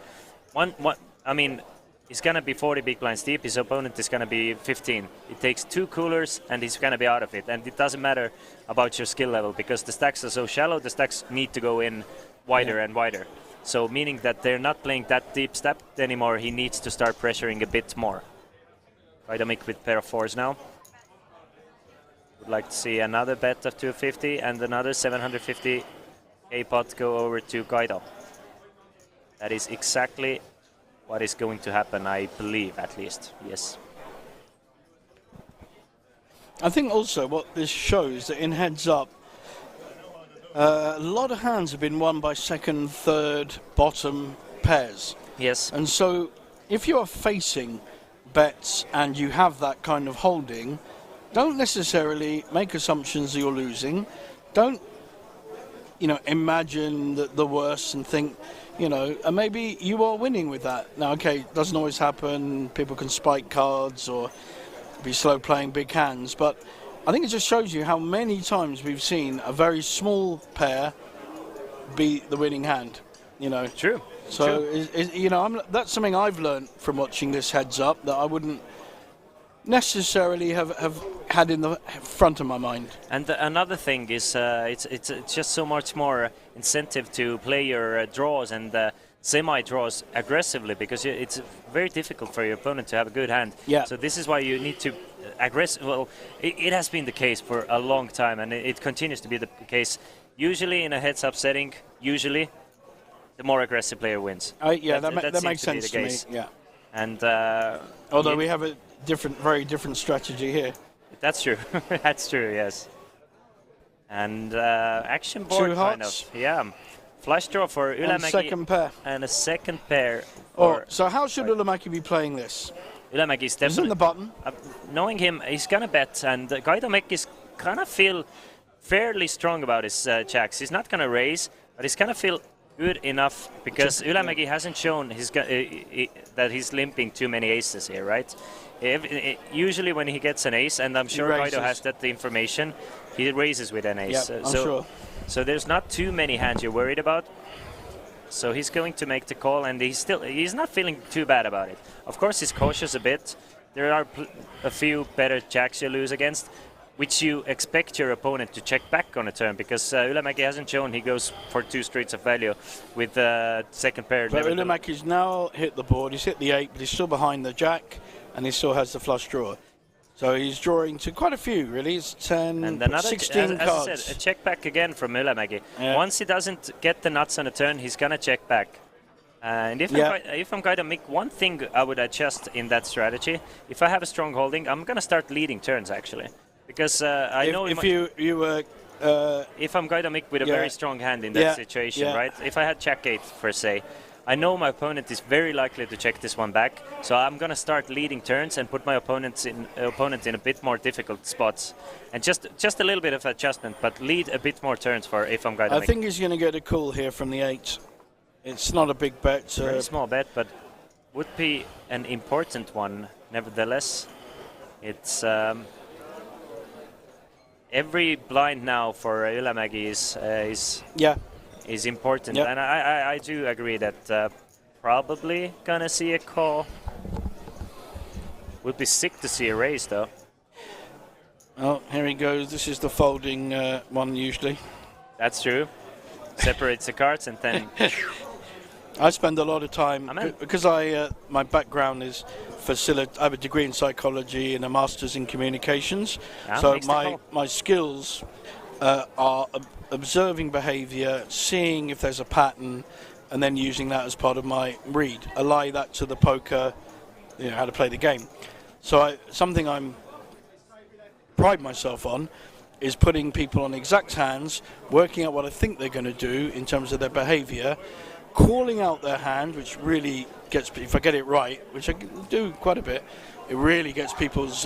he's going to be 40 big blinds deep, his opponent is going to be 15. It takes 2 coolers and he's going to be out of it. And it doesn't matter about your skill level because the stacks are so shallow, the stacks need to go in wider and wider. So meaning that they're not playing that deep step anymore, he needs to start pressuring a bit more. Kaido Mick with pair of 4s now. Would like to see another bet of 250 and another 750 A-pot go over to Kaido. That is exactly what is going to happen, I believe, at least. Yes. I think also what this shows that in heads up, a lot of hands have been won by second, third, bottom pairs. Yes. And so if you are facing bets and you have that kind of holding, don't necessarily make assumptions that you're losing. Don't, imagine the worst and think, and maybe you are winning with that. Now, okay, it doesn't always happen. People can spike cards or be slow playing big hands. But I think it just shows you how many times we've seen a very small pair be the winning hand. True. So, that's something I've learned from watching this heads up that I wouldn't necessarily have had in the front of my mind. And another thing is it's just so much more incentive to play your draws and semi-draws aggressively because it's very difficult for your opponent to have a good hand. Yeah. So this is why you need to Well, it has been the case for a long time, and it continues to be the case. Usually in a heads-up setting, the more aggressive player wins. Yeah, that that seems makes to be sense the to me. case. Yeah. And although we have a very different strategy here. That's true. That's true. Yes. And action board, Two kind hearts. of. Yeah. Flush draw for And Ylämäki. second pair. And a second pair. So how should Ylämäki be playing this? Ylämäki is He's definitely in the button. Knowing him, he's gonna bet, and Kaidomek is gonna feel fairly strong about his jacks. He's not gonna raise, but he's gonna feel good enough because Ylämäki hasn't shown that he's limping too many aces here, right? Usually when he gets an ace, and I'm sure Kaido has that information, he raises with an ace. Yeah, I'm sure. So there's not too many hands you're worried about. So he's going to make the call, and he's not feeling too bad about it. Of course, he's cautious a bit. There are a few better jacks you lose against, which you expect your opponent to check back on a turn, because Ylämäki hasn't shown he goes for 2 streets of value with the second pair. But Ylämäki's now hit the board. He's hit the 8, but he's still behind the jack, and he still has the flush draw. So he's drawing to quite a few, really. It's 10, and another 16 as cards. I said, a check back again from Ylämäki. Yeah. Once he doesn't get the nuts on a turn, he's going to check back. And if I'm going to make one thing I would adjust in that strategy, if I have a strong holding, I'm going to start leading turns, actually. Because I know if you were... if I'm going to make with a very strong hand in that situation, right? If I had Jack 8, per se, I know my opponent is very likely to check this one back, so I'm going to start leading turns and put my opponent in a bit more difficult spots. And just a little bit of adjustment, but lead a bit more turns for if I'm going to I think he's going to get a call here from the 8. It's not a big bet. Very small bet, but would be an important one, nevertheless. It's... every blind now for Ylämäki is important, and I do agree that probably gonna see a call. Would be sick to see a raise, though. Oh, here he goes. This is the folding one usually. That's true. Separates the cards and then. I spend a lot of time because my background is I have a degree in psychology and a master's in communications. So my skills are observing behavior, seeing if there's a pattern, and then using that as part of my read. Ally that to the poker, how to play the game. So something I'm pride myself on is putting people on exact hands, working out what I think they're going to do in terms of their behavior, calling out their hand, which really gets, if I get it right, which I do quite a bit, it really gets people's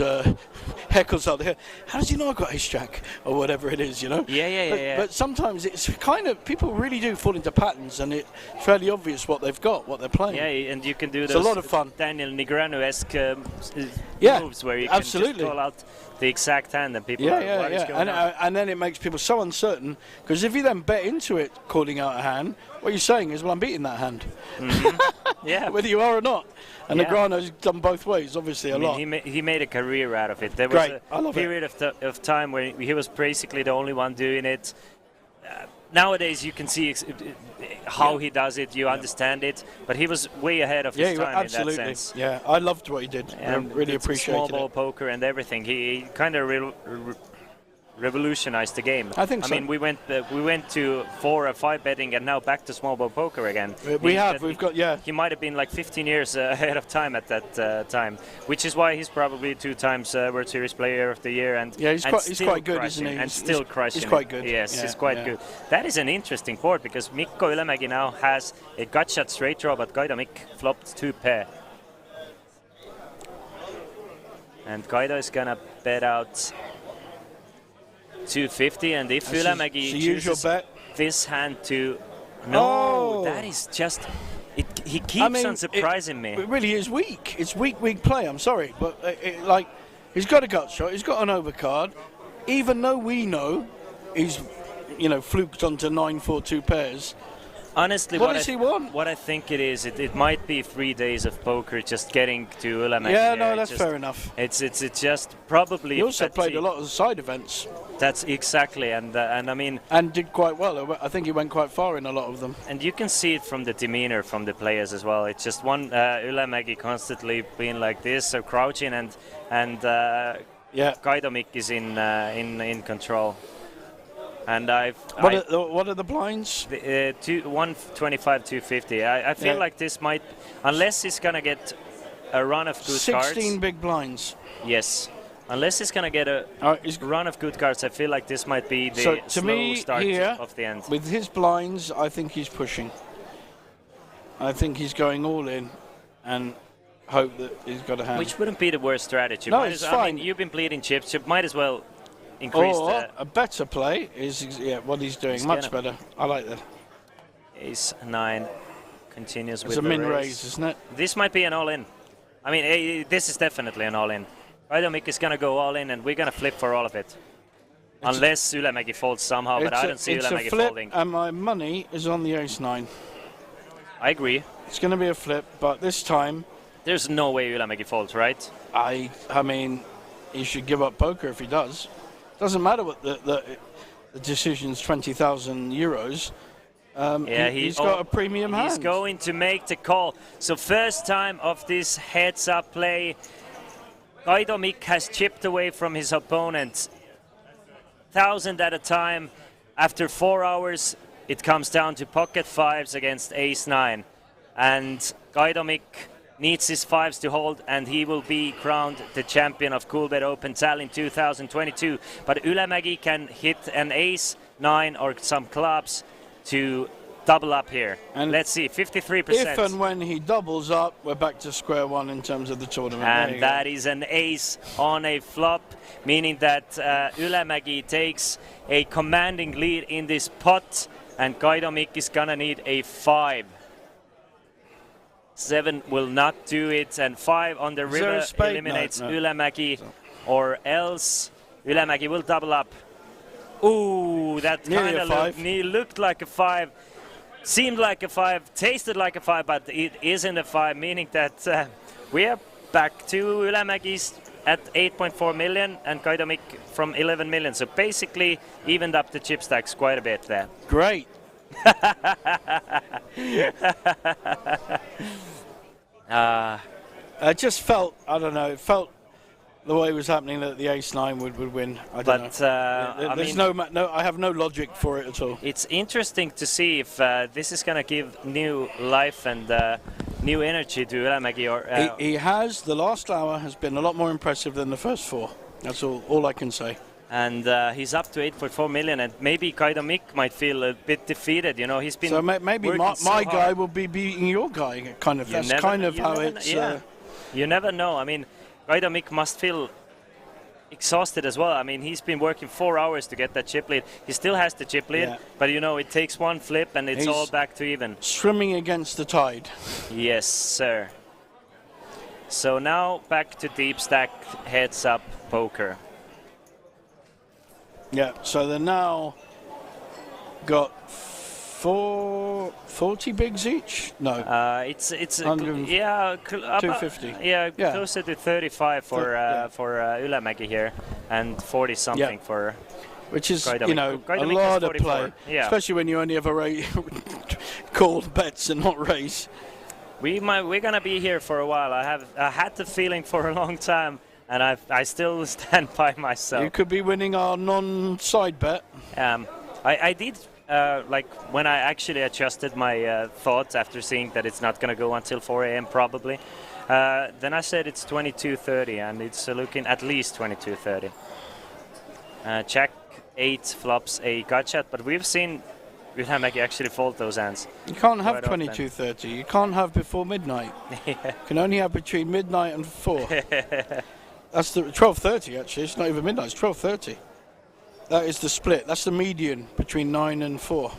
heckles out there. How does he know I got ace jack or whatever it is, Yeah. But sometimes it's kind of, people really do fall into patterns, and it's fairly obvious what they've got, what they're playing. Yeah, and you can do it's those a lot of fun. Daniel Negreanu-esque moves where you can just call out the exact hand and people are, what is going on? And then it makes people so uncertain, because if you then bet into it calling out a hand, what you're saying is, well, I'm beating that hand. Mm-hmm. Yeah. Whether you are or not. And Negreanu's done both ways, obviously, a lot. He made a career out of it. There was a period of time where he was basically the only one doing it. Nowadays, you can see how he does it, you understand it, but he was way ahead of his time in that sense. Yeah, I loved what he did. I really appreciated small ball poker and everything. He kind of revolutionized the game. I think so. I mean, we went to 4 or 5 betting and now back to small ball poker again. He might have been like 15 years ahead of time at that time, which is why he's probably 2 times World Series Player of the Year. And he's quite good, isn't he? And still crushing. He's quite good. Yes, he's quite good. That is an interesting board because Mikko Ylämäki now has a gut shot straight draw, but Kaido flopped 2 pair. And Kaido is gonna bet out 250, and if Ylämäki chooses this hand to... No, that is just... He keeps on surprising me. It really is weak. It's weak play, I'm sorry. But, he's got a gut shot, he's got an overcard. Even though we know he's, fluked onto 9-4-2 pairs. Honestly, what does he want? What I think it is, it might be 3 days of poker just getting to Ylämäki. Yeah, no, that's fair enough. It's just probably... He also played a lot of side events. That's exactly, and I mean... And did quite well. I think he went quite far in a lot of them. And you can see it from the demeanor from the players as well. It's just one Ylämäki constantly being like this, so crouching, and Kaido is in control. And What are the blinds? 125, 250. I feel like this might, unless he's gonna get a run of good 16 cards. big blinds. Yes. Unless he's gonna get a run of good cards, I feel like this might be the So to slow me start here, of the end. with his blinds, I think he's pushing. I think he's going all in, and hope that he's got a hand. Which wouldn't be the worst strategy. No, it's I fine. mean, you've been bleeding chips. You might as well increase Or a better play is what he's doing. He's Much gonna- better. I like that. Ace 9 continues It's with a the min raise. raise, isn't it? This might be an all-in. I mean, this is definitely an all-in. Raidomik is going to go all-in, and we're going to flip for all of it. Unless Ylämäki folds somehow, but I don't see it's a Ylämäki flip, folding. and my money is on the ace 9. I agree. It's going to be a flip, but this time, There's no way Ylämäki folds, right? I mean, he should give up poker if he does. Doesn't matter what the decision's 20,000 euros. Yeah, he's got a premium hand. He's going to make the call. So first time of this heads-up play, Raidomik has chipped away from his opponent 1,000 at a time. After 4 hours, it comes down to pocket fives against ace 9. And Raidomik needs his fives to hold, and he will be crowned the champion of Coolbet Open Tallinn 2022. But Ylämäki can hit an ace 9 or some clubs to double up here. And let's see, 53%. If and when he doubles up, we're back to square one in terms of the tournament. And that is an ace on a flop, meaning that Ylämäki takes a commanding lead in this pot, and Raidomik is gonna need a 5. 7 will not do it, and 5 on the river eliminates Ylämäki, or else Ylämäki will double up. Ooh, that kind of looked like a 5, seemed like a 5, tasted like a 5, but it isn't a 5, meaning that we are back to Ylämäki's at 8.4 million and Raidomik from 11 million. So basically evened up the chip stacks quite a bit there. Great. I just felt, I don't know, it felt the way it was happening that the ace 9 would win. I don't know. There's I have no logic for it at all. It's interesting to see if this is going to give new life and new energy to Ylämäki. He has, the last hour has been a lot more impressive than the first 4. That's all I can say. And he's up to 8.4 million, and maybe Raidomik might feel a bit defeated. You know, he's been so maybe my guy will be beating your guy. Kind of. That's kind of how it's. Yeah. You never know. I mean, Raidomik must feel exhausted as well. I mean, he's been working 4 hours to get that chip lead. He still has the chip lead, but you know, it takes one flip and it's all back to even. Swimming against the tide. Yes, sir. So now back to deep stack heads up poker. Yeah, so they're now got 40 bigs each? No. It's 250. Yeah, closer to 35 for Ylämäki here, and 40 something for. Which is, Raidomik. you know, a lot of play, especially when you only have call bets and not raise. We're gonna be here for a while. I had the feeling for a long time, and I still stand by myself. You could be winning our non-side bet. I did like when I actually adjusted my thoughts after seeing that it's not gonna go until 4 a.m. probably. Then I said it's 22:30, and it's looking at least 22:30. Jack 8 flops a gutshot, but we've seen Ylämäki actually fold those hands. You can't have 22:30. You can't have before midnight. You can only have between midnight and 4. That's the 12:30 actually. It's not even midnight. It's 12:30. That is the split. That's the median between 9 and 4.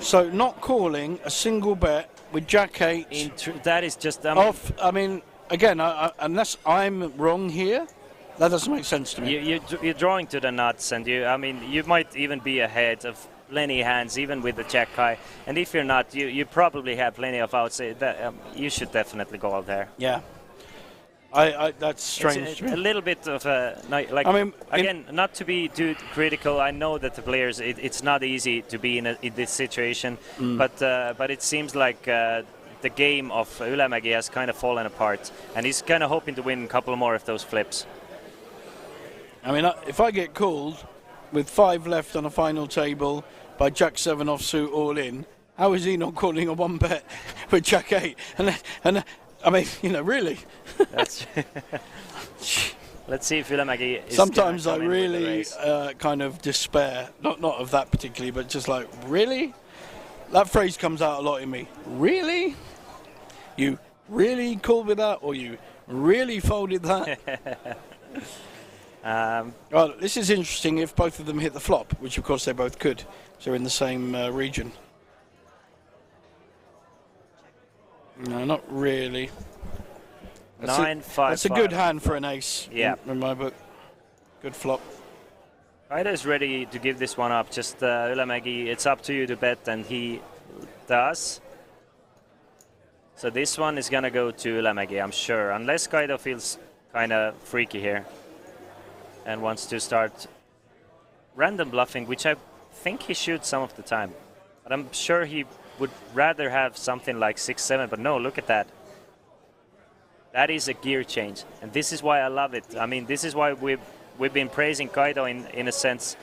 So not calling a single bet with Jack 8. That is just off. I mean, again, unless I'm wrong here, that doesn't make sense to me. You're drawing to the nuts, and you might even be ahead of plenty hands, even with the Jack high. And if you're not, you probably have plenty of outs. You should definitely go out there. Yeah. That's strange. It's a little bit of a like. I mean, again, not to be too critical. I know that the players, it's not easy to be in this situation, but it seems like the game of Ylämäki has kind of fallen apart, and he's kind of hoping to win a couple more of those flips. I mean, if I get called with 5 left on a final table by Jack 7 offsuit all in, how is he not calling a 1 bet with Jack 8? And I mean, you know, really. That's Let's see if Ylämäki is. Sometimes I really kind of despair, not of that particularly, but just like, really? That phrase comes out a lot in me. Really? You really called with that, or you really folded that? Well, this is interesting if both of them hit the flop, which of course they both could. So they're in the same region. No, not really. That's 9-5. That's a good hand for an ace. Yeah. In my book. Good flop. Kaida is ready to give this one up. Just Ylämäki, it's up to you to bet, and he does. So this one is gonna go to Ylämäki, I'm sure, unless Kaida feels kind of freaky here and wants to start random bluffing, which I think he shoots some of the time. But I'm sure he would rather have something like 6-7, but no, look at that. That is a gear change, and this is why I love it. I mean, this is why we've been praising Kaido in a sense,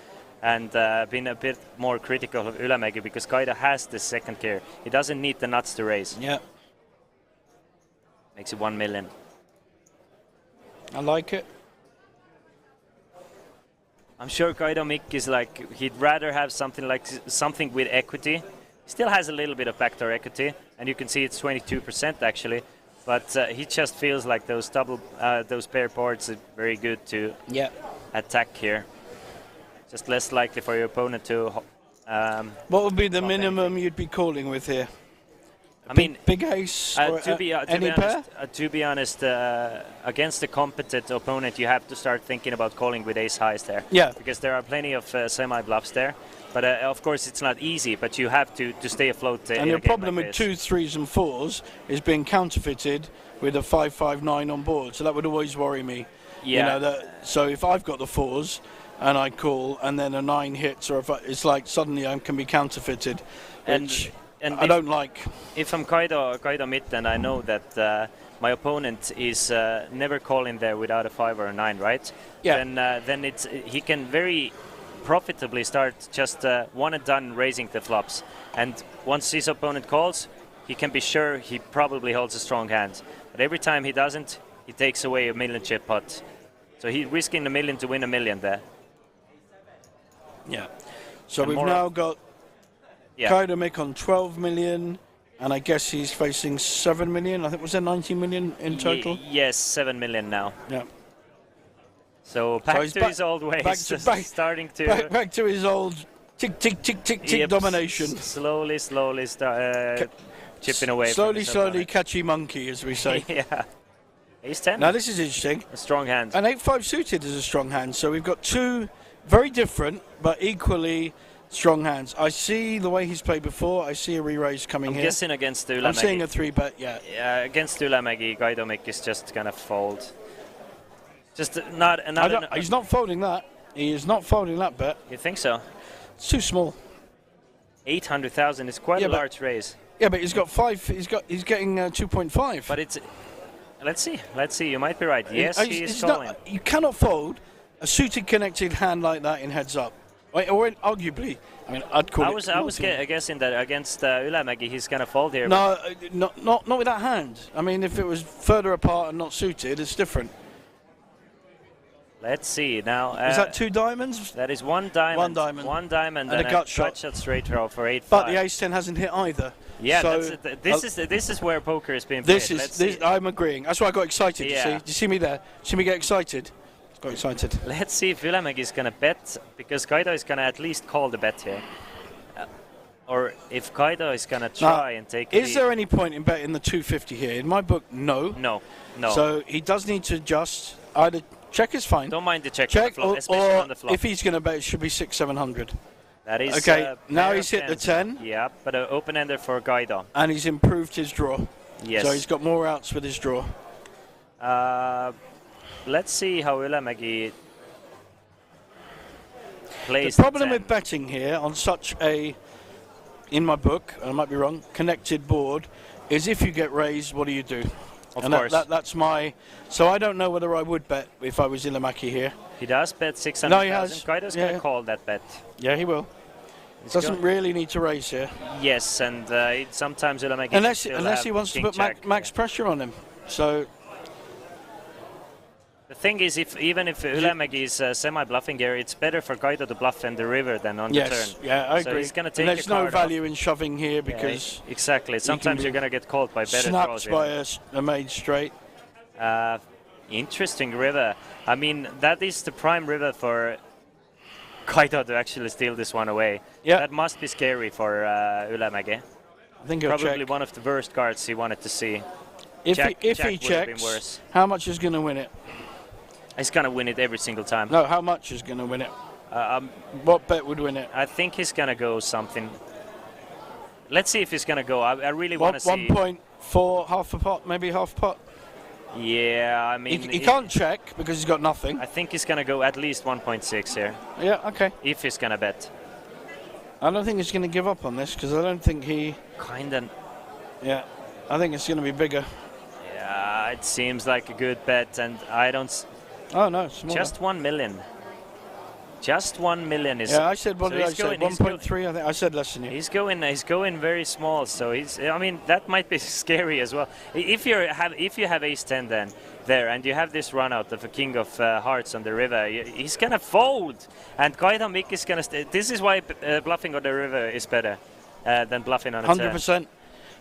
and been a bit more critical of Ylämäki, because Kaido has the second gear. He doesn't need the nuts to raise. Yeah. Makes it 1 million. I like it. I'm sure Kaido Mick is like, he'd rather have something like something with equity. Still has a little bit of backdoor equity, and you can see it's 22% actually. But he just feels like those those pair boards are very good to attack here. Just less likely for your opponent to. What would be the minimum you'd be calling with here? I mean, big ace or any pair? To be honest, against a competent opponent, you have to start thinking about calling with ace highs there. Yeah. Because there are plenty of semi bluffs there. But of course, it's not easy. But you have to stay afloat. And your problem with 2s, 3s, and 4s is being counterfeited with a 5-5-9 on board. So that would always worry me. Yeah. You know, so if I've got the 4s and I call, and then a 9 hits, or if it's like suddenly I can be counterfeited, which I don't like. If I'm Kaido mid, then I know that my opponent is never calling there without a 5 or a 9, right? Yeah. Then it's he can very profitably start just one and done raising the flops, and once his opponent calls, he can be sure he probably holds a strong hand. But every time he doesn't, he takes away a 1 million chip pot. So he's risking 1 million to win 1 million there. Yeah. So And we've more now got Kaido Mick on 12 million, and I guess he's facing 7 million. I think was there 90 million in total? Yes, 7 million now. Yeah. So back to his old ways, starting to back to his old tick domination. Slowly chipping away. Slowly catchy monkey, as we say. Yeah. Ace 10. Now this is interesting. A strong hand. And 8-5 suited is a strong hand. So we've got two very different but equally strong hands. I see the way he's played before. I see a re-raise coming here. I'm guessing against Ylämäki. I'm seeing a 3-bet. Yeah. Yeah, against Ylämäki, Kaido Mick is just gonna fold. Just not another. He's not folding that. He is not folding that bet. You think so? It's too small. 800,000 is quite a large raise. Yeah, but he's got 5. He's getting 2.5. But it's. Let's see. You might be right. Yes, he is calling. You cannot fold a suited connected hand like that in heads up. Or arguably, I mean, I'd call it. I was guessing that against Ylämäki he's gonna fold here. No, not with that hand. I mean, if it was further apart and not suited, it's different. Let's see now. Is that 2 diamonds? That is 1 diamond. 1 diamond. 1 diamond and a gut shot straight draw for 8-5. But the ace 10 hasn't hit either. Yeah, so this is where poker is being played. I'm agreeing. That's why I got excited. Yeah. You see? Do you see me there? See me get excited? Got excited. Let's see if Ylämäki is gonna bet, because Kaido is gonna at least call the bet here. Or if Kaido is gonna try and take. Is there any point in betting the 250 here? In my book, no. No. So he does need to just either check is fine. Don't mind the check on the flop, especially or on the flop. if he's going to bet, it should be 600-700. That is okay. Now he's hit the 10. Yeah, but an open ender for Kaido. And he's improved his draw. Yes. So he's got more outs with his draw. Let's see how Ylämäki plays. The problem with betting here on such a, in my book, I might be wrong, connected board, is if you get raised, what do you do? Of and course. That's my... So I don't know whether I would bet if I was Ilimaki here. He does bet 600,000. No, he has. Kaido's going to call that bet. Yeah, he will. Doesn't really need to raise here. Yes, and sometimes Ilimaki... Unless he wants to put max pressure on him. So... The thing is, even if Ylämäki is semi-bluffing here, it's better for Kaido to bluff in the river than on the turn. Yeah, I so agree. He's gonna take there's no value in shoving here because... Yeah, exactly. Sometimes you're going to get caught by better throws. Snapped by a made straight. Interesting river. I mean, that is the prime river for Kaido to actually steal this one away. Yeah. That must be scary for Ylämäki. I think he'll Probably check. one of the worst cards he wanted to see. If Jack he checks, worse. how much is going to win it? He's going to win it every single time. No, how much is going to win it? What bet would win it? I think he's going to go something. Let's see if he's going to go. I really want to see... 1.4, half a pot, maybe half pot? Yeah, I mean... He can't check because he's got nothing. I think he's going to go at least 1.6 here. Yeah, okay. If he's going to bet. I don't think he's going to give up on this because I don't think he... Kinda. Yeah, I think it's going to be bigger. Yeah, it seems like a good bet, and I don't... Oh, no, smaller. Just 1 million. Just 1 million is... Yeah, I said, what so did I say? 1.3, I think. I said less than you. He's going very small, so he's... I mean, that might be scary as well. If you have ace-10 then, there, and you have this run out of a king of hearts on the river, he's going to fold. And Kaido Mick is going to... This is why bluffing on the river is better than bluffing on a 100%.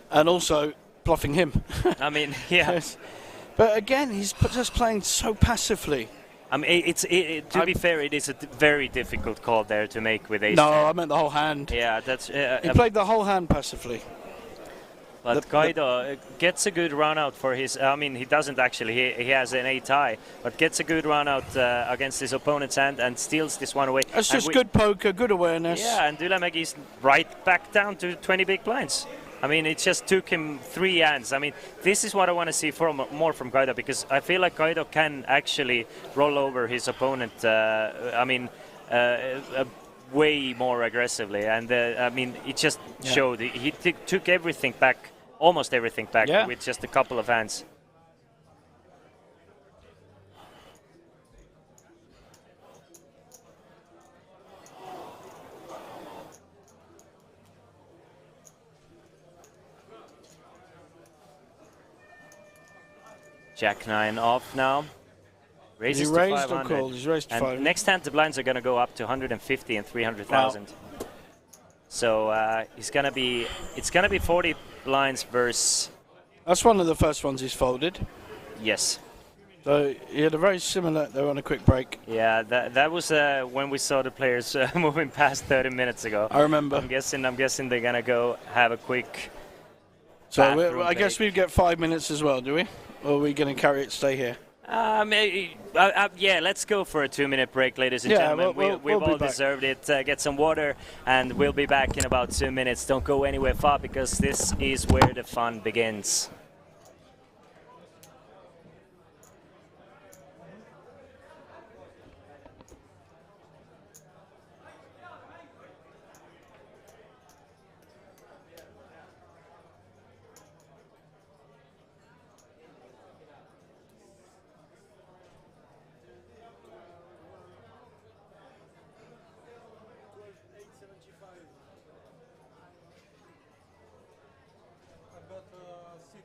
And also bluffing him. I mean, yeah. Yes. But again, he's just playing so passively. I mean, to be fair, it is a very difficult call there to make with ace. No, I meant the whole hand. Yeah, that's... he played the whole hand passively. But Kaido gets a good run out for his... I mean, he doesn't actually. He has an 8 high, but gets a good run out against his opponent's hand and steals this one away. That's just good poker, good awareness. Yeah, and Ylämäki's right back down to 20 big blinds. I mean, it just took him 3 hands. I mean, this is what I want to see more from Kaido, because I feel like Kaido can actually roll over his opponent, way more aggressively. And, I mean, it just showed. He took everything back, almost everything back, with just a couple of hands. Jack 9 off now. Raises he to raised 500. or called? He's raised to and 500. Next hand, the blinds are going to go up to 150 and 300,000. Wow. So it's going to be 40 blinds versus... That's one of the first ones he's folded. Yes. So he had a very similar... They were on a quick break. Yeah, that was when we saw the players moving past 30 minutes ago. I remember. I'm guessing they're going to go have a quick... So I guess we get 5 minutes as well, do we? Or are we going to carry it, stay here? Yeah, let's go for a 2-minute break, ladies and gentlemen. We've all deserved it. Get some water, and we'll be back in about 2 minutes. Don't go anywhere far, because this is where the fun begins. I've got 6.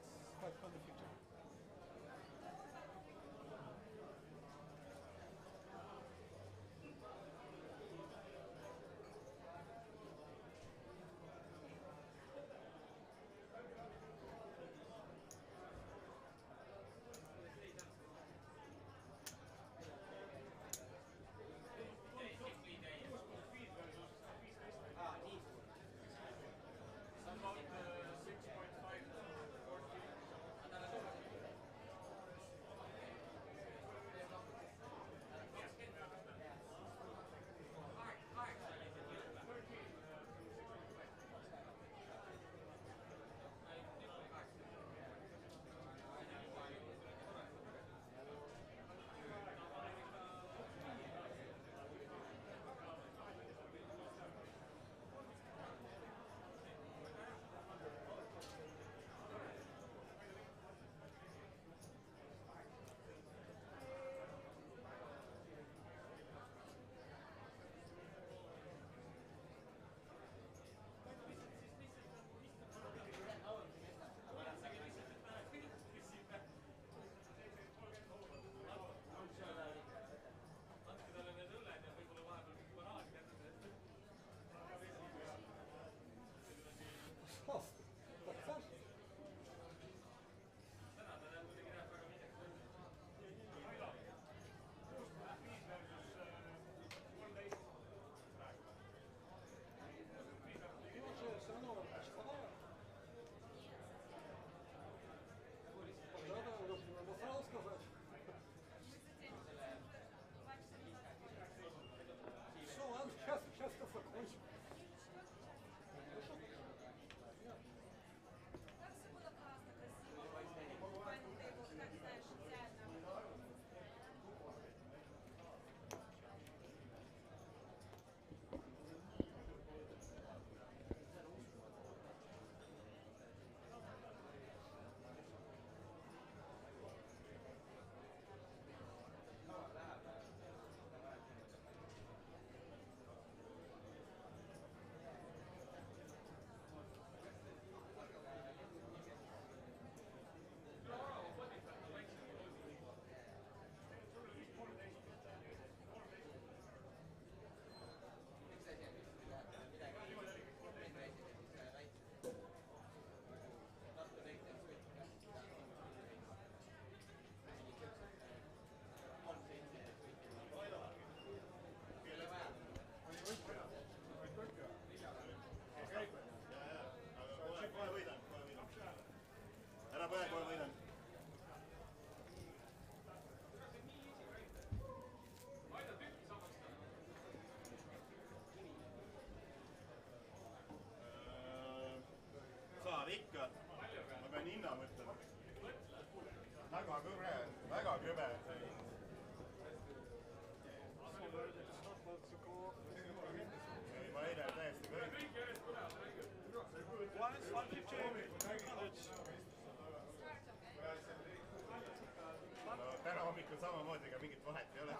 täna hommikul samamoodi, ega mingit vahet ei ole.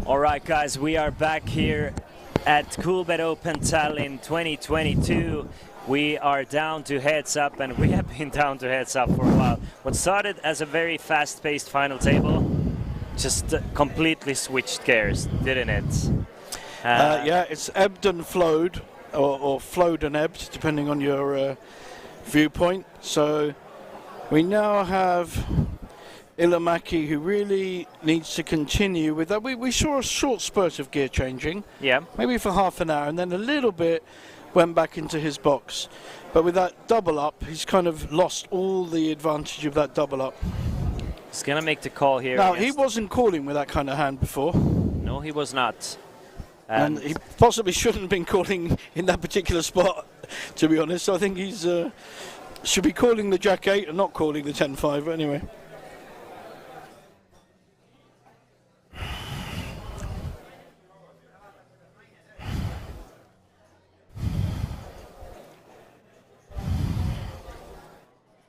All right, guys, we are back here at Coolbet Open Tallinn 2022. We are down to heads up, and we have been down to heads up for a while. What started as a very fast-paced final table just completely switched gears, didn't it? Yeah, it's ebbed and flowed, or flowed and ebbed, depending on your viewpoint. So we now have Ilomäki, who really needs to continue with that. We saw a short spurt of gear changing, maybe for half an hour, and then a little bit went back into his box. But with that double up, he's kind of lost all the advantage of that double up. He's gonna make the call here. Now, he wasn't calling with that kind of hand before. No, he was not. And he possibly shouldn't have been calling in that particular spot, to be honest. So I think he's should be calling the Jack 8 and not calling the 10-5, but anyway.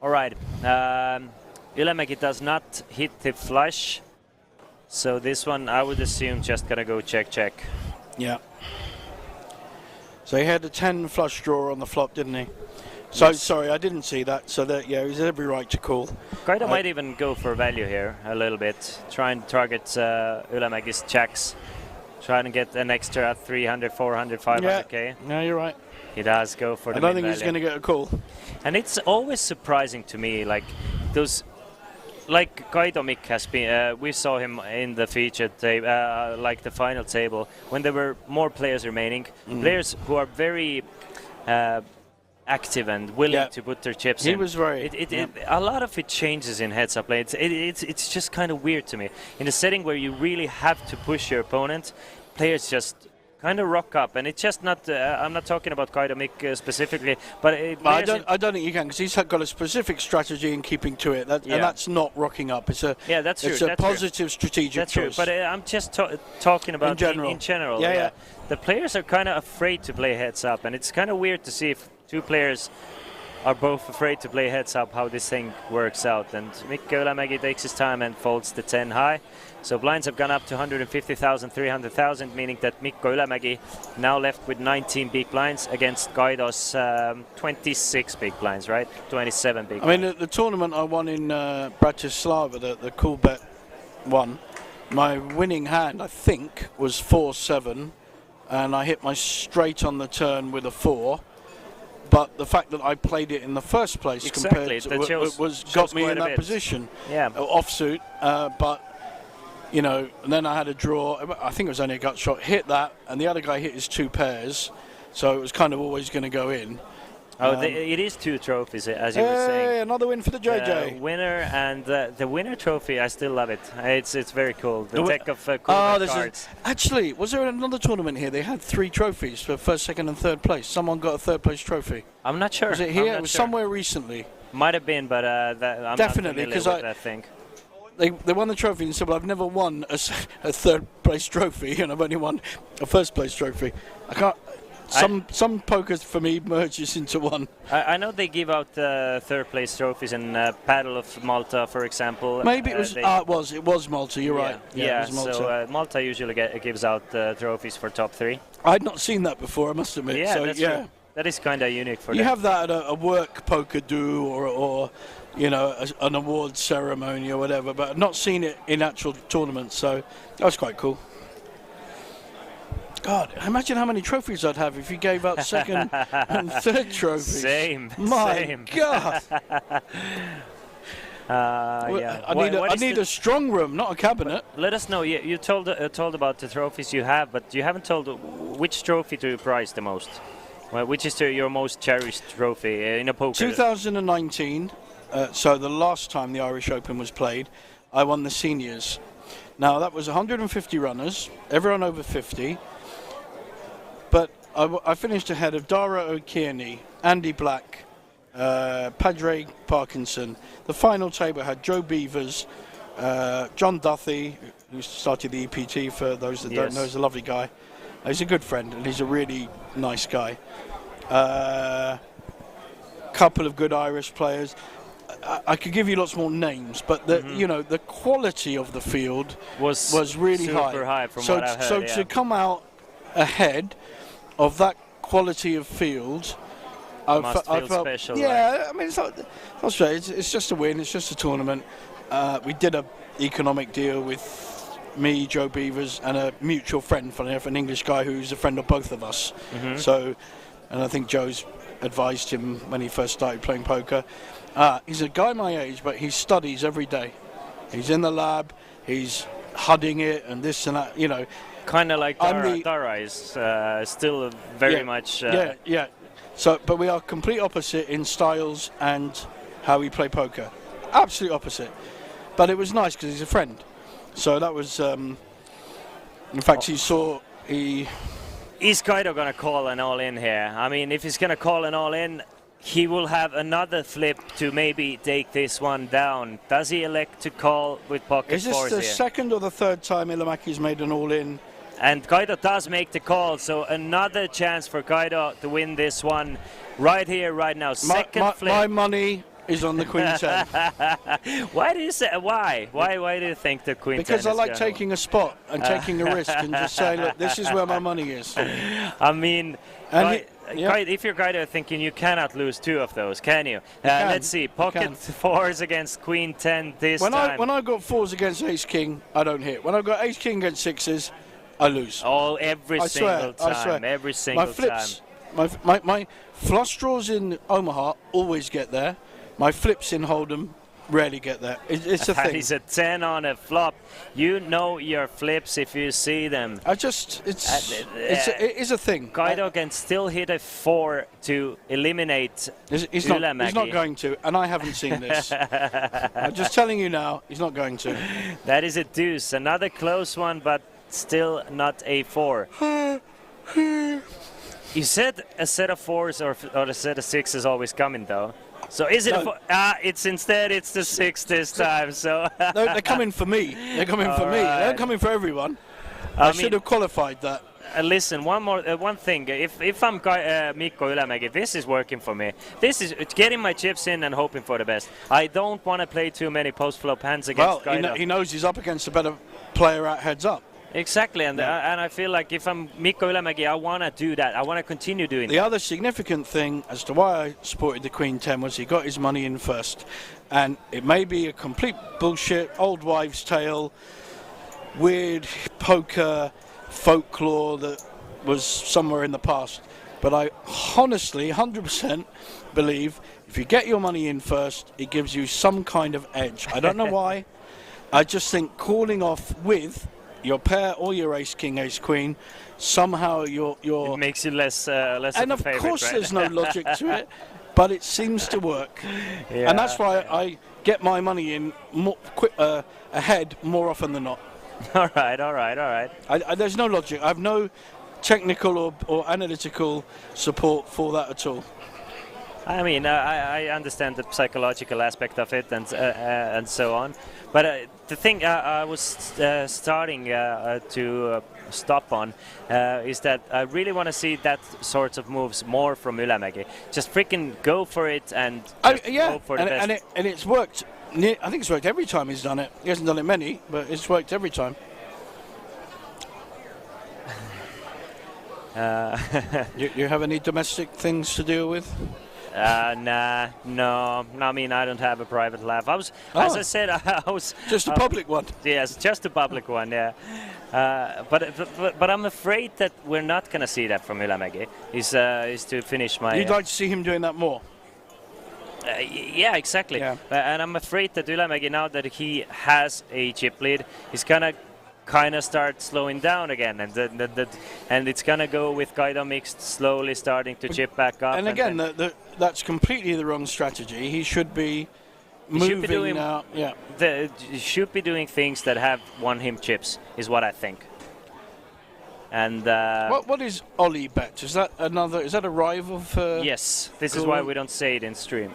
All right, Ilomäki does not hit the flush, so this one I would assume just gonna go check. Yeah. So he had a 10 flush draw on the flop, didn't he? So yes. Sorry, I didn't see that. So that, yeah, he's every right to call. Kaido might even go for value here a little bit, try and target Ilomäki's checks, try to get an extra 300, 400, 500k. Yeah, you're right. He does go for the I don't think he's going to get a call. And it's always surprising to me, like those, like Kaido Mick has been. We saw him in the featured table, like the final table, when there were more players remaining, players who are very active and willing to put their chips in. He was very. A lot of it changes in heads-up play. It's just kind of weird to me. In a setting where you really have to push your opponent, players just kind of rock up, and it's just not. I'm not talking about Kaido Mick specifically, but I don't think you can, because he's got a specific strategy in keeping to it, and that's not rocking up. It's a that's true. It's a positive strategic choice. But I'm just talking about in general. Yeah. The players are kind of afraid to play heads up, and it's kind of weird to see if two players are both afraid to play heads up how this thing works out. And Mikko Ilomäki takes his time and folds the 10 high. So blinds have gone up to 150,000, 300,000, meaning that Mikko Ilomäki now left with 19 big blinds against Kaido's 26 big blinds, right? 27 big blinds. I mean, the tournament I won in Bratislava, the Coolbet one, my winning hand, I think, was 4-7, and I hit my straight on the turn with a 4. But the fact that I played it in the first place compared to got me in that position. Yeah. Offsuit, but you know, and then I had a draw. I think it was only a gut shot. Hit that, and the other guy hit his 2 pairs, so it was kind of always going to go in. Oh, it is 2 trophies, as you were saying. Another win for the JJ. Winner, and the winner trophy, I still love it. It's very cool. The deck of Coolbet cards. Actually, was there another tournament here? They had 3 trophies for first, second, and third place. Someone got a third place trophy. I'm not sure. Was it here? It was somewhere recently. Might have been, but I'm definitely, because I think. They won the trophy and said, well, I've never won a third place trophy, and I've only won a first place trophy. I can't. Some poker for me merges into one. I know they give out third place trophies in Paddle of Malta, for example. Maybe it was. It was Malta. You're right. Yeah. It was Malta. So Malta usually gives out trophies for top 3. I'd not seen that before, I must admit. Yeah, so, that's true. That is kind of unique for You them. have that at a work poker do or you know, an award ceremony or whatever, but I've not seen it in actual tournaments, so that was quite cool. God, imagine how many trophies I'd have if you gave out second and third trophies. Same. My same. God. Yeah. I need a strong room, not a cabinet. Let us know. You told about the trophies you have, but you haven't told which trophy do you prize the most. Well, which is your most cherished trophy in a poker? 2019, so the last time the Irish Open was played, I won the seniors. Now that was 150 runners, everyone over 50, but I finished ahead of Dara O'Kearney, Andy Black, Padre Parkinson. The final table had Joe Beavers, John Duthie, who started the EPT for those that don't know, is a lovely guy. He's a good friend and he's a really nice guy. Couple of good Irish players. I could give you lots more names, but you know, the quality of the field was really super high from so what I've heard. So yeah. to come out ahead of that quality of field, I felt special. Yeah, right? I mean, it's not straight. It's just a win. It's just a tournament. We did a economic deal with me, Joe Beavers, and a mutual friend, funny enough, an English guy who's a friend of both of us. So, and I think Joe's advised him when he first started playing poker. He's a guy my age, but he studies every day. He's in the lab. He's hudding it and this and that. You know, kind of like Dara is still very much. Yeah. So, but we are complete opposite in styles and how we play poker. Absolute opposite. But it was nice because he's a friend. So that was, in fact, Is Kaido going to call an all-in here? I mean, if he's going to call an all-in, he will have another flip to maybe take this one down. Does he elect to call with pocket fours here? Is this the second or the third time Ilamäki's made an all-in? And Kaido does make the call, so another chance for Kaido to win this one right here, right now. Second flip. My money is on the Queen 10. Why do you say why? Why do you think the Queen 10 Because I is like taking a spot and taking a risk and just saying, look, this is where my money is. I mean, if you're Kaido thinking you cannot lose two of those, can you? Let's see, pocket fours against Queen 10 this time. When I've got fours against Ace King, I don't hit. When I've got Ace King against sixes, I lose. Every single time. My flush draws in Omaha always get there. My flips in Hold'em rarely get there. It's a thing. He's a 10 on a flop. You know your flips if you see them. It is a thing. Kaido can still hit a 4 to eliminate He's not going to, and I haven't seen this. I'm just telling you now, he's not going to. That is a deuce. Another close one, but still not a 4. You said a set of 4s or a set of 6s is always coming, though. So is it? No. It's the 6 this time. So no, they're coming for me. They're coming for me. They're coming for everyone. I should have qualified that. Listen, one thing. If I'm Mikko Ylämäki, this is working for me. This is getting my chips in and hoping for the best. I don't want to play too many post-flop hands against Kaido. He knows he's up against a better player at heads up. Exactly, and I feel like if I'm Mikko Ylämäki, I want to do that. I want to continue doing that. The other significant thing as to why I supported the Queen 10 was he got his money in first. And it may be a complete bullshit, old wives' tale, weird poker folklore that was somewhere in the past. But I honestly, 100% believe if you get your money in first, it gives you some kind of edge. I don't know why. I just think calling off with your pair or your ace king, ace queen, somehow it makes you less and of favorite, course right? there's no logic to it, but it seems to work. Yeah, and that's why I get my money in ahead more often than not. All right. There's no logic. I have no technical or analytical support for that at all. I mean, I understand the psychological aspect of it and so on, but the thing I was starting to stop on is that I really want to see that sorts of moves more from Ylämäki. Just freaking go for it and go for the best. And it's worked. I think it's worked every time he's done it. He hasn't done it many, but it's worked every time. You have any domestic things to deal with? Nah, no. I mean, I don't have a private life. As I said, I was just a public one. Yes, just a public one. Yeah. But I'm afraid that we're not gonna see that from Ylämägi. Is to finish my. You'd like to see him doing that more. Yeah, exactly. Yeah. And I'm afraid that Ylämägi, now that he has a chip lead, he's gonna kind of start slowing down again, and it's gonna go with Kaido Mixed slowly starting to chip back up. And again, that's completely the wrong strategy. He should be moving now. Yeah. He should be doing things that have won him chips, is what I think. And what is Ollie Bet? Is that another? Is that a rival for? Yes, this is why we don't say it in stream.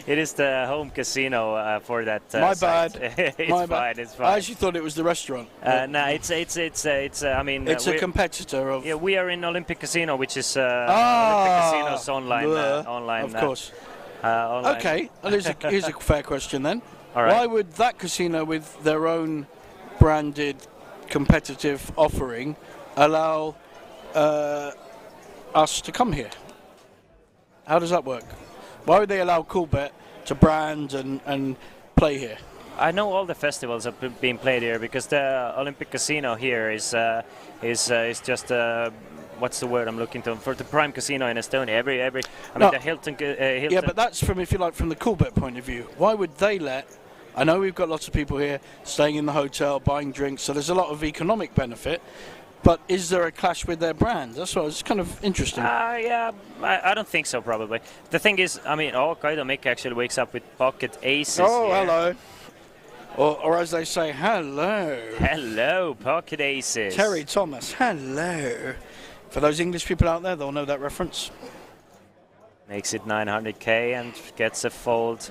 It is the home casino for that. My site. bad. It's My fine. bad. It's fine. I actually thought it was the restaurant. No, it's. I mean, it's a competitor of. Yeah, we are in Olympic Casino, which is Olympic Casino's online. Online. Of course. Online. Okay. Well, here's a fair question then. All right. Why would that casino, with their own branded competitive offering, allow us to come here? How does that work? Why would they allow Coolbet to brand and play here? I know all the festivals have been played here because the Olympic Casino here is just what's the word I'm looking for the prime casino in Estonia. Mean the Hilton. Yeah, but that's from, if you like, from the Coolbet point of view. Why would they let? I know we've got lots of people here staying in the hotel, buying drinks, so there's a lot of economic benefit. But is there a clash with their brand? That's what it's kind of interesting. Yeah, I don't think so, probably. The thing is, I mean, Kaido Mick actually wakes up with pocket aces. Oh, here. Hello. Or as they say, hello. Hello, pocket aces. Terry Thomas, hello. For those English people out there, they'll know that reference. Makes it 900k and gets a fold.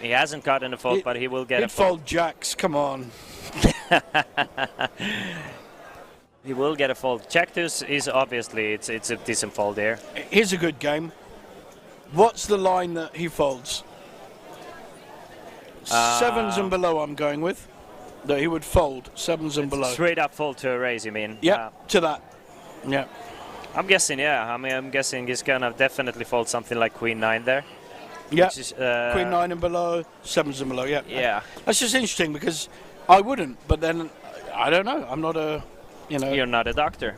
He hasn't gotten a fold, but he will get a fold. He'd fold jacks, come on. He will get a fold. Jack deuce is obviously it's a decent fold there. Here's a good game. What's the line that he folds? Sevens and below I'm going with. That he would fold, sevens and below. Straight up fold to a raise, you mean? Yeah, to that. Yeah. I'm guessing, yeah. I mean, I'm guessing he's gonna definitely fold something like Queen 9 there. Yeah, is, Queen 9 and below, sevens and below, yeah. Yeah. That's just interesting because I wouldn't, but then, I don't know, I'm not a, You're not a doctor.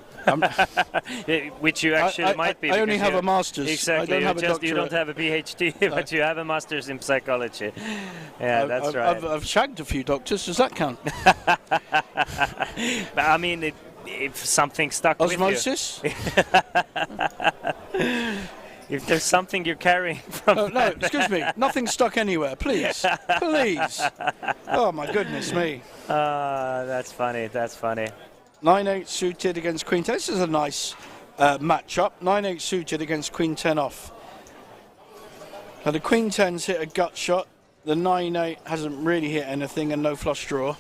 Which you actually might be. I only have a master's. Exactly. I don't have a doctorate. You don't have a PhD, but you have a master's in psychology. Yeah, that's right. I've shagged a few doctors. Does that count? I mean, if something stuck Osmosis? with you. If there's something you're carrying from... No, excuse me. Nothing stuck anywhere. Please. Please. Oh, my goodness me. That's funny. That's funny. 9-8 suited against Queen 10. This is a nice match-up. 9-8 suited against Queen 10 off. Now, the Queen 10's hit a gut shot. The 9-8 hasn't really hit anything and no flush draw.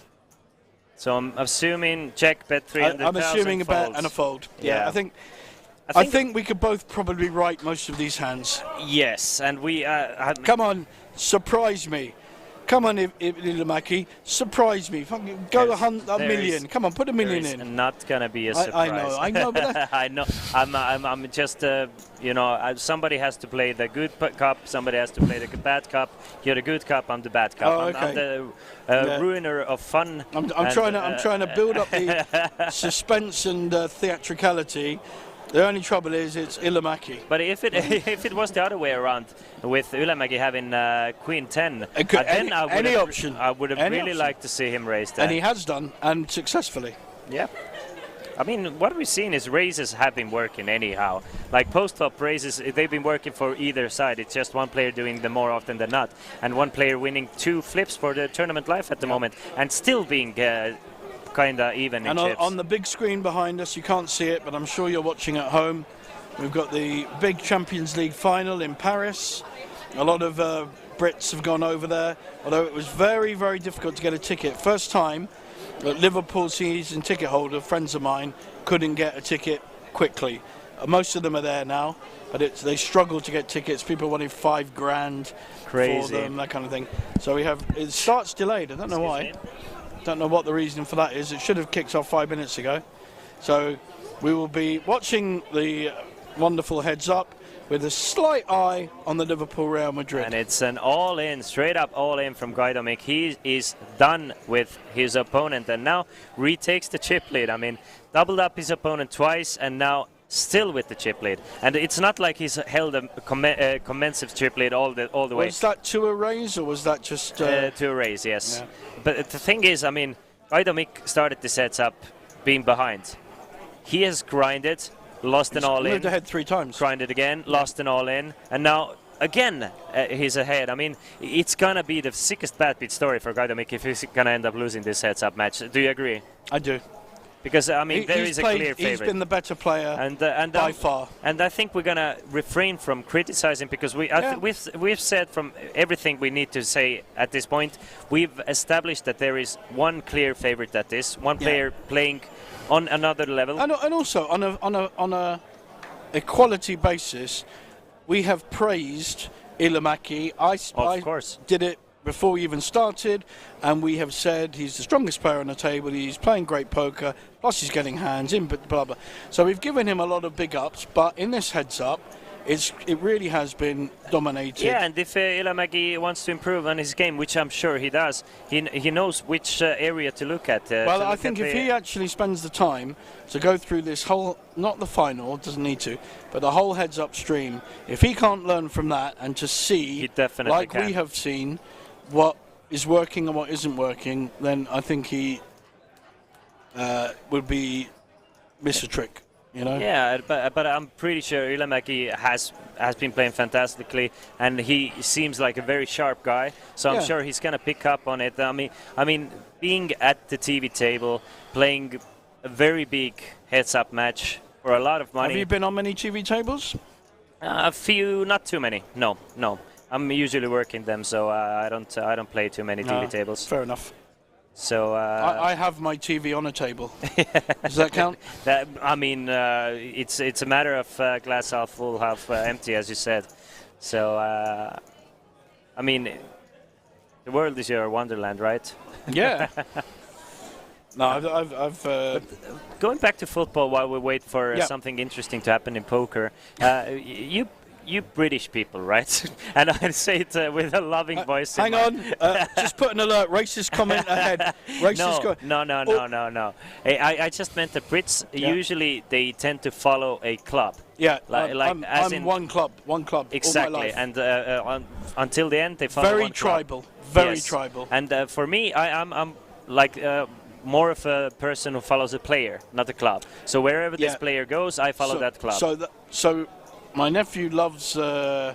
So I'm assuming check bet 300,000. I'm assuming a bet and a fold. Yeah, I think we could both probably write most of these hands. Yes, and we... Come on, surprise me. Come on, Ylämägi, surprise me. Go a million. Come on, put a million in. It's not going to be a surprise. I know, but... I know. I'm just, somebody has to play the good cup, somebody has to play the bad cup. You're the good cup, I'm the bad cup. Oh, okay. I'm the ruiner of fun. I'm trying to build up the suspense and theatricality. The only trouble is it's Ylämägi. But if it was the other way around, with Ylämägi having Queen 10, then I would have really liked to see him raise that. And he has done, and successfully. Yeah. I mean, what we've seen is raises have been working anyhow. Like post-flop raises, they've been working for either side. It's just one player doing them more often than not. And one player winning 2 flips for the tournament life at the moment, and still being... kind of even in chips. On the big screen behind us, you can't see it, but I'm sure you're watching at home. We've got the big Champions League final in Paris. A lot of Brits have gone over there, although it was very, very difficult to get a ticket. First time that Liverpool season ticket holder, friends of mine, couldn't get a ticket quickly. Most of them are there now, but they struggle to get tickets. People wanted $5,000 for them, that kind of thing. So it starts delayed. I don't know why. Don't know what the reason for that is. It should have kicked off 5 minutes ago. So we will be watching the wonderful heads up with a slight eye on the Liverpool Real Madrid. And it's an all-in, straight up all-in from Gaidomik. He is done with his opponent and now retakes the chip lead. I mean, doubled up his opponent twice and now still with the chip lead. And it's not like he's held a commensive chip lead all the way. Was that to a raise or was that just... to a raise, yes. Yeah. But the thing is, I mean, Gaidomik started the sets up being behind. He has grinded, lost an all-in. Moved ahead 3 times. Grinded again, lost an all-in, and now again he's ahead. I mean, it's gonna be the sickest bad beat story for Gaidomik if he's gonna end up losing this heads-up match. Do you agree? I do. Because I mean, there is a clear favorite. He's been the better player by far. And I think we're gonna refrain from criticizing because we've said from everything we need to say at this point, we've established that there is one clear favorite at this, one player playing on another level. And also on a equality basis, we have praised Ilomäki. I course. Did it before we even started, and we have said he's the strongest player on the table, he's playing great poker, plus he's getting hands in, but blah blah. So we've given him a lot of big ups, but in this heads up, it really has been dominated. Yeah, and if Ilomäki wants to improve on his game, which I'm sure he does, he knows which area to look at. Well, I think if he actually spends the time to go through this whole, not the final, doesn't need to, but the whole heads up stream, if he can't learn from that and just see, he definitely like can. we have seen, what is working and what isn't working, then I think he would be miss a trick. You know? Yeah, but I'm pretty sure Ilomäki has been playing fantastically, and he seems like a very sharp guy. So I'm sure he's gonna pick up on it. I mean, being at the TV table, playing a very big heads-up match for a lot of money. Have you been on many TV tables? A few, not too many. No. I'm usually working them, so I don't play too many TV tables. Fair enough. So I have my TV on a table. Does that count? I mean, it's a matter of glass half full, half empty, as you said. So I mean, the world is your wonderland, right? Yeah. No, I've going back to football while we wait for something interesting to happen in poker. You British people, right? And I say it with a loving voice. Hang on, just put an alert. Racist comment ahead. Racist No. I just meant the Brits usually they tend to follow a club. Yeah, I'm one club. Exactly, all my life. and until the end they follow very one tribal, club. Very tribal. And for me, I'm like more of a person who follows a player, not a club. So wherever this player goes, I follow that club. So my nephew loves the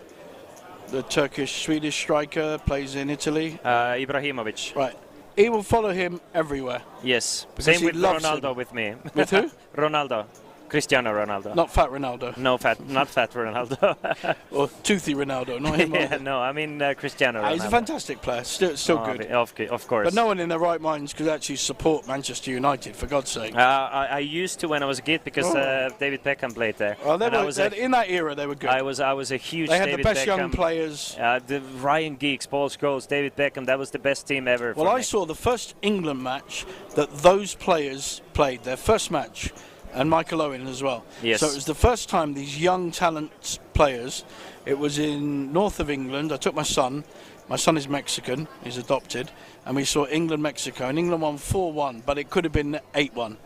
Turkish-Swedish striker, plays in Italy. Ibrahimovic. Right. He will follow him everywhere. Yes. Because Same with Ronaldo him. with me. With who? Ronaldo. Cristiano Ronaldo. Not Fat Ronaldo. No, not Fat Ronaldo. Or Toothy Ronaldo, not him. Yeah, no, I mean Cristiano Ronaldo. He's a fantastic player, still good. Of course. But no one in their right minds could actually support Manchester United, for God's sake. I used to when I was a kid because David Beckham played there. Well, in that era, they were good. I was a huge They had David the best Beckham, young players. The Ryan Giggs, Paul Scholes, David Beckham, that was the best team ever. Well, I saw the first England match that those players played, their first match. And Michael Owen as well. Yes. So it was the first time these young talent players, it was in north of England. I took my son is Mexican, he's adopted, and we saw England-Mexico, and England won 4-1, but it could have been 8-1.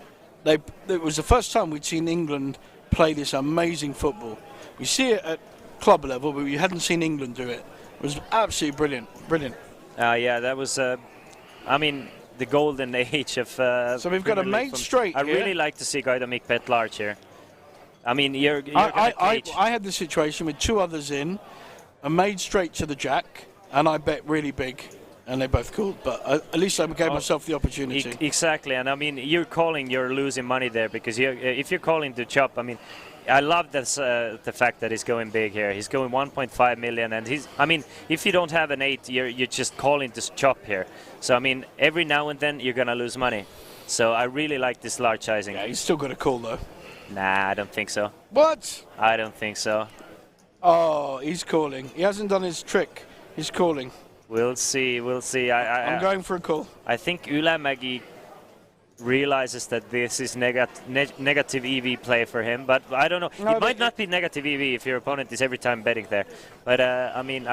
It was the first time we'd seen England play this amazing football. We see it at club level, but we hadn't seen England do it. It was absolutely brilliant. Yeah, that was, the golden age of. So we've got a made straight. I really like to see Gaidomik bet large here. I mean, I had the situation with 2 others in, a made straight to the jack, and I bet really big, and they both called. But at least I gave myself the opportunity. Exactly, and I mean, you're losing money there because if you're calling the chop, I mean. I love this, the fact that he's going big here. He's going 1.5 million, and if you don't have an 8, you're just calling this chop here. So I mean, every now and then you're gonna lose money. So I really like this large sizing. Yeah, he's still got a call though. Nah, I don't think so. What? I don't think so. Oh, he's calling. He hasn't done his trick. He's calling. We'll see. I'm going for a call. I think Ilomäki realizes that this is negative EV play for him. But I don't know. No, it might not be negative EV if your opponent is every time betting there. But I mean,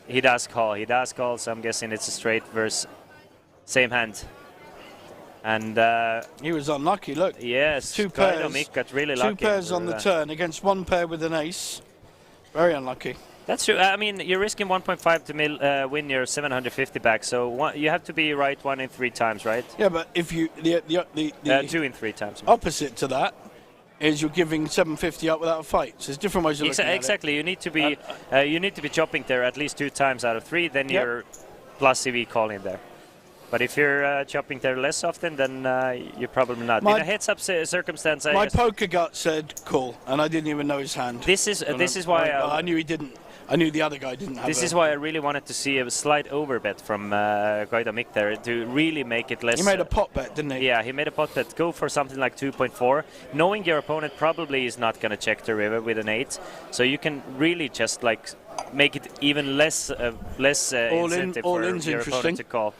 he does call. He does call. So I'm guessing it's a straight versus same hand. And he was unlucky. Look. Yes. Two pairs. Mick got really lucky. 2 pairs on the turn against 1 pair with an ace. Very unlucky. That's true. I mean, you're risking 1.5 to win your 750 back. So you have to be right 1 in 3 times, right? Yeah, but if you the 2 in 3 times. Opposite to that is you're giving 750 up without a fight. So there's different ways of looking at it. Exactly. You need to be chopping there at least 2 times out of 3. Then you're plus CV calling there. But if you're chopping there less often, then you're probably not. In a heads-up circumstance, my poker gut said call, and I didn't even know his hand. This is why I knew he didn't. I knew the other guy didn't have. This is why I really wanted to see a slight overbet from Guido Mick there to really make it less. He made a pot bet, didn't he? Yeah, he made a pot bet. Go for something like 2.4, knowing your opponent probably is not going to check the river with an 8, so you can really just like make it even less incentive for your opponent to call.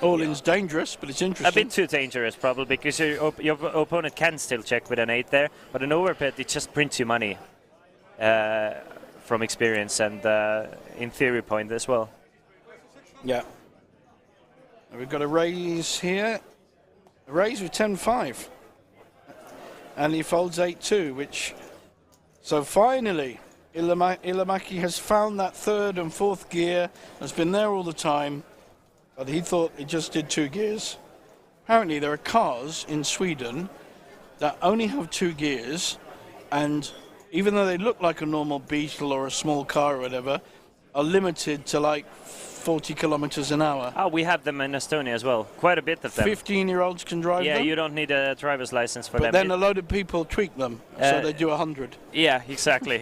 All-in's dangerous, but it's interesting. A bit too dangerous, probably, because your opponent can still check with an 8 there, but an overbet, it just prints you money from experience and in theory point as well. Yeah. We've got a raise here. A raise with 10-5. And he folds 8-2, which... So finally, Ilamaki has found that 3rd and 4th gear, has been there all the time. But he thought it just did 2 gears. Apparently there are cars in Sweden that only have 2 gears, and even though they look like a normal Beetle or a small car or whatever, are limited to like 40 kilometers an hour. Oh, we have them in Estonia as well. Quite a bit of them. 15-year-olds can drive them? Yeah, you don't need a driver's license for them. But then a load of people tweak them, so they do 100. Yeah, exactly.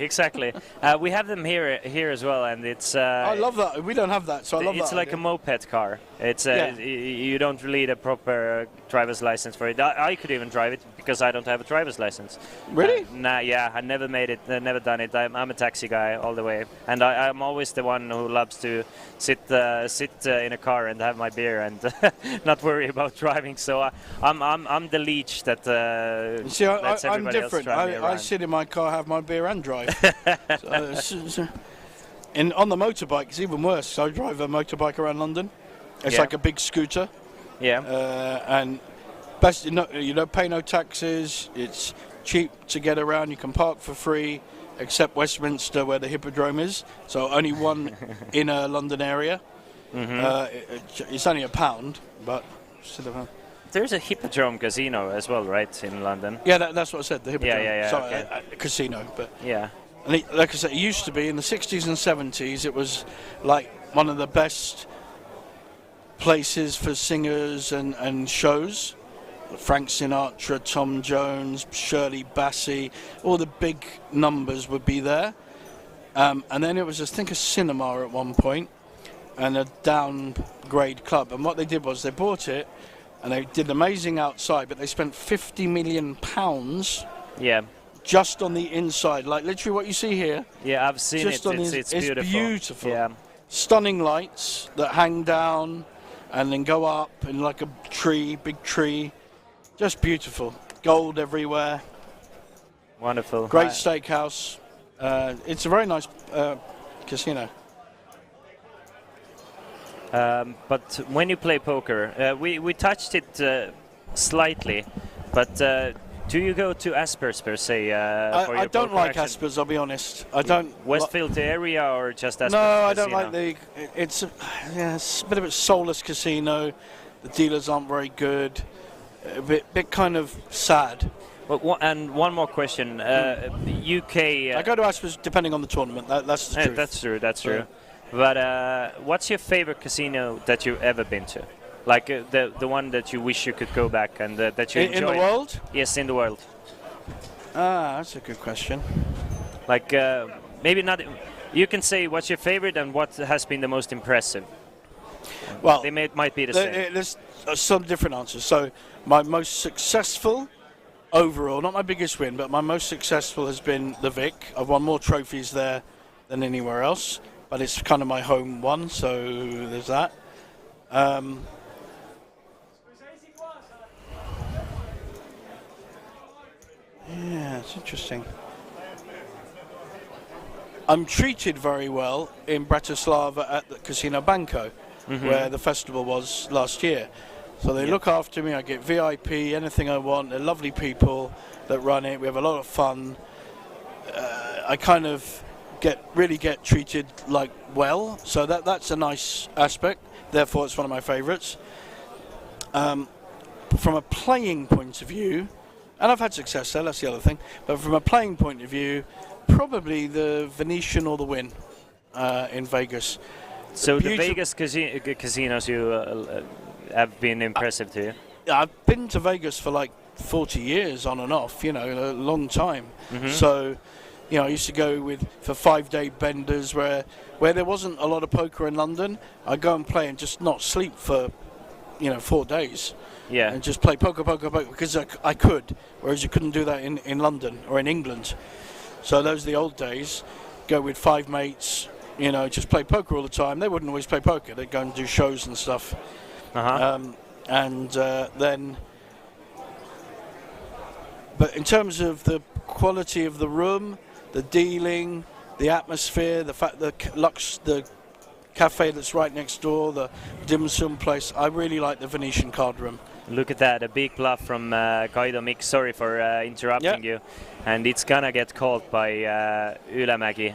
We have them here as well, and it's... I love that. We don't have that, so I love that. It's like a moped car. It's you don't need a proper driver's license for it. I could even drive it because I don't have a driver's license. Really? I never made it, never done it. I'm a taxi guy all the way, and I'm always the one who loves to sit in a car and have my beer and not worry about driving. So I'm the leech that see, lets I'm everybody different. else drive me around. I sit in my car, have my beer and drive. On the motorbike, it's even worse. So I drive a motorbike around London. It's like a big scooter. Yeah. And best you don't pay no taxes. It's cheap to get around. You can park for free, except Westminster where the Hippodrome is. So only one inner London area. Mm-hmm. It's only £1, but still There's a Hippodrome casino as well, right, in London? Yeah, that's what I said. The Hippodrome. Yeah. Sorry, okay. a casino, but yeah. And like I said, it used to be in the 60s and 70s. It was like one of the best places for singers and shows. Frank Sinatra, Tom Jones, Shirley Bassey, all the big numbers would be there. And then it was, I think, a cinema at one point and a downgrade club. And what they did was they bought it and they did amazing outside, but they spent £50 million. Yeah. Just on the inside, like literally what you see here. Yeah, I've seen it. It's beautiful. It's beautiful. Yeah. Stunning lights that hang down and then go up in like a tree, big tree. Just beautiful. Gold everywhere. Wonderful. Great steakhouse. It's a very nice casino. But when you play poker, we touched it slightly, but do you go to Aspers per se? For I your don't poker like action? Aspers, I'll be honest. I don't. Westfield area or just Aspers? No, I don't casino? like it's a bit of a soulless casino. The dealers aren't very good. A bit kind of sad. Well, and one more question. UK. I go to Aspers depending on the tournament. That's the truth. That's true. But what's your favorite casino that you've ever been to? Like the one that you wish you could go back and that you enjoyed? In the world? Yes, in the world. That's a good question. Like maybe not. You can say what's your favorite and what has been the most impressive. Well, they might be the same. There's some different answers. So my most successful overall, not my biggest win, but my most successful has been the Vic. I've won more trophies there than anywhere else, but it's kind of my home one, so there's that. it's interesting. I'm treated very well in Bratislava at the Casino Banco, where the festival was last year. So they look after me, I get VIP, anything I want. They're lovely people that run it. We have a lot of fun. I kind of really get treated like well, so that's a nice aspect. Therefore, it's one of my favourites. From a playing point of view, and I've had success there, that's the other thing, but from a playing point of view, probably the Venetian or the Wynn in Vegas. So the Vegas casinos have been impressive to you? I've been to Vegas for like 40 years on and off, you know, a long time. So, you know, I used to go for 5-day benders where there wasn't a lot of poker in London. I'd go and play and just not sleep for, 4 days. Yeah. And just play poker, because I could, whereas you couldn't do that in London or in England. So those are the old days. Go with 5 mates, just play poker all the time. They wouldn't always play poker. They'd go and do shows and stuff. Then... But in terms of the quality of the room, the dealing, the atmosphere, the fact the cafe that's right next door, the dim sum place, I really like the Venetian card room. Look at that, a big bluff from Kaido Mikk. Sorry for interrupting you. And it's gonna get called by Ylämäki,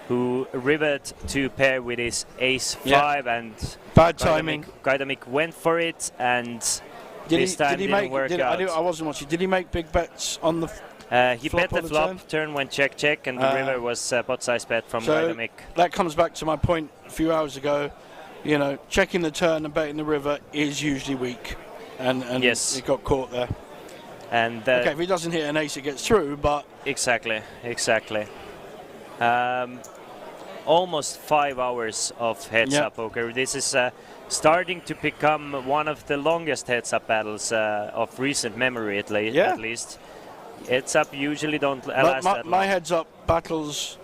who rivered to pair with his ace-5 and bad timing. Kaido Mikk went for it, and this time didn't work out. I wasn't watching. Did he make big bets on the he bet the flop, turn went check, and the river was pot size bet from Kaido Mikk. That comes back to my point a few hours ago. Checking the turn and betting the river is usually weak, and yes, he got caught there. And okay, if he doesn't hit an ace, it gets through. But exactly. Almost 5 hours of heads-up poker. This is starting to become one of the longest heads-up battles of recent memory, at least. Heads-up usually don't last that long. My heads-up battles,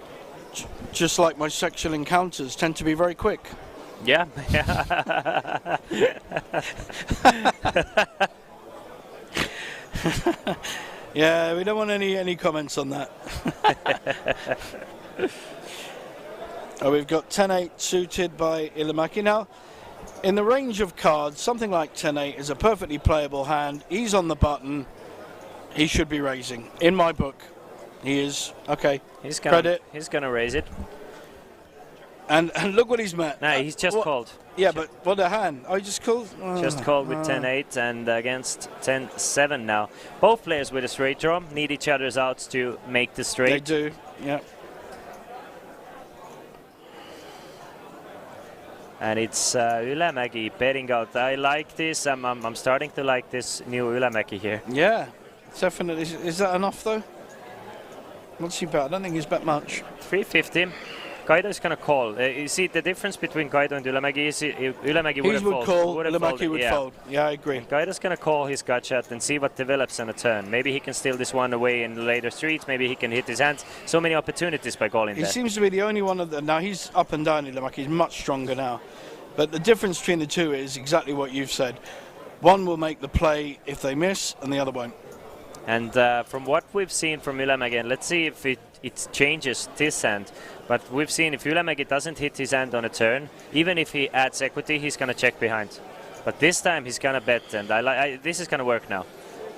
just like my sexual encounters, tend to be very quick. Yeah. Yeah, we don't want any comments on that. We've got 10-8 suited by Ylämäki. Now, in the range of cards, something like 10-8 is a perfectly playable hand. He's on the button. He should be raising. In my book, he is. Okay, he's gonna, credit. He's going to raise it. And look what he's met. No, he's just called. Yeah, but what a hand. Oh, he just called? Just called with 10-8 and against 10-7 now. Both players with a straight draw need each other's outs to make the straight. They do, yeah. And it's Ylämäki betting out. I like this. I'm starting to like this new Ylämäki here. Yeah, definitely. Is that enough though? What's he bet? I don't think he's bet much. 350. Kaido is going to call. You see the difference between Kaido and Ylämäki is Ylämäki would have folded. Ylämäki would fold. Yeah, I agree. Kaido's going to call his gut shot and see what develops on a turn. Maybe he can steal this one away in the later streets. Maybe he can hit his hands. So many opportunities by calling He there. seems to be the only one of the... Now, he's up and down, Ylämäki. He's much stronger now. But the difference between the two is exactly what you've said. One will make the play if they miss, and the other won't. And from what we've seen from Ylämäki, and let's see if it changes this hand. But we've seen if Ylämäki doesn't hit his hand on a turn, even if he adds equity, he's going to check behind. But this time he's going to bet, and this is going to work now.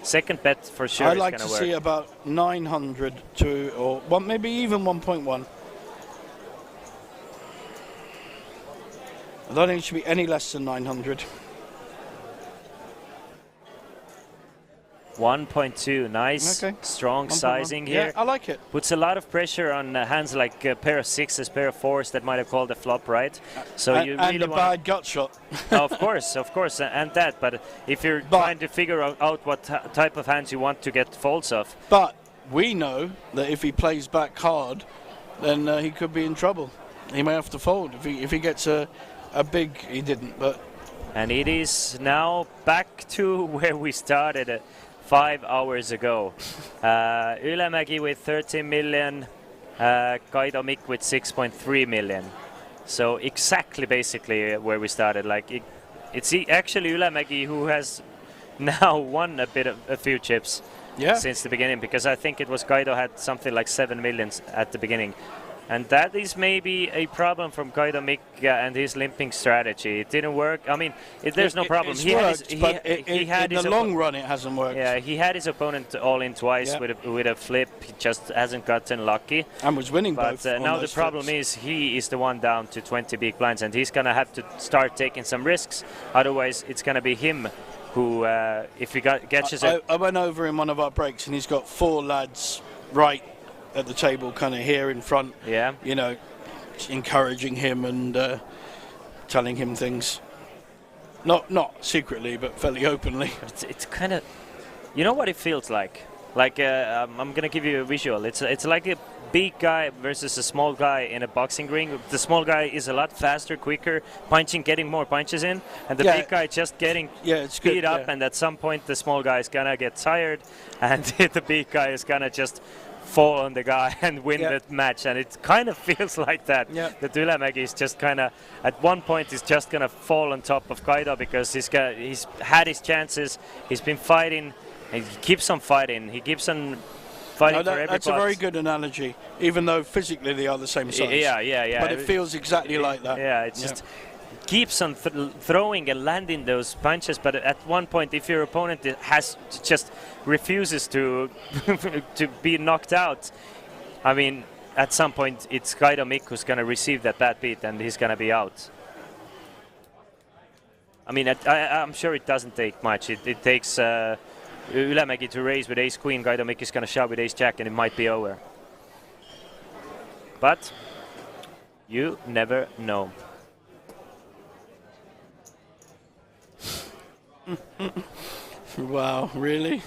Second bet for sure is going to work. I like to see about 900 or maybe even 1.1. I don't think it should be any less than 900. 1.2, nice, strong sizing here. Yeah, I like it. Puts a lot of pressure on hands like a pair of sixes, pair of fours that might have called a flop, right? So you really a bad gut shot. Of course, and that. But if you're trying to figure out what type of hands you want to get folds of. But we know that if he plays back hard, then he could be in trouble. He may have to fold if he gets a big. He didn't, but. And it is now back to where we started. 5 hours ago. Ylämäki with 13 million, Kaido Mikk with 6.3 million. So exactly basically where we started. Like it's actually Ylämäki who has now won a few chips. since the beginning, because I think it was Kaido had something like 7 million at the beginning. And that is maybe a problem from Kaido Mika and his limping strategy. It didn't work. I mean, there's no problem. He had in the long run, it hasn't worked. Yeah, he had his opponent all in twice with a flip. He just hasn't gotten lucky. And was winning both. But now the problem is he is the one down to 20 big blinds, and he's going to have to start taking some risks. Otherwise, it's going to be him who, if he catches it. I went over in one of our breaks, and he's got 4 lads right at the table, kind of here in front, you know, encouraging him and telling him things, not secretly but fairly openly. It's kind of, you know what it feels like I'm gonna give you a visual. It's like a big guy versus a small guy in a boxing ring. The small guy is a lot faster, quicker, getting more punches in, and the big guy just getting beat up, and at some point the small guy is gonna get tired, and the big guy is gonna just fall on the guy and win that match, and it kind of feels like that. That Ylämäki is just kind of, at one point, he's just going to fall on top of Kaido, because he's had his chances, he's been fighting, and he keeps on fighting, for every That's a very good analogy, even though physically they are the same size. Yeah. But it feels exactly like that. Yeah, it's just keeps on throwing and landing those punches, but at one point, if your opponent refuses to to be knocked out, I mean, at some point it's Kaido Mika who's going to receive that bad beat, and he's going to be out. I mean, I'm sure it doesn't take much. It takes Ylämäki to raise with ace queen. Kaido Mika is going to shove with ace jack, and it might be over. But you never know. Wow, really?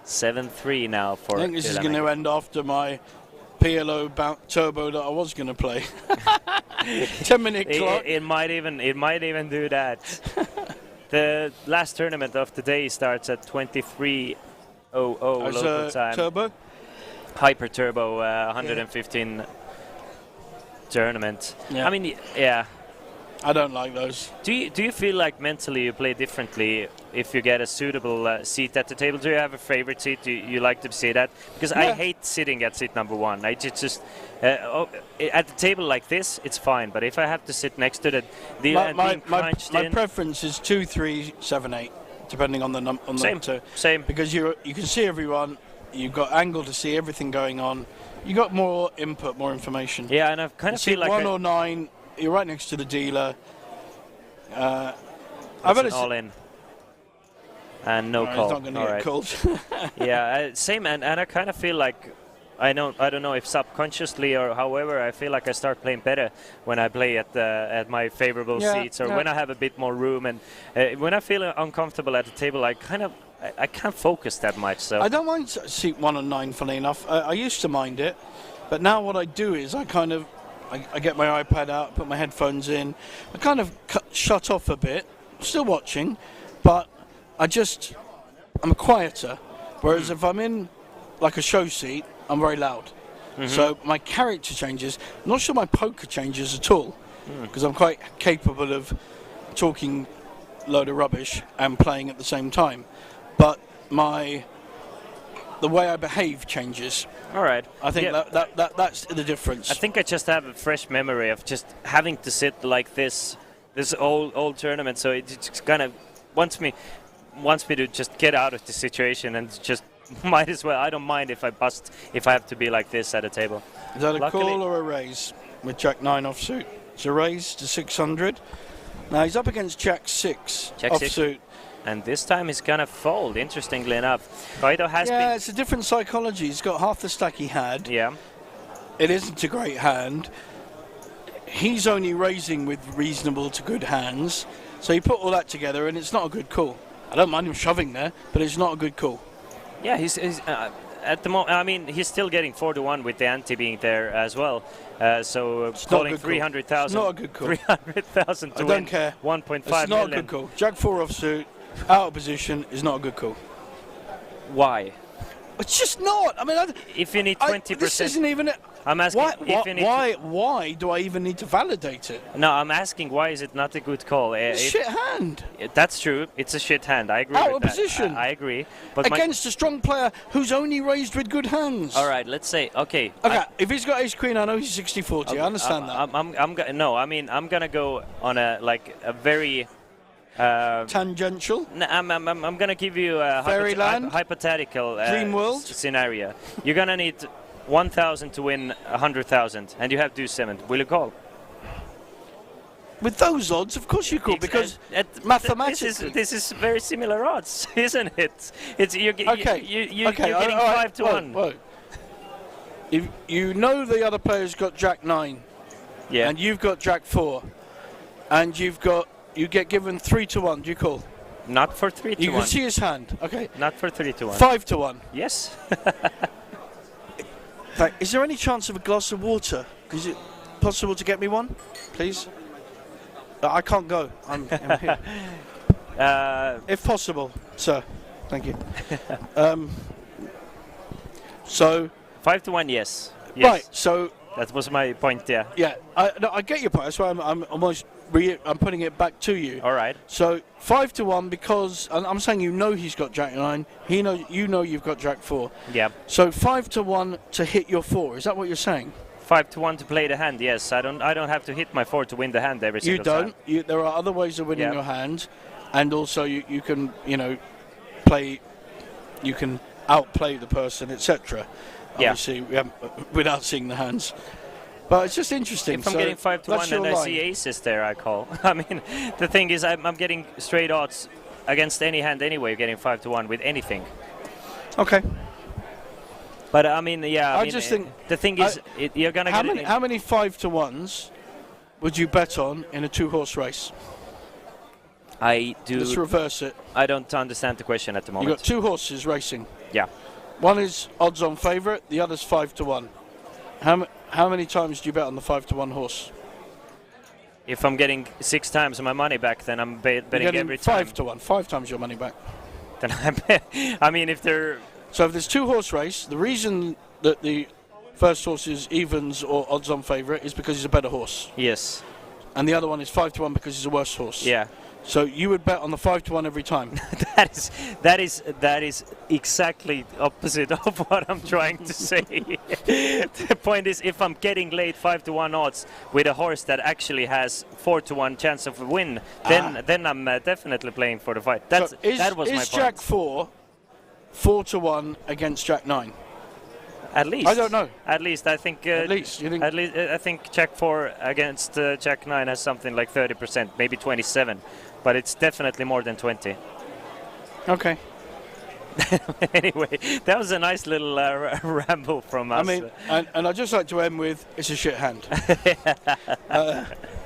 (7-3) now for I think this is Ylämäki. going to end after my PLO turbo that I was going to play. 10-minute clock. It might even do that. The last tournament of the day starts at 23:00 local time. Turbo? Hyper Turbo 115 tournament. Yeah. I mean, yeah. I don't like those. Do you feel like mentally you play differently if you get a suitable seat at the table? Do you have a favorite seat you like to sit at? Because I hate sitting at seat number 1. I just at the table like this, it's fine. But if I have to sit next to the my preference is 2, 3, 7, 8, depending on the number. Same. Because you can see everyone. You've got angle to see everything going on. You got more input, more information. Yeah, and I kind of feel like 1 or 9. You're right next to the dealer. I've all in. And no call. He's not going to get called. Yeah, same. And I kind of feel like I don't know if subconsciously or however, I feel like I start playing better when I play at my favorable seats, or when I have a bit more room. And when I feel uncomfortable at the table, I can't focus that much. So I don't mind seat 1 and 9. Funny enough, I used to mind it, but now what I do is I get my iPad out, put my headphones in, I kind of shut off a bit, still watching, but I'm quieter. Whereas if I'm in like a show seat, I'm very loud. So my character changes. I'm not sure my poker changes at all, because I'm quite capable of talking a load of rubbish and playing at the same time. But the way I behave changes. All right. I think that's the difference. I think I just have a fresh memory of just having to sit like this old tournament. So it just kind of wants me to just get out of the situation and just might as well. I don't mind if I bust if I have to be like this at a table. Is that a call or a raise with Jack 9 offsuit? It's a raise to 600. Now he's up against Jack 6 offsuit. And this time he's going to fold, interestingly enough. Kaido has been... Yeah, it's a different psychology. He's got half the stack he had. Yeah. It isn't a great hand. He's only raising with reasonable to good hands. So you put all that together and it's not a good call. I don't mind him shoving there, but it's not a good call. Yeah, he's at the moment, I mean, he's still getting 4-1 with the ante being there as well. So calling 300,000. It's not a good call. 300,000 to win 1.5 million. It's not a good call. Jack 4 offsuit, out of position, is not a good call. Why? It's just not. I mean, if you need 20%, this isn't even. I'm asking if you need why do I even need to validate it? No, I'm asking why is it not a good call? Shit hand. That's true. It's a shit hand. I agree Out with of that. position. I agree. But against a strong player who's only raised with good hands. all right, let's say okay. Okay, if he's got ace queen, I know he's 60-40. I understand that. I'm gonna go on a very tangential. I'm gonna give you a Fairyland? hypothetical Dream world? scenario. You're gonna need 1,000 to win 100,000, and you have deuce 7. Will you call? With those odds, of course you call, because mathematically. This is very similar odds, isn't it? It's you're getting 5 to 1. Whoa. If you know the other player's got Jack 9, and you've got Jack 4, and you get given 3 to 1. Do you call? Not for 3 to 1. You can see his hand. Okay. Not for 3 to 1. 5 to 1. Yes. Is there any chance of a glass of water? Is it possible to get me one, please? I can't go. I'm here. If possible, sir. Thank you. So 5 to 1, yes. Right. So that was my point. Yeah. Yeah. I get your point. That's why I'm almost. I'm putting it back to you. All right. So 5 to 1 because I'm saying he's got Jack 9. You know you've got Jack 4. Yeah. So 5 to 1 to hit your 4. Is that what you're saying? 5 to 1 to play the hand. Yes. I don't have to hit my 4 to win the hand every single time. You don't. There are other ways of winning your hand, and also you can play. You can outplay the person, etc. Obviously, without seeing the hands. But it's just interesting. If I'm getting 5 to 1 and I see aces there, I call. I mean, the thing is, I'm getting straight odds against any hand anyway, getting 5 to 1 with anything. Okay. But I mean, I just think the thing is, you're gonna get how many 5 to 1s would you bet on in a 2-horse race? I do. Let's reverse it. I don't understand the question at the moment. You've got 2 horses racing. Yeah. One is odds-on favourite. The other's 5 to 1. How many times do you bet on the 5 to 1 horse? If I'm getting 6 times my money back, then I'm betting every time. 5 to 1. 5 times your money back. Then I mean, if they're... So if there's 2-horse race, the reason that the first horse is evens or odds-on favourite is because he's a better horse. Yes. And the other one is 5 to 1 because he's a worse horse. Yeah. So you would bet on the 5 to 1 every time. that is exactly opposite of what I'm trying to say. The point is, if I'm getting late 5 to 1 odds with a horse that actually has 4 to 1 chance of a win, then I'm definitely playing for the fight. That was my point. Is Jack 4 to 1 against Jack 9? At least. I don't know. At least I think. At least you think? At least I think Jack 4 against Jack 9 has something like 30%, maybe 27, but it's definitely more than 20. Okay. Anyway, that was a nice little ramble from us. I mean, and I'd just like to end with, it's a shit hand.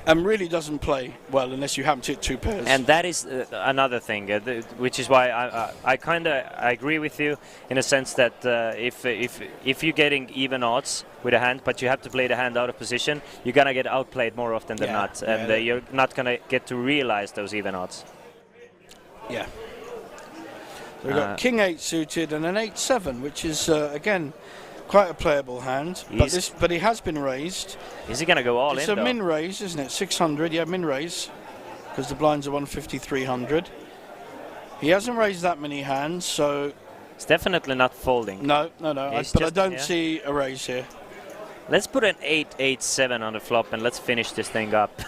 And really doesn't play well unless you happen to hit 2 pairs. And that is another thing, which is why I agree with you in a sense that if you're getting even odds with a hand, but you have to play the hand out of position, you're gonna get outplayed more often than not, and you're not gonna get to realize those even odds. Yeah. So we've got King 8 suited and an 8-7, which is again quite a playable hand, but he has been raised. Is he going to go all in? It's a min raise, isn't it? 600, yeah, min raise, because the blinds are 150, 300. He hasn't raised that many hands, so it's definitely not folding. No. But I don't see a raise here. Let's put an 8-8-7 on the flop and let's finish this thing up.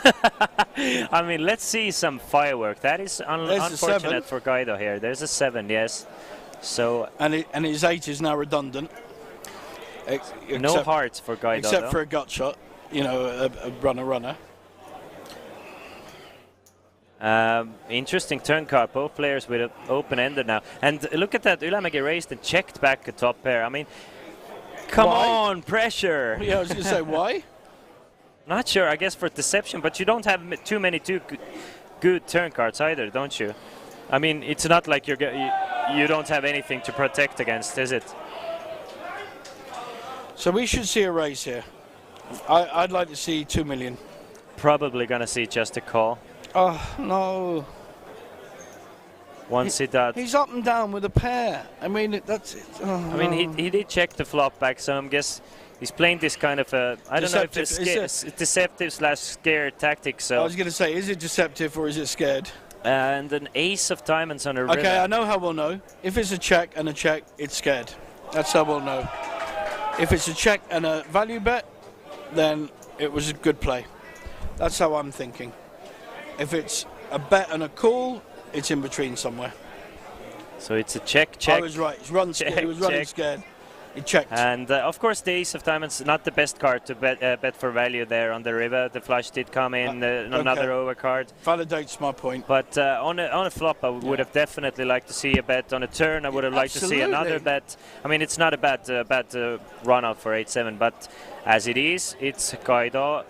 I mean, let's see some firework. That is unfortunate for Guido here. There's a 7, yes. So and his 8 is now redundant. No hearts for Guido, except for a gut shot, a runner. Interesting turn card. Both players with an open-ender now. And look at that. Ylämäki raised and checked back a top pair. I mean, come on, pressure. Yeah, I was going to say, why? Not sure. I guess for deception, but you don't have too many good turn cards either, don't you? I mean, it's not like you don't have anything to protect against, is it? So we should see a raise here. I'd like to see 2 million. Probably going to see just a call. Oh, no. Once he does. He's up and down with a pair. I mean, that's it. Oh, I mean, he did check the flop back, so I'm he's playing this kind of I don't know if it's Deceptive. deceptive/scare tactic. I So was going to say, is it deceptive or is it scared? and an ace of diamonds on a river. Okay, I know how we'll know. If it's a check and a check, it's scared. That's how we'll know. If it's a check and a value bet, then it was a good play. That's how I'm thinking. If it's a bet and a call, it's in between somewhere. So it's a check. I was right. He was running scared. He checked. And of course, the ace of diamonds not the best card to bet for value there on the river. The flush did come in, another overcard. Validates my point. But on a flop, I would have definitely liked to see a bet. On a turn, I would have liked to see another bet. I mean, it's not a bad run out for 8-7, but as it is, it's Kaido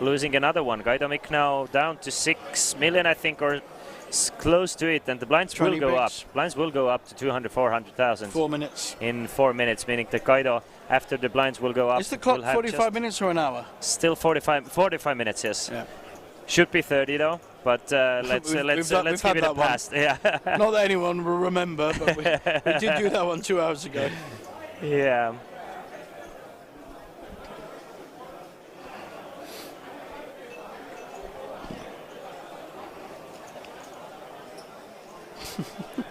losing another one. Kaido Mick now down to 6 million, I think, or close to it, and the blinds will go up. Blinds will go up to 200, 400,000. 4 minutes. In 4 minutes, meaning the Kaido, after the blinds will go up. Is the clock 45 minutes or an hour? Still 45 minutes, yes. Yeah. Should be 30 though, but let's give it a pass. Yeah. Not that anyone will remember, but we did do that one 2 hours ago. Yeah.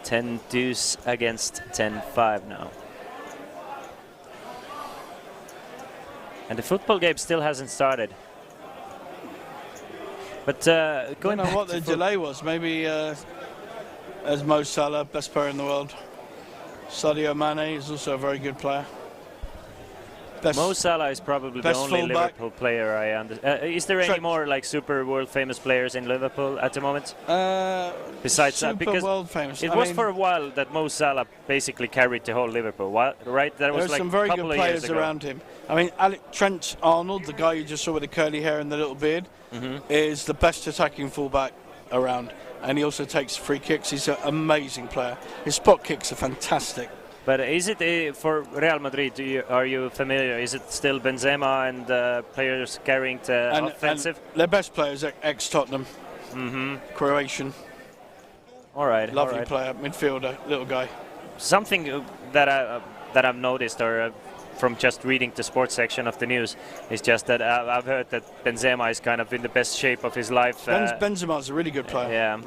$10 deuce against 10-5 now. And the football game still hasn't started. But going I don't know what the delay was. Maybe as Mo Salah, best player in the world. Sadio Mane is also a very good player. Mo Salah is probably the only Liverpool player I understand. Is there any more like super world famous players in Liverpool at the moment? Besides that, because world famous. It was for a while that Mo Salah basically carried the whole Liverpool, right? There was like some very a couple good of years players ago. around him. I mean, Trent Arnold, the guy you just saw with the curly hair and the little beard, is the best attacking fullback around, and he also takes free kicks. He's an amazing player. His spot kicks are fantastic. But is it for Real Madrid? Are you familiar? Is it still Benzema and players carrying the offensive? And their best players are ex-Tottenham, Croatian. All right, lovely player, midfielder, little guy. Something that I've noticed, or from just reading the sports section of the news, is just that I've heard that Benzema is kind of in the best shape of his life. Benzema's a really good player.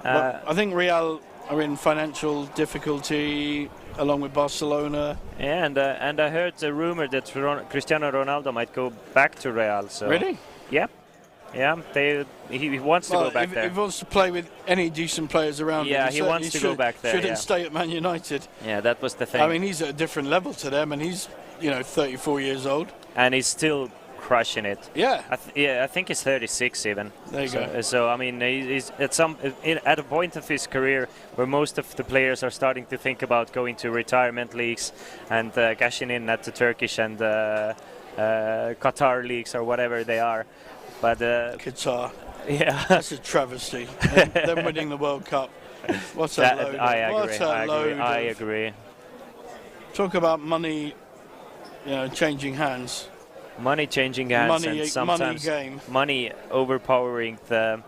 Yeah. I think Real are in financial difficulty along with Barcelona. Yeah, and I heard a rumor that Cristiano Ronaldo might go back to Real. So really? Yeah. He wants to go back there. If he wants to play with any decent players around him, he wants to go back there. Shouldn't stay at Man United. Yeah, that was the thing. I mean, he's at a different level to them, and he's 34 years old. And he's still crushing it. Yeah. I think he's 36 even. There you go. So I mean, he's at a point of his career where most of the players are starting to think about going to retirement leagues and cashing in at the Turkish and Qatar leagues or whatever they are. But Qatar. Yeah. That's a travesty. Them winning the World Cup. What's a load? I agree. Talk about money, changing hands. Money changing hands, and sometimes money overpowering the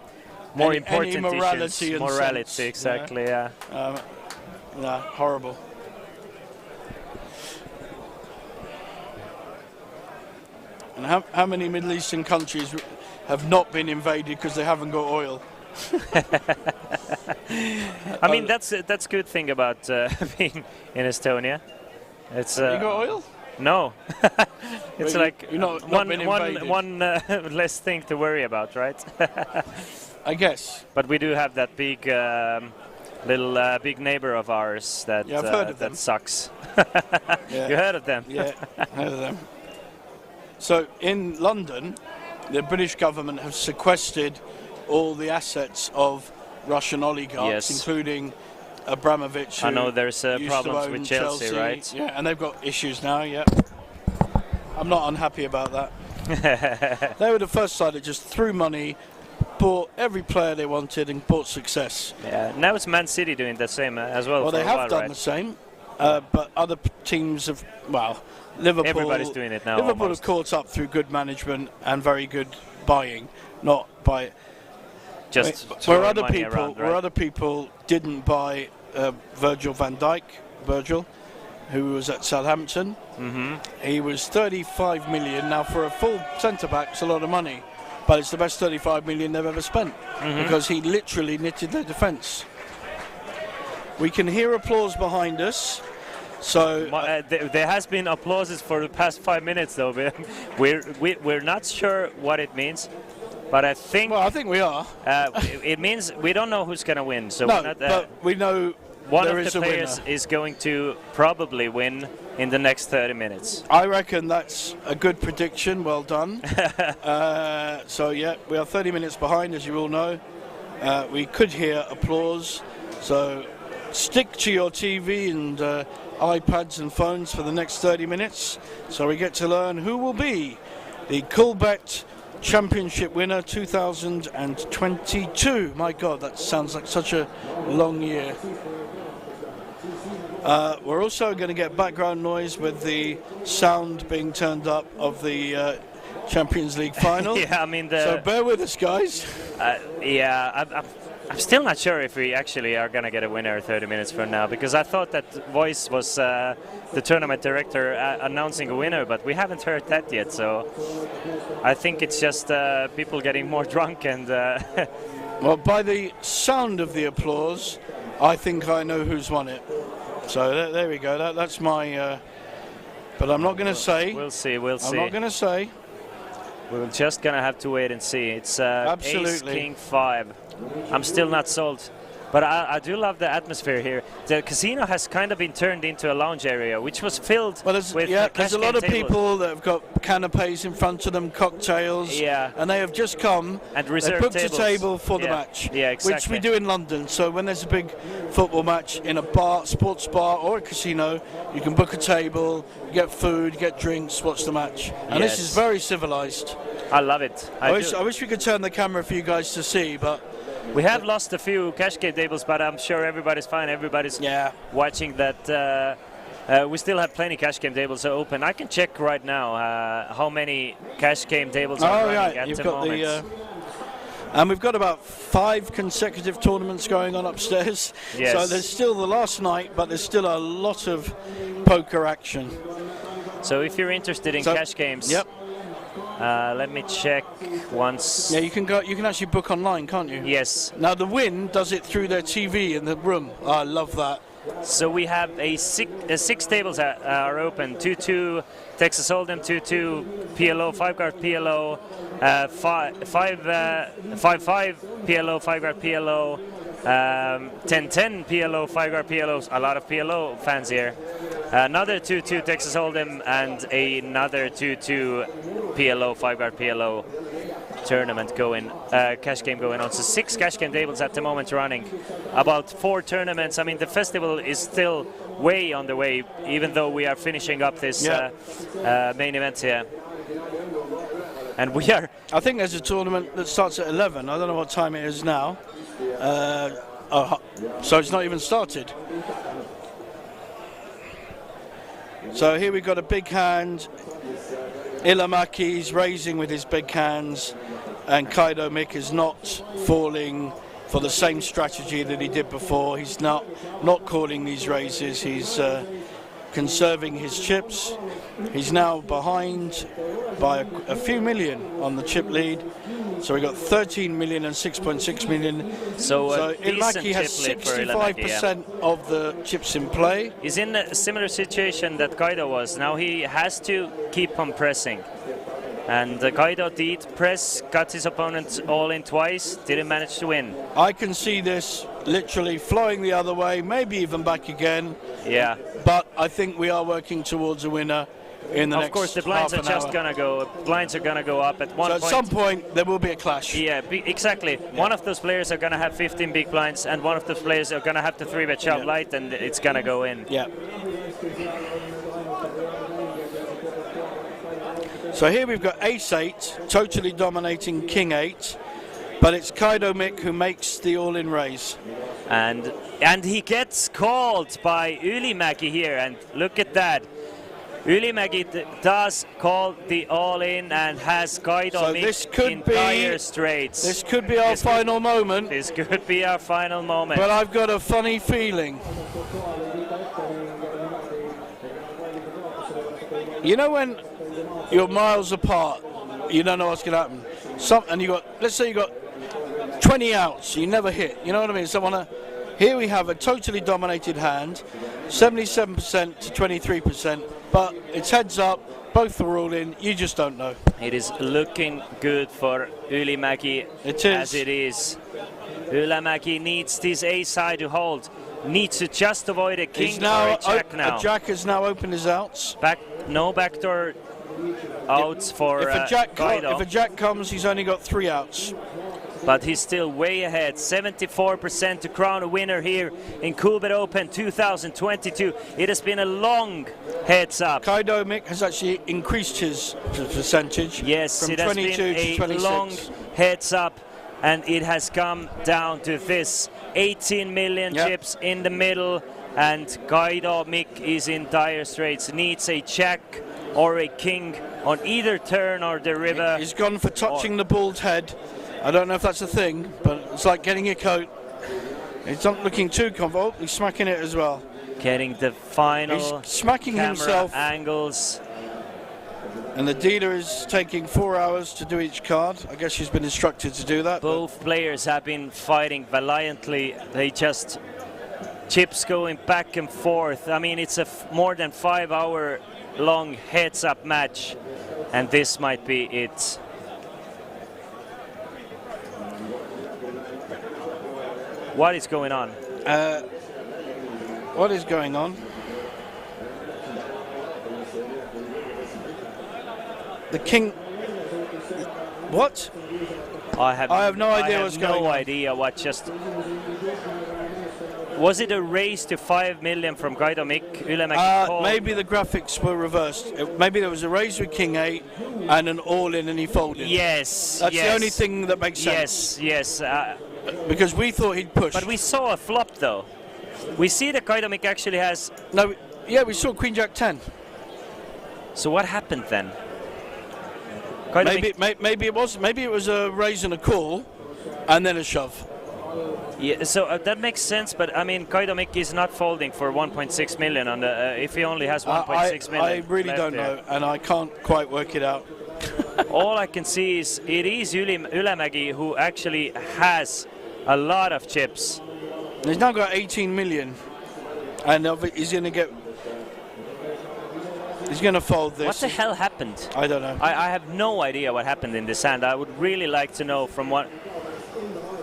more important morality issues. Morality, exactly. Yeah. Horrible. And how many Middle Eastern countries have not been invaded because they haven't got oil? I mean, that's a good thing about being in Estonia. It's you got oil? No. It's like you're not one less thing to worry about, right? I guess. But we do have that big little big neighbor of ours that I've heard of them. sucks. Yeah. You heard of them? Yeah, heard of them. So in London, the British government have sequestered all the assets of Russian oligarchs, including Abramovich. I know there's problems with Chelsea, right? Yeah, and they've got issues now, yeah. I'm not unhappy about that. They were the first side that just threw money, bought every player they wanted and bought success. Yeah, now it's Man City doing the same as well. Well, they have done the same, but other teams have, Liverpool... Everybody's doing it now. Liverpool have caught up through good management and very good buying, not by... Just where other people didn't buy Virgil van Dijk, who was at Southampton. Mm-hmm. He was 35 million. Now, for a full centre-back, it's a lot of money. But it's the best 35 million they've ever spent because he literally knitted their defence. We can hear applause behind us. So there has been applauses for the past 5 minutes, though. We're not sure what it means, but I think. Well, I think we are. It means we don't know who's going to win. So no, we're not, but we know one there of is the a players winner. is going to probably win in the next 30 minutes. I reckon that's a good prediction. Well done. So yeah, we are 30 minutes behind, as you all know. We could hear applause. So stick to your TV and iPads and phones for the next 30 minutes. So we get to learn who will be the Coolbet Championship winner 2022. My God, that sounds like such a long year. We're also going to get background noise with the sound being turned up of the Champions League final. Yeah, I mean, so bear with us, guys. I'm still not sure if we actually are going to get a winner 30 minutes from now, because I thought that voice was the tournament director announcing a winner, but we haven't heard that yet. So I think it's just people getting more drunk and. Well, by the sound of the applause, I think I know who's won it. So there we go. That's my. But I'm not going to say. We'll see. We'll see. I'm not going to say. We're just going to have to wait and see. It's Absolutely. Ace King 5. I'm still not sold. But I do love the atmosphere here. The casino has kind of been turned into a lounge area, which was filled with there's a lot of people that have got canapes in front of them, cocktails, and they have just come and reserved booked tables. a table for the match, yeah, exactly. which we do in London. So when there's a big football match in a bar, sports bar or a casino, you can book a table, get food, get drinks, watch the match. And this is very civilized. I love it. I wish we could turn the camera for you guys to see, but we have lost a few cash game tables, but I'm sure everybody's fine. Everybody's watching that. We still have plenty cash game tables open. I can check right now how many cash game tables are running at the moment. And we've got about 5 consecutive tournaments going on upstairs. Yes. So there's still the last night, but there's still a lot of poker action. So if you're interested in cash games, let me check once. Yeah, you can go. You can actually book online, can't you? Yes. Now the Win does it through their TV in the room. Oh, I love that. So we have six tables are open. 2-2 Texas Hold'em, 2-2 PLO, 5-card PLO, 5-5 PLO, 5-card PLO, 10-10 PLO, 5-card PLOs. A lot of PLO fans here. Another 2-2 Texas Hold'em and another 2-2 PLO, 5-card PLO tournament going, cash game going on. So 6 cash game tables at the moment running. About 4 tournaments. I mean, the festival is still way on the way, even though we are finishing up this main event here. And we are. I think there's a tournament that starts at 11. I don't know what time it is now. So it's not even started. So here we've got a big hand. Ilamaki's raising with his big hands, and Kaido Mick is not falling for the same strategy that he did before. He's not calling these raises. He's conserving his chips. He's now behind by a few million on the chip lead. So we got 13 million and 6.6 million. So Ilmaki has 65% of the chips in play. He's in a similar situation that Kaido was. Now he has to keep on pressing. And Kaido did press, got his opponent all in twice, didn't manage to win. I can see this literally flowing the other way, maybe even back again. Yeah. But I think we are working towards a winner in the next half an hour. Of course, the blinds are just going to go. Blinds are going to go up at one point. So at some point there will be a clash. Yeah, exactly. Yeah. One of those players are going to have 15 big blinds, and one of those players are going to have to 3-bet shove light, and it's going to go in. Yeah. So here we've got Ace-8, totally dominating King-8, but it's Kaido Mick who makes the all-in raise. And he gets called by Ylimäki here, and look at that. Ylimäki does call the all-in and has Kaido Mick in dire straits. This could be our final moment. This could be our final moment. But I've got a funny feeling. You know when you're miles apart, you don't know what's going to happen. And you got, let's say you got 20 outs, you never hit. You know what I mean? So here we have a totally dominated hand, 77% to 23%, but it's heads up. Both are all in. You just don't know. It is looking good for Ylimäki. It is. As it is. Ylimäki needs this ace high to hold. Needs to just avoid a king or a jack now. A jack has now opened his outs. No backdoor outs for Guido. If a jack comes, he's only got 3 outs. But he's still way ahead. 74% to crown a winner here in Coolbet Open 2022. It has been a long heads up. Kaido Mick has actually increased his percentage. Yes, from it has 22 been to a 26. long heads up, and it has come down to this. 18 million chips in the middle, and Kaido Mick is in dire straits. Needs a jack or a king on either turn or the river. He's gone for touching the bald head. I don't know if that's a thing, but it's like getting a coat. He's not looking too comfortable. He's smacking it as well. Getting the final He's smacking camera himself. angles. And the dealer is taking 4 hours to do each card. I guess she's been instructed to do that. Both players have been fighting valiantly. They just chips going back and forth. I mean, it's a more than 5 hour long heads up match, and this might be it. What is going on? What is going on? The king. What? I have no idea what's going on. No idea what just. Was it a race to 5 million from Kaido Mick? Ylimäki maybe the graphics were reversed. Maybe there was a raise with King 8 and an all-in and he folded. Yes. That's the only thing that makes sense. Yes. Because we thought he'd push. But we saw a flop though. We see that Kaido Mick actually has. No, yeah, we saw Queen Jack 10. So what happened then? Maybe it was a raise and a call, and then a shove. Yeah, so that makes sense. But I mean, Kaido Mick is not folding for 1.6 million on the if he only has 1.6 million. I really don't know, and I can't quite work it out. All I can see is it is Ylimäki who actually has a lot of chips. He's now got 18 million, and he's going to get. He's going to fold this. What the hell happened? I don't know. I have no idea what happened in this hand. I would really like to know from what.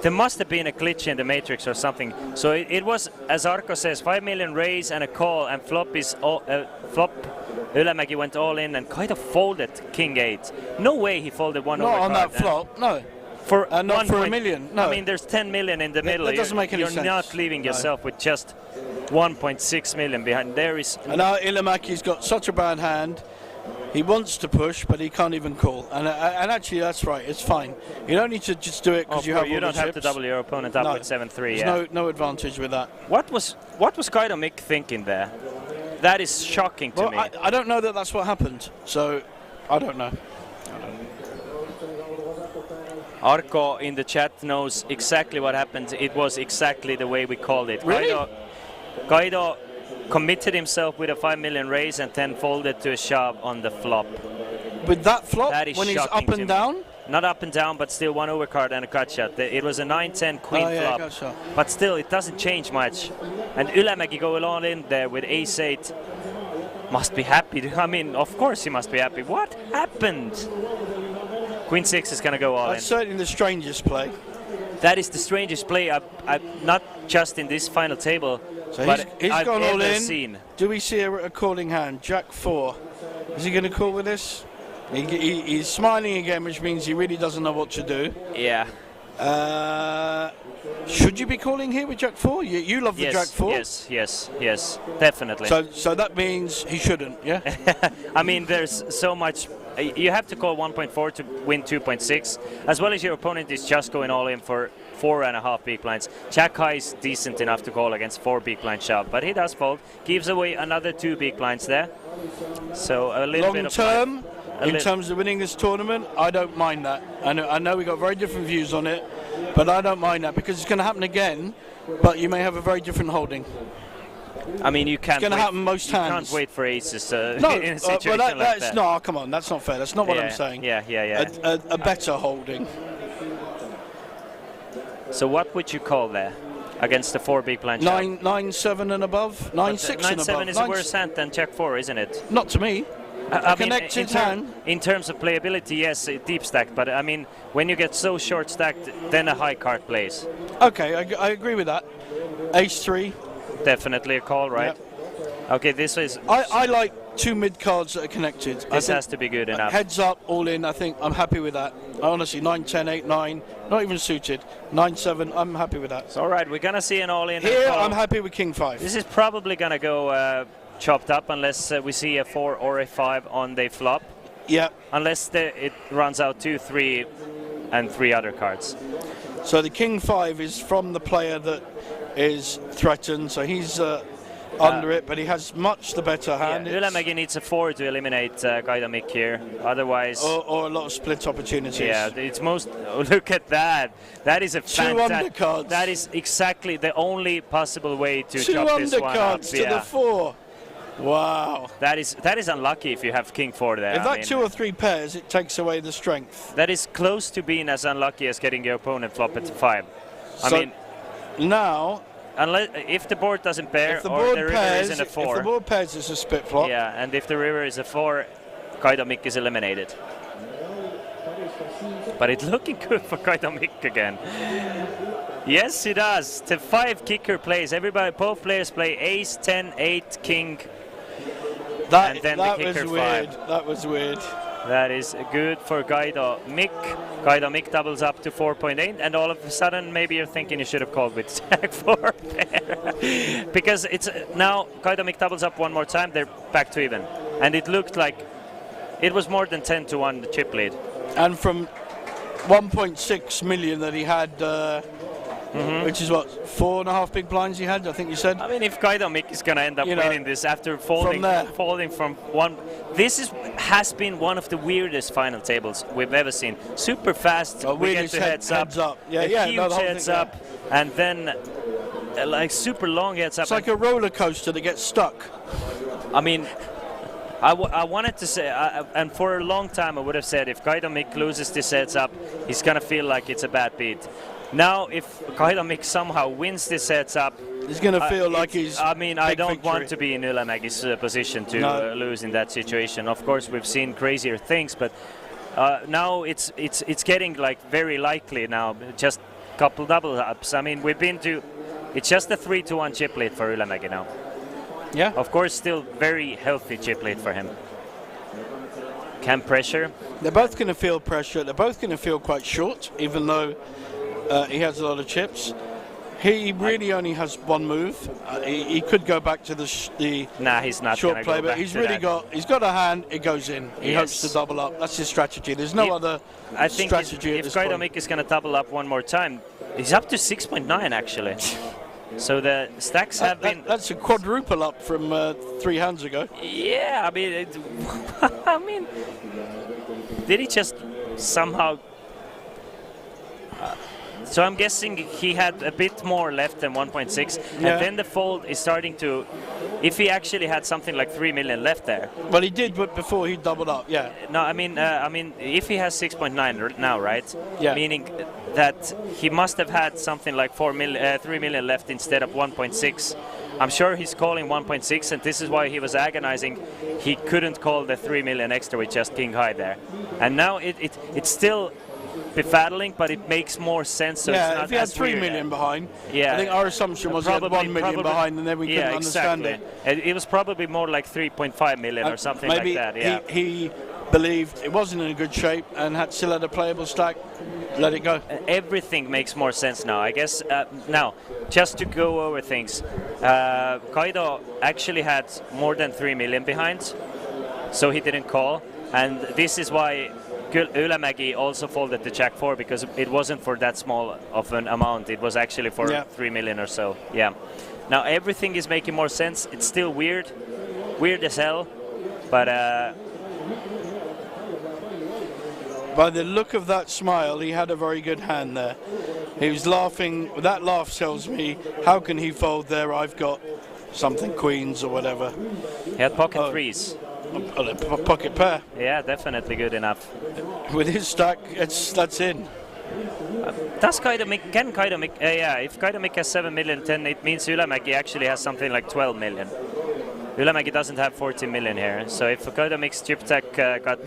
There must have been a glitch in the matrix or something. So it was, as Arko says, 5 million raise and a call, and flop is flop. Ylimäki went all in and kind of folded King 8. No way he folded one overcard. Not on that flop, no. For not for a million, no. I mean, there's 10 million in the middle. That doesn't make any sense. You're not leaving yourself with just 1.6 million behind. There is. And now Ylimäki's got such a bad hand. He wants to push, but he can't even call. And actually, that's right. It's fine. You don't need to just do it because you have. You don't have to double your opponent up with 7-3. There's no advantage with that. What was Kaido Mick thinking there? That is shocking to me. I don't know that that's what happened. So I don't know. Arko in the chat knows exactly what happened. It was exactly the way we called it. Really? Kaido committed himself with a 5 million raise and then folded to a shove on the flop. With that flop, that is when he's up and down? Not up and down, but still one overcard and a cut shot. It was a 9-10 queen flop. Gotcha. But still, it doesn't change much. And Ylimäki going all in there with ace-8. Must be happy. I mean, of course he must be happy. What happened? Queen 6 is going to go all in. That's certainly the strangest play. That is the strangest play, not just in this final table, so but he's I've gone all ever in. seen. Do we see a calling hand? Jack 4. Is he going to call with this? He's smiling again, which means he really doesn't know what to do. Yeah. Should you be calling here with Jack 4? You love the Jack 4? Yes, definitely. So that means he shouldn't, yeah? I mean, there's so much. You have to call 1.4 to win 2.6, as well as your opponent is just going all in for 4.5 big blinds. Jack high is decent enough to call against 4 big blind shove, but he does fold, gives away another 2 big blinds there. So a little bit of long term, in terms of winning this tournament, I don't mind that. I know we got very different views on it, but I don't mind that because it's going to happen again, but you may have a very different holding. I mean, you can't. It's going to happen most you hands. can't wait for aces No, in a situation well, like that's that. no. Come on, that's not fair. That's not what I'm saying. Yeah. A better holding. So what would you call there against the 4 big blind shot? 9-7 and above. 9-6 and above. 9-7 is a worse hand than Jack 4, isn't it? Not to me. I mean, Connected hand. in terms of playability, yes, deep stacked. But I mean, when you get so short stacked, then a high card plays. Okay, I agree with that. Ace 3. Definitely a call, right? Yep. Okay, this is. I like 2 mid cards that are connected. This has to be good enough. Heads up, all in. I think I'm happy with that. Honestly, 9-10, 8-9, not even suited. 9-7, I'm happy with that. So, all right, we're gonna see an all in. Here, I'm happy with King 5. This is probably gonna go chopped up unless we see a 4 or a 5 on the flop. Yeah. Unless it runs out 2, 3, and 3 other cards. So the King 5 is from the player that is threatened. So he's under it, but he has much the better hand. Yeah, Ylämäki needs a 4 to eliminate Kaidamik here. Otherwise... Or a lot of split opportunities. Yeah, it's most... Oh, look at that. That is a 2 fantastic... undercards. That is exactly the only possible way to 2 chop this one up. undercards to the 4. Wow. That is unlucky if you have King 4 there. If that 2 or 3 pairs, it takes away the strength. That is close to being as unlucky as getting your opponent flop at 5. I So mean... Now... Unless, if the board doesn't pair the or board the river pairs, isn't a 4. If the board pairs, it's a split flop. Yeah, and if the river is a 4, Kaidamik is eliminated. But it's looking good for Kaidamik again. Yes, it does. The 5 kicker plays. Both players play ace, 10, 8, king, and then the kicker was weird. 5. That was weird. That is good for Kaidamik. Kaidamik doubles up to 4.8, and all of a sudden, maybe you're thinking you should have called with Jack 4 pair. Because it's now Kaidamik doubles up one more time, they're back to even. And it looked like it was more than 10-1 the chip lead. And from 1.6 million that he had, which is what, 4.5 big blinds he had, I think you said? I mean, if Kaidamik is going to end up winning this after folding from one... This has been one of the weirdest final tables we've ever seen. Super fast, we get to heads up. Yeah, huge heads up, and then like super long heads up. It's like a roller coaster that gets stuck. I mean, I wanted to say, and for a long time I would have said, if Kaidamik loses this heads up, he's going to feel like it's a bad beat. Now, if Kaidamik somehow wins this heads up, he's going to feel like he's. I mean, I don't victory. want to be in Ylämäki's position to lose in that situation. Of course, we've seen crazier things, but now it's getting like very likely now. Just couple double ups. I mean, we've been to. It's just a 3-1 chip lead for Ylämäki now. Yeah. Of course, still very healthy chip lead for him. Can pressure. They're both going to feel pressure. They're both going to feel quite short, even though he has a lot of chips. He really only has one move. He could go back to the nah, he's not short play, but he's really he's got a hand. It goes in. He hopes to double up. That's his strategy. There's no other strategy. If Kaidamik is going to double up one more time, he's up to 6.9 actually. So the stacks have been. That's a quadruple up from 3 hands ago. Yeah, I mean, I mean, did he just somehow? So I'm guessing he had a bit more left than 1.6, and then the fold is starting to. If he actually had something like 3 million left there. Well, he did, but before he doubled up, yeah. No, I mean, if he has 6.9 now, right? Yeah. Meaning that he must have had something like 3 million left instead of 1.6. I'm sure he's calling 1.6, and this is why he was agonizing. He couldn't call the 3 million extra with just king high there, and now it's still befuddling, but it makes more sense. So yeah, it's not if he had as 3 weird. million behind, Yeah, I think our assumption was he had 1 million behind, and then we couldn't understand it. It was probably more like 3.5 million or something like that. Yeah, he believed it wasn't in a good shape and still had a playable stack. Let it go. Everything makes more sense now, I guess. Now, just to go over things, Kaido actually had more than 3 million behind, so he didn't call, and this is why Ylämäki also folded the Jack 4, because it wasn't for that small of an amount. It was actually for 3 million or so. Yeah. Now everything is making more sense. It's still weird as hell, but by the look of that smile, he had a very good hand there. He was laughing. That laugh tells me, how can he fold there? I've got something queens or whatever. He had pocket threes. Pocket pair. Yeah, definitely good enough. With his stack, that's in. Does Kaidomik, can Kaidomik, yeah, if Kaidomik has 7 million, then it means Ylämäki actually has something like 12 million. Ylämäki doesn't have 14 million here, so if Kaidomik's chip stack got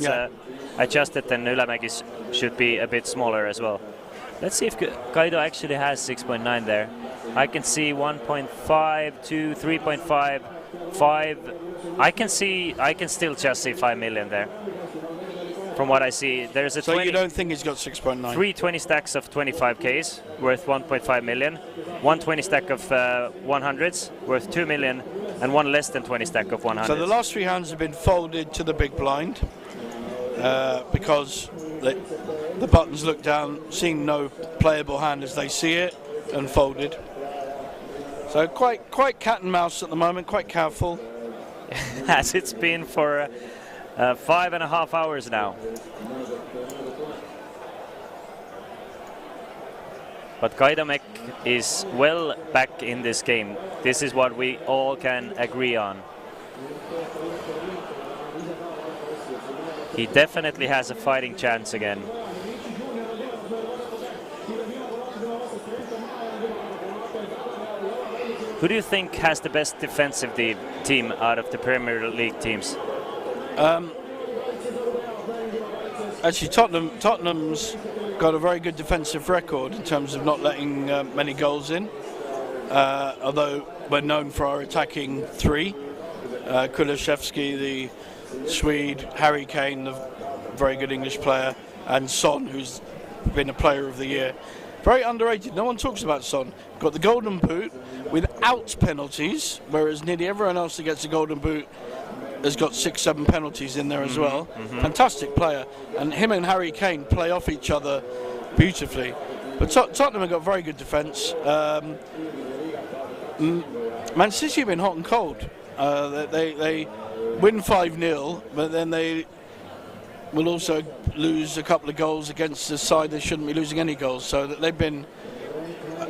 adjusted, then Ylämäki's should be a bit smaller as well. Let's see if Kaido actually has 6.9 there. I can see 1.5, 2, 3.5, 5. I can still just see 5 million there. From what I see, there's a so 20, you don't think he's got 6.9? 3 20 stacks of 25Ks worth 1.5 million, 1 20 stack of 100s worth 2 million, and 1 less than 20 stack of 100s. So the last 3 hands have been folded to the big blind because the buttons look down, seeing no playable hand as they see it, and folded. So quite cat and mouse at the moment, quite careful. As it's been for 5.5 hours now. But Kaidomek is well back in this game. This is what we all can agree on. He definitely has a fighting chance again. Who do you think has the best defensive team out of the Premier League teams? Actually, Tottenham's got a very good defensive record in terms of not letting many goals in. Although we're known for our attacking three. Kulusevski, the Swede, Harry Kane, the very good English player, and Son, who's been a player of the year. Very underrated. No one talks about Son. Got the golden boot without penalties, whereas nearly everyone else that gets a golden boot has got 6-7 penalties in there as well. Fantastic player. And him and Harry Kane play off each other beautifully. But Tottenham have got very good defence. Man City have been hot and cold. They win 5-0, but then they will also lose a couple of goals against the side they shouldn't be losing any goals. So that they've been,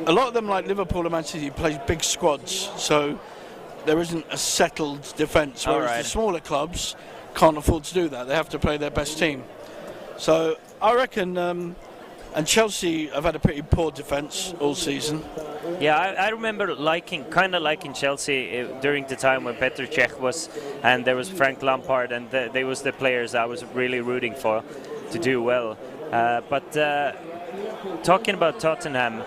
a lot of them, like Liverpool and Man City, play big squads. So there isn't a settled defence, whereas the smaller clubs can't afford to do that. They have to play their best team. So I reckon, and Chelsea have had a pretty poor defence all season. Yeah, I remember kind of liking Chelsea during the time when Petr Cech was, and there was Frank Lampard, and they was the players I was really rooting for to do well. But talking about Tottenham,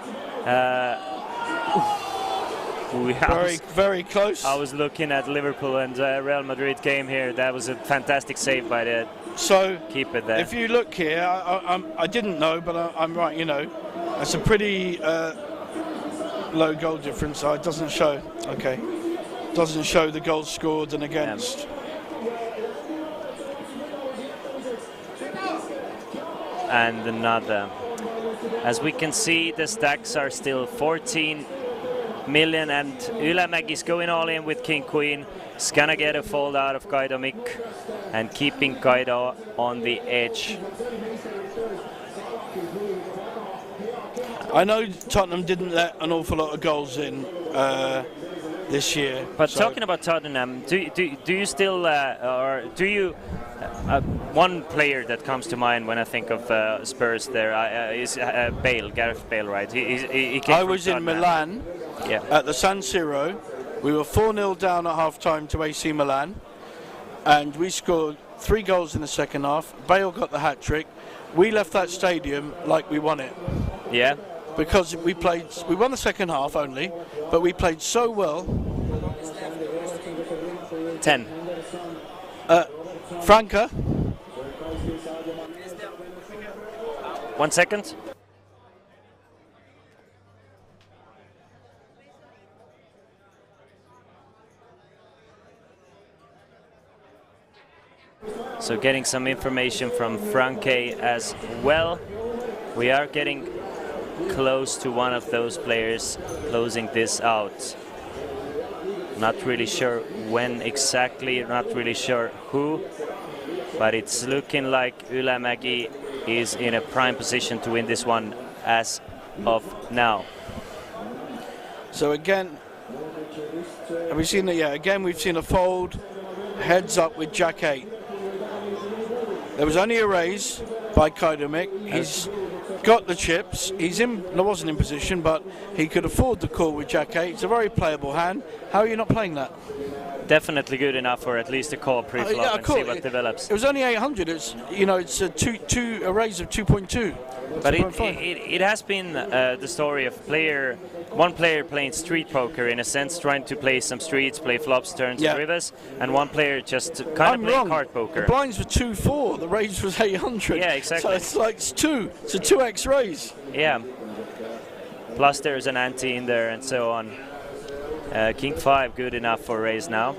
very close. I was looking at Liverpool and Real Madrid game here. That was a fantastic save by the keeper there. If you look here, I didn't know, but I'm right. You know, it's a pretty low goal difference. So it doesn't show. Okay, doesn't show the goals scored and against. And another. As we can see, the stacks are still 14 million, and Ylämäki is going all in with King Queen. He's gonna get a fold out of Kaidomik and keeping Kaido on the edge. I know Tottenham didn't let an awful lot of goals in this year. But talking about Tottenham, do you still, or do you, one player that comes to mind when I think of Spurs there is Bale, Gareth Bale, right? He came I was in Milan at the San Siro. We were 4-0 down at half-time to AC Milan, and we scored 3 goals in the second half. Bale got the hat-trick. We left that stadium like we won it. Yeah. Because we won the second half only, but we played so well. 10. Franca. 1 second. So getting some information from Franke as well. We are getting close to one of those players closing this out. Not really sure when exactly, not really sure who, but it's looking like Ylämäki is in a prime position to win this one as of now. So again, Have we seen it? Yeah, again we've seen a fold, heads up with Jack 8. There was only a raise by Kaido Mick. He's got the chips. Wasn't in position, but he could afford the call with Jack 8. It's a very playable hand. How are you not playing that? Definitely good enough for at least a call pre-flop and see what develops. It was only 800. It's it's a raise of 2.2. But it has been the story of one player playing street poker in a sense, trying to play some streets, play flops, turns, and rivers, and one player just kind of playing card poker. The blinds were 2-4. The raise was 800. Yeah, exactly. So it's 2. It's a 2x raise. Yeah. Plus there's an ante in there and so on. King 5 good enough for raise now.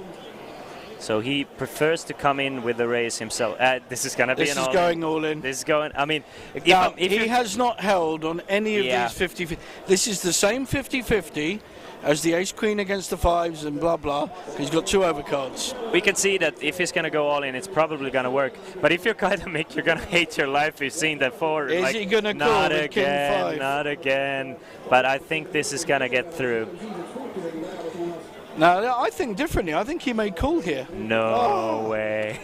So he prefers to come in with the raise himself. This is going to be an all-in. This is going all in. This is going, I mean... If he has not held on any of these 50-50. This is the same 50-50 as the ace-queen against the 5s and blah, blah. He's got 2 overcards. We can see that if he's going to go all in, it's probably going to work. But if you're Kaido Mick, you're going to hate your life. You've seen that 4. Is he going to call with King 5? Not again. But I think this is going to get through. Now, I think differently. I think he may call here. No way.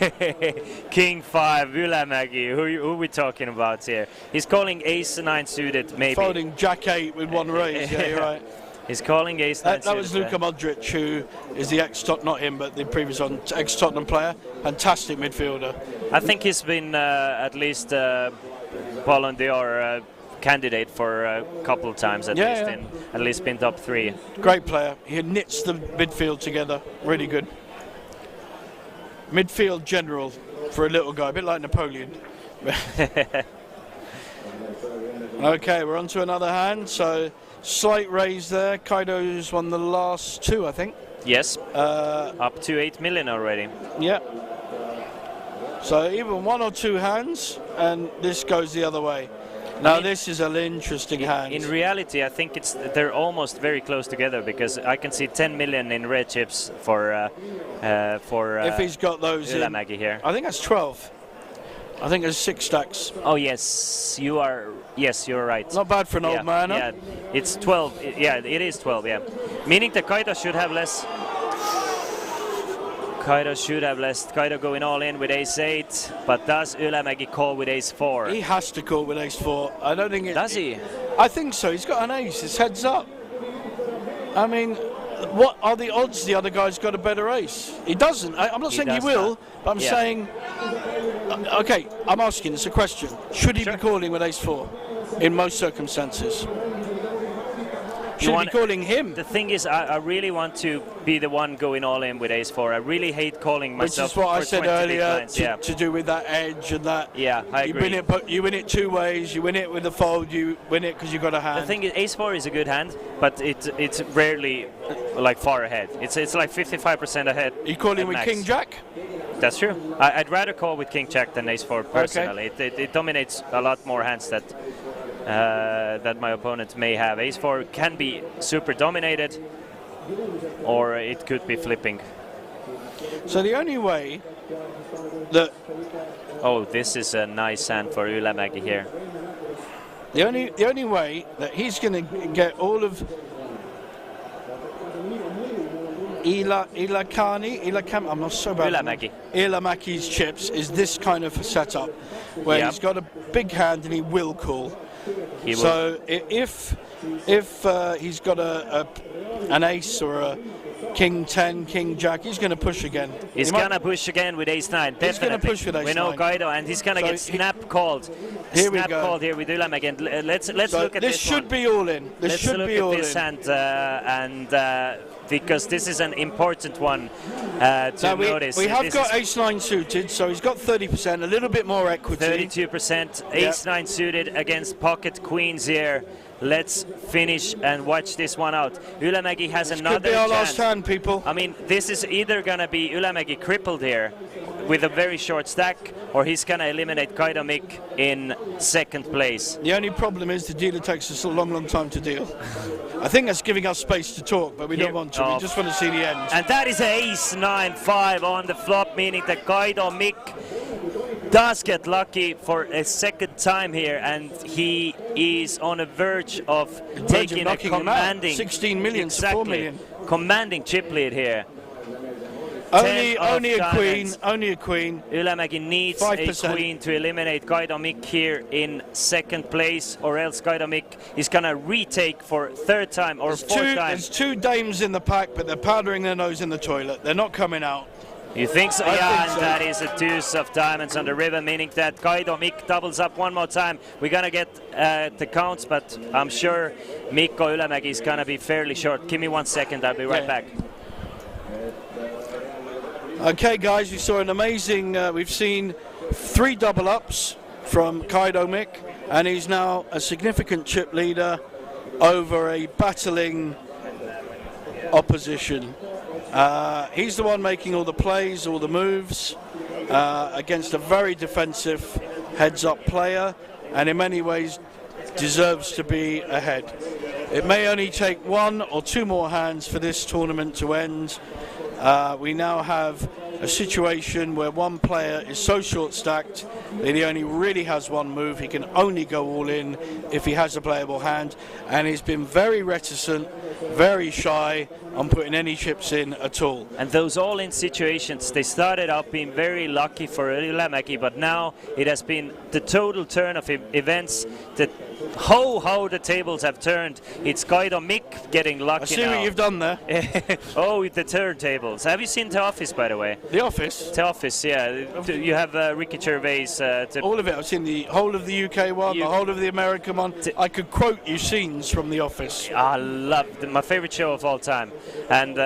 King 5, Ylämäki. Who are we talking about here? He's calling ace-9 suited, maybe. Folding Jack 8 with 1 raise. Yeah, you're right. He's calling ace-9 suited. That was Luka Modric, who is the not him, but the previous ex-Tottenham player. Fantastic midfielder. I think he's been at least Ballon d'Or candidate for a couple of times at least been top 3. Great player. He knits the midfield together. Really good. Midfield general for a little guy, a bit like Napoleon. Okay, we're on to another hand. So slight raise there. Kaido's won the last 2, I think. Yes. Up to 8 million already. Yeah. So even 1 or 2 hands, and this goes the other way. Now this is an interesting hand. In reality, I think they're almost very close together because I can see 10 million in red chips for if he's got those Ylämäki here. I think that's 12. I think there's 6 stacks. Oh yes, you're right. Not bad for an old man. Yeah, it's 12. Yeah, it is 12. Yeah, meaning that Kaido should have less. Kaido going all in with ace-8, but does Ylämäki call with ace-4? He has to call with ace-4. I don't think it... Does he? I think so. He's got an ace. It's heads up. I mean, what are the odds the other guy's got a better ace? He doesn't. I'm not saying he will, but I'm saying... Okay, I'm asking. It's a question. Should he be calling with ace-4 in most circumstances? Should be calling him. The thing is, I really want to be the one going all in with ace-4. I really hate calling myself. Which is what I said earlier to do with that edge and that. Yeah, I agree. You win it 2 ways. You win it with the fold. You win it because you got a hand. The thing is, ace-4 is a good hand, but it's rarely like far ahead. It's like 55% ahead. You calling with King Jack? That's true. I'd rather call with King Jack than ace-4 personally. Okay. It dominates a lot more hands that my opponent may have. Ace-4 can be super dominated, or it could be flipping. So the only way that... Oh, this is a nice hand for Ylämäki here. The only way that he's going to get all of I'm not so bad. Ylämäki's chips is this kind of setup where he's got a big hand and he will call. So if he's got an ace or a King 10, King Jack, he's going to push again. He's going to push again with ace-9, definitely. He's going to push with ace-9. We know Kaido, and he's going to get snap called. Here we go. Snap called here with Ylämäki. Let's look at this. This should be all in. Let's look at this hand, because this is an important one to notice. We have got ace-9 suited, so he's got 30%, a little bit more equity. 32%, ace-9 suited against pocket queens here. Let's finish and watch this one out. Ylämäki has another could be our chance. last hand, people. I mean, this is either going to be Ylämäki crippled here with a very short stack, or he's going to eliminate Kaido Mick in 2nd place. The only problem is the dealer takes us a long time to deal. I think that's giving us space to talk, but we don't want to. We just want to see the end. And that is ace-9-5 on the flop, meaning that Kaido Mick does get lucky for a 2nd time here, and he is on a verge of taking a commanding 16 million to 4 million. commanding chip lead here. Only 10 of a queen. diamonds. Only a queen. Ylämäki needs 5%. a queen to eliminate Kaido Mick here in second place, or else Kaido Mick is gonna retake for third time or fourth time. There's 2 dames in the pack, but they're powdering their nose in the toilet. They're not coming out. You think so? I Yeah, think and so. that is a deuce of diamonds on the river, meaning that Kaido Mick doubles up one more time. We're gonna get the counts, but I'm sure Mikko Ylämäki is gonna be fairly short. Give me 1 second, I'll be right back. Okay, guys, we saw an amazing. We've seen 3 double ups from Kaido Mick, and he's now a significant chip leader over a battling opposition. He's the one making all the plays, all the moves against a very defensive heads-up player, and in many ways deserves to be ahead. It may only take 1 or 2 more hands for this tournament to end. We now have a situation where one player is so short-stacked that he only really has one move. He can only go all in if he has a playable hand, and he's been very reticent, very shy on putting any chips in at all. And those all-in situations, they started out being very lucky for Ylämäki, but now it has been the total turn of events that how the tables have turned. It's Kaido Mick getting lucky. I see now. what you've done there. Oh, with the turntables. Have you seen The Office, by the way? The Office? The Office, yeah. You have Ricky Gervais. All of it. I've seen the whole of the UK one, the whole of the American one. I could quote you scenes from The Office. I love my favorite show of all time, and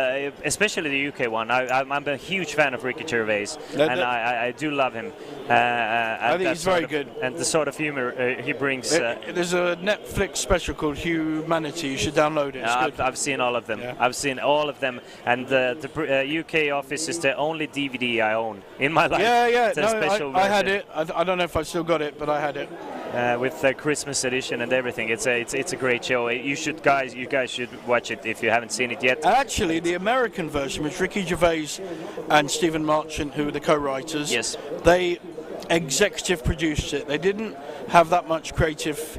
especially the UK one. I'm a huge fan of Ricky Gervais, and I do love him. I think he's very good. And the sort of humor he brings. There's a Netflix special called Humanity. You should download it. It's good. I've seen all of them. Yeah. I've seen all of them, and the UK Office is the only DVD I own in my life. Yeah. It's a No, special I had version. it. I don't know if I've still got it, but I had it. With the Christmas edition and everything. It's a great show. You guys should watch it if you haven't seen it yet. Actually, the American version, which Ricky Gervais and Stephen Marchant, who were the co-writers, Yes. they executive produced it. They didn't have that much creative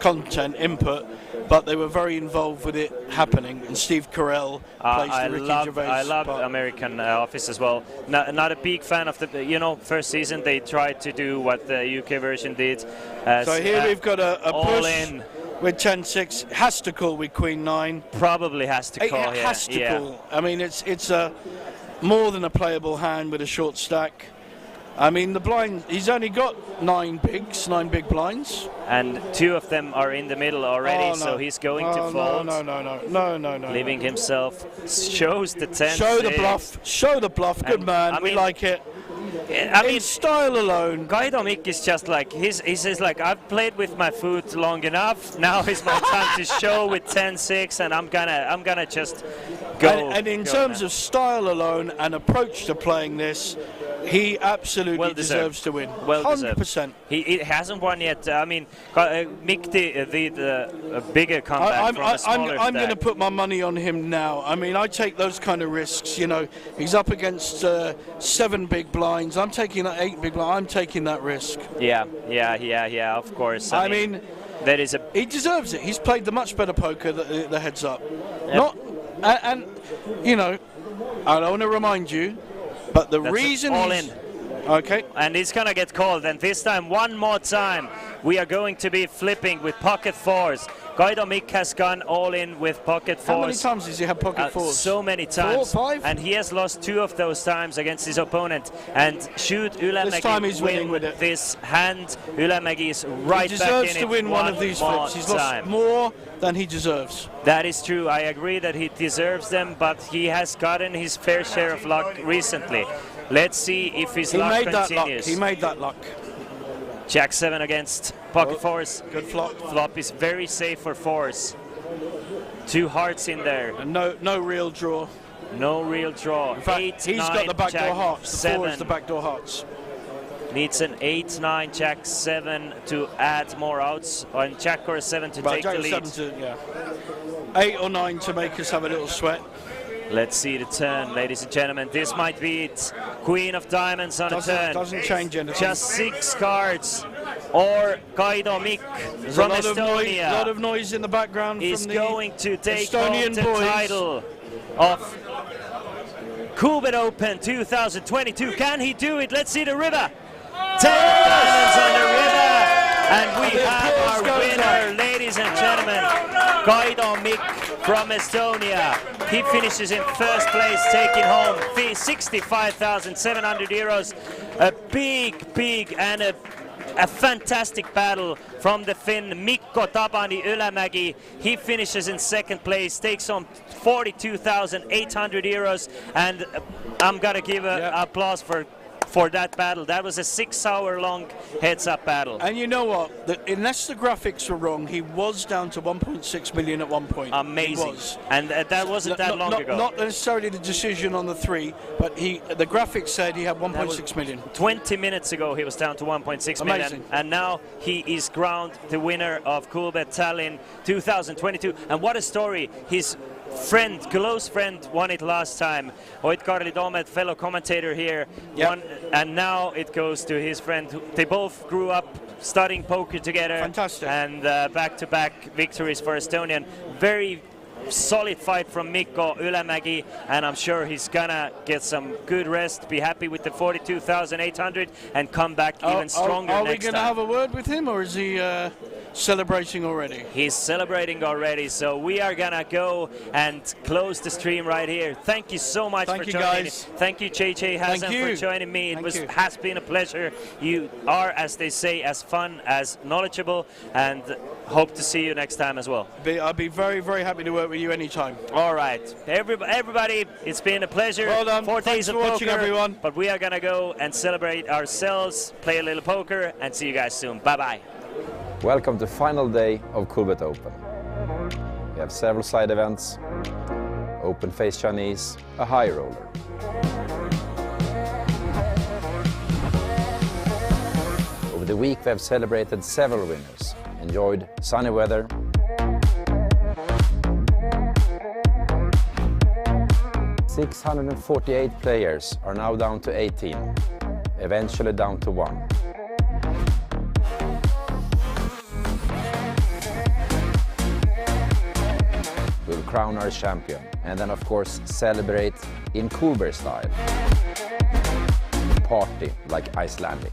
content input, but they were very involved with it happening. And Steve Carell plays the Ricky Gervais I love part. American Office as well. Not a big fan of the first season they tried to do what the UK version did. So here we've got a all push in. with 10-6. Has to call with Queen 9. Probably has to call It here. has to yeah. call. I mean, it's a more than a playable hand with a short stack. I mean, the blind, he's only got 9 big blinds. And 2 of them are in the middle already, Oh, no. so he's going to Oh, fold. No. Leaving himself, shows the 10. Show the bluff. Good man. We like it. I mean, in style alone. Kaido Mick is just like, he says like, I've played with my foot long enough, now is my time to show with 10-6, and I'm gonna just go. And in terms of style alone and approach to playing this, he absolutely deserves to win. Well 100%. He hasn't won yet. I mean, Mick the bigger comeback from a smaller I'm going to stack. put my money on him now. I mean, I take those kind of risks. You know, he's up against 7 big blinds. I'm taking that 8 big blinds. I'm taking that risk. Yeah. Of course. I mean, that is he deserves it. He's played the much better poker, the heads up. Yep. And you know, I don't want to remind you, but the reason all he's, in. Okay. And he's gonna get called, and this time, one more time, we are going to be flipping with pocket 4s. Kaido Mick has gone all in with pocket 4s. How many times does he have pocket 4s? So many times. 4 or 5? And he has lost 2 of those times against his opponent. And should This time he's Ylämäki winning win with it. this hand, Ylämäki is right he back in it. deserves to win one of these more flips. He's lost time. more than he deserves. That is true. I agree that he deserves them, but he has gotten his fair share of luck recently. Let's see if his luck continues. He made that luck. Jack 7 against pocket 4s. Good flop. Flop is very safe for 4s. 2 hearts in there. And no real draw. No real draw. In fact, 8, he's 9, got the backdoor Jack hearts. The 7. 4 is the backdoor hearts. Needs an 8, 9, Jack 7 to add more outs, and Jack or 7 to take Jack the lead. 7 to, 8 or 9 to make us have a little sweat. Let's see the turn, ladies and gentlemen. This might be it. Queen of diamonds on a turn. Doesn't change anything. Just 6 cards. or Kaido Mikk from Estonia. A lot of noise in the background is from the going to take Estonian home the boys. title of Coolbet Open 2022. Can he do it? Let's see the river. 10 diamonds on the river. And we have our winner, ladies and gentlemen, Kaido Mikk from Estonia. He finishes in first place, taking home 65,700 euros. A big and a fantastic battle from the Finn Mikko Tapani Ylämäki. He finishes in second place, takes home 42,800 euros, and I'm gonna give an applause for that battle. That was a 6-hour-long heads-up battle. And you know what? Unless the graphics were wrong, he was down to 1.6 million at one point. Amazing. And that wasn't that long ago. Not necessarily the decision on the 3, but the graphics said he had 1.6 million. 20 minutes ago he was down to 1.6 million. Amazing. And now he is crowned the winner of Coolbet Tallinn 2022. And what a story. His close friend won it last time. Oit-Karli Toomet, fellow commentator here, won, and now it goes to his friend. They both grew up studying poker together. Fantastic. And back-to-back victories for Estonian. Very solid fight from Mikko Ylämäki, and I'm sure he's gonna get some good rest, be happy with the 42,800 and come back even stronger Are next we going to time. have a word with him, or is he celebrating already? He's celebrating already, so we are gonna go and close the stream right here. Thank you so much for joining. Guys. Thank you, JJ Hassan, for joining me. It has been a pleasure. You are, as they say, as fun as knowledgeable, and hope to see you next time as well. I'll be very, very happy to work with you anytime. All right, everybody, it's been a pleasure. Well done. 4 Thanks days of for watching, poker, everyone. But we are gonna go and celebrate ourselves, play a little poker, and see you guys soon. Bye-bye. Welcome to final day of Coolbet Open. We have several side events, open face Chinese, a high roller. Over the week we have celebrated several winners, enjoyed sunny weather, .648 players are now down to 18, eventually down to 1. We'll crown our champion and then of course celebrate in Coolbet style. Party like Icelandic.